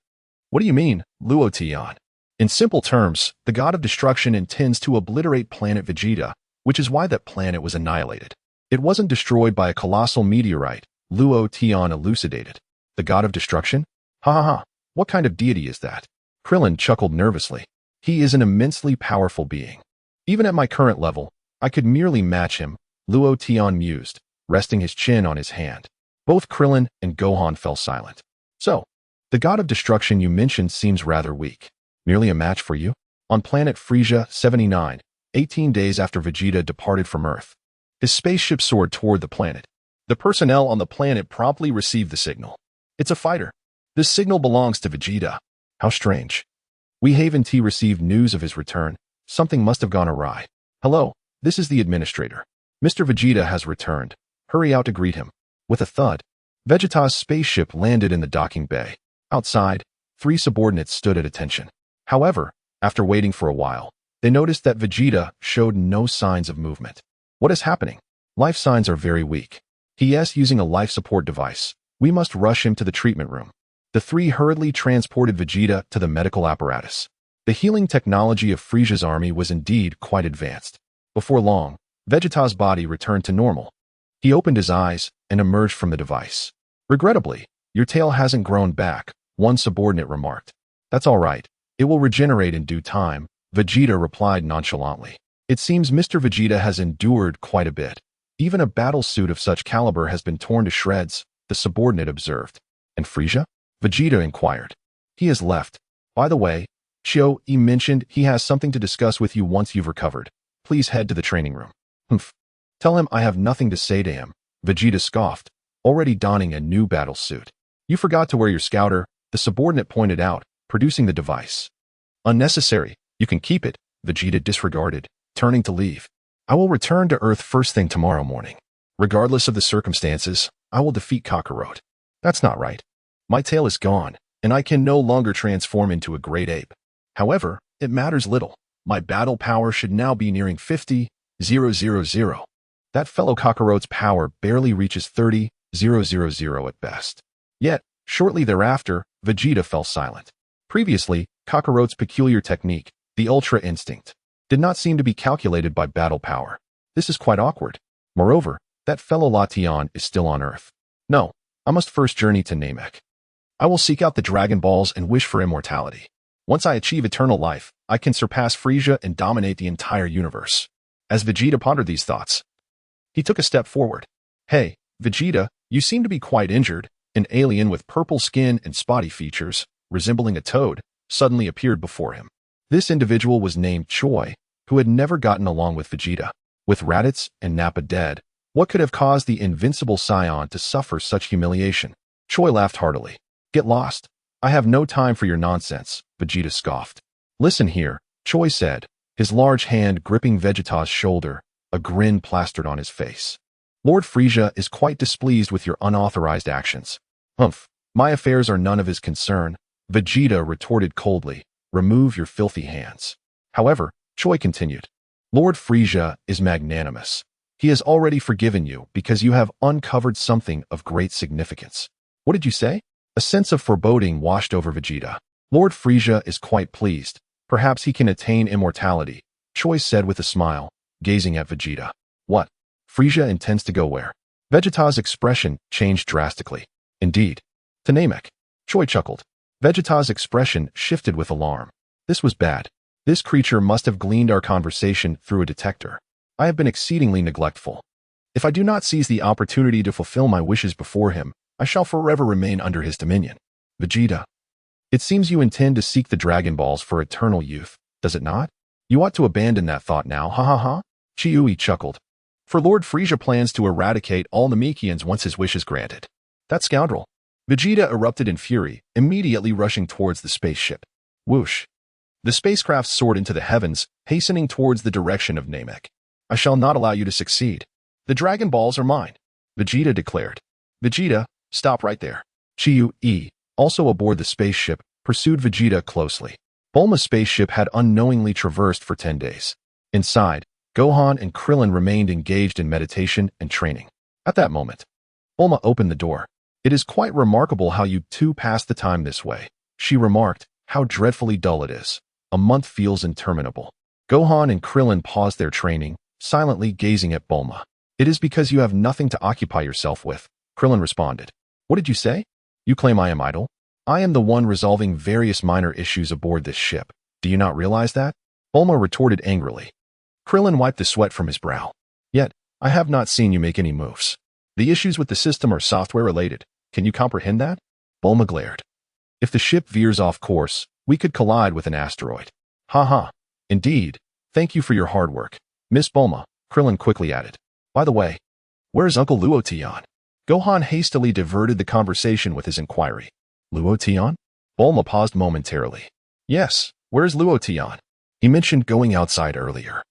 What do you mean, Luo Tian? In simple terms, the god of destruction intends to obliterate planet Vegeta, which is why that planet was annihilated. It wasn't destroyed by a colossal meteorite, Luo Tian elucidated. The god of destruction? Ha ha ha, what kind of deity is that? Krillin chuckled nervously. He is an immensely powerful being. Even at my current level, I could merely match him, Luo Tian mused, resting his chin on his hand. Both Krillin and Gohan fell silent. So, the god of destruction you mentioned seems rather weak. Merely a match for you? On planet Frisia 79, 18 days after Vegeta departed from Earth, his spaceship soared toward the planet. The personnel on the planet promptly received the signal. It's a fighter. This signal belongs to Vegeta. How strange. We Haven T received news of his return. Something must have gone awry. Hello, this is the administrator. Mr. Vegeta has returned. Hurry out to greet him. With a thud, Vegeta's spaceship landed in the docking bay. Outside, 3 subordinates stood at attention. However, after waiting for a while, they noticed that Vegeta showed no signs of movement. What is happening? Life signs are very weak. He is using a life support device. We must rush him to the treatment room. The 3 hurriedly transported Vegeta to the medical apparatus. The healing technology of Frisia's army was indeed quite advanced. Before long, Vegeta's body returned to normal. He opened his eyes and emerged from the device. Regrettably, your tail hasn't grown back, one subordinate remarked. That's all right. It will regenerate in due time, Vegeta replied nonchalantly. It seems Mr. Vegeta has endured quite a bit. Even a battle suit of such caliber has been torn to shreds, the subordinate observed. And Frisia? Vegeta inquired. He has left. By the way, Chio E mentioned he has something to discuss with you once you've recovered. Please head to the training room. Humph. Tell him I have nothing to say to him, Vegeta scoffed, already donning a new battle suit. You forgot to wear your scouter, the subordinate pointed out, producing the device. Unnecessary. You can keep it, Vegeta disregarded, turning to leave. I will return to Earth first thing tomorrow morning. Regardless of the circumstances, I will defeat Kakarot. That's not right. My tail is gone, and I can no longer transform into a great ape. However, it matters little. My battle power should now be nearing 50,000. That fellow Kakarot's power barely reaches 30,000 at best. Yet, shortly thereafter, Vegeta fell silent. Previously, Kakarot's peculiar technique, the Ultra Instinct, did not seem to be calculated by battle power. This is quite awkward. Moreover, that fellow Latian is still on Earth. No, I must first journey to Namek. I will seek out the Dragon Balls and wish for immortality. Once I achieve eternal life, I can surpass Frisia and dominate the entire universe. As Vegeta pondered these thoughts, he took a step forward. Hey, Vegeta, you seem to be quite injured. An alien with purple skin and spotty features, resembling a toad, suddenly appeared before him. This individual was named Choi, who had never gotten along with Vegeta. With Raditz and Nappa dead, what could have caused the invincible Scion to suffer such humiliation? Choi laughed heartily. Get lost. I have no time for your nonsense, Vegeta scoffed. Listen here, Choi said, his large hand gripping Vegeta's shoulder, a grin plastered on his face. Lord Frisia is quite displeased with your unauthorized actions. Humph, my affairs are none of his concern, Vegeta retorted coldly. Remove your filthy hands. However, Choi continued. Lord Frisia is magnanimous. He has already forgiven you because you have uncovered something of great significance. What did you say? A sense of foreboding washed over Vegeta. Lord Frisia is quite pleased. Perhaps he can attain immortality, Choi said with a smile, gazing at Vegeta. What? Frisia intends to go where? Vegeta's expression changed drastically. Indeed. To Namek. Choi chuckled. Vegeta's expression shifted with alarm. This was bad. This creature must have gleaned our conversation through a detector. I have been exceedingly neglectful. If I do not seize the opportunity to fulfill my wishes before him, I shall forever remain under his dominion. Vegeta. It seems you intend to seek the Dragon Balls for eternal youth, does it not? You ought to abandon that thought now, ha ha ha. Chiui chuckled. For Lord Frisia plans to eradicate all Namekians once his wish is granted. That scoundrel. Vegeta erupted in fury, immediately rushing towards the spaceship. Whoosh. The spacecraft soared into the heavens, hastening towards the direction of Namek. I shall not allow you to succeed. The Dragon Balls are mine, Vegeta declared. Vegeta, stop right there. Chiu-E, also aboard the spaceship, pursued Vegeta closely. Bulma's spaceship had unknowingly traversed for 10 days. Inside, Gohan and Krillin remained engaged in meditation and training. At that moment, Bulma opened the door. It is quite remarkable how you two pass the time this way, she remarked. How dreadfully dull it is. A month feels interminable. Gohan and Krillin paused their training, silently gazing at Bulma. It is because you have nothing to occupy yourself with, Krillin responded. What did you say? You claim I am idle? I am the one resolving various minor issues aboard this ship. Do you not realize that? Bulma retorted angrily. Krillin wiped the sweat from his brow. Yet, I have not seen you make any moves. The issues with the system are software-related. Can you comprehend that? Bulma glared. If the ship veers off course, we could collide with an asteroid. Ha. Indeed. Thank you for your hard work. Miss Bulma, Krillin quickly added. By the way, where's Uncle Luo Tian? Gohan hastily diverted the conversation with his inquiry. Luo Tian? Bulma paused momentarily. Yes, where's Luo Tian? He mentioned going outside earlier.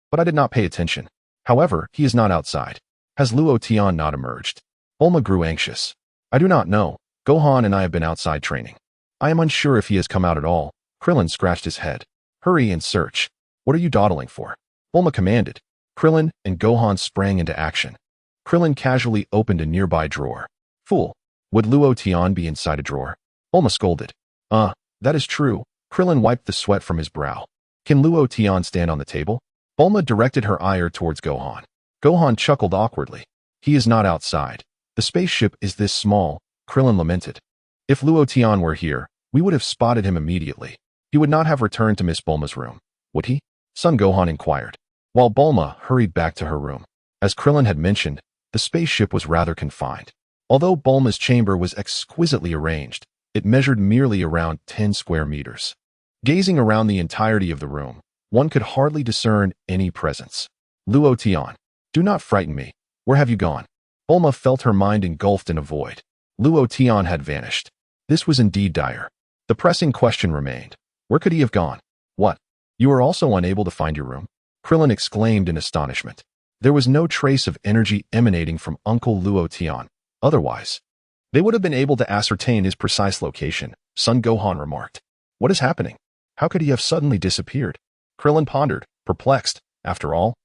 But I did not pay attention. However, he is not outside. Has Luo Tian not emerged? Bulma grew anxious. I do not know. Gohan and I have been outside training. I am unsure if he has come out at all. Krillin scratched his head. Hurry and search. What are you dawdling for? Bulma commanded. Krillin and Gohan sprang into action. Krillin casually opened a nearby drawer. Fool. Would Luo Tian be inside a drawer? Bulma scolded. That is true. Krillin wiped the sweat from his brow. Can Luo Tian stand on the table? Bulma directed her ire towards Gohan. Gohan chuckled awkwardly. He is not outside. The spaceship is this small, Krillin lamented. If Luo Tian were here, we would have spotted him immediately. He would not have returned to Miss Bulma's room, would he? Son Gohan inquired. While Bulma hurried back to her room. As Krillin had mentioned, the spaceship was rather confined. Although Bulma's chamber was exquisitely arranged, it measured merely around 10 square meters. Gazing around the entirety of the room, one could hardly discern any presence. Luo Tian, do not frighten me. Where have you gone? Bulma felt her mind engulfed in a void. Luo Tian had vanished. This was indeed dire. The pressing question remained. Where could he have gone? What? You are also unable to find your room? Krillin exclaimed in astonishment. There was no trace of energy emanating from Uncle Luo Tian. Otherwise, they would have been able to ascertain his precise location, Son Gohan remarked. What is happening? How could he have suddenly disappeared? Krillin pondered, perplexed. After all,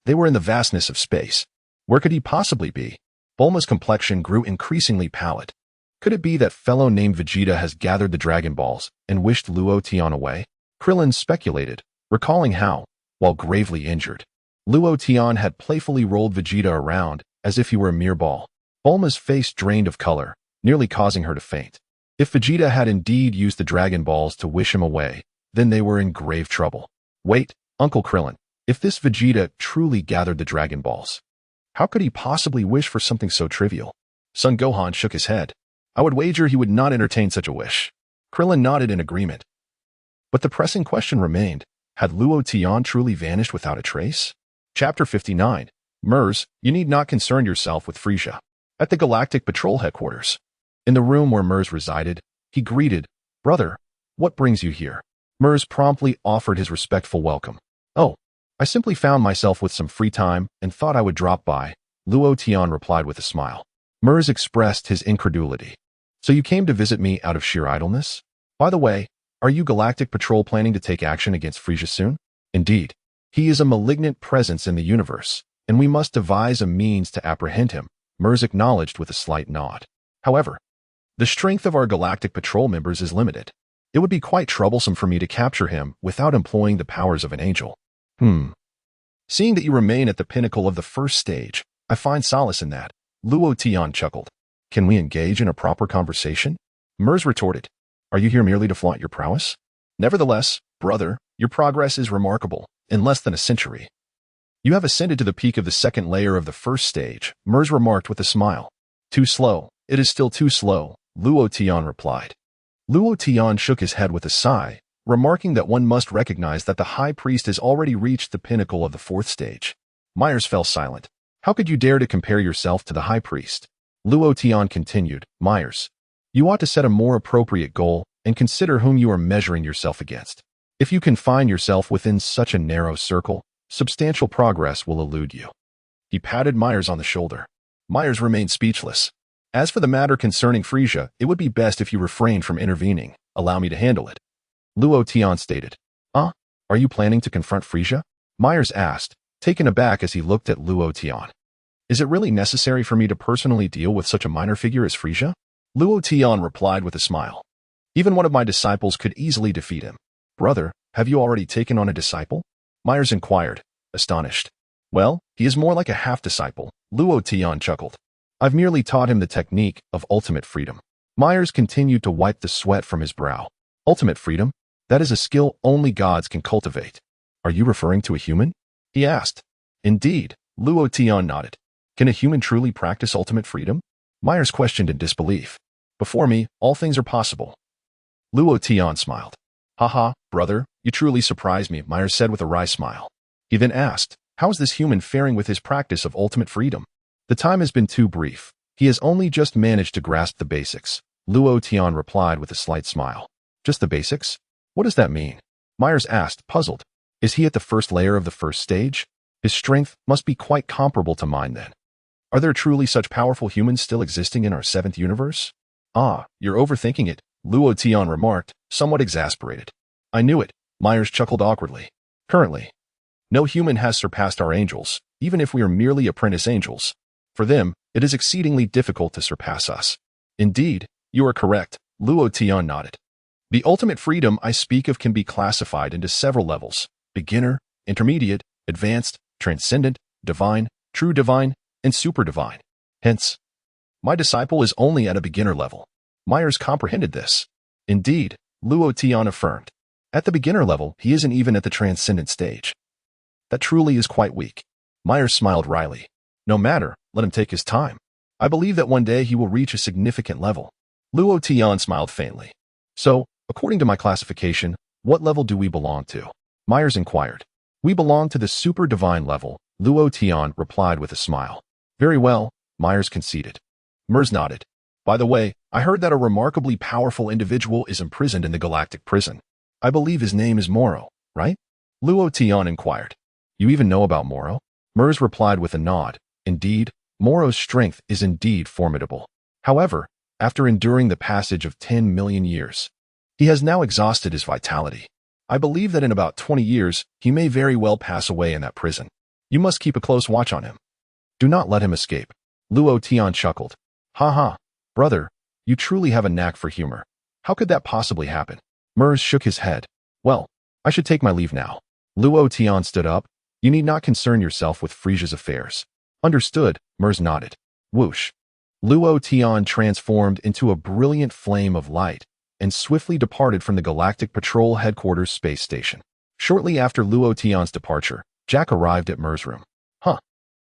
they were in the vastness of space. Where could he possibly be? Bulma's complexion grew increasingly pallid. Could it be that fellow named Vegeta has gathered the Dragon Balls and wished Luo Tian away? Krillin speculated, recalling how, while gravely injured, Luo Tian had playfully rolled Vegeta around as if he were a mere ball. Bulma's face drained of color, nearly causing her to faint. If Vegeta had indeed used the Dragon Balls to wish him away, then they were in grave trouble. Wait, Uncle Krillin, if this Vegeta truly gathered the Dragon Balls, how could he possibly wish for something so trivial? Son Gohan shook his head. I would wager he would not entertain such a wish. Krillin nodded in agreement. But the pressing question remained, had Luo Tian truly vanished without a trace? Chapter 59. Mers, you need not concern yourself with Frisia. At the Galactic Patrol Headquarters. In the room where Mers resided, he greeted, Brother, what brings you here? Mers promptly offered his respectful welcome. Oh, I simply found myself with some free time and thought I would drop by, Luo Tian replied with a smile. Mers expressed his incredulity. So you came to visit me out of sheer idleness? By the way, are you Galactic Patrol planning to take action against Frisia soon? Indeed. He is a malignant presence in the universe, and we must devise a means to apprehend him, Mers acknowledged with a slight nod. However, the strength of our Galactic Patrol members is limited. It would be quite troublesome for me to capture him without employing the powers of an angel. Seeing that you remain at the pinnacle of the first stage, I find solace in that, Luo Tian chuckled. Can we engage in a proper conversation? Mers retorted. Are you here merely to flaunt your prowess? Nevertheless, brother, your progress is remarkable. In less than a century, you have ascended to the peak of the second layer of the first stage, Mers remarked with a smile. Too slow. It is still too slow, Luo Tian replied. Luo Tian shook his head with a sigh, remarking that one must recognize that the High Priest has already reached the pinnacle of the fourth stage. Myers fell silent. How could you dare to compare yourself to the High Priest? Luo Tian continued, Myers, you ought to set a more appropriate goal and consider whom you are measuring yourself against. If you confine yourself within such a narrow circle, substantial progress will elude you. He patted Myers on the shoulder. Myers remained speechless. As for the matter concerning Frisia, it would be best if you refrained from intervening. Allow me to handle it. Luo Tian stated. Are you planning to confront Frisia? Myers asked, taken aback as he looked at Luo Tian. Is it really necessary for me to personally deal with such a minor figure as Frisia? Luo Tian replied with a smile. Even one of my disciples could easily defeat him. Brother, have you already taken on a disciple? Myers inquired, astonished. Well, he is more like a half-disciple, Luo Tian chuckled. I've merely taught him the technique of ultimate freedom. Myers continued to wipe the sweat from his brow. Ultimate freedom? That is a skill only gods can cultivate. Are you referring to a human? He asked. Indeed, Luo Tian nodded. Can a human truly practice ultimate freedom? Myers questioned in disbelief. Before me, all things are possible. Luo Tian smiled. Haha, brother, you truly surprise me, Myers said with a wry smile. He then asked, how is this human faring with his practice of ultimate freedom? The time has been too brief. He has only just managed to grasp the basics. Luo Tian replied with a slight smile. Just the basics? What does that mean? Myers asked, puzzled. Is he at the first layer of the first stage? His strength must be quite comparable to mine then. Are there truly such powerful humans still existing in our seventh universe? Ah, you're overthinking it, Luo Tian remarked, somewhat exasperated. I knew it, Myers chuckled awkwardly. Currently, no human has surpassed our angels, even if we are merely apprentice angels. For them, it is exceedingly difficult to surpass us. Indeed, you are correct, Luo Tian nodded. The ultimate freedom I speak of can be classified into several levels: beginner, intermediate, advanced, transcendent, divine, true divine, and super divine. Hence, my disciple is only at a beginner level. Myers comprehended this. Indeed, Luo Tian affirmed. At the beginner level, he isn't even at the transcendent stage. That truly is quite weak. Myers smiled wryly. No matter, let him take his time. I believe that one day he will reach a significant level. Luo Tian smiled faintly. So, according to my classification, what level do we belong to? Myers inquired. We belong to the super divine level, Luo Tian replied with a smile. Very well, Myers conceded. Myers nodded. By the way, I heard that a remarkably powerful individual is imprisoned in the galactic prison. I believe his name is Moro, right? Luo Tian inquired. You even know about Moro? Myers replied with a nod. Indeed, Moro's strength is indeed formidable. However, after enduring the passage of 10 million years, he has now exhausted his vitality. I believe that in about 20 years, he may very well pass away in that prison. You must keep a close watch on him. Do not let him escape. Luo Tian chuckled. Ha ha, brother, you truly have a knack for humor. How could that possibly happen? Myers shook his head. Well, I should take my leave now. Luo Tian stood up. You need not concern yourself with Frisia's affairs. Understood, Myers nodded. Whoosh. Luo Tian transformed into a brilliant flame of light and swiftly departed from the Galactic Patrol Headquarters space station. Shortly after Luo Tian's departure, Jack arrived at Myers' room. Huh?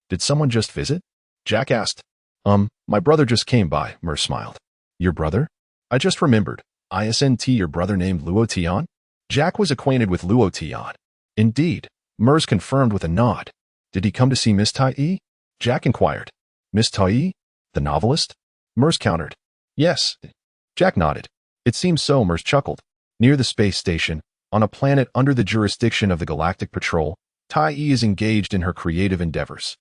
Did someone just visit? Jack asked. My brother just came by, Myers smiled. Your brother? I just remembered. Isn't your brother named Luo Tian? Jack was acquainted with Luo Tian. Indeed, Myers confirmed with a nod. Did he come to see Miss Tai? Jack inquired. Miss Tai? The novelist? Myers countered. Yes. Jack nodded. It seems so, Myers chuckled. Near the space station, on a planet under the jurisdiction of the Galactic Patrol, Tai is engaged in her creative endeavors.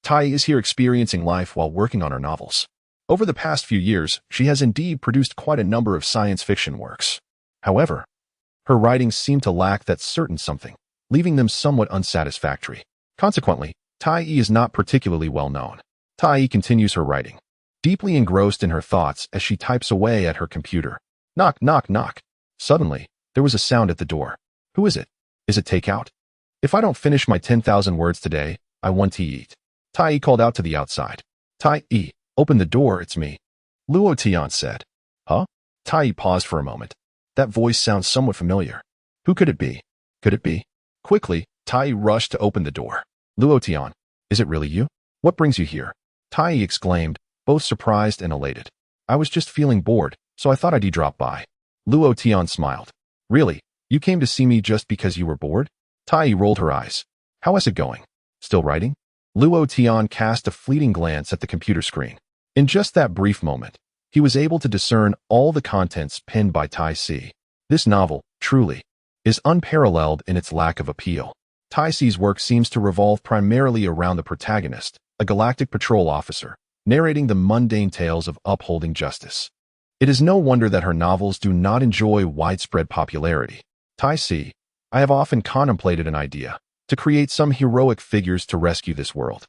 Tai is here experiencing life while working on her novels. Over the past few years, she has indeed produced quite a number of science fiction works. However, her writings seem to lack that certain something, leaving them somewhat unsatisfactory. Consequently, Tai is not particularly well known. Tai continues her writing, deeply engrossed in her thoughts as she types away at her computer. Knock, knock, knock. Suddenly, there was a sound at the door. Who is it? Is it takeout? If I don't finish my 10,000 words today, I want to eat. Tai called out to the outside. Tai, open the door, it's me. Luo Tian said. Huh? Tai paused for a moment. That voice sounds somewhat familiar. Who could it be? Could it be? Quickly, Tai rushed to open the door. Luo Tian, is it really you? What brings you here? Tai exclaimed, both surprised and elated. I was just feeling bored, so I thought I'd drop by. Luo Tian smiled. Really? You came to see me just because you were bored? Tai rolled her eyes. How is it going? Still writing? Luo Tian cast a fleeting glance at the computer screen. In just that brief moment, he was able to discern all the contents penned by Tai Si. This novel, truly, is unparalleled in its lack of appeal. Tai Si's work seems to revolve primarily around the protagonist, a galactic patrol officer, narrating the mundane tales of upholding justice. It is no wonder that her novels do not enjoy widespread popularity. Tai Si, I have often contemplated an idea, to create some heroic figures to rescue this world.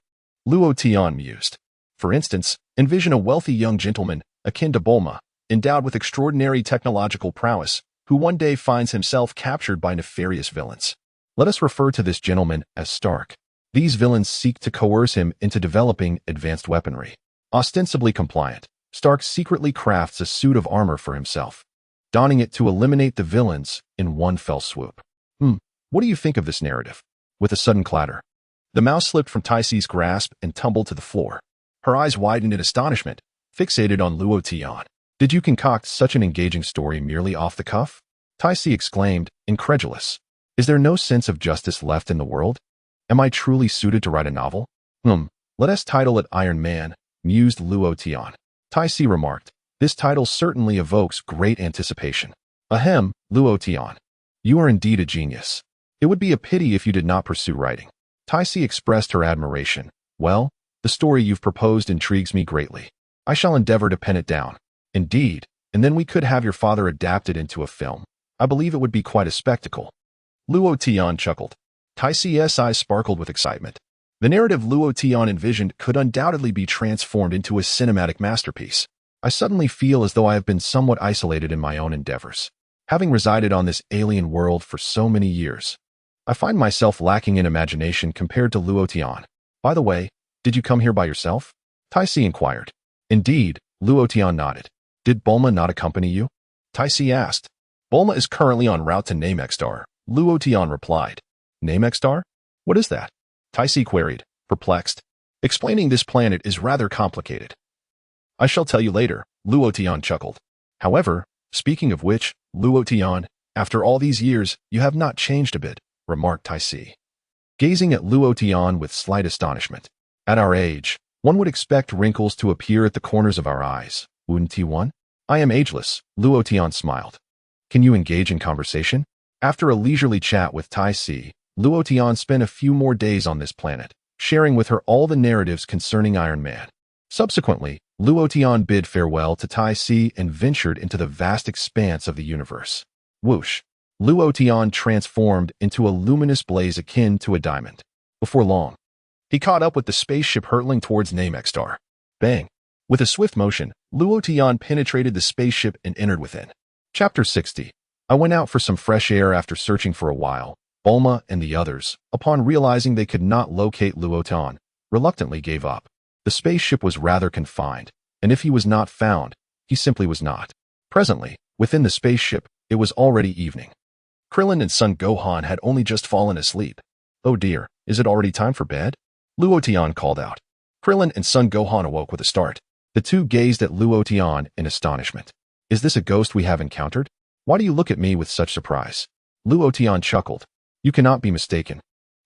Luo Tian mused. For instance, envision a wealthy young gentleman, akin to Bulma, endowed with extraordinary technological prowess, who one day finds himself captured by nefarious villains. Let us refer to this gentleman as Stark. These villains seek to coerce him into developing advanced weaponry. Ostensibly compliant, Stark secretly crafts a suit of armor for himself, donning it to eliminate the villains in one fell swoop. What do you think of this narrative? With a sudden clatter, the mouse slipped from Tycee's grasp and tumbled to the floor. Her eyes widened in astonishment, fixated on Luo Tian. Did you concoct such an engaging story merely off the cuff? Tycee exclaimed, incredulous. Is there no sense of justice left in the world? Am I truly suited to write a novel? Let us title it Iron Man, mused Luo Tian. Tycee remarked, this title certainly evokes great anticipation. Ahem, Luo Tian. You are indeed a genius. It would be a pity if you did not pursue writing. Tycee expressed her admiration. Well, the story you've proposed intrigues me greatly. I shall endeavor to pen it down. Indeed, and then we could have your father adapted into a film. I believe it would be quite a spectacle. Luo Tian chuckled. Tycee's eyes sparkled with excitement. The narrative Luo Tian envisioned could undoubtedly be transformed into a cinematic masterpiece. I suddenly feel as though I have been somewhat isolated in my own endeavors. Having resided on this alien world for so many years, I find myself lacking in imagination compared to Luo Tian. By the way, did you come here by yourself? Tycee inquired. Indeed, Luo Tian nodded. Did Bulma not accompany you? Tycee asked. Bulma is currently en route to Namexstar, Luo Tian replied. Namexstar? What is that? Tycee queried, perplexed. Explaining this planet is rather complicated. I shall tell you later, Luo Tian chuckled. However, speaking of which, Luo Tian, after all these years, you have not changed a bit, remarked Tycee, gazing at Luo Tian with slight astonishment. At our age, one would expect wrinkles to appear at the corners of our eyes, wouldn't you? I am ageless, Luo Tian smiled. Can you engage in conversation? After a leisurely chat with Tycee, Luo Tian spent a few more days on this planet, sharing with her all the narratives concerning Iron Man. Subsequently, Luo Tian bid farewell to Tycee and ventured into the vast expanse of the universe. Whoosh! Luo Tian transformed into a luminous blaze akin to a diamond. Before long, he caught up with the spaceship hurtling towards Namexstar. Bang! With a swift motion, Luo Tian penetrated the spaceship and entered within. Chapter 60. I went out for some fresh air after searching for a while. Bulma and the others, upon realizing they could not locate Luo Tian, reluctantly gave up. The spaceship was rather confined, and if he was not found, he simply was not. Presently, within the spaceship, it was already evening. Krillin and Son Gohan had only just fallen asleep. Oh dear, is it already time for bed? Luo Tian called out. Krillin and Son Gohan awoke with a start. The two gazed at Luo Tian in astonishment. Is this a ghost we have encountered? Why do you look at me with such surprise? Luo Tian chuckled. You cannot be mistaken.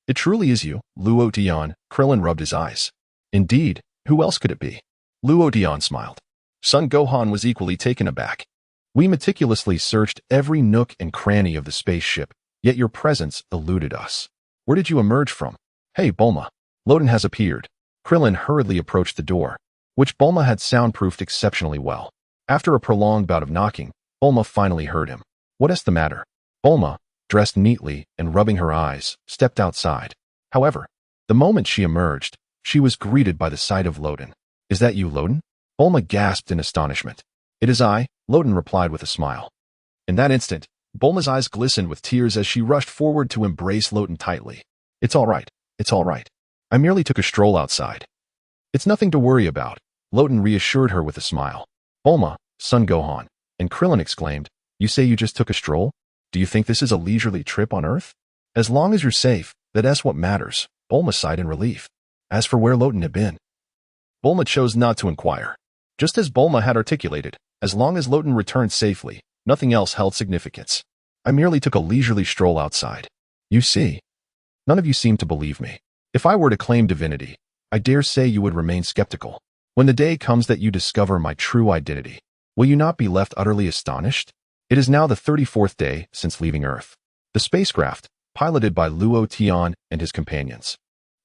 It truly is you, Luo Tian. Krillin rubbed his eyes. Indeed, who else could it be? Luo Tian smiled. Son Gohan was equally taken aback. We meticulously searched every nook and cranny of the spaceship, yet your presence eluded us. Where did you emerge from? Hey, Bulma. Loden has appeared. Krillin hurriedly approached the door, which Bulma had soundproofed exceptionally well. After a prolonged bout of knocking, Bulma finally heard him. What is the matter? Bulma, dressed neatly and rubbing her eyes, stepped outside. However, the moment she emerged, she was greeted by the sight of Loden. Is that you, Loden? Bulma gasped in astonishment. It is I, Loden replied with a smile. In that instant, Bulma's eyes glistened with tears as she rushed forward to embrace Loden tightly. It's all right. It's all right. I merely took a stroll outside. It's nothing to worry about, Loden reassured her with a smile. Bulma, Son Gohan, and Krillin exclaimed, You say you just took a stroll? Do you think this is a leisurely trip on Earth? As long as you're safe, that's what matters, Bulma sighed in relief. As for where Loden had been, Bulma chose not to inquire. Just as Bulma had articulated, as long as Loden returned safely, nothing else held significance. I merely took a leisurely stroll outside. You see, none of you seem to believe me. If I were to claim divinity, I dare say you would remain skeptical. When the day comes that you discover my true identity, will you not be left utterly astonished? It is now the 34th day since leaving Earth. The spacecraft, piloted by Luo Tian and his companions,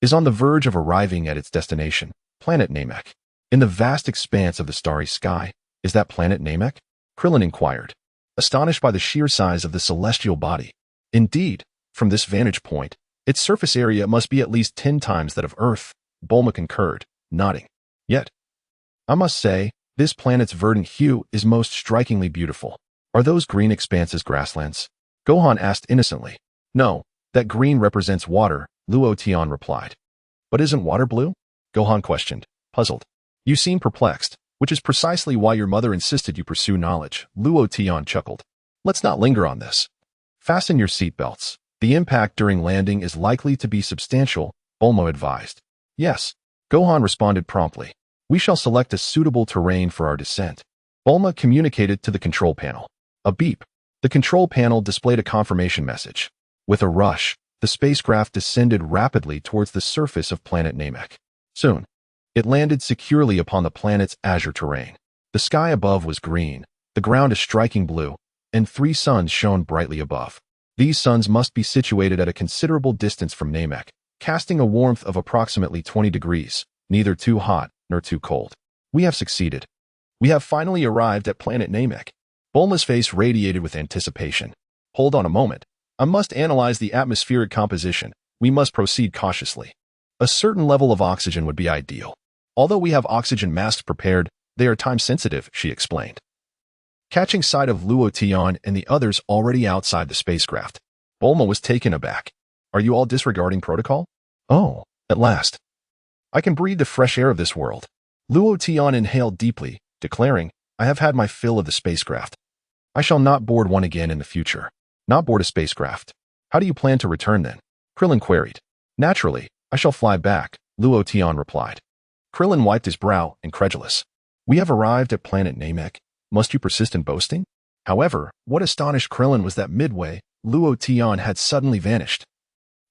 is on the verge of arriving at its destination, planet Namek. In the vast expanse of the starry sky, is that planet Namek? Krillin inquired, astonished by the sheer size of the celestial body. Indeed, from this vantage point, its surface area must be at least 10 times that of Earth, Bulma concurred, nodding. Yet, I must say, this planet's verdant hue is most strikingly beautiful. Are those green expanses grasslands? Gohan asked innocently. No, that green represents water, Luo Tian replied. But isn't water blue? Gohan questioned, puzzled. You seem perplexed, which is precisely why your mother insisted you pursue knowledge, Luo Tian chuckled. Let's not linger on this. Fasten your seatbelts. The impact during landing is likely to be substantial, Bulma advised. Yes, Gohan responded promptly. We shall select a suitable terrain for our descent. Bulma communicated to the control panel. A beep. The control panel displayed a confirmation message. With a rush, the spacecraft descended rapidly towards the surface of planet Namek. Soon, it landed securely upon the planet's azure terrain. The sky above was green, the ground a striking blue, and 3 suns shone brightly above. These suns must be situated at a considerable distance from Namek, casting a warmth of approximately 20 degrees, neither too hot nor too cold. We have succeeded. We have finally arrived at planet Namek. Bulma's face radiated with anticipation. Hold on a moment. I must analyze the atmospheric composition. We must proceed cautiously. A certain level of oxygen would be ideal. Although we have oxygen masks prepared, they are time-sensitive, she explained. Catching sight of Luo Tian and the others already outside the spacecraft, Bulma was taken aback. Are you all disregarding protocol? Oh, at last. I can breathe the fresh air of this world. Luo Tian inhaled deeply, declaring, I have had my fill of the spacecraft. I shall not board one again in the future. Not board a spacecraft. How do you plan to return then? Krillin queried. Naturally, I shall fly back, Luo Tian replied. Krillin wiped his brow, incredulous. We have arrived at planet Namek. Must you persist in boasting? However, what astonished Krillin was that midway, Luo Tian had suddenly vanished,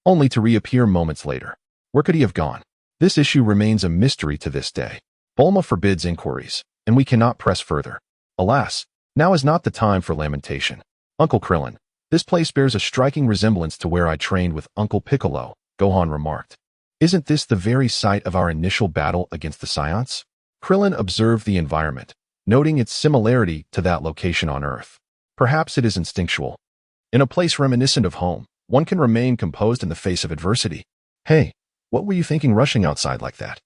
only to reappear moments later. Where could he have gone? This issue remains a mystery to this day. Bulma forbids inquiries, and we cannot press further. Alas, now is not the time for lamentation. Uncle Krillin, this place bears a striking resemblance to where I trained with Uncle Piccolo, Gohan remarked. Isn't this the very site of our initial battle against the Scions? Krillin observed the environment, noting its similarity to that location on Earth. Perhaps it is instinctual. In a place reminiscent of home, one can remain composed in the face of adversity. Hey, what were you thinking rushing outside like that?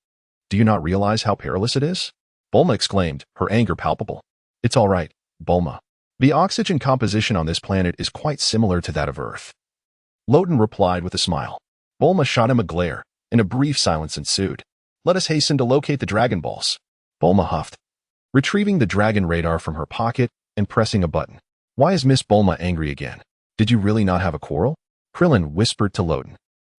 Do you not realize how perilous it is? Bulma exclaimed, her anger palpable. It's all right, Bulma. The oxygen composition on this planet is quite similar to that of Earth. Loden replied with a smile. Bulma shot him a glare, and a brief silence ensued. Let us hasten to locate the Dragon Balls. Bulma huffed, retrieving the dragon radar from her pocket and pressing a button. Why is Miss Bulma angry again? Did you really not have a quarrel? Krillin whispered to Loden.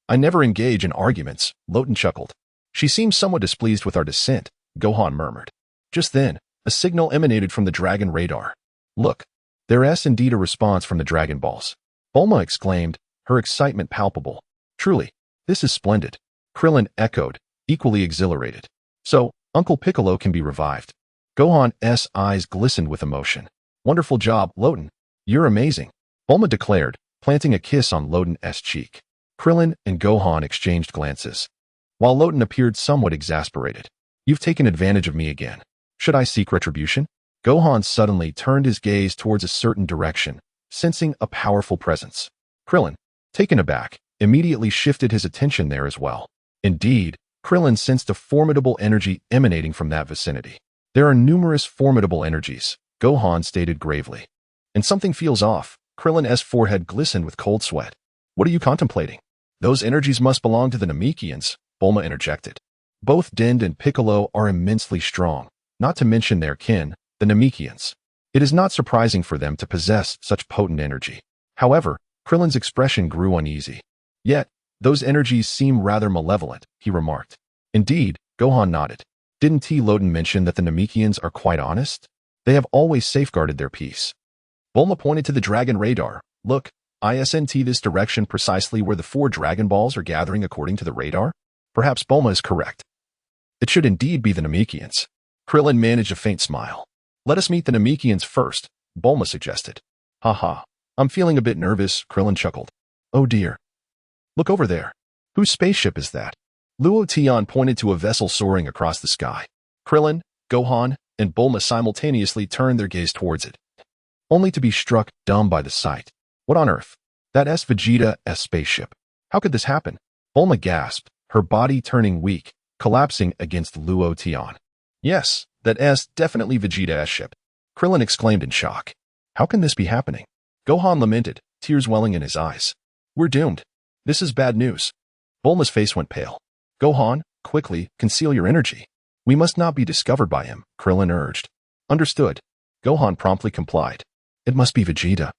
I never engage in arguments, Loden chuckled. She seems somewhat displeased with our descent, Gohan murmured. Just then, a signal emanated from the dragon radar. Look, there is indeed a response from the Dragon Balls. Bulma exclaimed, her excitement palpable. Truly, this is splendid. Krillin echoed, equally exhilarated. So, Uncle Piccolo can be revived. Gohan's eyes glistened with emotion. Wonderful job, Loden. You're amazing, Bulma declared, planting a kiss on Loden's cheek. Krillin and Gohan exchanged glances, while Loden appeared somewhat exasperated. You've taken advantage of me again. Should I seek retribution? Gohan suddenly turned his gaze towards a certain direction, sensing a powerful presence. Krillin, taken aback, immediately shifted his attention there as well. Indeed, Krillin sensed a formidable energy emanating from that vicinity. There are numerous formidable energies, Gohan stated gravely. And something feels off. Krillin's forehead glistened with cold sweat. What are you contemplating? Those energies must belong to the Namekians, Bulma interjected. Both Din and Piccolo are immensely strong, not to mention their kin, the Namekians. It is not surprising for them to possess such potent energy. However, Krillin's expression grew uneasy. Yet, those energies seem rather malevolent, he remarked. Indeed, Gohan nodded. Didn't Loden mention that the Namekians are quite honest? They have always safeguarded their peace. Bulma pointed to the dragon radar. Look, isn't this direction precisely where the 4 Dragon Balls are gathering according to the radar? Perhaps Bulma is correct. It should indeed be the Namekians. Krillin managed a faint smile. Let us meet the Namekians first, Bulma suggested. Haha, I'm feeling a bit nervous, Krillin chuckled. Oh dear. Look over there. Whose spaceship is that? Luo Tian pointed to a vessel soaring across the sky. Krillin, Gohan, and Bulma simultaneously turned their gaze towards it, only to be struck dumb by the sight. What on earth? That's Vegeta's spaceship. How could this happen? Bulma gasped, her body turning weak, collapsing against Luo Tian. Yes, that's definitely Vegeta's ship. Krillin exclaimed in shock. How can this be happening? Gohan lamented, tears welling in his eyes. We're doomed. This is bad news. Bulma's face went pale. Gohan, quickly, conceal your energy. We must not be discovered by him, Krillin urged. Understood. Gohan promptly complied. It must be Vegeta.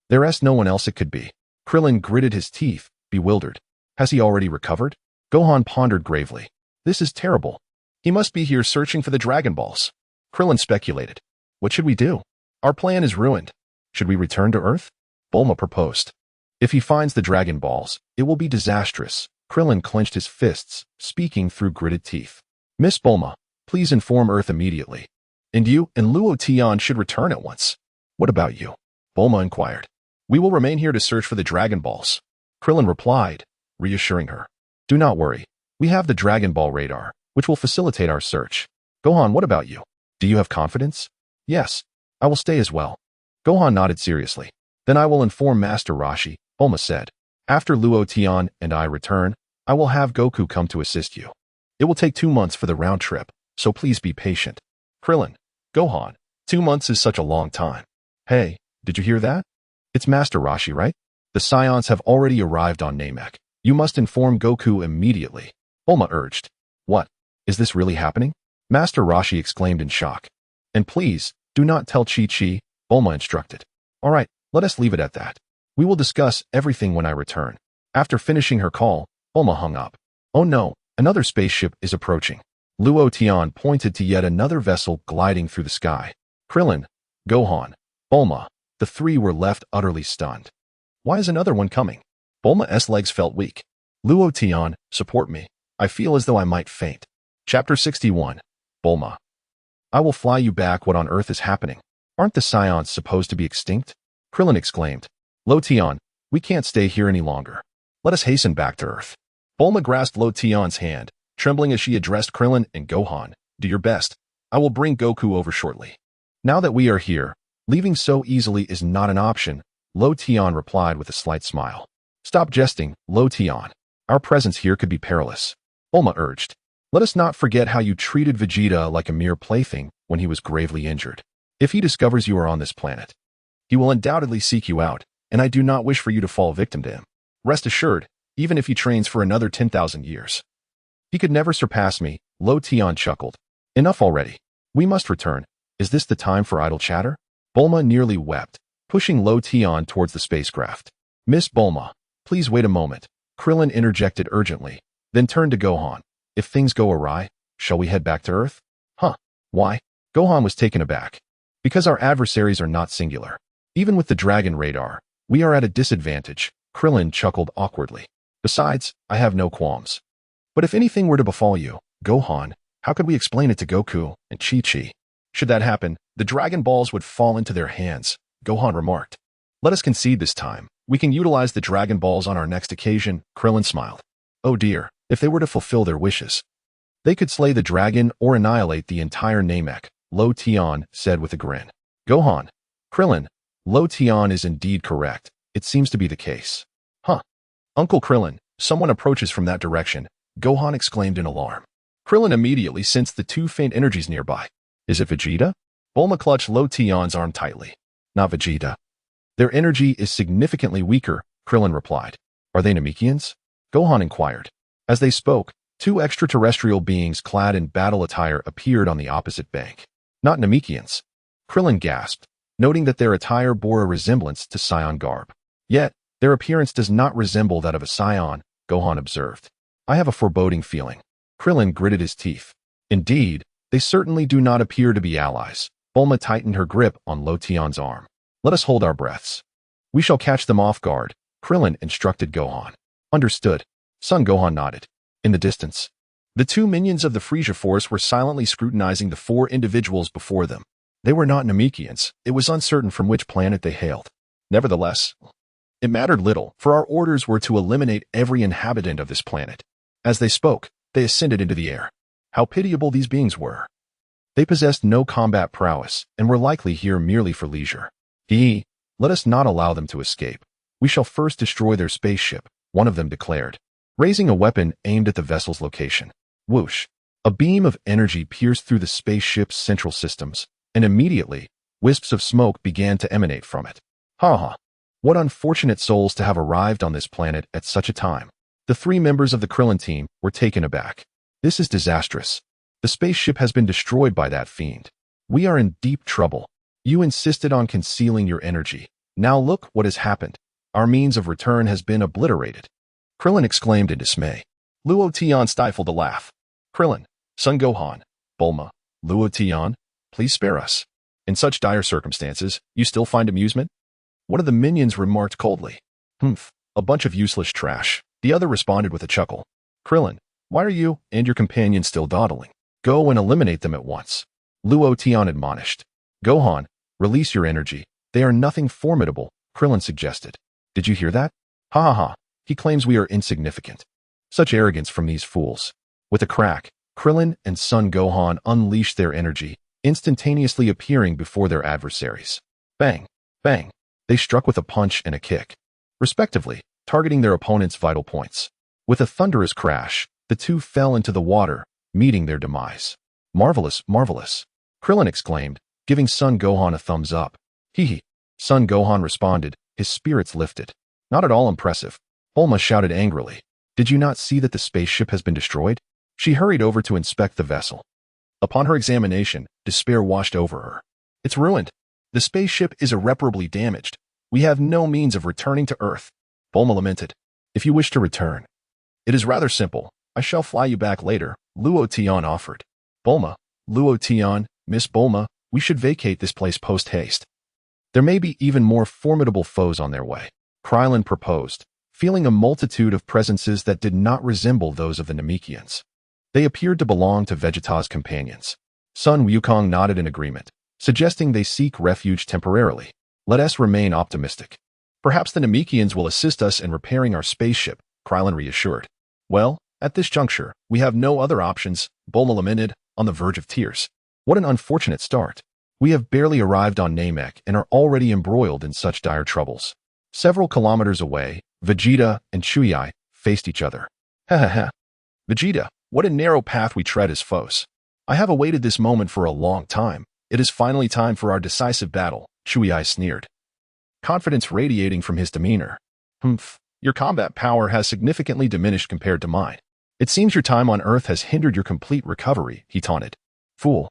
There's no one else it could be. Krillin gritted his teeth, bewildered. Has he already recovered? Gohan pondered gravely. This is terrible. He must be here searching for the Dragon Balls. Krillin speculated. What should we do? Our plan is ruined. Should we return to Earth? Bulma proposed. If he finds the Dragon Balls, it will be disastrous. Krillin clenched his fists, speaking through gritted teeth. Miss Bulma, please inform Earth immediately. And you and Luo Tian should return at once. What about you? Bulma inquired. We will remain here to search for the Dragon Balls. Krillin replied, reassuring her. Do not worry. We have the Dragon Ball radar, which will facilitate our search. Gohan, what about you? Do you have confidence? Yes, I will stay as well. Gohan nodded seriously. Then I will inform Master Roshi, Bulma said. After Luo Tian and I return, I will have Goku come to assist you. It will take 2 months for the round trip, so please be patient. Krillin, Gohan, 2 months is such a long time. Hey, did you hear that? It's Master Roshi, right? The Scions have already arrived on Namek. You must inform Goku immediately. Bulma urged. What? Is this really happening? Master Roshi exclaimed in shock. And please, do not tell Chi-Chi, Bulma instructed. All right, let us leave it at that. We will discuss everything when I return. After finishing her call, Bulma hung up. Oh no, another spaceship is approaching. Luo Tian pointed to yet another vessel gliding through the sky. Krillin, Gohan, Bulma, the three were left utterly stunned. Why is another one coming? Bulma's legs felt weak. Luo Tian, support me. I feel as though I might faint. Chapter 61. Bulma. I will fly you back. What on earth is happening? Aren't the Scions supposed to be extinct? Krillin exclaimed. Lo Tian, we can't stay here any longer. Let us hasten back to Earth. Bulma grasped Lo Tian's hand, trembling as she addressed Krillin and Gohan. Do your best. I will bring Goku over shortly. Now that we are here, leaving so easily is not an option, Lo Tian replied with a slight smile. Stop jesting, Lo Tian. Our presence here could be perilous. Bulma urged. Let us not forget how you treated Vegeta like a mere plaything when he was gravely injured. If he discovers you are on this planet, he will undoubtedly seek you out, and I do not wish for you to fall victim to him. Rest assured, even if he trains for another 10,000 years. He could never surpass me, Lo Tian chuckled. Enough already. We must return. Is this the time for idle chatter? Bulma nearly wept, pushing Lo Tian towards the spacecraft. Miss Bulma, please wait a moment. Krillin interjected urgently, then turned to Gohan. If things go awry, shall we head back to Earth? Huh? Why? Gohan was taken aback. Because our adversaries are not singular. Even with the Dragon radar, we are at a disadvantage, Krillin chuckled awkwardly. Besides, I have no qualms. But if anything were to befall you, Gohan, how could we explain it to Goku and Chi-Chi? Should that happen, the Dragon Balls would fall into their hands, Gohan remarked. Let us concede this time. We can utilize the Dragon Balls on our next occasion, Krillin smiled. Oh dear, if they were to fulfill their wishes. They could slay the dragon or annihilate the entire Namek, Lo Tian said with a grin. Gohan, Krillin, Lo Tian is indeed correct. It seems to be the case. Huh. Uncle Krillin, someone approaches from that direction, Gohan exclaimed in alarm. Krillin immediately sensed the two faint energies nearby. Is it Vegeta? Bulma clutched Lo Tian's arm tightly. Not Vegeta. Their energy is significantly weaker, Krillin replied. Are they Namekians? Gohan inquired. As they spoke, two extraterrestrial beings clad in battle attire appeared on the opposite bank. Not Namekians. Krillin gasped, noting that their attire bore a resemblance to Scion garb. Yet, their appearance does not resemble that of a Scion, Gohan observed. I have a foreboding feeling. Krillin gritted his teeth. Indeed, they certainly do not appear to be allies. Bulma tightened her grip on Lo Tian's arm. Let us hold our breaths. We shall catch them off guard, Krillin instructed Gohan. Understood. Son Gohan nodded. In the distance, the two minions of the Frieza Force were silently scrutinizing the four individuals before them. They were not Namekians. It was uncertain from which planet they hailed. Nevertheless, it mattered little, for our orders were to eliminate every inhabitant of this planet. As they spoke, they ascended into the air. How pitiable these beings were. They possessed no combat prowess, and were likely here merely for leisure. Let us not allow them to escape. We shall first destroy their spaceship, one of them declared, raising a weapon aimed at the vessel's location. Whoosh! A beam of energy pierced through the spaceship's central systems, and immediately, wisps of smoke began to emanate from it. Ha ha! What unfortunate souls to have arrived on this planet at such a time. The three members of the Krillin team were taken aback. This is disastrous. The spaceship has been destroyed by that fiend. We are in deep trouble. You insisted on concealing your energy. Now look what has happened. Our means of return has been obliterated. Krillin exclaimed in dismay. Luo Tian stifled a laugh. Krillin, Son Gohan, Bulma, Luo Tian, please spare us. In such dire circumstances, you still find amusement? One of the minions remarked coldly. Humph, a bunch of useless trash. The other responded with a chuckle. Krillin, why are you and your companion still dawdling? Go and eliminate them at once. Luo Tian admonished. Gohan, release your energy. They are nothing formidable, Krillin suggested. Did you hear that? Ha ha ha, he claims we are insignificant. Such arrogance from these fools. With a crack, Krillin and Son Gohan unleashed their energy, instantaneously appearing before their adversaries. Bang, bang. They struck with a punch and a kick, respectively, targeting their opponent's vital points. With a thunderous crash, the two fell into the water, meeting their demise. Marvelous, marvelous, Krillin exclaimed, giving Son Gohan a thumbs up. Hee hee. Son Gohan responded, his spirits lifted. Not at all impressive. Bulma shouted angrily. Did you not see that the spaceship has been destroyed? She hurried over to inspect the vessel. Upon her examination, despair washed over her. It's ruined. The spaceship is irreparably damaged. We have no means of returning to Earth. Bulma lamented. If you wish to return, it is rather simple. I shall fly you back later, Luo Tian offered. Bulma, Luo Tian, Miss Bulma, we should vacate this place post-haste. There may be even more formidable foes on their way. Krillin proposed, feeling a multitude of presences that did not resemble those of the Namekians. They appeared to belong to Vegeta's companions. Sun Wukong nodded in agreement, suggesting they seek refuge temporarily. Let us remain optimistic. Perhaps the Namekians will assist us in repairing our spaceship, Krillin reassured. Well, at this juncture, we have no other options, Bulma lamented, on the verge of tears. What an unfortunate start. We have barely arrived on Namek and are already embroiled in such dire troubles. Several kilometers away, Vegeta and Chuyi faced each other. Ha ha ha. Vegeta, what a narrow path we tread as foes. I have awaited this moment for a long time. It is finally time for our decisive battle, Chuyi sneered, confidence radiating from his demeanor. Humph, your combat power has significantly diminished compared to mine. It seems your time on Earth has hindered your complete recovery, he taunted. Fool.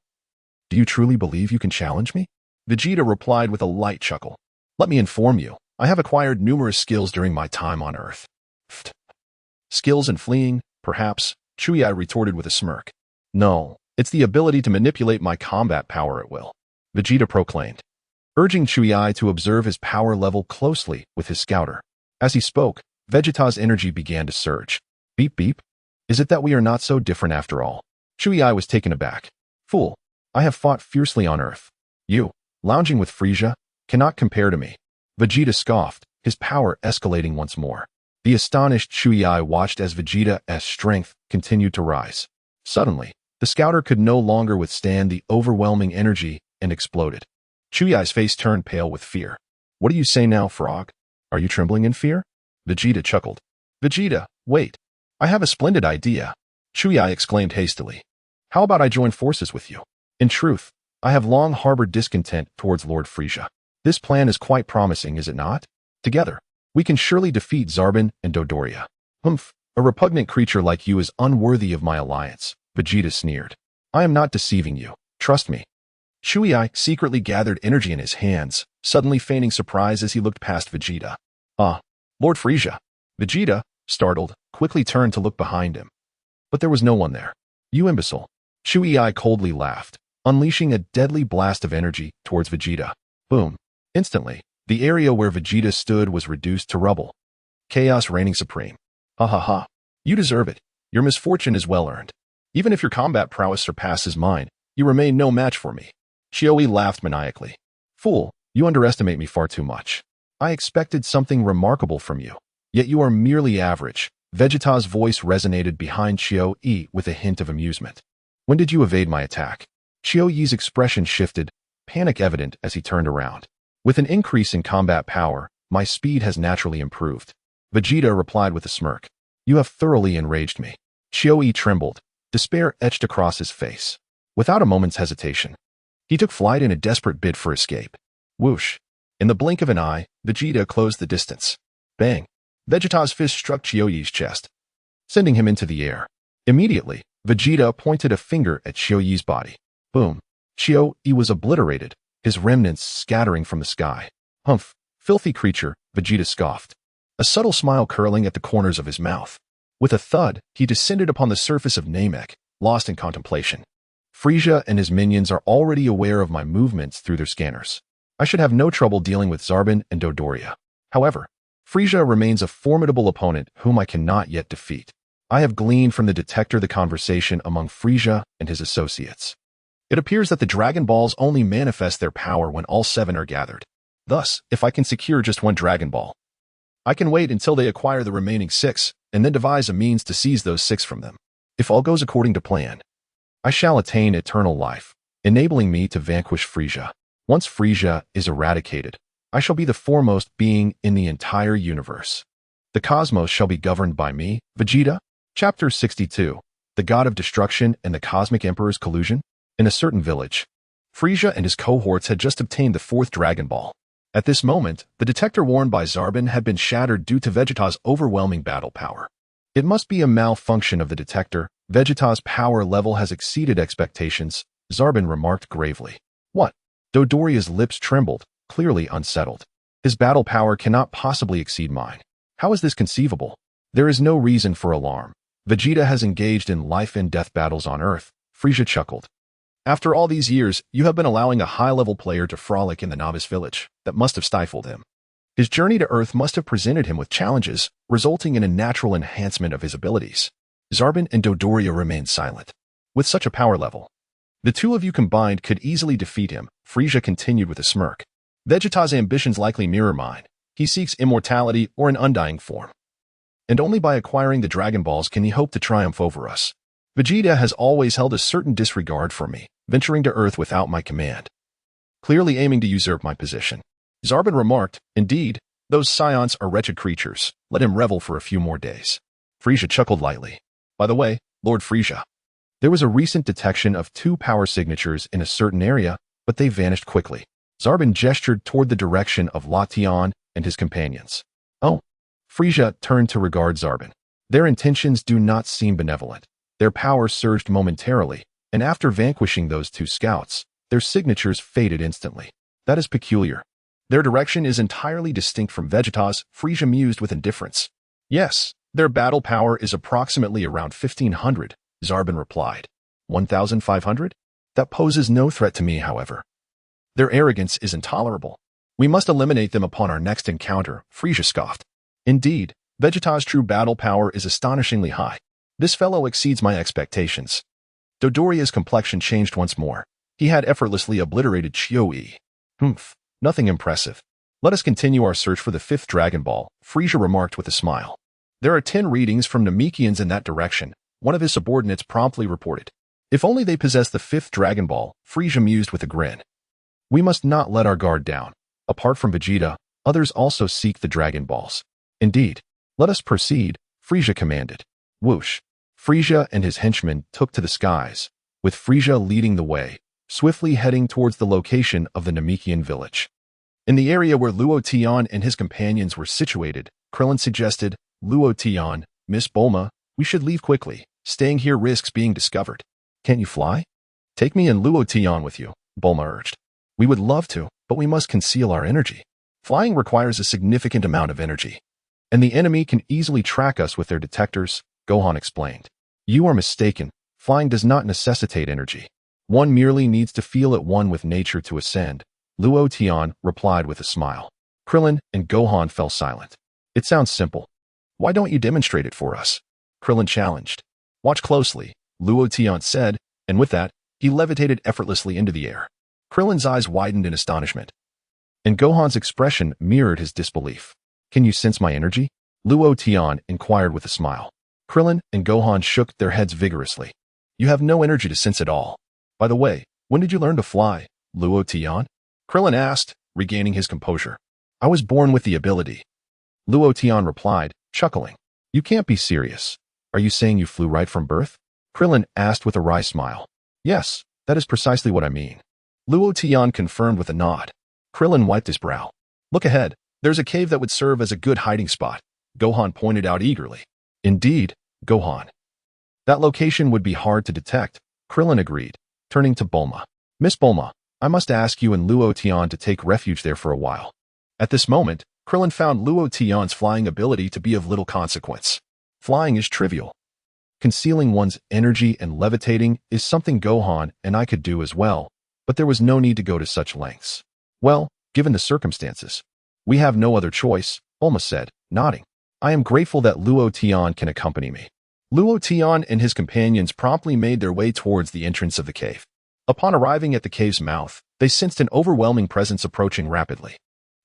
Do you truly believe you can challenge me? Vegeta replied with a light chuckle. Let me inform you, I have acquired numerous skills during my time on Earth. Pfft. Skills in fleeing, perhaps, Chuyi retorted with a smirk. No, it's the ability to manipulate my combat power at will, Vegeta proclaimed, urging Chuyi to observe his power level closely with his scouter. As he spoke, Vegeta's energy began to surge. Beep beep. Is it that we are not so different after all? Chuyi was taken aback. Fool, I have fought fiercely on Earth. You, lounging with Frieza, cannot compare to me. Vegeta scoffed, his power escalating once more. The astonished Chuyi watched as Vegeta's strength continued to rise. Suddenly, the scouter could no longer withstand the overwhelming energy and exploded. Chuyi's face turned pale with fear. What do you say now, Frog? Are you trembling in fear? Vegeta chuckled. Vegeta, wait. I have a splendid idea, Chuyi exclaimed hastily. How about I join forces with you? In truth, I have long harbored discontent towards Lord Frieza. This plan is quite promising, is it not? Together, we can surely defeat Zarbon and Dodoria. Humph, a repugnant creature like you is unworthy of my alliance, Vegeta sneered. I am not deceiving you, trust me. Chuyi secretly gathered energy in his hands, suddenly feigning surprise as he looked past Vegeta. Ah, Lord Frieza. Vegeta, startled, quickly turned to look behind him. But there was no one there. You imbecile. Chuyi coldly laughed, unleashing a deadly blast of energy towards Vegeta. Boom. Instantly, the area where Vegeta stood was reduced to rubble. Chaos reigning supreme. Ha ha ha. You deserve it. Your misfortune is well earned. Even if your combat prowess surpasses mine, you remain no match for me. Chuyi laughed maniacally. Fool, you underestimate me far too much. I expected something remarkable from you. Yet you are merely average. Vegeta's voice resonated behind Chuyi with a hint of amusement. When did you evade my attack? Chuyi's expression shifted, panic evident as he turned around. With an increase in combat power, my speed has naturally improved. Vegeta replied with a smirk. You have thoroughly enraged me. Chuyi trembled, despair etched across his face. Without a moment's hesitation, he took flight in a desperate bid for escape. Whoosh. In the blink of an eye, Vegeta closed the distance. Bang. Vegeta's fist struck Chuyi's chest, sending him into the air. Immediately, Vegeta pointed a finger at Xiaoyi's body. Boom. Xiaoyi was obliterated, his remnants scattering from the sky. Humph, filthy creature, Vegeta scoffed, a subtle smile curling at the corners of his mouth. With a thud, he descended upon the surface of Namek, lost in contemplation. Frieza and his minions are already aware of my movements through their scanners. I should have no trouble dealing with Zarbon and Dodoria. However, Frieza remains a formidable opponent whom I cannot yet defeat. I have gleaned from the detector the conversation among Frieza and his associates. It appears that the Dragon Balls only manifest their power when all 7 are gathered. Thus, if I can secure just 1 Dragon Ball, I can wait until they acquire the remaining 6, and then devise a means to seize those 6 from them. If all goes according to plan, I shall attain eternal life, enabling me to vanquish Frieza. Once Frieza is eradicated, I shall be the foremost being in the entire universe. The cosmos shall be governed by me. Vegeta? Chapter 62. The God of Destruction and the Cosmic Emperor's Collusion? In a certain village, Frieza and his cohorts had just obtained the 4th Dragon Ball. At this moment, the detector worn by Zarbon had been shattered due to Vegeta's overwhelming battle power. It must be a malfunction of the detector. Vegeta's power level has exceeded expectations, Zarbon remarked gravely. What? Dodoria's lips trembled, clearly unsettled. His battle power cannot possibly exceed mine. How is this conceivable? There is no reason for alarm. Vegeta has engaged in life and death battles on Earth, Frieza chuckled. After all these years, you have been allowing a high-level player to frolic in the novice village. That must have stifled him. His journey to Earth must have presented him with challenges, resulting in a natural enhancement of his abilities. Zarbon and Dodoria remained silent. With such a power level, the 2 of you combined could easily defeat him, Frieza continued with a smirk. Vegeta's ambitions likely mirror mine. He seeks immortality or an undying form. And only by acquiring the Dragon Balls can he hope to triumph over us. Vegeta has always held a certain disregard for me, venturing to Earth without my command, clearly aiming to usurp my position. Zarbon remarked, indeed, those scions are wretched creatures. Let him revel for a few more days. Frieza chuckled lightly. By the way, Lord Frieza, there was a recent detection of 2 power signatures in a certain area, but they vanished quickly. Zarbon gestured toward the direction of Latian and his companions. Oh. Frieza turned to regard Zarbon. Their intentions do not seem benevolent. Their power surged momentarily, and after vanquishing those 2 scouts, their signatures faded instantly. That is peculiar. Their direction is entirely distinct from Vegeta's, Frieza mused with indifference. Yes, their battle power is approximately around 1,500, Zarbon replied. 1,500? That poses no threat to me, however. Their arrogance is intolerable. We must eliminate them upon our next encounter, Frieza scoffed. Indeed, Vegeta's true battle power is astonishingly high. This fellow exceeds my expectations. Dodoria's complexion changed once more. He had effortlessly obliterated Xiaoyi. Humph, nothing impressive. Let us continue our search for the 5th Dragon Ball, Frieza remarked with a smile. There are 10 readings from Namekians in that direction, one of his subordinates promptly reported. If only they possess the 5th Dragon Ball, Frieza mused with a grin. We must not let our guard down. Apart from Vegeta, others also seek the Dragon Balls. Indeed. Let us proceed, Frieza commanded. Whoosh. Frieza and his henchmen took to the skies, with Frieza leading the way, swiftly heading towards the location of the Namekian village. In the area where Luo Tian and his companions were situated, Krillin suggested, Luo Tian, Miss Bulma, we should leave quickly. Staying here risks being discovered. Can't you fly? Take me and Luo Tian with you, Bulma urged. We would love to, but we must conceal our energy. Flying requires a significant amount of energy, and the enemy can easily track us with their detectors, Gohan explained. You are mistaken. Flying does not necessitate energy. One merely needs to feel at one with nature to ascend, Luo Tian replied with a smile. Krillin and Gohan fell silent. It sounds simple. Why don't you demonstrate it for us? Krillin challenged. Watch closely, Luo Tian said, and with that, he levitated effortlessly into the air. Krillin's eyes widened in astonishment, and Gohan's expression mirrored his disbelief. Can you sense my energy? Luo Tian inquired with a smile. Krillin and Gohan shook their heads vigorously. You have no energy to sense at all. By the way, when did you learn to fly, Luo Tian? Krillin asked, regaining his composure. I was born with the ability. Luo Tian replied, chuckling. You can't be serious. Are you saying you flew right from birth? Krillin asked with a wry smile. Yes, that is precisely what I mean. Luo Tian confirmed with a nod. Krillin wiped his brow. Look ahead. There's a cave that would serve as a good hiding spot, Gohan pointed out eagerly. Indeed, Gohan. That location would be hard to detect, Krillin agreed, turning to Bulma. Miss Bulma, I must ask you and Luo Tian to take refuge there for a while. At this moment, Krillin found Luo Tian's flying ability to be of little consequence. Flying is trivial. Concealing one's energy and levitating is something Gohan and I could do as well, but there was no need to go to such lengths. Well, given the circumstances, we have no other choice, Bulma said, nodding. I am grateful that Luo Tian can accompany me. Luo Tian and his companions promptly made their way towards the entrance of the cave. Upon arriving at the cave's mouth, they sensed an overwhelming presence approaching rapidly.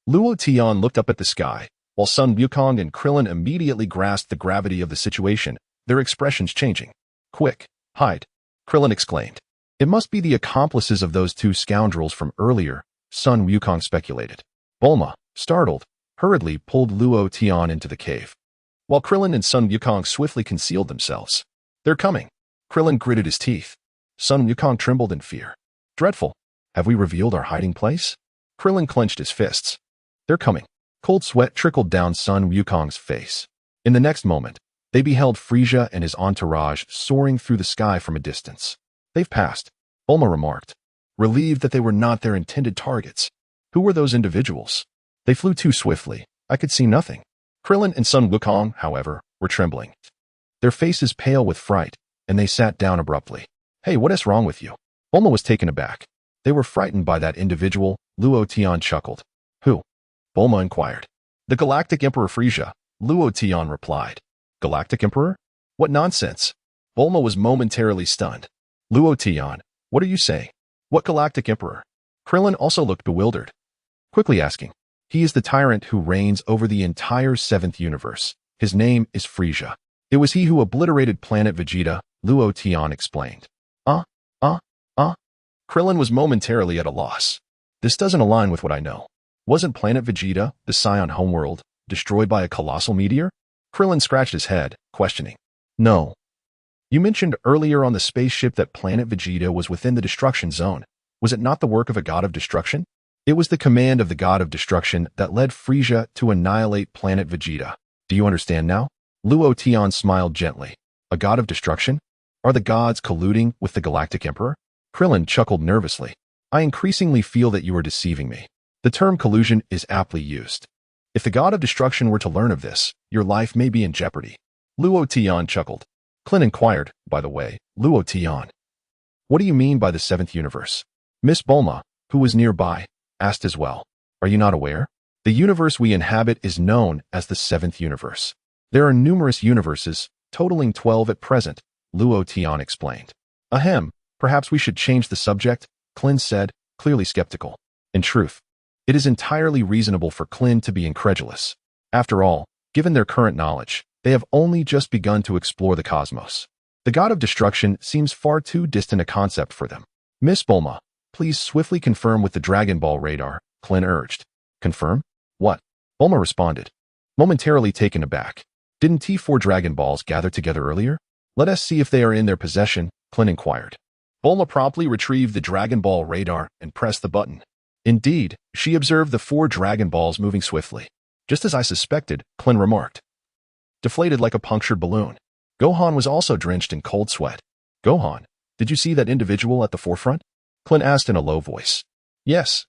Luo Tian looked up at the sky, while Sun Wukong and Krillin immediately grasped the gravity of the situation, their expressions changing. Quick, hide, Krillin exclaimed. It must be the accomplices of those two scoundrels from earlier, Sun Wukong speculated. Bulma, startled, hurriedly pulled Luo Tian into the cave, while Krillin and Sun Wukong swiftly concealed themselves. They're coming. Krillin gritted his teeth. Sun Wukong trembled in fear. Dreadful. Have we revealed our hiding place? Krillin clenched his fists. They're coming. Cold sweat trickled down Sun Wukong's face. In the next moment, they beheld Frieza and his entourage soaring through the sky from a distance. They've passed, Bulma remarked, relieved that they were not their intended targets. Who were those individuals? They flew too swiftly. I could see nothing. Krillin and Sun Wukong, however, were trembling. Their faces pale with fright, and they sat down abruptly. Hey, what is wrong with you? Bulma was taken aback. They were frightened by that individual, Luo Tian chuckled. Who? Bulma inquired. The Galactic Emperor Frieza, Luo Tian replied. Galactic Emperor? What nonsense. Bulma was momentarily stunned. Luo Tian, what are you saying? What Galactic Emperor? Krillin also looked bewildered, quickly asking. He is the tyrant who reigns over the entire 7th universe. His name is Frieza. It was he who obliterated planet Vegeta, Luo Tian explained. Krillin was momentarily at a loss. This doesn't align with what I know. Wasn't planet Vegeta, the Scion homeworld, destroyed by a colossal meteor? Krillin scratched his head, questioning. No. You mentioned earlier on the spaceship that planet Vegeta was within the destruction zone. Was it not the work of a god of destruction? It was the command of the god of destruction that led Frieza to annihilate planet Vegeta. Do you understand now? Luo Tian smiled gently. A god of destruction? Are the gods colluding with the Galactic Emperor? Krillin chuckled nervously. I increasingly feel that you are deceiving me. The term collusion is aptly used. If the god of destruction were to learn of this, your life may be in jeopardy. Luo Tian chuckled. Clint inquired, by the way, Luo Tian. What do you mean by the 7th universe? Miss Bulma, who was nearby, asked as well. Are you not aware? The universe we inhabit is known as the 7th universe. There are numerous universes, totaling 12 at present, Luo Tian explained. Ahem, perhaps we should change the subject, Klin said, clearly skeptical. In truth, it is entirely reasonable for Klin to be incredulous. After all, given their current knowledge, they have only just begun to explore the cosmos. The god of destruction seems far too distant a concept for them. Miss Bulma, please swiftly confirm with the Dragon Ball radar, Klin urged. Confirm? What? Bulma responded, momentarily taken aback. Didn't T4 Dragon Balls gather together earlier? Let us see if they are in their possession, Klin inquired. Bulma promptly retrieved the Dragon Ball radar and pressed the button. Indeed, she observed the 4 Dragon Balls moving swiftly. Just as I suspected, Klin remarked. Deflated like a punctured balloon. Gohan was also drenched in cold sweat. Gohan, did you see that individual at the forefront? Klin asked in a low voice. Yes,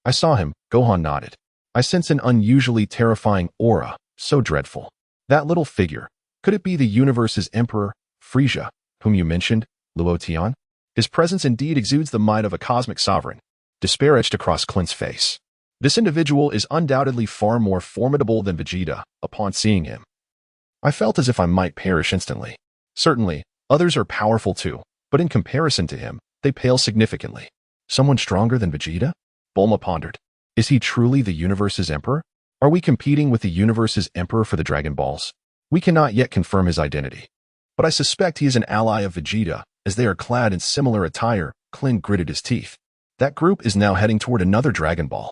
I saw him, Gohan nodded. I sense an unusually terrifying aura, so dreadful. That little figure, could it be the universe's emperor, Frieza, whom you mentioned, Luo Tian? His presence indeed exudes the might of a cosmic sovereign. Despair etched across Klin's face. This individual is undoubtedly far more formidable than Vegeta, upon seeing him. I felt as if I might perish instantly. Certainly, others are powerful too, but in comparison to him, they pale significantly. Someone stronger than Vegeta? Bulma pondered. Is he truly the universe's emperor? Are we competing with the universe's emperor for the Dragon Balls? We cannot yet confirm his identity. But I suspect he is an ally of Vegeta, as they are clad in similar attire. Klin gritted his teeth. That group is now heading toward another Dragon Ball.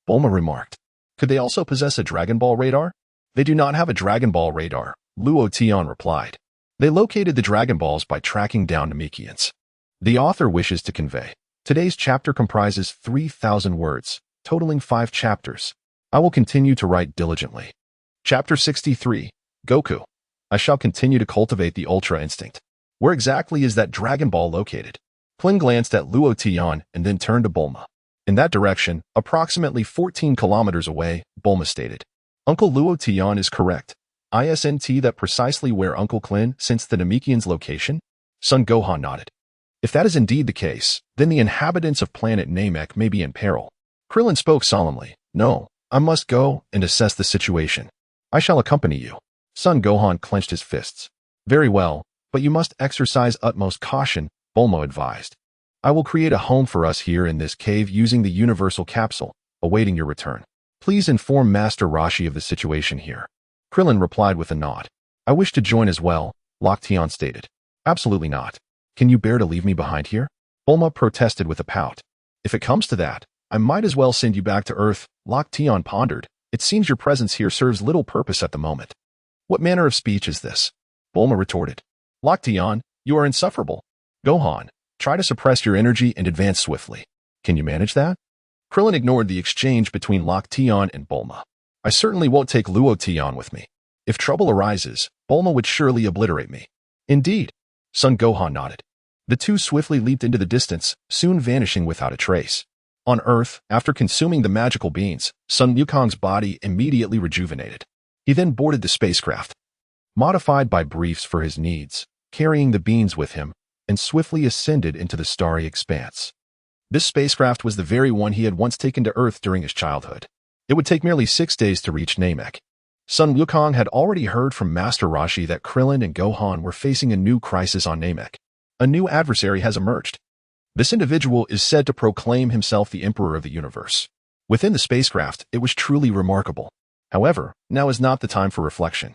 Bulma remarked. Could they also possess a Dragon Ball radar? They do not have a Dragon Ball radar, Luo Tian replied. They located the Dragon Balls by tracking down Namekians. The author wishes to convey. Today's chapter comprises 3,000 words, totaling 5 chapters. I will continue to write diligently. Chapter 63, Goku. I shall continue to cultivate the Ultra Instinct. Where exactly is that Dragon Ball located? Krillin glanced at Luo Tian and then turned to Bulma. In that direction, approximately 14 kilometers away, Bulma stated. Uncle Luo Tian is correct. Isn't that precisely where Uncle Krillin sensed the Namekian's location? Son Gohan nodded. If that is indeed the case, then the inhabitants of planet Namek may be in peril. Krillin spoke solemnly. No, I must go and assess the situation. I shall accompany you. Son Gohan clenched his fists. Very well, but you must exercise utmost caution, Bulma advised. I will create a home for us here in this cave using the universal capsule, awaiting your return. Please inform Master Roshi of the situation here. Krillin replied with a nod. I wish to join as well, Lok Tian stated. Absolutely not. Can you bear to leave me behind here? Bulma protested with a pout. If it comes to that, I might as well send you back to Earth, Lok Tian pondered. It seems your presence here serves little purpose at the moment. What manner of speech is this? Bulma retorted. Lok Tian, you are insufferable. Gohan, try to suppress your energy and advance swiftly. Can you manage that? Krillin ignored the exchange between Lok Tian and Bulma. I certainly won't take Luo Tian with me. If trouble arises, Bulma would surely obliterate me. Indeed. Son Gohan nodded. The two swiftly leaped into the distance, soon vanishing without a trace. On Earth, after consuming the magical beans, Sun Wukong's body immediately rejuvenated. He then boarded the spacecraft, modified by briefs for his needs, carrying the beans with him, and swiftly ascended into the starry expanse. This spacecraft was the very one he had once taken to Earth during his childhood. It would take merely 6 days to reach Namek. Sun Wukong had already heard from Master Roshi that Krillin and Gohan were facing a new crisis on Namek. A new adversary has emerged. This individual is said to proclaim himself the Emperor of the universe. Within the spacecraft, it was truly remarkable. However, now is not the time for reflection.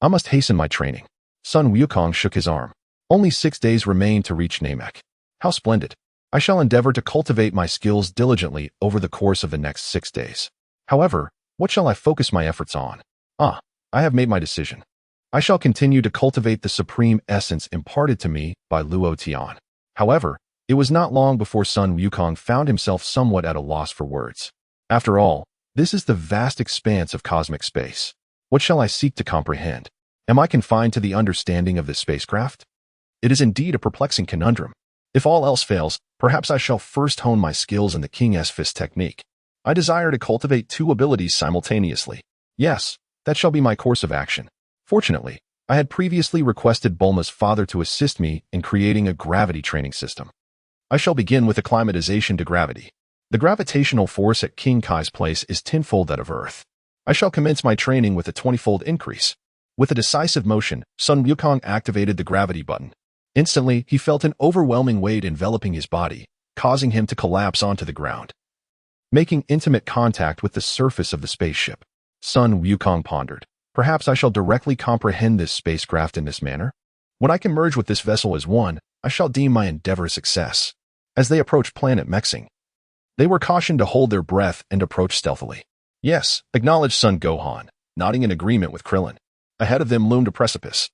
I must hasten my training. Sun Wukong shook his arm. Only 6 days remain to reach Namek. How splendid. I shall endeavor to cultivate my skills diligently over the course of the next 6 days. However, what shall I focus my efforts on? I have made my decision. I shall continue to cultivate the supreme essence imparted to me by Luo Tian. However, it was not long before Sun Wukong found himself somewhat at a loss for words. After all, this is the vast expanse of cosmic space. What shall I seek to comprehend? Am I confined to the understanding of this spacecraft? It is indeed a perplexing conundrum. If all else fails, perhaps I shall first hone my skills in the King's Fist technique. I desire to cultivate 2 abilities simultaneously. Yes, that shall be my course of action. Fortunately, I had previously requested Bulma's father to assist me in creating a gravity training system. I shall begin with acclimatization to gravity. The gravitational force at King Kai's place is 10-fold that of Earth. I shall commence my training with a 20-fold increase. With a decisive motion, Sun Wukong activated the gravity button. Instantly, he felt an overwhelming weight enveloping his body, causing him to collapse onto the ground. Making intimate contact with the surface of the spaceship, Sun Wukong pondered. Perhaps I shall directly comprehend this spacecraft in this manner. When I can merge with this vessel as one, I shall deem my endeavor a success. As they approached planet Mexing, they were cautioned to hold their breath and approach stealthily. Yes, acknowledged Son Gohan, nodding in agreement with Krillin. Ahead of them loomed a precipice,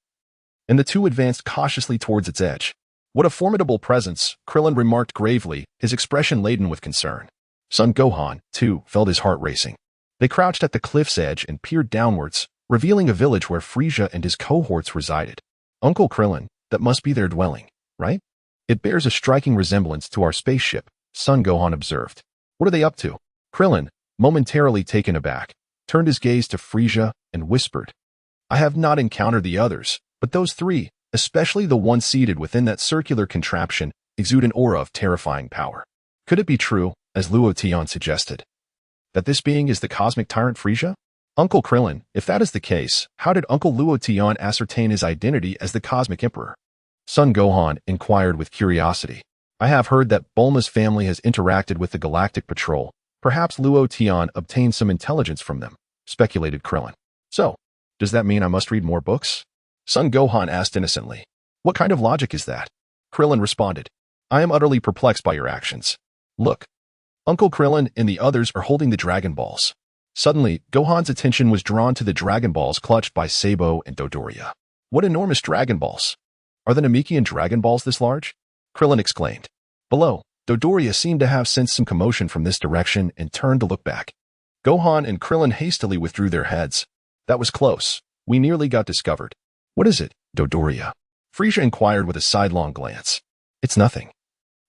and the two advanced cautiously towards its edge. What a formidable presence, Krillin remarked gravely, his expression laden with concern. Son Gohan, too, felt his heart racing. They crouched at the cliff's edge and peered downwards, revealing a village where Frieza and his cohorts resided. Uncle Krillin, that must be their dwelling, right? It bears a striking resemblance to our spaceship, Son Gohan observed. What are they up to? Krillin, momentarily taken aback, turned his gaze to Frieza and whispered, I have not encountered the others, but those 3, especially the one seated within that circular contraption, exude an aura of terrifying power. Could it be true, as Luo Tian suggested, that this being is the cosmic tyrant Frieza? Uncle Krillin, if that is the case, how did Uncle Luo Tian ascertain his identity as the cosmic emperor? Son Gohan inquired with curiosity. I have heard that Bulma's family has interacted with the Galactic Patrol. Perhaps Luo Tian obtained some intelligence from them, speculated Krillin. So, does that mean I must read more books? Son Gohan asked innocently. What kind of logic is that? Krillin responded. I am utterly perplexed by your actions. Look. Uncle Krillin and the others are holding the Dragon Balls. Suddenly, Gohan's attention was drawn to the Dragon Balls clutched by Sabo and Dodoria. What enormous Dragon Balls! Are the Namekian Dragon Balls this large? Krillin exclaimed. Below, Dodoria seemed to have sensed some commotion from this direction and turned to look back. Gohan and Krillin hastily withdrew their heads. That was close. We nearly got discovered. What is it, Dodoria? Frisia inquired with a sidelong glance. It's nothing.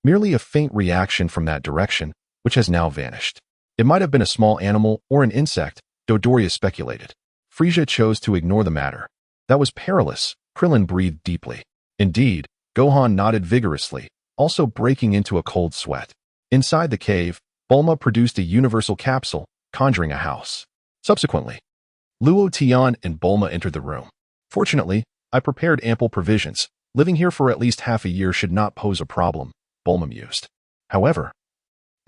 Merely a faint reaction from that direction, which has now vanished. It might have been a small animal or an insect, Dodoria speculated. Frisia chose to ignore the matter. That was perilous. Krillin breathed deeply. Indeed, Gohan nodded vigorously, also breaking into a cold sweat. Inside the cave, Bulma produced a universal capsule, conjuring a house. Subsequently, Luo Tian and Bulma entered the room. Fortunately, I prepared ample provisions. Living here for at least half a year should not pose a problem, Bulma mused. However,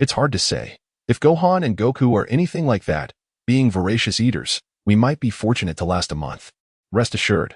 it's hard to say. If Gohan and Goku are anything like that, being voracious eaters, we might be fortunate to last a month. Rest assured.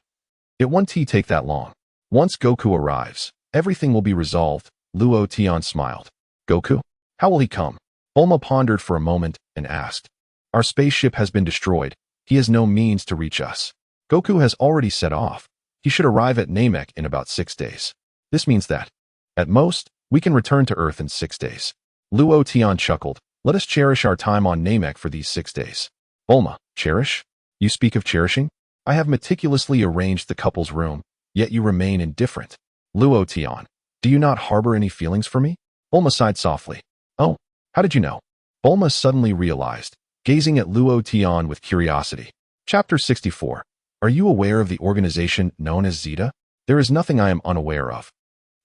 It won't take that long. Once Goku arrives, everything will be resolved, Luo Tian smiled. Goku? How will he come? Bulma pondered for a moment and asked. Our spaceship has been destroyed. He has no means to reach us. Goku has already set off. He should arrive at Namek in about 6 days. This means that, at most, we can return to Earth in 6 days. Luo Tian chuckled. Let us cherish our time on Namek for these 6 days. Bulma, cherish? You speak of cherishing? I have meticulously arranged the couple's room, yet you remain indifferent. Luo Tian, do you not harbor any feelings for me? Bulma sighed softly. Oh, how did you know? Bulma suddenly realized, gazing at Luo Tian with curiosity. Chapter 64. Are you aware of the organization known as Zeta? There is nothing I am unaware of.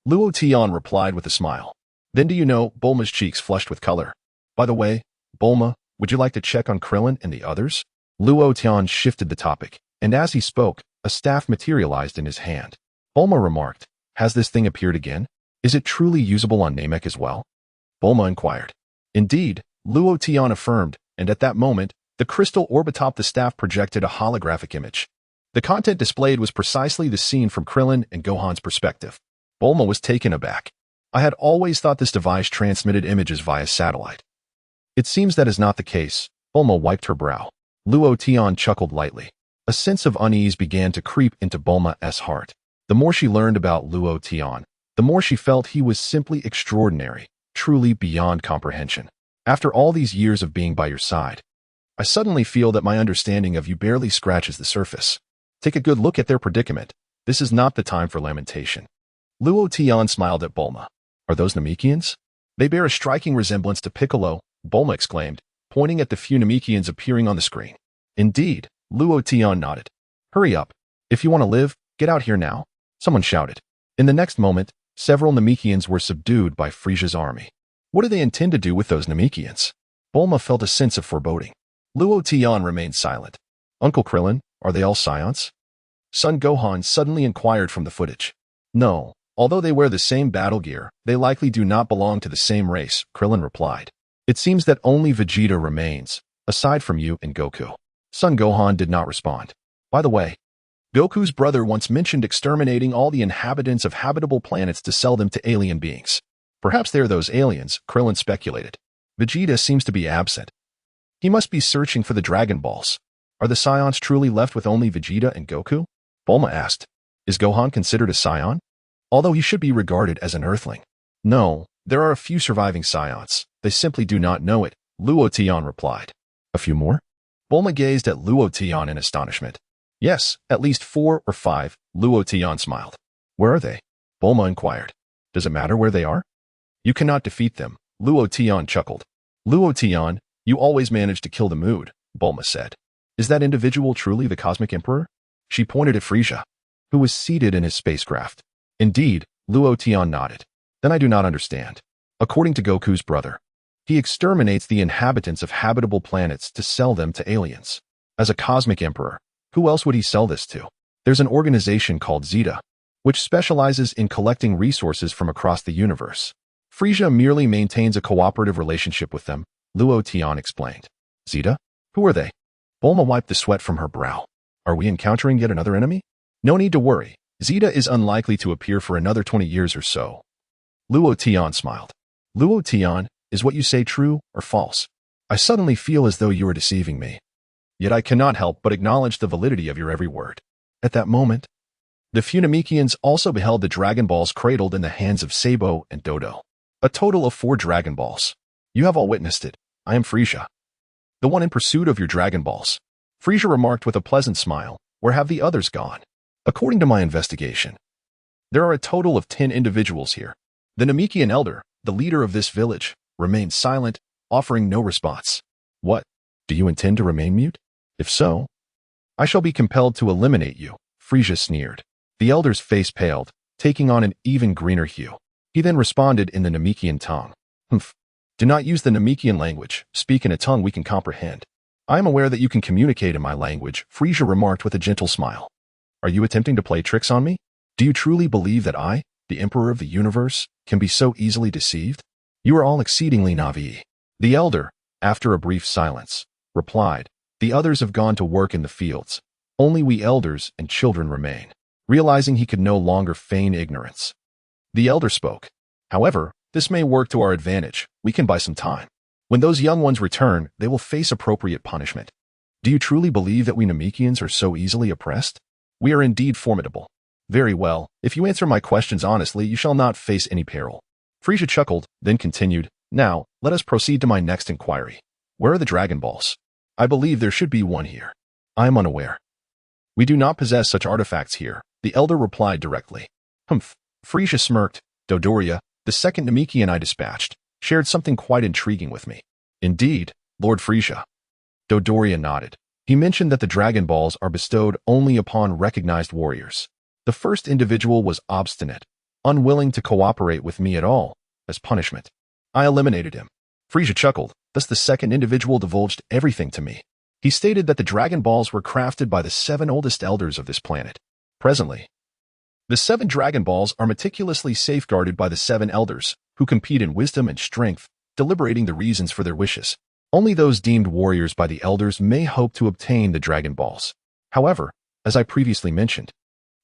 Luo Tian replied with a smile. Then do you know? Bulma's cheeks flushed with color. By the way, Bulma, would you like to check on Krillin and the others? Luo Tian shifted the topic, and as he spoke, a staff materialized in his hand. Bulma remarked, has this thing appeared again? Is it truly usable on Namek as well? Bulma inquired. Indeed, Luo Tian affirmed, and at that moment, the crystal orb atop the staff projected a holographic image. The content displayed was precisely the scene from Krillin and Gohan's perspective. Bulma was taken aback. I had always thought this device transmitted images via satellite. It seems that is not the case. Bulma wiped her brow. Luo Tian chuckled lightly. A sense of unease began to creep into Bulma's heart. The more she learned about Luo Tian, the more she felt he was simply extraordinary, truly beyond comprehension. After all these years of being by your side, I suddenly feel that my understanding of you barely scratches the surface. Take a good look at their predicament. This is not the time for lamentation. Luo Tian smiled at Bulma. Are those Namekians? They bear a striking resemblance to Piccolo, Bulma exclaimed, pointing at the few Namekians appearing on the screen. Indeed, Luo Tian nodded. Hurry up. If you want to live, get out here now. Someone shouted. In the next moment, several Namekians were subdued by Frisia's army. What do they intend to do with those Namekians? Bulma felt a sense of foreboding. Luo Tian remained silent. Uncle Krillin, are they all Scions? Son Gohan suddenly inquired from the footage. No, although they wear the same battle gear, they likely do not belong to the same race, Krillin replied. It seems that only Vegeta remains, aside from you and Goku. Son Gohan did not respond. By the way, Goku's brother once mentioned exterminating all the inhabitants of habitable planets to sell them to alien beings. Perhaps they are those aliens, Krillin speculated. Vegeta seems to be absent. He must be searching for the Dragon Balls. Are the Scions truly left with only Vegeta and Goku? Bulma asked. Is Gohan considered a Scion? Although he should be regarded as an Earthling. No, there are a few surviving Scions. They simply do not know it, Luo Tian replied. A few more? Bulma gazed at Luo Tian in astonishment. Yes, at least 4 or 5, Luo Tian smiled. Where are they? Bulma inquired. Does it matter where they are? You cannot defeat them, Luo Tian chuckled. Luo Tian, you always manage to kill the mood, Bulma said. Is that individual truly the Cosmic Emperor? She pointed at Frisia, who was seated in his spacecraft. Indeed, Luo Tian nodded. Then I do not understand. According to Goku's brother, he exterminates the inhabitants of habitable planets to sell them to aliens. As a Cosmic Emperor, who else would he sell this to? There's an organization called Zeta, which specializes in collecting resources from across the universe. Frisia merely maintains a cooperative relationship with them, Luo Tian explained. Zeta? Who are they? Bulma wiped the sweat from her brow. Are we encountering yet another enemy? No need to worry. Zeta is unlikely to appear for another 20 years or so. Luo Tian smiled. Luo Tian, is what you say true or false? I suddenly feel as though you are deceiving me. Yet I cannot help but acknowledge the validity of your every word. At that moment, the few Namekians also beheld the Dragon Balls cradled in the hands of Sabo and Dodo. A total of 4 Dragon Balls. You have all witnessed it. I am Frisia, the one in pursuit of your Dragon Balls. Frisia remarked with a pleasant smile. Where have the others gone? According to my investigation, there are a total of 10 individuals here. The Namekian elder, the leader of this village, remained silent, offering no response. What? Do you intend to remain mute? If so, I shall be compelled to eliminate you, Frisia sneered. The elder's face paled, taking on an even greener hue. He then responded in the Namekian tongue. Humph. Do not use the Namekian language. Speak in a tongue we can comprehend. I am aware that you can communicate in my language, Frisia remarked with a gentle smile. Are you attempting to play tricks on me? Do you truly believe that I, the Emperor of the universe, can be so easily deceived? You are all exceedingly naive. The elder, after a brief silence, replied, The others have gone to work in the fields. Only we elders and children remain. Realizing he could no longer feign ignorance, the elder spoke. However, this may work to our advantage. We can buy some time. When those young ones return, they will face appropriate punishment. Do you truly believe that we Namekians are so easily oppressed? We are indeed formidable. Very well. If you answer my questions honestly, you shall not face any peril. Frisia chuckled, then continued, Now, let us proceed to my next inquiry. Where are the Dragon Balls? I believe there should be one here. I am unaware. We do not possess such artifacts here, the elder replied directly. Humph. Frisia smirked. Dodoria, the second Namekian I dispatched, shared something quite intriguing with me. Indeed, Lord Frisia. Dodoria nodded. He mentioned that the Dragon Balls are bestowed only upon recognized warriors. The first individual was obstinate, unwilling to cooperate with me at all, as punishment. I eliminated him. Frisia chuckled. Thus the second individual divulged everything to me. He stated that the Dragon Balls were crafted by the 7 oldest elders of this planet. Presently, the 7 Dragon Balls are meticulously safeguarded by the 7 elders, who compete in wisdom and strength, deliberating the reasons for their wishes. Only those deemed warriors by the elders may hope to obtain the Dragon Balls. However, as I previously mentioned,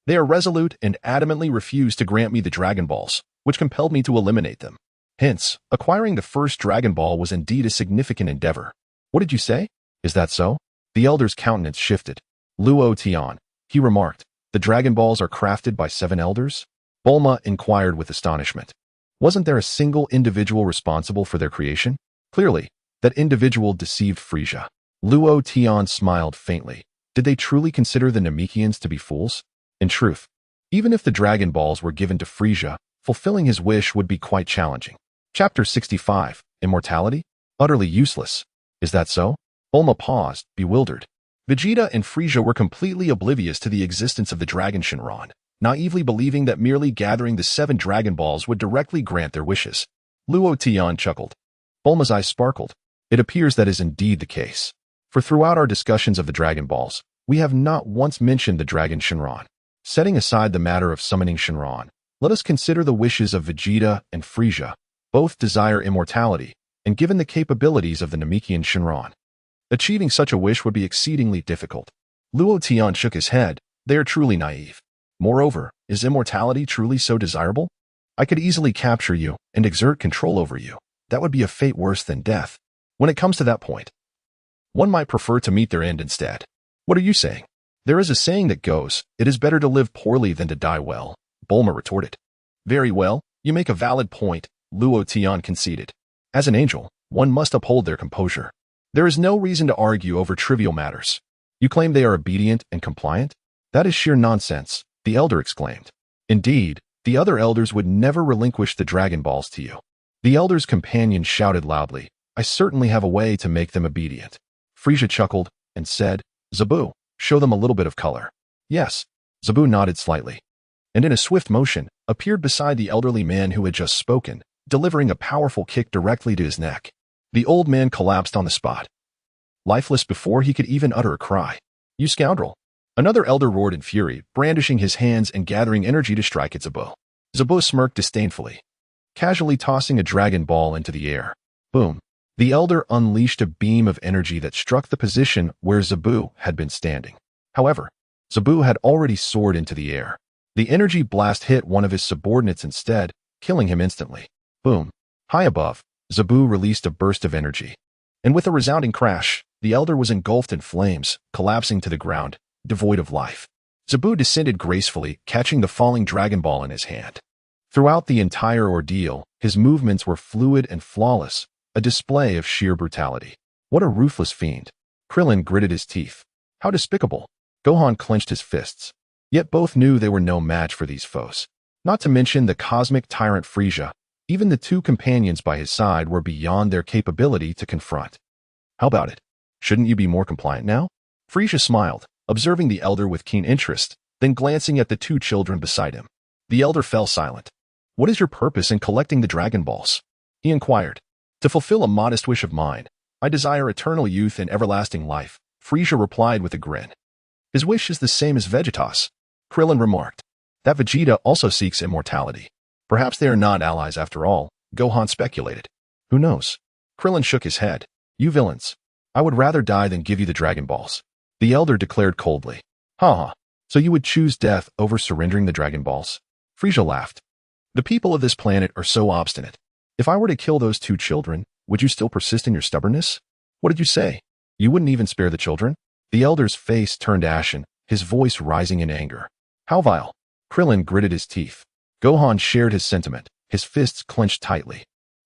they are resolute and adamantly refuse to grant me the Dragon Balls, which compelled me to eliminate them. Hence, acquiring the first Dragon Ball was indeed a significant endeavor. What did you say? Is that so? The elder's countenance shifted. Luo Tian, he remarked, the Dragon Balls are crafted by 7 elders? Bulma inquired with astonishment. Wasn't there a single individual responsible for their creation? Clearly, that individual deceived Frisia. Luo Tian smiled faintly. Did they truly consider the Namekians to be fools? In truth, even if the Dragon Balls were given to Frisia, fulfilling his wish would be quite challenging. Chapter 65, Immortality? Utterly useless. Is that so? Bulma paused, bewildered. Vegeta and Frisia were completely oblivious to the existence of the Dragon Shinron, naively believing that merely gathering the 7 Dragon Balls would directly grant their wishes. Luo Tian chuckled. Bulma's eyes sparkled. It appears that is indeed the case. For throughout our discussions of the Dragon Balls, we have not once mentioned the Dragon Shinron. Setting aside the matter of summoning Shinron, let us consider the wishes of Vegeta and Frisia. Both desire immortality, and given the capabilities of the Namekian Shinron, achieving such a wish would be exceedingly difficult. Luo Tian shook his head. They are truly naive. Moreover, is immortality truly so desirable? I could easily capture you and exert control over you. That would be a fate worse than death. When it comes to that point, one might prefer to meet their end instead. What are you saying? There is a saying that goes, it is better to live poorly than to die well, Bulma retorted. Very well, you make a valid point, Luo Tian conceded. As an angel, one must uphold their composure. There is no reason to argue over trivial matters. You claim they are obedient and compliant? That is sheer nonsense, the elder exclaimed. Indeed, the other elders would never relinquish the Dragon Balls to you. The elder's companion shouted loudly, I certainly have a way to make them obedient. Frisia chuckled and said, Zabu, show them a little bit of color. Yes, Zabu nodded slightly, and in a swift motion, appeared beside the elderly man who had just spoken, delivering a powerful kick directly to his neck. The old man collapsed on the spot, lifeless before he could even utter a cry. You scoundrel! Another elder roared in fury, brandishing his hands and gathering energy to strike at Zabu. Zabu smirked disdainfully, casually tossing a Dragon Ball into the air. Boom! The elder unleashed a beam of energy that struck the position where Zabu had been standing. However, Zabu had already soared into the air. The energy blast hit one of his subordinates instead, killing him instantly. Boom! High above, Zabu released a burst of energy. And with a resounding crash, the elder was engulfed in flames, collapsing to the ground, devoid of life. Zabu descended gracefully, catching the falling Dragon Ball in his hand. Throughout the entire ordeal, his movements were fluid and flawless, a display of sheer brutality. What a ruthless fiend! Krillin gritted his teeth. How despicable! Gohan clenched his fists. Yet both knew they were no match for these foes. Not to mention the cosmic tyrant Frisia. Even the two companions by his side were beyond their capability to confront. How about it? Shouldn't you be more compliant now? Frisia smiled, observing the elder with keen interest, then glancing at the two children beside him. The elder fell silent. What is your purpose in collecting the Dragon Balls? He inquired. To fulfill a modest wish of mine, I desire eternal youth and everlasting life, Frisia replied with a grin. His wish is the same as Vegeta's, Krillin remarked. That Vegeta also seeks immortality. Perhaps they are not allies after all, Gohan speculated. Who knows? Krillin shook his head. You villains. I would rather die than give you the Dragon Balls. The elder declared coldly. Ha. So you would choose death over surrendering the Dragon Balls? Frisia laughed. The people of this planet are so obstinate. If I were to kill those two children, would you still persist in your stubbornness? What did you say? You wouldn't even spare the children? The elder's face turned ashen, his voice rising in anger. How vile. Krillin gritted his teeth. Gohan shared his sentiment, his fists clenched tightly.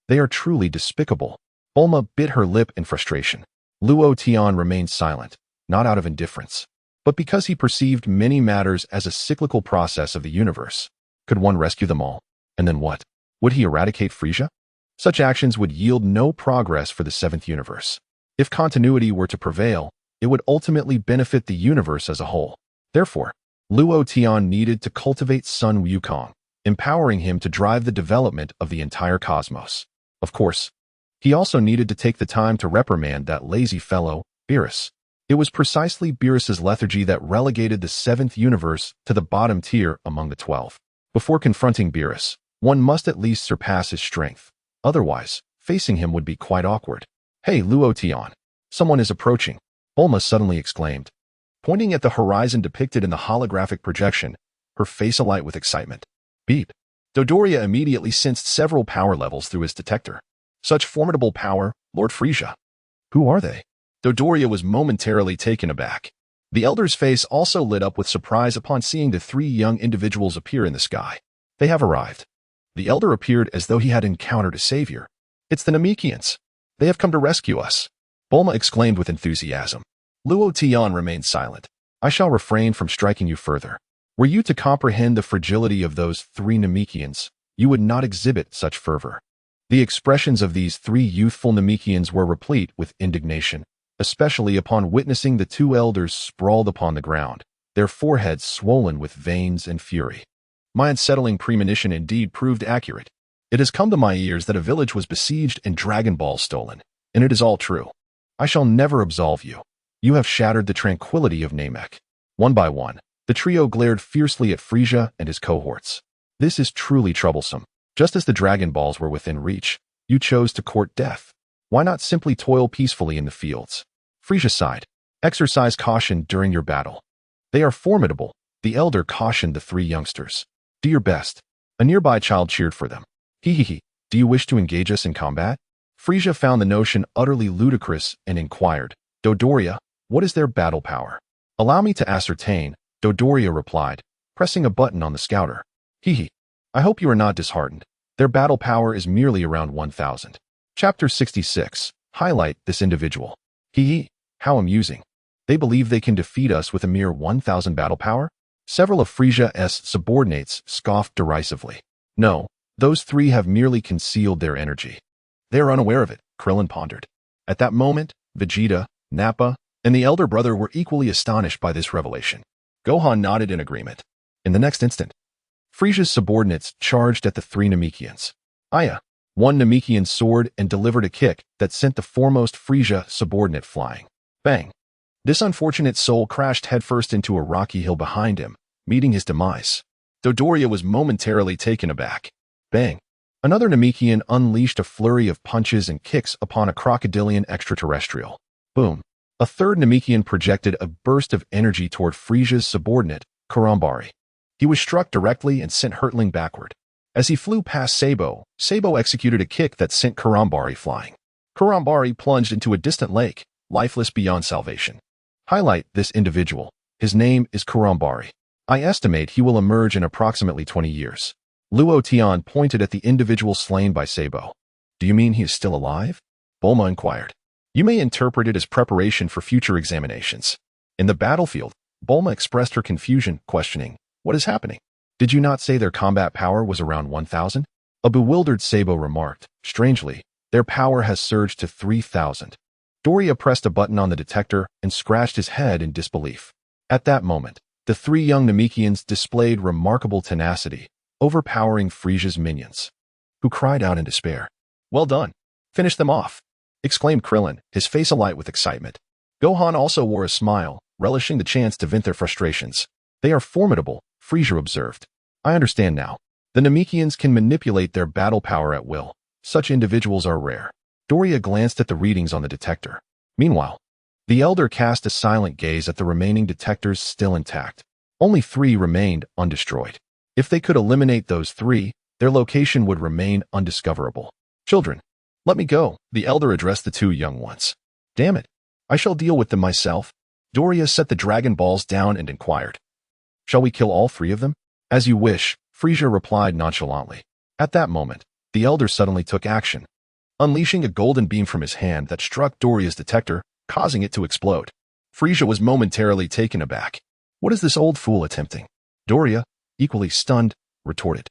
They are truly despicable. Bulma bit her lip in frustration. Luo Tian remained silent, not out of indifference, but because he perceived many matters as a cyclical process of the universe. Could one rescue them all? And then what? Would he eradicate Frisia? Such actions would yield no progress for the seventh universe. If continuity were to prevail, it would ultimately benefit the universe as a whole. Therefore, Luo Tian needed to cultivate Sun Wukong, empowering him to drive the development of the entire cosmos. Of course, he also needed to take the time to reprimand that lazy fellow, Beerus. It was precisely Beerus's lethargy that relegated the seventh universe to the bottom tier among the 12. Before confronting Beerus, one must at least surpass his strength. Otherwise, facing him would be quite awkward. Hey, Luo Tian. Someone is approaching, Bulma suddenly exclaimed. Pointing at the horizon depicted in the holographic projection, her face alight with excitement. Beep. Dodoria immediately sensed several power levels through his detector. Such formidable power, Lord Frisia. Who are they? Dodoria was momentarily taken aback. The elder's face also lit up with surprise upon seeing the three young individuals appear in the sky. They have arrived. The elder appeared as though he had encountered a savior. It's the Namekians. They have come to rescue us. Bulma exclaimed with enthusiasm. Luo Tian remained silent. I shall refrain from striking you further. Were you to comprehend the fragility of those three Namekians, you would not exhibit such fervor. The expressions of these three youthful Namekians were replete with indignation, especially upon witnessing the two elders sprawled upon the ground, their foreheads swollen with veins and fury. My unsettling premonition indeed proved accurate. It has come to my ears that a village was besieged and Dragon Balls stolen, and it is all true. I shall never absolve you. You have shattered the tranquility of Namek. One by one, the trio glared fiercely at Frisia and his cohorts. This is truly troublesome. Just as the Dragon Balls were within reach, you chose to court death. Why not simply toil peacefully in the fields? Frisia sighed. Exercise caution during your battle. They are formidable, the elder cautioned the three youngsters. Do your best. A nearby child cheered for them. Hee. Do you wish to engage us in combat? Frisia found the notion utterly ludicrous and inquired. Dodoria, what is their battle power? Allow me to ascertain, Dodoria replied, pressing a button on the scouter. Hee. I hope you are not disheartened. Their battle power is merely around 1,000. Chapter 66. Highlight this individual. Hee. How amusing. They believe they can defeat us with a mere 1,000 battle power? Several of Frisia's subordinates scoffed derisively. No, those three have merely concealed their energy. They are unaware of it, Krillin pondered. At that moment, Vegeta, Nappa, and the elder brother were equally astonished by this revelation. Gohan nodded in agreement. In the next instant, Frisia's subordinates charged at the three Namekians. Aya, one Namekian soared and delivered a kick that sent the foremost Frisia subordinate flying. Bang! This unfortunate soul crashed headfirst into a rocky hill behind him, meeting his demise. Dodoria was momentarily taken aback. Bang! Another Namekian unleashed a flurry of punches and kicks upon a crocodilian extraterrestrial. Boom! A third Namekian projected a burst of energy toward Frisia's subordinate, Karambari. He was struck directly and sent hurtling backward. As he flew past Sabo, Sabo executed a kick that sent Karambari flying. Karambari plunged into a distant lake, lifeless beyond salvation. Highlight this individual. His name is Karambari. I estimate he will emerge in approximately 20 years. Luo Tian pointed at the individual slain by Sabo. Do you mean he is still alive? Bulma inquired. You may interpret it as preparation for future examinations. In the battlefield, Bulma expressed her confusion, questioning, "What is happening? Did you not say their combat power was around 1,000? A bewildered Sabo remarked, "Strangely, their power has surged to 3,000. Doria pressed a button on the detector and scratched his head in disbelief. At that moment, the three young Namekians displayed remarkable tenacity, overpowering Frisia's minions, who cried out in despair. "Well done. Finish them off," exclaimed Krillin, his face alight with excitement. Gohan also wore a smile, relishing the chance to vent their frustrations. "They are formidable," Frisia observed. "I understand now. The Namekians can manipulate their battle power at will. Such individuals are rare." Doria glanced at the readings on the detector. Meanwhile, the elder cast a silent gaze at the remaining detectors still intact. Only 3 remained undestroyed. If they could eliminate those 3, their location would remain undiscoverable. "Children, let me go," the elder addressed the 2 young ones. "Damn it. I shall deal with them myself." Doria set the Dragon Balls down and inquired, "Shall we kill all 3 of them?" "As you wish," Frisia replied nonchalantly. At that moment, the elder suddenly took action, unleashing a golden beam from his hand that struck Doria's detector, causing it to explode. Frisia was momentarily taken aback. "What is this old fool attempting?" Doria, equally stunned, retorted,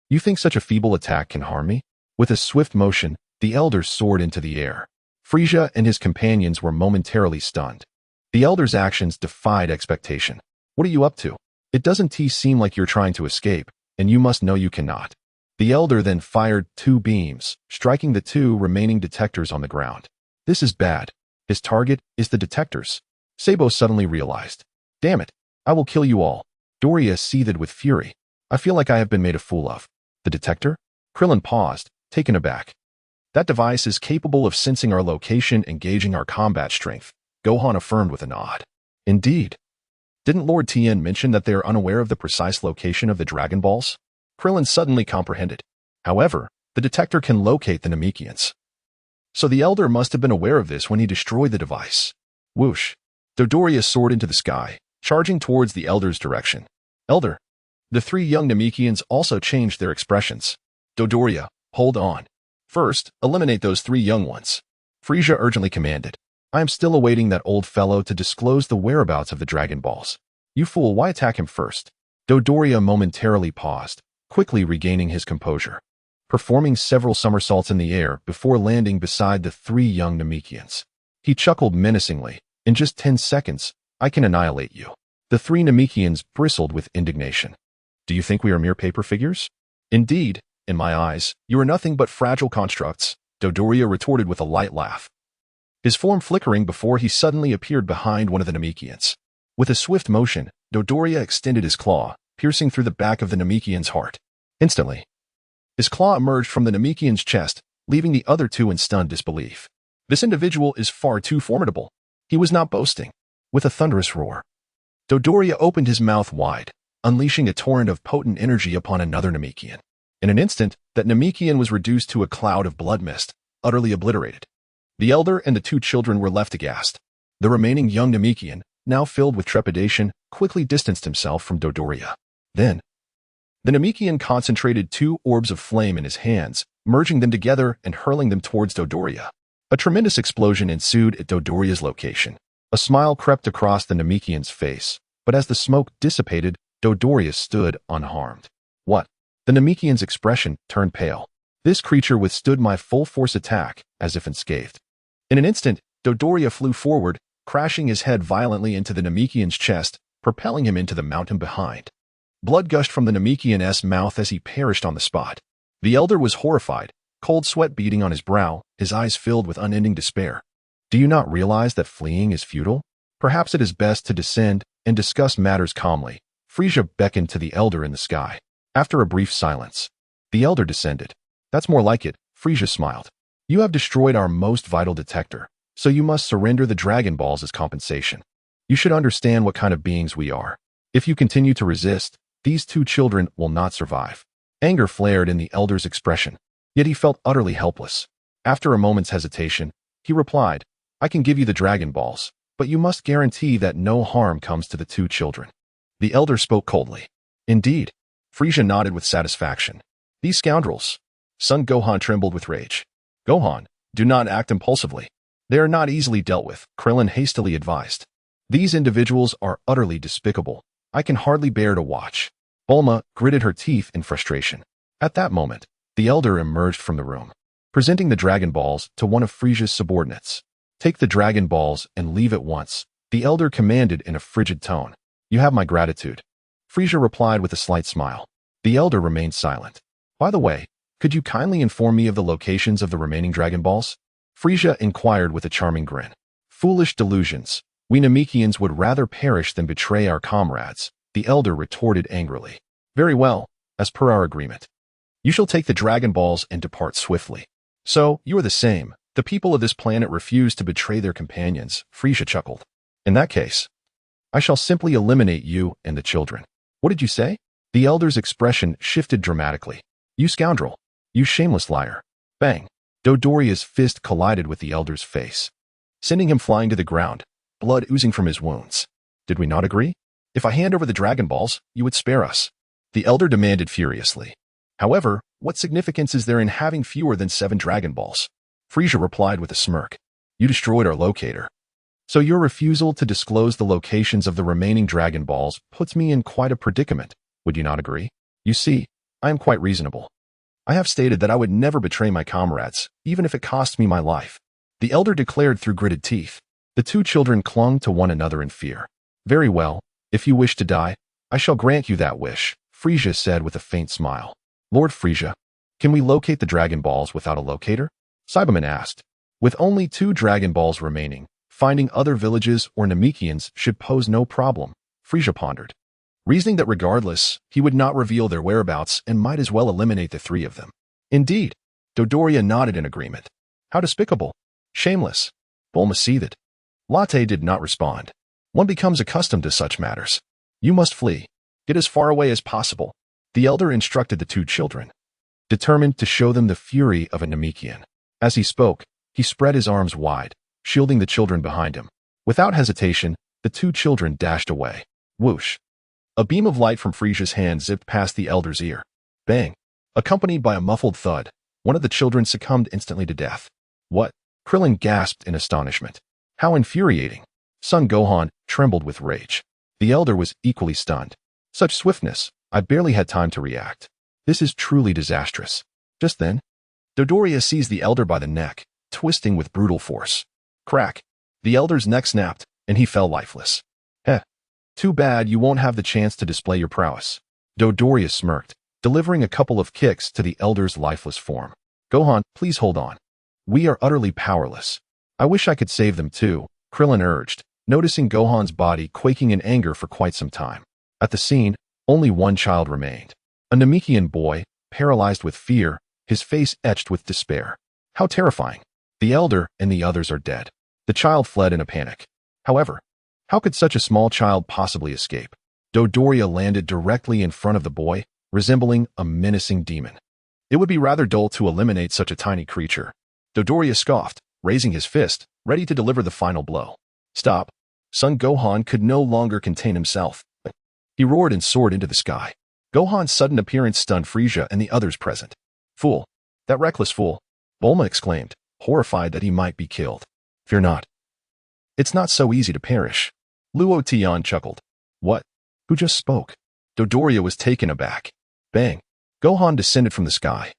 "You think such a feeble attack can harm me?" With a swift motion, the elder soared into the air. Frisia and his companions were momentarily stunned. The elder's actions defied expectation. "What are you up to? It doesn't seem like you're trying to escape, and you must know you cannot." The elder then fired 2 beams, striking the 2 remaining detectors on the ground. "This is bad. His target is the detectors." Sabo suddenly realized. "Damn it, I will kill you all." Doria seethed with fury. "I feel like I have been made a fool of." "The detector?" Krillin paused, taken aback. "That device is capable of sensing our location and gauging our combat strength," Gohan affirmed with a nod. "Indeed. Didn't Lord Tien mention that they are unaware of the precise location of the Dragon Balls?" Krillin suddenly comprehended. "However, the detector can locate the Namekians. So the elder must have been aware of this when he destroyed the device." Whoosh! Dodoria soared into the sky, charging towards the elder's direction. "Elder!" The 3 young Namekians also changed their expressions. "Dodoria, hold on. First, eliminate those 3 young ones," Frisia urgently commanded. "I am still awaiting that old fellow to disclose the whereabouts of the Dragon Balls." "You fool, why attack him first?" Dodoria momentarily paused, quickly regaining his composure, performing several somersaults in the air before landing beside the 3 young Namekians. He chuckled menacingly. "In just 10 seconds, I can annihilate you." The 3 Namekians bristled with indignation. "Do you think we are mere paper figures?" "Indeed, in my eyes, you are nothing but fragile constructs," Dodoria retorted with a light laugh, his form flickering before he suddenly appeared behind one of the Namekians. With a swift motion, Dodoria extended his claw, piercing through the back of the Namekian's heart. Instantly, his claw emerged from the Namekian's chest, leaving the other 2 in stunned disbelief. "This individual is far too formidable." He was not boasting. With a thunderous roar, Dodoria opened his mouth wide, unleashing a torrent of potent energy upon another Namekian. In an instant, that Namekian was reduced to a cloud of blood mist, utterly obliterated. The elder and the 2 children were left aghast. The remaining young Namekian, now filled with trepidation, quickly distanced himself from Dodoria. Then, the Namekian concentrated 2 orbs of flame in his hands, merging them together and hurling them towards Dodoria. A tremendous explosion ensued at Dodoria's location. A smile crept across the Namekian's face, but as the smoke dissipated, Dodoria stood unharmed. "What?" The Namekian's expression turned pale. "This creature withstood my full force attack, as if unscathed." In an instant, Dodoria flew forward, crashing his head violently into the Namekian's chest, propelling him into the mountain behind. Blood gushed from the Namekian's mouth as he perished on the spot. The elder was horrified, cold sweat beading on his brow, his eyes filled with unending despair. "Do you not realize that fleeing is futile? Perhaps it is best to descend and discuss matters calmly." Frisia beckoned to the elder in the sky. After a brief silence, the elder descended. "That's more like it," Frisia smiled. "You have destroyed our most vital detector, so you must surrender the Dragon Balls as compensation. You should understand what kind of beings we are. If you continue to resist, these 2 children will not survive." Anger flared in the elder's expression, yet he felt utterly helpless. After a moment's hesitation, he replied, "I can give you the Dragon Balls, but you must guarantee that no harm comes to the 2 children." The elder spoke coldly. "Indeed." Frisia nodded with satisfaction. "These scoundrels." Son Gohan trembled with rage. "Gohan, do not act impulsively. They are not easily dealt with," Krillin hastily advised. These individuals are utterly despicable. I can hardly bear to watch. Bulma gritted her teeth in frustration. At that moment, the elder emerged from the room, presenting the Dragon Balls to one of Frisia's subordinates. Take the Dragon Balls and leave at once, the elder commanded in a frigid tone. You have my gratitude. Frisia replied with a slight smile. The elder remained silent. By the way, could you kindly inform me of the locations of the remaining Dragon Balls? Frisia inquired with a charming grin. Foolish delusions. We Namekians would rather perish than betray our comrades, the elder retorted angrily. Very well, as per our agreement. You shall take the Dragon Balls and depart swiftly. So, you are the same. The people of this planet refuse to betray their companions, Frisia chuckled. In that case, I shall simply eliminate you and the children. What did you say? The elder's expression shifted dramatically. You scoundrel. You shameless liar. Bang. Dodoria's fist collided with the elder's face, sending him flying to the ground, blood oozing from his wounds. Did we not agree? If I hand over the Dragon Balls, you would spare us. The elder demanded furiously. However, what significance is there in having fewer than 7 Dragon Balls? Frisia replied with a smirk. You destroyed our locator. So your refusal to disclose the locations of the remaining Dragon Balls puts me in quite a predicament. Would you not agree? You see, I am quite reasonable. I have stated that I would never betray my comrades, even if it cost me my life. The elder declared through gritted teeth. The two children clung to one another in fear. Very well, if you wish to die, I shall grant you that wish, Frisia said with a faint smile. Lord Frisia, can we locate the Dragon Balls without a locator? Cyberman asked. With only 2 Dragon Balls remaining, finding other villages or Namekians should pose no problem, Frisia pondered, reasoning that regardless, he would not reveal their whereabouts and might as well eliminate the 3 of them. Indeed, Dodoria nodded in agreement. How despicable. Shameless. Bulma seethed. Latte did not respond. One becomes accustomed to such matters. You must flee. Get as far away as possible. The elder instructed the 2 children, determined to show them the fury of a Namekian. As he spoke, he spread his arms wide, shielding the children behind him. Without hesitation, the 2 children dashed away. Whoosh. A beam of light from Frisia's hand zipped past the elder's ear. Bang. Accompanied by a muffled thud, one of the children succumbed instantly to death. What? Krillin gasped in astonishment. How infuriating. Son Gohan trembled with rage. The elder was equally stunned. Such swiftness, I barely had time to react. This is truly disastrous. Just then, Dodoria seized the elder by the neck, twisting with brutal force. Crack. The elder's neck snapped, and he fell lifeless. Heh. Too bad you won't have the chance to display your prowess. Dodoria smirked, delivering a couple of kicks to the elder's lifeless form. Gohan, please hold on. We are utterly powerless. I wish I could save them too, Krillin urged, noticing Gohan's body quaking in anger for quite some time. At the scene, only one child remained. A Namekian boy, paralyzed with fear, his face etched with despair. How terrifying. The elder and the others are dead. The child fled in a panic. However, how could such a small child possibly escape? Dodoria landed directly in front of the boy, resembling a menacing demon. It would be rather dull to eliminate such a tiny creature. Dodoria scoffed, raising his fist, ready to deliver the final blow. Stop. Son Gohan could no longer contain himself. He roared and soared into the sky. Gohan's sudden appearance stunned Frisia and the others present. Fool. That reckless fool. Bulma exclaimed, horrified that he might be killed. Fear not. It's not so easy to perish. Luo Tian chuckled. What? Who just spoke? Dodoria was taken aback. Bang. Gohan descended from the sky,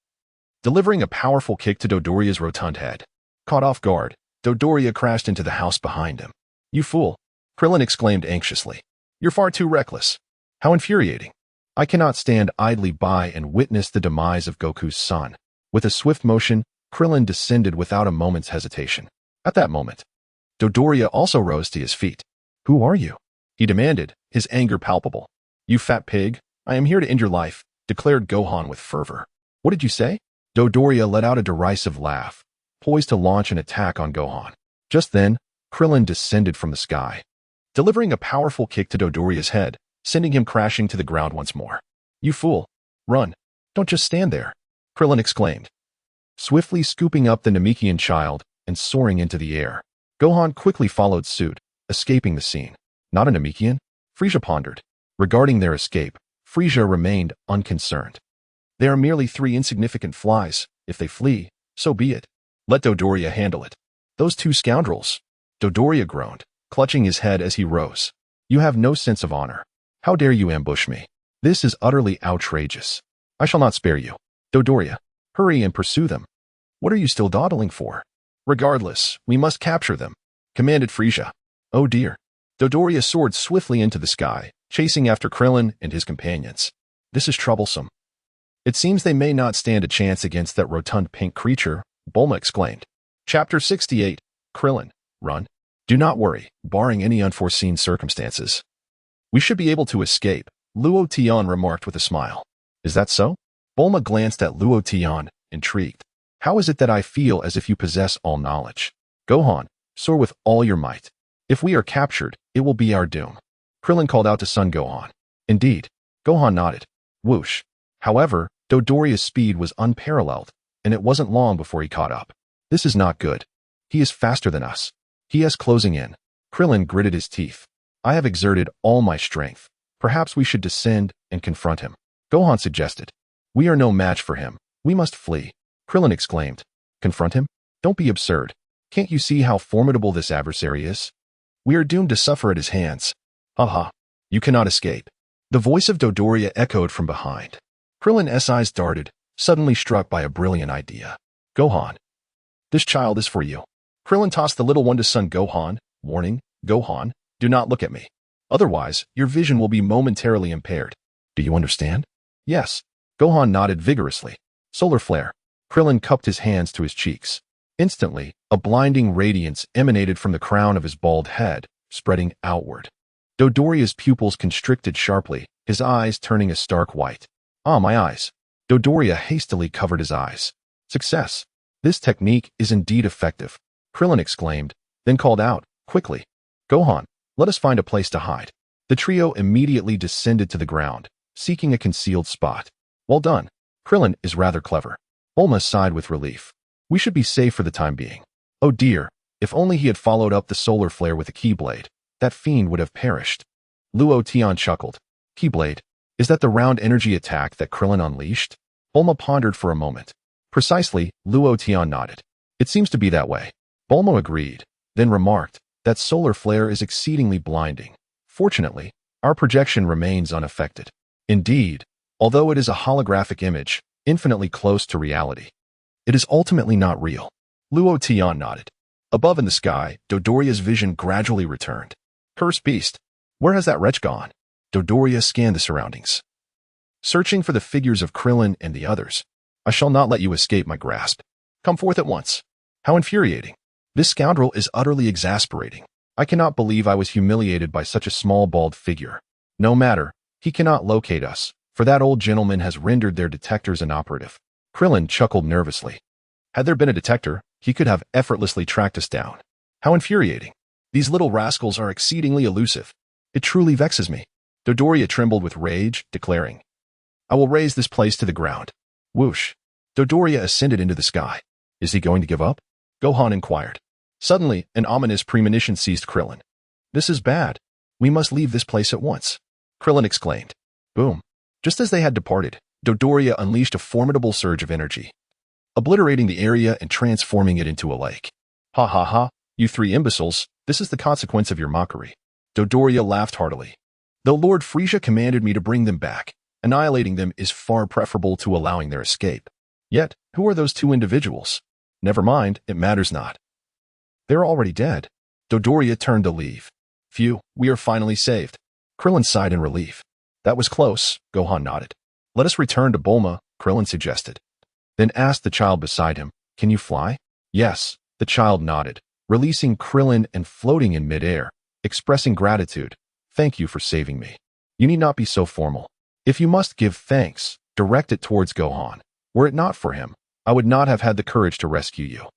delivering a powerful kick to Dodoria's rotund head. Caught off guard, Dodoria crashed into the house behind him. You fool. Krillin exclaimed anxiously. You're far too reckless. How infuriating. I cannot stand idly by and witness the demise of Goku's son. With a swift motion, Krillin descended without a moment's hesitation. At that moment, Dodoria also rose to his feet. Who are you? He demanded, his anger palpable. You fat pig, I am here to end your life, declared Gohan with fervor. What did you say? Dodoria let out a derisive laugh, poised to launch an attack on Gohan. Just then, Krillin descended from the sky, delivering a powerful kick to Dodoria's head, sending him crashing to the ground once more. You fool. Run. Don't just stand there, Krillin exclaimed, swiftly scooping up the Namekian child and soaring into the air. Gohan quickly followed suit, escaping the scene. Not a Namekian? Frisia pondered. Regarding their escape, Frisia remained unconcerned. They are merely 3 insignificant flies. If they flee, so be it. Let Dodoria handle it. Those 2 scoundrels. Dodoria groaned. clutching his head as he rose. You have no sense of honor. How dare you ambush me? This is utterly outrageous. I shall not spare you. Dodoria, hurry and pursue them. What are you still dawdling for? Regardless, we must capture them, commanded Frisia. Oh dear. Dodoria soared swiftly into the sky, chasing after Krillin and his companions. This is troublesome. It seems they may not stand a chance against that rotund pink creature, Bulma exclaimed. Chapter 68, Krillin, run. Do not worry, barring any unforeseen circumstances. We should be able to escape, Luo Tian remarked with a smile. Is that so? Bulma glanced at Luo Tian, intrigued. How is it that I feel as if you possess all knowledge? Gohan, soar with all your might. If we are captured, it will be our doom. Krillin called out to Son Gohan. Indeed. Gohan nodded. Whoosh. However, Dodoria's speed was unparalleled, and it wasn't long before he caught up. This is not good. He is faster than us. He is closing in. Krillin gritted his teeth. I have exerted all my strength. Perhaps we should descend and confront him. Gohan suggested. We are no match for him. We must flee. Krillin exclaimed. Confront him? Don't be absurd. Can't you see how formidable this adversary is? We are doomed to suffer at his hands. Ha. You cannot escape. The voice of Dodoria echoed from behind. Krillin's eyes darted, suddenly struck by a brilliant idea. Gohan. This child is for you. Krillin tossed the little one to Son Gohan, warning, Gohan, do not look at me. Otherwise, your vision will be momentarily impaired. Do you understand? Yes. Gohan nodded vigorously. Solar flare. Krillin cupped his hands to his cheeks. Instantly, a blinding radiance emanated from the crown of his bald head, spreading outward. Dodoria's pupils constricted sharply, his eyes turning a stark white. Ah, my eyes. Dodoria hastily covered his eyes. Success. This technique is indeed effective, Krillin exclaimed, then called out, quickly. Gohan, let us find a place to hide. The trio immediately descended to the ground, seeking a concealed spot. Well done. Krillin is rather clever. Bulma sighed with relief. We should be safe for the time being. Oh dear, if only he had followed up the solar flare with a keyblade, that fiend would have perished. Luo Tian chuckled. Keyblade? Is that the round energy attack that Krillin unleashed? Bulma pondered for a moment. Precisely, Luo Tian nodded. It seems to be that way. Bulma agreed, then remarked, that solar flare is exceedingly blinding. Fortunately, our projection remains unaffected. Indeed, although it is a holographic image, infinitely close to reality, it is ultimately not real. Luo Tian nodded. Above in the sky, Dodoria's vision gradually returned. Cursed beast! Where has that wretch gone? Dodoria scanned the surroundings, searching for the figures of Krillin and the others. I shall not let you escape my grasp. Come forth at once. How infuriating. This scoundrel is utterly exasperating. I cannot believe I was humiliated by such a small bald figure. No matter, he cannot locate us, for that old gentleman has rendered their detectors inoperative. Krillin chuckled nervously. Had there been a detector, he could have effortlessly tracked us down. How infuriating. These little rascals are exceedingly elusive. It truly vexes me. Dodoria trembled with rage, declaring, I will raise this place to the ground. Whoosh. Dodoria ascended into the sky. Is he going to give up? Gohan inquired. Suddenly, an ominous premonition seized Krillin. This is bad. We must leave this place at once. Krillin exclaimed. Boom. Just as they had departed, Dodoria unleashed a formidable surge of energy, obliterating the area and transforming it into a lake. Ha, you three imbeciles, this is the consequence of your mockery. Dodoria laughed heartily. Though Lord Frisia commanded me to bring them back, annihilating them is far preferable to allowing their escape. Yet, who are those two individuals? Never mind, it matters not. They're already dead. Dodoria turned to leave. Phew, we are finally saved. Krillin sighed in relief. That was close, Gohan nodded. Let us return to Bulma, Krillin suggested. Then asked the child beside him, Can you fly? Yes, the child nodded, releasing Krillin and floating in midair, expressing gratitude. Thank you for saving me. You need not be so formal. If you must give thanks, direct it towards Gohan. Were it not for him, I would not have had the courage to rescue you.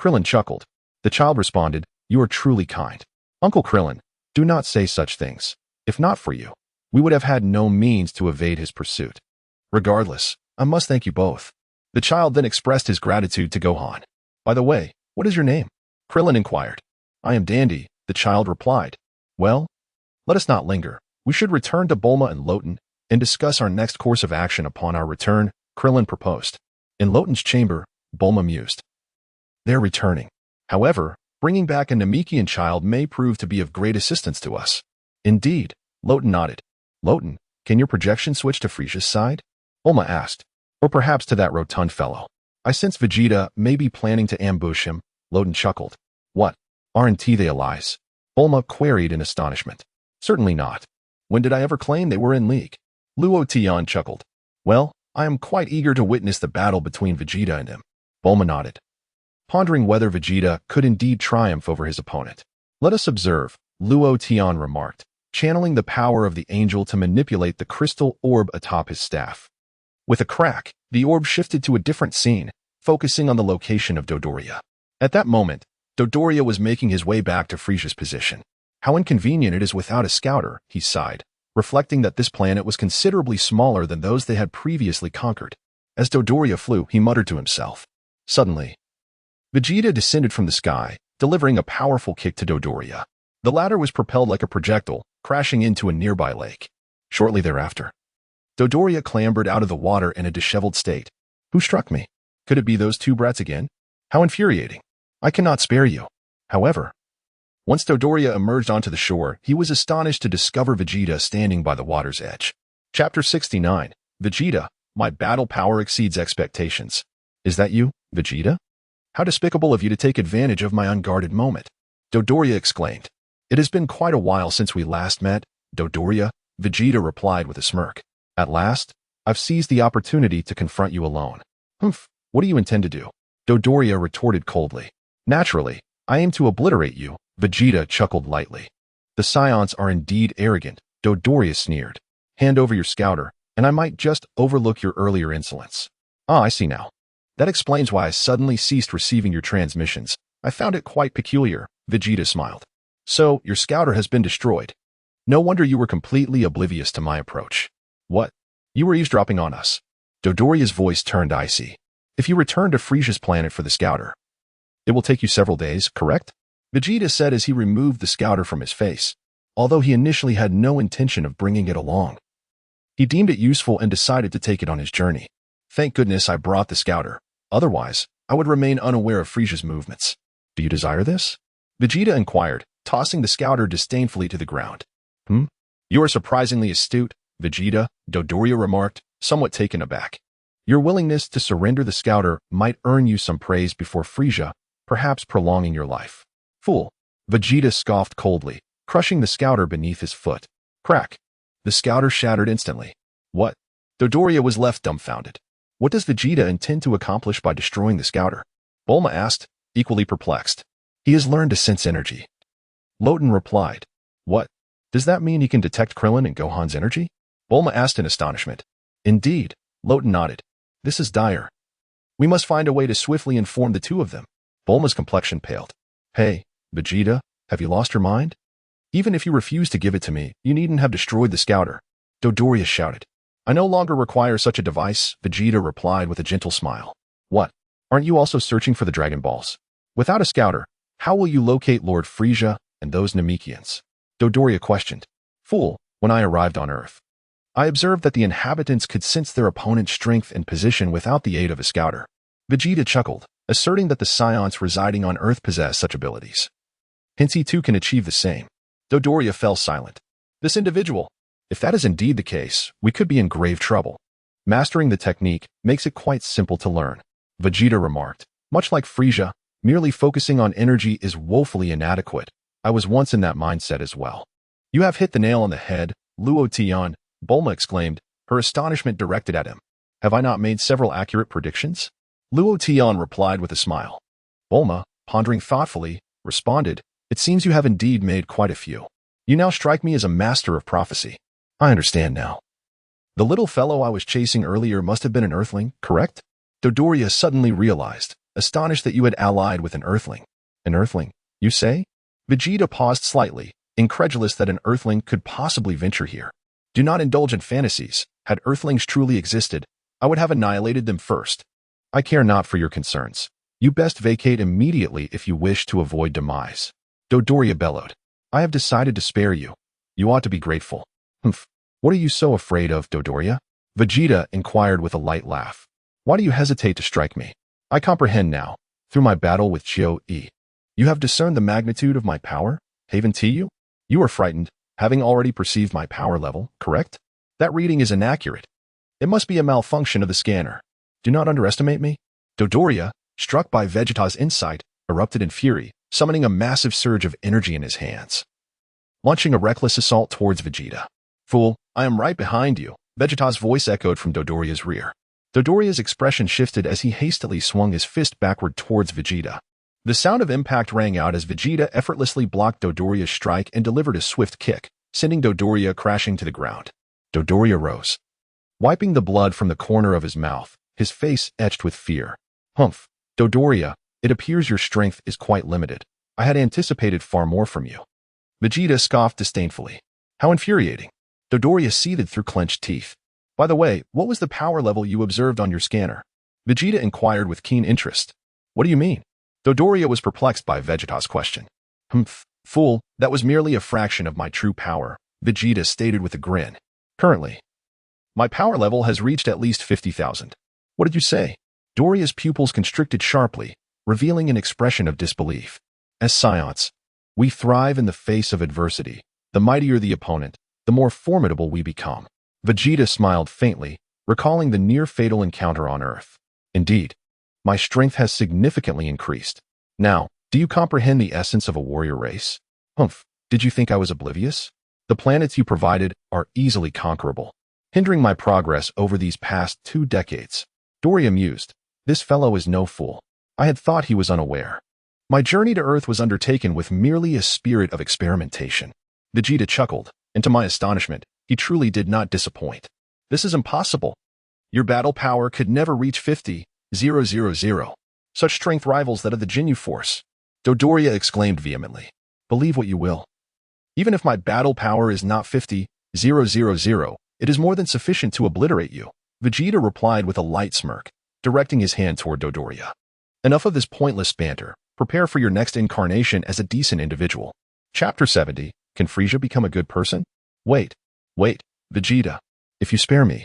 Krillin chuckled. The child responded, You are truly kind. Uncle Krillin, do not say such things. If not for you, we would have had no means to evade his pursuit. Regardless, I must thank you both. The child then expressed his gratitude to Gohan. By the way, what is your name? Krillin inquired. I am Dandy, the child replied. Well, let us not linger. We should return to Bulma and Loten and discuss our next course of action upon our return, Krillin proposed. In Loten's chamber, Bulma mused. They're returning. However, Bringing back a Namekian child may prove to be of great assistance to us. Indeed, Loten nodded. Loten, can your projection switch to Frisia's side? Bulma asked. Or perhaps to that rotund fellow. I sense Vegeta may be planning to ambush him. Loten chuckled. What? Aren't they allies? Bulma queried in astonishment. Certainly not. When did I ever claim they were in league? Luo Tian chuckled. Well, I am quite eager to witness the battle between Vegeta and him. Bulma nodded, pondering whether Vegeta could indeed triumph over his opponent. Let us observe, Luo Tian remarked, channeling the power of the angel to manipulate the crystal orb atop his staff. With a crack, the orb shifted to a different scene, focusing on the location of Dodoria. At that moment, Dodoria was making his way back to Frisia's position. How inconvenient it is without a scouter, he sighed, reflecting that this planet was considerably smaller than those they had previously conquered. As Dodoria flew, he muttered to himself. Suddenly, Vegeta descended from the sky, delivering a powerful kick to Dodoria. The latter was propelled like a projectile, crashing into a nearby lake. Shortly thereafter, Dodoria clambered out of the water in a disheveled state. Who struck me? Could it be those two brats again? How infuriating. I cannot spare you. However, once Dodoria emerged onto the shore, he was astonished to discover Vegeta standing by the water's edge. Chapter 69. Vegeta, my battle power exceeds expectations. Is that you, Vegeta? How despicable of you to take advantage of my unguarded moment. Dodoria exclaimed. It has been quite a while since we last met, Dodoria, Vegeta replied with a smirk. At last, I've seized the opportunity to confront you alone. Humph, what do you intend to do? Dodoria retorted coldly. Naturally, I aim to obliterate you, Vegeta chuckled lightly. The Scions are indeed arrogant, Dodoria sneered. Hand over your scouter, and I might just overlook your earlier insolence. Ah, I see now. That explains why I suddenly ceased receiving your transmissions. I found it quite peculiar, Vegeta smiled. So, your scouter has been destroyed. No wonder you were completely oblivious to my approach. What? You were eavesdropping on us. Dodoria's voice turned icy. If you return to Frisia's planet for the scouter, it will take you several days, correct? Vegeta said as he removed the scouter from his face, although he initially had no intention of bringing it along. He deemed it useful and decided to take it on his journey. Thank goodness I brought the scouter. Otherwise, I would remain unaware of Frisia's movements. Do you desire this? Vegeta inquired, tossing the scouter disdainfully to the ground. You are surprisingly astute, Vegeta, Dodoria remarked, somewhat taken aback. Your willingness to surrender the scouter might earn you some praise before Frisia, perhaps prolonging your life. Fool. Vegeta scoffed coldly, crushing the scouter beneath his foot. Crack. The scouter shattered instantly. What? Dodoria was left dumbfounded. What does Vegeta intend to accomplish by destroying the scouter? Bulma asked, equally perplexed. He has learned to sense energy. Loten replied. What? Does that mean he can detect Krillin and Gohan's energy? Bulma asked in astonishment. Indeed, Loten nodded. This is dire. We must find a way to swiftly inform the two of them. Bulma's complexion paled. Hey, Vegeta, have you lost your mind? Even if you refuse to give it to me, you needn't have destroyed the scouter. Dodoria shouted. I no longer require such a device, Vegeta replied with a gentle smile. What? Aren't you also searching for the Dragon Balls? Without a scouter, how will you locate Lord Frisia and those Namekians? Dodoria questioned. Fool, when I arrived on Earth, I observed that the inhabitants could sense their opponent's strength and position without the aid of a scouter. Vegeta chuckled, asserting that the Scions residing on Earth possess such abilities. Hence he too can achieve the same. Dodoria fell silent. This individual, if that is indeed the case, we could be in grave trouble. Mastering the technique makes it quite simple to learn, Vegeta remarked. Much like Frisia, merely focusing on energy is woefully inadequate. I was once in that mindset as well. You have hit the nail on the head, Luo Tian, Bulma exclaimed, her astonishment directed at him. Have I not made several accurate predictions? Luo Tian replied with a smile. Bulma, pondering thoughtfully, responded, It seems you have indeed made quite a few. You now strike me as a master of prophecy. I understand now. The little fellow I was chasing earlier must have been an Earthling, correct? Dodoria suddenly realized, astonished that you had allied with an Earthling. An Earthling, you say? Vegeta paused slightly, incredulous that an Earthling could possibly venture here. Do not indulge in fantasies. Had Earthlings truly existed, I would have annihilated them first. I care not for your concerns. You best vacate immediately if you wish to avoid demise. Dodoria bellowed. I have decided to spare you. You ought to be grateful. Humph. What are you so afraid of, Dodoria? Vegeta inquired with a light laugh. Why do you hesitate to strike me? I comprehend now, through my battle with Chiu-E. You have discerned the magnitude of my power? Haven to you? You are frightened, having already perceived my power level, correct? That reading is inaccurate. It must be a malfunction of the scanner. Do not underestimate me. Dodoria, struck by Vegeta's insight, erupted in fury, summoning a massive surge of energy in his hands. Launching a reckless assault towards Vegeta. Fool, I am right behind you, Vegeta's voice echoed from Dodoria's rear. Dodoria's expression shifted as he hastily swung his fist backward towards Vegeta. The sound of impact rang out as Vegeta effortlessly blocked Dodoria's strike and delivered a swift kick, sending Dodoria crashing to the ground. Dodoria rose, wiping the blood from the corner of his mouth, his face etched with fear. Humph, Dodoria, it appears your strength is quite limited. I had anticipated far more from you. Vegeta scoffed disdainfully. How infuriating. Dodoria seethed through clenched teeth. By the way, what was the power level you observed on your scanner? Vegeta inquired with keen interest. What do you mean? Dodoria was perplexed by Vegeta's question. Humph, fool, that was merely a fraction of my true power, Vegeta stated with a grin. Currently, my power level has reached at least 50,000. What did you say? Doria's pupils constricted sharply, revealing an expression of disbelief. As Scions, we thrive in the face of adversity. The mightier the opponent, the more formidable we become. Vegeta smiled faintly, recalling the near-fatal encounter on Earth. Indeed, my strength has significantly increased. Now, do you comprehend the essence of a warrior race? Humph, did you think I was oblivious? The planets you provided are easily conquerable, hindering my progress over these past 2 decades. Doria mused. This fellow is no fool. I had thought he was unaware. My journey to Earth was undertaken with merely a spirit of experimentation. Vegeta chuckled, and to my astonishment, he truly did not disappoint. This is impossible. Your battle power could never reach 50,000. Such strength rivals that of the Ginyu Force. Dodoria exclaimed vehemently. Believe what you will. Even if my battle power is not 50,000, it is more than sufficient to obliterate you. Vegeta replied with a light smirk, directing his hand toward Dodoria. Enough of this pointless banter. Prepare for your next incarnation as a decent individual. Chapter 70. Can Frieza become a good person? Wait, Vegeta. If you spare me,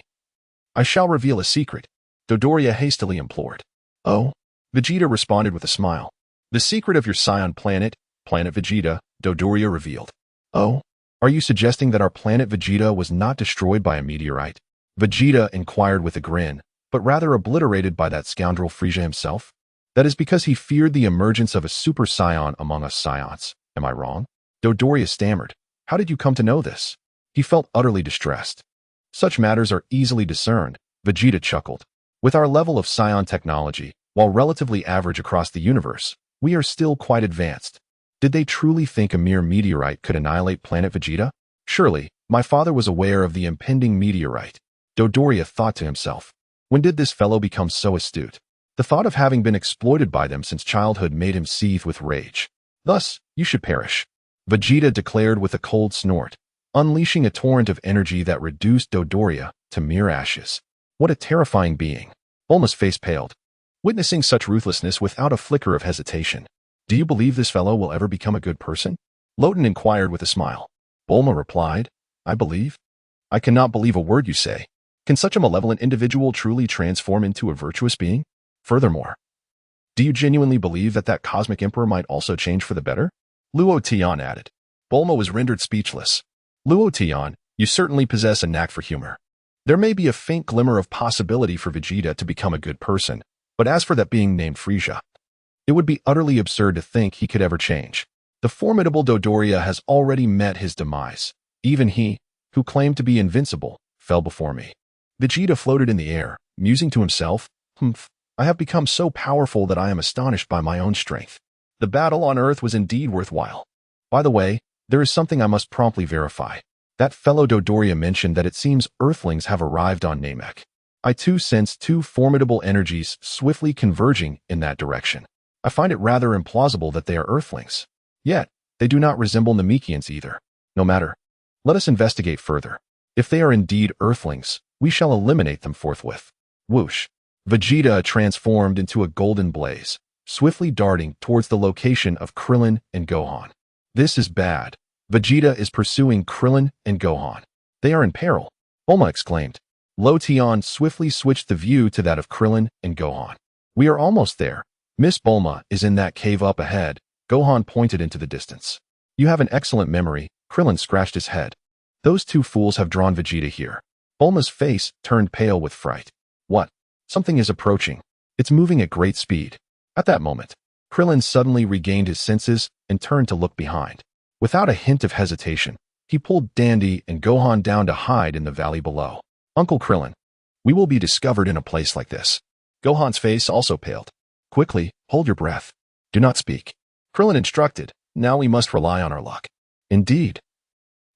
I shall reveal a secret, Dodoria hastily implored. Oh? Vegeta responded with a smile. The secret of your Scion planet, Planet Vegeta, Dodoria revealed. Oh? Are you suggesting that our planet Vegeta was not destroyed by a meteorite? Vegeta inquired with a grin, but rather obliterated by that scoundrel Frieza himself? That is because he feared the emergence of a Super Saiyan among us Scions. Am I wrong? Dodoria stammered. How did you come to know this? He felt utterly distressed. Such matters are easily discerned, Vegeta chuckled. With our level of Scion technology, while relatively average across the universe, we are still quite advanced. Did they truly think a mere meteorite could annihilate Planet Vegeta? Surely, my father was aware of the impending meteorite. Dodoria thought to himself. When did this fellow become so astute? The thought of having been exploited by them since childhood made him seethe with rage. Thus, you should perish, Vegeta declared with a cold snort, unleashing a torrent of energy that reduced Dodoria to mere ashes. What a terrifying being. Bulma's face paled, witnessing such ruthlessness without a flicker of hesitation. Do you believe this fellow will ever become a good person? Loten inquired with a smile. Bulma replied, I believe. I cannot believe a word you say. Can such a malevolent individual truly transform into a virtuous being? Furthermore, do you genuinely believe that that cosmic emperor might also change for the better? Luo Tian added. Bulma was rendered speechless. Luo Tian, you certainly possess a knack for humor. There may be a faint glimmer of possibility for Vegeta to become a good person, but as for that being named Frieza, it would be utterly absurd to think he could ever change. The formidable Dodoria has already met his demise. Even he, who claimed to be invincible, fell before me. Vegeta floated in the air, musing to himself, I have become so powerful that I am astonished by my own strength. The battle on Earth was indeed worthwhile. By the way, there is something I must promptly verify. That fellow Dodoria mentioned that it seems Earthlings have arrived on Namek. I too sense 2 formidable energies swiftly converging in that direction. I find it rather implausible that they are Earthlings. Yet, they do not resemble Namekians either. No matter. Let us investigate further. If they are indeed Earthlings, we shall eliminate them forthwith. Whoosh. Vegeta transformed into a golden blaze, swiftly darting towards the location of Krillin and Gohan. This is bad. Vegeta is pursuing Krillin and Gohan. They are in peril, Bulma exclaimed. Lo Tian swiftly switched the view to that of Krillin and Gohan. We are almost there. Miss Bulma is in that cave up ahead, Gohan pointed into the distance. You have an excellent memory, Krillin scratched his head. Those two fools have drawn Vegeta here. Bulma's face turned pale with fright. What? Something is approaching. It's moving at great speed. At that moment, Krillin suddenly regained his senses and turned to look behind. Without a hint of hesitation, he pulled Dandy and Gohan down to hide in the valley below. Uncle Krillin, we will be discovered in a place like this. Gohan's face also paled. Quickly, hold your breath. Do not speak. Krillin instructed. Now we must rely on our luck. Indeed.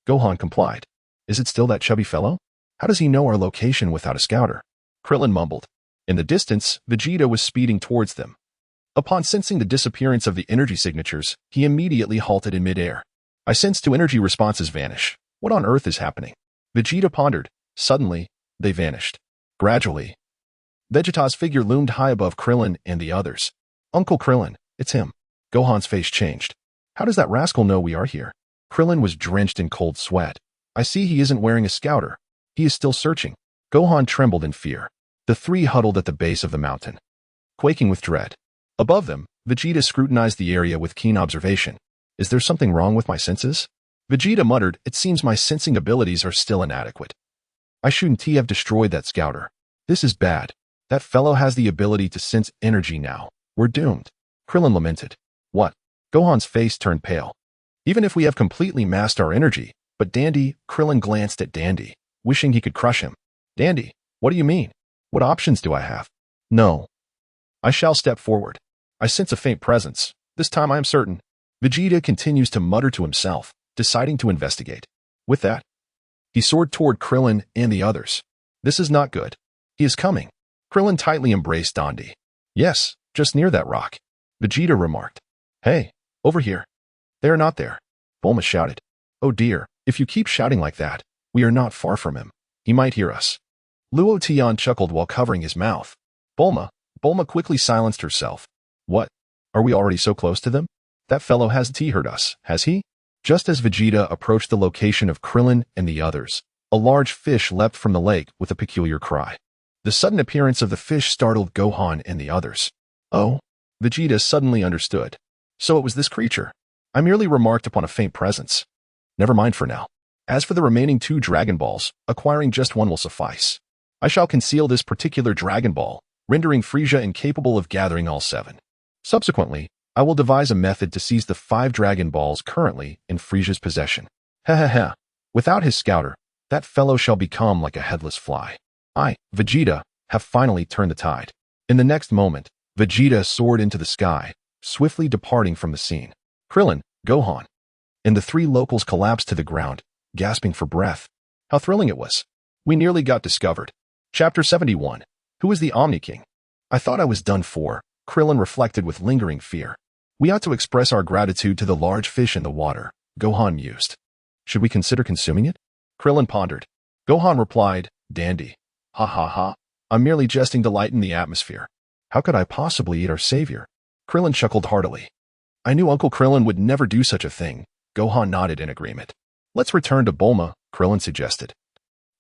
Gohan complied. Is it still that chubby fellow? How does he know our location without a scouter? Krillin mumbled. In the distance, Vegeta was speeding towards them. Upon sensing the disappearance of the energy signatures, he immediately halted in midair. I sense two energy responses vanish. What on earth is happening? Vegeta pondered. Suddenly, they vanished. Gradually, Vegeta's figure loomed high above Krillin and the others. Uncle Krillin, it's him. Gohan's face changed. How does that rascal know we are here? Krillin was drenched in cold sweat. I see he isn't wearing a scouter. He is still searching. Gohan trembled in fear. The three huddled at the base of the mountain, quaking with dread. Above them, Vegeta scrutinized the area with keen observation. Is there something wrong with my senses? Vegeta muttered, it seems my sensing abilities are still inadequate. I shouldn't have destroyed that scouter. This is bad. That fellow has the ability to sense energy now. We're doomed. Krillin lamented. What? Gohan's face turned pale. Even if we have completely masked our energy, but Dandy, Krillin glanced at Dandy, wishing he could crush him. Dandy, what do you mean? What options do I have? No. I shall step forward. I sense a faint presence. This time I am certain. Vegeta continues to mutter to himself, deciding to investigate. With that, he soared toward Krillin and the others. This is not good. He is coming. Krillin tightly embraced Dandy. Yes, just near that rock. Vegeta remarked. Hey, over here. They are not there. Bulma shouted. Oh dear, if you keep shouting like that, we are not far from him. He might hear us. Luo Tian chuckled while covering his mouth. Bulma quickly silenced herself. What? Are we already so close to them? That fellow hasn't heard us, has he? Just as Vegeta approached the location of Krillin and the others, a large fish leapt from the lake with a peculiar cry. The sudden appearance of the fish startled Gohan and the others. Oh? Vegeta suddenly understood. So it was this creature. I merely remarked upon a faint presence. Never mind for now. As for the remaining 2 Dragon Balls, acquiring just one will suffice. I shall conceal this particular Dragon Ball, rendering Frieza incapable of gathering all 7. Subsequently, I will devise a method to seize the 5 Dragon Balls currently in Frieza's possession. Without his scouter, that fellow shall become like a headless fly. I, Vegeta, have finally turned the tide. In the next moment, Vegeta soared into the sky, swiftly departing from the scene. Krillin, Gohan, and the 3 locals collapsed to the ground, gasping for breath. How thrilling it was. We nearly got discovered. Chapter 71. Who is the Omni King? I thought I was done for, Krillin reflected with lingering fear. We ought to express our gratitude to the large fish in the water, Gohan mused. Should we consider consuming it? Krillin pondered. Gohan replied, Dandy. Ha ha ha. I'm merely jesting to lighten the atmosphere. How could I possibly eat our savior? Krillin chuckled heartily. I knew Uncle Krillin would never do such a thing. Gohan nodded in agreement. Let's return to Bulma, Krillin suggested.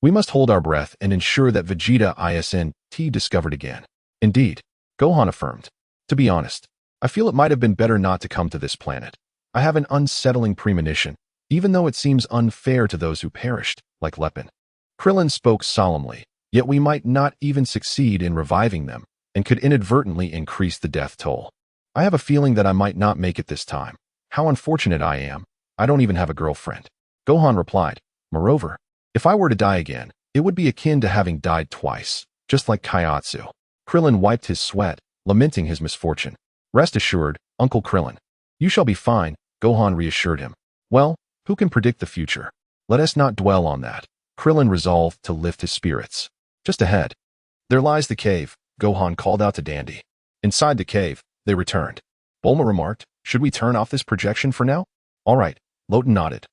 We must hold our breath and ensure that Vegeta isn't discovered again. Indeed, Gohan affirmed. To be honest, I feel it might have been better not to come to this planet. I have an unsettling premonition, even though it seems unfair to those who perished, like Lepin. Krillin spoke solemnly, yet we might not even succeed in reviving them, and could inadvertently increase the death toll. I have a feeling that I might not make it this time. How unfortunate I am. I don't even have a girlfriend. Gohan replied. Moreover, if I were to die again, it would be akin to having died twice, just like Kaiatsu. Krillin wiped his sweat, lamenting his misfortune. Rest assured, Uncle Krillin. You shall be fine, Gohan reassured him. Well, who can predict the future? Let us not dwell on that. Krillin resolved to lift his spirits. Just ahead. There lies the cave, Gohan called out to Dandy. Inside the cave, they returned. Bulma remarked, should we turn off this projection for now? All right, Loten nodded,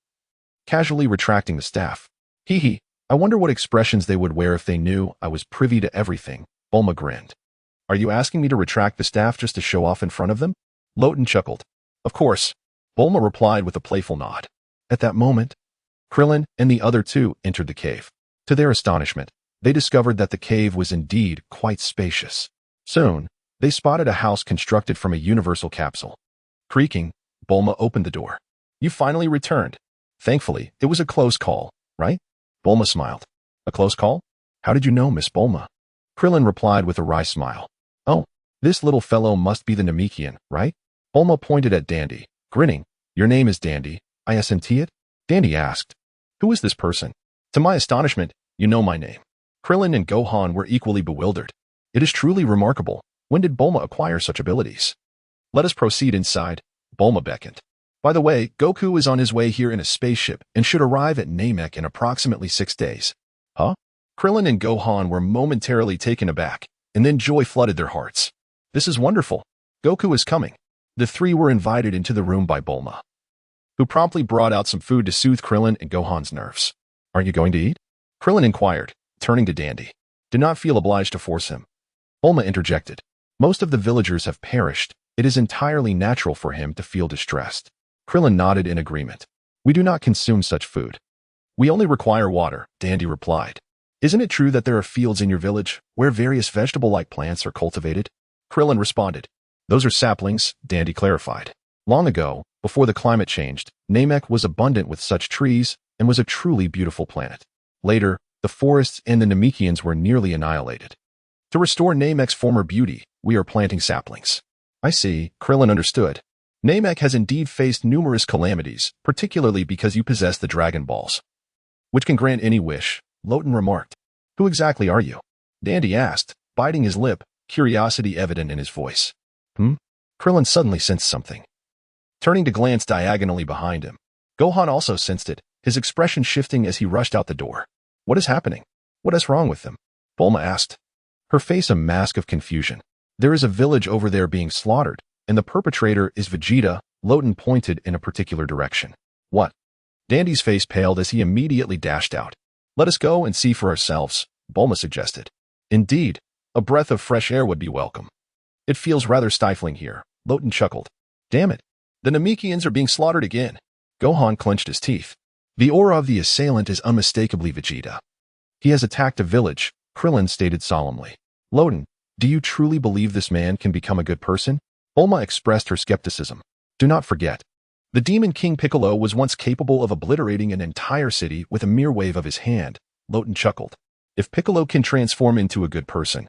casually retracting the staff. Hee, I wonder what expressions they would wear if they knew I was privy to everything. Bulma grinned. Are you asking me to retract the staff just to show off in front of them? Loten chuckled. Of course. Bulma replied with a playful nod. At that moment, Krillin and the other 2 entered the cave. To their astonishment, they discovered that the cave was indeed quite spacious. Soon, they spotted a house constructed from a universal capsule. Creaking, Bulma opened the door. You finally returned. Thankfully, it was a close call, right? Bulma smiled. A close call? How did you know, Miss Bulma? Krillin replied with a wry smile. Oh, this little fellow must be the Namekian, right? Bulma pointed at Dandy, grinning. Your name is Dandy, isn't it? Dandy asked. Who is this person? To my astonishment, you know my name. Krillin and Gohan were equally bewildered. It is truly remarkable. When did Bulma acquire such abilities? Let us proceed inside. Bulma beckoned. By the way, Goku is on his way here in a spaceship and should arrive at Namek in approximately 6 days. Huh? Krillin and Gohan were momentarily taken aback, and then joy flooded their hearts. This is wonderful. Goku is coming. The three were invited into the room by Bulma, who promptly brought out some food to soothe Krillin and Gohan's nerves. Aren't you going to eat? Krillin inquired, turning to Dandy. Do not feel obliged to force him. Bulma interjected. Most of the villagers have perished. It is entirely natural for him to feel distressed. Krillin nodded in agreement. We do not consume such food. We only require water, Dandy replied. Isn't it true that there are fields in your village where various vegetable-like plants are cultivated? Krillin responded. Those are saplings, Dandy clarified. Long ago, before the climate changed, Namek was abundant with such trees and was a truly beautiful planet. Later, the forests and the Namekians were nearly annihilated. To restore Namek's former beauty, we are planting saplings. I see, Krillin understood. Namek has indeed faced numerous calamities, particularly because you possess the Dragon Balls, which can grant any wish, Loten remarked. Who exactly are you? Dandy asked, biting his lip, curiosity evident in his voice. Krillin suddenly sensed something. Turning to glance diagonally behind him, Gohan also sensed it, his expression shifting as he rushed out the door. What is happening? What is wrong with them? Bulma asked, her face a mask of confusion. There is a village over there being slaughtered, and the perpetrator is Vegeta. Loten pointed in a particular direction. What? Dandy's face paled as he immediately dashed out. Let us go and see for ourselves, Bulma suggested. Indeed, a breath of fresh air would be welcome. It feels rather stifling here, Loten chuckled. Damn it, the Namekians are being slaughtered again. Gohan clenched his teeth. The aura of the assailant is unmistakably Vegeta. He has attacked a village, Krillin stated solemnly. Loten, do you truly believe this man can become a good person? Bulma expressed her skepticism. Do not forget, the Demon King Piccolo was once capable of obliterating an entire city with a mere wave of his hand, Loten chuckled. If Piccolo can transform into a good person,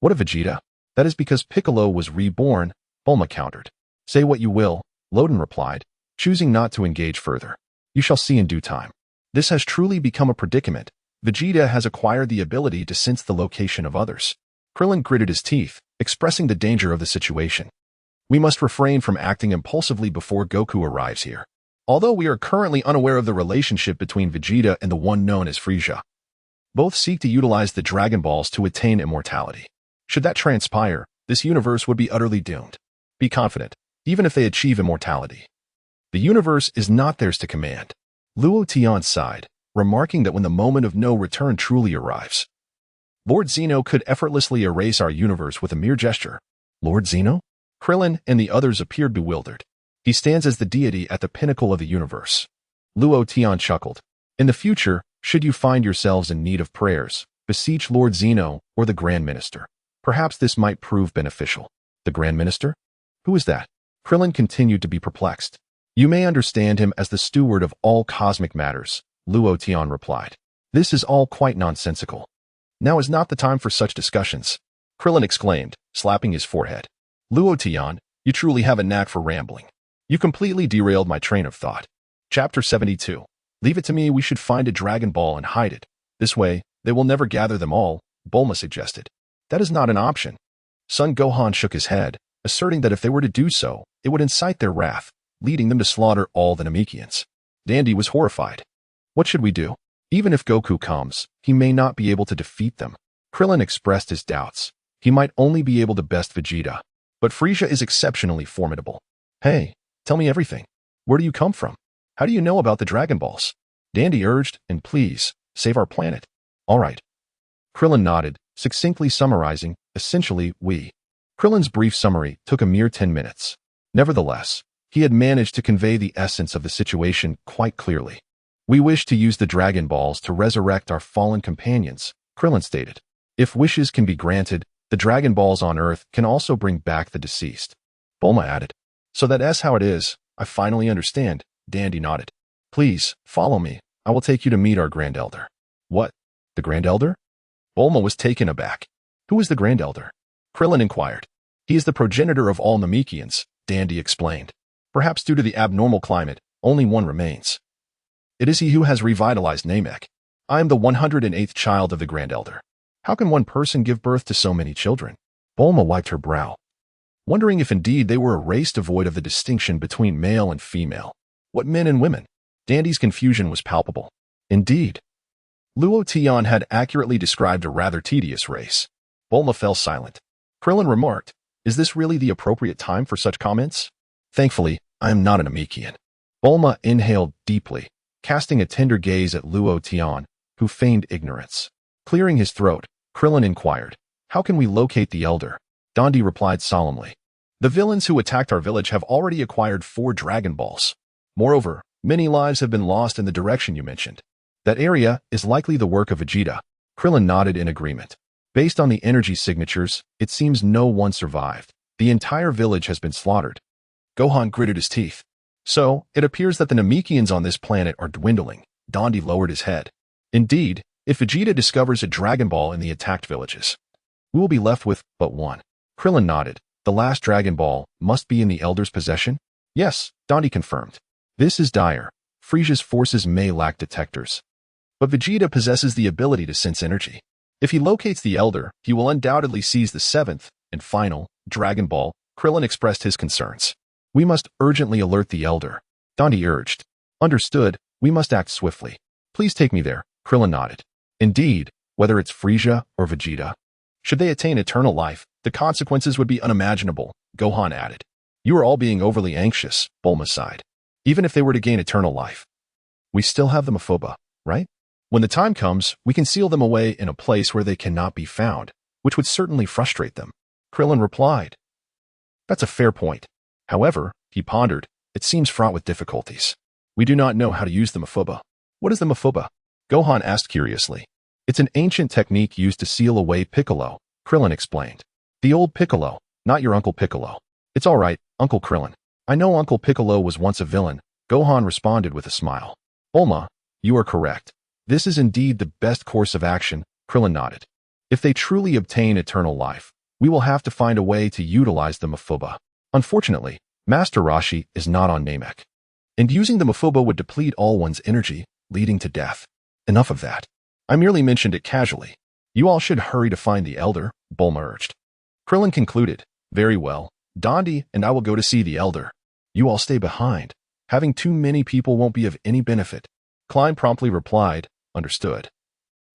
what of Vegeta? That is because Piccolo was reborn, Bulma countered. Say what you will, Loten replied, choosing not to engage further. You shall see in due time. This has truly become a predicament. Vegeta has acquired the ability to sense the location of others. Krillin gritted his teeth, expressing the danger of the situation. We must refrain from acting impulsively before Goku arrives here. Although we are currently unaware of the relationship between Vegeta and the one known as Frieza, both seek to utilize the Dragon Balls to attain immortality. Should that transpire, this universe would be utterly doomed. Be confident, even if they achieve immortality, the universe is not theirs to command. Luo Tian sighed, remarking that when the moment of no return truly arrives, Lord Zeno could effortlessly erase our universe with a mere gesture. Lord Zeno? Krillin and the others appeared bewildered. He stands as the deity at the pinnacle of the universe. Luo Tian chuckled. In the future, should you find yourselves in need of prayers, beseech Lord Zeno or the Grand Minister. Perhaps this might prove beneficial. The Grand Minister? Who is that? Krillin continued to be perplexed. You may understand him as the steward of all cosmic matters, Luo Tian replied. This is all quite nonsensical. Now is not the time for such discussions, Krillin exclaimed, slapping his forehead. Luo Tian, you truly have a knack for rambling. You completely derailed my train of thought. Chapter 72. Leave it to me, we should find a Dragon Ball and hide it. This way, they will never gather them all, Bulma suggested. That is not an option. Son Gohan shook his head, asserting that if they were to do so, it would incite their wrath, leading them to slaughter all the Namekians. Dandy was horrified. What should we do? Even if Goku comes, he may not be able to defeat them. Krillin expressed his doubts. He might only be able to best Vegeta. But Frieza is exceptionally formidable. Hey, tell me everything. Where do you come from? How do you know about the Dragon Balls? Dandy urged, and please, save our planet. All right. Krillin nodded, succinctly summarizing, essentially, Krillin's brief summary took a mere 10 minutes. Nevertheless, he had managed to convey the essence of the situation quite clearly. We wish to use the Dragon Balls to resurrect our fallen companions, Krillin stated. If wishes can be granted, the Dragon Balls on Earth can also bring back the deceased. Bulma added. So that is how it is. I finally understand, Dandy nodded. Please, follow me. I will take you to meet our Grand Elder. What? The Grand Elder? Bulma was taken aback. Who is the Grand Elder? Krillin inquired. He is the progenitor of all Namekians, Dandy explained. Perhaps due to the abnormal climate, only one remains. It is he who has revitalized Namek. I am the 108th child of the Grand Elder. How can one person give birth to so many children? Bulma wiped her brow, wondering if indeed they were a race devoid of the distinction between male and female. What men and women? Dandy's confusion was palpable. Indeed, Luo Tian had accurately described a rather tedious race. Bulma fell silent. Krillin remarked, is this really the appropriate time for such comments? Thankfully, I am not an Namekian. Bulma inhaled deeply, casting a tender gaze at Luo Tian, who feigned ignorance. Clearing his throat, Krillin inquired, how can we locate the Elder? Dandy replied solemnly. The villains who attacked our village have already acquired 4 Dragon Balls. Moreover, many lives have been lost in the direction you mentioned. That area is likely the work of Vegeta. Krillin nodded in agreement. Based on the energy signatures, it seems no one survived. The entire village has been slaughtered. Gohan gritted his teeth. So, it appears that the Namekians on this planet are dwindling. Dandy lowered his head. Indeed, if Vegeta discovers a Dragon Ball in the attacked villages, we will be left with but one. Krillin nodded. The last Dragon Ball must be in the Elder's possession? Yes, Dandy confirmed. This is dire. Frisia's forces may lack detectors, but Vegeta possesses the ability to sense energy. If he locates the Elder, he will undoubtedly seize the 7th and final Dragon Ball. Krillin expressed his concerns. We must urgently alert the Elder, Dandy urged. Understood, we must act swiftly. Please take me there, Krillin nodded. Indeed, whether it's Frisia or Vegeta, should they attain eternal life, the consequences would be unimaginable, Gohan added. You are all being overly anxious, Bulma sighed. Even if they were to gain eternal life, we still have the Maphoba, right? When the time comes, we can seal them away in a place where they cannot be found, which would certainly frustrate them. Krillin replied. That's a fair point. However, he pondered, it seems fraught with difficulties. We do not know how to use the Maphoba. What is the Maphoba? Gohan asked curiously. It's an ancient technique used to seal away Piccolo, Krillin explained. The old Piccolo, not your Uncle Piccolo. It's all right, Uncle Krillin. I know Uncle Piccolo was once a villain, Gohan responded with a smile. Bulma, you are correct. This is indeed the best course of action, Krillin nodded. If they truly obtain eternal life, we will have to find a way to utilize the Maphoba. Unfortunately, Master Roshi is not on Namek, and using the Maphoba would deplete all one's energy, leading to death. Enough of that. I merely mentioned it casually. You all should hurry to find the Elder, Bulma urged. Krillin concluded, very well, Dandy and I will go to see the Elder. You all stay behind. Having too many people won't be of any benefit. Klein promptly replied, understood.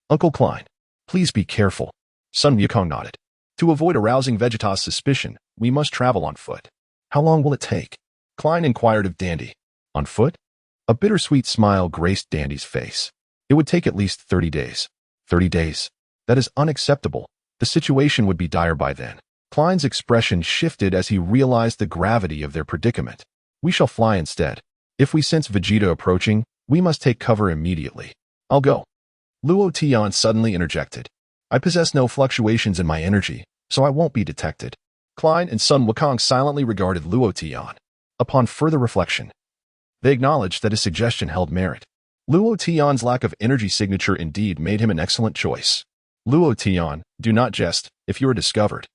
Uncle Klein, please be careful. Sun Wukong nodded. To avoid arousing Vegeta's suspicion, we must travel on foot. How long will it take? Klein inquired of Dandy. On foot? A bittersweet smile graced Dandy's face. It would take at least 30 days. 30 days. That is unacceptable. The situation would be dire by then. Klein's expression shifted as he realized the gravity of their predicament. We shall fly instead. If we sense Vegeta approaching, we must take cover immediately. I'll go. Luo Tian suddenly interjected. I possess no fluctuations in my energy, so I won't be detected. Klein and Sun Wukong silently regarded Luo Tian. Upon further reflection, they acknowledged that his suggestion held merit. Luo Tian's lack of energy signature indeed made him an excellent choice. Luo Tian, do not jest, if you are discovered.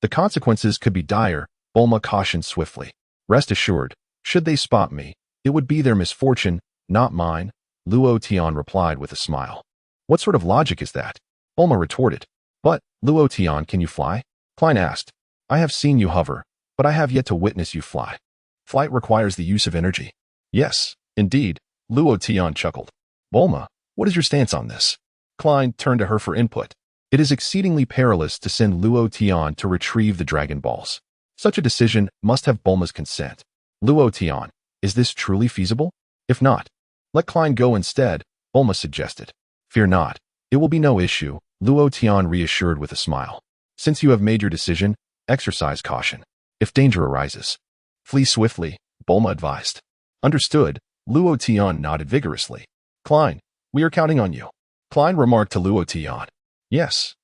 The consequences could be dire, Bulma cautioned swiftly. Rest assured, should they spot me, it would be their misfortune, not mine, Luo Tian replied with a smile. What sort of logic is that? Bulma retorted. But, Luo Tian, can you fly? Klein asked. I have seen you hover, but I have yet to witness you fly. Flight requires the use of energy. Yes, indeed, Luo Tian chuckled. Bulma, what is your stance on this? Klein turned to her for input. It is exceedingly perilous to send Luo Tian to retrieve the Dragon Balls. Such a decision must have Bulma's consent. Luo Tian, is this truly feasible? If not, let Klein go instead, Bulma suggested. Fear not, it will be no issue, Luo Tian reassured with a smile. Since you have made your decision, exercise caution. If danger arises, flee swiftly, Bulma advised. Understood, Luo Tian nodded vigorously. Klein, we are counting on you. Klein remarked to Luo Tian. Yes,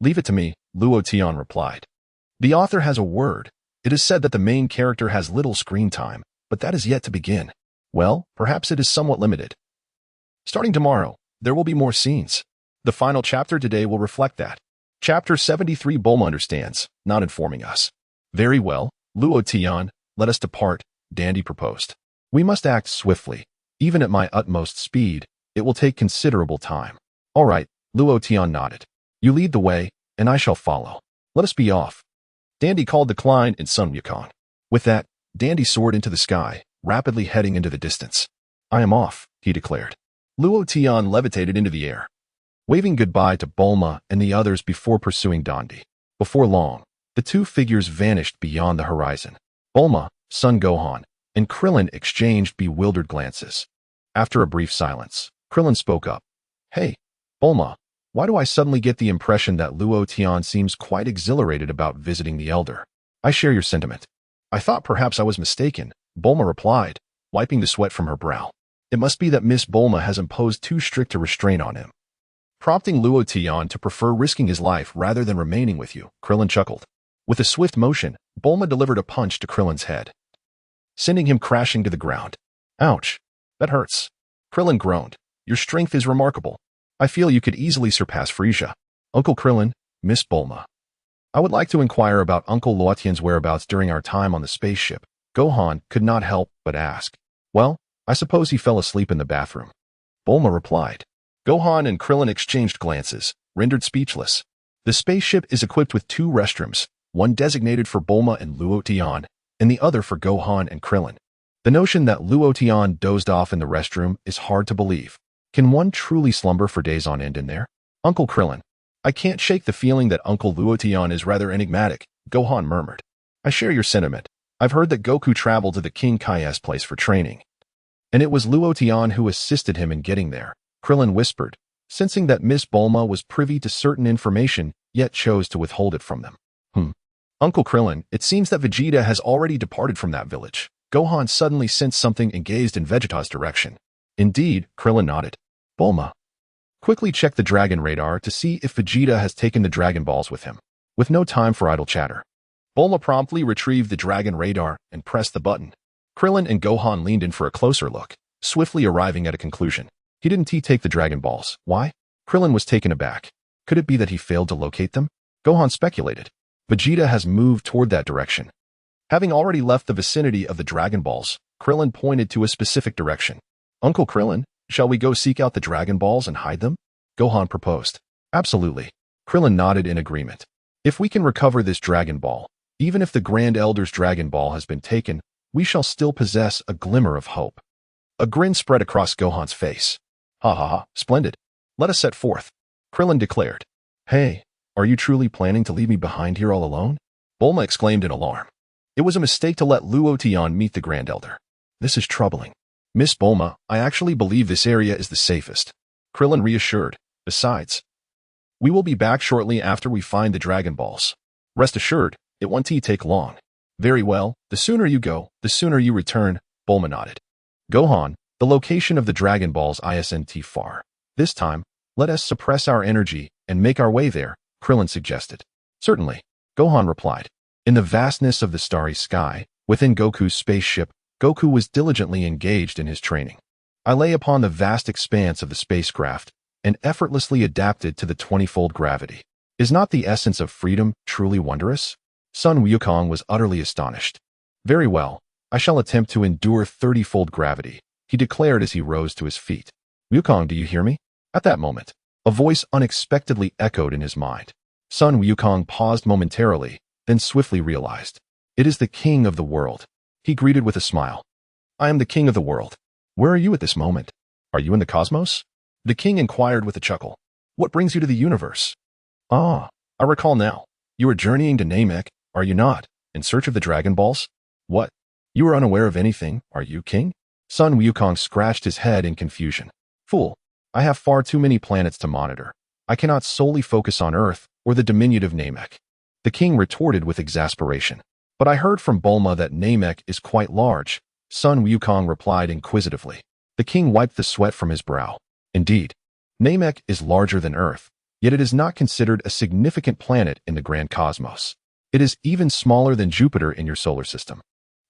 leave it to me, Luo Tian replied. The author has a word. It is said that the main character has little screen time, but that is yet to begin. Well, perhaps it is somewhat limited. Starting tomorrow, there will be more scenes. The final chapter today will reflect that. Chapter 73. Bulma understands, not informing us. Very well, Luo Tian, let us depart, Dandy proposed. We must act swiftly. Even at my utmost speed, it will take considerable time. All right, Luo Tian nodded. You lead the way, and I shall follow. Let us be off. Dandy called the Klein and Sun Wukong. With that, Dandy soared into the sky, rapidly heading into the distance. I am off, he declared. Luo Tian levitated into the air, waving goodbye to Bulma and the others before pursuing Dandy. Before long, the two figures vanished beyond the horizon. Bulma, Son Gohan, and Krillin exchanged bewildered glances. After a brief silence, Krillin spoke up. Hey, Bulma, why do I suddenly get the impression that Luo Tian seems quite exhilarated about visiting the Elder? I share your sentiment. I thought perhaps I was mistaken, Bulma replied, wiping the sweat from her brow. It must be that Miss Bulma has imposed too strict a restraint on him, prompting Luo Tian to prefer risking his life rather than remaining with you, Krillin chuckled. With a swift motion, Bulma delivered a punch to Krillin's head, sending him crashing to the ground. Ouch, that hurts. Krillin groaned. Your strength is remarkable. I feel you could easily surpass Frieza. Uncle Krillin, Miss Bulma. I would like to inquire about Uncle Luotian's whereabouts during our time on the spaceship. Gohan could not help but ask. Well, I suppose he fell asleep in the bathroom. Bulma replied. Gohan and Krillin exchanged glances, rendered speechless. The spaceship is equipped with two restrooms, one designated for Bulma and Luo Tian, and the other for Gohan and Krillin. The notion that Luo Tian dozed off in the restroom is hard to believe. Can one truly slumber for days on end in there? Uncle Krillin. I can't shake the feeling that Uncle Luo Tian is rather enigmatic, Gohan murmured. I share your sentiment. I've heard that Goku traveled to the King Kai's place for training, and it was Luo Tian who assisted him in getting there, Krillin whispered, sensing that Miss Bulma was privy to certain information, yet chose to withhold it from them. Uncle Krillin, it seems that Vegeta has already departed from that village. Gohan suddenly sensed something and gazed in Vegeta's direction. Indeed, Krillin nodded. Bulma, quickly check the Dragon radar to see if Vegeta has taken the Dragon Balls with him. With no time for idle chatter, Bulma promptly retrieved the Dragon radar and pressed the button. Krillin and Gohan leaned in for a closer look, swiftly arriving at a conclusion. Didn't he take the Dragon Balls? Why? Krillin was taken aback. Could it be that he failed to locate them? Gohan speculated. Vegeta has moved toward that direction. Having already left the vicinity of the Dragon Balls, Krillin pointed to a specific direction. Uncle Krillin, shall we go seek out the Dragon Balls and hide them? Gohan proposed. Absolutely. Krillin nodded in agreement. If we can recover this Dragon Ball, even if the Grand Elder's Dragon Ball has been taken, we shall still possess a glimmer of hope. A grin spread across Gohan's face. Ha ha ha, splendid. Let us set forth, Krillin declared. Hey, are you truly planning to leave me behind here all alone? Bulma exclaimed in alarm. It was a mistake to let Luo Tian meet the Grand Elder. This is troubling. Miss Bulma, I actually believe this area is the safest, Krillin reassured. Besides, we will be back shortly after we find the Dragon Balls. Rest assured, it won't take long. Very well, the sooner you go, the sooner you return, Bulma nodded. Gohan, the location of the Dragon Balls isn't far. This time, let us suppress our energy and make our way there, Krillin suggested. Certainly, Gohan replied. In the vastness of the starry sky, within Goku's spaceship, Goku was diligently engaged in his training. I lay upon the vast expanse of the spacecraft and effortlessly adapted to the 20-fold gravity. Is not the essence of freedom truly wondrous? Sun Wukong was utterly astonished. Very well, I shall attempt to endure 30-fold gravity, he declared as he rose to his feet. Wukong, do you hear me? At that moment, a voice unexpectedly echoed in his mind. Sun Wukong paused momentarily, then swiftly realized. It is the king of the world. He greeted with a smile. I am the king of the world. Where are you at this moment? Are you in the cosmos? The king inquired with a chuckle. What brings you to the universe? Ah, I recall now. You are journeying to Namek, are you not, in search of the Dragon Balls? What? You are unaware of anything, are you, king? Sun Wukong scratched his head in confusion. Fool, I have far too many planets to monitor. I cannot solely focus on Earth or the diminutive Namek. The king retorted with exasperation. But I heard from Bulma that Namek is quite large, Sun Wukong replied inquisitively. The king wiped the sweat from his brow. Indeed, Namek is larger than Earth, yet it is not considered a significant planet in the grand cosmos. It is even smaller than Jupiter in your solar system.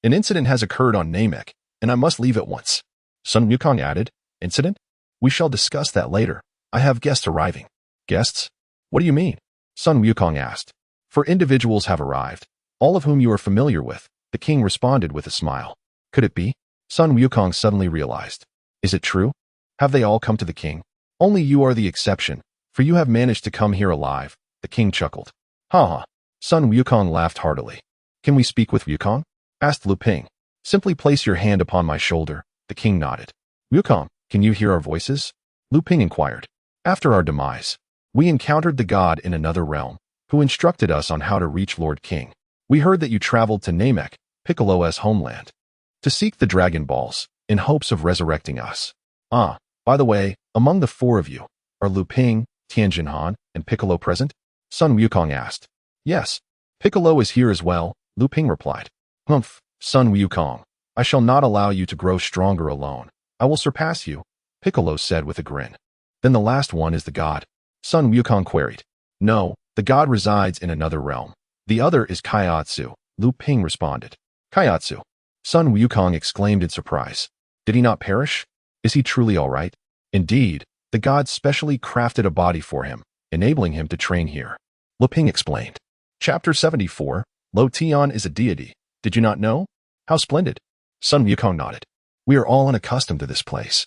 An incident has occurred on Namek, and I must leave at once. Sun Wukong added. Incident? We shall discuss that later. I have guests arriving. Guests? What do you mean? Sun Wukong asked. For individuals have arrived, all of whom you are familiar with, the king responded with a smile. Could it be? Sun Wukong suddenly realized. Is it true? Have they all come to the king? Only you are the exception, for you have managed to come here alive, the king chuckled. Ha ha. Sun Wukong laughed heartily. Can we speak with Wukong? Asked Lu Ping. Simply place your hand upon my shoulder, the king nodded. Wukong, can you hear our voices? Lu Ping inquired. After our demise, we encountered the god in another realm, who instructed us on how to reach Lord King. We heard that you traveled to Namek, Piccolo's homeland, to seek the Dragon Balls, in hopes of resurrecting us. Ah, by the way, among the four of you, are Lu Ping, Tianjin Han, and Piccolo present? Sun Wukong asked. Yes. Piccolo is here as well, Lu Ping replied. Humph, Sun Wukong. I shall not allow you to grow stronger alone. I will surpass you, Piccolo said with a grin. Then the last one is the god. Sun Wukong queried. No, the god resides in another realm. The other is Kaiatsu, Lu Ping responded. Kaiatsu. Sun Wukong exclaimed in surprise. Did he not perish? Is he truly all right? Indeed, the god specially crafted a body for him, enabling him to train here. Lu Ping explained. Chapter 74, Lo Tian is a deity. Did you not know? How splendid. Sun Wukong nodded. We are all unaccustomed to this place.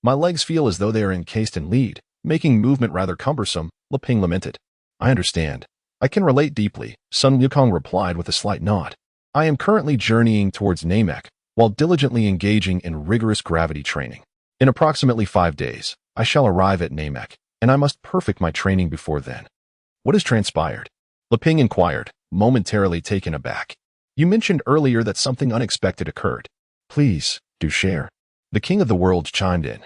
My legs feel as though they are encased in lead, making movement rather cumbersome, Lu Ping lamented. I understand. I can relate deeply, Sun Wukong replied with a slight nod. I am currently journeying towards Namek, while diligently engaging in rigorous gravity training. In approximately 5 days, I shall arrive at Namek, and I must perfect my training before then. What has transpired? Lu Ping inquired, momentarily taken aback. You mentioned earlier that something unexpected occurred. Please, do share. The king of the world chimed in.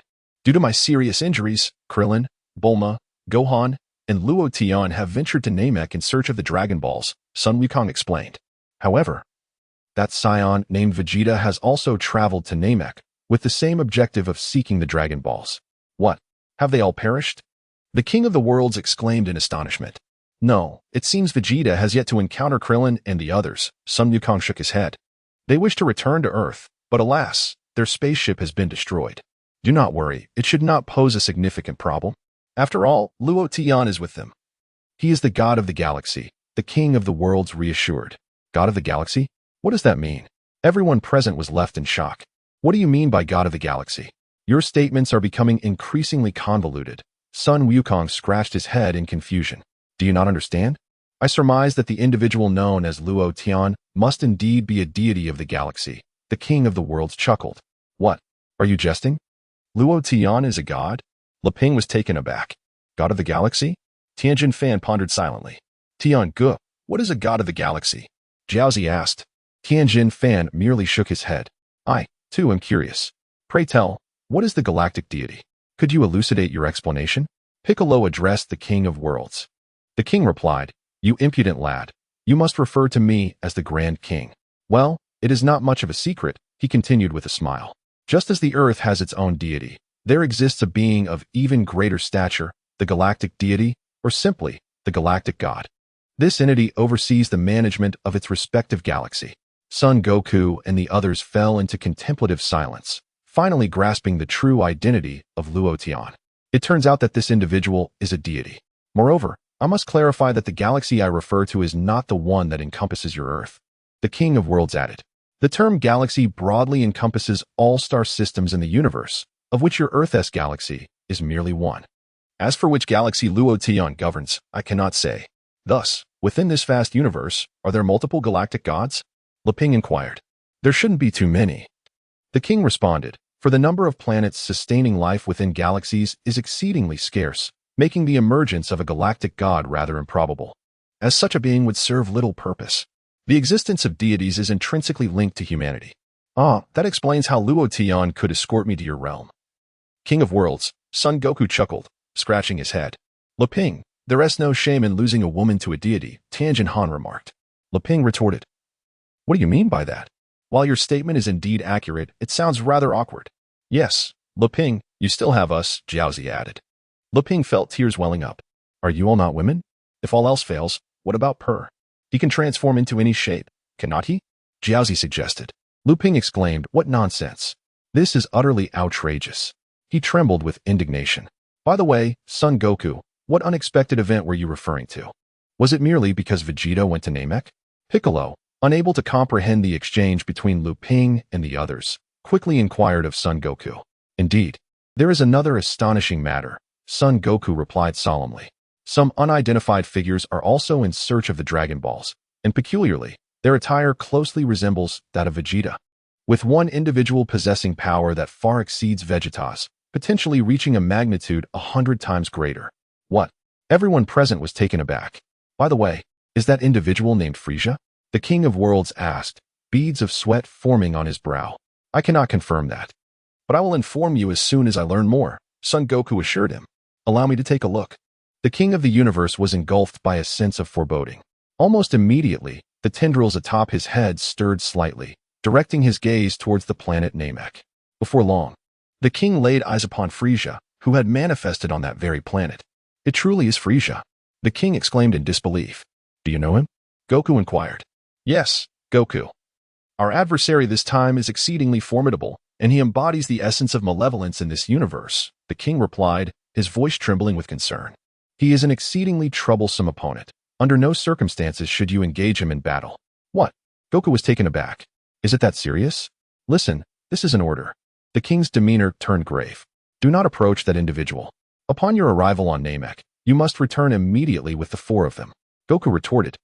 Due to my serious injuries, Krillin, Bulma, Gohan, and Luo Tian have ventured to Namek in search of the Dragon Balls, Sun Wukong explained. However, that scion named Vegeta has also traveled to Namek with the same objective of seeking the Dragon Balls. What? Have they all perished? The king of the worlds exclaimed in astonishment. No, it seems Vegeta has yet to encounter Krillin and the others, Sun Wukong shook his head. They wish to return to Earth, but alas, their spaceship has been destroyed. Do not worry, it should not pose a significant problem. After all, Luo Tian is with them. He is the god of the galaxy, the king of the worlds reassured. God of the galaxy? What does that mean? Everyone present was left in shock. What do you mean by God of the galaxy? Your statements are becoming increasingly convoluted. Sun Wukong scratched his head in confusion. Do you not understand? I surmise that the individual known as Luo Tian must indeed be a deity of the galaxy. The king of the worlds chuckled. What? Are you jesting? Luo Tian is a god? Lu Ping was taken aback. God of the galaxy? Tianjin Fan pondered silently. Tian Gu, what is a god of the galaxy? Jiaozi asked. Tianjin Fan merely shook his head. I, too, am curious. Pray tell, what is the galactic deity? Could you elucidate your explanation? Piccolo addressed the king of worlds. The king replied, You impudent lad, you must refer to me as the Grand King. Well, it is not much of a secret, he continued with a smile. Just as the earth has its own deity, there exists a being of even greater stature, the galactic deity, or simply, the galactic god. This entity oversees the management of its respective galaxy. Son Goku and the others fell into contemplative silence, finally grasping the true identity of Luo Tian. It turns out that this individual is a deity. Moreover, I must clarify that the galaxy I refer to is not the one that encompasses your Earth. The King of Worlds added. The term galaxy broadly encompasses all star systems in the universe, of which your Earth-esque galaxy is merely one. As for which galaxy Luo Tian governs, I cannot say. Thus, within this vast universe, are there multiple galactic gods? Lu Ping inquired. There shouldn't be too many. The king responded, for the number of planets sustaining life within galaxies is exceedingly scarce, making the emergence of a galactic god rather improbable, as such a being would serve little purpose. The existence of deities is intrinsically linked to humanity. Ah, that explains how Luo Tian could escort me to your realm. King of Worlds, Son Goku chuckled, scratching his head. Lu Ping, there is no shame in losing a woman to a deity, Tianjin Han remarked. Lu Ping retorted. What do you mean by that? While your statement is indeed accurate, it sounds rather awkward. Yes, Lu Ping, you still have us, Jiaozi added. Lu Ping felt tears welling up. Are you all not women? If all else fails, what about Per? He can transform into any shape, cannot he? Jiaozi suggested. Lu Ping exclaimed, "What nonsense! This is utterly outrageous." He trembled with indignation. "By the way, Son Goku, what unexpected event were you referring to? Was it merely because Vegeta went to Namek?" Piccolo, unable to comprehend the exchange between Lu Ping and the others, quickly inquired of Son Goku. "Indeed, there is another astonishing matter," Son Goku replied solemnly. "Some unidentified figures are also in search of the Dragon Balls, and peculiarly, their attire closely resembles that of Vegeta, with one individual possessing power that far exceeds Vegeta's, potentially reaching a magnitude 100 times greater." What? Everyone present was taken aback. "By the way, is that individual named Frieza?" the King of Worlds asked, beads of sweat forming on his brow. "I cannot confirm that, but I will inform you as soon as I learn more," Son Goku assured him. "Allow me to take a look." The King of the Universe was engulfed by a sense of foreboding. Almost immediately, the tendrils atop his head stirred slightly, directing his gaze towards the planet Namek. Before long, the king laid eyes upon Frieza, who had manifested on that very planet. "It truly is Frieza," the king exclaimed in disbelief. "Do you know him?" Goku inquired. "Yes, Goku. Our adversary this time is exceedingly formidable, and he embodies the essence of malevolence in this universe," the king replied, his voice trembling with concern. "He is an exceedingly troublesome opponent. Under no circumstances should you engage him in battle." "What?" Goku was taken aback. "Is it that serious?" "Listen, this is an order." The king's demeanor turned grave. "Do not approach that individual. Upon your arrival on Namek, you must return immediately with the 4 of them." Goku retorted,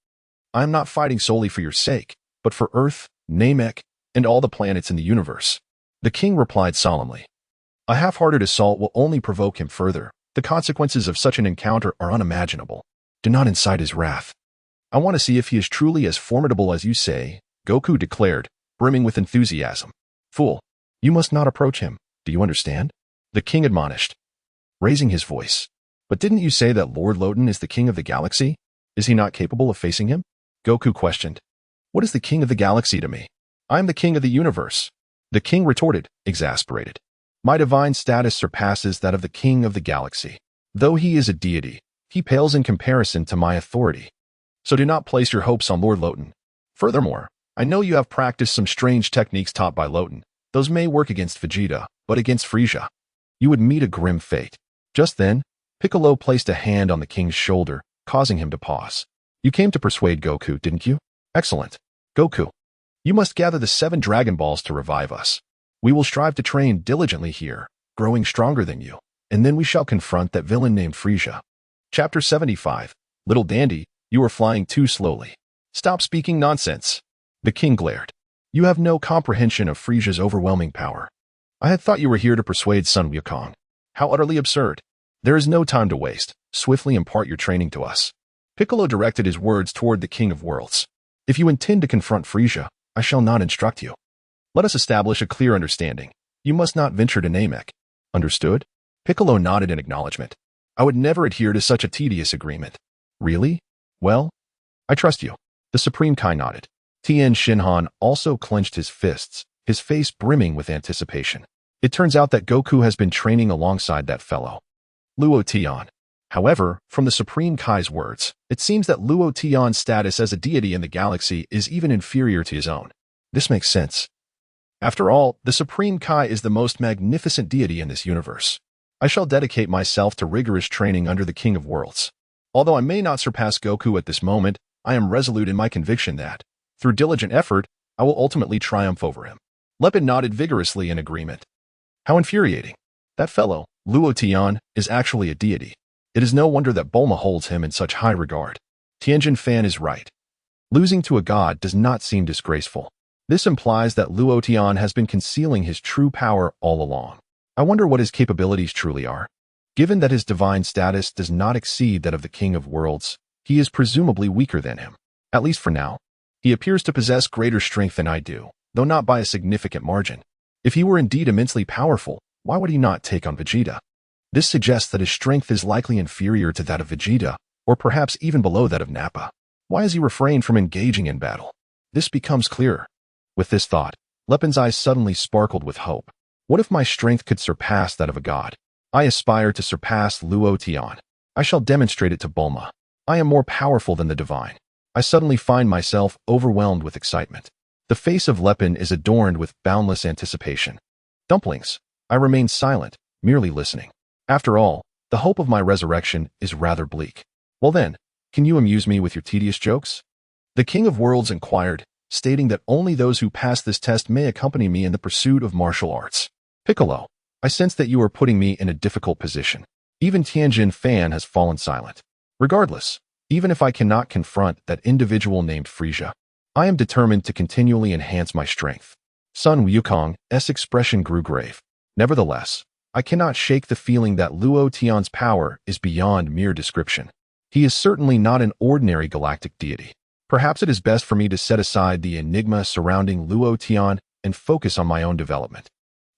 "I am not fighting solely for your sake, but for Earth, Namek, and all the planets in the universe." The king replied solemnly, "A half-hearted assault will only provoke him further. The consequences of such an encounter are unimaginable. Do not incite his wrath. I want to see if he is truly as formidable as you say," Goku declared, brimming with enthusiasm. "Fool, you must not approach him. Do you understand?" the king admonished, raising his voice. "But didn't you say that Lord Loten is the king of the galaxy? Is he not capable of facing him?" Goku questioned. "What is the king of the galaxy to me? I am the king of the universe," the king retorted, exasperated. "My divine status surpasses that of the king of the galaxy. Though he is a deity, he pales in comparison to my authority. So do not place your hopes on Lord Loten. Furthermore, I know you have practiced some strange techniques taught by Loten. Those may work against Vegeta, but against Frieza, you would meet a grim fate." Just then, Piccolo placed a hand on the king's shoulder, causing him to pause. "You came to persuade Goku, didn't you? Excellent. Goku, you must gather the 7 Dragon Balls to revive us. We will strive to train diligently here, growing stronger than you, and then we shall confront that villain named Frieza." Chapter 75. Little Dandy, you are flying too slowly. "Stop speaking nonsense," the king glared. "You have no comprehension of Frieza's overwhelming power. I had thought you were here to persuade Sun Wukong. How utterly absurd. There is no time to waste. Swiftly impart your training to us." Piccolo directed his words toward the King of Worlds. "If you intend to confront Frieza, I shall not instruct you. Let us establish a clear understanding. You must not venture to Namek. Understood?" Piccolo nodded in acknowledgement. "I would never adhere to such a tedious agreement." "Really? Well, I trust you." The Supreme Kai nodded. Tien Shinhan also clenched his fists, his face brimming with anticipation. It turns out that Goku has been training alongside that fellow, Luo Tian. However, from the Supreme Kai's words, it seems that Luo Tian's status as a deity in the galaxy is even inferior to his own. This makes sense. After all, the Supreme Kai is the most magnificent deity in this universe. I shall dedicate myself to rigorous training under the King of Worlds. Although I may not surpass Goku at this moment, I am resolute in my conviction that, through diligent effort, I will ultimately triumph over him. Lepin nodded vigorously in agreement. How infuriating. That fellow, Luo Tian, is actually a deity. It is no wonder that Bulma holds him in such high regard. Tianjin Fan is right. Losing to a god does not seem disgraceful. This implies that Luo Tian has been concealing his true power all along. I wonder what his capabilities truly are. Given that his divine status does not exceed that of the King of Worlds, he is presumably weaker than him. At least for now. He appears to possess greater strength than I do, though not by a significant margin. If he were indeed immensely powerful, why would he not take on Vegeta? This suggests that his strength is likely inferior to that of Vegeta, or perhaps even below that of Nappa. Why has he refrained from engaging in battle? This becomes clearer. With this thought, Lepin's eyes suddenly sparkled with hope. What if my strength could surpass that of a god? I aspire to surpass Luo Tian. I shall demonstrate it to Bulma. I am more powerful than the divine. I suddenly find myself overwhelmed with excitement. The face of Lepin is adorned with boundless anticipation. Dumplings. I remain silent, merely listening. After all, the hope of my resurrection is rather bleak. Well then, can you amuse me with your tedious jokes? The King of Worlds inquired, stating that only those who pass this test may accompany me in the pursuit of martial arts. Piccolo, I sense that you are putting me in a difficult position. Even Tianjin Fan has fallen silent. Regardless, even if I cannot confront that individual named Frisia, I am determined to continually enhance my strength. Sun Wukong's expression grew grave. Nevertheless, I cannot shake the feeling that Luo Tian's power is beyond mere description. He is certainly not an ordinary galactic deity. Perhaps it is best for me to set aside the enigma surrounding Luo Tian and focus on my own development.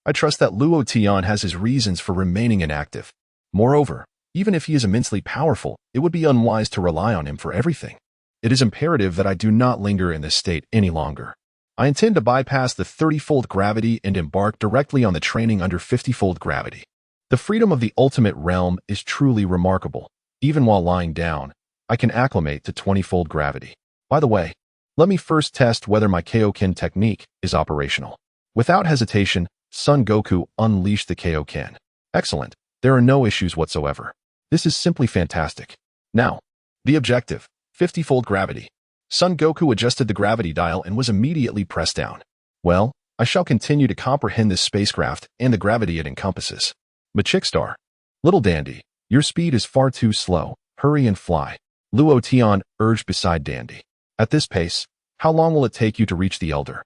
I trust that Luo Tian has his reasons for remaining inactive. Moreover, even if he is immensely powerful, it would be unwise to rely on him for everything. It is imperative that I do not linger in this state any longer. I intend to bypass the 30-fold gravity and embark directly on the training under 50-fold gravity. The freedom of the ultimate realm is truly remarkable. Even while lying down, I can acclimate to 20-fold gravity. By the way, let me first test whether my Kaioken technique is operational. Without hesitation, Son Goku unleashed the Kaioken. Excellent. There are no issues whatsoever. This is simply fantastic. Now, the objective, 50-fold gravity. Son Goku adjusted the gravity dial and was immediately pressed down. Well, I shall continue to comprehend this spacecraft and the gravity it encompasses. Machickstar. Little Dandy, your speed is far too slow. Hurry and fly. Luo Tian urged beside Dandy. At this pace, how long will it take you to reach the Elder?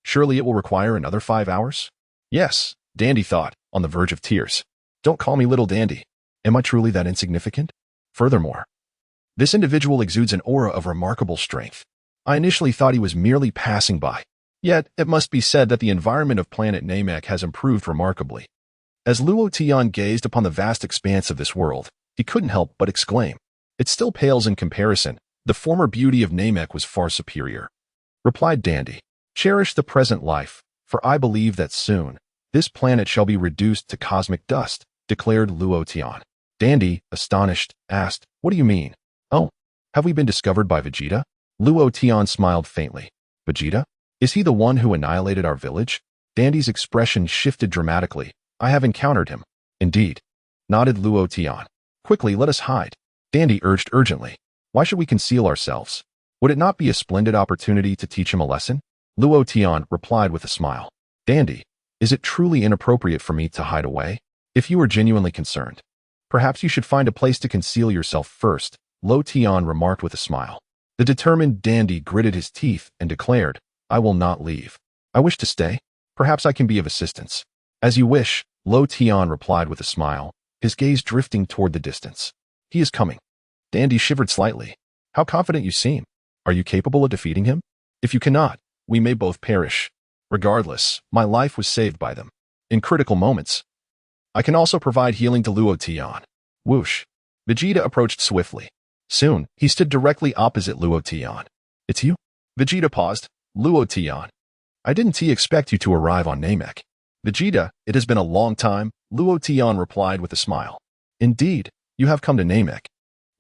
Surely it will require another 5 hours? Yes, Dandy thought, on the verge of tears. Don't call me Little Dandy. Am I truly that insignificant? Furthermore, this individual exudes an aura of remarkable strength. I initially thought he was merely passing by. Yet, it must be said that the environment of planet Namek has improved remarkably. As Luo Tian gazed upon the vast expanse of this world, he couldn't help but exclaim, "It still pales in comparison. The former beauty of Namek was far superior." Replied Dandy, "Cherish the present life, for I believe that soon, this planet shall be reduced to cosmic dust," declared Luo Tian. Dandy, astonished, asked, "What do you mean?" "Oh, have we been discovered by Vegeta?" Luo Tian smiled faintly. "Vegeta? Is he the one who annihilated our village?" Dandy's expression shifted dramatically. "I have encountered him." "Indeed," nodded Luo Tian. "Quickly, let us hide." Dandy urged urgently. "Why should we conceal ourselves? Would it not be a splendid opportunity to teach him a lesson?" Luo Tian replied with a smile. "Dandy, is it truly inappropriate for me to hide away? If you are genuinely concerned, perhaps you should find a place to conceal yourself first," Luo Tian remarked with a smile. The determined Dandy gritted his teeth and declared, "I will not leave. I wish to stay. Perhaps I can be of assistance." "As you wish," Luo Tian replied with a smile, his gaze drifting toward the distance. "He is coming." Dandy shivered slightly. "How confident you seem. Are you capable of defeating him? If you cannot, we may both perish. Regardless, my life was saved by them. In critical moments, I can also provide healing to Luo Tian." Whoosh. Vegeta approached swiftly. Soon, he stood directly opposite Luo Tian. "It's you?" Vegeta paused. "Luo Tian. I didn't expect you to arrive on Namek." "Vegeta, it has been a long time," Luo Tian replied with a smile. "Indeed, you have come to Namek."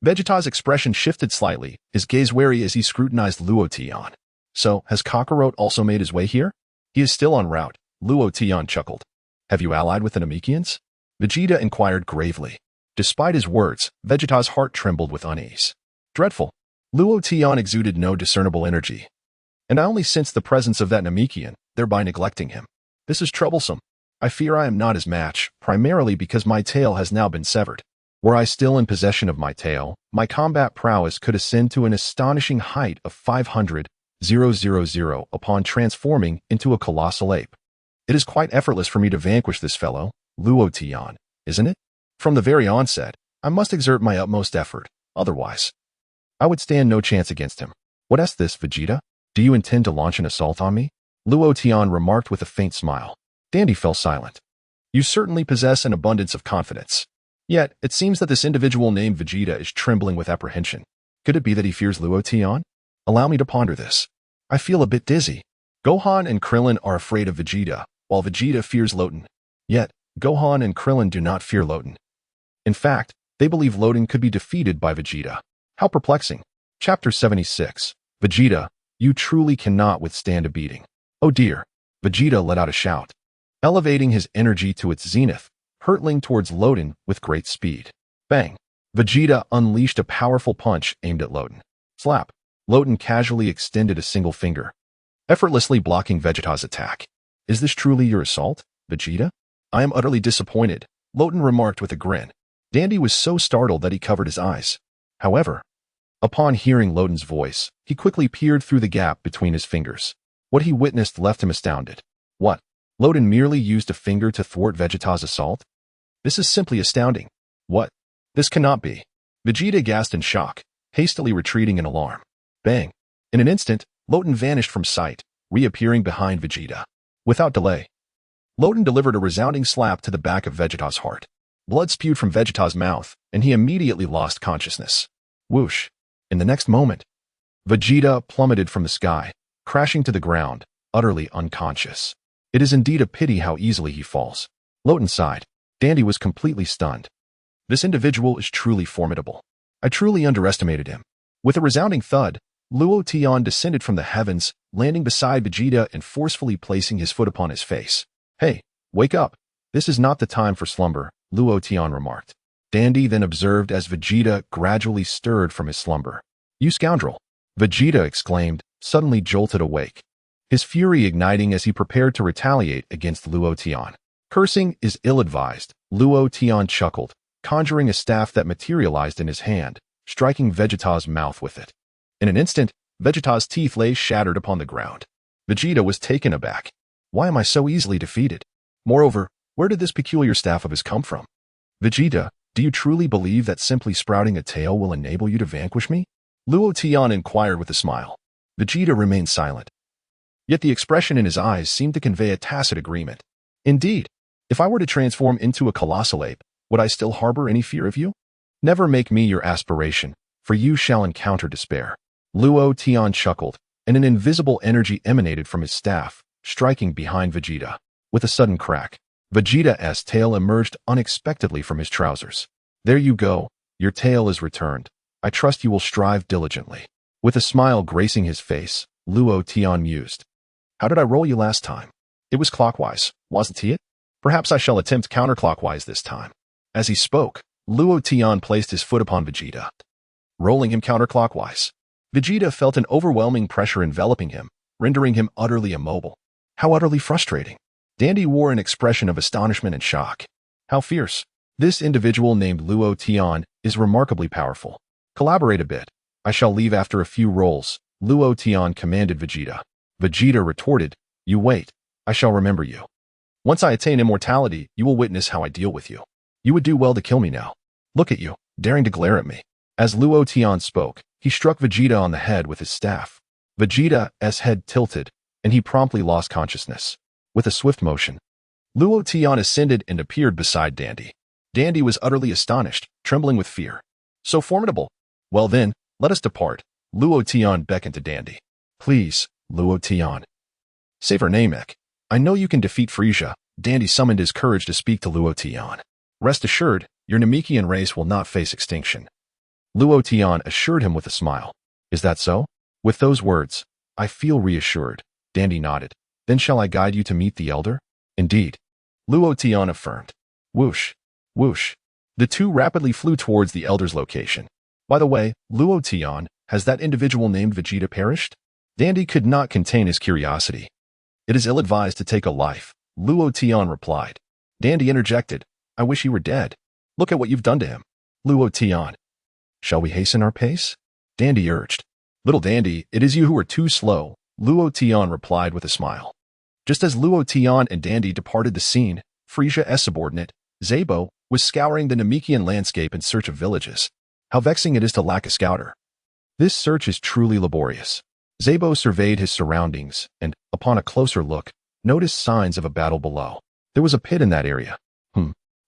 Vegeta's expression shifted slightly, his gaze wary as he scrutinized Luo Tian. "So, has Kakarot also made his way here?" "He is still en route," Luo Tian chuckled. "Have you allied with the Namekians?" Vegeta inquired gravely. Despite his words, Vegeta's heart trembled with unease. "Dreadful." Luo Tian exuded no discernible energy. "And I only sense the presence of that Namekian, thereby neglecting him. This is troublesome. I fear I am not his match, primarily because my tail has now been severed. Were I still in possession of my tail, my combat prowess could ascend to an astonishing height of 500,000 upon transforming into a colossal ape. It is quite effortless for me to vanquish this fellow, Luo Tian, isn't it? From the very onset, I must exert my utmost effort, otherwise I would stand no chance against him. What's this, Vegeta? Do you intend to launch an assault on me?" Luo Tian remarked with a faint smile. Dandy fell silent. "You certainly possess an abundance of confidence. Yet, it seems that this individual named Vegeta is trembling with apprehension. Could it be that he fears Luo Tian? Allow me to ponder this. I feel a bit dizzy. Gohan and Krillin are afraid of Vegeta, while Vegeta fears Loten. Yet, Gohan and Krillin do not fear Loten. In fact, they believe Loten could be defeated by Vegeta. How perplexing." Chapter 76. Vegeta, You truly cannot withstand a beating. Oh dear. Vegeta let out a shout, elevating his energy to its zenith, hurtling towards Loden with great speed. Bang! Vegeta unleashed a powerful punch aimed at Loden. Slap! Loden casually extended a single finger, effortlessly blocking Vegeta's attack. Is this truly your assault, Vegeta? I am utterly disappointed, Loden remarked with a grin. Dandy was so startled that he covered his eyes. However, upon hearing Loden's voice, he quickly peered through the gap between his fingers. What he witnessed left him astounded. What? Loden merely used a finger to thwart Vegeta's assault? This is simply astounding. What? This cannot be. Vegeta gasped in shock, hastily retreating in alarm. Bang! In an instant, Loden vanished from sight, reappearing behind Vegeta. Without delay, Loden delivered a resounding slap to the back of Vegeta's heart. Blood spewed from Vegeta's mouth, and he immediately lost consciousness. Whoosh! In the next moment, Vegeta plummeted from the sky, crashing to the ground, utterly unconscious. It is indeed a pity how easily he falls. Loden sighed. Dandy was completely stunned. This individual is truly formidable. I truly underestimated him. With a resounding thud, Luo Tian descended from the heavens, landing beside Vegeta and forcefully placing his foot upon his face. Hey, wake up. This is not the time for slumber, Luo Tian remarked. Dandy then observed as Vegeta gradually stirred from his slumber. You scoundrel! Vegeta exclaimed, suddenly jolted awake, his fury igniting as he prepared to retaliate against Luo Tian. Cursing is ill-advised, Luo Tian chuckled, conjuring a staff that materialized in his hand, striking Vegeta's mouth with it. In an instant, Vegeta's teeth lay shattered upon the ground. Vegeta was taken aback. Why am I so easily defeated? Moreover, where did this peculiar staff of his come from? Vegeta, do you truly believe that simply sprouting a tail will enable you to vanquish me? Luo Tian inquired with a smile. Vegeta remained silent. Yet the expression in his eyes seemed to convey a tacit agreement. Indeed, if I were to transform into a colossal ape, would I still harbor any fear of you? Never make me your aspiration, for you shall encounter despair. Luo Tian chuckled, and an invisible energy emanated from his staff, striking behind Vegeta. With a sudden crack, Vegeta's tail emerged unexpectedly from his trousers. There you go, your tail is returned. I trust you will strive diligently. With a smile gracing his face, Luo Tian mused. How did I roll you last time? It was clockwise, wasn't it? Perhaps I shall attempt counterclockwise this time. As he spoke, Luo Tian placed his foot upon Vegeta, rolling him counterclockwise. Vegeta felt an overwhelming pressure enveloping him, rendering him utterly immobile. How utterly frustrating. Dandy wore an expression of astonishment and shock. How fierce. This individual named Luo Tian is remarkably powerful. Collaborate a bit. I shall leave after a few rolls, Luo Tian commanded Vegeta. Vegeta retorted, you wait. I shall remember you. Once I attain immortality, you will witness how I deal with you. You would do well to kill me now. Look at you, daring to glare at me. As Luo Tian spoke, he struck Vegeta on the head with his staff. Vegeta's head tilted, and he promptly lost consciousness. With a swift motion, Luo Tian ascended and appeared beside Dandy. Dandy was utterly astonished, trembling with fear. So formidable. Well then, let us depart. Luo Tian beckoned to Dandy. Please, Luo Tian. Save her Namek. I know you can defeat Frieza. Dandy summoned his courage to speak to Luo Tian. Rest assured, your Namekian race will not face extinction. Luo Tian assured him with a smile. Is that so? With those words, I feel reassured. Dandy nodded. Then shall I guide you to meet the elder? Indeed. Luo Tian affirmed. Whoosh. Whoosh. The two rapidly flew towards the elder's location. By the way, Luo Tian, has that individual named Vegeta perished? Dandy could not contain his curiosity. It is ill-advised to take a life, Luo Tian replied. Dandy interjected. I wish he were dead. Look at what you've done to him. Luo Tian. Shall we hasten our pace? Dandy urged. Little Dandy, it is you who are too slow, Luo Tian replied with a smile. Just as Luo Tian and Dandy departed the scene, Frieza's subordinate, Zabo, was scouring the Namekian landscape in search of villages. How vexing it is to lack a scouter. This search is truly laborious. Zabo surveyed his surroundings and, upon a closer look, noticed signs of a battle below. There was a pit in that area.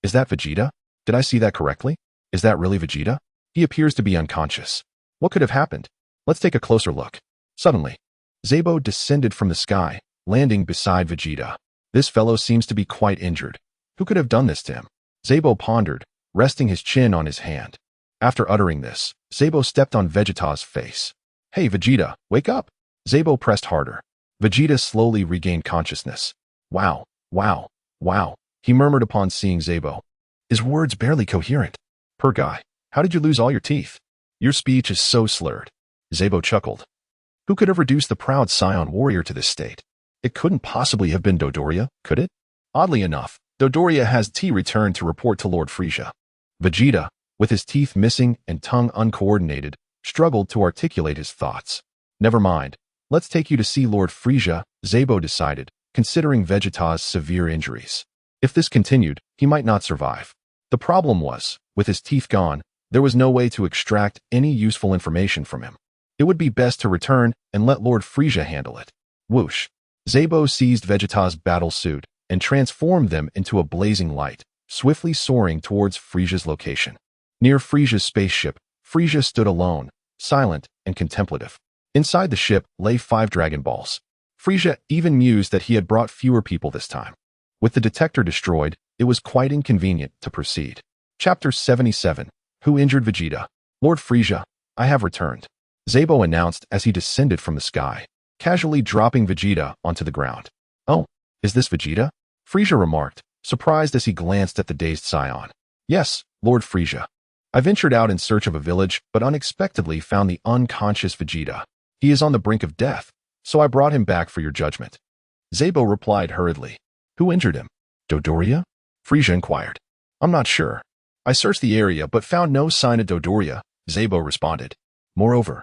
Is that Vegeta? Did I see that correctly? Is that really Vegeta? He appears to be unconscious. What could have happened? Let's take a closer look. Suddenly, Zabo descended from the sky, landing beside Vegeta. This fellow seems to be quite injured. Who could have done this to him? Zabo pondered, resting his chin on his hand. After uttering this, Zabo stepped on Vegeta's face. Hey Vegeta, wake up! Zabo pressed harder. Vegeta slowly regained consciousness. Wow, wow, wow, he murmured upon seeing Zabo. His words barely coherent. Poor guy, how did you lose all your teeth? Your speech is so slurred. Zabo chuckled. Who could have reduced the proud scion warrior to this state? It couldn't possibly have been Dodoria, could it? Oddly enough, Dodoria has returned to report to Lord Frisia. Vegeta, with his teeth missing and tongue uncoordinated, struggled to articulate his thoughts. Never mind. Let's take you to see Lord Frisia, Zabo decided, considering Vegeta's severe injuries. If this continued, he might not survive. The problem was, with his teeth gone, there was no way to extract any useful information from him. It would be best to return and let Lord Frisia handle it. Whoosh! Zabo seized Vegeta's battle suit and transformed them into a blazing light, swiftly soaring towards Frisia's location. Near Frisia's spaceship, Frisia stood alone, silent and contemplative. Inside the ship lay 5 Dragon Balls. Frisia even mused that he had brought fewer people this time. With the detector destroyed, it was quite inconvenient to proceed. Chapter 77. Who injured Vegeta? Lord Frisia, I have returned. Zabo announced as he descended from the sky, casually dropping Vegeta onto the ground. Oh, is this Vegeta? Frisia remarked, surprised as he glanced at the dazed scion. Yes, Lord Frisia. I ventured out in search of a village, but unexpectedly found the unconscious Vegeta. He is on the brink of death, so I brought him back for your judgment. Zabo replied hurriedly. Who injured him? Dodoria? Frisia inquired. I'm not sure. I searched the area but found no sign of Dodoria, Zabo responded. Moreover,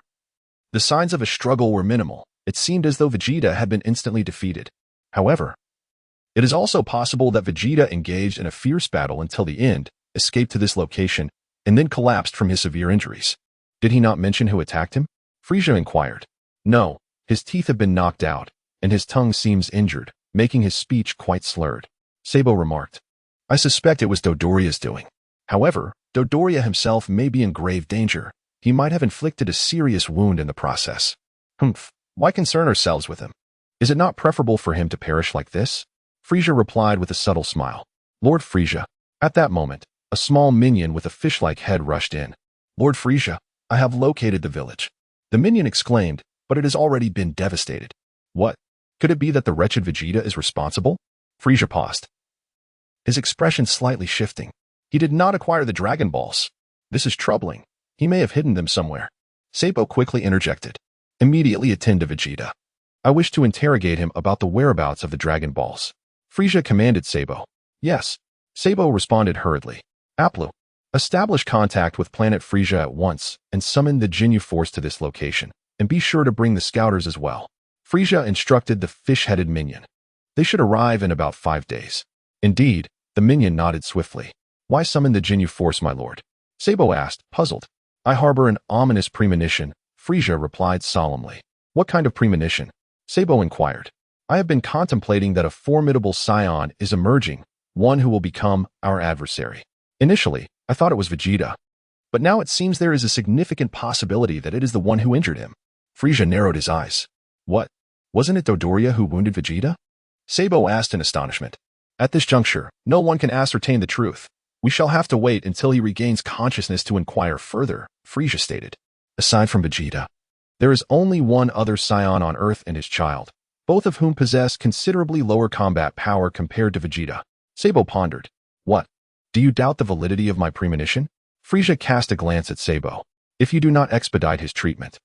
the signs of a struggle were minimal. It seemed as though Vegeta had been instantly defeated. However, it is also possible that Vegeta engaged in a fierce battle until the end, escaped to this location, and then collapsed from his severe injuries. Did he not mention who attacked him? Frisia inquired. No, his teeth have been knocked out, and his tongue seems injured, making his speech quite slurred. Zabo remarked. I suspect it was Dodoria's doing. However, Dodoria himself may be in grave danger. He might have inflicted a serious wound in the process. Why concern ourselves with him? Is it not preferable for him to perish like this? Frisia replied with a subtle smile. Lord Frisia. At that moment, a small minion with a fish-like head rushed in. Lord Frisia, I have located the village. The minion exclaimed, but it has already been devastated. What? Could it be that the wretched Vegeta is responsible? Frisia paused, his expression slightly shifting. He did not acquire the Dragon Balls. This is troubling. He may have hidden them somewhere. Zabo quickly interjected. Immediately attend to Vegeta. I wish to interrogate him about the whereabouts of the Dragon Balls. Frisia commanded Zabo. Yes. Zabo responded hurriedly. Aplu. Establish contact with planet Frisia at once and summon the Ginyu Force to this location, and be sure to bring the scouters as well. Frisia instructed the fish-headed minion. They should arrive in about 5 days. Indeed, the minion nodded swiftly. Why summon the Ginyu Force, my lord? Zabo asked, puzzled. I harbor an ominous premonition, Frisia replied solemnly. What kind of premonition? Zabo inquired. I have been contemplating that a formidable scion is emerging, one who will become our adversary. Initially, I thought it was Vegeta, but now it seems there is a significant possibility that it is the one who injured him. Frisia narrowed his eyes. What? Wasn't it Dodoria who wounded Vegeta? Zabo asked in astonishment. At this juncture, no one can ascertain the truth. We shall have to wait until he regains consciousness to inquire further, Frisia stated. Aside from Vegeta, there is only one other scion on Earth and his child, both of whom possess considerably lower combat power compared to Vegeta. Zabo pondered. What? Do you doubt the validity of my premonition? Frisia cast a glance at Zabo. If you do not expedite his treatment,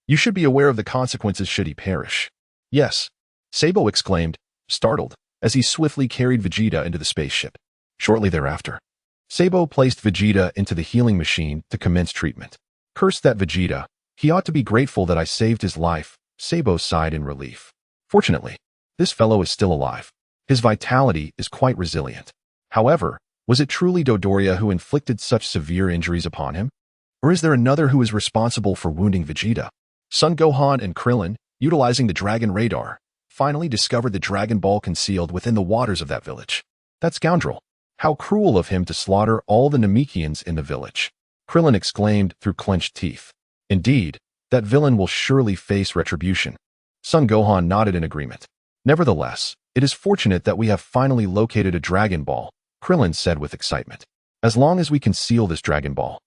you should be aware of the consequences should he perish. Yes, Zabo exclaimed, startled, as he swiftly carried Vegeta into the spaceship. Shortly thereafter, Zabo placed Vegeta into the healing machine to commence treatment. Curse that Vegeta. He ought to be grateful that I saved his life, Zabo sighed in relief. Fortunately, this fellow is still alive. His vitality is quite resilient. However, was it truly Dodoria who inflicted such severe injuries upon him? Or is there another who is responsible for wounding Vegeta? Son Gohan and Krillin, utilizing the Dragon Radar, finally discovered the Dragon Ball concealed within the waters of that village. That scoundrel! How cruel of him to slaughter all the Namekians in the village! Krillin exclaimed through clenched teeth. Indeed, that villain will surely face retribution. Son Gohan nodded in agreement. Nevertheless, it is fortunate that we have finally located a Dragon Ball, Krillin said with excitement. As long as we conceal this Dragon Ball,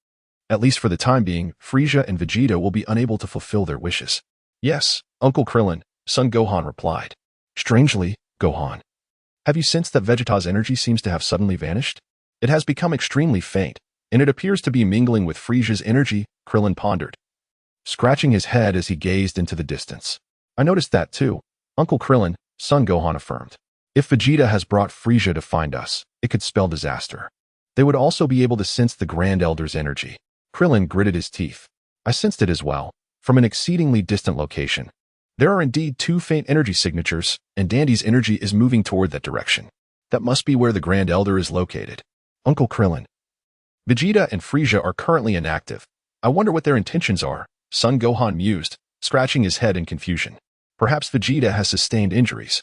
at least for the time being, Frisia and Vegeta will be unable to fulfill their wishes. Yes, Uncle Krillin, son Gohan replied. Strangely, Gohan, have you sensed that Vegeta's energy seems to have suddenly vanished? It has become extremely faint, and it appears to be mingling with Frisia's energy, Krillin pondered, scratching his head as he gazed into the distance. I noticed that too, Uncle Krillin, son Gohan affirmed. If Vegeta has brought Frisia to find us, it could spell disaster. They would also be able to sense the Grand Elder's energy. Krillin gritted his teeth. I sensed it as well, from an exceedingly distant location. There are indeed two faint energy signatures, and Dandy's energy is moving toward that direction. That must be where the Grand Elder is located. Uncle Krillin. Vegeta and Frisia are currently inactive. I wonder what their intentions are, son Gohan mused, scratching his head in confusion. Perhaps Vegeta has sustained injuries,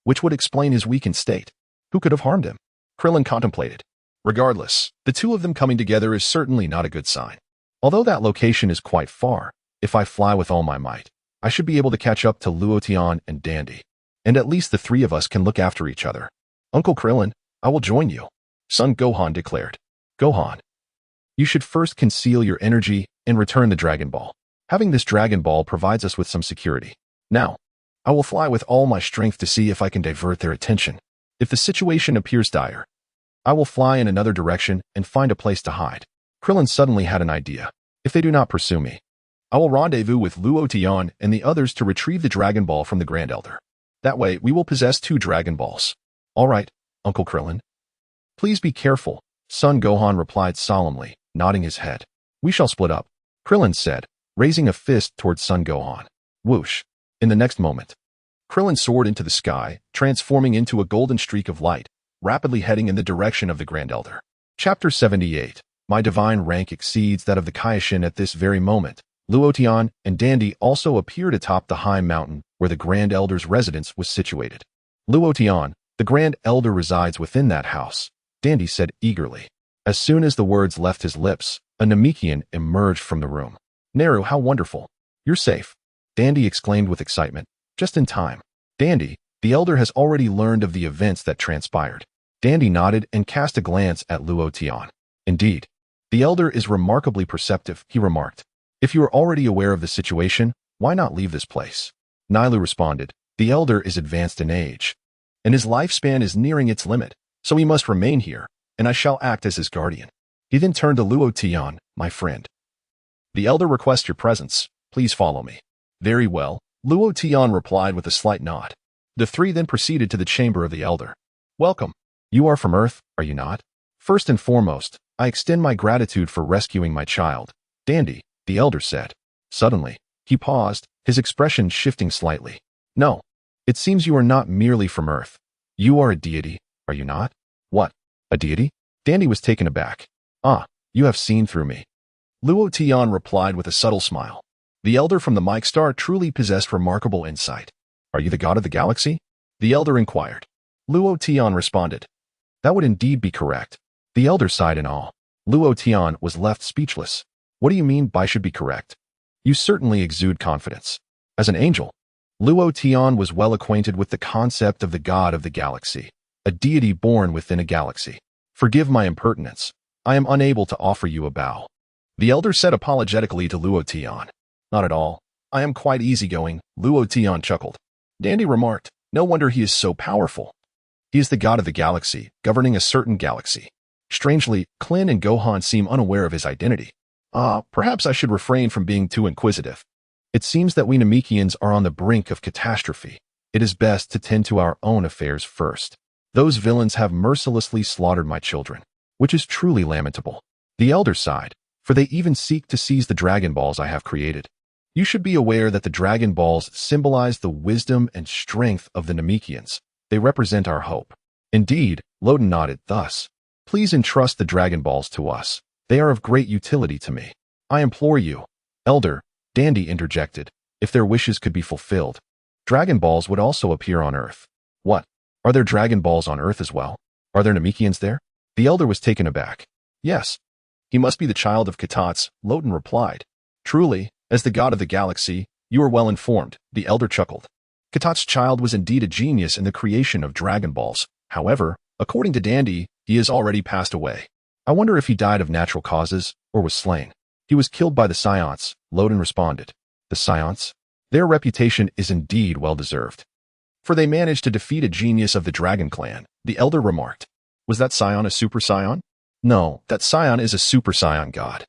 which would explain his weakened state. Who could have harmed him? Krillin contemplated. Regardless, the two of them coming together is certainly not a good sign. Although that location is quite far, if I fly with all my might, I should be able to catch up to Luotian and Dandy, and at least the three of us can look after each other. Uncle Krillin, I will join you, son Gohan declared. Gohan, you should first conceal your energy and return the Dragon Ball. Having this Dragon Ball provides us with some security. Now, I will fly with all my strength to see if I can divert their attention. If the situation appears dire, I will fly in another direction and find a place to hide. Krillin suddenly had an idea. If they do not pursue me, I will rendezvous with Luotian and the others to retrieve the Dragon Ball from the Grand Elder. That way, we will possess 2 Dragon Balls. All right, Uncle Krillin. Please be careful, son Gohan replied solemnly, nodding his head. We shall split up, Krillin said, raising a fist towards son Gohan. Whoosh. In the next moment, Krillin soared into the sky, transforming into a golden streak of light, rapidly heading in the direction of the Grand Elder. Chapter 78. My divine rank exceeds that of the Kaioshin at this very moment. Luotian and Dandy also appeared atop the high mountain where the Grand Elder's residence was situated. Luotian, the Grand Elder resides within that house, Dandy said eagerly. As soon as the words left his lips, a Namekian emerged from the room. Naru, how wonderful. You're safe, Dandy exclaimed with excitement. Just in time. Dandy, the Elder has already learned of the events that transpired. Dandy nodded and cast a glance at Luotian. Indeed, the Elder is remarkably perceptive, he remarked. If you are already aware of the situation, why not leave this place? Nailu responded. The Elder is advanced in age, and his lifespan is nearing its limit, so he must remain here, and I shall act as his guardian. He then turned to Luotian, my friend. The Elder requests your presence. Please follow me. Very well, Luotian replied with a slight nod. The three then proceeded to the chamber of the Elder. Welcome. You are from Earth, are you not? First and foremost, I extend my gratitude for rescuing my child. Dandy, the Elder said. Suddenly, he paused, his expression shifting slightly. No, it seems you are not merely from Earth. You are a deity, are you not? What? A deity? Dandy was taken aback. Ah, you have seen through me. Luotian replied with a subtle smile. The Elder from the Mike Star truly possessed remarkable insight. Are you the god of the galaxy? The Elder inquired. Luotian responded. That would indeed be correct. The Elder sighed in awe. Luotian was left speechless. What do you mean by should be correct? You certainly exude confidence. As an angel, Luotian was well acquainted with the concept of the god of the galaxy, a deity born within a galaxy. Forgive my impertinence. I am unable to offer you a bow. The Elder said apologetically to Luotian. Not at all. I am quite easygoing, Luotian chuckled. Dandy remarked, no wonder he is so powerful. He is the god of the galaxy, governing a certain galaxy. Strangely, Klin and Gohan seem unaware of his identity. Perhaps I should refrain from being too inquisitive. It seems that we Namekians are on the brink of catastrophe. It is best to tend to our own affairs first. Those villains have mercilessly slaughtered my children, which is truly lamentable. The Elder sighed, for they even seek to seize the Dragon Balls I have created. You should be aware that the Dragon Balls symbolize the wisdom and strength of the Namekians. They represent our hope. Indeed, Loden nodded thus. Please entrust the Dragon Balls to us. They are of great utility to me. I implore you. Elder, Dandy interjected, if their wishes could be fulfilled. Dragon Balls would also appear on Earth. What? Are there Dragon Balls on Earth as well? Are there Namekians there? The Elder was taken aback. Yes. He must be the child of Katats, Loden replied. Truly, as the god of the galaxy, you are well informed, the Elder chuckled. Katats' child was indeed a genius in the creation of Dragon Balls. However, according to Dandy, he has already passed away. I wonder if he died of natural causes, or was slain. He was killed by the Science, Loden responded. The Science? Their reputation is indeed well-deserved. For they managed to defeat a genius of the Dragon Clan, the Elder remarked. Was that scion a super scion? No, that scion is a super scion god.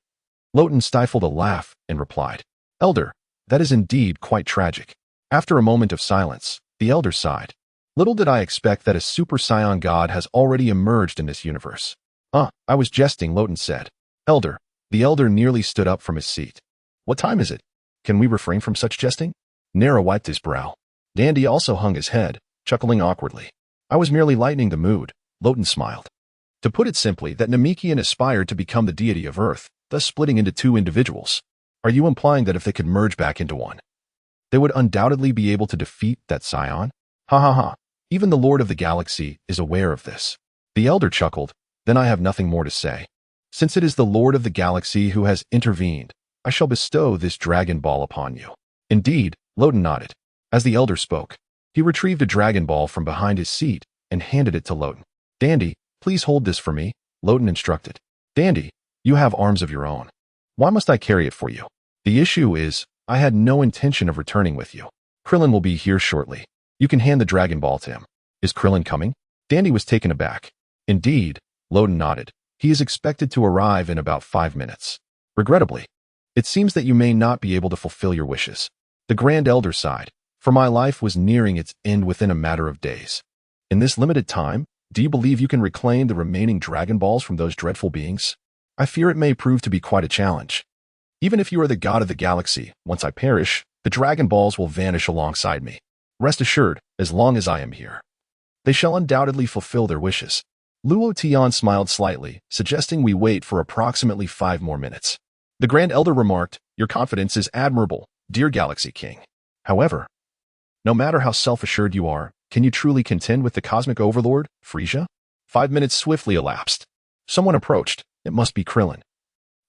Loten stifled a laugh and replied, Elder, that is indeed quite tragic. After a moment of silence, the Elder sighed. Little did I expect that a super scion god has already emerged in this universe. I was jesting, Loten said. Elder, the Elder nearly stood up from his seat. What time is it? Can we refrain from such jesting? Nera wiped his brow. Dandy also hung his head, chuckling awkwardly. I was merely lightening the mood, Loten smiled. To put it simply, that Namekian aspired to become the deity of Earth, thus splitting into two individuals. Are you implying that if they could merge back into one, they would undoubtedly be able to defeat that scion? Ha ha ha. Even the Lord of the Galaxy is aware of this. The Elder chuckled. Then I have nothing more to say. Since it is the Lord of the Galaxy who has intervened, I shall bestow this Dragon Ball upon you. Indeed, Loten nodded. As the Elder spoke, he retrieved a Dragon Ball from behind his seat and handed it to Loten. Dandy, please hold this for me, Loten instructed. Dandy, you have arms of your own. Why must I carry it for you? The issue is, I had no intention of returning with you. Krillin will be here shortly. You can hand the Dragon Ball to him. Is Krillin coming? Dandy was taken aback. Indeed, Loten nodded. He is expected to arrive in about 5 minutes. Regrettably, it seems that you may not be able to fulfill your wishes. The Grand Elder sighed, for my life was nearing its end within a matter of days. In this limited time, do you believe you can reclaim the remaining Dragon Balls from those dreadful beings? I fear it may prove to be quite a challenge. Even if you are the god of the galaxy, once I perish, the Dragon Balls will vanish alongside me. Rest assured, as long as I am here, they shall undoubtedly fulfill their wishes. Luo Tian smiled slightly, suggesting we wait for approximately 5 more minutes. The Grand Elder remarked, Your confidence is admirable, dear Galaxy King. However, no matter how self-assured you are, can you truly contend with the Cosmic Overlord, Frisia? 5 minutes swiftly elapsed. Someone approached. It must be Krillin,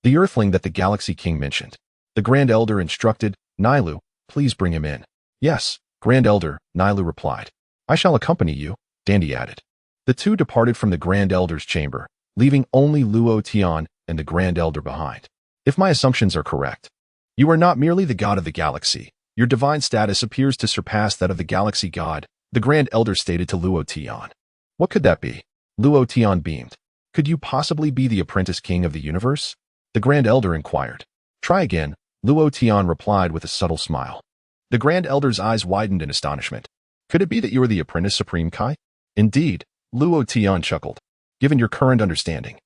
the Earthling that the Galaxy King mentioned. The Grand Elder instructed, Nailu, please bring him in. Yes, Grand Elder, Nailu replied. I shall accompany you, Dandy added. The two departed from the Grand Elder's chamber, leaving only Luo Tian and the Grand Elder behind. If my assumptions are correct, you are not merely the god of the galaxy. Your divine status appears to surpass that of the galaxy god, the Grand Elder stated to Luo Tian. What could that be? Luo Tian beamed. Could you possibly be the apprentice king of the universe? The Grand Elder inquired. Try again, Luo Tian replied with a subtle smile. The Grand Elder's eyes widened in astonishment. Could it be that you are the apprentice Supreme Kai? Indeed, Luo Tian chuckled. Given your current understanding,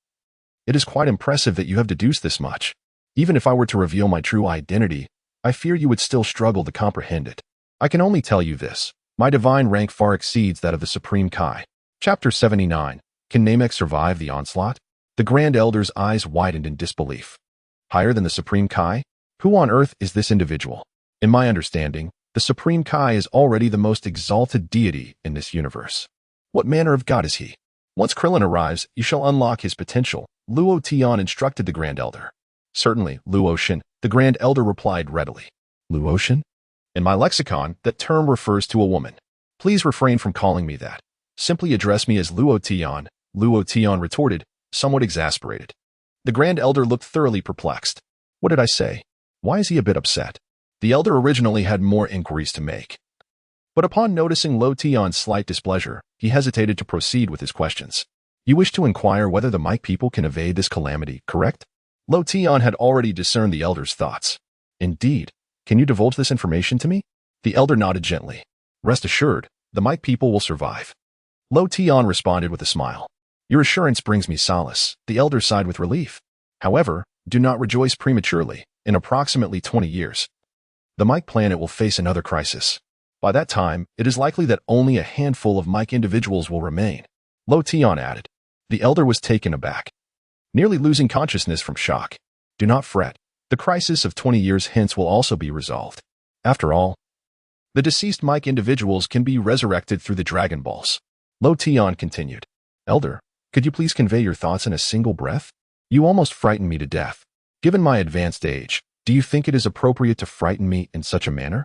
it is quite impressive that you have deduced this much. Even if I were to reveal my true identity, I fear you would still struggle to comprehend it. I can only tell you this. My divine rank far exceeds that of the Supreme Kai. Chapter 79. Can Namek survive the onslaught? The Grand Elder's eyes widened in disbelief. Higher than the Supreme Kai? Who on earth is this individual? In my understanding, the Supreme Kai is already the most exalted deity in this universe. What manner of god is he? Once Krillin arrives, you shall unlock his potential, Luo Tian instructed the Grand Elder. Certainly, Luoshin, the Grand Elder replied readily. Luoshin? In my lexicon, that term refers to a woman. Please refrain from calling me that. Simply address me as Luo Tian, Luo Tian retorted, somewhat exasperated. The Grand Elder looked thoroughly perplexed. What did I say? Why is he a bit upset? The Elder originally had more inquiries to make. But upon noticing Luo Tian's slight displeasure, he hesitated to proceed with his questions. You wish to inquire whether the Mike people can evade this calamity, correct? Luo Tian had already discerned the Elder's thoughts. Indeed. Can you divulge this information to me? The Elder nodded gently. Rest assured, the Mike people will survive. Luo Tian responded with a smile. Your assurance brings me solace. The Elder sighed with relief. However, do not rejoice prematurely. In approximately 20 years, the Mike planet will face another crisis. By that time, it is likely that only a handful of Mike individuals will remain. Luo Tian added. The Elder was taken aback, nearly losing consciousness from shock. Do not fret. The crisis of 20 years hence will also be resolved. After all, the deceased Mike individuals can be resurrected through the Dragon Balls. Luo Tian continued. Elder, could you please convey your thoughts in a single breath? You almost frightened me to death. Given my advanced age, do you think it is appropriate to frighten me in such a manner?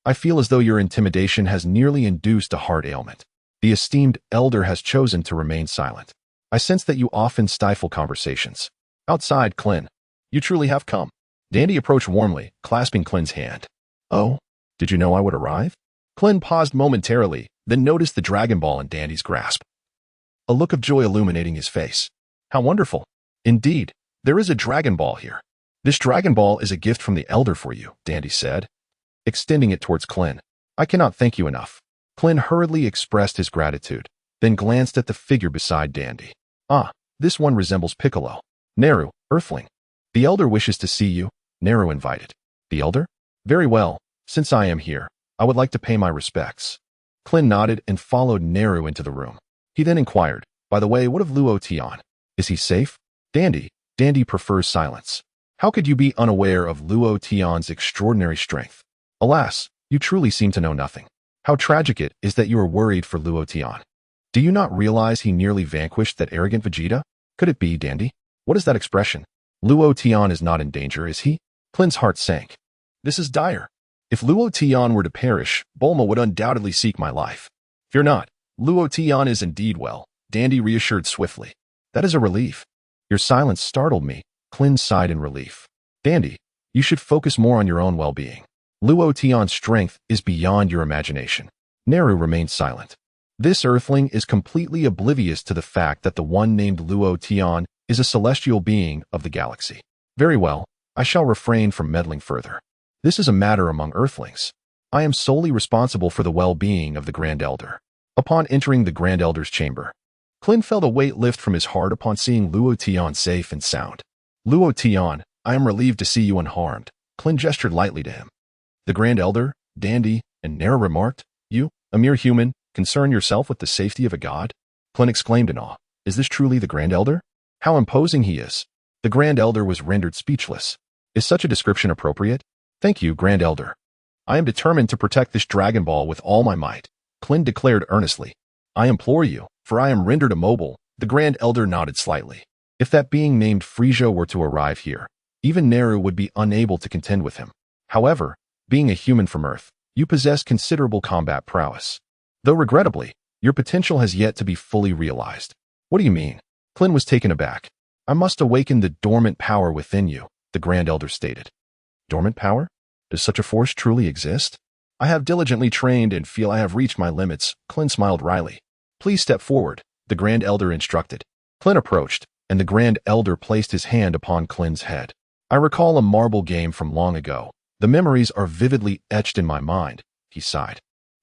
I feel as though your intimidation has nearly induced a heart ailment. The esteemed Elder has chosen to remain silent. I sense that you often stifle conversations. Outside, Klin. You truly have come. Dandy approached warmly, clasping Klin's hand. Oh, Did you know I would arrive? Clint paused momentarily, then noticed the Dragon Ball in Dandy's grasp. A look of joy illuminating his face. How wonderful. Indeed, there is a Dragon Ball here. This Dragon Ball is a gift from the Elder for you, Dandy said, extending it towards Clint. I cannot thank you enough. Clint hurriedly expressed his gratitude, then glanced at the figure beside Dandy. Ah, this one resembles Piccolo. Naru, Earthling. The Elder wishes to see you, Naru invited. The Elder? Very well, since I am here, I would like to pay my respects. Clint nodded and followed Naru into the room. He then inquired, by the way, what of Luo Tian? Is he safe? Dandy prefers silence. How could you be unaware of Luo Tian's extraordinary strength? Alas, you truly seem to know nothing. How tragic it is that you are worried for Luo Tian. Do you not realize he nearly vanquished that arrogant Vegeta? Could it be, Dandy? What is that expression? Luo Tian is not in danger, is he? Clint's heart sank. This is dire. If Luo Tian were to perish, Bulma would undoubtedly seek my life. Fear not, Luo Tian is indeed well, Dandy reassured swiftly. That is a relief. Your silence startled me, Clint sighed in relief. Dandy, you should focus more on your own well-being. Luo Tian's strength is beyond your imagination. Naru remained silent. This Earthling is completely oblivious to the fact that the one named Luo Tian is a celestial being of the galaxy. Very well, I shall refrain from meddling further. This is a matter among Earthlings. I am solely responsible for the well-being of the Grand Elder. Upon entering the Grand Elder's chamber, Clint felt a weight lift from his heart upon seeing Luo Tian safe and sound. Luo Tian, I am relieved to see you unharmed. Clint gestured lightly to him. The Grand Elder, Dandy, and Naru remarked, You, a mere human, concern yourself with the safety of a god? Clint exclaimed in awe. Is this truly the Grand Elder? How imposing he is. The Grand Elder was rendered speechless. Is such a description appropriate? Thank you, Grand Elder. I am determined to protect this Dragon Ball with all my might, Clint declared earnestly. I implore you, for I am rendered immobile. The Grand Elder nodded slightly. If that being named Frieza were to arrive here, even Naru would be unable to contend with him. However, being a human from Earth, you possess considerable combat prowess. Though regrettably, your potential has yet to be fully realized. What do you mean? Clint was taken aback. I must awaken the dormant power within you, the Grand Elder stated. Dormant power? Does such a force truly exist? I have diligently trained and feel I have reached my limits, Clint smiled wryly. Please step forward, the Grand Elder instructed. Clint approached, and the Grand Elder placed his hand upon Clint's head. I recall a marble game from long ago. The memories are vividly etched in my mind, he sighed.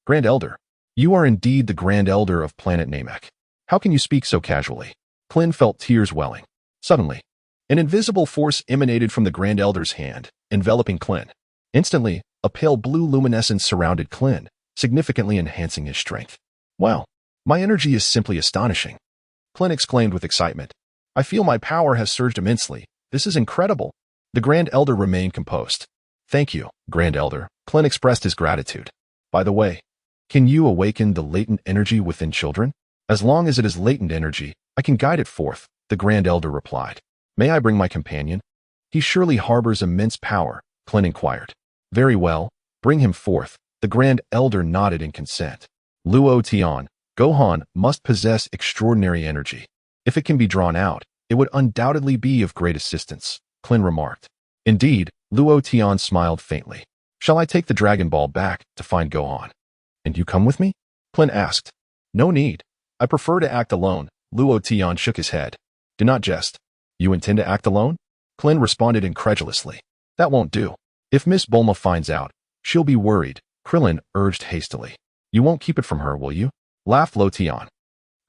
Grand Elder, you are indeed the Grand Elder of planet Namek. How can you speak so casually? Clint felt tears welling. Suddenly, an invisible force emanated from the Grand Elder's hand, enveloping Clint. Instantly, a pale blue luminescence surrounded Clint, significantly enhancing his strength. Wow, my energy is simply astonishing. Clint exclaimed with excitement. I feel my power has surged immensely. This is incredible. The Grand Elder remained composed. Thank you, Grand Elder. Clint expressed his gratitude. By the way, can you awaken the latent energy within children? As long as it is latent energy, I can guide it forth, the Grand Elder replied. May I bring my companion? He surely harbors immense power, Clint inquired. Very well, bring him forth. The Grand Elder nodded in consent. Luo Tian, Gohan must possess extraordinary energy. If it can be drawn out, it would undoubtedly be of great assistance, Clint remarked. Indeed, Luo Tian smiled faintly. Shall I take the Dragon Ball back to find Gohan? And you come with me? Clint asked. No need. I prefer to act alone. Luo Tian shook his head. Do not jest. You intend to act alone? Clint responded incredulously. That won't do. If Miss Bulma finds out, she'll be worried, Krillin urged hastily. You won't keep it from her, will you? Laughed Luo Tian.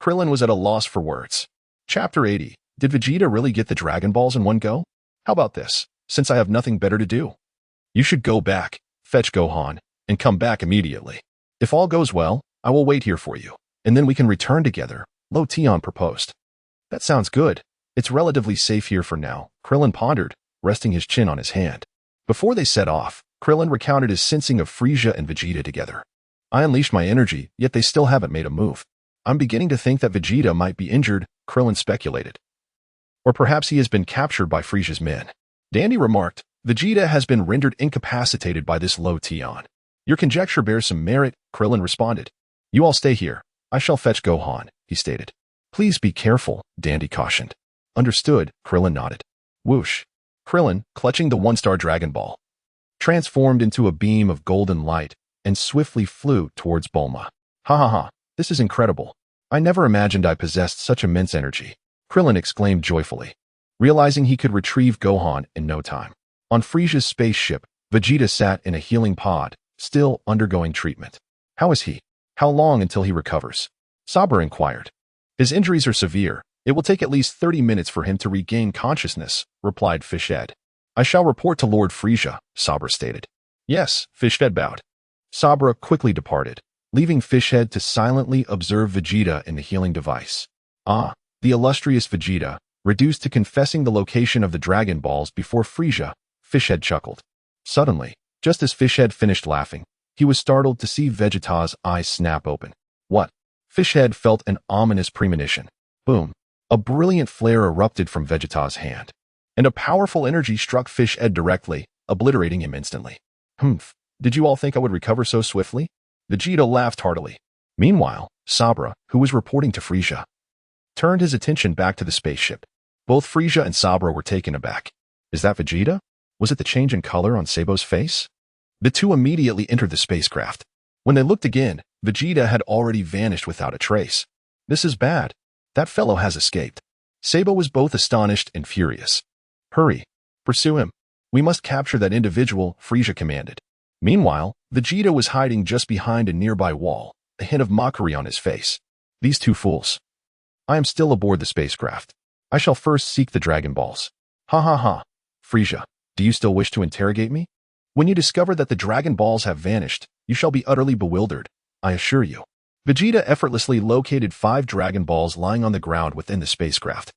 Krillin was at a loss for words. Chapter 80. Did Vegeta really get the Dragon Balls in one go? How about this? Since I have nothing better to do, you should go back, fetch Gohan, and come back immediately. If all goes well, I will wait here for you, and then we can return together, Luo Tian proposed. That sounds good. It's relatively safe here for now, Krillin pondered, resting his chin on his hand. Before they set off, Krillin recounted his sensing of Frieza and Vegeta together. I unleashed my energy, yet they still haven't made a move. I'm beginning to think that Vegeta might be injured, Krillin speculated. Or perhaps he has been captured by Frieza's men. Dandy remarked, Vegeta has been rendered incapacitated by this Luo Tian. Your conjecture bears some merit, Krillin responded. You all stay here. I shall fetch Gohan, he stated. Please be careful, Dandy cautioned. Understood, Krillin nodded. Whoosh. Krillin, clutching the one-star Dragon Ball, transformed into a beam of golden light and swiftly flew towards Bulma. Ha ha ha, this is incredible. I never imagined I possessed such immense energy, Krillin exclaimed joyfully, realizing he could retrieve Gohan in no time. On Frieza's spaceship, Vegeta sat in a healing pod, still undergoing treatment. How is he? How long until he recovers? Sabra inquired. His injuries are severe. It will take at least 30 minutes for him to regain consciousness, replied Fishhead. I shall report to Lord Frieza, Sabra stated. Yes, Fishhead bowed. Sabra quickly departed, leaving Fishhead to silently observe Vegeta in the healing device. Ah, the illustrious Vegeta, reduced to confessing the location of the Dragon Balls before Frieza, Fishhead chuckled. Suddenly, just as Fishhead finished laughing, he was startled to see Vegeta's eyes snap open. What? Fishhead felt an ominous premonition. Boom. A brilliant flare erupted from Vegeta's hand, and a powerful energy struck Fishhead directly, obliterating him instantly. Humph. Did you all think I would recover so swiftly? Vegeta laughed heartily. Meanwhile, Sabra, who was reporting to Frieza, turned his attention back to the spaceship. Both Frieza and Sabra were taken aback. Is that Vegeta? Was it the change in color on Sabo's face? The two immediately entered the spacecraft. When they looked again, Vegeta had already vanished without a trace. This is bad. That fellow has escaped. Sabo was both astonished and furious. Hurry. Pursue him. We must capture that individual, Frieza commanded. Meanwhile, Vegeta was hiding just behind a nearby wall, a hint of mockery on his face. These two fools. I am still aboard the spacecraft. I shall first seek the Dragon Balls. Ha ha ha. Frieza, do you still wish to interrogate me? When you discover that the Dragon Balls have vanished, you shall be utterly bewildered, I assure you. Vegeta effortlessly located 5 Dragon Balls lying on the ground within the spacecraft.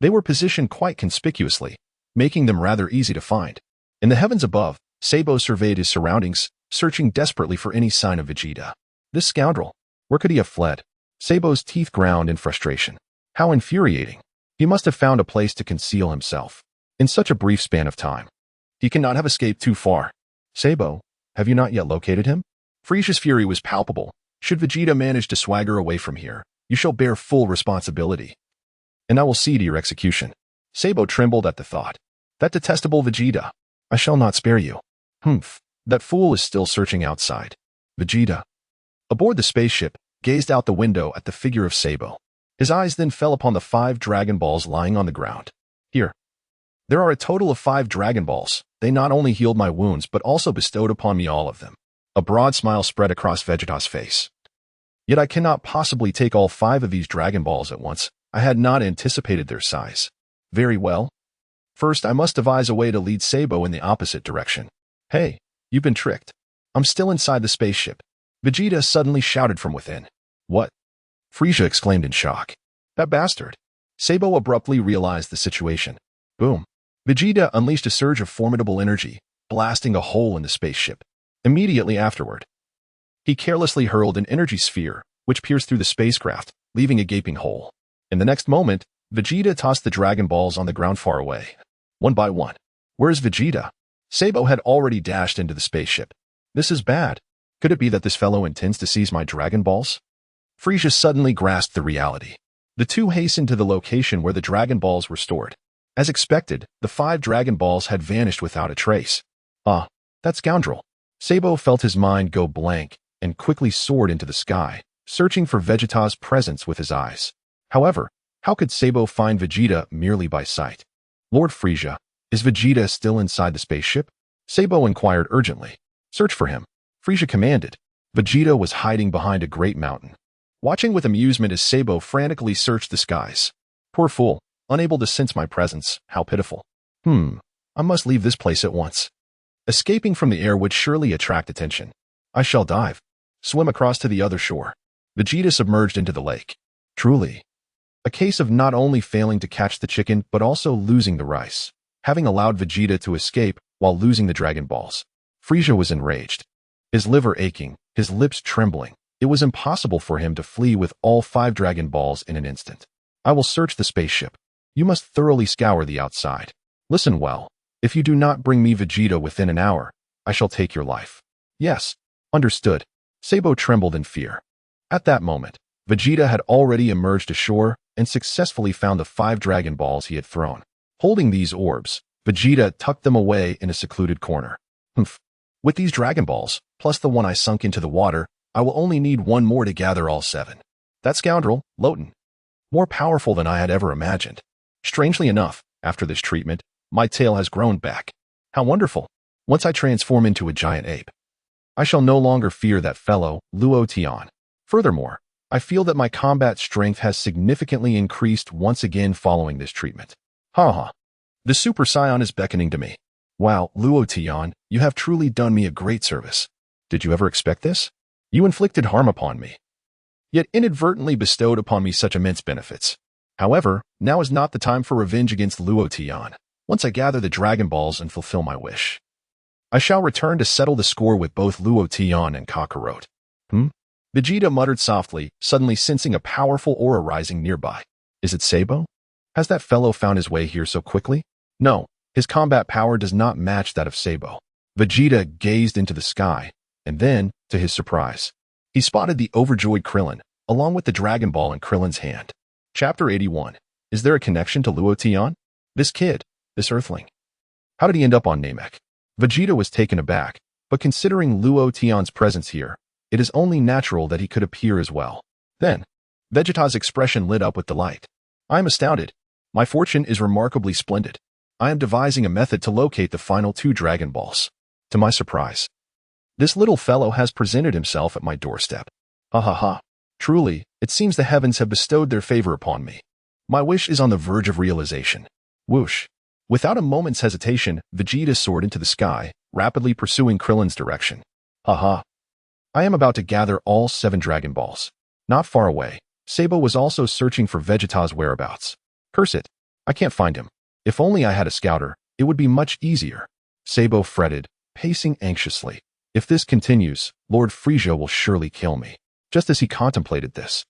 They were positioned quite conspicuously, making them rather easy to find. In the heavens above, Sabo surveyed his surroundings, searching desperately for any sign of Vegeta. This scoundrel, where could he have fled? Sabo's teeth ground in frustration. How infuriating. He must have found a place to conceal himself. In such a brief span of time. He cannot have escaped too far. Sabo, have you not yet located him? Frieza's fury was palpable. Should Vegeta manage to swagger away from here, you shall bear full responsibility. And I will see to your execution. Sabo trembled at the thought. That detestable Vegeta. I shall not spare you. Humph. That fool is still searching outside. Vegeta, aboard the spaceship, gazed out the window at the figure of Sabo. His eyes then fell upon the 5 Dragon Balls lying on the ground. Here. There are a total of 5 Dragon Balls. They not only healed my wounds but also bestowed upon me all of them. A broad smile spread across Vegeta's face. Yet I cannot possibly take all 5 of these Dragon Balls at once. I had not anticipated their size. Very well. First, I must devise a way to lead Sabo in the opposite direction. Hey, you've been tricked. I'm still inside the spaceship. Vegeta suddenly shouted from within. What? Frieza exclaimed in shock. That bastard. Sabo abruptly realized the situation. Boom. Vegeta unleashed a surge of formidable energy, blasting a hole in the spaceship. Immediately afterward, he carelessly hurled an energy sphere, which pierced through the spacecraft, leaving a gaping hole. In the next moment, Vegeta tossed the Dragon Balls on the ground far away. One by one. Where is Vegeta? Sabo had already dashed into the spaceship. This is bad. Could it be that this fellow intends to seize my Dragon Balls? Frieza suddenly grasped the reality. The two hastened to the location where the Dragon Balls were stored. As expected, the 5 Dragon Balls had vanished without a trace. Ah, that scoundrel. Sabo felt his mind go blank and quickly soared into the sky, searching for Vegeta's presence with his eyes. However, how could Sabo find Vegeta merely by sight? Lord Frieza, is Vegeta still inside the spaceship? Sabo inquired urgently. Search for him. Frieza commanded. Vegeta was hiding behind a great mountain, watching with amusement as Sabo frantically searched the skies. Poor fool, unable to sense my presence, how pitiful. I must leave this place at once. Escaping from the air would surely attract attention. I shall dive. Swim across to the other shore. Vegeta submerged into the lake. Truly. A case of not only failing to catch the chicken but also losing the rice, having allowed Vegeta to escape while losing the Dragon Balls. Frieza was enraged. His liver aching, his lips trembling. It was impossible for him to flee with all 5 Dragon Balls in an instant. I will search the spaceship. You must thoroughly scour the outside. Listen well. If you do not bring me Vegeta within an hour, I shall take your life. Yes, understood. Sabo trembled in fear. At that moment, Vegeta had already emerged ashore and successfully found the 5 Dragon Balls he had thrown. Holding these orbs, Vegeta tucked them away in a secluded corner. Humph. With these Dragon Balls, plus the one I sunk into the water, I will only need one more to gather all 7. That scoundrel, Loten. More powerful than I had ever imagined. Strangely enough, after this treatment, my tail has grown back. How wonderful. Once I transform into a giant ape, I shall no longer fear that fellow, Luo Tian. Furthermore, I feel that my combat strength has significantly increased once again following this treatment. Ha ha. The Super Saiyan is beckoning to me. Wow, Luo Tian, you have truly done me a great service. Did you ever expect this? You inflicted harm upon me, yet inadvertently bestowed upon me such immense benefits. However, now is not the time for revenge against Luo Tian. Once I gather the Dragon Balls and fulfill my wish, I shall return to settle the score with both Luo Tian and Kakarot. Vegeta muttered softly, suddenly sensing a powerful aura rising nearby. Is it Sabo? Has that fellow found his way here so quickly? No, his combat power does not match that of Sabo. Vegeta gazed into the sky, and then, to his surprise, he spotted the overjoyed Krillin, along with the Dragon Ball in Krillin's hand. Chapter 81. Is there a connection to Luo Tian? This kid, this Earthling. How did he end up on Namek? Vegeta was taken aback, but considering Luo Tian's presence here, it is only natural that he could appear as well. Then, Vegeta's expression lit up with delight. I am astounded. My fortune is remarkably splendid. I am devising a method to locate the final 2 Dragon Balls. To my surprise, this little fellow has presented himself at my doorstep. Ha ha ha. Truly, it seems the heavens have bestowed their favor upon me. My wish is on the verge of realization. Whoosh. Without a moment's hesitation, Vegeta soared into the sky, rapidly pursuing Krillin's direction. Ha ha. I am about to gather all 7 Dragon Balls. Not far away, Sabo was also searching for Vegeta's whereabouts. Curse it. I can't find him. If only I had a scouter, it would be much easier. Sabo fretted, pacing anxiously. If this continues, Lord Frieza will surely kill me. Just as he contemplated this,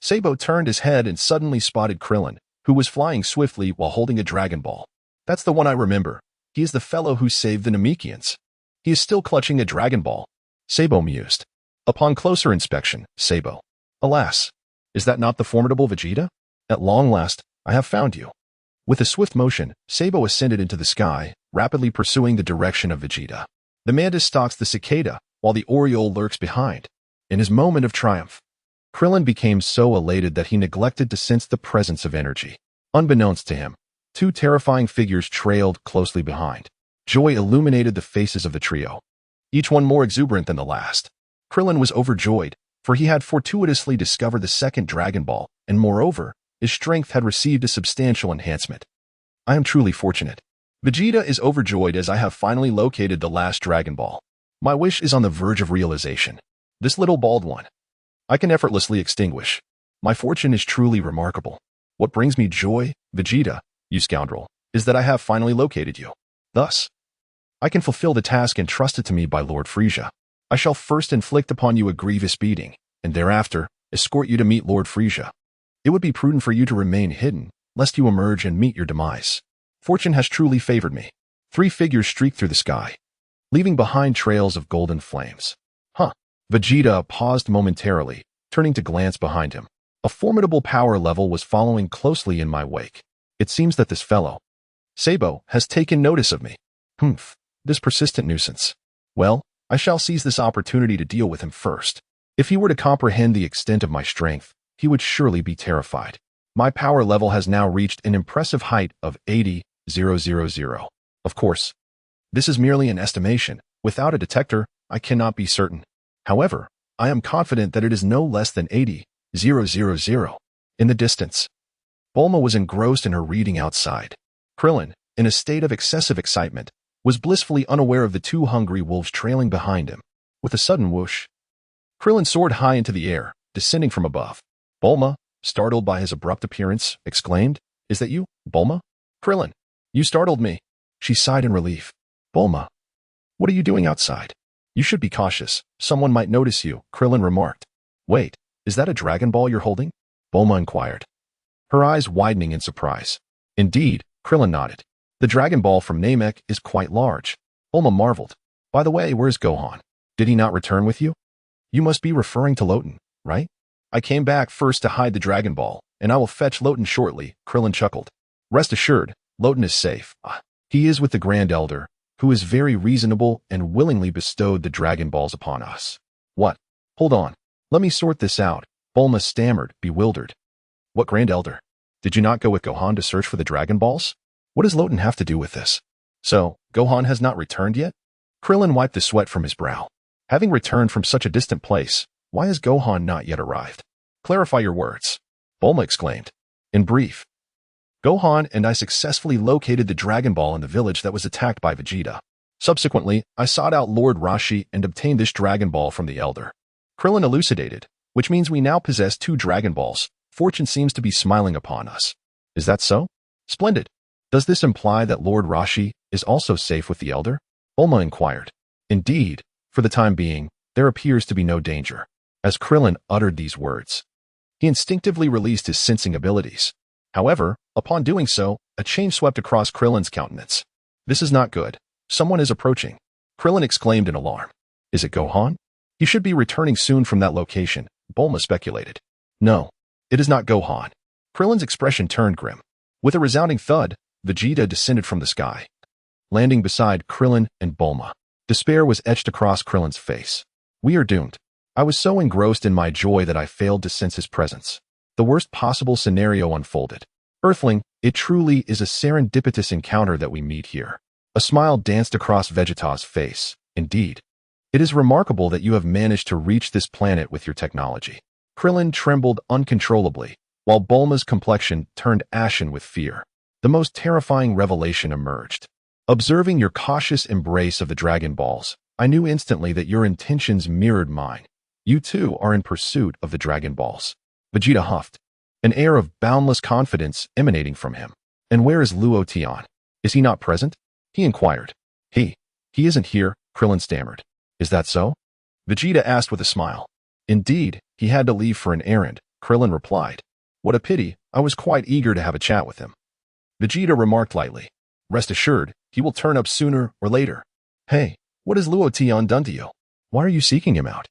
Sabo turned his head and suddenly spotted Krillin, who was flying swiftly while holding a Dragon Ball. That's the one I remember. He is the fellow who saved the Namekians. He is still clutching a Dragon Ball. Sabo mused. Upon closer inspection, Sabo. Alas, is that not the formidable Vegeta? At long last, I have found you. With a swift motion, Sabo ascended into the sky, rapidly pursuing the direction of Vegeta. The mantis stalks the cicada, while the Oriole lurks behind. In his moment of triumph, Krillin became so elated that he neglected to sense the presence of energy. Unbeknownst to him, 2 terrifying figures trailed closely behind. Joy illuminated the faces of the trio, each one more exuberant than the last. Krillin was overjoyed, for he had fortuitously discovered the 2nd Dragon Ball, and moreover, his strength had received a substantial enhancement. I am truly fortunate. Vegeta is overjoyed as I have finally located the last Dragon Ball. My wish is on the verge of realization. This little bald one, I can effortlessly extinguish. My fortune is truly remarkable. What brings me joy, Vegeta, you scoundrel, is that I have finally located you. Thus, I can fulfill the task entrusted to me by Lord Frieza. I shall first inflict upon you a grievous beating, and thereafter, escort you to meet Lord Frieza. It would be prudent for you to remain hidden, lest you emerge and meet your demise. Fortune has truly favored me. 3 figures streaked through the sky, leaving behind trails of golden flames. Vegeta paused momentarily, turning to glance behind him. A formidable power level was following closely in my wake. It seems that this fellow, Sabo, has taken notice of me. This persistent nuisance. Well, I shall seize this opportunity to deal with him first. If he were to comprehend the extent of my strength, he would surely be terrified. My power level has now reached an impressive height of 80,000. Of course, this is merely an estimation. Without a detector, I cannot be certain. However, I am confident that it is no less than 80,000. In the distance, Bulma was engrossed in her reading outside. Krillin, in a state of excessive excitement, was blissfully unaware of the 2 hungry wolves trailing behind him. With a sudden whoosh, Krillin soared high into the air, descending from above. Bulma, startled by his abrupt appearance, exclaimed, "Is that you, Bulma?" "Krillin, you startled me." She sighed in relief. "Bulma, what are you doing outside? You should be cautious. Someone might notice you," Krillin remarked. "Wait, is that a Dragon Ball you're holding?" Bulma inquired, her eyes widening in surprise. "Indeed," Krillin nodded. "The Dragon Ball from Namek is quite large." Bulma marveled. "By the way, where's Gohan? Did he not return with you?" "You must be referring to Loten, right? I came back first to hide the Dragon Ball, and I will fetch Loten shortly," Krillin chuckled. "Rest assured, Loten is safe. He is with the Grand Elder, who is very reasonable and willingly bestowed the Dragon Balls upon us. What? Hold on. Let me sort this out, Bulma stammered, bewildered. What Grand Elder? Did you not go with Gohan to search for the Dragon Balls? What does Loten have to do with this? So, Gohan has not returned yet? Krillin wiped the sweat from his brow. Having returned from such a distant place, why has Gohan not yet arrived? Clarify your words, Bulma exclaimed. In brief, Gohan and I successfully located the Dragon Ball in the village that was attacked by Vegeta. Subsequently, I sought out Lord Rashi and obtained this Dragon Ball from the Elder. Krillin elucidated, which means we now possess 2 Dragon Balls. Fortune seems to be smiling upon us. Is that so? Splendid. Does this imply that Lord Rashi is also safe with the Elder? Bulma inquired. Indeed, for the time being, there appears to be no danger. As Krillin uttered these words, he instinctively released his sensing abilities. However, upon doing so, a change swept across Krillin's countenance. This is not good. Someone is approaching. Krillin exclaimed in alarm. Is it Gohan? He should be returning soon from that location, Bulma speculated. No, it is not Gohan. Krillin's expression turned grim. With a resounding thud, Vegeta descended from the sky, landing beside Krillin and Bulma. Despair was etched across Krillin's face. We are doomed. I was so engrossed in my joy that I failed to sense his presence. The worst possible scenario unfolded. Earthling, it truly is a serendipitous encounter that we meet here. A smile danced across Vegeta's face. Indeed. It is remarkable that you have managed to reach this planet with your technology. Krillin trembled uncontrollably, while Bulma's complexion turned ashen with fear. The most terrifying revelation emerged. Observing your cautious embrace of the Dragon Balls, I knew instantly that your intentions mirrored mine. You too are in pursuit of the Dragon Balls. Vegeta huffed, an air of boundless confidence emanating from him. And where is Luo Tian? Is he not present? He inquired. He isn't here, Krillin stammered. Is that so? Vegeta asked with a smile. Indeed, he had to leave for an errand, Krillin replied. What a pity, I was quite eager to have a chat with him. Vegeta remarked lightly. Rest assured, he will turn up sooner or later. Hey, what has Luo Tian done to you? Why are you seeking him out?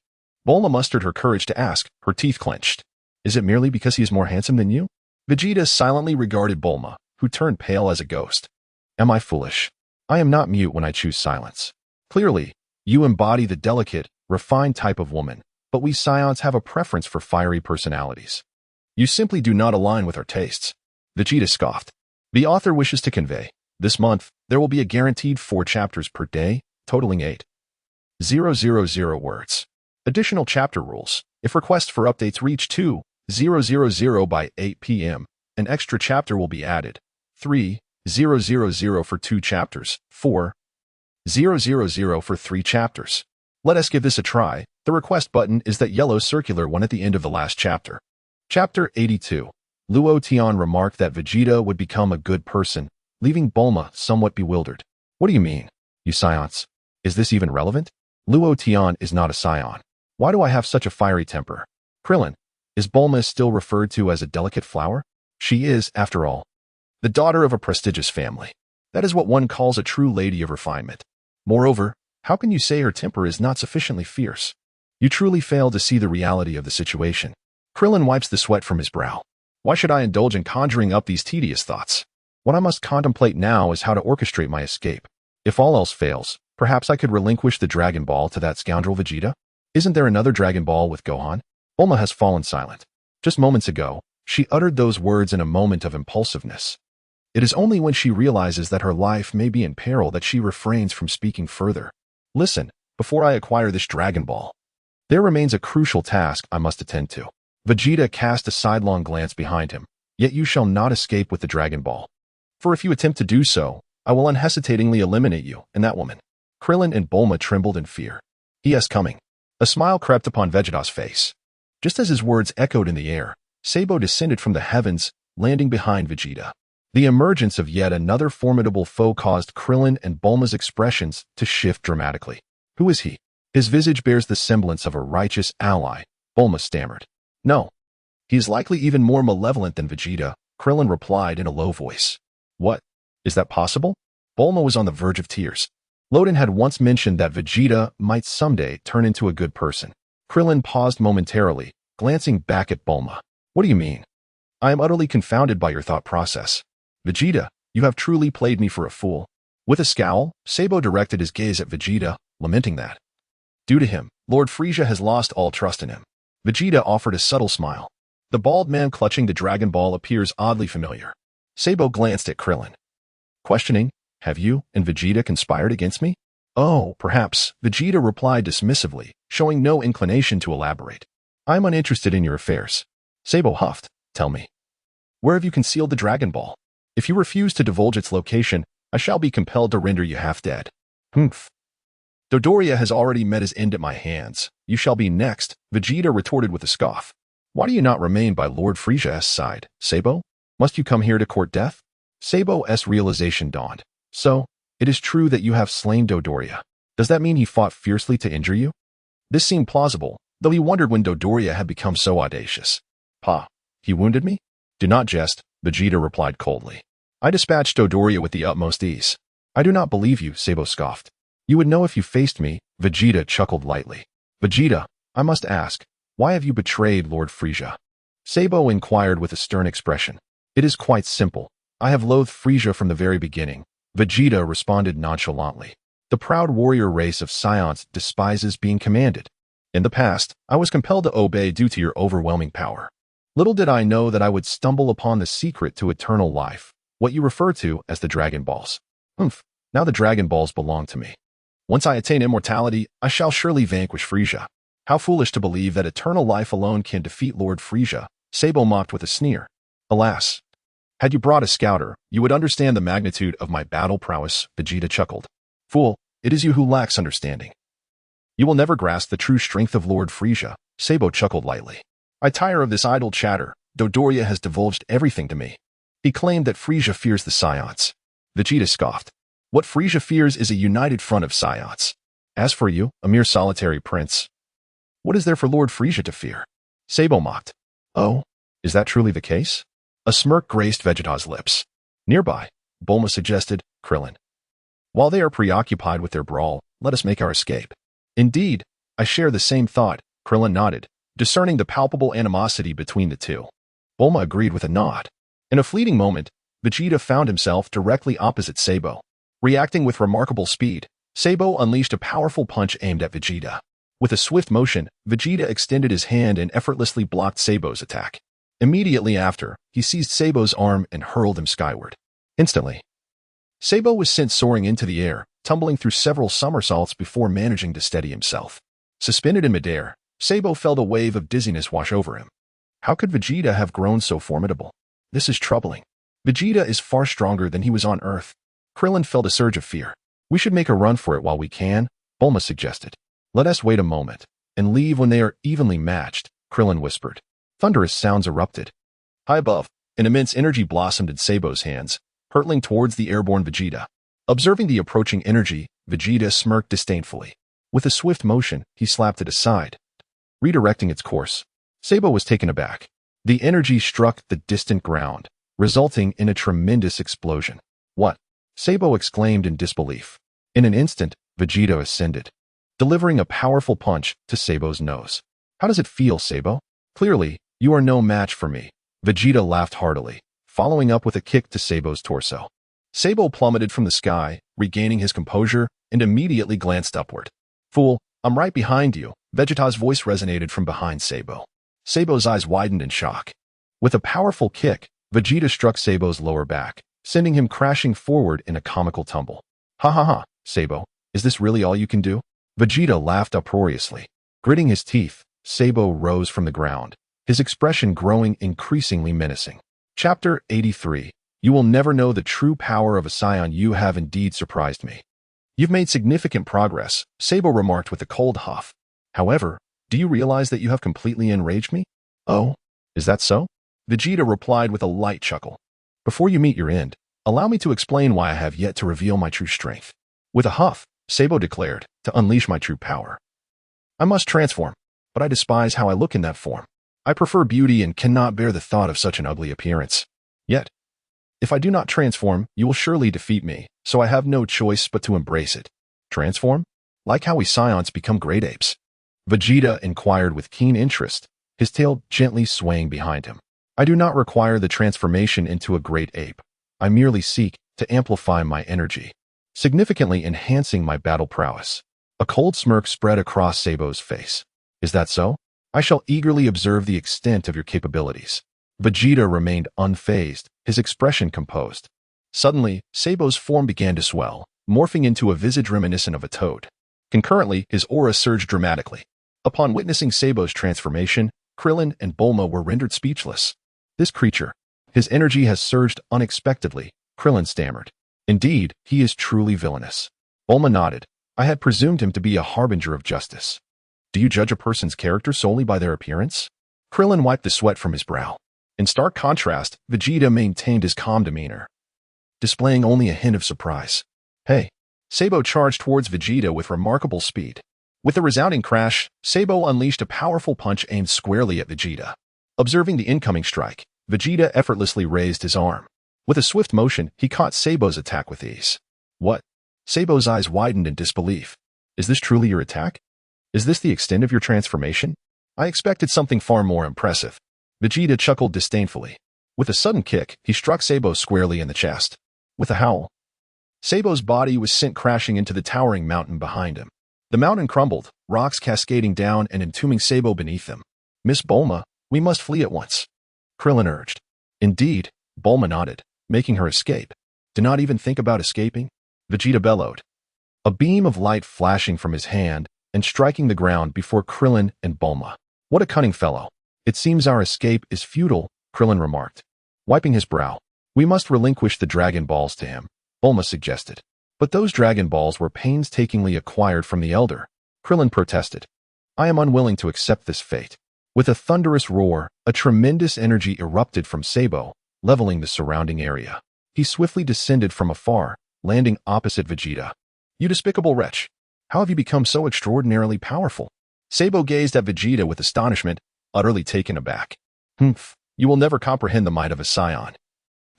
Bulma mustered her courage to ask, her teeth clenched. Is it merely because he is more handsome than you? Vegeta silently regarded Bulma, who turned pale as a ghost. Am I foolish? I am not mute when I choose silence. Clearly, you embody the delicate, refined type of woman, but we Scions have a preference for fiery personalities. You simply do not align with our tastes. Vegeta scoffed. The author wishes to convey, this month, there will be a guaranteed 4 chapters per day, totaling 8,000 words. Additional chapter rules. If requests for updates reach 2,000 by 8 p.m., an extra chapter will be added. 3,000 for 2 chapters, 4,000 for 3 chapters. Let us give this a try. The request button is that yellow circular one at the end of the last chapter. Chapter 82. Luo Tian remarked that Vegeta would become a good person, leaving Bulma somewhat bewildered. What do you mean, you Scions? Is this even relevant? Luo Tian is not a Scion. Why do I have such a fiery temper? Krillin, is Bulma still referred to as a delicate flower? She is, after all, the daughter of a prestigious family. That is what one calls a true lady of refinement. Moreover, how can you say her temper is not sufficiently fierce? You truly fail to see the reality of the situation. Krillin wipes the sweat from his brow. Why should I indulge in conjuring up these tedious thoughts? What I must contemplate now is how to orchestrate my escape. If all else fails, perhaps I could relinquish the Dragon Ball to that scoundrel Vegeta? Isn't there another Dragon Ball with Gohan? Bulma has fallen silent. Just moments ago, she uttered those words in a moment of impulsiveness. It is only when she realizes that her life may be in peril that she refrains from speaking further. Listen, before I acquire this Dragon Ball, there remains a crucial task I must attend to. Vegeta cast a sidelong glance behind him. Yet you shall not escape with the Dragon Ball. For if you attempt to do so, I will unhesitatingly eliminate you and that woman. Krillin and Bulma trembled in fear. He is coming. A smile crept upon Vegeta's face. Just as his words echoed in the air, Sabo descended from the heavens, landing behind Vegeta. The emergence of yet another formidable foe caused Krillin and Bulma's expressions to shift dramatically. Who is he? His visage bears the semblance of a righteous ally, Bulma stammered. No. He is likely even more malevolent than Vegeta, Krillin replied in a low voice. What? Is that possible? Bulma was on the verge of tears. Loden had once mentioned that Vegeta might someday turn into a good person. Krillin paused momentarily, glancing back at Bulma. What do you mean? I am utterly confounded by your thought process. Vegeta, you have truly played me for a fool. With a scowl, Sabo directed his gaze at Vegeta, lamenting that, due to him, Lord Frieza has lost all trust in him. Vegeta offered a subtle smile. The bald man clutching the Dragon Ball appears oddly familiar. Sabo glanced at Krillin, questioning, have you and Vegeta conspired against me? Oh, perhaps, Vegeta replied dismissively, showing no inclination to elaborate. I'm uninterested in your affairs. Sabo huffed, tell me. Where have you concealed the Dragon Ball? If you refuse to divulge its location, I shall be compelled to render you half dead. Humph. Dodoria has already met his end at my hands. You shall be next, Vegeta retorted with a scoff. Why do you not remain by Lord Frieza's side, Sabo? Must you come here to court death? Sabo's realization dawned. So, it is true that you have slain Dodoria. Does that mean he fought fiercely to injure you? This seemed plausible, though he wondered when Dodoria had become so audacious. Pa, he wounded me? Do not jest, Vegeta replied coldly. I dispatched Dodoria with the utmost ease. I do not believe you, Sabo scoffed. You would know if you faced me, Vegeta chuckled lightly. Vegeta, I must ask, why have you betrayed Lord Frieza? Sabo inquired with a stern expression. It is quite simple. I have loathed Frieza from the very beginning. Vegeta responded nonchalantly. The proud warrior race of Scions despises being commanded. In the past, I was compelled to obey due to your overwhelming power. Little did I know that I would stumble upon the secret to eternal life, what you refer to as the Dragon Balls. Humph, now the Dragon Balls belong to me. Once I attain immortality, I shall surely vanquish Frieza. How foolish to believe that eternal life alone can defeat Lord Frieza, Sabo mocked with a sneer. Alas, had you brought a scouter, you would understand the magnitude of my battle prowess, Vegeta chuckled. Fool, it is you who lacks understanding. You will never grasp the true strength of Lord Frieza, Sabo chuckled lightly. I tire of this idle chatter. Dodoria has divulged everything to me. He claimed that Frieza fears the Scions. Vegeta scoffed. What Frieza fears is a united front of Scions. As for you, a mere solitary prince, what is there for Lord Frieza to fear? Sabo mocked. Oh, is that truly the case? A smirk graced Vegeta's lips. Nearby, Bulma suggested, Krillin. While they are preoccupied with their brawl, let us make our escape. Indeed, I share the same thought, Krillin nodded, discerning the palpable animosity between the two. Bulma agreed with a nod. In a fleeting moment, Vegeta found himself directly opposite Sabo. Reacting with remarkable speed, Sabo unleashed a powerful punch aimed at Vegeta. With a swift motion, Vegeta extended his hand and effortlessly blocked Sabo's attack. Immediately after, he seized Sabo's arm and hurled him skyward. Instantly, Sabo was sent soaring into the air, tumbling through several somersaults before managing to steady himself. Suspended in midair, Sabo felt a wave of dizziness wash over him. How could Vegeta have grown so formidable? This is troubling. Vegeta is far stronger than he was on Earth. Krillin felt a surge of fear. We should make a run for it while we can, Bulma suggested. Let us wait a moment, and leave when they are evenly matched, Krillin whispered. Thunderous sounds erupted. High above, an immense energy blossomed in Sabo's hands, hurtling towards the airborne Vegeta. Observing the approaching energy, Vegeta smirked disdainfully. With a swift motion, he slapped it aside, redirecting its course. Sabo was taken aback. The energy struck the distant ground, resulting in a tremendous explosion. What? Sabo exclaimed in disbelief. In an instant, Vegeta ascended, delivering a powerful punch to Sabo's nose. How does it feel, Sabo? Clearly, you are no match for me. Vegeta laughed heartily, following up with a kick to Sabo's torso. Sabo plummeted from the sky, regaining his composure, and immediately glanced upward. Fool, I'm right behind you, Vegeta's voice resonated from behind Sabo. Sabo's eyes widened in shock. With a powerful kick, Vegeta struck Sabo's lower back, sending him crashing forward in a comical tumble. Ha ha ha, Sabo, is this really all you can do? Vegeta laughed uproariously. Gritting his teeth, Sabo rose from the ground, his expression growing increasingly menacing. Chapter 83. You will never know the true power of a Scion. You have indeed surprised me. You've made significant progress, Sabo remarked with a cold huff. However, do you realize that you have completely enraged me? Oh, is that so? Vegeta replied with a light chuckle. Before you meet your end, allow me to explain why I have yet to reveal my true strength. With a huff, Sabo declared, to unleash my true power. I must transform, but I despise how I look in that form. I prefer beauty and cannot bear the thought of such an ugly appearance. Yet, if I do not transform, you will surely defeat me, so I have no choice but to embrace it. Transform? Like how we Scions become great apes? Vegeta inquired with keen interest, his tail gently swaying behind him. I do not require the transformation into a great ape. I merely seek to amplify my energy. significantly enhancing my battle prowess. A cold smirk spread across Sabo's face. Is that so? I shall eagerly observe the extent of your capabilities. Vegeta remained unfazed, his expression composed. Suddenly, Sabo's form began to swell, morphing into a visage reminiscent of a toad. Concurrently, his aura surged dramatically. Upon witnessing Sabo's transformation, Krillin and Bulma were rendered speechless. This creature, his energy has surged unexpectedly, Krillin stammered. Indeed, he is truly villainous. Bulma nodded. I had presumed him to be a harbinger of justice. Do you judge a person's character solely by their appearance? Krillin wiped the sweat from his brow. In stark contrast, Vegeta maintained his calm demeanor, displaying only a hint of surprise. Hey! Sabo charged towards Vegeta with remarkable speed. With a resounding crash, Sabo unleashed a powerful punch aimed squarely at Vegeta. Observing the incoming strike, Vegeta effortlessly raised his arm. With a swift motion, he caught Sabo's attack with ease. What? Sabo's eyes widened in disbelief. Is this truly your attack? Is this the extent of your transformation? I expected something far more impressive. Vegeta chuckled disdainfully. With a sudden kick, he struck Sabo squarely in the chest. With a howl, Sabo's body was sent crashing into the towering mountain behind him. The mountain crumbled, rocks cascading down and entombing Sabo beneath them. Miss Bulma, we must flee at once, Krillin urged. Indeed, Bulma nodded, making her escape. Do not even think about escaping, Vegeta bellowed. A beam of light flashing from his hand and striking the ground before Krillin and Bulma. What a cunning fellow. It seems our escape is futile, Krillin remarked. Wiping his brow. We must relinquish the Dragon Balls to him, Bulma suggested. But those Dragon Balls were painstakingly acquired from the Elder, Krillin protested. I am unwilling to accept this fate. With a thunderous roar, a tremendous energy erupted from Sabo, leveling the surrounding area. He swiftly descended from afar, landing opposite Vegeta. You despicable wretch! How have you become so extraordinarily powerful? Sabo gazed at Vegeta with astonishment, utterly taken aback. Humph, you will never comprehend the might of a Saiyan.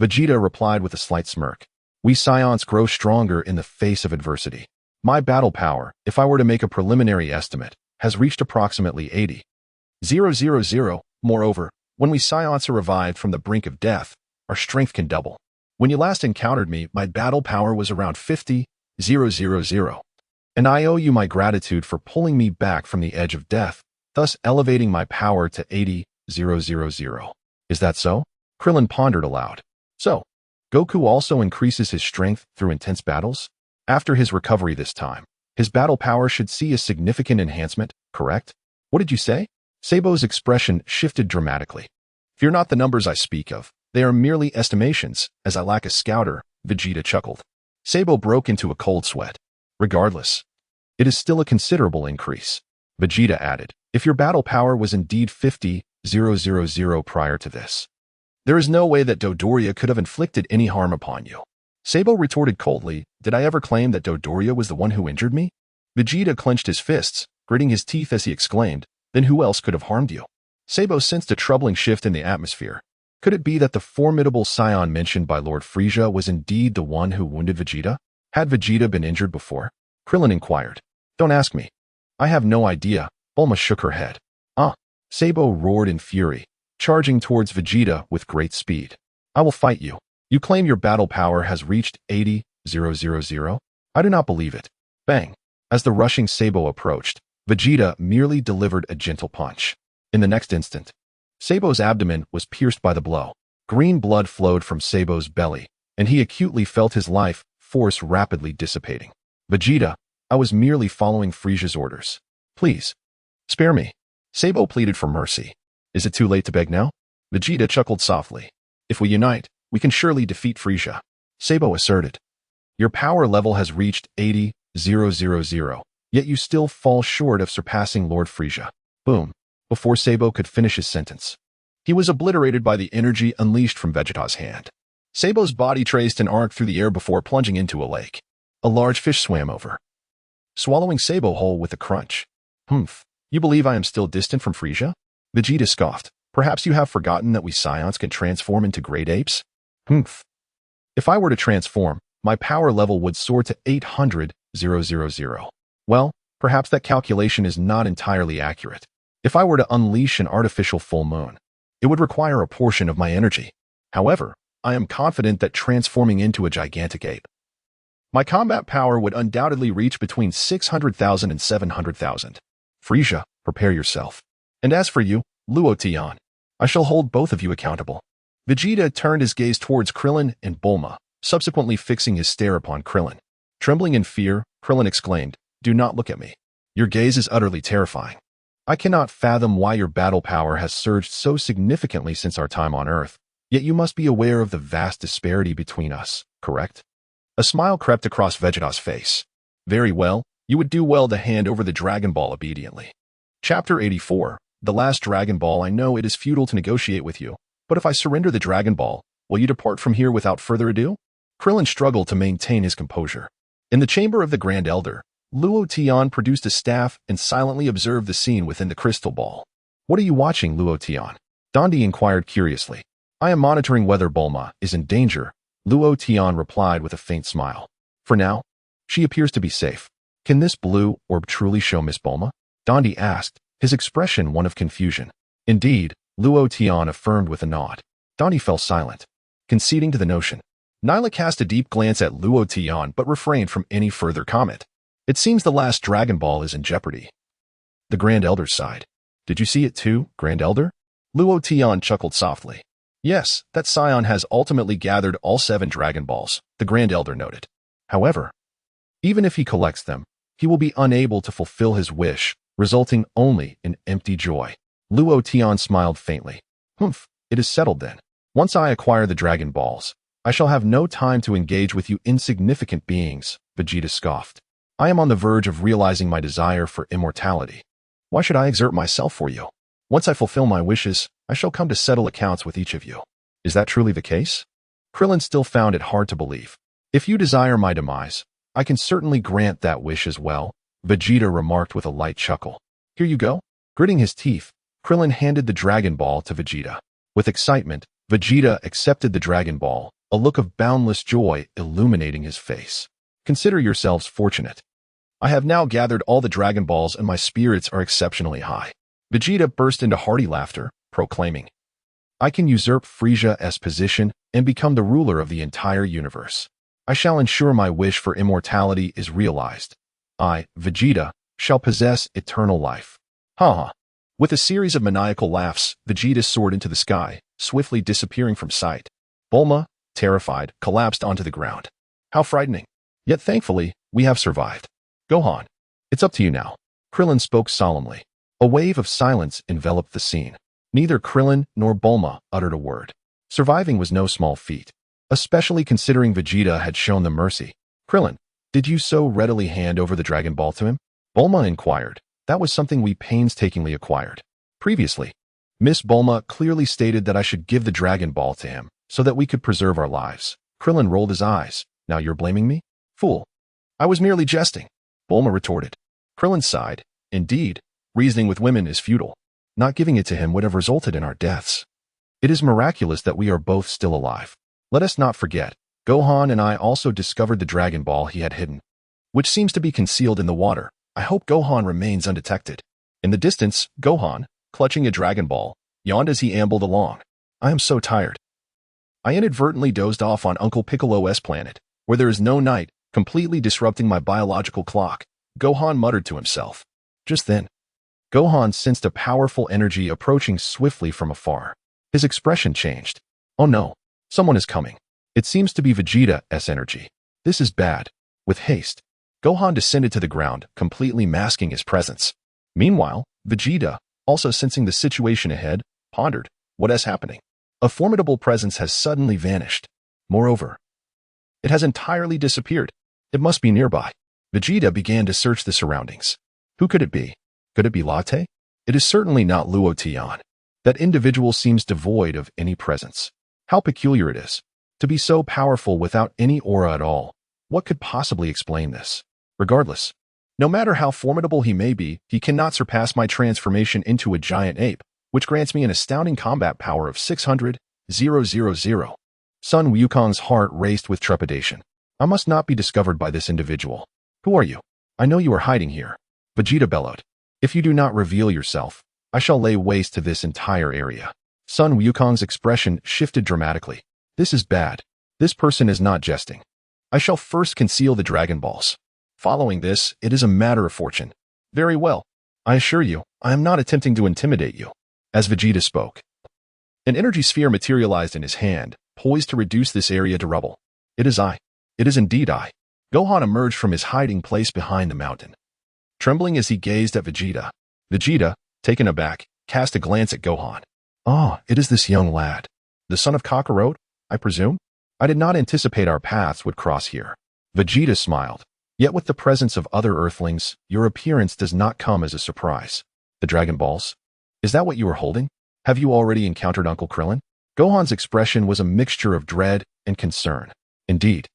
Vegeta replied with a slight smirk. We Saiyans grow stronger in the face of adversity. My battle power, if I were to make a preliminary estimate, has reached approximately 80,000. Moreover, when we Saiyans are revived from the brink of death, our strength can double. When you last encountered me, my battle power was around 50,000. And I owe you my gratitude for pulling me back from the edge of death, thus elevating my power to 80,000. Is that so? Krillin pondered aloud. So, Goku also increases his strength through intense battles? After his recovery this time, his battle power should see a significant enhancement, correct? What did you say? Sabo's expression shifted dramatically. Fear not the numbers I speak of. They are merely estimations, as I lack a scouter, Vegeta chuckled. Sabo broke into a cold sweat. Regardless, it is still a considerable increase. Vegeta added, if your battle power was indeed 50,000 prior to this, there is no way that Dodoria could have inflicted any harm upon you. Sabo retorted coldly, did I ever claim that Dodoria was the one who injured me? Vegeta clenched his fists, gritting his teeth as he exclaimed, then who else could have harmed you? Sabo sensed a troubling shift in the atmosphere. Could it be that the formidable Saiyan mentioned by Lord Frieza was indeed the one who wounded Vegeta? Had Vegeta been injured before? Krillin inquired. Don't ask me. I have no idea. Bulma shook her head. Sabo roared in fury, charging towards Vegeta with great speed. I will fight you. You claim your battle power has reached 80,000? I do not believe it. Bang. As the rushing Sabo approached, Vegeta merely delivered a gentle punch. In the next instant, Sabo's abdomen was pierced by the blow. Green blood flowed from Sabo's belly, and he acutely felt his life force rapidly dissipating. Vegeta, I was merely following Frieza's orders. Please, spare me. Sabo pleaded for mercy. Is it too late to beg now? Vegeta chuckled softly. If we unite, we can surely defeat Frieza. Sabo asserted. Your power level has reached 80,000, yet you still fall short of surpassing Lord Frieza. Boom. Before Sabo could finish his sentence, he was obliterated by the energy unleashed from Vegeta's hand. Sabo's body traced an arc through the air before plunging into a lake. A large fish swam over, swallowing Sabo whole with a crunch. Humph, you believe I am still distant from Frieza? Vegeta scoffed. Perhaps you have forgotten that we Saiyans can transform into great apes? Humph. If I were to transform, my power level would soar to 800,000. Well, perhaps that calculation is not entirely accurate. If I were to unleash an artificial full moon, it would require a portion of my energy. However, I am confident that transforming into a gigantic ape My combat power would undoubtedly reach between 600,000 and 700,000. Frisia, prepare yourself. And as for you, Luo Tian, I shall hold both of you accountable. Vegeta turned his gaze towards Krillin and Bulma, subsequently fixing his stare upon Krillin. Trembling in fear, Krillin exclaimed, "Do not look at me. Your gaze is utterly terrifying. I cannot fathom why your battle power has surged so significantly since our time on Earth, yet you must be aware of the vast disparity between us, correct?" A smile crept across Vegeta's face. "Very well, you would do well to hand over the Dragon Ball obediently." Chapter 84. The last Dragon Ball. I know it is futile to negotiate with you, but if I surrender the Dragon Ball, will you depart from here without further ado? Krillin struggled to maintain his composure. In the chamber of the Grand Elder, Luo Tian produced a staff and silently observed the scene within the crystal ball. "What are you watching, Luo Tian?" Dondi inquired curiously. "I am monitoring whether Bulma is in danger," Luo Tian replied with a faint smile. "For now, she appears to be safe. Can this blue orb truly show Miss Bulma?" Dondi asked, his expression one of confusion. "Indeed," Luo Tian affirmed with a nod. Dondi fell silent, conceding to the notion. Nyla cast a deep glance at Luo Tian but refrained from any further comment. "It seems the last Dragon Ball is in jeopardy." The Grand Elder sighed. "Did you see it too, Grand Elder?" Luo Tian chuckled softly. "Yes, that scion has ultimately gathered all 7 Dragon Balls," the Grand Elder noted. "However, even if he collects them, he will be unable to fulfill his wish, resulting only in empty joy." Luo Tian smiled faintly. "Humph, it is settled then. Once I acquire the Dragon Balls, I shall have no time to engage with you insignificant beings," Vegeta scoffed. "I am on the verge of realizing my desire for immortality. Why should I exert myself for you? Once I fulfill my wishes, I shall come to settle accounts with each of you." "Is that truly the case?" Krillin still found it hard to believe. "If you desire my demise, I can certainly grant that wish as well," Vegeta remarked with a light chuckle. "Here you go." Gritting his teeth, Krillin handed the Dragon Ball to Vegeta. With excitement, Vegeta accepted the Dragon Ball, a look of boundless joy illuminating his face. "Consider yourselves fortunate. I have now gathered all the Dragon Balls and my spirits are exceptionally high." Vegeta burst into hearty laughter, proclaiming, "I can usurp Frisia's position and become the ruler of the entire universe. I shall ensure my wish for immortality is realized. I, Vegeta, shall possess eternal life." Ha ha. With a series of maniacal laughs, Vegeta soared into the sky, swiftly disappearing from sight. Bulma, terrified, collapsed onto the ground. "How frightening. Yet thankfully, we have survived. Gohan, it's up to you now." Krillin spoke solemnly. A wave of silence enveloped the scene. Neither Krillin nor Bulma uttered a word. Surviving was no small feat, especially considering Vegeta had shown them mercy. "Krillin, did you so readily hand over the Dragon Ball to him?" Bulma inquired. "That was something we painstakingly acquired. Previously, Miss Bulma clearly stated that I should give the Dragon Ball to him so that we could preserve our lives." Krillin rolled his eyes. "Now you're blaming me? Fool. I was merely jesting," Bulma retorted. Krillin sighed. "Indeed, reasoning with women is futile. Not giving it to him would have resulted in our deaths. It is miraculous that we are both still alive. Let us not forget, Gohan and I also discovered the Dragon Ball he had hidden, which seems to be concealed in the water. I hope Gohan remains undetected." In the distance, Gohan, clutching a Dragon Ball, yawned as he ambled along. "I am so tired. I inadvertently dozed off on Uncle Piccolo's planet, where there is no night, completely disrupting my biological clock," Gohan muttered to himself. Just then, Gohan sensed a powerful energy approaching swiftly from afar. His expression changed. "Oh no, someone is coming. It seems to be Vegeta's energy. This is bad." With haste, Gohan descended to the ground, completely masking his presence. Meanwhile, Vegeta, also sensing the situation ahead, pondered, "What is happening? A formidable presence has suddenly vanished. Moreover, it has entirely disappeared. It must be nearby." Vegeta began to search the surroundings. Who could it be? Could it be Latte? It is certainly not Luo Tian. That individual seems devoid of any presence. How peculiar it is. To be so powerful without any aura at all. What could possibly explain this? Regardless, no matter how formidable he may be, he cannot surpass my transformation into a giant ape, which grants me an astounding combat power of 600,000. Sun Wukong's heart raced with trepidation. I must not be discovered by this individual. "Who are you? I know you are hiding here," Vegeta bellowed. "If you do not reveal yourself, I shall lay waste to this entire area." Sun Wukong's expression shifted dramatically. "This is bad. This person is not jesting. I shall first conceal the Dragon Balls. Following this, it is a matter of fortune. Very well. I assure you, I am not attempting to intimidate you. As Vegeta spoke, an energy sphere materialized in his hand, poised to reduce this area to rubble. It is I. It is indeed I. Gohan emerged from his hiding place behind the mountain. Trembling as he gazed at Vegeta, Vegeta, taken aback, cast a glance at Gohan. Ah, it is this young lad. The son of Kakarot, I presume? I did not anticipate our paths would cross here. Vegeta smiled. Yet with the presence of other Earthlings, your appearance does not come as a surprise. The Dragon Balls? Is that what you are holding? Have you already encountered Uncle Krillin? Gohan's expression was a mixture of dread and concern. Indeed.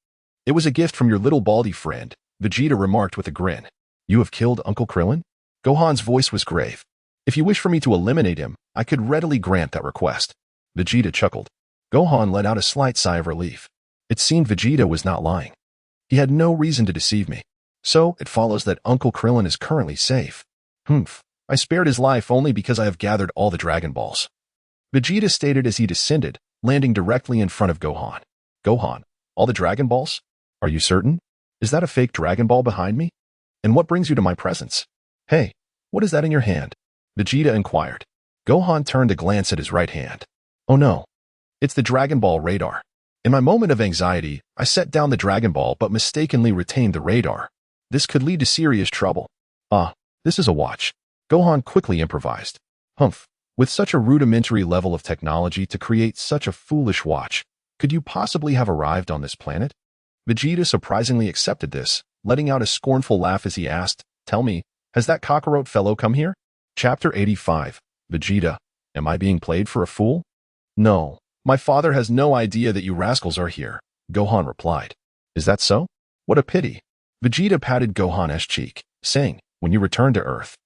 It was a gift from your little baldy friend, Vegeta remarked with a grin. You have killed Uncle Krillin? Gohan's voice was grave. If you wish for me to eliminate him, I could readily grant that request. Vegeta chuckled. Gohan let out a slight sigh of relief. It seemed Vegeta was not lying. He had no reason to deceive me. So, it follows that Uncle Krillin is currently safe. Humph. I spared his life only because I have gathered all the Dragon Balls. Vegeta stated as he descended, landing directly in front of Gohan. Gohan, all the Dragon Balls? Are you certain? Is that a fake Dragon Ball behind me? And what brings you to my presence? Hey, what is that in your hand? Vegeta inquired. Gohan turned to glance at his right hand. Oh no. It's the Dragon Ball radar. In my moment of anxiety, I set down the Dragon Ball but mistakenly retained the radar. This could lead to serious trouble. Ah, this is a watch. Gohan quickly improvised. Humph, with such a rudimentary level of technology to create such a foolish watch, could you possibly have arrived on this planet? Vegeta surprisingly accepted this, letting out a scornful laugh as he asked, Tell me, has that Kakarot fellow come here? Chapter 85. Vegeta, am I being played for a fool? No, my father has no idea that you rascals are here, Gohan replied. Is that so? What a pity. Vegeta patted Gohan's cheek, saying, When you return to Earth,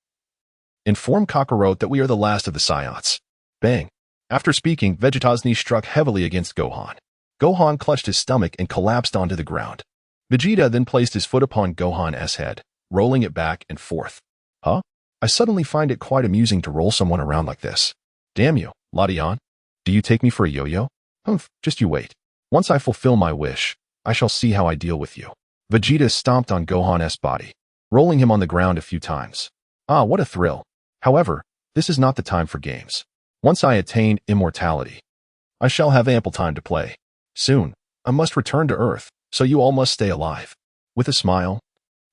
inform Kakarot that we are the last of the Saiyans. Bang. After speaking, Vegeta's knee struck heavily against Gohan. Gohan clutched his stomach and collapsed onto the ground. Vegeta then placed his foot upon Gohan's head, rolling it back and forth. Huh? I suddenly find it quite amusing to roll someone around like this. Damn you, Latian. Do you take me for a yo-yo? Humph, just you wait. Once I fulfill my wish, I shall see how I deal with you. Vegeta stomped on Gohan's body, rolling him on the ground a few times. Ah, what a thrill. However, this is not the time for games. Once I attain immortality, I shall have ample time to play. Soon, I must return to Earth, so you all must stay alive. With a smile,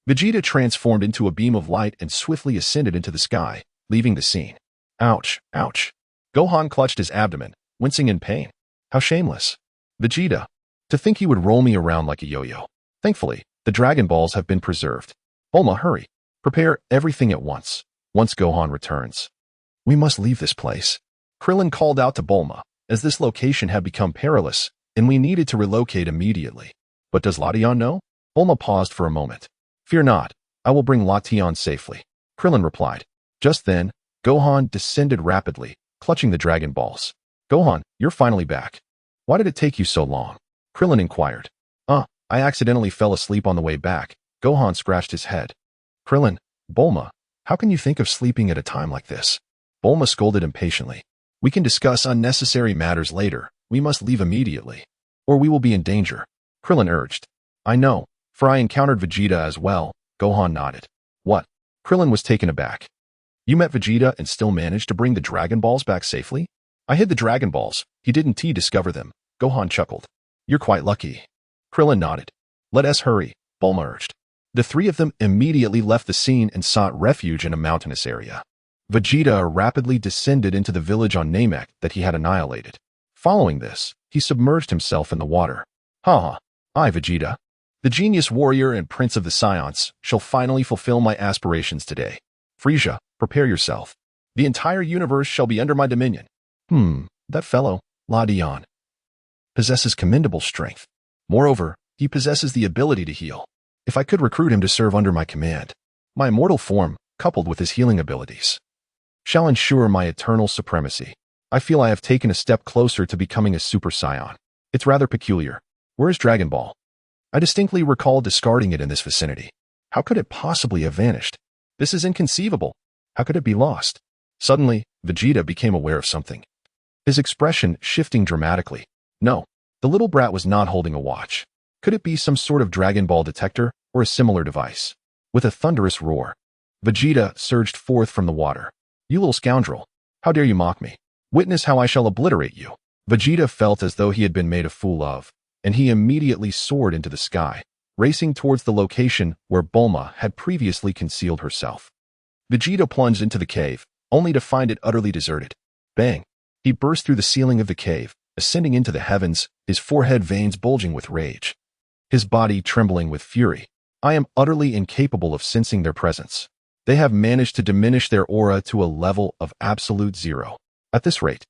Vegeta transformed into a beam of light and swiftly ascended into the sky, leaving the scene. Ouch, ouch. Gohan clutched his abdomen, wincing in pain. How shameless. Vegeta. To think he would roll me around like a yo-yo. Thankfully, the Dragon Balls have been preserved. Bulma, hurry. Prepare everything at once. Once Gohan returns, we must leave this place. Krillin called out to Bulma, as this location had become perilous, and we needed to relocate immediately. But does Latian know? Bulma paused for a moment. Fear not, I will bring Latian safely, Krillin replied. Just then, Gohan descended rapidly, clutching the Dragon Balls. Gohan, you're finally back. Why did it take you so long? Krillin inquired. I accidentally fell asleep on the way back. Gohan scratched his head. Krillin, Bulma, how can you think of sleeping at a time like this? Bulma scolded impatiently. We can discuss unnecessary matters later. We must leave immediately, or we will be in danger, Krillin urged. I know, for I encountered Vegeta as well, Gohan nodded. What? Krillin was taken aback. You met Vegeta and still managed to bring the Dragon Balls back safely? I hid the Dragon Balls. He didn't discover them. Gohan chuckled. You're quite lucky. Krillin nodded. Let us hurry, Bulma urged. The three of them immediately left the scene and sought refuge in a mountainous area. Vegeta rapidly descended into the village on Namek that he had annihilated. Following this, he submerged himself in the water. I, Vegeta, the genius warrior and prince of the Saiyans, shall finally fulfill my aspirations today. Frieza, prepare yourself. The entire universe shall be under my dominion. That fellow, Latian, possesses commendable strength. Moreover, he possesses the ability to heal. If I could recruit him to serve under my command, my immortal form, coupled with his healing abilities, shall ensure my eternal supremacy. I feel I have taken a step closer to becoming a Super Saiyan. It's rather peculiar. Where is Dragon Ball? I distinctly recall discarding it in this vicinity. How could it possibly have vanished? This is inconceivable. How could it be lost? Suddenly, Vegeta became aware of something. His expression shifting dramatically. No, the little brat was not holding a watch. Could it be some sort of Dragon Ball detector or a similar device? With a thunderous roar, Vegeta surged forth from the water. You little scoundrel! How dare you mock me? Witness how I shall obliterate you. Vegeta felt as though he had been made a fool of, and he immediately soared into the sky, racing towards the location where Bulma had previously concealed herself. Vegeta plunged into the cave, only to find it utterly deserted. Bang! He burst through the ceiling of the cave, ascending into the heavens, his forehead veins bulging with rage, his body trembling with fury. I am utterly incapable of sensing their presence. They have managed to diminish their aura to a level of absolute zero. At this rate,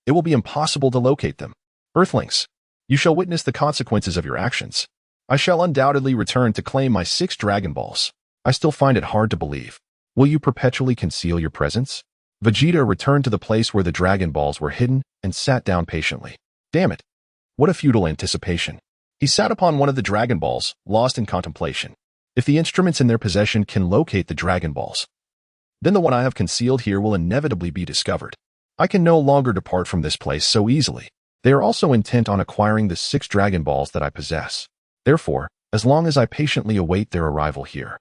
it will be impossible to locate them. Earthlings, you shall witness the consequences of your actions. I shall undoubtedly return to claim my 6 Dragon Balls. I still find it hard to believe. Will you perpetually conceal your presence? Vegeta returned to the place where the Dragon Balls were hidden and sat down patiently. Damn it! What a futile anticipation. He sat upon one of the Dragon Balls, lost in contemplation. If the instruments in their possession can locate the Dragon Balls, then the one I have concealed here will inevitably be discovered. I can no longer depart from this place so easily. They are also intent on acquiring the 6 Dragon Balls that I possess. Therefore, as long as I patiently await their arrival here,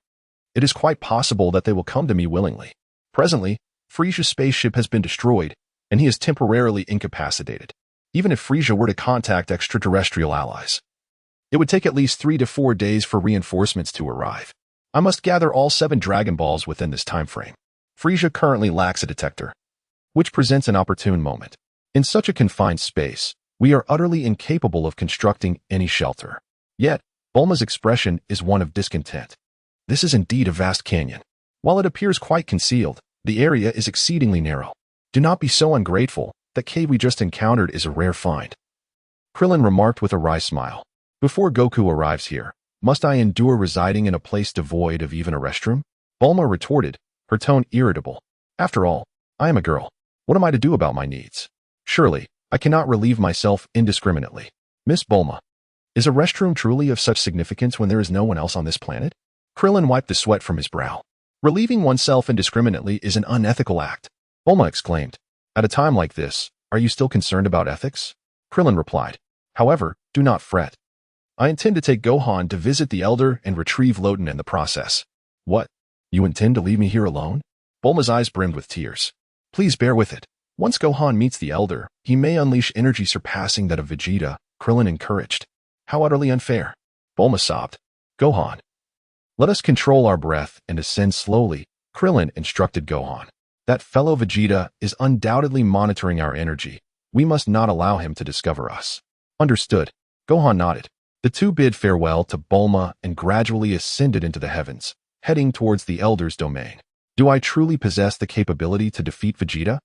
it is quite possible that they will come to me willingly. Presently, Frisia's spaceship has been destroyed, and he is temporarily incapacitated. Even if Frisia were to contact extraterrestrial allies, it would take at least 3 to 4 days for reinforcements to arrive. I must gather all 7 Dragon Balls within this time frame. Frisia currently lacks a detector, which presents an opportune moment. In such a confined space, we are utterly incapable of constructing any shelter. Yet, Bulma's expression is one of discontent. This is indeed a vast canyon. While it appears quite concealed, the area is exceedingly narrow. Do not be so ungrateful. That cave we just encountered is a rare find. Krillin remarked with a wry smile. Before Goku arrives here, must I endure residing in a place devoid of even a restroom? Bulma retorted, her tone irritable. After all, I am a girl. What am I to do about my needs? Surely, I cannot relieve myself indiscriminately. Miss Bulma, is a restroom truly of such significance when there is no one else on this planet? Krillin wiped the sweat from his brow. Relieving oneself indiscriminately is an unethical act. Bulma exclaimed. At a time like this, are you still concerned about ethics? Krillin replied. However, do not fret. I intend to take Gohan to visit the Elder and retrieve Loden in the process. What? You intend to leave me here alone? Bulma's eyes brimmed with tears. Please bear with it. Once Gohan meets the Elder, he may unleash energy surpassing that of Vegeta, Krillin encouraged. How utterly unfair. Bulma sobbed. Gohan. Let us control our breath and ascend slowly, Krillin instructed Gohan. That fellow Vegeta is undoubtedly monitoring our energy. We must not allow him to discover us. Understood. Gohan nodded. The two bid farewell to Bulma and gradually ascended into the heavens, heading towards the Elder's domain. Do I truly possess the capability to defeat Vegeta?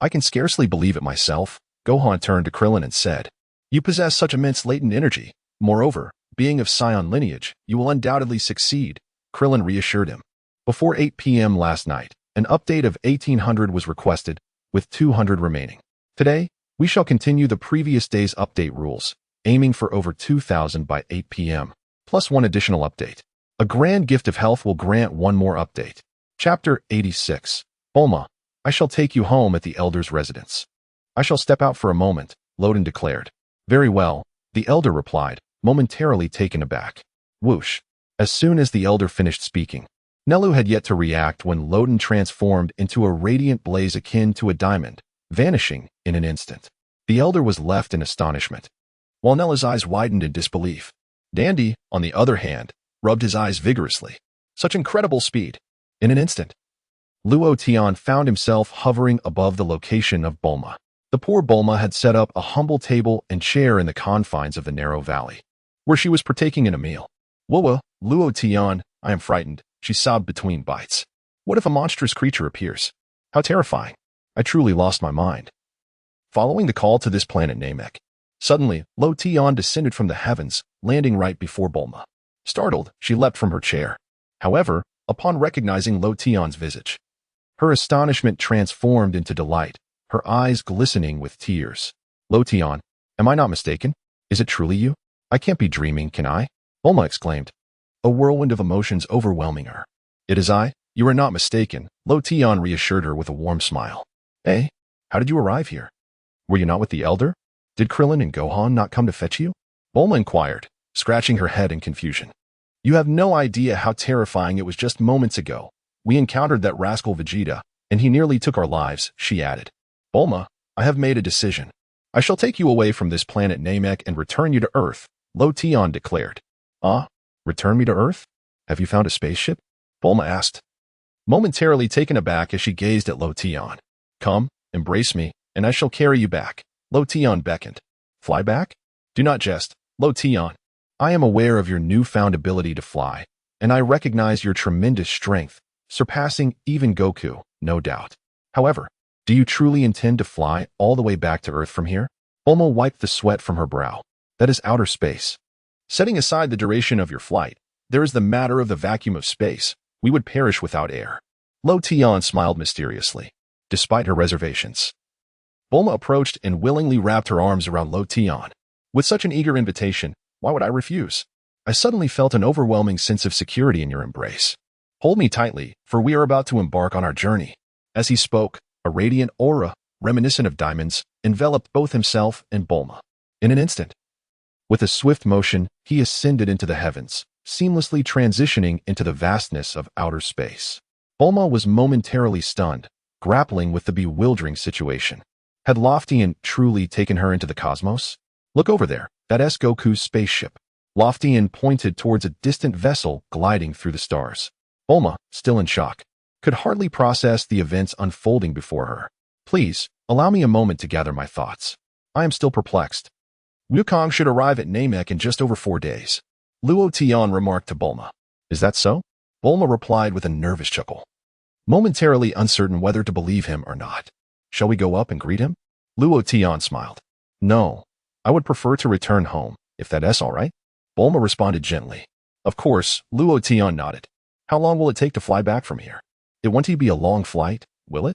I can scarcely believe it myself. Gohan turned to Krillin and said, You possess such immense latent energy. Moreover, being of Saiyan lineage, you will undoubtedly succeed, Krillin reassured him. Before 8 p.m. last night, an update of 1800 was requested, with 200 remaining. Today, we shall continue the previous day's update rules, aiming for over 2,000 by 8 p.m., plus one additional update. A grand gift of health will grant one more update. Chapter 86. Bulma, I shall take you home at the Elder's residence. I shall step out for a moment, Loden declared. Very well, the Elder replied, momentarily taken aback. Whoosh. As soon as the Elder finished speaking, Nelu had yet to react when Loden transformed into a radiant blaze akin to a diamond, vanishing in an instant. The Elder was left in astonishment, while Nelu's eyes widened in disbelief. Dandy, on the other hand, rubbed his eyes vigorously. Such incredible speed. In an instant, Luo Tian found himself hovering above the location of Bulma. The poor Bulma had set up a humble table and chair in the confines of the narrow valley, where she was partaking in a meal. Whoa, Luo Tian, I am frightened, she sobbed between bites. What if a monstrous creature appears? How terrifying. I truly lost my mind. Following the call to this planet Namek, suddenly, Lo Tian descended from the heavens, landing right before Bulma. Startled, she leapt from her chair. However, upon recognizing Lo Tian's visage, her astonishment transformed into delight, her eyes glistening with tears. Lo Tian, am I not mistaken? Is it truly you? I can't be dreaming, can I? Bulma exclaimed, a whirlwind of emotions overwhelming her. It is I. You are not mistaken, Lo Tian reassured her with a warm smile. Eh? How did you arrive here? Were you not with the Elder? Did Krillin and Gohan not come to fetch you? Bulma inquired. scratching her head in confusion. You have no idea how terrifying it was just moments ago. We encountered that rascal Vegeta, and he nearly took our lives, she added. Bulma, I have made a decision. I shall take you away from this planet Namek and return you to Earth, Lo Tian declared. Return me to Earth? Have you found a spaceship? Bulma asked, momentarily taken aback as she gazed at Lo Tian. Come, embrace me, and I shall carry you back. Lo Tian beckoned. Fly back? Do not jest, Lo Tian. I am aware of your newfound ability to fly, and I recognize your tremendous strength, surpassing even Goku, no doubt. However, do you truly intend to fly all the way back to Earth from here? Bulma wiped the sweat from her brow. That is outer space. Setting aside the duration of your flight, there is the matter of the vacuum of space. We would perish without air. Lo Tian smiled mysteriously, despite her reservations. Bulma approached and willingly wrapped her arms around Lo Tian. With such an eager invitation, why would I refuse? I suddenly felt an overwhelming sense of security in your embrace. Hold me tightly, for we are about to embark on our journey. As he spoke, a radiant aura, reminiscent of diamonds, enveloped both himself and Bulma. In an instant, with a swift motion, he ascended into the heavens, seamlessly transitioning into the vastness of outer space. Bulma was momentarily stunned, grappling with the bewildering situation. Had Loftian truly taken her into the cosmos? Look over there, that's Goku's spaceship. Loftian pointed towards a distant vessel gliding through the stars. Bulma, still in shock, could hardly process the events unfolding before her. Please, allow me a moment to gather my thoughts. I am still perplexed. Wukong should arrive at Namek in just over 4 days. Luo Tian remarked to Bulma. Is that so? Bulma replied with a nervous chuckle, momentarily uncertain whether to believe him or not. Shall we go up and greet him? Luo Tian smiled. No, I would prefer to return home, if that's all right. Bulma responded gently. Of course, Luo Tian nodded. How long will it take to fly back from here? It won't be a long flight, will it?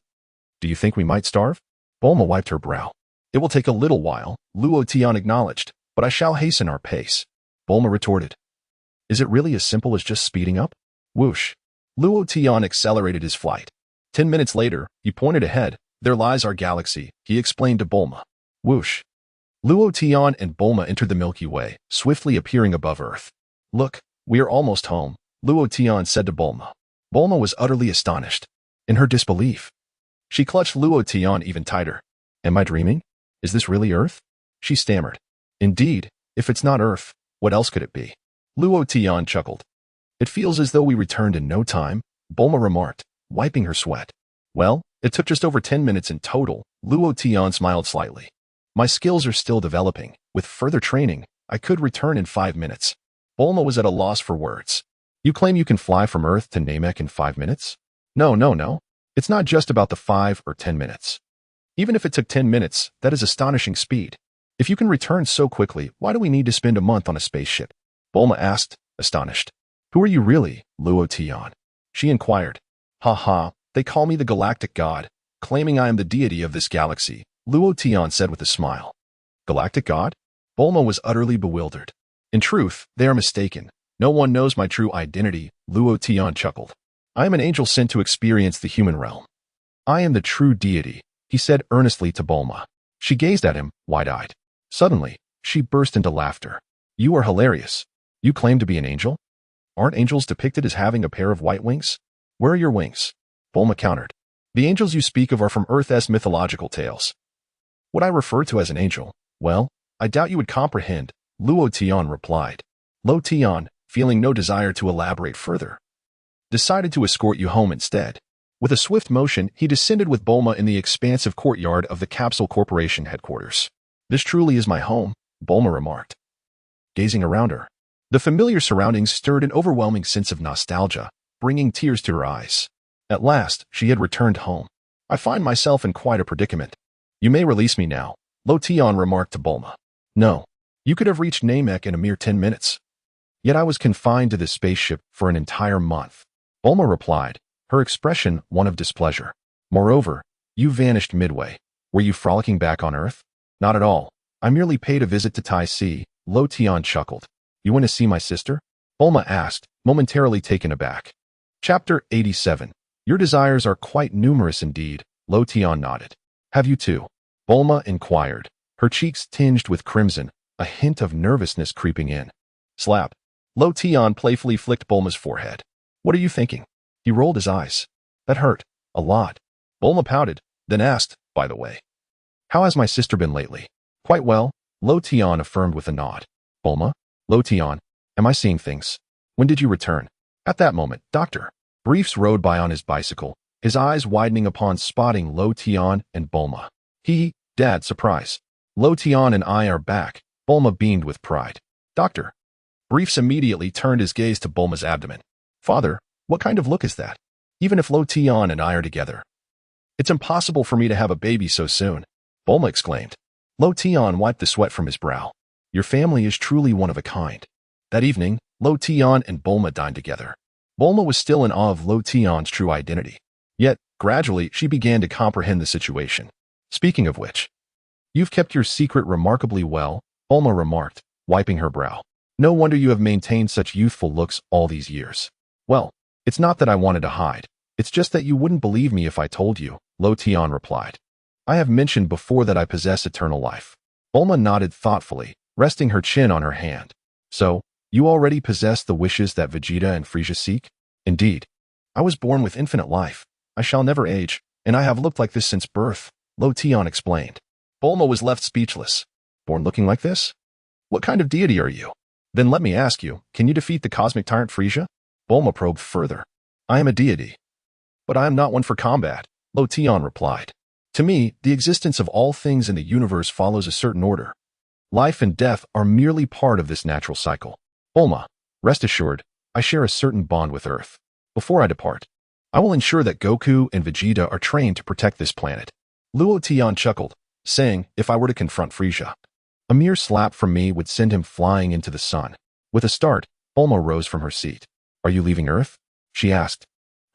Do you think we might starve? Bulma wiped her brow. It will take a little while, Luo Tian acknowledged, but I shall hasten our pace. Bulma retorted. Is it really as simple as just speeding up? Whoosh. Luo Tian accelerated his flight. 10 minutes later, he pointed ahead. There lies our galaxy, he explained to Bulma. Whoosh. Luo Tian and Bulma entered the Milky Way, swiftly appearing above Earth. Look, we are almost home, Luo Tian said to Bulma. Bulma was utterly astonished. In her disbelief, she clutched Luo Tian even tighter. Am I dreaming? Is this really Earth? She stammered. Indeed, if it's not Earth, what else could it be? Luo Tian chuckled. It feels as though we returned in no time, Bulma remarked, wiping her sweat. Well, it took just over 10 minutes in total, Luo Tian smiled slightly. My skills are still developing. With further training, I could return in 5 minutes. Bulma was at a loss for words. You claim you can fly from Earth to Namek in 5 minutes? No. It's not just about the 5 or 10 minutes. Even if it took 10 minutes, that is astonishing speed. If you can return so quickly, why do we need to spend a month on a spaceship? Bulma asked, astonished. Who are you really, Luo Tian? She inquired. Ha, they call me the Galactic God, claiming I am the deity of this galaxy, Luo Tian said with a smile. Galactic God? Bulma was utterly bewildered. In truth, they are mistaken. No one knows my true identity, Luo Tian chuckled. I am an angel sent to experience the human realm. I am the true deity, he said earnestly to Bulma. She gazed at him, wide-eyed. Suddenly, she burst into laughter. You are hilarious. You claim to be an angel? Aren't angels depicted as having a pair of white wings? Where are your wings? Bulma countered. The angels you speak of are from Earth's mythological tales. What I refer to as an angel, well, I doubt you would comprehend, Luo Tian replied. Lo Tian, feeling no desire to elaborate further, decided to escort you home instead. With a swift motion, he descended with Bulma in the expansive courtyard of the Capsule Corporation headquarters. This truly is my home, Bulma remarked, gazing around her. The familiar surroundings stirred an overwhelming sense of nostalgia, bringing tears to her eyes. At last, she had returned home. I find myself in quite a predicament. You may release me now, Lo Tian remarked to Bulma. No, you could have reached Namek in a mere 10 minutes. Yet I was confined to this spaceship for an entire month. Bulma replied, her expression one of displeasure. Moreover, you vanished midway. Were you frolicking back on Earth? Not at all. I merely paid a visit to Tai Si, Lo Tian chuckled. You want to see my sister? Bulma asked, momentarily taken aback. Chapter 87. Your desires are quite numerous indeed, Lo Tian nodded. Have you too? Bulma inquired, her cheeks tinged with crimson, a hint of nervousness creeping in. Slap. Lo Tian playfully flicked Bulma's forehead. What are you thinking? He rolled his eyes. That hurt. A lot. Bulma pouted, then asked, by the way. How has my sister been lately? Quite well, Lo Tian affirmed with a nod. Bulma? Lo Tian, am I seeing things? When did you return? At that moment, Dr. Briefs rode by on his bicycle, his eyes widening upon spotting Lo Tian and Bulma. Dad, surprise. Lo Tian and I are back. Bulma beamed with pride. Dr. Briefs immediately turned his gaze to Bulma's abdomen. Father, what kind of look is that? Even if Lo Tian and I are together. It's impossible for me to have a baby so soon, Bulma exclaimed. Lo Tian wiped the sweat from his brow. Your family is truly one of a kind. That evening, Lo Tian and Bulma dined together. Bulma was still in awe of Lo Tian's true identity. Yet, gradually, she began to comprehend the situation. Speaking of which, you've kept your secret remarkably well, Bulma remarked, wiping her brow. No wonder you have maintained such youthful looks all these years. Well, it's not that I wanted to hide. It's just that you wouldn't believe me if I told you, Lo Tian replied. I have mentioned before that I possess eternal life. Bulma nodded thoughtfully, resting her chin on her hand. So, you already possess the wishes that Vegeta and Frieza seek? Indeed. I was born with infinite life. I shall never age, and I have looked like this since birth, Lo Tian explained. Bulma was left speechless. Born looking like this? What kind of deity are you? Then let me ask you, can you defeat the cosmic tyrant Frieza? Bulma probed further. I am a deity. But I am not one for combat, Lo Tian replied. To me, the existence of all things in the universe follows a certain order. Life and death are merely part of this natural cycle. Bulma, rest assured, I share a certain bond with Earth. Before I depart, I will ensure that Goku and Vegeta are trained to protect this planet. Luo Tian chuckled, saying, if I were to confront Frieza, a mere slap from me would send him flying into the sun. With a start, Bulma rose from her seat. Are you leaving Earth? She asked.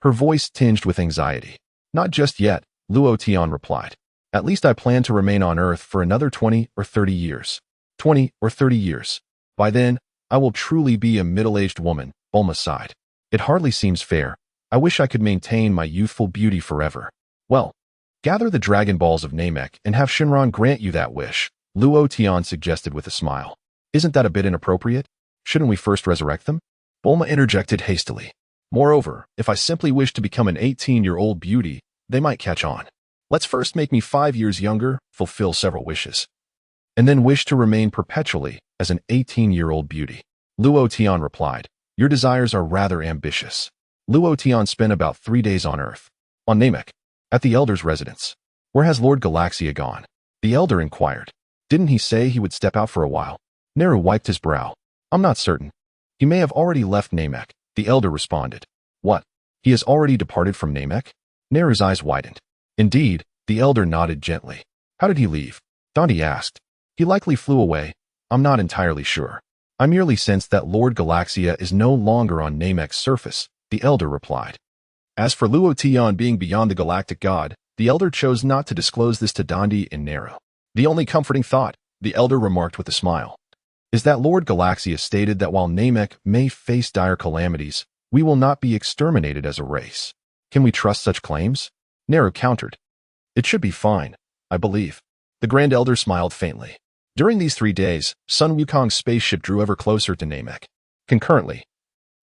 Her voice tinged with anxiety. Not just yet, Luo Tian replied. At least I plan to remain on Earth for another 20 or 30 years. 20 or 30 years. By then, I will truly be a middle-aged woman, Bulma sighed. It hardly seems fair. I wish I could maintain my youthful beauty forever. Well, gather the Dragon Balls of Namek and have Shenron grant you that wish, Luo Tian suggested with a smile. Isn't that a bit inappropriate? Shouldn't we first resurrect them? Bulma interjected hastily. Moreover, if I simply wish to become an 18-year-old beauty, they might catch on. Let's first make me 5 years younger, fulfill several wishes, and then wish to remain perpetually as an 18-year-old beauty. Luo Tian replied, your desires are rather ambitious. Luo Tian spent about 3 days on Earth, on Namek, at the Elder's residence. Where has Lord Galaxia gone? The Elder inquired. Didn't he say he would step out for a while? Neru wiped his brow. I'm not certain. He may have already left Namek, the Elder responded. What? He has already departed from Namek? Neru's eyes widened. Indeed, the Elder nodded gently. How did he leave? Dante asked. He likely flew away. I'm not entirely sure. I merely sense that Lord Galaxia is no longer on Namek's surface, the Elder replied. As for Luo Tian being beyond the galactic god, the Elder chose not to disclose this to Dante and Neru. The only comforting thought, the Elder remarked with a smile, is that Lord Galaxia stated that while Namek may face dire calamities, we will not be exterminated as a race. Can we trust such claims? Neru countered. It should be fine, I believe. The Grand Elder smiled faintly. During these 3 days, Sun Wukong's spaceship drew ever closer to Namek. Concurrently,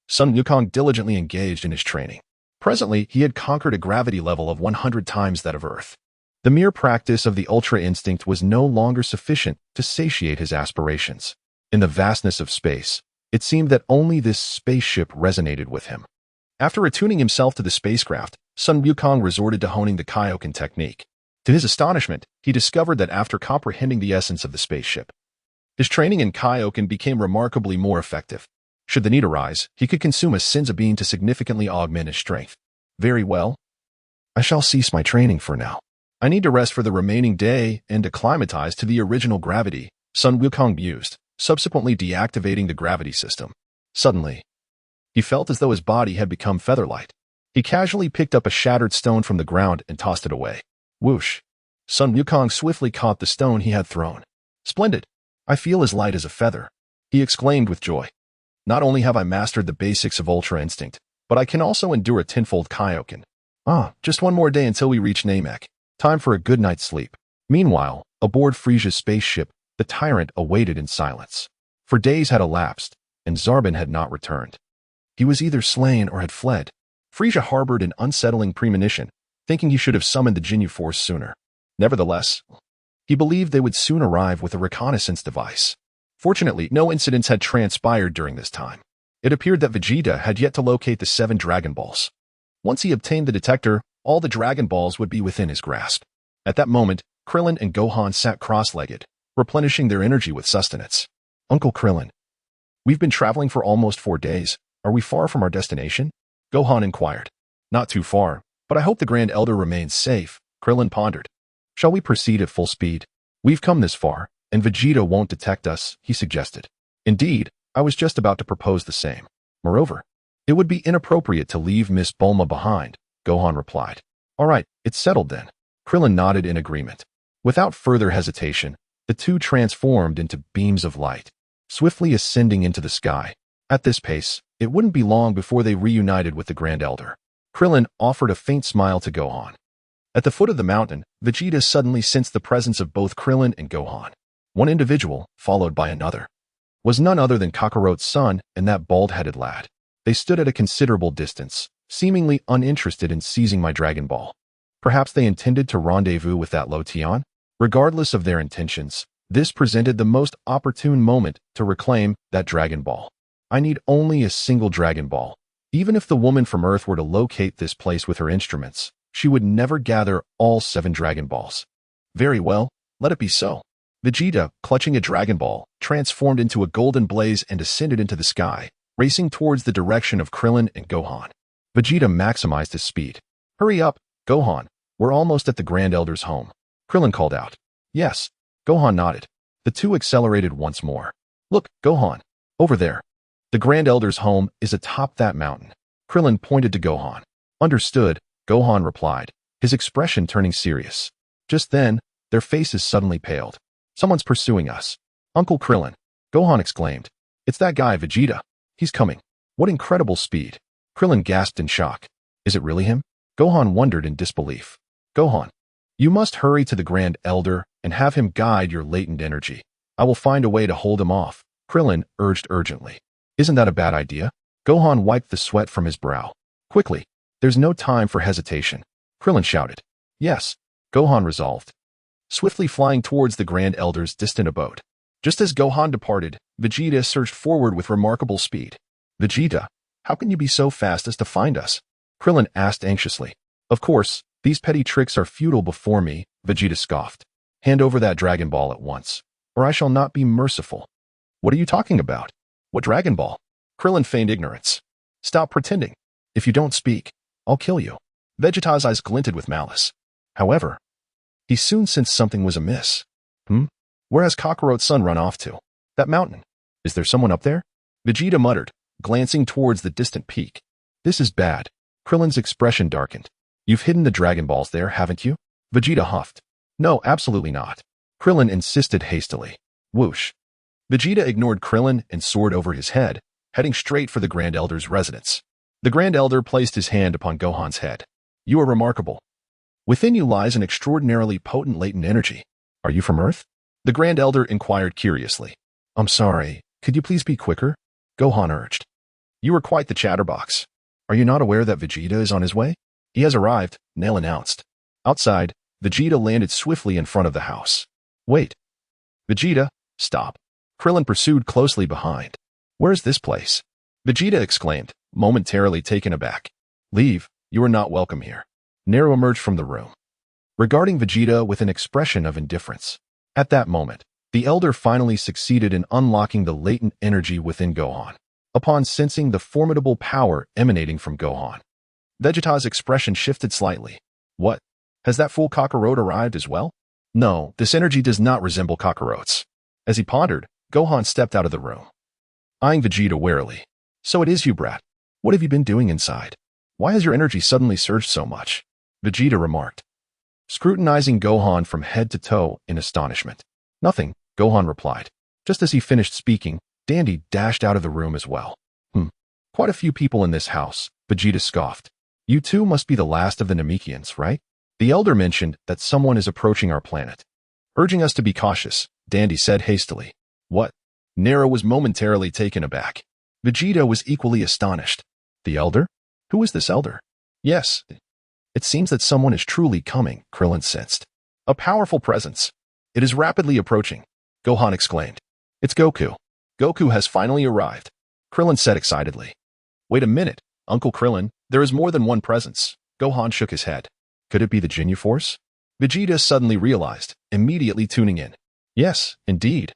Sun Wukong diligently engaged in his training. Presently, he had conquered a gravity level of 100 times that of Earth. The mere practice of the Ultra Instinct was no longer sufficient to satiate his aspirations. In the vastness of space, it seemed that only this spaceship resonated with him. After attuning himself to the spacecraft, Sun Wukong resorted to honing the Kaioken technique. To his astonishment, he discovered that after comprehending the essence of the spaceship, his training in Kaioken became remarkably more effective. Should the need arise, he could consume a Senzu bean to significantly augment his strength. Very well. I shall cease my training for now. I need to rest for the remaining day and acclimatize to the original gravity, Sun Wukong mused, subsequently deactivating the gravity system. Suddenly, he felt as though his body had become featherlight. He casually picked up a shattered stone from the ground and tossed it away. Whoosh! Sun Wukong swiftly caught the stone he had thrown. Splendid! I feel as light as a feather, he exclaimed with joy. Not only have I mastered the basics of Ultra Instinct, but I can also endure a tenfold Kaioken. Just one more day until we reach Namek. Time for a good night's sleep. Meanwhile, aboard Frieza's spaceship, the tyrant awaited in silence. For days had elapsed, and Zarbon had not returned. He was either slain or had fled. Frisia harbored an unsettling premonition, thinking he should have summoned the Jinyu force sooner. Nevertheless, he believed they would soon arrive with a reconnaissance device. Fortunately, no incidents had transpired during this time. It appeared that Vegeta had yet to locate the 7 Dragon Balls. Once he obtained the detector, all the Dragon Balls would be within his grasp. At that moment, Krillin and Gohan sat cross-legged, replenishing their energy with sustenance. Uncle Krillin, we've been traveling for almost 4 days. Are we far from our destination? Gohan inquired. Not too far, but I hope the Grand Elder remains safe, Krillin pondered. Shall we proceed at full speed? We've come this far, and Vegeta won't detect us, he suggested. Indeed, I was just about to propose the same. Moreover, it would be inappropriate to leave Miss Bulma behind, Gohan replied. All right, it's settled then. Krillin nodded in agreement. Without further hesitation, the two transformed into beams of light, swiftly ascending into the sky. At this pace, it wouldn't be long before they reunited with the Grand Elder. Krillin offered a faint smile to Gohan. At the foot of the mountain, Vegeta suddenly sensed the presence of both Krillin and Gohan. One individual, followed by another, was none other than Kakarot's son and that bald-headed lad. They stood at a considerable distance, seemingly uninterested in seizing my Dragon Ball. Perhaps they intended to rendezvous with that Lo Tian? Regardless of their intentions, this presented the most opportune moment to reclaim that Dragon Ball. I need only a single Dragon Ball. Even if the woman from Earth were to locate this place with her instruments, she would never gather all 7 Dragon Balls. Very well, let it be so. Vegeta, clutching a Dragon Ball, transformed into a golden blaze and ascended into the sky, racing towards the direction of Krillin and Gohan. Vegeta maximized his speed. Hurry up, Gohan. We're almost at the Grand Elder's home. Krillin called out. Yes. Gohan nodded. The two accelerated once more. Look, Gohan. Over there. The Grand Elder's home is atop that mountain. Krillin pointed to Gohan. Understood, Gohan replied, his expression turning serious. Just then, their faces suddenly paled. Someone's pursuing us. Uncle Krillin. Gohan exclaimed. It's that guy, Vegeta. He's coming. What incredible speed. Krillin gasped in shock. Is it really him? Gohan wondered in disbelief. Gohan, you must hurry to the Grand Elder and have him guide your latent energy. I will find a way to hold him off, Krillin urged urgently. Isn't that a bad idea? Gohan wiped the sweat from his brow. Quickly, there's no time for hesitation. Krillin shouted. Yes, Gohan resolved, swiftly flying towards the Grand Elder's distant abode. Just as Gohan departed, Vegeta surged forward with remarkable speed. Vegeta, how can you be so fast as to find us? Krillin asked anxiously. Of course, these petty tricks are futile before me, Vegeta scoffed. Hand over that Dragon Ball at once, or I shall not be merciful. What are you talking about? What Dragon Ball? Krillin feigned ignorance. Stop pretending. If you don't speak, I'll kill you. Vegeta's eyes glinted with malice. However, he soon sensed something was amiss. Where has Kakarot's son run off to? That mountain. Is there someone up there? Vegeta muttered, glancing towards the distant peak. This is bad. Krillin's expression darkened. You've hidden the Dragon Balls there, haven't you? Vegeta huffed. No, absolutely not. Krillin insisted hastily. Whoosh. Vegeta ignored Krillin and soared over his head, heading straight for the Grand Elder's residence. The Grand Elder placed his hand upon Gohan's head. You are remarkable. Within you lies an extraordinarily potent latent energy. Are you from Earth? The Grand Elder inquired curiously. I'm sorry, could you please be quicker? Gohan urged. You are quite the chatterbox. Are you not aware that Vegeta is on his way? He has arrived, Nail announced. Outside, Vegeta landed swiftly in front of the house. Wait. Vegeta, stop. Krillin pursued closely behind. Where's this place? Vegeta exclaimed, momentarily taken aback. Leave, you are not welcome here. Nero emerged from the room, regarding Vegeta with an expression of indifference. At that moment, the Elder finally succeeded in unlocking the latent energy within Gohan. Upon sensing the formidable power emanating from Gohan, Vegeta's expression shifted slightly. What? Has that fool Kakarot arrived as well? No, this energy does not resemble Kakarot's. As he pondered, Gohan stepped out of the room, eyeing Vegeta warily. So it is you, brat. What have you been doing inside? Why has your energy suddenly surged so much? Vegeta remarked, scrutinizing Gohan from head to toe in astonishment. Nothing, Gohan replied. Just as he finished speaking, Dandy dashed out of the room as well. Quite a few people in this house, Vegeta scoffed. You two must be the last of the Namekians, right? The Elder mentioned that someone is approaching our planet, urging us to be cautious, Dandy said hastily. What? Nero was momentarily taken aback. Vegeta was equally astonished. The elder? Who is this elder? Yes, it seems that someone is truly coming, Krillin sensed. A powerful presence. It is rapidly approaching, Gohan exclaimed. It's Goku. Goku has finally arrived, Krillin said excitedly. Wait a minute, Uncle Krillin, there is more than one presence. Gohan shook his head. Could it be the Ginyu Force? Vegeta suddenly realized, immediately tuning in. Yes, indeed.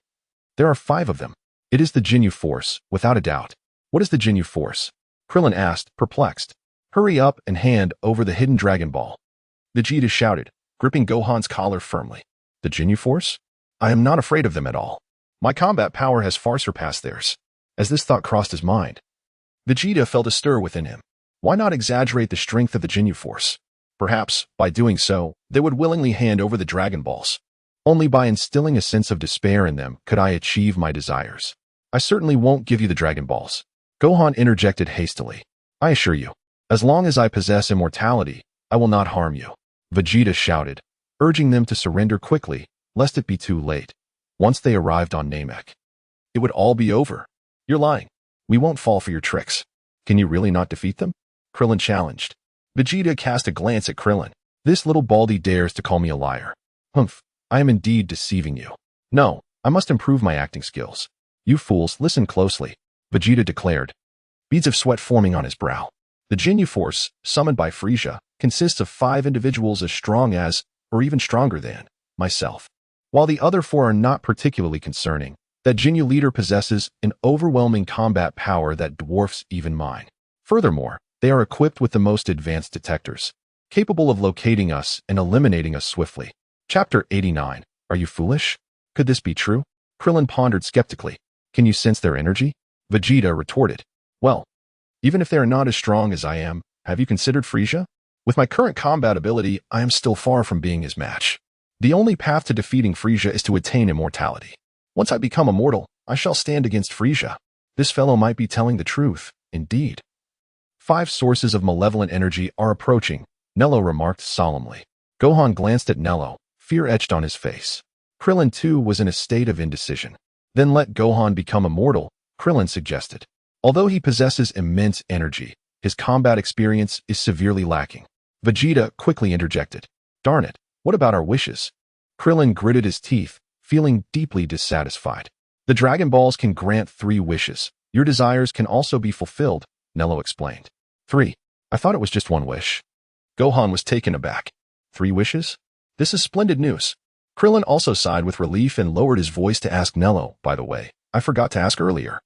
There are 5 of them. It is the Ginyu Force, without a doubt. What is the Ginyu Force? Krillin asked, perplexed. Hurry up and hand over the hidden Dragon Ball. Vegeta shouted, gripping Gohan's collar firmly. The Ginyu Force? I am not afraid of them at all. My combat power has far surpassed theirs. As this thought crossed his mind, Vegeta felt a stir within him. Why not exaggerate the strength of the Ginyu Force? Perhaps, by doing so, they would willingly hand over the Dragon Balls. Only by instilling a sense of despair in them could I achieve my desires. I certainly won't give you the Dragon Balls. Gohan interjected hastily. I assure you, as long as I possess immortality, I will not harm you. Vegeta shouted, urging them to surrender quickly, lest it be too late. Once they arrived on Namek, it would all be over. You're lying. We won't fall for your tricks. Can you really not defeat them? Krillin challenged. Vegeta cast a glance at Krillin. This little baldy dares to call me a liar. Humph, I am indeed deceiving you. No, I must improve my acting skills. You fools, listen closely, Vegeta declared, beads of sweat forming on his brow. The Ginyu Force, summoned by Frieza, consists of 5 individuals as strong as, or even stronger than, myself. While the other 4 are not particularly concerning, that Ginyu leader possesses an overwhelming combat power that dwarfs even mine. Furthermore, they are equipped with the most advanced detectors, capable of locating us and eliminating us swiftly. Chapter 89. Are you foolish? Could this be true? Krillin pondered skeptically. Can you sense their energy? Vegeta retorted. Well, even if they are not as strong as I am, have you considered Frieza? With my current combat ability, I am still far from being his match. The only path to defeating Frieza is to attain immortality. Once I become immortal, I shall stand against Frieza. This fellow might be telling the truth, indeed. 5 sources of malevolent energy are approaching, Nello remarked solemnly. Gohan glanced at Nello, fear etched on his face. Krillin too was in a state of indecision. Then let Gohan become immortal, Krillin suggested. Although he possesses immense energy, his combat experience is severely lacking. Vegeta quickly interjected. Darn it, what about our wishes? Krillin gritted his teeth, feeling deeply dissatisfied. The Dragon Balls can grant 3 wishes. Your desires can also be fulfilled, Nello explained. 3. I thought it was just 1 wish. Gohan was taken aback. 3 wishes? This is splendid news. Krillin also sighed with relief and lowered his voice to ask Nello, by the way, I forgot to ask earlier.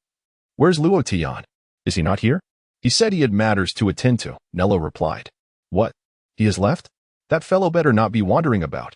Where's Luo Tian? Is he not here? He said he had matters to attend to, Nello replied. What? He has left? That fellow better not be wandering about.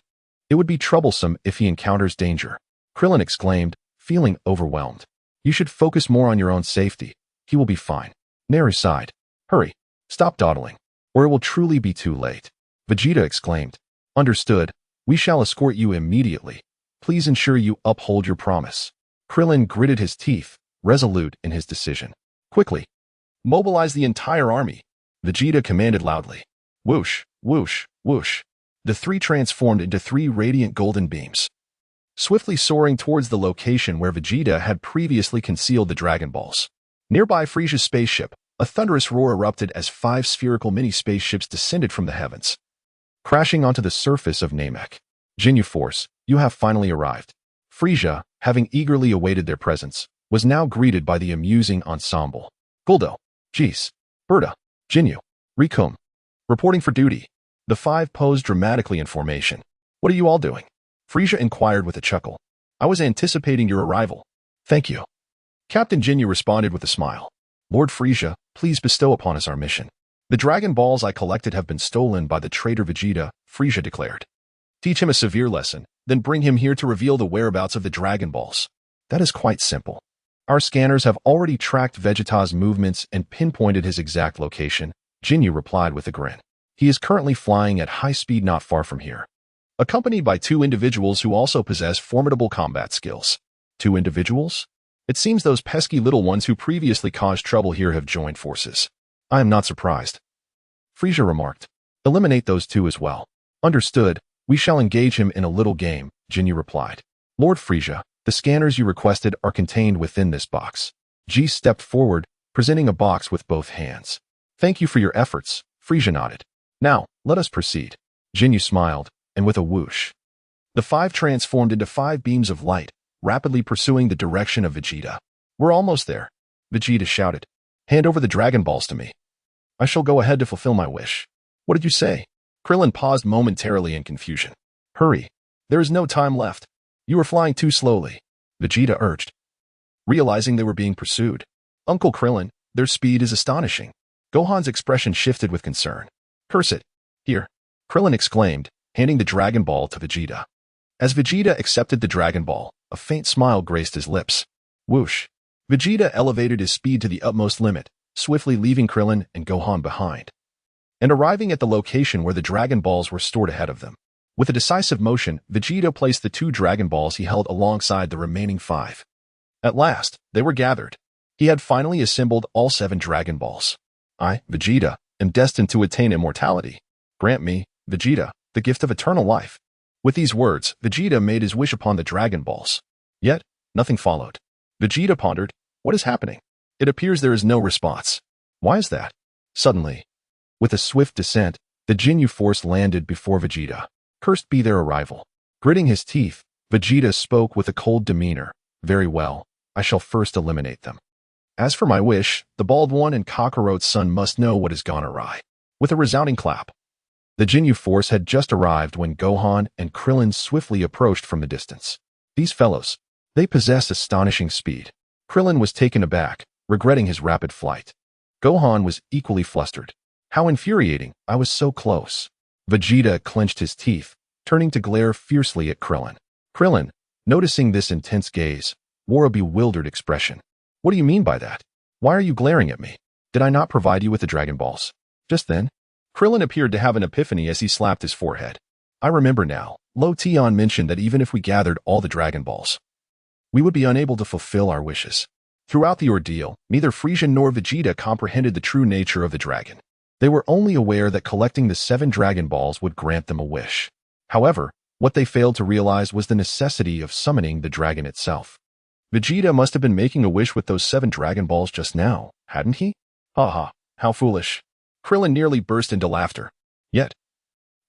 It would be troublesome if he encounters danger. Krillin exclaimed, feeling overwhelmed. You should focus more on your own safety. He will be fine. Naru sighed. Hurry. Stop dawdling, or it will truly be too late. Vegeta exclaimed. Understood. We shall escort you immediately. Please ensure you uphold your promise. Krillin gritted his teeth, resolute in his decision. Quickly. Mobilize the entire army. Vegeta commanded loudly. Whoosh, whoosh, whoosh. The 3 transformed into 3 radiant golden beams, swiftly soaring towards the location where Vegeta had previously concealed the Dragon Balls. Nearby Frieza's spaceship, a thunderous roar erupted as 5 spherical mini-spaceships descended from the heavens, crashing onto the surface of Namek. Ginyu Force, you have finally arrived. Frieza, having eagerly awaited their presence, was now greeted by the amusing ensemble. Guldo, Jeez, Berta, Jinyu, Rikum. Reporting for duty. The 5 posed dramatically in formation. What are you all doing? Frieza inquired with a chuckle. I was anticipating your arrival. Thank you. Captain Jinyu responded with a smile. Lord Frieza, please bestow upon us our mission. The Dragon Balls I collected have been stolen by the traitor Vegeta, Frieza declared. Teach him a severe lesson, then bring him here to reveal the whereabouts of the Dragon Balls. That is quite simple. Our scanners have already tracked Vegeta's movements and pinpointed his exact location, Jinyu replied with a grin. He is currently flying at high speed not far from here, accompanied by 2 individuals who also possess formidable combat skills. 2 individuals? It seems those pesky little ones who previously caused trouble here have joined forces. I am not surprised. Frieza remarked. Eliminate those 2 as well. Understood. We shall engage him in a little game, Jinyu replied. Lord Frieza, the scanners you requested are contained within this box. G stepped forward, presenting a box with both hands. Thank you for your efforts, Frieza nodded. Now, let us proceed. Jinyu smiled, and with a whoosh, the five transformed into 5 beams of light, rapidly pursuing the direction of Vegeta. We're almost there, Vegeta shouted. Hand over the Dragon Balls to me. I shall go ahead to fulfill my wish. What did you say? Krillin paused momentarily in confusion. Hurry. There is no time left. You are flying too slowly, Vegeta urged. Realizing they were being pursued, Uncle Krillin, their speed is astonishing. Gohan's expression shifted with concern. Curse it. Here, Krillin exclaimed, handing the Dragon Ball to Vegeta. As Vegeta accepted the Dragon Ball, a faint smile graced his lips. Whoosh. Vegeta elevated his speed to the utmost limit, swiftly leaving Krillin and Gohan behind, and arriving at the location where the Dragon Balls were stored ahead of them. With a decisive motion, Vegeta placed the 2 Dragon Balls he held alongside the remaining 5. At last, they were gathered. He had finally assembled all 7 Dragon Balls. I, Vegeta, am destined to attain immortality. Grant me, Vegeta, the gift of eternal life. With these words, Vegeta made his wish upon the Dragon Balls. Yet, nothing followed. Vegeta pondered, what is happening? It appears there is no response. Why is that? Suddenly, with a swift descent, the Jinyu force landed before Vegeta. Cursed be their arrival. Gritting his teeth, Vegeta spoke with a cold demeanor. Very well, I shall first eliminate them. As for my wish, the Bald One and Kakarot's son must know what has gone awry. With a resounding clap, the Jinyu force had just arrived when Gohan and Krillin swiftly approached from the distance. These fellows, they possessed astonishing speed. Krillin was taken aback, regretting his rapid flight. Gohan was equally flustered. How infuriating, I was so close. Vegeta clenched his teeth, turning to glare fiercely at Krillin. Krillin, noticing this intense gaze, wore a bewildered expression. What do you mean by that? Why are you glaring at me? Did I not provide you with the Dragon Balls? Just then, Krillin appeared to have an epiphany as he slapped his forehead. I remember now, Lo Tian mentioned that even if we gathered all the Dragon Balls, we would be unable to fulfill our wishes. Throughout the ordeal, neither Frieza nor Vegeta comprehended the true nature of the dragon. They were only aware that collecting the 7 Dragon Balls would grant them a wish. However, what they failed to realize was the necessity of summoning the dragon itself. Vegeta must have been making a wish with those 7 Dragon Balls just now, hadn't he? Haha, how foolish. Krillin nearly burst into laughter. Yet,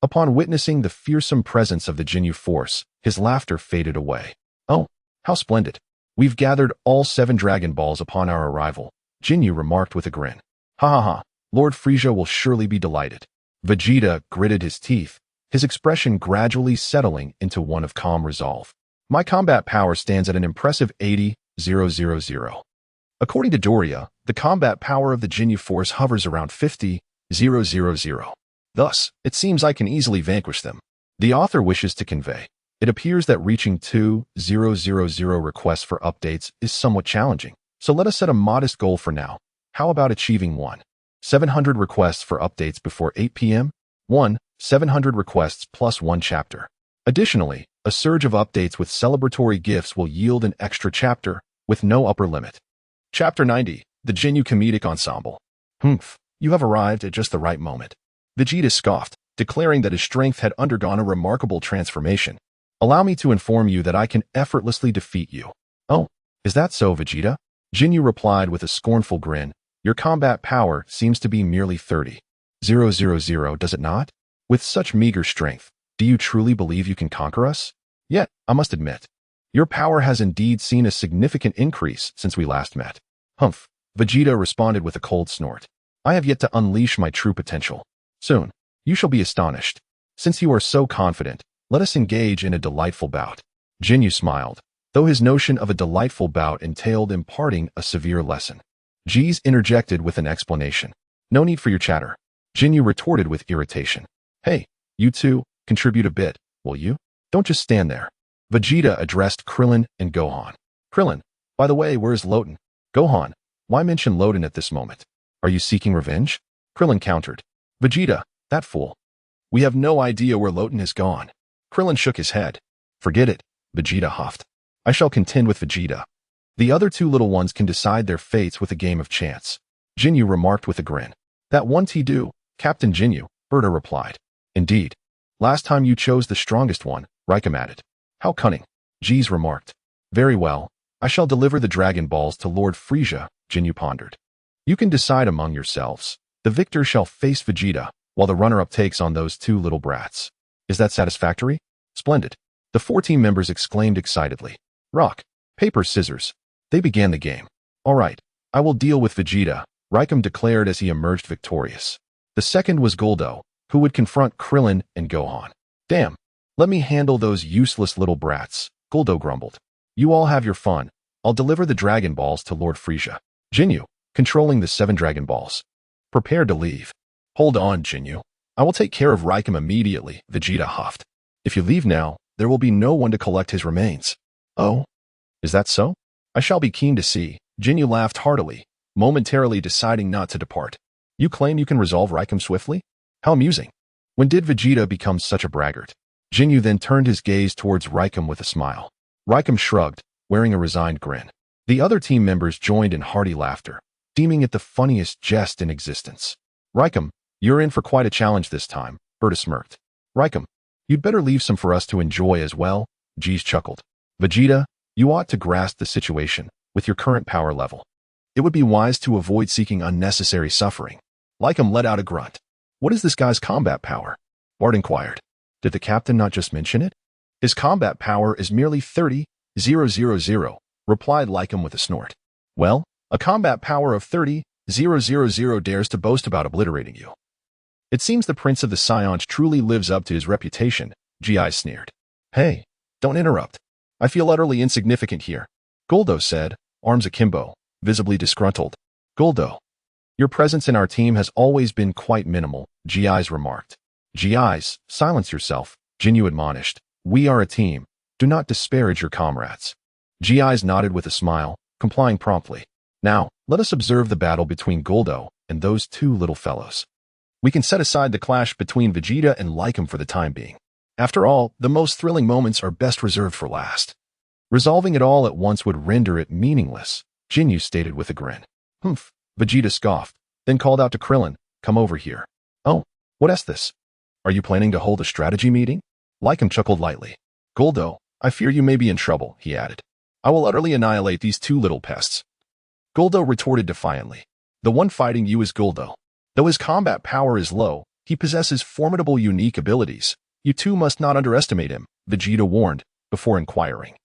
upon witnessing the fearsome presence of the Jinyu force, his laughter faded away. Oh, how splendid. We've gathered all 7 Dragon Balls upon our arrival, Jinyu remarked with a grin. Ha ha ha, Lord Frieza will surely be delighted. Vegeta gritted his teeth, his expression gradually settling into one of calm resolve. My combat power stands at an impressive 80,000. According to Doria, the combat power of the Jinyu force hovers around 50,000. Thus, it seems I can easily vanquish them. The author wishes to convey. It appears that reaching 2,000 requests for updates is somewhat challenging, so let us set a modest goal for now. How about achieving 700 requests for updates before 8 p.m.? 700 requests plus 1 chapter. Additionally, a surge of updates with celebratory gifts will yield an extra chapter, with no upper limit. Chapter 90, The Jinyu Comedic Ensemble. Humph, you have arrived at just the right moment. Vegeta scoffed, declaring that his strength had undergone a remarkable transformation. Allow me to inform you that I can effortlessly defeat you. Oh, is that so, Vegeta? Jinyu replied with a scornful grin. Your combat power seems to be merely 30,000, does it not? With such meager strength, do you truly believe you can conquer us? Yet, I must admit, your power has indeed seen a significant increase since we last met. Humph, Vegeta responded with a cold snort. I have yet to unleash my true potential. Soon, you shall be astonished. Since you are so confident, let us engage in a delightful bout. Jinyu smiled, though his notion of a delightful bout entailed imparting a severe lesson. Jeez interjected with an explanation. No need for your chatter. Jinyu retorted with irritation. Hey, you two, contribute a bit, will you? Don't just stand there. Vegeta addressed Krillin and Gohan. Krillin, by the way, where is Loten? Gohan, why mention Loten at this moment? Are you seeking revenge? Krillin countered. Vegeta, that fool. We have no idea where Loten has gone. Krillin shook his head. Forget it, Vegeta huffed. I shall contend with Vegeta. The other 2 little ones can decide their fates with a game of chance. Jinyu remarked with a grin. That won't he do, Captain Jinyu, Berta replied. Indeed. Last time you chose the strongest one, Raikum added. How cunning, Jeez remarked. Very well, I shall deliver the Dragon Balls to Lord Frieza, Jinyu pondered. You can decide among yourselves. The victor shall face Vegeta, while the runner-up takes on those two little brats. Is that satisfactory? Splendid. The 4 team members exclaimed excitedly. Rock, paper, scissors. They began the game. All right, I will deal with Vegeta, Raikum declared as he emerged victorious. The second was Guldo, who would confront Krillin and Gohan. Damn, let me handle those useless little brats, Guldo grumbled. You all have your fun. I'll deliver the Dragon Balls to Lord Frieza. Jinyu, controlling the 7 Dragon Balls. Prepared to leave. Hold on, Jinyu. I will take care of Raikum immediately, Vegeta huffed. If you leave now, there will be no one to collect his remains. Oh? Is that so? I shall be keen to see. Jinyu laughed heartily, momentarily deciding not to depart. You claim you can resolve Raikum swiftly? How amusing. When did Vegeta become such a braggart? Jinyu then turned his gaze towards Raikum with a smile. Raikum shrugged, wearing a resigned grin. The other team members joined in hearty laughter, deeming it the funniest jest in existence. Raikum, you're in for quite a challenge this time, Berta smirked. Raikum, you'd better leave some for us to enjoy as well, Jeez chuckled. Vegeta, you ought to grasp the situation with your current power level. It would be wise to avoid seeking unnecessary suffering. Raikum let out a grunt. What is this guy's combat power? Bart inquired. Did the captain not just mention it? His combat power is merely 30,000, replied Raikum with a snort. Well, a combat power of 30,000 dares to boast about obliterating you. It seems the Prince of the Scions truly lives up to his reputation, Gi sneered. Hey, don't interrupt. I feel utterly insignificant here, Guldo said, arms akimbo, visibly disgruntled. Guldo, your presence in our team has always been quite minimal, Gi's remarked. Gi's, silence yourself, Jinyu admonished. We are a team. Do not disparage your comrades. Gi's nodded with a smile, complying promptly. Now, let us observe the battle between Guldo and those 2 little fellows. We can set aside the clash between Vegeta and Raikum for the time being. After all, the most thrilling moments are best reserved for last. Resolving it all at once would render it meaningless, Jinyu stated with a grin. Humph, Vegeta scoffed, then called out to Krillin, come over here. Oh, what is this? Are you planning to hold a strategy meeting? Raikum chuckled lightly. Guldo, I fear you may be in trouble, he added. I will utterly annihilate these 2 little pests. Guldo retorted defiantly. The one fighting you is Guldo. Though his combat power is low, he possesses formidable unique abilities. You 2 must not underestimate him, Vegeta warned, before inquiring.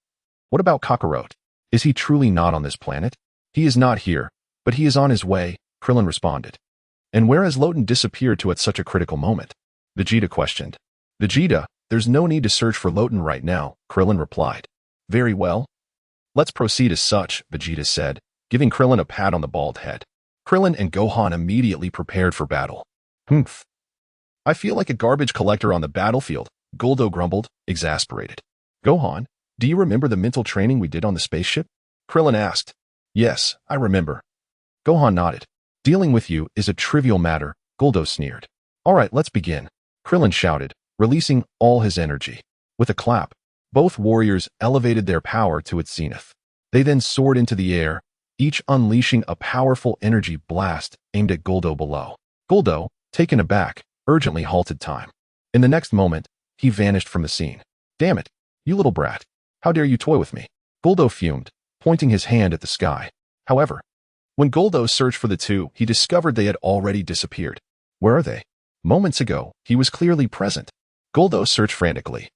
What about Kakarot? Is he truly not on this planet? He is not here, but he is on his way, Krillin responded. And where has Loten disappeared to at such a critical moment? Vegeta questioned. Vegeta, there's no need to search for Loten right now, Krillin replied. Very well. Let's proceed as such, Vegeta said, giving Krillin a pat on the bald head. Krillin and Gohan immediately prepared for battle. Humph. I feel like a garbage collector on the battlefield, Guldo grumbled, exasperated. Gohan, do you remember the mental training we did on the spaceship? Krillin asked. Yes, I remember. Gohan nodded. Dealing with you is a trivial matter, Guldo sneered. All right, let's begin, Krillin shouted, releasing all his energy. With a clap, both warriors elevated their power to its zenith. They then soared into the air, each unleashing a powerful energy blast aimed at Guldo below. Guldo, taken aback, urgently halted time. In the next moment, he vanished from the scene. Damn it, you little brat. How dare you toy with me? Guldo fumed, pointing his hand at the sky. However, when Guldo searched for the 2, he discovered they had already disappeared. Where are they? Moments ago, he was clearly present. Guldo searched frantically,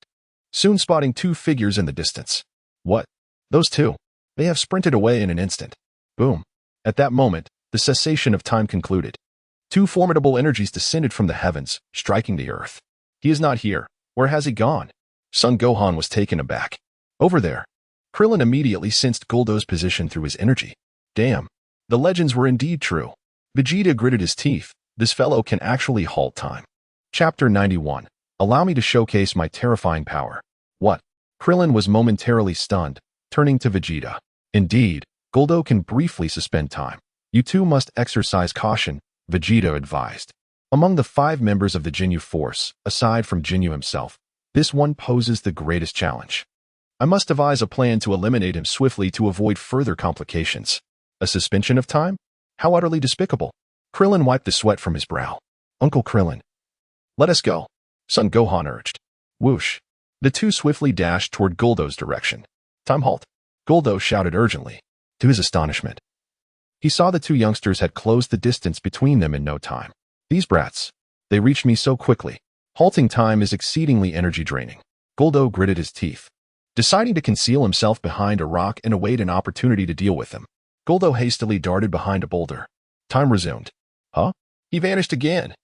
soon spotting 2 figures in the distance. What? Those 2. They have sprinted away in an instant. Boom. At that moment, the cessation of time concluded. 2 formidable energies descended from the heavens, striking the earth. He is not here. Where has he gone? Son Gohan was taken aback. Over there. Krillin immediately sensed Guldo's position through his energy. Damn. The legends were indeed true. Vegeta gritted his teeth. This fellow can actually halt time. Chapter 91. Allow me to showcase my terrifying power. What? Krillin was momentarily stunned, turning to Vegeta. Indeed, Guldo can briefly suspend time. You 2 must exercise caution, Vegeta advised. Among the 5 members of the Jinyu force, aside from Jinyu himself, this one poses the greatest challenge. I must devise a plan to eliminate him swiftly to avoid further complications. A suspension of time? How utterly despicable. Krillin wiped the sweat from his brow. Uncle Krillin. Let us go, Son Gohan urged. Whoosh. The 2 swiftly dashed toward Guldo's direction. Time halt. Guldo shouted urgently. To his astonishment, He saw the two youngsters had closed the distance between them in no time. These brats. They reached me so quickly. Halting time is exceedingly energy-draining. Guldo gritted his teeth, deciding to conceal himself behind a rock and await an opportunity to deal with them. Guldo hastily darted behind a boulder. Time resumed. Huh? He vanished again.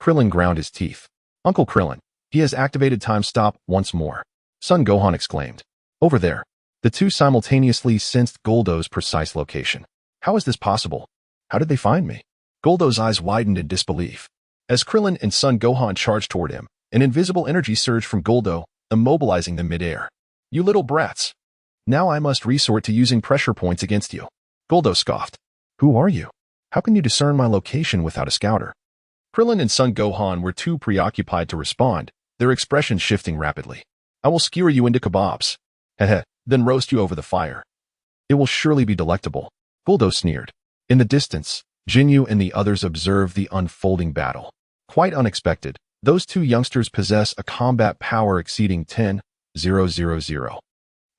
Krillin ground his teeth. Uncle Krillin, he has activated time stop once more. Son Gohan exclaimed. Over there. The two simultaneously sensed Guldo's precise location. How is this possible? How did they find me? Guldo's eyes widened in disbelief. As Krillin and Son Gohan charged toward him, an invisible energy surged from Guldo, immobilizing them midair. You little brats. Now I must resort to using pressure points against you. Guldo scoffed. Who are you? How can you discern my location without a scouter? Krillin and Son Gohan were too preoccupied to respond, their expressions shifting rapidly. I will skewer you into kebabs. Heh, then roast you over the fire. It will surely be delectable. Guldo sneered. In the distance, Jinyu and the others observed the unfolding battle. Quite unexpected, those two youngsters possess a combat power exceeding 10,000.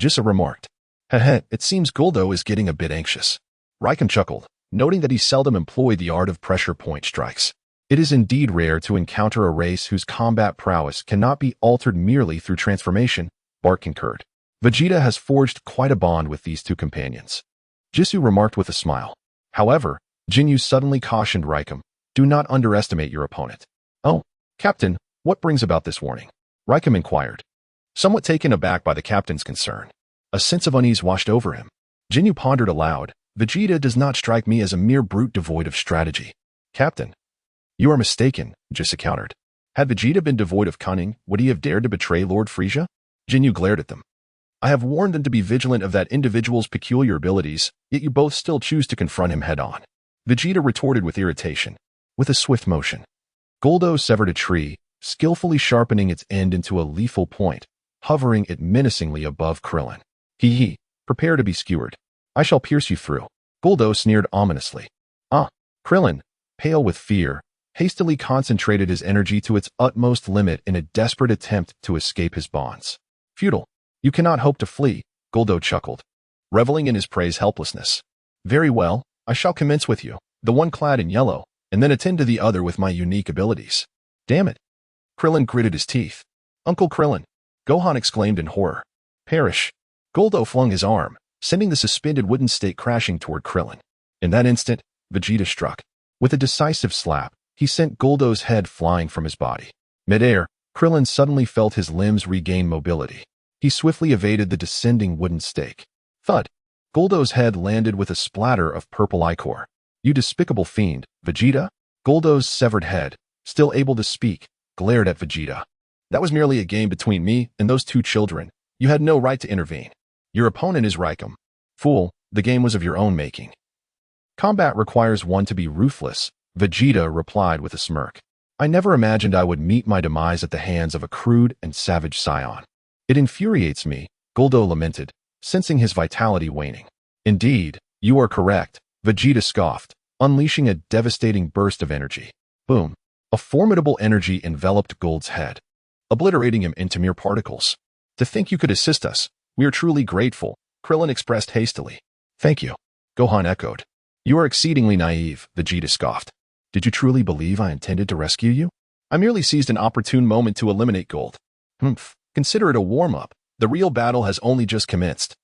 Jissa remarked. Heh, it seems Guldo is getting a bit anxious. Raikam chuckled, noting that he seldom employed the art of pressure point strikes. It is indeed rare to encounter a race whose combat prowess cannot be altered merely through transformation, Bart concurred. Vegeta has forged quite a bond with these two companions. Jisoo remarked with a smile. However, Jinyu suddenly cautioned Raikam, do not underestimate your opponent. Oh, Captain, what brings about this warning? Raikam inquired. Somewhat taken aback by the captain's concern. A sense of unease washed over him. Jinyu pondered aloud, Vegeta does not strike me as a mere brute devoid of strategy. Captain. You are mistaken, Jissa countered. Had Vegeta been devoid of cunning, would he have dared to betray Lord Frieza? Jinyu glared at them. I have warned them to be vigilant of that individual's peculiar abilities, yet you both still choose to confront him head-on. Vegeta retorted with irritation. With a swift motion, Guldo severed a tree, skillfully sharpening its end into a lethal point, hovering it menacingly above Krillin. Hee, prepare to be skewered. I shall pierce you through. Guldo sneered ominously. Krillin, pale with fear, hastily concentrated his energy to its utmost limit in a desperate attempt to escape his bonds. Futile. You cannot hope to flee, Guldo chuckled, reveling in his prey's helplessness. Very well, I shall commence with you, the one clad in yellow, and then attend to the other with my unique abilities. Damn it. Krillin gritted his teeth. Uncle Krillin, Gohan exclaimed in horror. Perish. Guldo flung his arm, sending the suspended wooden stake crashing toward Krillin. In that instant, Vegeta struck. With a decisive slap, he sent Guldo's head flying from his body. Mid-air, Krillin suddenly felt his limbs regain mobility. He swiftly evaded the descending wooden stake. Thud. Guldo's head landed with a splatter of purple ichor. You despicable fiend, Vegeta? Guldo's severed head, still able to speak, glared at Vegeta. That was merely a game between me and those two children. You had no right to intervene. Your opponent is Raikam. Fool, the game was of your own making. Combat requires one to be ruthless, Vegeta replied with a smirk. I never imagined I would meet my demise at the hands of a crude and savage scion. It infuriates me, Guldo lamented, sensing his vitality waning. Indeed, you are correct, Vegeta scoffed, unleashing a devastating burst of energy. Boom. A formidable energy enveloped Guldo's head, obliterating him into mere particles. To think you could assist us, we are truly grateful, Krillin expressed hastily. Thank you, Gohan echoed. You are exceedingly naive, Vegeta scoffed. Did you truly believe I intended to rescue you? I merely seized an opportune moment to eliminate Guldo. Consider it a warm-up. The real battle has only just commenced.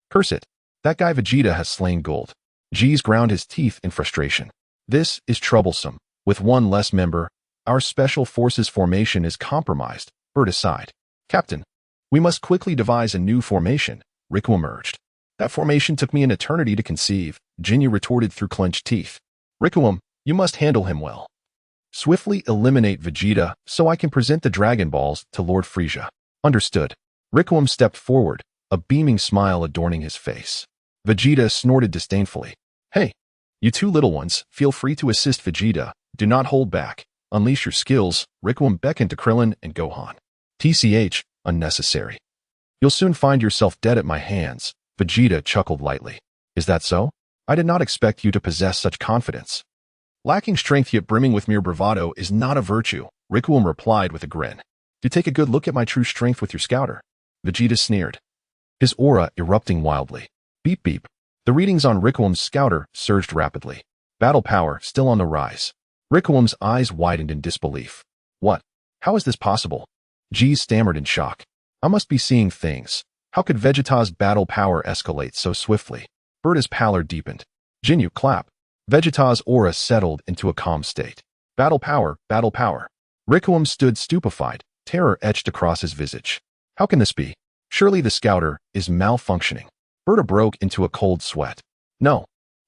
Curse it. That guy Vegeta has slain Guldo. Jeez ground his teeth in frustration. This is troublesome. With one less member, our special forces formation is compromised. Bird aside. Captain, we must quickly devise a new formation, Riku emerged. That formation took me an eternity to conceive, Jinyu retorted through clenched teeth. Rikuum, you must handle him well. Swiftly eliminate Vegeta so I can present the Dragon Balls to Lord Frieza. Understood. Rikuum stepped forward, a beaming smile adorning his face. Vegeta snorted disdainfully. Hey, you two little ones, feel free to assist Vegeta. Do not hold back. Unleash your skills. Rikuum beckoned to Krillin and Gohan. TCH, unnecessary. You'll soon find yourself dead at my hands. Vegeta chuckled lightly. Is that so? I did not expect you to possess such confidence. Lacking strength yet brimming with mere bravado is not a virtue, Rikuum replied with a grin. Do take a good look at my true strength with your scouter. Vegeta sneered, his aura erupting wildly. Beep beep. The readings on Requiem's scouter surged rapidly. Battle power still on the rise. Requiem's eyes widened in disbelief. What? How is this possible? Jeez stammered in shock. I must be seeing things. How could Vegeta's battle power escalate so swiftly? Berta's pallor deepened. Jinyu, clap. Vegeta's aura settled into a calm state. Battle power, battle power. Requiem stood stupefied, terror etched across his visage. How can this be? Surely the scouter is malfunctioning. Berta broke into a cold sweat. No.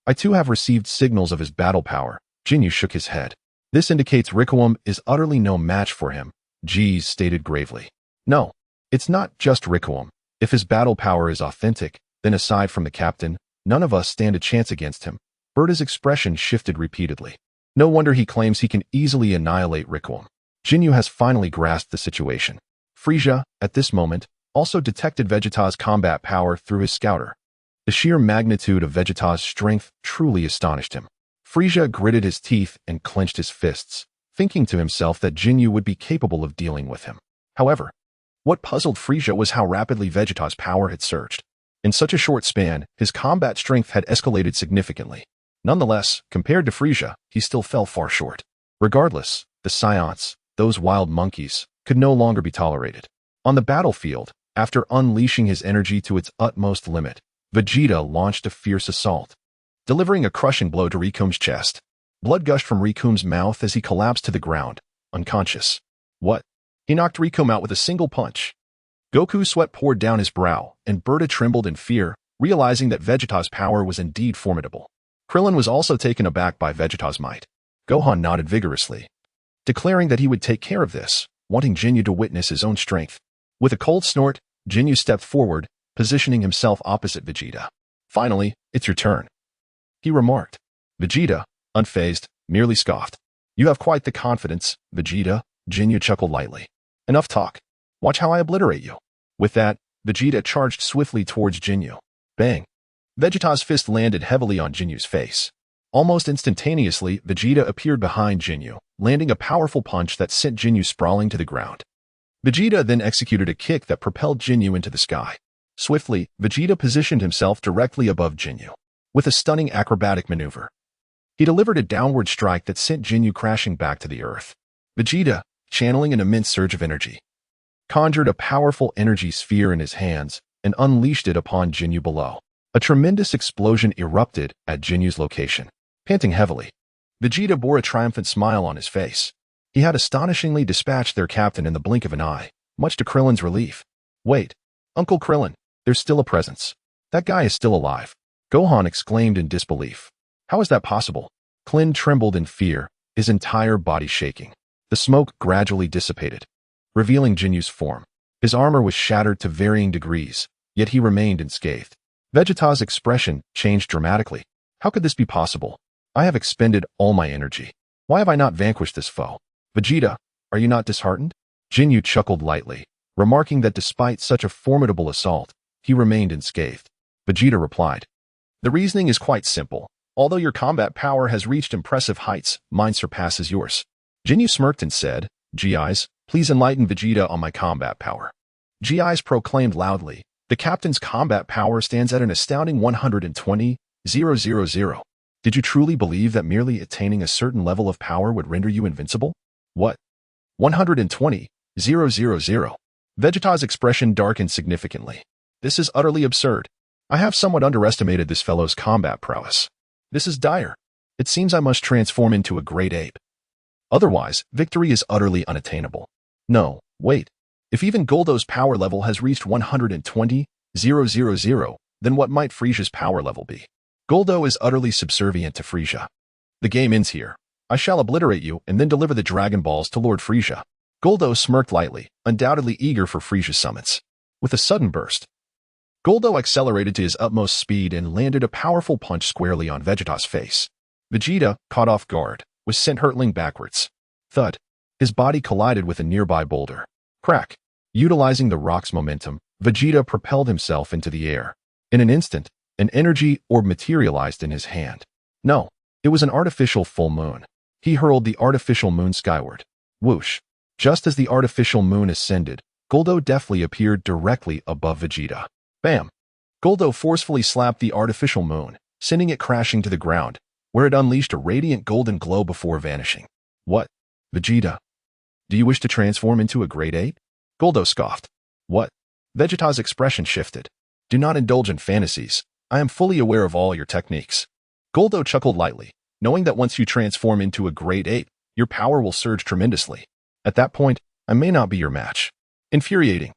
I too have received signals of his battle power. Jinyu shook his head. This indicates Requiem is utterly no match for him, Jeez stated gravely. No. It's not just Requiem. If his battle power is authentic, then aside from the captain, none of us stand a chance against him. Berta's expression shifted repeatedly. No wonder he claims he can easily annihilate Requiem. Jinyu has finally grasped the situation. Frisia, at this moment, also detected Vegeta's combat power through his scouter. The sheer magnitude of Vegeta's strength truly astonished him. Frisia gritted his teeth and clenched his fists, thinking to himself that Jinyu would be capable of dealing with him. However, what puzzled Frisia was how rapidly Vegeta's power had surged. In such a short span, his combat strength had escalated significantly. Nonetheless, compared to Frisia, he still fell far short. Regardless, the Scions, those wild monkeys, could no longer be tolerated. On the battlefield, after unleashing his energy to its utmost limit, Vegeta launched a fierce assault, delivering a crushing blow to Rikume's chest. Blood gushed from Rikume's mouth as he collapsed to the ground, unconscious. What? He knocked Rikume out with a single punch. Goku's sweat poured down his brow, and Berta trembled in fear, realizing that Vegeta's power was indeed formidable. Krillin was also taken aback by Vegeta's might. Gohan nodded vigorously, declaring that he would take care of this, wanting Jinyu to witness his own strength. With a cold snort, Jinyu stepped forward, positioning himself opposite Vegeta. Finally, it's your turn, he remarked. Vegeta, unfazed, merely scoffed. You have quite the confidence, Vegeta, Jinyu chuckled lightly. Enough talk. Watch how I obliterate you. With that, Vegeta charged swiftly towards Jinyu. Bang. Vegeta's fist landed heavily on Jinyu's face. Almost instantaneously, Vegeta appeared behind Jinyu, landing a powerful punch that sent Jinyu sprawling to the ground. Vegeta then executed a kick that propelled Jinyu into the sky. Swiftly, Vegeta positioned himself directly above Jinyu. With a stunning acrobatic maneuver, he delivered a downward strike that sent Jinyu crashing back to the earth. Vegeta, channeling an immense surge of energy, conjured a powerful energy sphere in his hands and unleashed it upon Jinyu below. A tremendous explosion erupted at Jinyu's location. Panting heavily, Vegeta bore a triumphant smile on his face. He had astonishingly dispatched their captain in the blink of an eye, much to Krillin's relief. Wait, Uncle Krillin, there's still a presence. That guy is still alive. Gohan exclaimed in disbelief. How is that possible? Krillin trembled in fear, his entire body shaking. The smoke gradually dissipated, revealing Jinyu's form. His armor was shattered to varying degrees, yet he remained unscathed. Vegeta's expression changed dramatically. How could this be possible? I have expended all my energy. Why have I not vanquished this foe? Vegeta, are you not disheartened? Jinyu chuckled lightly, remarking that despite such a formidable assault, he remained unscathed. Vegeta replied, the reasoning is quite simple. Although your combat power has reached impressive heights, mine surpasses yours. Jinyu smirked and said, G-Eyes, please enlighten Vegeta on my combat power. G-Eyes proclaimed loudly, the captain's combat power stands at an astounding 120,000. Did you truly believe that merely attaining a certain level of power would render you invincible? What? 120,000. Vegeta's expression darkened significantly. This is utterly absurd. I have somewhat underestimated this fellow's combat prowess. This is dire. It seems I must transform into a great ape. Otherwise, victory is utterly unattainable. No, wait. If even Goldo's power level has reached 120,000, then what might Frisia's power level be? Goldo is utterly subservient to Frisia. The game ends here. I shall obliterate you and then deliver the Dragon Balls to Lord Frisia. Goldo smirked lightly, undoubtedly eager for Frisia's summons. With a sudden burst, Goldo accelerated to his utmost speed and landed a powerful punch squarely on Vegeta's face. Vegeta, caught off guard, was sent hurtling backwards. Thud. His body collided with a nearby boulder. Crack. Utilizing the rock's momentum, Vegeta propelled himself into the air. In an instant, an energy orb materialized in his hand. No, it was an artificial full moon. He hurled the artificial moon skyward. Whoosh. Just as the artificial moon ascended, Goldo deftly appeared directly above Vegeta. Bam! Guldo forcefully slapped the artificial moon, sending it crashing to the ground, where it unleashed a radiant golden glow before vanishing. What? Vegeta? Do you wish to transform into a great ape? Guldo scoffed. What? Vegeta's expression shifted. Do not indulge in fantasies. I am fully aware of all your techniques. Guldo chuckled lightly, knowing that once you transform into a great ape, your power will surge tremendously. At that point, I may not be your match. Infuriating.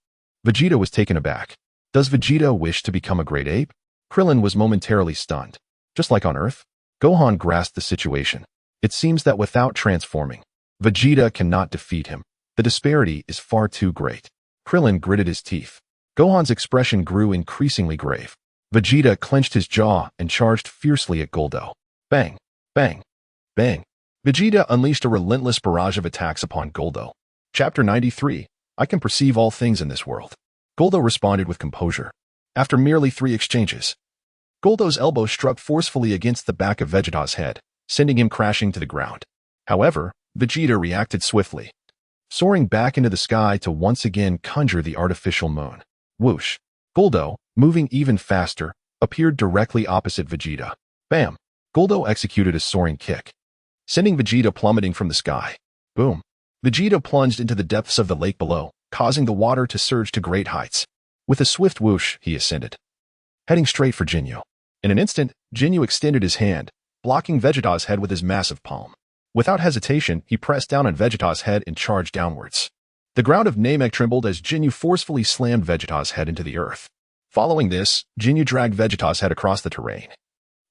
Vegeta was taken aback. Does Vegeta wish to become a great ape? Krillin was momentarily stunned. Just like on Earth, Gohan grasped the situation. It seems that without transforming, Vegeta cannot defeat him. The disparity is far too great. Krillin gritted his teeth. Gohan's expression grew increasingly grave. Vegeta clenched his jaw and charged fiercely at Guldo. Bang, bang, bang. Vegeta unleashed a relentless barrage of attacks upon Guldo. Chapter 93. I can perceive all things in this world. Guldo responded with composure. After merely 3 exchanges, Guldo's elbow struck forcefully against the back of Vegeta's head, sending him crashing to the ground. However, Vegeta reacted swiftly, soaring back into the sky to once again conjure the artificial moon. Whoosh! Guldo, moving even faster, appeared directly opposite Vegeta. Bam! Guldo executed a soaring kick, sending Vegeta plummeting from the sky. Boom! Vegeta plunged into the depths of the lake below, causing the water to surge to great heights. With a swift whoosh, he ascended, heading straight for Jinyu. In an instant, Jinyu extended his hand, blocking Vegeta's head with his massive palm. Without hesitation, he pressed down on Vegeta's head and charged downwards. The ground of Namek trembled as Jinyu forcefully slammed Vegeta's head into the earth. Following this, Jinyu dragged Vegeta's head across the terrain,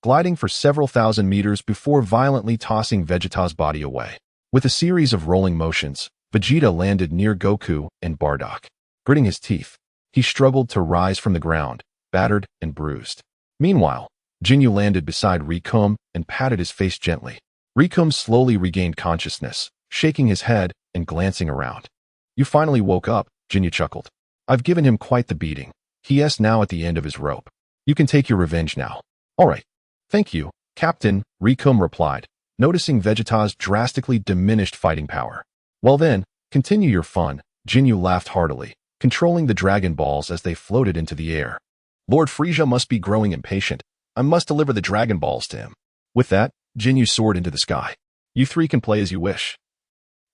gliding for several thousand meters before violently tossing Vegeta's body away. With a series of rolling motions, Vegeta landed near Goku and Bardock. Gritting his teeth, he struggled to rise from the ground, battered and bruised. Meanwhile, Jinyu landed beside Rikum and patted his face gently. Rikum slowly regained consciousness, shaking his head and glancing around. You finally woke up, Jinyu chuckled. I've given him quite the beating. He is now at the end of his rope. You can take your revenge now. All right. Thank you, Captain, Rikum replied, noticing Vegeta's drastically diminished fighting power. Well then, continue your fun, Jinyu laughed heartily, controlling the Dragon Balls as they floated into the air. Lord Frieza must be growing impatient. I must deliver the Dragon Balls to him. With that, Jinyu soared into the sky. You 3 can play as you wish.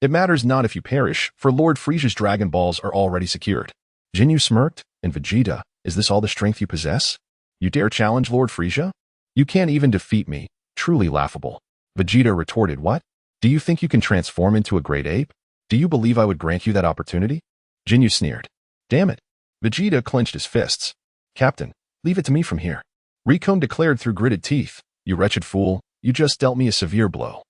It matters not if you perish, for Lord Frieza's Dragon Balls are already secured. Jinyu smirked, and Vegeta, is this all the strength you possess? You dare challenge Lord Frieza? You can't even defeat me. Truly laughable. Vegeta retorted, what? Do you think you can transform into a great ape? Do you believe I would grant you that opportunity? Jinyu sneered. Damn it. Vegeta clenched his fists. Captain, leave it to me from here. Rikum declared through gritted teeth. You wretched fool, you just dealt me a severe blow.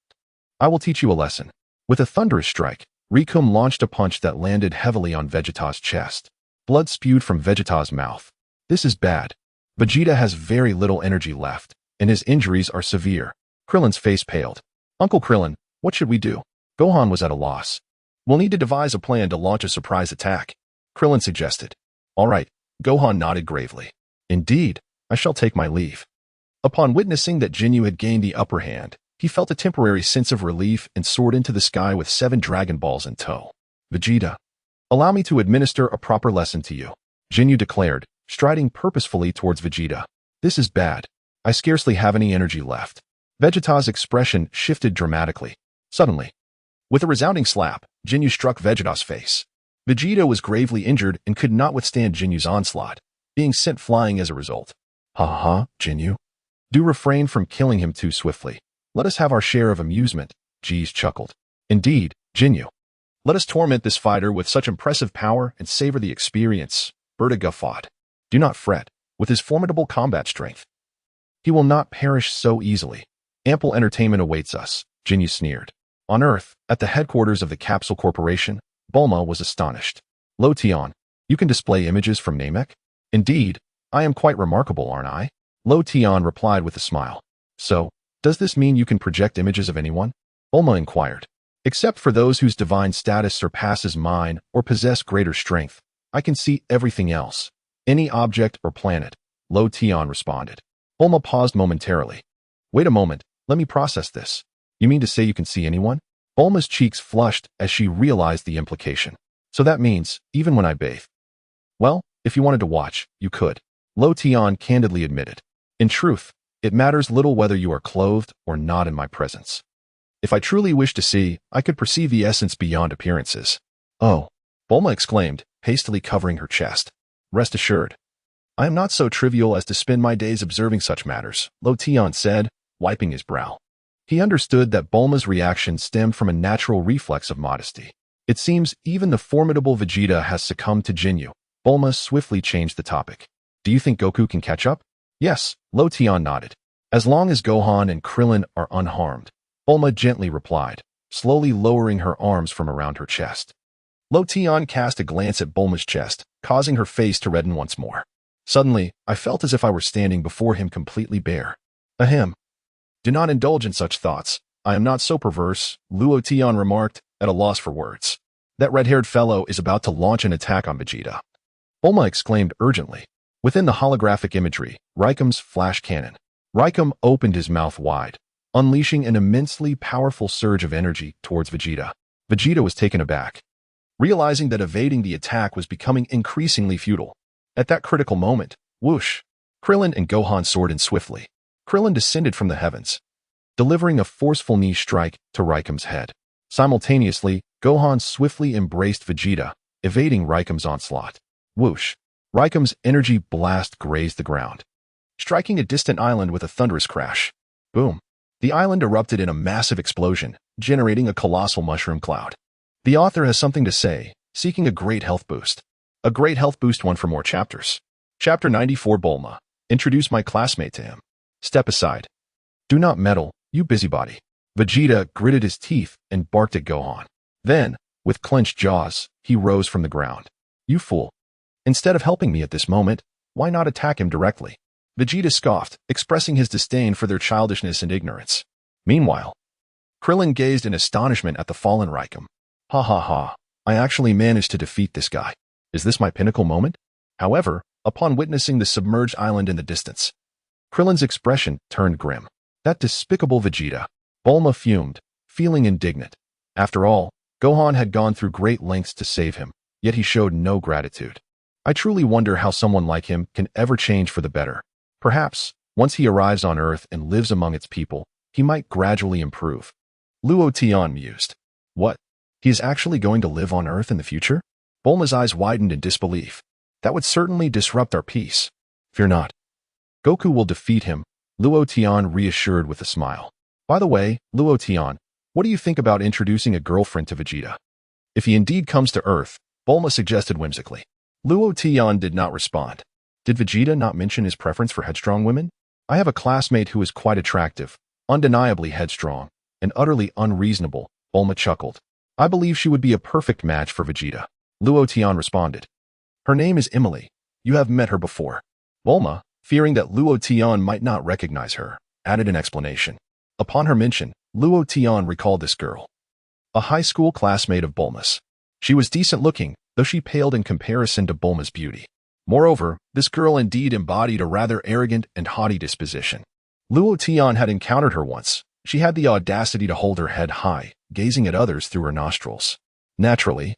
I will teach you a lesson. With a thunderous strike, Rikum launched a punch that landed heavily on Vegeta's chest. Blood spewed from Vegeta's mouth. This is bad. Vegeta has very little energy left, and his injuries are severe. Krillin's face paled. Uncle Krillin, what should we do? Gohan was at a loss. We'll need to devise a plan to launch a surprise attack, Krillin suggested. All right, Gohan nodded gravely. Indeed, I shall take my leave. Upon witnessing that Jinyu had gained the upper hand, he felt a temporary sense of relief and soared into the sky with 7 Dragon Balls in tow. Vegeta, allow me to administer a proper lesson to you, Jinyu declared, striding purposefully towards Vegeta. This is bad. I scarcely have any energy left. Vegeta's expression shifted dramatically. Suddenly, with a resounding slap, Jinyu struck Vegeta's face. Vegeta was gravely injured and could not withstand Jinyu's onslaught, being sent flying as a result. Ha ha, Jinyu. Do refrain from killing him too swiftly. Let us have our share of amusement, Jeez chuckled. Indeed, Jinyu. Let us torment this fighter with such impressive power and savor the experience, Berta guffawed. Do not fret, with his formidable combat strength. He will not perish so easily. Ample entertainment awaits us, Jinyu sneered. On Earth, at the headquarters of the Capsule Corporation, Bulma was astonished. Lo Tian, you can display images from Namek? Indeed, I am quite remarkable, aren't I? Lo Tian replied with a smile. So, does this mean you can project images of anyone? Bulma inquired. Except for those whose divine status surpasses mine or possess greater strength, I can see everything else. Any object or planet, Lo Tian responded. Bulma paused momentarily. Wait a moment, let me process this. You mean to say you can see anyone? Bulma's cheeks flushed as she realized the implication. So that means, even when I bathe. Well, if you wanted to watch, you could. Lo Tian candidly admitted. In truth, it matters little whether you are clothed or not in my presence. If I truly wish to see, I could perceive the essence beyond appearances. Oh, Bulma exclaimed, hastily covering her chest. Rest assured, I am not so trivial as to spend my days observing such matters, Lo Tian said, wiping his brow. He understood that Bulma's reaction stemmed from a natural reflex of modesty. It seems even the formidable Vegeta has succumbed to Jinyu. Bulma swiftly changed the topic. Do you think Goku can catch up? Yes, Lo Tian nodded. As long as Gohan and Krillin are unharmed, Bulma gently replied, slowly lowering her arms from around her chest. Lo Tian cast a glance at Bulma's chest, causing her face to redden once more. Suddenly, I felt as if I were standing before him completely bare. Ahem. Do not indulge in such thoughts. I am not so perverse, Luo Tian remarked, at a loss for words. That red-haired fellow is about to launch an attack on Vegeta. Bulma exclaimed urgently. Within the holographic imagery, Raikam's flash cannon. Raikam opened his mouth wide, unleashing an immensely powerful surge of energy towards Vegeta. Vegeta was taken aback, realizing that evading the attack was becoming increasingly futile. At that critical moment, whoosh, Krillin and Gohan soared in swiftly. Krillin descended from the heavens, delivering a forceful knee strike to Raikam's head. Simultaneously, Gohan swiftly embraced Vegeta, evading Raikam's onslaught. Whoosh, Raikam's energy blast grazed the ground, striking a distant island with a thunderous crash. Boom. The island erupted in a massive explosion, generating a colossal mushroom cloud. The author has something to say, seeking a great health boost. A great health boost one for more chapters. Chapter 94 Bulma. Introduce my classmate to him. Step aside. Do not meddle, you busybody. Vegeta gritted his teeth and barked at Gohan. Then, with clenched jaws, he rose from the ground. You fool. Instead of helping me at this moment, why not attack him directly? Vegeta scoffed, expressing his disdain for their childishness and ignorance. Meanwhile, Krillin gazed in astonishment at the fallen Raikam. Ha ha ha, I actually managed to defeat this guy. Is this my pinnacle moment? However, upon witnessing the submerged island in the distance, Krillin's expression turned grim. That despicable Vegeta. Bulma fumed, feeling indignant. After all, Gohan had gone through great lengths to save him, yet he showed no gratitude. I truly wonder how someone like him can ever change for the better. Perhaps, once he arrives on Earth and lives among its people, he might gradually improve. Luo Tian mused. What? He is actually going to live on Earth in the future? Bulma's eyes widened in disbelief. That would certainly disrupt our peace. Fear not. Goku will defeat him, Luo Tian reassured with a smile. By the way, Luo Tian, what do you think about introducing a girlfriend to Vegeta? If he indeed comes to Earth, Bulma suggested whimsically. Luo Tian did not respond. Did Vegeta not mention his preference for headstrong women? I have a classmate who is quite attractive, undeniably headstrong, and utterly unreasonable, Bulma chuckled. I believe she would be a perfect match for Vegeta. Luo Tian responded. Her name is Emily. You have met her before. Bulma, fearing that Luo Tian might not recognize her, added an explanation. Upon her mention, Luo Tian recalled this girl. A high school classmate of Bulma's. She was decent looking, though she paled in comparison to Bulma's beauty. Moreover, this girl indeed embodied a rather arrogant and haughty disposition. Luo Tian had encountered her once. She had the audacity to hold her head high, gazing at others through her nostrils. Naturally,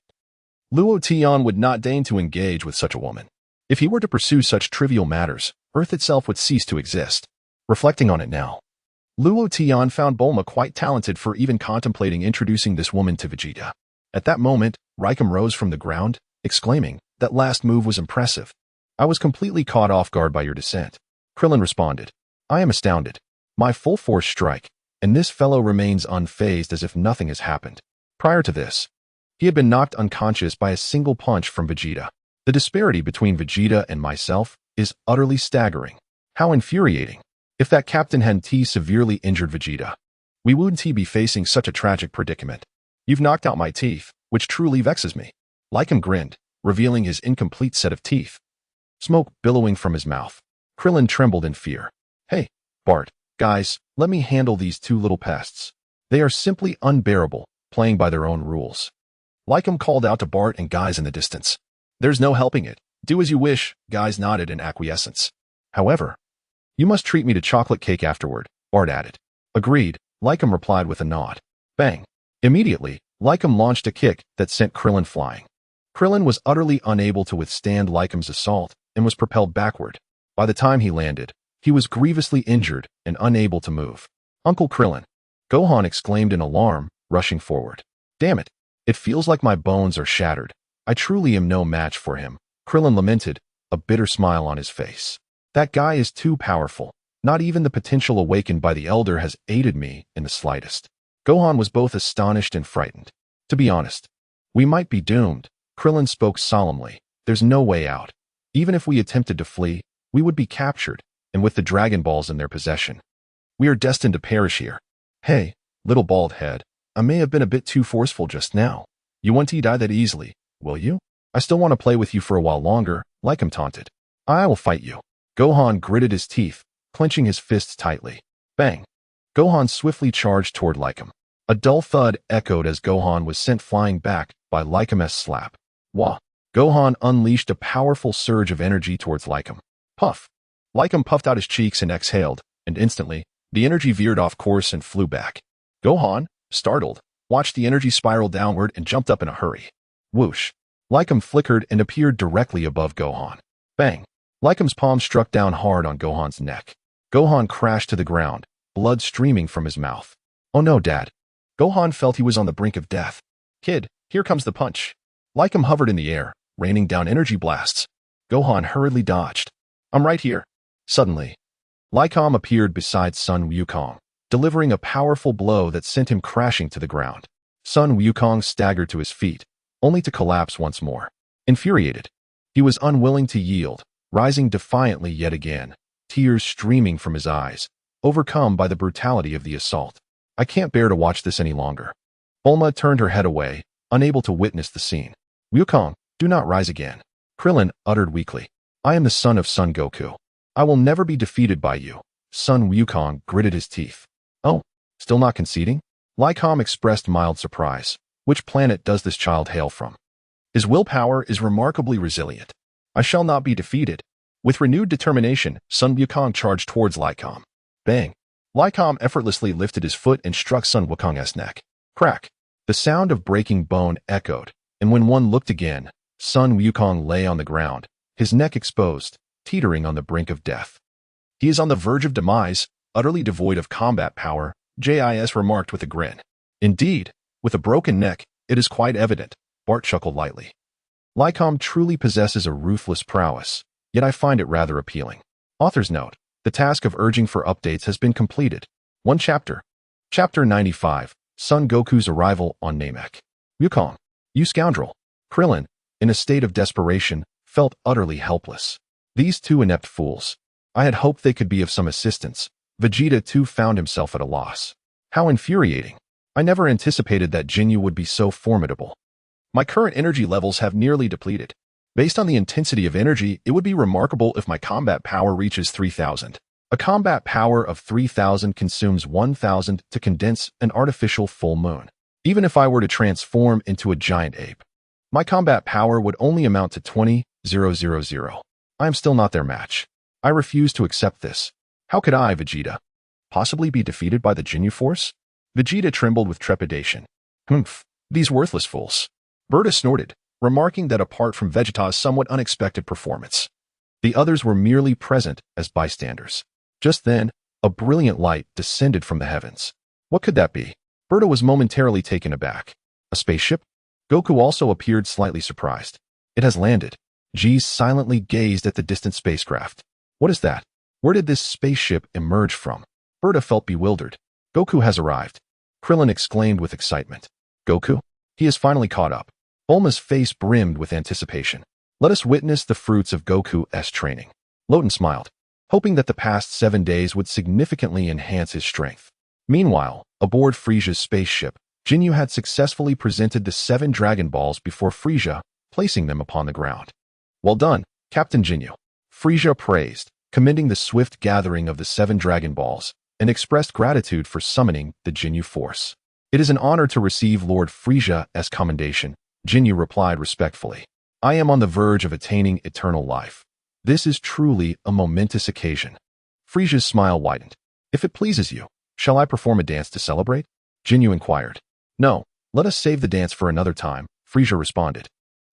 Luo Tian would not deign to engage with such a woman. If he were to pursue such trivial matters, Earth itself would cease to exist. Reflecting on it now, Luo Tian found Bulma quite talented for even contemplating introducing this woman to Vegeta. At that moment, Raikam rose from the ground, exclaiming, that last move was impressive. I was completely caught off guard by your descent. Krillin responded. I am astounded. My full force strike, and this fellow remains unfazed as if nothing has happened. Prior to this, he had been knocked unconscious by a single punch from Vegeta. The disparity between Vegeta and myself is utterly staggering. How infuriating. If that Captain Hen-T severely injured Vegeta, we wouldn't he be facing such a tragic predicament. You've knocked out my teeth, which truly vexes me. Lycum grinned, revealing his incomplete set of teeth. Smoke billowing from his mouth. Krillin trembled in fear. Hey, Bart, guys, let me handle these two little pests. They are simply unbearable, playing by their own rules. Lycum called out to Bart and Guys in the distance. There's no helping it. Do as you wish, Guys nodded in acquiescence. However, you must treat me to chocolate cake afterward, Bart added. Agreed, Lycum replied with a nod. Bang. Immediately, Lycum launched a kick that sent Krillin flying. Krillin was utterly unable to withstand Lycum's assault and was propelled backward. By the time he landed, he was grievously injured and unable to move. Uncle Krillin! Gohan exclaimed in alarm, rushing forward. Damn it! It feels like my bones are shattered. I truly am no match for him, Krillin lamented, a bitter smile on his face. That guy is too powerful. Not even the potential awakened by the Elder has aided me in the slightest. Gohan was both astonished and frightened. To be honest, we might be doomed, Krillin spoke solemnly. There's no way out. Even if we attempted to flee, we would be captured, and with the Dragon Balls in their possession, we are destined to perish here. Hey, little bald head, I may have been a bit too forceful just now. You won't die that easily, will you? I still want to play with you for a while longer, Lycum taunted. I will fight you. Gohan gritted his teeth, clenching his fists tightly. Bang! Gohan swiftly charged toward Lycum. A dull thud echoed as Gohan was sent flying back by Lycum's slap. Wah! Gohan unleashed a powerful surge of energy towards Lycum. Puff! Lycum puffed out his cheeks and exhaled, and instantly, the energy veered off course and flew back. Gohan, startled, watched the energy spiral downward and jumped up in a hurry. Whoosh! Lycum flickered and appeared directly above Gohan. Bang! Lycum's palm struck down hard on Gohan's neck. Gohan crashed to the ground, blood streaming from his mouth. Oh no, Dad. Gohan felt he was on the brink of death. Kid, here comes the punch. Lycum hovered in the air, raining down energy blasts. Gohan hurriedly dodged. I'm right here. Suddenly, Lycum appeared beside Sun Wukong, delivering a powerful blow that sent him crashing to the ground. Sun Wukong staggered to his feet, only to collapse once more. Infuriated, he was unwilling to yield, rising defiantly yet again, tears streaming from his eyes, overcome by the brutality of the assault. I can't bear to watch this any longer. Bulma turned her head away, unable to witness the scene. Wukong, do not rise again. Krillin uttered weakly. I am the son of Son Goku. I will never be defeated by you. Son Wukong gritted his teeth. Oh, still not conceding? Lycum expressed mild surprise. Which planet does this child hail from? His willpower is remarkably resilient. I shall not be defeated. With renewed determination, Sun Wukong charged towards Lycum. Bang! Lycum effortlessly lifted his foot and struck Sun Wukong's neck. Crack! The sound of breaking bone echoed, and when one looked again, Sun Wukong lay on the ground, his neck exposed, teetering on the brink of death. He is on the verge of demise, utterly devoid of combat power, Jis remarked with a grin. Indeed, with a broken neck, it is quite evident, Bart chuckled lightly. Lycum truly possesses a ruthless prowess, yet I find it rather appealing. Author's note. The task of urging for updates has been completed. One chapter. Chapter 95. Son Goku's arrival on Namek. Wukong, you scoundrel. Krillin, in a state of desperation, felt utterly helpless. These two inept fools. I had hoped they could be of some assistance. Vegeta too found himself at a loss. How infuriating. I never anticipated that Jinyu would be so formidable. My current energy levels have nearly depleted. Based on the intensity of energy, it would be remarkable if my combat power reaches 3,000. A combat power of 3,000 consumes 1,000 to condense an artificial full moon. Even if I were to transform into a giant ape, my combat power would only amount to 20,000. I am still not their match. I refuse to accept this. How could I, Vegeta, possibly be defeated by the Jinyu force? Vegeta trembled with trepidation. Humph, these worthless fools. Berta snorted, remarking that apart from Vegeta's somewhat unexpected performance, the others were merely present as bystanders. Just then, a brilliant light descended from the heavens. What could that be? Berta was momentarily taken aback. A spaceship? Goku also appeared slightly surprised. It has landed. Jeez silently gazed at the distant spacecraft. What is that? Where did this spaceship emerge from? Berta felt bewildered. Goku has arrived. Krillin exclaimed with excitement. Goku? He has finally caught up. Bulma's face brimmed with anticipation. Let us witness the fruits of Goku's training. Loten smiled, hoping that the past 7 days would significantly enhance his strength. Meanwhile, aboard Frisia's spaceship, Jinyu had successfully presented the 7 Dragon Balls before Frisia, placing them upon the ground. Well done, Captain Jinyu. Frisia praised, commending the swift gathering of the 7 Dragon Balls, and expressed gratitude for summoning the Jinyu force. It is an honor to receive Lord Frisia's commendation, Jinyu replied respectfully. I am on the verge of attaining eternal life. This is truly a momentous occasion. Frisia's smile widened. If it pleases you, shall I perform a dance to celebrate? Jinyu inquired. No, let us save the dance for another time, Frisia responded,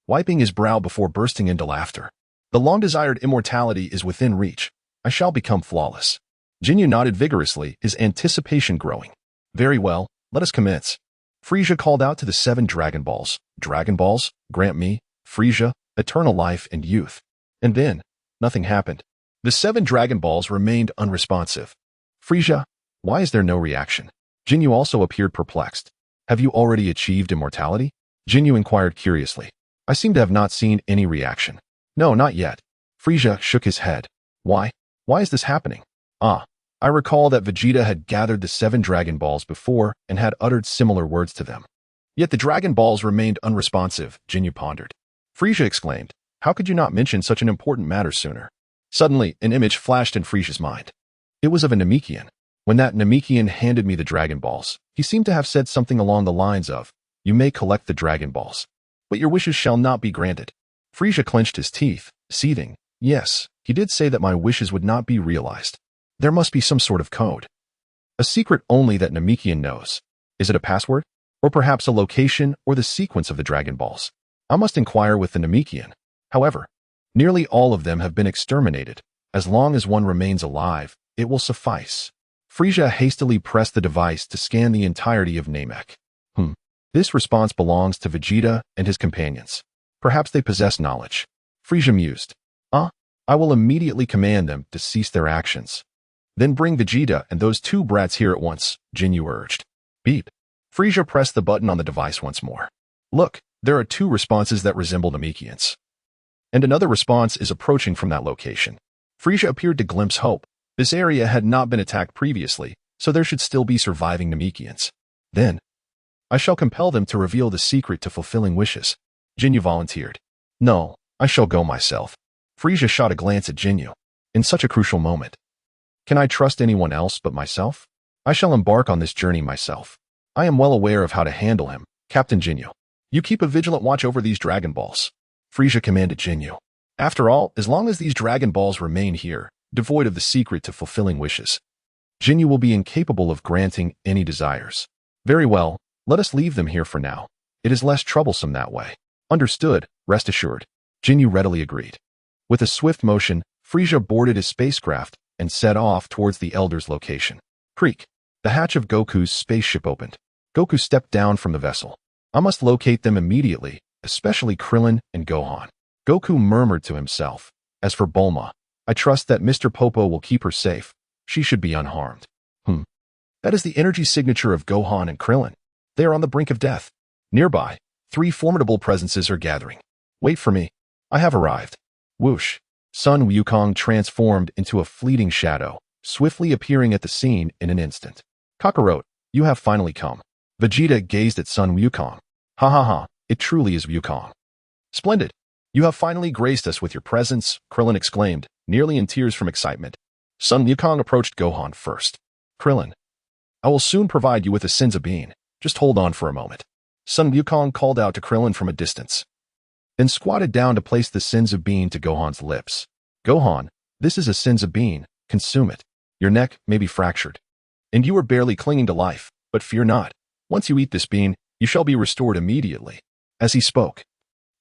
wiping his brow before bursting into laughter. The long-desired immortality is within reach. I shall become flawless. Jinyu nodded vigorously, his anticipation growing. Very well, let us commence. Frisia called out to the 7 Dragon Balls. Dragon Balls, grant me, Frisia, eternal life and youth. And then, nothing happened. The 7 Dragon Balls remained unresponsive. Frisia, why is there no reaction? Jinyu also appeared perplexed. Have you already achieved immortality? Jinyu inquired curiously. I seem to have not seen any reaction. No, not yet. Frisia shook his head. Why? Why is this happening? I recall that Vegeta had gathered the 7 Dragon Balls before and had uttered similar words to them. Yet the Dragon Balls remained unresponsive, Jinyu pondered. Frisia exclaimed, how could you not mention such an important matter sooner? Suddenly, an image flashed in Frisia's mind. It was of a Namekian. When that Namekian handed me the Dragon Balls, he seemed to have said something along the lines of, you may collect the Dragon Balls, but your wishes shall not be granted. Frisia clenched his teeth, seething. Yes, he did say that my wishes would not be realized. There must be some sort of code. A secret only that Namekian knows. Is it a password? Or perhaps a location or the sequence of the Dragon Balls? I must inquire with the Namekian. However, nearly all of them have been exterminated. As long as one remains alive, it will suffice. Frisia hastily pressed the device to scan the entirety of Namek. This response belongs to Vegeta and his companions. Perhaps they possess knowledge. Frisia mused. I will immediately command them to cease their actions. Then bring Vegeta and those 2 brats here at once, Jinyu urged. Beep. Frisia pressed the button on the device once more. Look, there are 2 responses that resemble Namekians. And another response is approaching from that location. Frisia appeared to glimpse hope. This area had not been attacked previously, so there should still be surviving Namekians. Then, I shall compel them to reveal the secret to fulfilling wishes. Jinyu volunteered. No, I shall go myself. Frisia shot a glance at Jinyu. In such a crucial moment. Can I trust anyone else but myself? I shall embark on this journey myself. I am well aware of how to handle him, Captain Jinyu. You keep a vigilant watch over these Dragon Balls. Frisia commanded Jinyu. After all, as long as these Dragon Balls remain here, devoid of the secret to fulfilling wishes, Jinyu will be incapable of granting any desires. Very well, let us leave them here for now. It is less troublesome that way. Understood, rest assured. Jinyu readily agreed. With a swift motion, Frisia boarded his spacecraft and set off towards the Elder's location. Creak. The hatch of Goku's spaceship opened. Goku stepped down from the vessel. I must locate them immediately, especially Krillin and Gohan. Goku murmured to himself. As for Bulma, I trust that Mr. Popo will keep her safe. She should be unharmed. That is the energy signature of Gohan and Krillin. They are on the brink of death. Nearby, 3 formidable presences are gathering. Wait for me. I have arrived. Whoosh. Sun Wukong transformed into a fleeting shadow, swiftly appearing at the scene in an instant. Kakarot, you have finally come. Vegeta gazed at Sun Wukong. Ha ha ha, it truly is Wukong. Splendid. You have finally graced us with your presence, Krillin exclaimed, nearly in tears from excitement. Sun Wukong approached Gohan first. Krillin, I will soon provide you with a Senzu bean. Just hold on for a moment. Sun Wukong called out to Krillin from a distance, then squatted down to place the Senzu bean to Gohan's lips. Gohan, this is a Senzu bean, consume it. Your neck may be fractured, and you are barely clinging to life, but fear not. Once you eat this bean, you shall be restored immediately. As he spoke,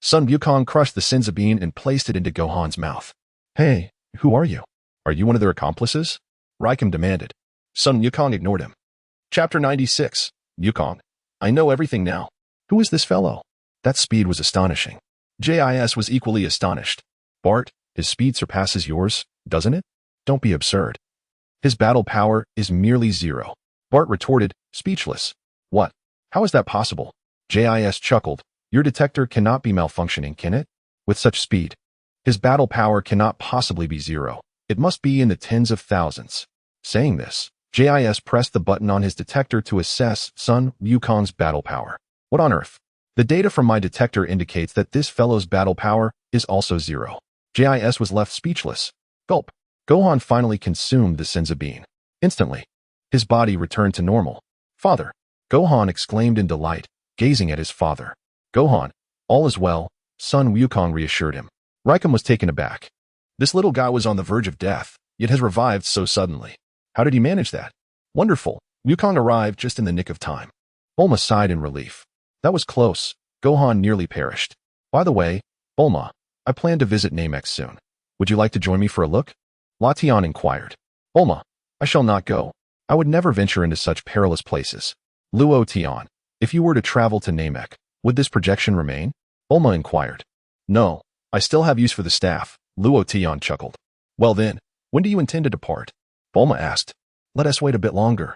Sun Wukong crushed the Senzu bean and placed it into Gohan's mouth. Hey, who are you? Are you one of their accomplices? Raikam demanded. Sun Wukong ignored him. Chapter 96. Wukong, I know everything now. Who is this fellow? That speed was astonishing. JIS was equally astonished. Bart, his speed surpasses yours, doesn't it? Don't be absurd. His battle power is merely 0. Bart retorted, speechless. What? How is that possible? JIS chuckled. Your detector cannot be malfunctioning, can it? With such speed, his battle power cannot possibly be 0. It must be in the tens of thousands. Saying this, JIS pressed the button on his detector to assess Sun Wukong's battle power. What on earth? The data from my detector indicates that this fellow's battle power is also 0. JIS was left speechless. Gulp. Gohan finally consumed the Senzu bean. Instantly, his body returned to normal. Father. Gohan exclaimed in delight, gazing at his father. Gohan, all is well, Sun Wukong reassured him. Raikam was taken aback. This little guy was on the verge of death, yet has revived so suddenly. How did he manage that? Wonderful. Wukong arrived just in the nick of time. Bulma sighed in relief. That was close. Gohan nearly perished. By the way, Bulma, I plan to visit Namek soon. Would you like to join me for a look? Lation inquired. Bulma, I shall not go. I would never venture into such perilous places. Luotian, if you were to travel to Namek, would this projection remain? Bulma inquired. No, I still have use for the staff. Luotian chuckled. Well then, when do you intend to depart? Bulma asked. Let us wait a bit longer.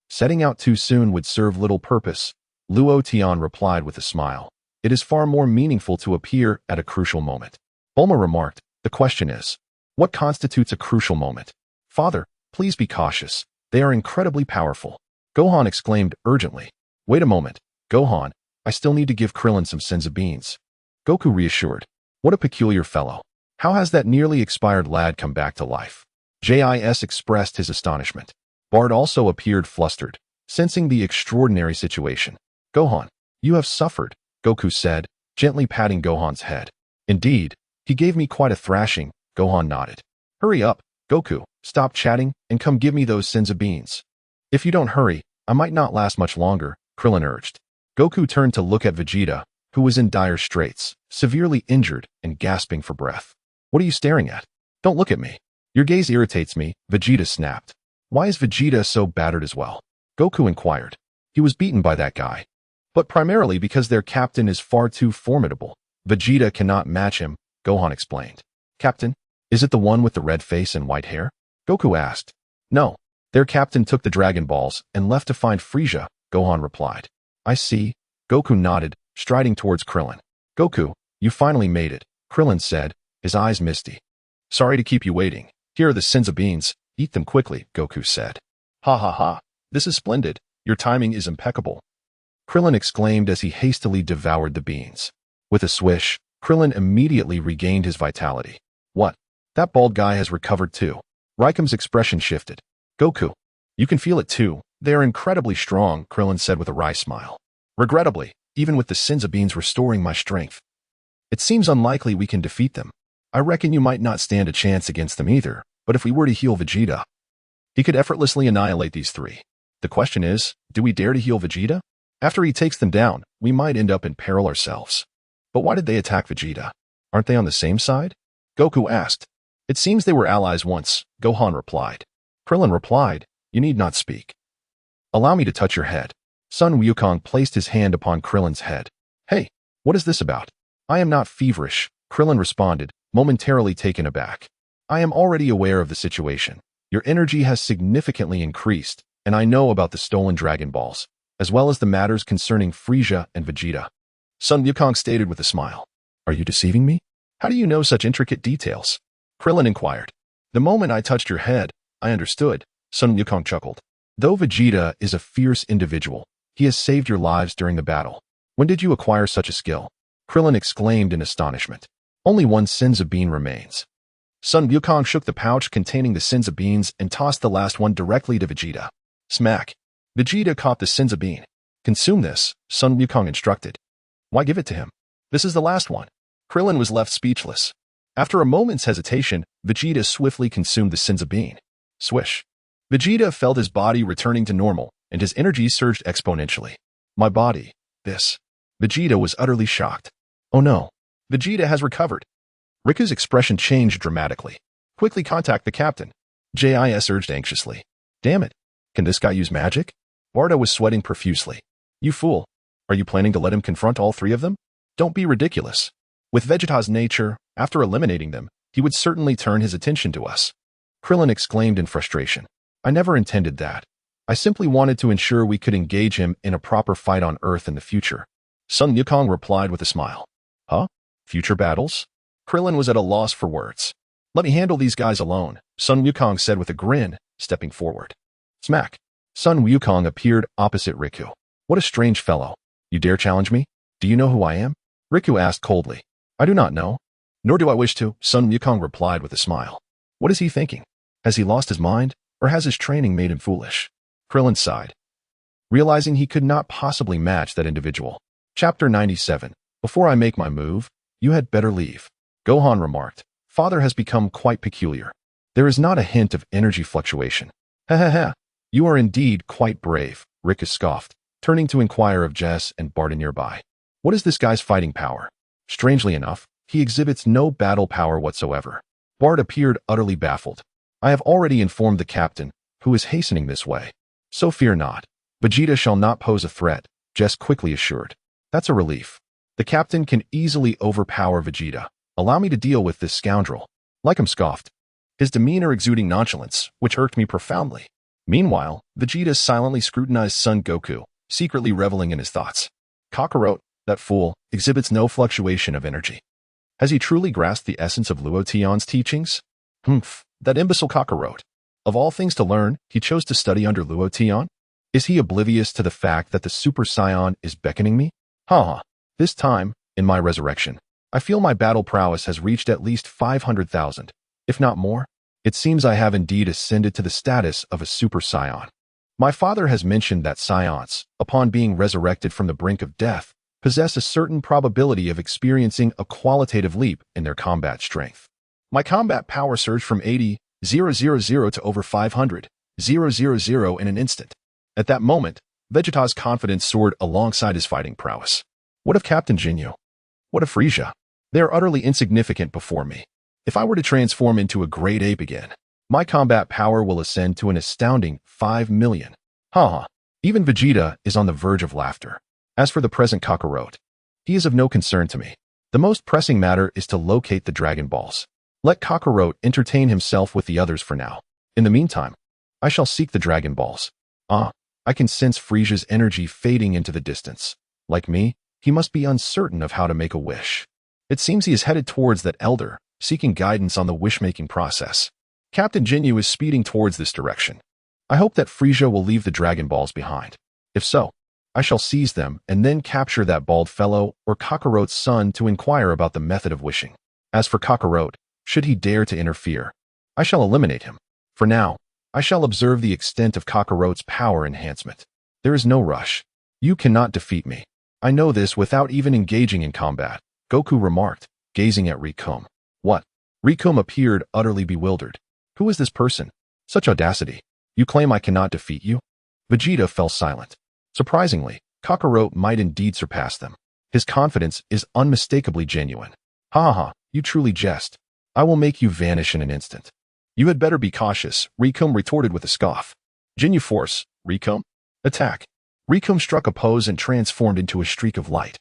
Setting out too soon would serve little purpose. Luotian replied with a smile. It is far more meaningful to appear at a crucial moment. Bulma remarked, the question is, what constitutes a crucial moment? Father, please be cautious. They are incredibly powerful. Gohan exclaimed urgently. Wait a moment, Gohan, I still need to give Krillin some senzu beans. Goku reassured. What a peculiar fellow. How has that nearly expired lad come back to life? JIS expressed his astonishment. Bard also appeared flustered, sensing the extraordinary situation. Gohan, you have suffered, Goku said, gently patting Gohan's head. Indeed, he gave me quite a thrashing, Gohan nodded. Hurry up, Goku, stop chatting and come give me those senzu beans. If you don't hurry, I might not last much longer, Krillin urged. Goku turned to look at Vegeta, who was in dire straits, severely injured and gasping for breath. What are you staring at? Don't look at me. Your gaze irritates me, Vegeta snapped. Why is Vegeta so battered as well? Goku inquired. He was beaten by that guy. But primarily because their captain is far too formidable. Vegeta cannot match him, Gohan explained. Captain, is it the one with the red face and white hair? Goku asked. No, their captain took the Dragon Balls and left to find Frieza, Gohan replied. I see. Goku nodded, striding towards Krillin. Goku, you finally made it, Krillin said, his eyes misty. Sorry to keep you waiting. Here are the senzu beans. Eat them quickly, Goku said. Ha ha ha. This is splendid. Your timing is impeccable. Krillin exclaimed as he hastily devoured the beans. With a swish, Krillin immediately regained his vitality. What? That bald guy has recovered too. Raikam's expression shifted. Goku, you can feel it too. They are incredibly strong, Krillin said with a wry smile. Regrettably, even with the senzu beans restoring my strength, it seems unlikely we can defeat them. I reckon you might not stand a chance against them either, but if we were to heal Vegeta, he could effortlessly annihilate these three. The question is, do we dare to heal Vegeta? After he takes them down, we might end up in peril ourselves. But why did they attack Vegeta? Aren't they on the same side? Goku asked. It seems they were allies once, Gohan replied. Krillin replied, you need not speak. Allow me to touch your head. Sun Wukong placed his hand upon Krillin's head. Hey, what is this about? I am not feverish, Krillin responded, momentarily taken aback. I am already aware of the situation. Your energy has significantly increased, and I know about the stolen Dragon Balls, as well as the matters concerning Frieza and Vegeta. Sun Wukong stated with a smile. Are you deceiving me? How do you know such intricate details? Krillin inquired. The moment I touched your head, I understood, Sun Wukong chuckled. Though Vegeta is a fierce individual, he has saved your lives during the battle. When did you acquire such a skill? Krillin exclaimed in astonishment. Only one senzu bean remains. Sun Wukong shook the pouch containing the senzu beans and tossed the last one directly to Vegeta. Smack. Vegeta caught the senzu bean. Consume this, Sun Wukong instructed. Why give it to him? This is the last one. Krillin was left speechless. After a moment's hesitation, Vegeta swiftly consumed the senzu bean. Swish. Vegeta felt his body returning to normal, and his energy surged exponentially. My body. This. Vegeta was utterly shocked. Oh no. Vegeta has recovered. Riku's expression changed dramatically. Quickly contact the captain. JIS urged anxiously. Damn it. Can this guy use magic? Bardo was sweating profusely. You fool. Are you planning to let him confront all three of them? Don't be ridiculous. With Vegeta's nature, after eliminating them, he would certainly turn his attention to us. Krillin exclaimed in frustration. I never intended that. I simply wanted to ensure we could engage him in a proper fight on Earth in the future. Sun Wukong replied with a smile. Huh? Future battles? Krillin was at a loss for words. Let me handle these guys alone, Sun Wukong said with a grin, stepping forward. Smack. Sun Wukong appeared opposite Riku. What a strange fellow. You dare challenge me? Do you know who I am? Riku asked coldly. I do not know. Nor do I wish to, Sun Wukong replied with a smile. What is he thinking? Has he lost his mind, or has his training made him foolish? Krillin sighed, realizing he could not possibly match that individual. Chapter 97. Before I make my move, you had better leave. Gohan remarked. Father has become quite peculiar. There is not a hint of energy fluctuation. Ha ha ha. You are indeed quite brave, Riku scoffed, turning to inquire of Jess and Barda nearby. What is this guy's fighting power? Strangely enough, He exhibits no battle power whatsoever. Bart appeared utterly baffled. I have already informed the captain, who is hastening this way. So fear not. Vegeta shall not pose a threat, Jess quickly assured. That's a relief. The captain can easily overpower Vegeta. Allow me to deal with this scoundrel. Lycum scoffed, his demeanor exuding nonchalance, which irked me profoundly. Meanwhile, Vegeta silently scrutinized Son Goku, secretly reveling in his thoughts. Kakarot, that fool, exhibits no fluctuation of energy. Has he truly grasped the essence of Luo Tian's teachings? That imbecile Kakarot. Of all things to learn, he chose to study under Luo Tian? Is he oblivious to the fact that the Super Saiyan is beckoning me? This time, in my resurrection, I feel my battle prowess has reached at least 500,000, if not more. It seems I have indeed ascended to the status of a Super Saiyan. My father has mentioned that Saiyans, upon being resurrected from the brink of death, possess a certain probability of experiencing a qualitative leap in their combat strength. My combat power surged from 80,000 to over 500,000 in an instant. At that moment, Vegeta's confidence soared alongside his fighting prowess. What of Captain Ginyu? What of Frieza? They are utterly insignificant before me. If I were to transform into a great ape again, my combat power will ascend to an astounding 5 million. Even Vegeta is on the verge of laughter. As for the present Kakarot, he is of no concern to me. The most pressing matter is to locate the Dragon Balls. Let Kakarot entertain himself with the others for now. In the meantime, I shall seek the Dragon Balls. I can sense Frieza's energy fading into the distance. Like me, he must be uncertain of how to make a wish. It seems he is headed towards that elder, seeking guidance on the wish-making process. Captain Ginyu is speeding towards this direction. I hope that Frieza will leave the Dragon Balls behind. If so, I shall seize them and then capture that bald fellow or Kakarot's son to inquire about the method of wishing. As for Kakarot, should he dare to interfere, I shall eliminate him. For now, I shall observe the extent of Kakarot's power enhancement. There is no rush. You cannot defeat me. I know this without even engaging in combat, Goku remarked, gazing at Rikum. What? Rikum appeared utterly bewildered. Who is this person? Such audacity. You claim I cannot defeat you? Vegeta fell silent. Surprisingly, Kakarot might indeed surpass them. His confidence is unmistakably genuine. You truly jest. I will make you vanish in an instant. You had better be cautious, Rikum retorted with a scoff. Ginyu Force, Rikum. Attack. Rikum struck a pose and transformed into a streak of light,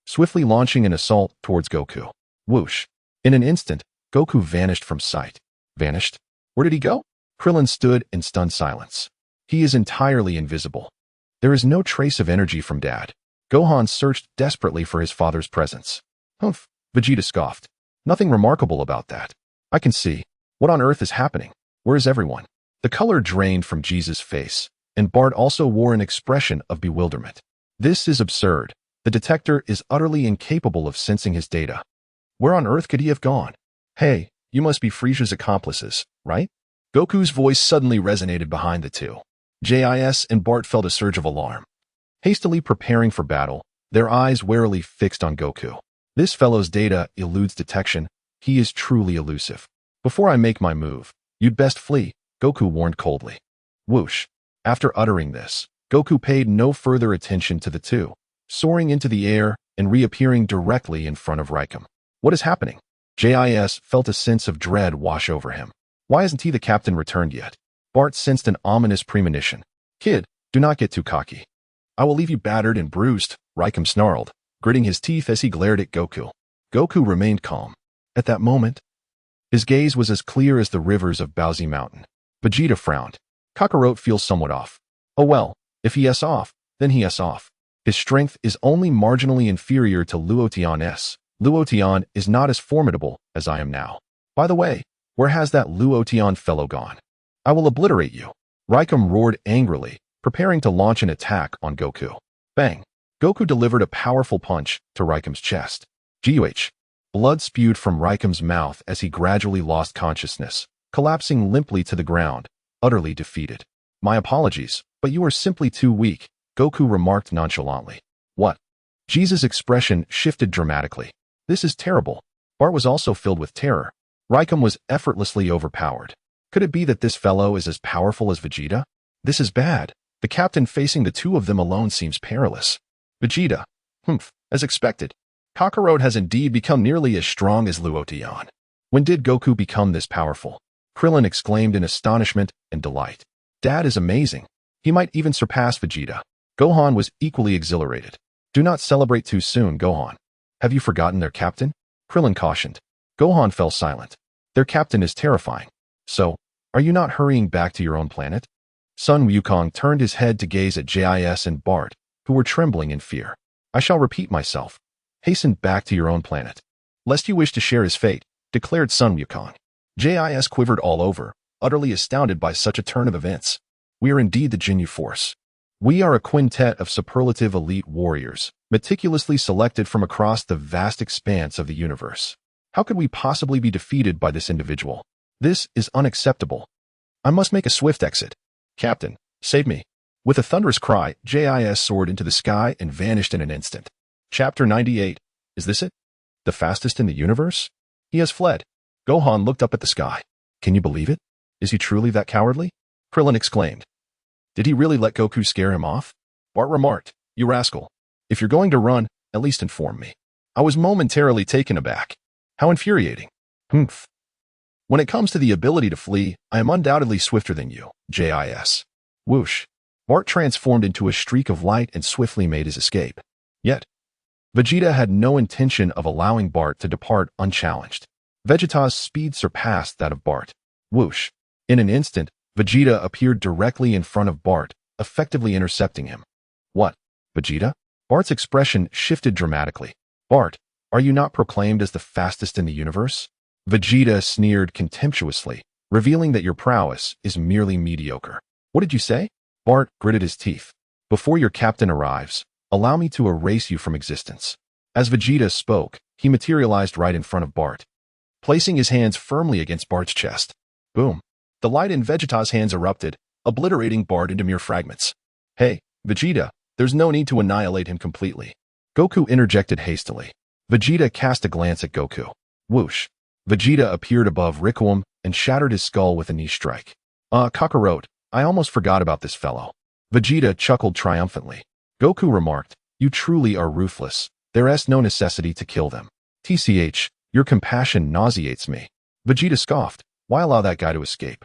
swiftly launching an assault towards Goku. Whoosh. In an instant, Goku vanished from sight. Vanished? Where did he go? Krillin stood in stunned silence. He is entirely invisible. There is no trace of energy from Dad. Gohan searched desperately for his father's presence. Vegeta scoffed. Nothing remarkable about that. I can see. What on earth is happening? Where is everyone? The color drained from Jesus' face, and Bart also wore an expression of bewilderment. This is absurd. The detector is utterly incapable of sensing his data. Where on earth could he have gone? Hey, you must be Frieza's accomplices, right? Goku's voice suddenly resonated behind the two. Jis and Bart felt a surge of alarm. Hastily preparing for battle, their eyes warily fixed on Goku. This fellow's data eludes detection. He is truly elusive. Before I make my move, you'd best flee, Goku warned coldly. Whoosh. After uttering this, Goku paid no further attention to the two, soaring into the air and reappearing directly in front of Rikum. What is happening? Jis felt a sense of dread wash over him. Why hasn't he the captain returned yet? Bart sensed an ominous premonition. Kid, do not get too cocky. I will leave you battered and bruised, Rikum snarled, gritting his teeth as he glared at Goku. Goku remained calm. At that moment, his gaze was as clear as the rivers of Baozi Mountain. Vegeta frowned. Kakarot feels somewhat off. Oh well, if he is off, then he is off. His strength is only marginally inferior to Luo Tian's. Luo Tian is not as formidable as I am now. By the way, where has that Luo Tian fellow gone? I will obliterate you. Rikum roared angrily, preparing to launch an attack on Goku. Bang! Goku delivered a powerful punch to Rikum's chest. Guh! Blood spewed from Rikum's mouth as he gradually lost consciousness, collapsing limply to the ground, utterly defeated. My apologies, but you are simply too weak, Goku remarked nonchalantly. What? Jesus' expression shifted dramatically. This is terrible. Bart was also filled with terror. Rikum was effortlessly overpowered. Could it be that this fellow is as powerful as Vegeta? This is bad. The captain facing the two of them alone seems perilous. Vegeta. As expected. Kakarot has indeed become nearly as strong as Luotian. When did Goku become this powerful? Krillin exclaimed in astonishment and delight. Dad is amazing. He might even surpass Vegeta. Gohan was equally exhilarated. Do not celebrate too soon, Gohan. Have you forgotten their captain? Krillin cautioned. Gohan fell silent. Their captain is terrifying. So, are you not hurrying back to your own planet? Sun Wukong turned his head to gaze at Jis and Bart, who were trembling in fear. I shall repeat myself. Hasten back to your own planet. Lest you wish to share his fate, declared Sun Wukong. Jis quivered all over, utterly astounded by such a turn of events. We are indeed the Jinyu Force. We are a quintet of superlative elite warriors, meticulously selected from across the vast expanse of the universe. How could we possibly be defeated by this individual? This is unacceptable. I must make a swift exit. Captain, save me. With a thunderous cry, Jis soared into the sky and vanished in an instant. Chapter 98. Is this it? The fastest in the universe? He has fled. Gohan looked up at the sky. Can you believe it? Is he truly that cowardly? Krillin exclaimed. Did he really let Goku scare him off? Bart remarked. You rascal. If you're going to run, at least inform me. I was momentarily taken aback. How infuriating. Humph. When it comes to the ability to flee, I am undoubtedly swifter than you, Jis. Whoosh. Bart transformed into a streak of light and swiftly made his escape. Yet, Vegeta had no intention of allowing Bart to depart unchallenged. Vegeta's speed surpassed that of Bart. Whoosh. In an instant, Vegeta appeared directly in front of Bart, effectively intercepting him. What? Vegeta? Bart's expression shifted dramatically. Bart, are you not proclaimed as the fastest in the universe? Vegeta sneered contemptuously, revealing that your prowess is merely mediocre. What did you say? Bart gritted his teeth. Before your captain arrives, allow me to erase you from existence. As Vegeta spoke, he materialized right in front of Bart, placing his hands firmly against Bart's chest. Boom. The light in Vegeta's hands erupted, obliterating Bart into mere fragments. Hey, Vegeta, there's no need to annihilate him completely. Goku interjected hastily. Vegeta cast a glance at Goku. Whoosh. Vegeta appeared above Rikuum and shattered his skull with a knee strike. Kakarot, I almost forgot about this fellow. Vegeta chuckled triumphantly. Goku remarked, you truly are ruthless. There is no necessity to kill them. TCH, your compassion nauseates me. Vegeta scoffed. Why allow that guy to escape?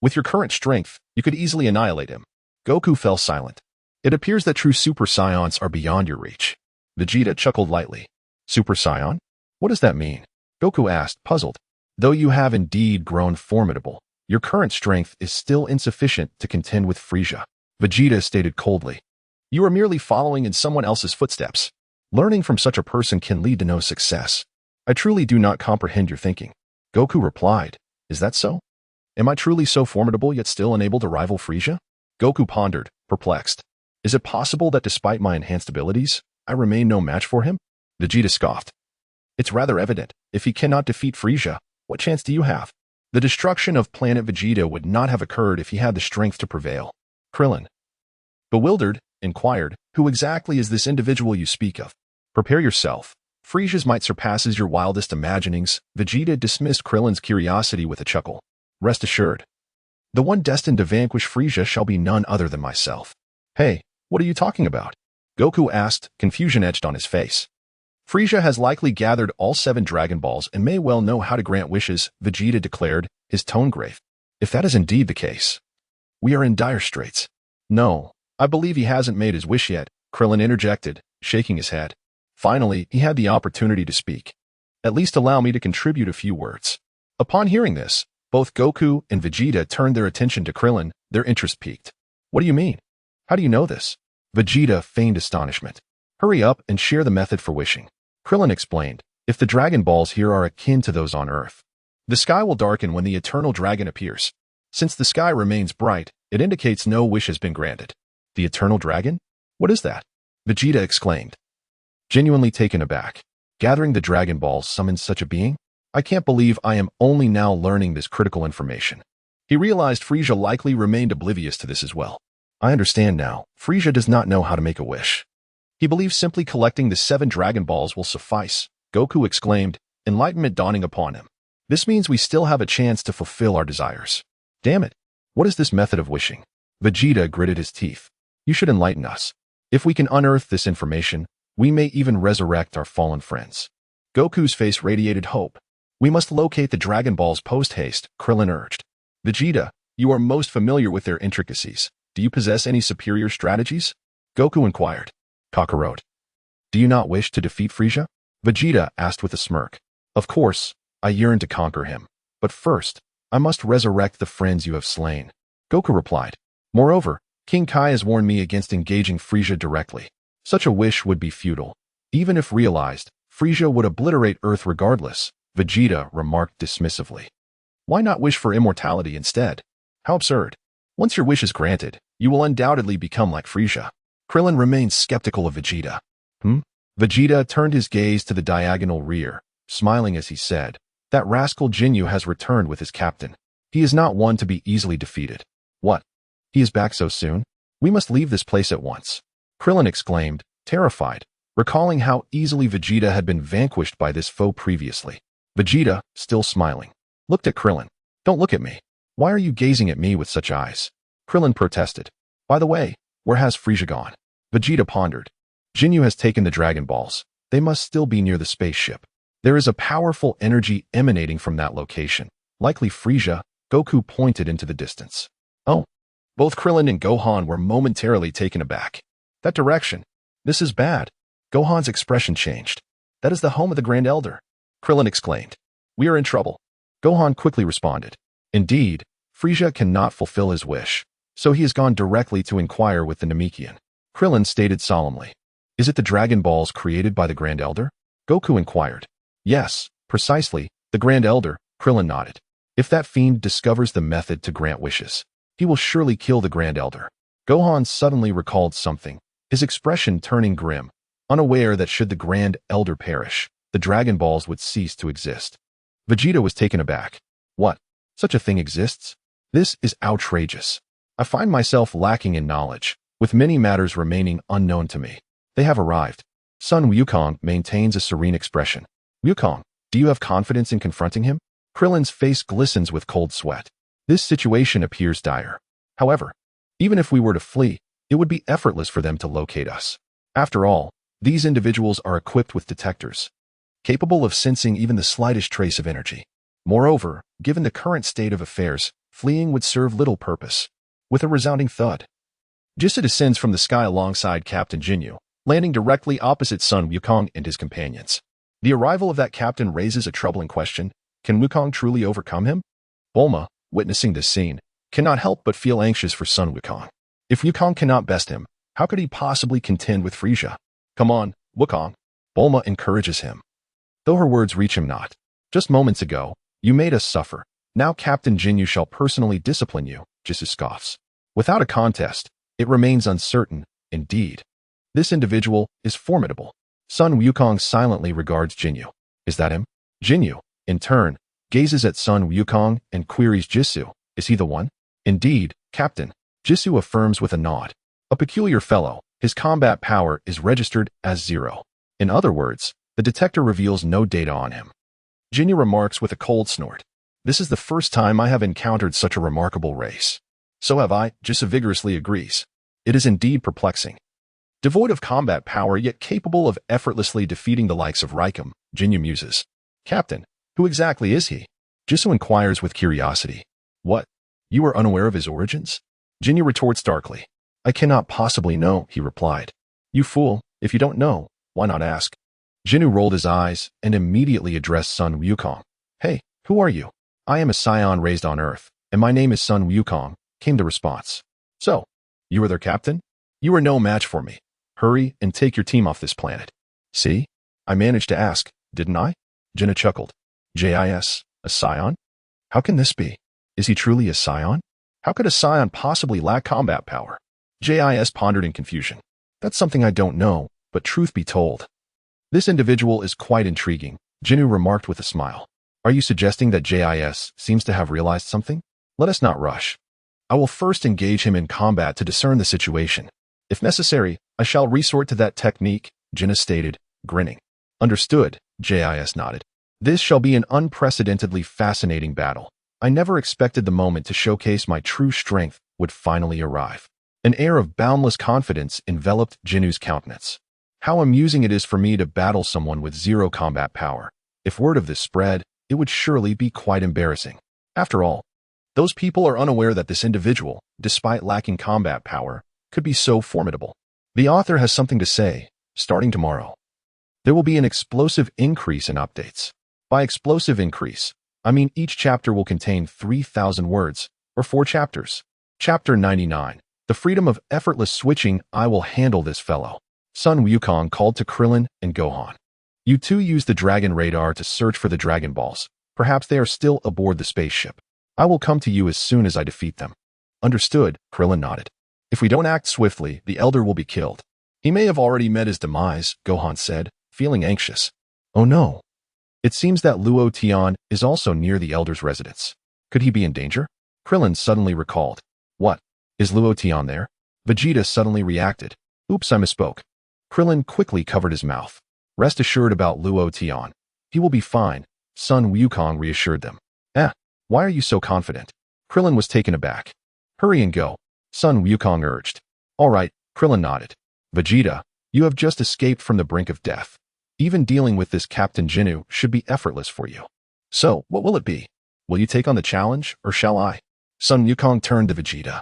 With your current strength, you could easily annihilate him. Goku fell silent. It appears that true Super Saiyans are beyond your reach. Vegeta chuckled lightly. Super Saiyan? What does that mean? Goku asked, puzzled. Though you have indeed grown formidable, your current strength is still insufficient to contend with Frieza. Vegeta stated coldly. You are merely following in someone else's footsteps. Learning from such a person can lead to no success. I truly do not comprehend your thinking. Goku replied. Is that so? Am I truly so formidable yet still unable to rival Frieza? Goku pondered, perplexed. Is it possible that despite my enhanced abilities, I remain no match for him? Vegeta scoffed. It's rather evident. If he cannot defeat Frieza, what chance do you have? The destruction of planet Vegeta would not have occurred if he had the strength to prevail. Krillin, bewildered, inquired, who exactly is this individual you speak of? Prepare yourself. Frieza's might surpasses your wildest imaginings. Vegeta dismissed Krillin's curiosity with a chuckle. Rest assured. The one destined to vanquish Frieza shall be none other than myself. Hey, what are you talking about? Goku asked, confusion etched on his face. Frieza has likely gathered all 7 Dragon Balls and may well know how to grant wishes, Vegeta declared, his tone grave. If that is indeed the case, we are in dire straits. No, I believe he hasn't made his wish yet, Krillin interjected, shaking his head. Finally, he had the opportunity to speak. At least allow me to contribute a few words. Upon hearing this, both Goku and Vegeta turned their attention to Krillin, their interest piqued. What do you mean? How do you know this? Vegeta feigned astonishment. Hurry up and share the method for wishing. Krillin explained, if the Dragon Balls here are akin to those on Earth, the sky will darken when the eternal dragon appears. Since the sky remains bright, it indicates no wish has been granted. The eternal dragon? What is that? Vegeta exclaimed, genuinely taken aback. Gathering the Dragon Balls summons such a being? I can't believe I am only now learning this critical information. He realized Frieza likely remained oblivious to this as well. I understand now. Frieza does not know how to make a wish. He believes simply collecting the 7 Dragon Balls will suffice, Goku exclaimed, enlightenment dawning upon him. This means we still have a chance to fulfill our desires. Damn it. What is this method of wishing? Vegeta gritted his teeth. You should enlighten us. If we can unearth this information, We may even resurrect our fallen friends. Goku's face radiated hope. We must locate the Dragon Balls post-haste, Krillin urged. Vegeta, you are most familiar with their intricacies. Do you possess any superior strategies? Goku inquired. Kakarot. Do you not wish to defeat Frieza? Vegeta asked with a smirk. Of course, I yearn to conquer him. But first, I must resurrect the friends you have slain. Goku replied. Moreover, King Kai has warned me against engaging Frieza directly. Such a wish would be futile. Even if realized, Frieza would obliterate Earth regardless, Vegeta remarked dismissively. Why not wish for immortality instead? How absurd. Once your wish is granted, you will undoubtedly become like Frieza. Krillin remained skeptical of Vegeta. Vegeta turned his gaze to the diagonal rear, smiling as he said, that rascal Jinyu has returned with his captain. He is not one to be easily defeated. What? He is back so soon? We must leave this place at once. Krillin exclaimed, terrified, recalling how easily Vegeta had been vanquished by this foe previously. Vegeta, still smiling, looked at Krillin. Don't look at me. Why are you gazing at me with such eyes? Krillin protested. By the way, where has Frieza gone? Vegeta pondered. Jinyu has taken the Dragon Balls. They must still be near the spaceship. There is a powerful energy emanating from that location. Likely Frieza. Goku pointed into the distance. Oh. Both Krillin and Gohan were momentarily taken aback. That direction. This is bad. Gohan's expression changed. That is the home of the Grand Elder. Krillin exclaimed. We are in trouble. Gohan quickly responded. Indeed, Frieza cannot fulfill his wish, so he has gone directly to inquire with the Namekian. Krillin stated solemnly. Is it the Dragon Balls created by the Grand Elder? Goku inquired. Yes, precisely, the Grand Elder, Krillin nodded. If that fiend discovers the method to grant wishes, he will surely kill the Grand Elder. Gohan suddenly recalled something, his expression turning grim, unaware that should the Grand Elder perish, the Dragon Balls would cease to exist. Vegeta was taken aback. What? Such a thing exists? This is outrageous. I find myself lacking in knowledge, with many matters remaining unknown to me. They have arrived. Sun Wukong maintains a serene expression. Wukong, do you have confidence in confronting him? Krillin's face glistens with cold sweat. This situation appears dire. However, even if we were to flee, it would be effortless for them to locate us. After all, these individuals are equipped with detectors, capable of sensing even the slightest trace of energy. Moreover, given the current state of affairs, fleeing would serve little purpose. With a resounding thud, Jisa descends from the sky alongside Captain Jinyu, landing directly opposite Sun Wukong and his companions. The arrival of that captain raises a troubling question. Can Wukong truly overcome him? Bulma, witnessing this scene, cannot help but feel anxious for Sun Wukong. If Wukong cannot best him, how could he possibly contend with Frieza? Come on, Wukong. Bulma encourages him. Though her words reach him not. Just moments ago, you made us suffer. Now Captain Jinyu shall personally discipline you, Jisa scoffs. Without a contest, it remains uncertain, indeed. This individual is formidable. Sun Wukong silently regards Jinyu. Is that him? Jinyu, in turn, gazes at Sun Wukong and queries Jisoo. Is he the one? Indeed, Captain. Jisoo affirms with a nod. A peculiar fellow, his combat power is registered as 0. In other words, the detector reveals no data on him. Jinyu remarks with a cold snort. This is the first time I have encountered such a remarkable race. So have I, Jisoo vigorously agrees. It is indeed perplexing. Devoid of combat power yet capable of effortlessly defeating the likes of Raikou, Jinyu muses. Captain, who exactly is he? Jisoo inquires with curiosity. What? You are unaware of his origins? Jinyu retorts darkly. I cannot possibly know, he replied. You fool, if you don't know, why not ask? Jinyu rolled his eyes and immediately addressed Sun Wukong. Hey, who are you? I am a scion raised on Earth, and my name is Sun Wukong, came the response. So, you are their captain? You are no match for me. Hurry and take your team off this planet. See? I managed to ask, didn't I? Jinyu chuckled. JIS, a scion? How can this be? Is he truly a scion? How could a scion possibly lack combat power? JIS pondered in confusion. That's something I don't know, but truth be told, this individual is quite intriguing, Jinyu remarked with a smile. Are you suggesting that JIS seems to have realized something? Let us not rush. I will first engage him in combat to discern the situation. If necessary, I shall resort to that technique, Jinyu stated, grinning. Understood, JIS nodded. This shall be an unprecedentedly fascinating battle. I never expected the moment to showcase my true strength would finally arrive. An air of boundless confidence enveloped Jinyu's countenance. How amusing it is for me to battle someone with zero combat power. If word of this spread, it would surely be quite embarrassing. After all, those people are unaware that this individual, despite lacking combat power, could be so formidable. The author has something to say. Starting tomorrow, there will be an explosive increase in updates. By explosive increase, I mean each chapter will contain 3,000 words, or 4 chapters. Chapter 99. The freedom of effortless switching. I will handle this fellow. Sun Wukong called to Krillin and Gohan. You two use the dragon radar to search for the Dragon Balls. Perhaps they are still aboard the spaceship. I will come to you as soon as I defeat them. Understood, Krillin nodded. If we don't act swiftly, the Elder will be killed. He may have already met his demise, Gohan said, feeling anxious. Oh no. It seems that Luo Tian is also near the Elder's residence. Could he be in danger? Krillin suddenly recalled. What? Is Luo Tian there? Vegeta suddenly reacted. Oops, I misspoke. Krillin quickly covered his mouth. Rest assured about Luo Tian. He will be fine, Sun Wukong reassured them. Why are you so confident? Krillin was taken aback. Hurry and go, Sun Wukong urged. All right, Krillin nodded. Vegeta, you have just escaped from the brink of death. Even dealing with this Captain Jinnu should be effortless for you. So, what will it be? Will you take on the challenge, or shall I? Sun Wukong turned to Vegeta.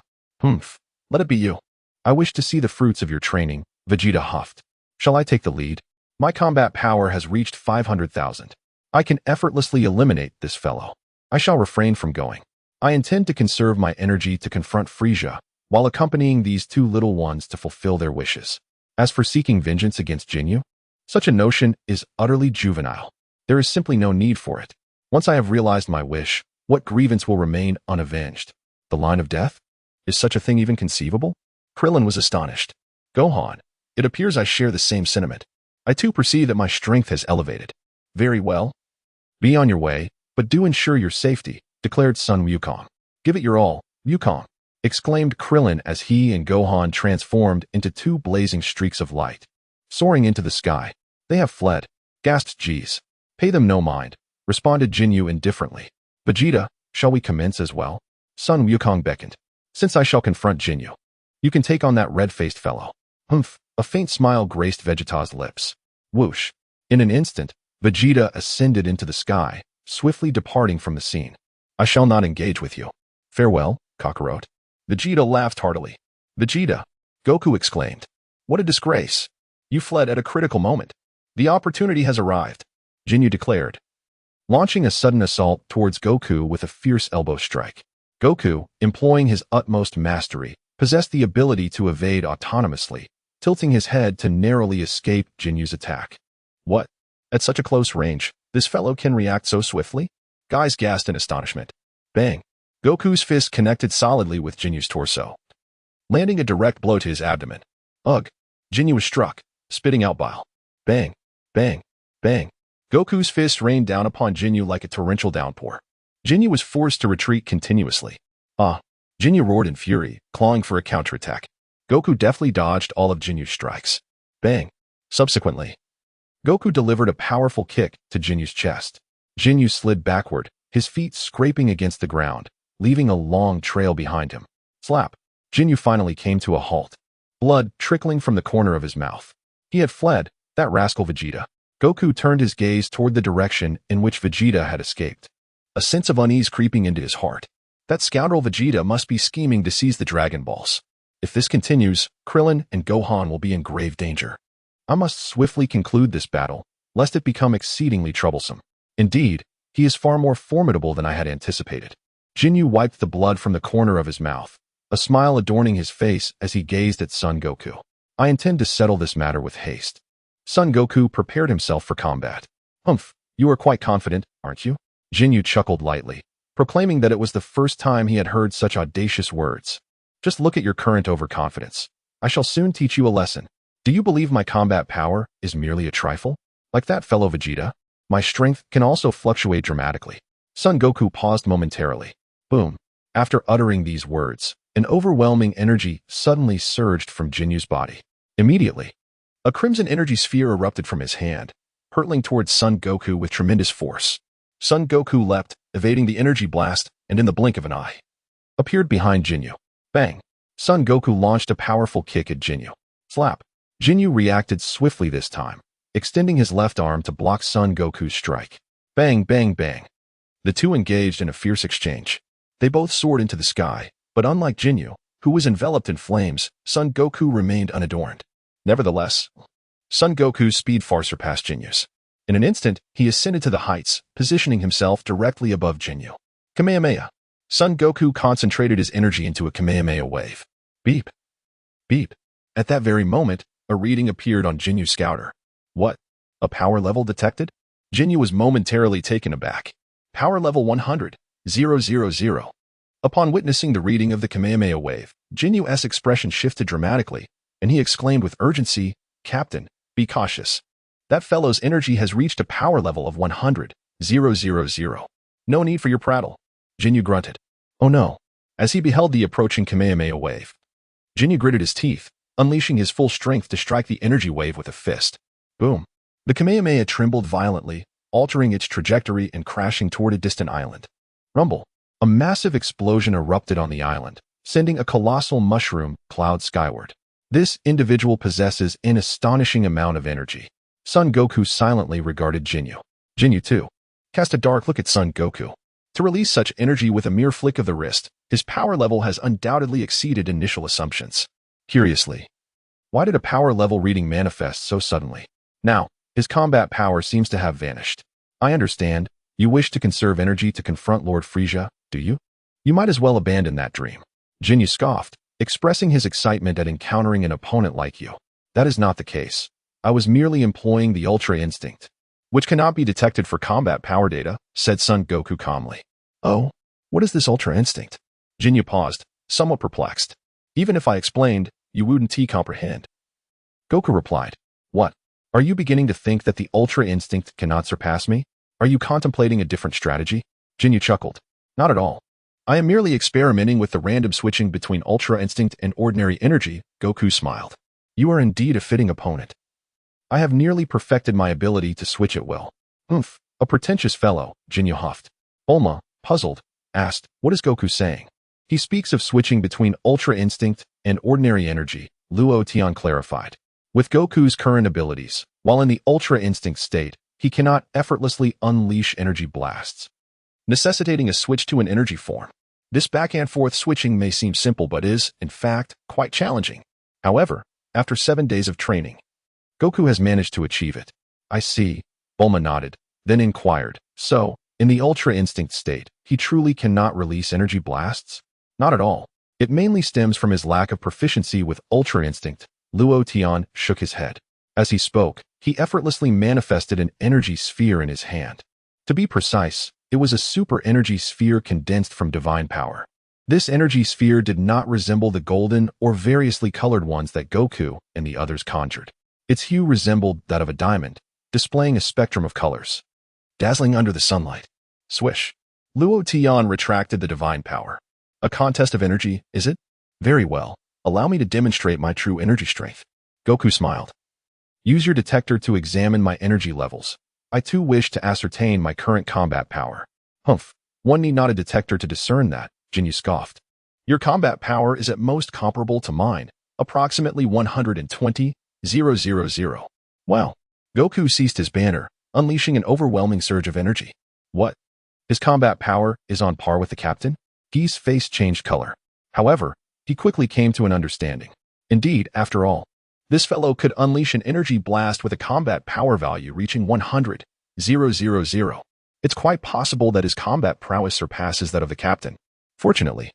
Let it be you. I wish to see the fruits of your training, Vegeta huffed. Shall I take the lead? My combat power has reached 500,000. I can effortlessly eliminate this fellow. I shall refrain from going. I intend to conserve my energy to confront Frieza, while accompanying these two little ones to fulfill their wishes. As for seeking vengeance against Jinyu, such a notion is utterly juvenile. There is simply no need for it. Once I have realized my wish, what grievance will remain unavenged? The line of death? Is such a thing even conceivable? Krillin was astonished. Gohan, it appears I share the same sentiment. I too perceive that my strength has elevated. Very well. Be on your way, but do ensure your safety, declared Sun Wukong. Give it your all, Wukong, exclaimed Krillin as he and Gohan transformed into two blazing streaks of light. Soaring into the sky. They have fled, gasped Jeez. Pay them no mind, responded Jinyu indifferently. Vegeta, shall we commence as well? Sun Wukong beckoned. Since I shall confront Jinyu, you can take on that red-faced fellow. A faint smile graced Vegeta's lips. Whoosh. In an instant, Vegeta ascended into the sky, swiftly departing from the scene. I shall not engage with you. Farewell, Kakarot. Vegeta laughed heartily. Vegeta, Goku exclaimed. What a disgrace. You fled at a critical moment. The opportunity has arrived, Jinyu declared, launching a sudden assault towards Goku with a fierce elbow strike. Goku, employing his utmost mastery, possessed the ability to evade autonomously, tilting his head to narrowly escape Jinyu's attack. What? At such a close range, this fellow can react so swiftly? Guys gasped in astonishment. Bang! Goku's fist connected solidly with Jinyu's torso, landing a direct blow to his abdomen. Ugh! Jinyu was struck, spitting out bile. Bang! Bang! Bang! Goku's fist rained down upon Jinyu like a torrential downpour. Jinyu was forced to retreat continuously. Jinyu roared in fury, clawing for a counterattack. Goku deftly dodged all of Jinyu's strikes. Bang! Subsequently, Goku delivered a powerful kick to Jinyu's chest. Jinyu slid backward, his feet scraping against the ground, leaving a long trail behind him. Slap! Jinyu finally came to a halt, blood trickling from the corner of his mouth. He had fled, that rascal Vegeta. Goku turned his gaze toward the direction in which Vegeta had escaped. A sense of unease creeping into his heart. That scoundrel Vegeta must be scheming to seize the Dragon Balls. If this continues, Krillin and Gohan will be in grave danger. I must swiftly conclude this battle, lest it become exceedingly troublesome. Indeed, he is far more formidable than I had anticipated. Jinyu wiped the blood from the corner of his mouth, a smile adorning his face as he gazed at Son Goku. I intend to settle this matter with haste. Son Goku prepared himself for combat. You are quite confident, aren't you? Jinyu chuckled lightly, proclaiming that it was the first time he had heard such audacious words. Just look at your current overconfidence. I shall soon teach you a lesson. Do you believe my combat power is merely a trifle? Like that fellow Vegeta, my strength can also fluctuate dramatically. Son Goku paused momentarily. Boom. After uttering these words, an overwhelming energy suddenly surged from Jinyu's body. Immediately, a crimson energy sphere erupted from his hand, hurtling towards Son Goku with tremendous force. Son Goku leapt, evading the energy blast, and in the blink of an eye, appeared behind Jinyu. Bang! Son Goku launched a powerful kick at Jinyu. Slap! Jinyu reacted swiftly this time, extending his left arm to block Son Goku's strike. Bang, bang, bang. The two engaged in a fierce exchange. They both soared into the sky, but unlike Jinyu, who was enveloped in flames, Son Goku remained unadorned. Nevertheless, Son Goku's speed far surpassed Jinyu's. In an instant, he ascended to the heights, positioning himself directly above Jinyu. Kamehameha. Son Goku concentrated his energy into a Kamehameha wave. Beep. Beep. At that very moment, a reading appeared on Jinyu's scouter. What? A power level detected? Jinyu was momentarily taken aback. Power level 100, 000. Upon witnessing the reading of the Kamehameha wave, Jinyu's expression shifted dramatically, and he exclaimed with urgency, "Captain, be cautious. That fellow's energy has reached a power level of 100, 000. No need for your prattle." Jinyu grunted. Oh no. As he beheld the approaching Kamehameha wave, Jinyu gritted his teeth, unleashing his full strength to strike the energy wave with a fist. Boom. The Kamehameha trembled violently, altering its trajectory and crashing toward a distant island. Rumble. A massive explosion erupted on the island, sending a colossal mushroom cloud skyward. This individual possesses an astonishing amount of energy. Son Goku silently regarded Jinyu. Jinyu, too, cast a dark look at Son Goku. To release such energy with a mere flick of the wrist, his power level has undoubtedly exceeded initial assumptions. Curiously, why did a power level reading manifest so suddenly? Now, his combat power seems to have vanished. I understand. You wish to conserve energy to confront Lord Frieza, do you? You might as well abandon that dream. Jinyu scoffed, expressing his excitement at encountering an opponent like you. That is not the case. I was merely employing the Ultra Instinct, which cannot be detected for combat power data, said Son Goku calmly. Oh, what is this Ultra Instinct? Jinyu paused, somewhat perplexed. Even if I explained, you wouldn't comprehend. Goku replied, What? Are you beginning to think that the Ultra Instinct cannot surpass me? Are you contemplating a different strategy? Jinyu chuckled. Not at all. I am merely experimenting with the random switching between Ultra Instinct and ordinary energy, Goku smiled. You are indeed a fitting opponent. I have nearly perfected my ability to switch at will. Oomph, a pretentious fellow, Jinyu huffed. Bulma, puzzled, asked, what is Goku saying? He speaks of switching between Ultra Instinct and ordinary energy, Luo Tian clarified. With Goku's current abilities, while in the Ultra Instinct state, he cannot effortlessly unleash energy blasts, necessitating a switch to an energy form. This back-and-forth switching may seem simple but is, in fact, quite challenging. However, after 7 days of training, Goku has managed to achieve it. I see, Bulma nodded, then inquired, so, in the Ultra Instinct state, he truly cannot release energy blasts? Not at all. It mainly stems from his lack of proficiency with Ultra Instinct. Luo Tian shook his head. As he spoke, he effortlessly manifested an energy sphere in his hand. To be precise, it was a super energy sphere condensed from divine power. This energy sphere did not resemble the golden or variously colored ones that Goku and the others conjured. Its hue resembled that of a diamond, displaying a spectrum of colors, dazzling under the sunlight. Swish. Luo Tian retracted the divine power. A contest of energy, is it? Very well. Allow me to demonstrate my true energy strength. Goku smiled. Use your detector to examine my energy levels. I too wish to ascertain my current combat power. Humph. One need not a detector to discern that, Jinyu scoffed. Your combat power is at most comparable to mine, approximately 120, 000. Wow. Goku ceased his banter, unleashing an overwhelming surge of energy. What? His combat power is on par with the captain? Gee's face changed color. However, he quickly came to an understanding. Indeed, after all, this fellow could unleash an energy blast with a combat power value reaching 100, 000. It's quite possible that his combat prowess surpasses that of the captain. Fortunately,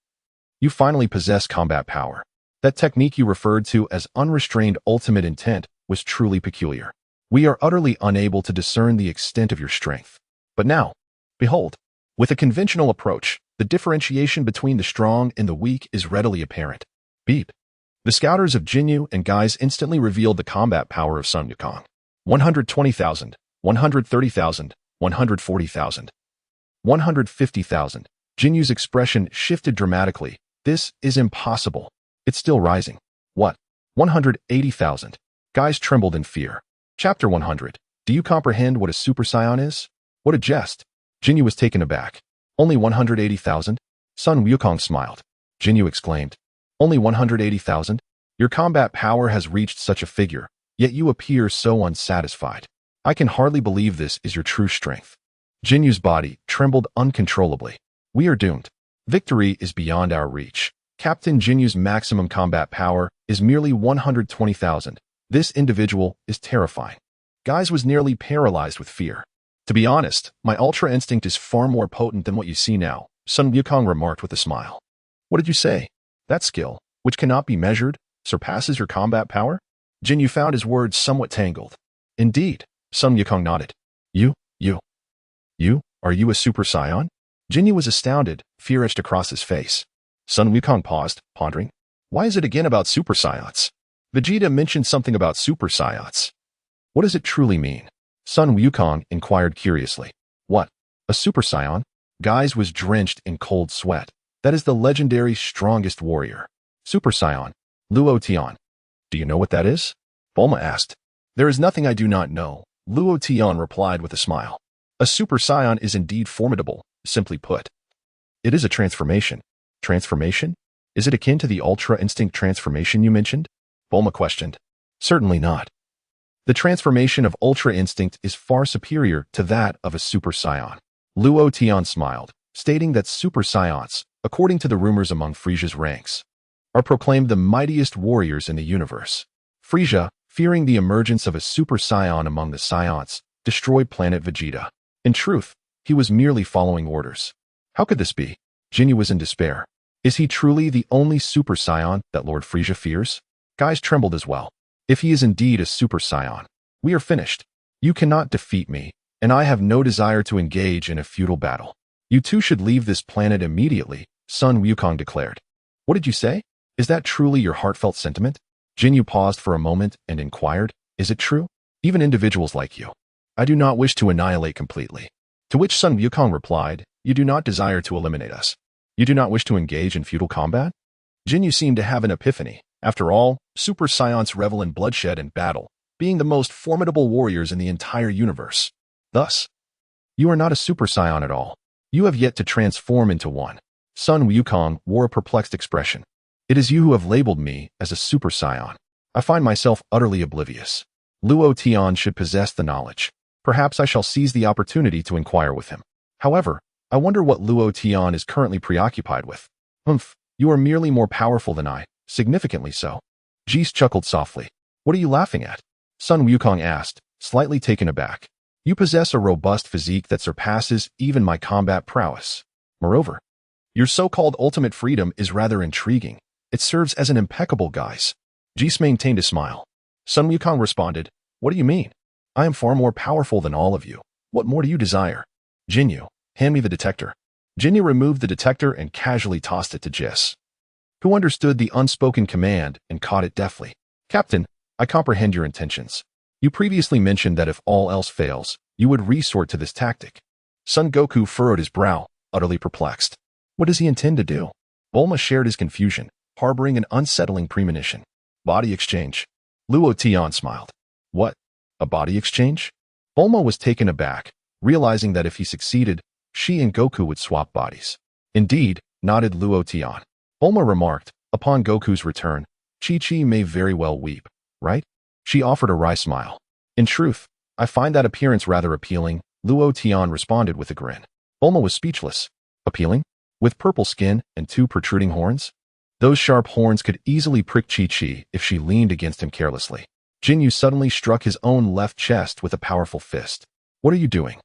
you finally possess combat power. That technique you referred to as unrestrained ultimate intent was truly peculiar. We are utterly unable to discern the extent of your strength. But now, behold, with a conventional approach, the differentiation between the strong and the weak is readily apparent. Beep. The scouters of Jinyu and Guys instantly revealed the combat power of Sun Wukong. 120,000, 130,000, 140,000, 150,000. Jinyu's expression shifted dramatically. This is impossible. It's still rising. What? 180,000. Guys trembled in fear. Chapter 100. Do you comprehend what a Super Saiyan is? What a jest. Jinyu was taken aback. Only 180,000? Sun Wukong smiled. Jinyu exclaimed. Only 180,000? Your combat power has reached such a figure, yet you appear so unsatisfied. I can hardly believe this is your true strength. Jinyu's body trembled uncontrollably. We are doomed. Victory is beyond our reach. Captain Jinyu's maximum combat power is merely 120,000. This individual is terrifying. Guys was nearly paralyzed with fear. To be honest, my ultra instinct is far more potent than what you see now, Sun Wukong remarked with a smile. What did you say? That skill, which cannot be measured, surpasses your combat power? Jinyu found his words somewhat tangled. Indeed, Sun Wukong nodded. You, are you a Super Saiyan? Jinyu was astounded, fear etched across his face. Sun Wukong paused, pondering. Why is it again about Super Saiyans? Vegeta mentioned something about Super Saiyans. What does it truly mean? Sun Wukong inquired curiously. What? A Super Saiyan? Guise was drenched in cold sweat. That is the legendary strongest warrior. Super Saiyan. Luo Tian. Do you know what that is? Bulma asked. There is nothing I do not know, Luo Tian replied with a smile. A Super Saiyan is indeed formidable, simply put. It is a transformation. Transformation? Is it akin to the Ultra Instinct transformation you mentioned? Bulma questioned. Certainly not. The transformation of Ultra Instinct is far superior to that of a Super Saiyan. Luo Tian smiled, stating that Super Saiyans, according to the rumors among Frisia's ranks, are proclaimed the mightiest warriors in the universe. Frisia, fearing the emergence of a Super Saiyan among the Saiyans, destroyed planet Vegeta. In truth, he was merely following orders. How could this be? Jinyu was in despair. Is he truly the only Super Saiyan that Lord Frisia fears? Guys trembled as well. If he is indeed a Super Saiyan, we are finished. You cannot defeat me, and I have no desire to engage in a futile battle. You two should leave this planet immediately, Sun Wukong declared. What did you say? Is that truly your heartfelt sentiment? Jinyu paused for a moment and inquired, is it true? Even individuals like you. I do not wish to annihilate completely. To which Sun Wukong replied, you do not desire to eliminate us. You do not wish to engage in futile combat? Jinyu seemed to have an epiphany. After all, Super Saiyans revel in bloodshed and battle, being the most formidable warriors in the entire universe. Thus, you are not a Super Saiyan at all. You have yet to transform into one. Sun Wukong wore a perplexed expression. It is you who have labeled me as a Super Saiyan. I find myself utterly oblivious. Luo Tian should possess the knowledge. Perhaps I shall seize the opportunity to inquire with him. However, I wonder what Luo Tian is currently preoccupied with. You are merely more powerful than I, significantly so. Jis chuckled softly. What are you laughing at? Sun Wukong asked, slightly taken aback. You possess a robust physique that surpasses even my combat prowess. Moreover, your so-called ultimate freedom is rather intriguing. It serves as an impeccable guise. Jis maintained a smile. Sun Wukong responded, what do you mean? I am far more powerful than all of you. What more do you desire? Jinyu, hand me the detector. Jinyu removed the detector and casually tossed it to Jis, who understood the unspoken command and caught it deftly. Captain, I comprehend your intentions. You previously mentioned that if all else fails, you would resort to this tactic. Son Goku furrowed his brow, utterly perplexed. What does he intend to do? Bulma shared his confusion, harboring an unsettling premonition. Body exchange. Luo Tian smiled. What? A body exchange? Bulma was taken aback, realizing that if he succeeded, she and Goku would swap bodies. Indeed, nodded Luo Tian. Bulma remarked, upon Goku's return, Chi-Chi may very well weep, right? She offered a wry smile. In truth, I find that appearance rather appealing, Luo Tian responded with a grin. Bulma was speechless. Appealing? With purple skin and two protruding horns? Those sharp horns could easily prick Chi-Chi if she leaned against him carelessly. Jinyu suddenly struck his own left chest with a powerful fist. What are you doing?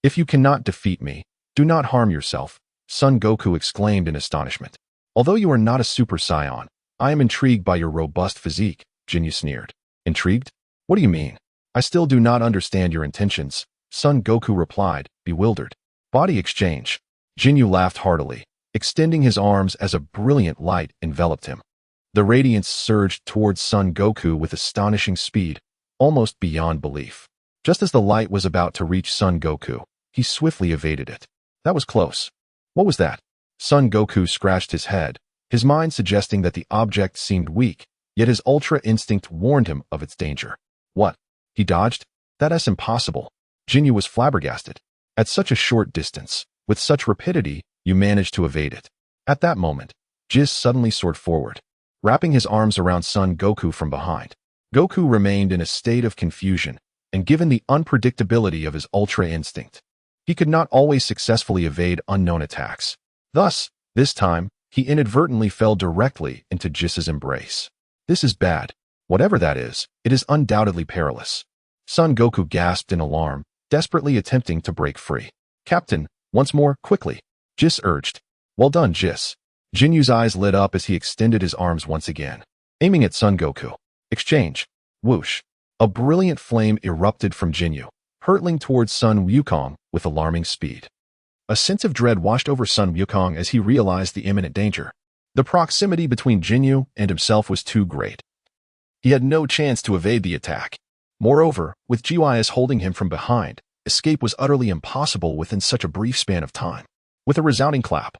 If you cannot defeat me, do not harm yourself, Son Goku exclaimed in astonishment. Although you are not a Super Saiyan, I am intrigued by your robust physique, Jinyu sneered. Intrigued? What do you mean? I still do not understand your intentions, Son Goku replied, bewildered. Body exchange. Jinyu laughed heartily, extending his arms as a brilliant light enveloped him. The radiance surged towards Son Goku with astonishing speed, almost beyond belief. Just as the light was about to reach Son Goku, he swiftly evaded it. That was close. What was that? Son Goku scratched his head, his mind suggesting that the object seemed weak, yet his ultra instinct warned him of its danger. What? He dodged? That's impossible. Jinyu was flabbergasted. At such a short distance, with such rapidity, you managed to evade it. At that moment, Jis suddenly soared forward. wrapping his arms around Son Goku from behind. Goku remained in a state of confusion, and given the unpredictability of his Ultra Instinct, he could not always successfully evade unknown attacks. Thus, this time, he inadvertently fell directly into Jis's embrace. This is bad. Whatever that is, it is undoubtedly perilous. Son Goku gasped in alarm, desperately attempting to break free. Captain, once more, quickly, Jis urged. Well done, Jis. Jinyu's eyes lit up as he extended his arms once again, aiming at Son Goku. Exchange. Whoosh. A brilliant flame erupted from Jinyu, hurtling towards Sun Wukong with alarming speed. A sense of dread washed over Sun Wukong as he realized the imminent danger. The proximity between Jinyu and himself was too great. He had no chance to evade the attack. Moreover, with GYS holding him from behind, escape was utterly impossible within such a brief span of time. With a resounding clap,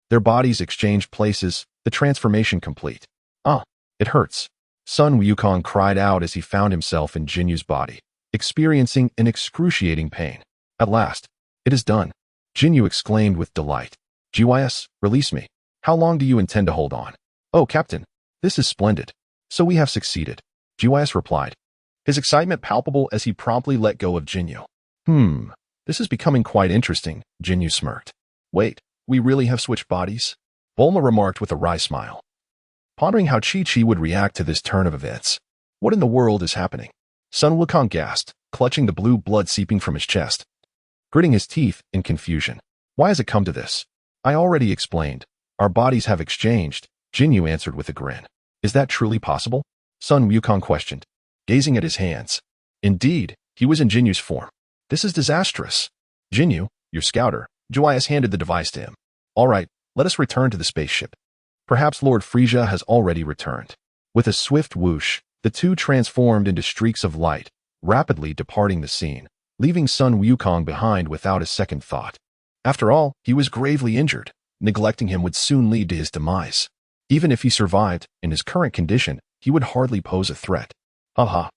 their bodies exchanged places, the transformation complete. Ah, it hurts. Sun Wukong cried out as he found himself in Jinyu's body, experiencing an excruciating pain. At last, it is done. Jinyu exclaimed with delight. GYS, release me. How long do you intend to hold on? Oh, Captain, this is splendid. So we have succeeded. GYS replied, his excitement palpable as he promptly let go of Jinyu. This is becoming quite interesting, Jinyu smirked. Wait, we really have switched bodies? Bulma remarked with a wry smile, pondering how Chi-Chi would react to this turn of events. What in the world is happening? Sun Wukong gasped, clutching the blue blood seeping from his chest, gritting his teeth in confusion. Why has it come to this? I already explained. Our bodies have exchanged, Jinyu answered with a grin. Is that truly possible? Sun Wukong questioned, gazing at his hands. Indeed, he was in Jinyu's form. This is disastrous. Jinyu, your scouter, GYS handed the device to him. All right, let us return to the spaceship. Perhaps Lord Frieza has already returned. With a swift whoosh, the two transformed into streaks of light, rapidly departing the scene, leaving Sun Wukong behind without a second thought. After all, he was gravely injured. Neglecting him would soon lead to his demise. Even if he survived, in his current condition, he would hardly pose a threat. Haha.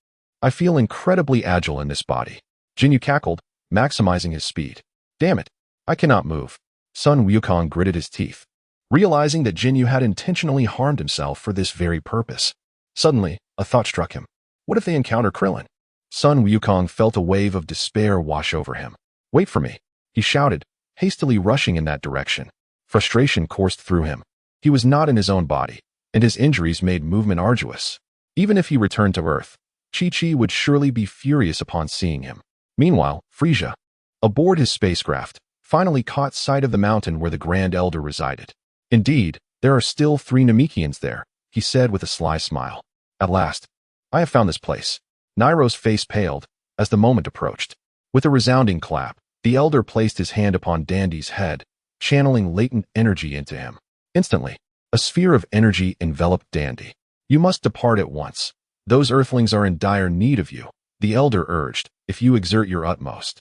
I feel incredibly agile in this body. Jinyu cackled, maximizing his speed. Damn it. I cannot move. Sun Wukong gritted his teeth, realizing that Jinyu had intentionally harmed himself for this very purpose. Suddenly, a thought struck him. What if they encounter Krillin? Sun Wukong felt a wave of despair wash over him. Wait for me, he shouted, hastily rushing in that direction. Frustration coursed through him. He was not in his own body, and his injuries made movement arduous. Even if he returned to Earth, Chi-Chi would surely be furious upon seeing him. Meanwhile, Frieza, aboard his spacecraft, finally caught sight of the mountain where the Grand Elder resided. Indeed, there are still 3 Namekians there, he said with a sly smile. At last, I have found this place. Nairo's face paled as the moment approached. With a resounding clap, the Elder placed his hand upon Dandy's head, channeling latent energy into him. Instantly, a sphere of energy enveloped Dandy. You must depart at once. Those Earthlings are in dire need of you, the Elder urged. If you exert your utmost,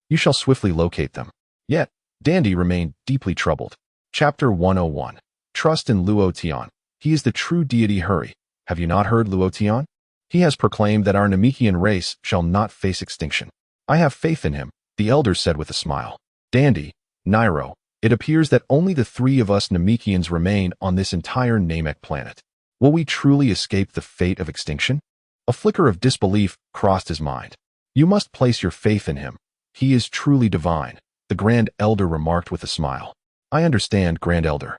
you shall swiftly locate them. Yet, Dandy remained deeply troubled. Chapter 101. Trust in Luo Tian. He is the true deity. Hurry. Have you not heard Luo Tian? He has proclaimed that our Namekian race shall not face extinction. I have faith in him, the Elder said with a smile. Dandy, Nairo, it appears that only the 3 of us Namekians remain on this entire Namek planet. Will we truly escape the fate of extinction? A flicker of disbelief crossed his mind. You must place your faith in him. He is truly divine, the Grand Elder remarked with a smile. I understand, Grand Elder.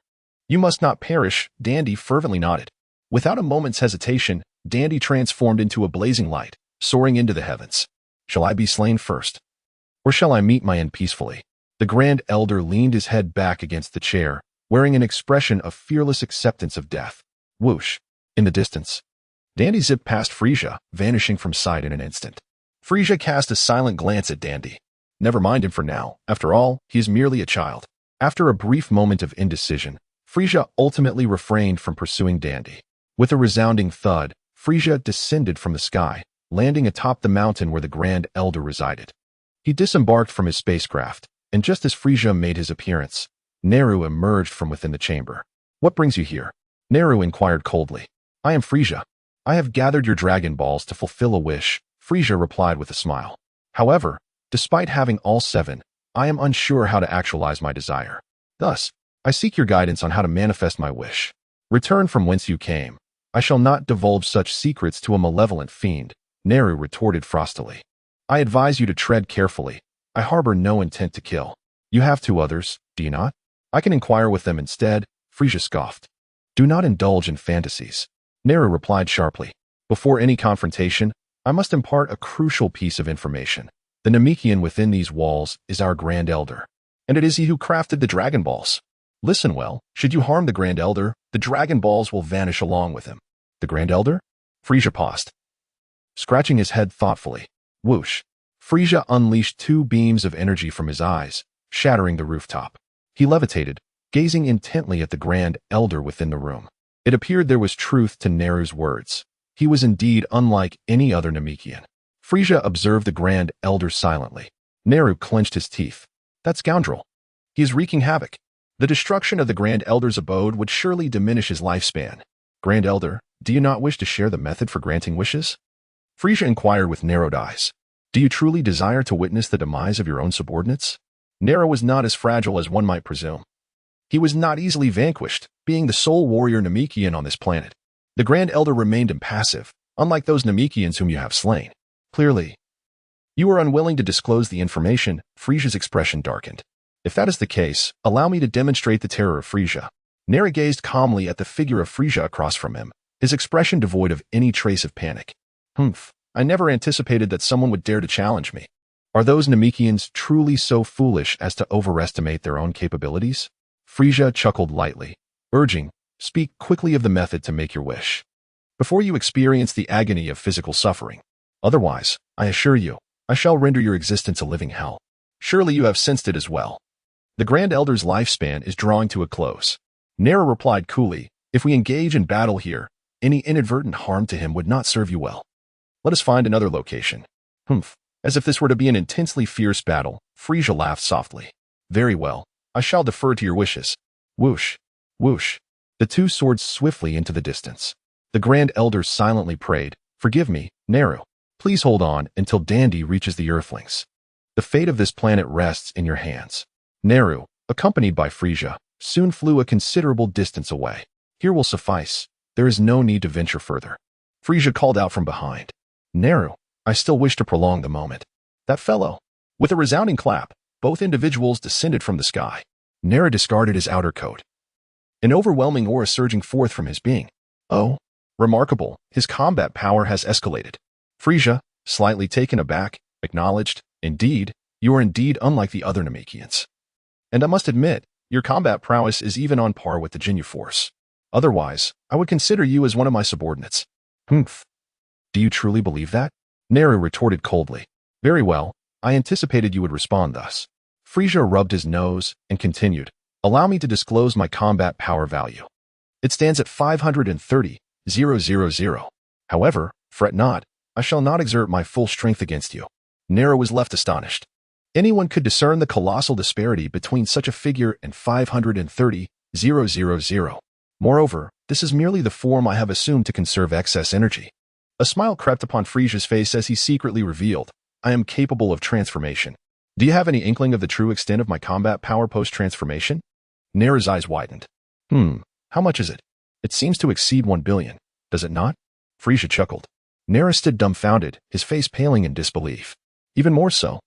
You must not perish, Dandy fervently nodded. Without a moment's hesitation, Dandy transformed into a blazing light, soaring into the heavens. Shall I be slain first? Or shall I meet my end peacefully? The Grand Elder leaned his head back against the chair, wearing an expression of fearless acceptance of death. Whoosh. In the distance, Dandy zipped past Frieza, vanishing from sight in an instant. Frieza cast a silent glance at Dandy. Never mind him for now. After all, he is merely a child. After a brief moment of indecision, Frieza ultimately refrained from pursuing Dandy. With a resounding thud, Frieza descended from the sky, landing atop the mountain where the Grand Elder resided. He disembarked from his spacecraft, and just as Frieza made his appearance, Neru emerged from within the chamber. What brings you here? Neru inquired coldly. I am Frieza. I have gathered your Dragon Balls to fulfill a wish, Frieza replied with a smile. However, despite having all 7, I am unsure how to actualize my desire. Thus, I seek your guidance on how to manifest my wish. Return from whence you came, I shall not divulge such secrets to a malevolent fiend, Neru retorted frostily. I advise you to tread carefully. I harbor no intent to kill. You have two others, do you not? I can inquire with them instead, Frisia scoffed. Do not indulge in fantasies. Neru replied sharply. Before any confrontation, I must impart a crucial piece of information. The Namekian within these walls is our Grand Elder, and it is he who crafted the Dragon Balls. Listen well, should you harm the Grand Elder, the Dragon Balls will vanish along with him. The Grand Elder? Frisia paused, scratching his head thoughtfully. Whoosh. Frisia unleashed two beams of energy from his eyes, shattering the rooftop. He levitated, gazing intently at the Grand Elder within the room. It appeared there was truth to Neru's words. He was indeed unlike any other Namekian. Frisia observed the Grand Elder silently. Neru clenched his teeth. That scoundrel. He is wreaking havoc. The destruction of the Grand Elder's abode would surely diminish his lifespan. Grand Elder, do you not wish to share the method for granting wishes? Frisia inquired with narrowed eyes. Do you truly desire to witness the demise of your own subordinates? Neru was not as fragile as one might presume. He was not easily vanquished, being the sole warrior Namekian on this planet. The Grand Elder remained impassive, unlike those Namekians whom you have slain. Clearly, you are unwilling to disclose the information. Frisia's expression darkened. If that is the case, allow me to demonstrate the terror of Frisia. Neru gazed calmly at the figure of Frisia across from him, his expression devoid of any trace of panic. Humph, I never anticipated that someone would dare to challenge me. Are those Namekians truly so foolish as to overestimate their own capabilities? Frisia chuckled lightly, urging, speak quickly of the method to make your wish, before you experience the agony of physical suffering. Otherwise, I assure you, I shall render your existence a living hell. Surely you have sensed it as well. The Grand Elder's lifespan is drawing to a close. Neru replied coolly, if we engage in battle here, any inadvertent harm to him would not serve you well. Let us find another location. Humph, as if this were to be an intensely fierce battle, Frisia laughed softly. Very well, I shall defer to your wishes. Whoosh, whoosh. The two soared swiftly into the distance. The Grand Elder silently prayed, forgive me, Neru. Please hold on until Dandy reaches the Earthlings. The fate of this planet rests in your hands. Neru, accompanied by Frisia, soon flew a considerable distance away. Here will suffice. There is no need to venture further. Frisia called out from behind. Neru, I still wish to prolong the moment. That fellow. With a resounding clap, both individuals descended from the sky. Neru discarded his outer coat. An overwhelming aura surging forth from his being. Oh, remarkable, his combat power has escalated. Frisia, slightly taken aback, acknowledged, indeed, you are indeed unlike the other Namekians. And I must admit, your combat prowess is even on par with the Jinyu force. Otherwise, I would consider you as one of my subordinates. Humph. Do you truly believe that? Neru retorted coldly. Very well, I anticipated you would respond thus. Frisia rubbed his nose and continued, allow me to disclose my combat power value. It stands at 530,000. However, fret not, I shall not exert my full strength against you. Neru was left astonished. Anyone could discern the colossal disparity between such a figure and 530,000. Moreover, this is merely the form I have assumed to conserve excess energy. A smile crept upon Frisia's face as he secretly revealed, I am capable of transformation. Do you have any inkling of the true extent of my combat power post-transformation? Neru's eyes widened. How much is it? It seems to exceed 1 billion, does it not? Frisia chuckled. Neru stood dumbfounded, his face paling in disbelief. Even more so.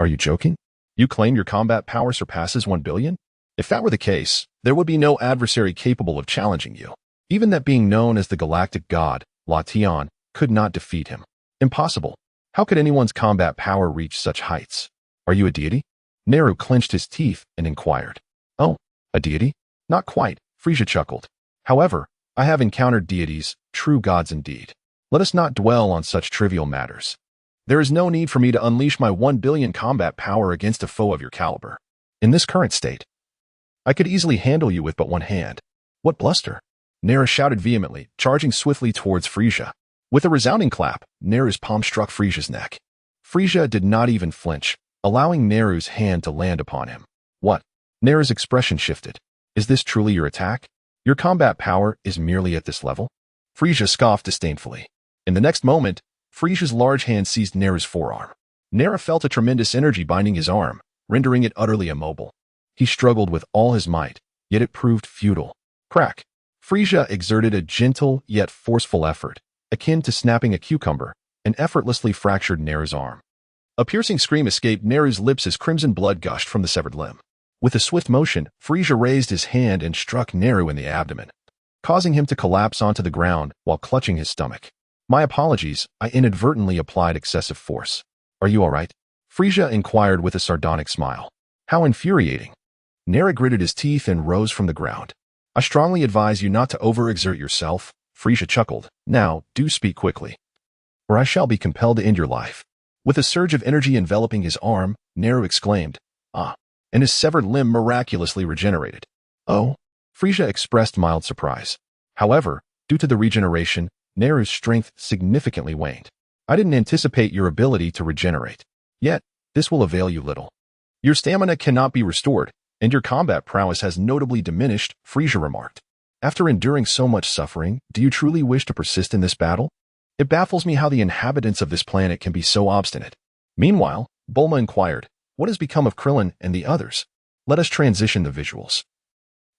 Are you joking? You claim your combat power surpasses 1 billion? If that were the case, there would be no adversary capable of challenging you. Even that being known as the galactic god, Latian, could not defeat him. Impossible. How could anyone's combat power reach such heights? Are you a deity? Neru clenched his teeth and inquired. Oh, a deity? Not quite, Frisia chuckled. However, I have encountered deities, true gods indeed. Let us not dwell on such trivial matters. There is no need for me to unleash my 1 billion combat power against a foe of your caliber. In this current state, I could easily handle you with but one hand. What bluster? Neru shouted vehemently, charging swiftly towards Frisia. With a resounding clap, Neru's palm struck Frisia's neck. Frisia did not even flinch, allowing Neru's hand to land upon him. What? Neru's expression shifted. Is this truly your attack? Your combat power is merely at this level? Frisia scoffed disdainfully. In the next moment, Frisia's large hand seized Neru's forearm. Neru felt a tremendous energy binding his arm, rendering it utterly immobile. He struggled with all his might, yet it proved futile. Crack! Frisia exerted a gentle yet forceful effort, akin to snapping a cucumber, and effortlessly fractured Neru's arm. A piercing scream escaped Neru's lips as crimson blood gushed from the severed limb. With a swift motion, Frisia raised his hand and struck Neru in the abdomen, causing him to collapse onto the ground while clutching his stomach. My apologies, I inadvertently applied excessive force. Are you all right? Frisia inquired with a sardonic smile. How infuriating. Neru gritted his teeth and rose from the ground. I strongly advise you not to overexert yourself, Frisia chuckled. Now, do speak quickly, or I shall be compelled to end your life. With a surge of energy enveloping his arm, Neru exclaimed, "Ah," and his severed limb miraculously regenerated. Oh, Frisia expressed mild surprise. However, due to the regeneration, Neru's strength significantly waned. I didn't anticipate your ability to regenerate. Yet, this will avail you little. Your stamina cannot be restored, and your combat prowess has notably diminished, Frisia remarked. After enduring so much suffering, do you truly wish to persist in this battle? It baffles me how the inhabitants of this planet can be so obstinate. Meanwhile, Bulma inquired, what has become of Krillin and the others? Let us transition the visuals.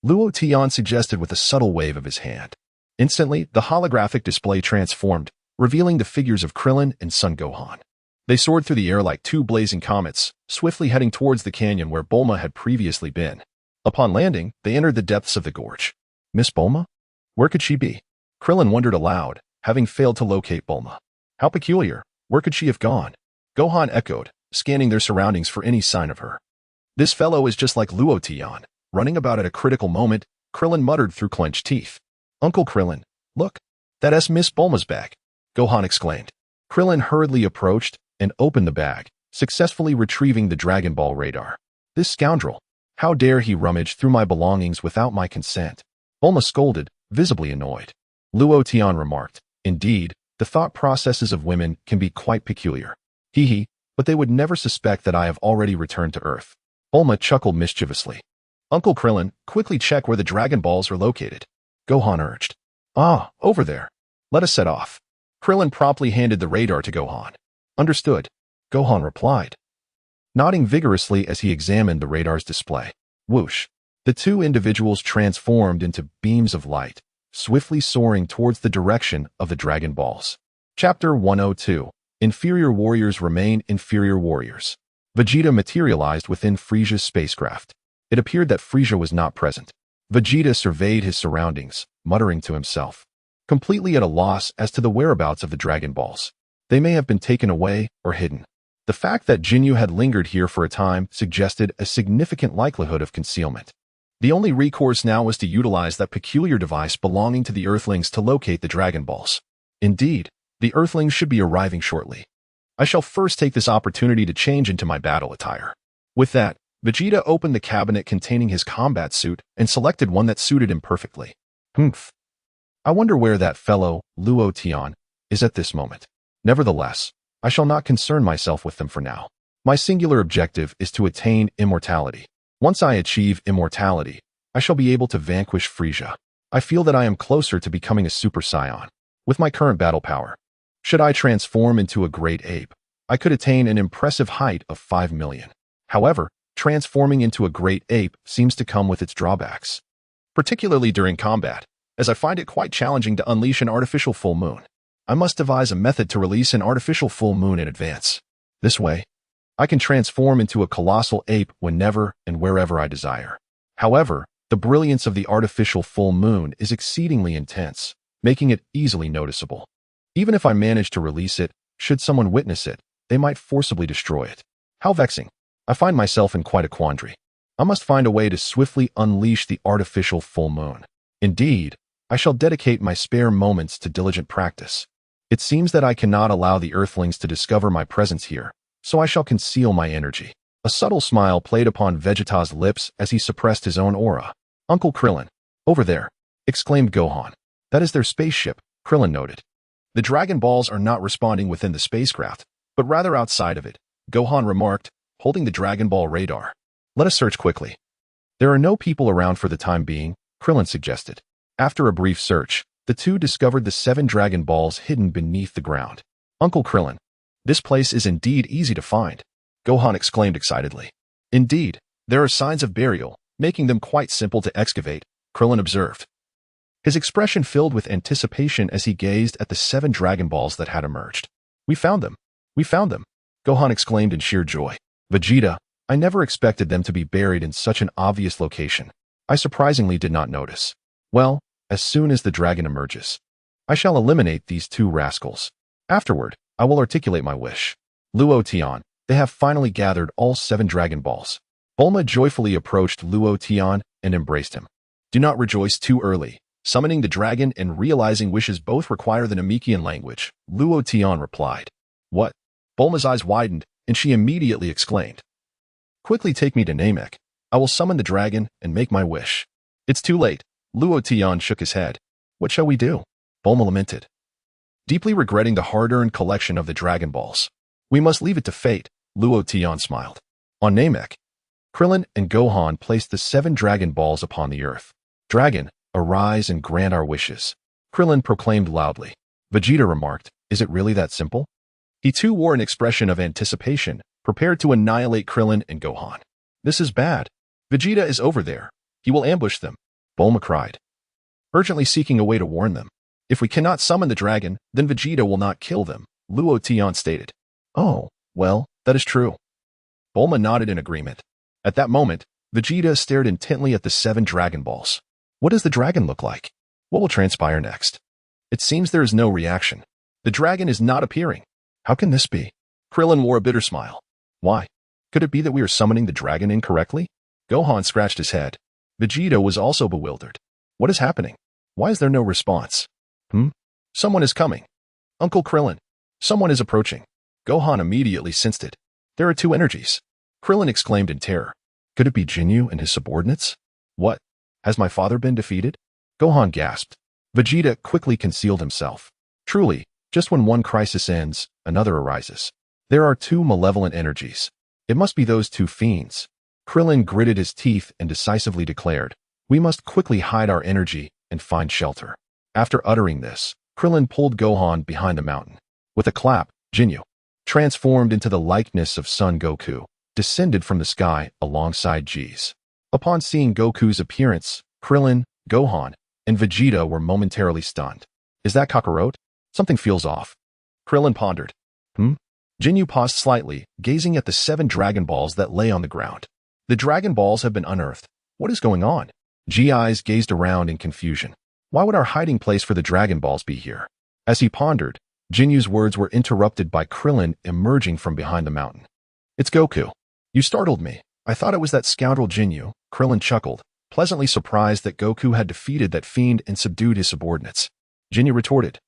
Luo Tian suggested with a subtle wave of his hand. Instantly, the holographic display transformed, revealing the figures of Krillin and Son Gohan. They soared through the air like two blazing comets, swiftly heading towards the canyon where Bulma had previously been. Upon landing, they entered the depths of the gorge. Miss Bulma? Where could she be? Krillin wondered aloud, having failed to locate Bulma. How peculiar. Where could she have gone? Gohan echoed, scanning their surroundings for any sign of her. This fellow is just like Luo Tian, running about at a critical moment, Krillin muttered through clenched teeth. Uncle Krillin, look, that's Miss Bulma's bag, Gohan exclaimed. Krillin hurriedly approached and opened the bag, successfully retrieving the Dragon Ball radar. This scoundrel, how dare he rummage through my belongings without my consent? Bulma scolded, visibly annoyed. Luo Tian remarked, indeed, the thought processes of women can be quite peculiar. Hee hee, but they would never suspect that I have already returned to Earth. Bulma chuckled mischievously. Uncle Krillin, quickly check where the Dragon Balls are located, Gohan urged. Ah, over there. Let us set off. Krillin promptly handed the radar to Gohan. Understood, Gohan replied, nodding vigorously as he examined the radar's display. Whoosh. The two individuals transformed into beams of light, swiftly soaring towards the direction of the Dragon Balls. Chapter 102. Inferior warriors remain inferior warriors. Vegeta materialized within Frisia's spacecraft. It appeared that Frisia was not present. Vegeta surveyed his surroundings, muttering to himself, completely at a loss as to the whereabouts of the Dragon Balls. They may have been taken away or hidden. The fact that Jinyu had lingered here for a time suggested a significant likelihood of concealment. The only recourse now was to utilize that peculiar device belonging to the Earthlings to locate the Dragon Balls. Indeed, the Earthlings should be arriving shortly. I shall first take this opportunity to change into my battle attire. With that, Vegeta opened the cabinet containing his combat suit and selected one that suited him perfectly. Humph. I wonder where that fellow, Luo Tian, is at this moment. Nevertheless, I shall not concern myself with them for now. My singular objective is to attain immortality. Once I achieve immortality, I shall be able to vanquish Frisia. I feel that I am closer to becoming a Super Saiyan. With my current battle power, should I transform into a great ape, I could attain an impressive height of 5 million. However, transforming into a great ape seems to come with its drawbacks, particularly during combat, as I find it quite challenging to unleash an artificial full moon. I must devise a method to release an artificial full moon in advance. This way, I can transform into a colossal ape whenever and wherever I desire. However, the brilliance of the artificial full moon is exceedingly intense, making it easily noticeable. Even if I manage to release it, should someone witness it, they might forcibly destroy it. How vexing. I find myself in quite a quandary. I must find a way to swiftly unleash the artificial full moon. Indeed, I shall dedicate my spare moments to diligent practice. It seems that I cannot allow the Earthlings to discover my presence here, so I shall conceal my energy. A subtle smile played upon Vegeta's lips as he suppressed his own aura. Uncle Krillin, over there, exclaimed Gohan. That is their spaceship, Krillin noted. The Dragon Balls are not responding within the spacecraft, but rather outside of it, Gohan remarked, holding the Dragon Ball radar. Let us search quickly. There are no people around for the time being, Krillin suggested. After a brief search, the two discovered the 7 Dragon Balls hidden beneath the ground. Uncle Krillin, this place is indeed easy to find, Gohan exclaimed excitedly. Indeed, there are signs of burial, making them quite simple to excavate, Krillin observed. His expression filled with anticipation as he gazed at the 7 Dragon Balls that had emerged. "We found them! We found them!" Gohan exclaimed in sheer joy. "Vegeta, I never expected them to be buried in such an obvious location. I surprisingly did not notice. Well, as soon as the dragon emerges, I shall eliminate these 2 rascals. Afterward, I will articulate my wish." Luo Tian, they have finally gathered all 7 Dragon Balls. Bulma joyfully approached Luo Tian and embraced him. "Do not rejoice too early. Summoning the dragon and realizing wishes both require the Namekian language," Luo Tian replied. "What?" Bulma's eyes widened, and she immediately exclaimed. "Quickly take me to Namek. I will summon the dragon and make my wish." "It's too late." Luo Tian shook his head. "What shall we do?" Bulma lamented, deeply regretting the hard-earned collection of the Dragon Balls. "We must leave it to fate," Luo Tian smiled. On Namek, Krillin and Gohan placed the 7 Dragon Balls upon the earth. "Dragon, arise and grant our wishes," Krillin proclaimed loudly. Vegeta remarked, "Is it really that simple?" He too wore an expression of anticipation, prepared to annihilate Krillin and Gohan. "This is bad. Vegeta is over there. He will ambush them," Bulma cried, urgently seeking a way to warn them. "If we cannot summon the dragon, then Vegeta will not kill them," Luo Tian stated. "Oh, well, that is true." Bulma nodded in agreement. At that moment, Vegeta stared intently at the 7 Dragon Balls. What does the dragon look like? What will transpire next? It seems there is no reaction. The dragon is not appearing. How can this be? Krillin wore a bitter smile. Why? Could it be that we are summoning the dragon incorrectly? Gohan scratched his head. Vegeta was also bewildered. What is happening? Why is there no response? Someone is coming. Uncle Krillin. Someone is approaching. Gohan immediately sensed it. There are 2 energies. Krillin exclaimed in terror. Could it be Jinyu and his subordinates? What? Has my father been defeated? Gohan gasped. Vegeta quickly concealed himself. Truly, just when one crisis ends, another arises. There are 2 malevolent energies. It must be those 2 fiends. Krillin gritted his teeth and decisively declared, "We must quickly hide our energy and find shelter." After uttering this, Krillin pulled Gohan behind a mountain. With a clap, Jinyu, transformed into the likeness of Son Goku, descended from the sky alongside J's. Upon seeing Goku's appearance, Krillin, Gohan, and Vegeta were momentarily stunned. Is that Kakarot? Something feels off. Krillin pondered. Jinyu paused slightly, gazing at the 7 Dragon Balls that lay on the ground. The Dragon Balls have been unearthed. What is going on? G's eyes gazed around in confusion. Why would our hiding place for the Dragon Balls be here? As he pondered, Jinyu's words were interrupted by Krillin emerging from behind the mountain. It's Goku. You startled me. I thought it was that scoundrel Jinyu. Krillin chuckled, pleasantly surprised that Goku had defeated that fiend and subdued his subordinates. Jinyu retorted.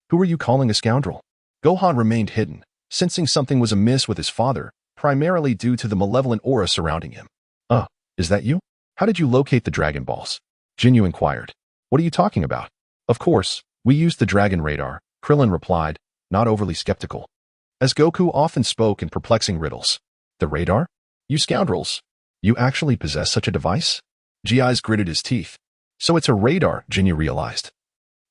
Who are you calling a scoundrel? Gohan remained hidden, sensing something was amiss with his father, primarily due to the malevolent aura surrounding him. Is that you? How did you locate the Dragon Balls? Jinyu inquired. What are you talking about? Of course, we used the Dragon Radar, Krillin replied, not overly skeptical. As Goku often spoke in perplexing riddles. The radar? You scoundrels! You actually possess such a device? G.I.'s gritted his teeth. So it's a radar, Jinyu realized.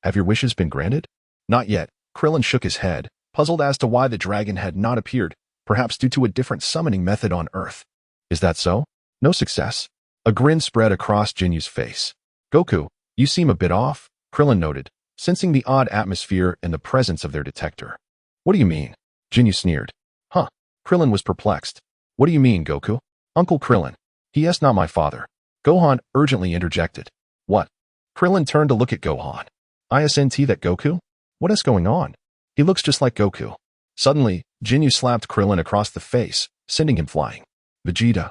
Have your wishes been granted? Not yet. Krillin shook his head, puzzled as to why the dragon had not appeared, perhaps due to a different summoning method on Earth. Is that so? No success. A grin spread across Jinyu's face. Goku, you seem a bit off, Krillin noted, sensing the odd atmosphere and the presence of their detector. What do you mean? Jinyu sneered. Krillin was perplexed. What do you mean, Goku? Uncle Krillin. He is not my father. Gohan urgently interjected. What? Krillin turned to look at Gohan. Isn't that Goku? What is going on? He looks just like Goku. Suddenly, Jinyu slapped Krillin across the face, sending him flying. Vegeta,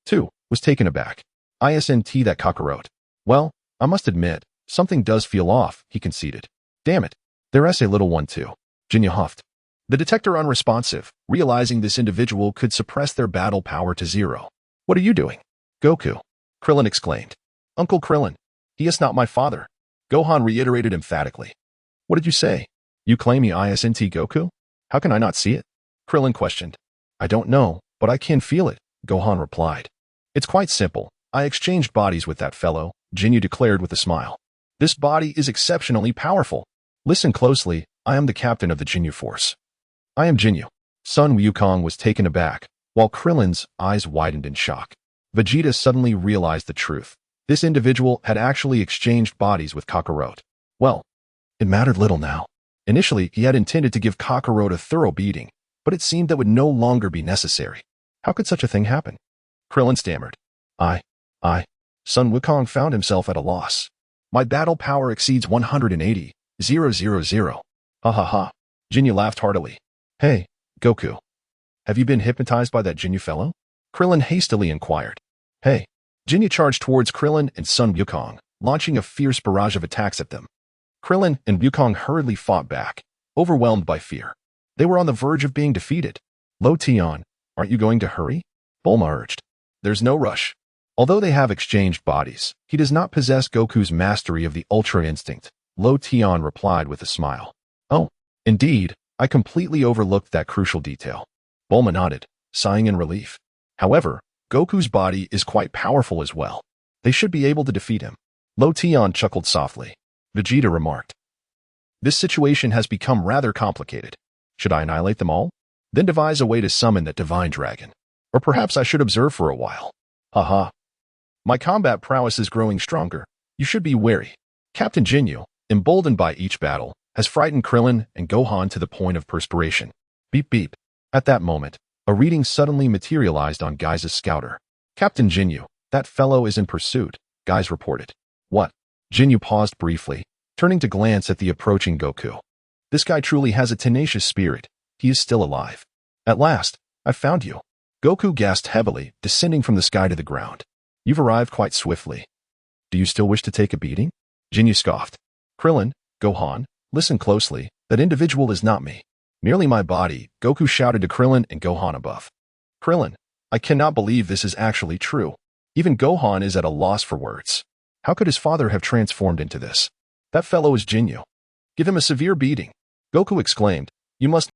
too, was taken aback. Isn't that Kakarot? Well, I must admit, something does feel off, he conceded. Damn it, there is a little one too. Jinyu huffed. The detector unresponsive, realizing this individual could suppress their battle power to 0. What are you doing? Goku, Krillin exclaimed. Uncle Krillin, he is not my father. Gohan reiterated emphatically. What did you say? You claim he isn't Goku? How can I not see it? Krillin questioned. I don't know, but I can feel it, Gohan replied. It's quite simple. I exchanged bodies with that fellow, Jinyu declared with a smile. This body is exceptionally powerful. Listen closely, I am the captain of the Jinyu force. I am Jinyu. Sun Wukong was taken aback, while Krillin's eyes widened in shock. Vegeta suddenly realized the truth. This individual had actually exchanged bodies with Kakarot. Well, it mattered little now. Initially, he had intended to give Kakarot a thorough beating, but it seemed that would no longer be necessary. How could such a thing happen? Krillin stammered. I. Sun Wukong found himself at a loss. My battle power exceeds 180. 000. Ha ha ha. Jinyu laughed heartily. Hey, Goku. Have you been hypnotized by that Jinyu fellow? Krillin hastily inquired. Hey. Jinyu charged towards Krillin and Sun Wukong, launching a fierce barrage of attacks at them. Krillin and Wukong hurriedly fought back, overwhelmed by fear. They were on the verge of being defeated. Lo Tian, aren't you going to hurry? Bulma urged. There's no rush. Although they have exchanged bodies, he does not possess Goku's mastery of the Ultra Instinct, Lo Tian replied with a smile. Oh, indeed, I completely overlooked that crucial detail. Bulma nodded, sighing in relief. However, Goku's body is quite powerful as well. They should be able to defeat him. Lo Tian chuckled softly. Vegeta remarked. This situation has become rather complicated. Should I annihilate them all? Then devise a way to summon that divine dragon. Or perhaps I should observe for a while. Haha. My combat prowess is growing stronger. You should be wary. Captain Jinyu, emboldened by each battle, has frightened Krillin and Gohan to the point of perspiration. Beep beep. At that moment, a reading suddenly materialized on Gai's scouter. Captain Jinyu, that fellow is in pursuit, Gai's reported. What? Jinyu paused briefly, turning to glance at the approaching Goku. This guy truly has a tenacious spirit. He is still alive. At last, I found you. Goku gasped heavily, descending from the sky to the ground. You've arrived quite swiftly. Do you still wish to take a beating? Jinyu scoffed. Krillin, Gohan, listen closely. That individual is not me. Merely my body, Goku shouted to Krillin and Gohan above. Krillin, I cannot believe this is actually true. Even Gohan is at a loss for words. How could his father have transformed into this? That fellow is Jinyu. Give him a severe beating. Goku exclaimed. You must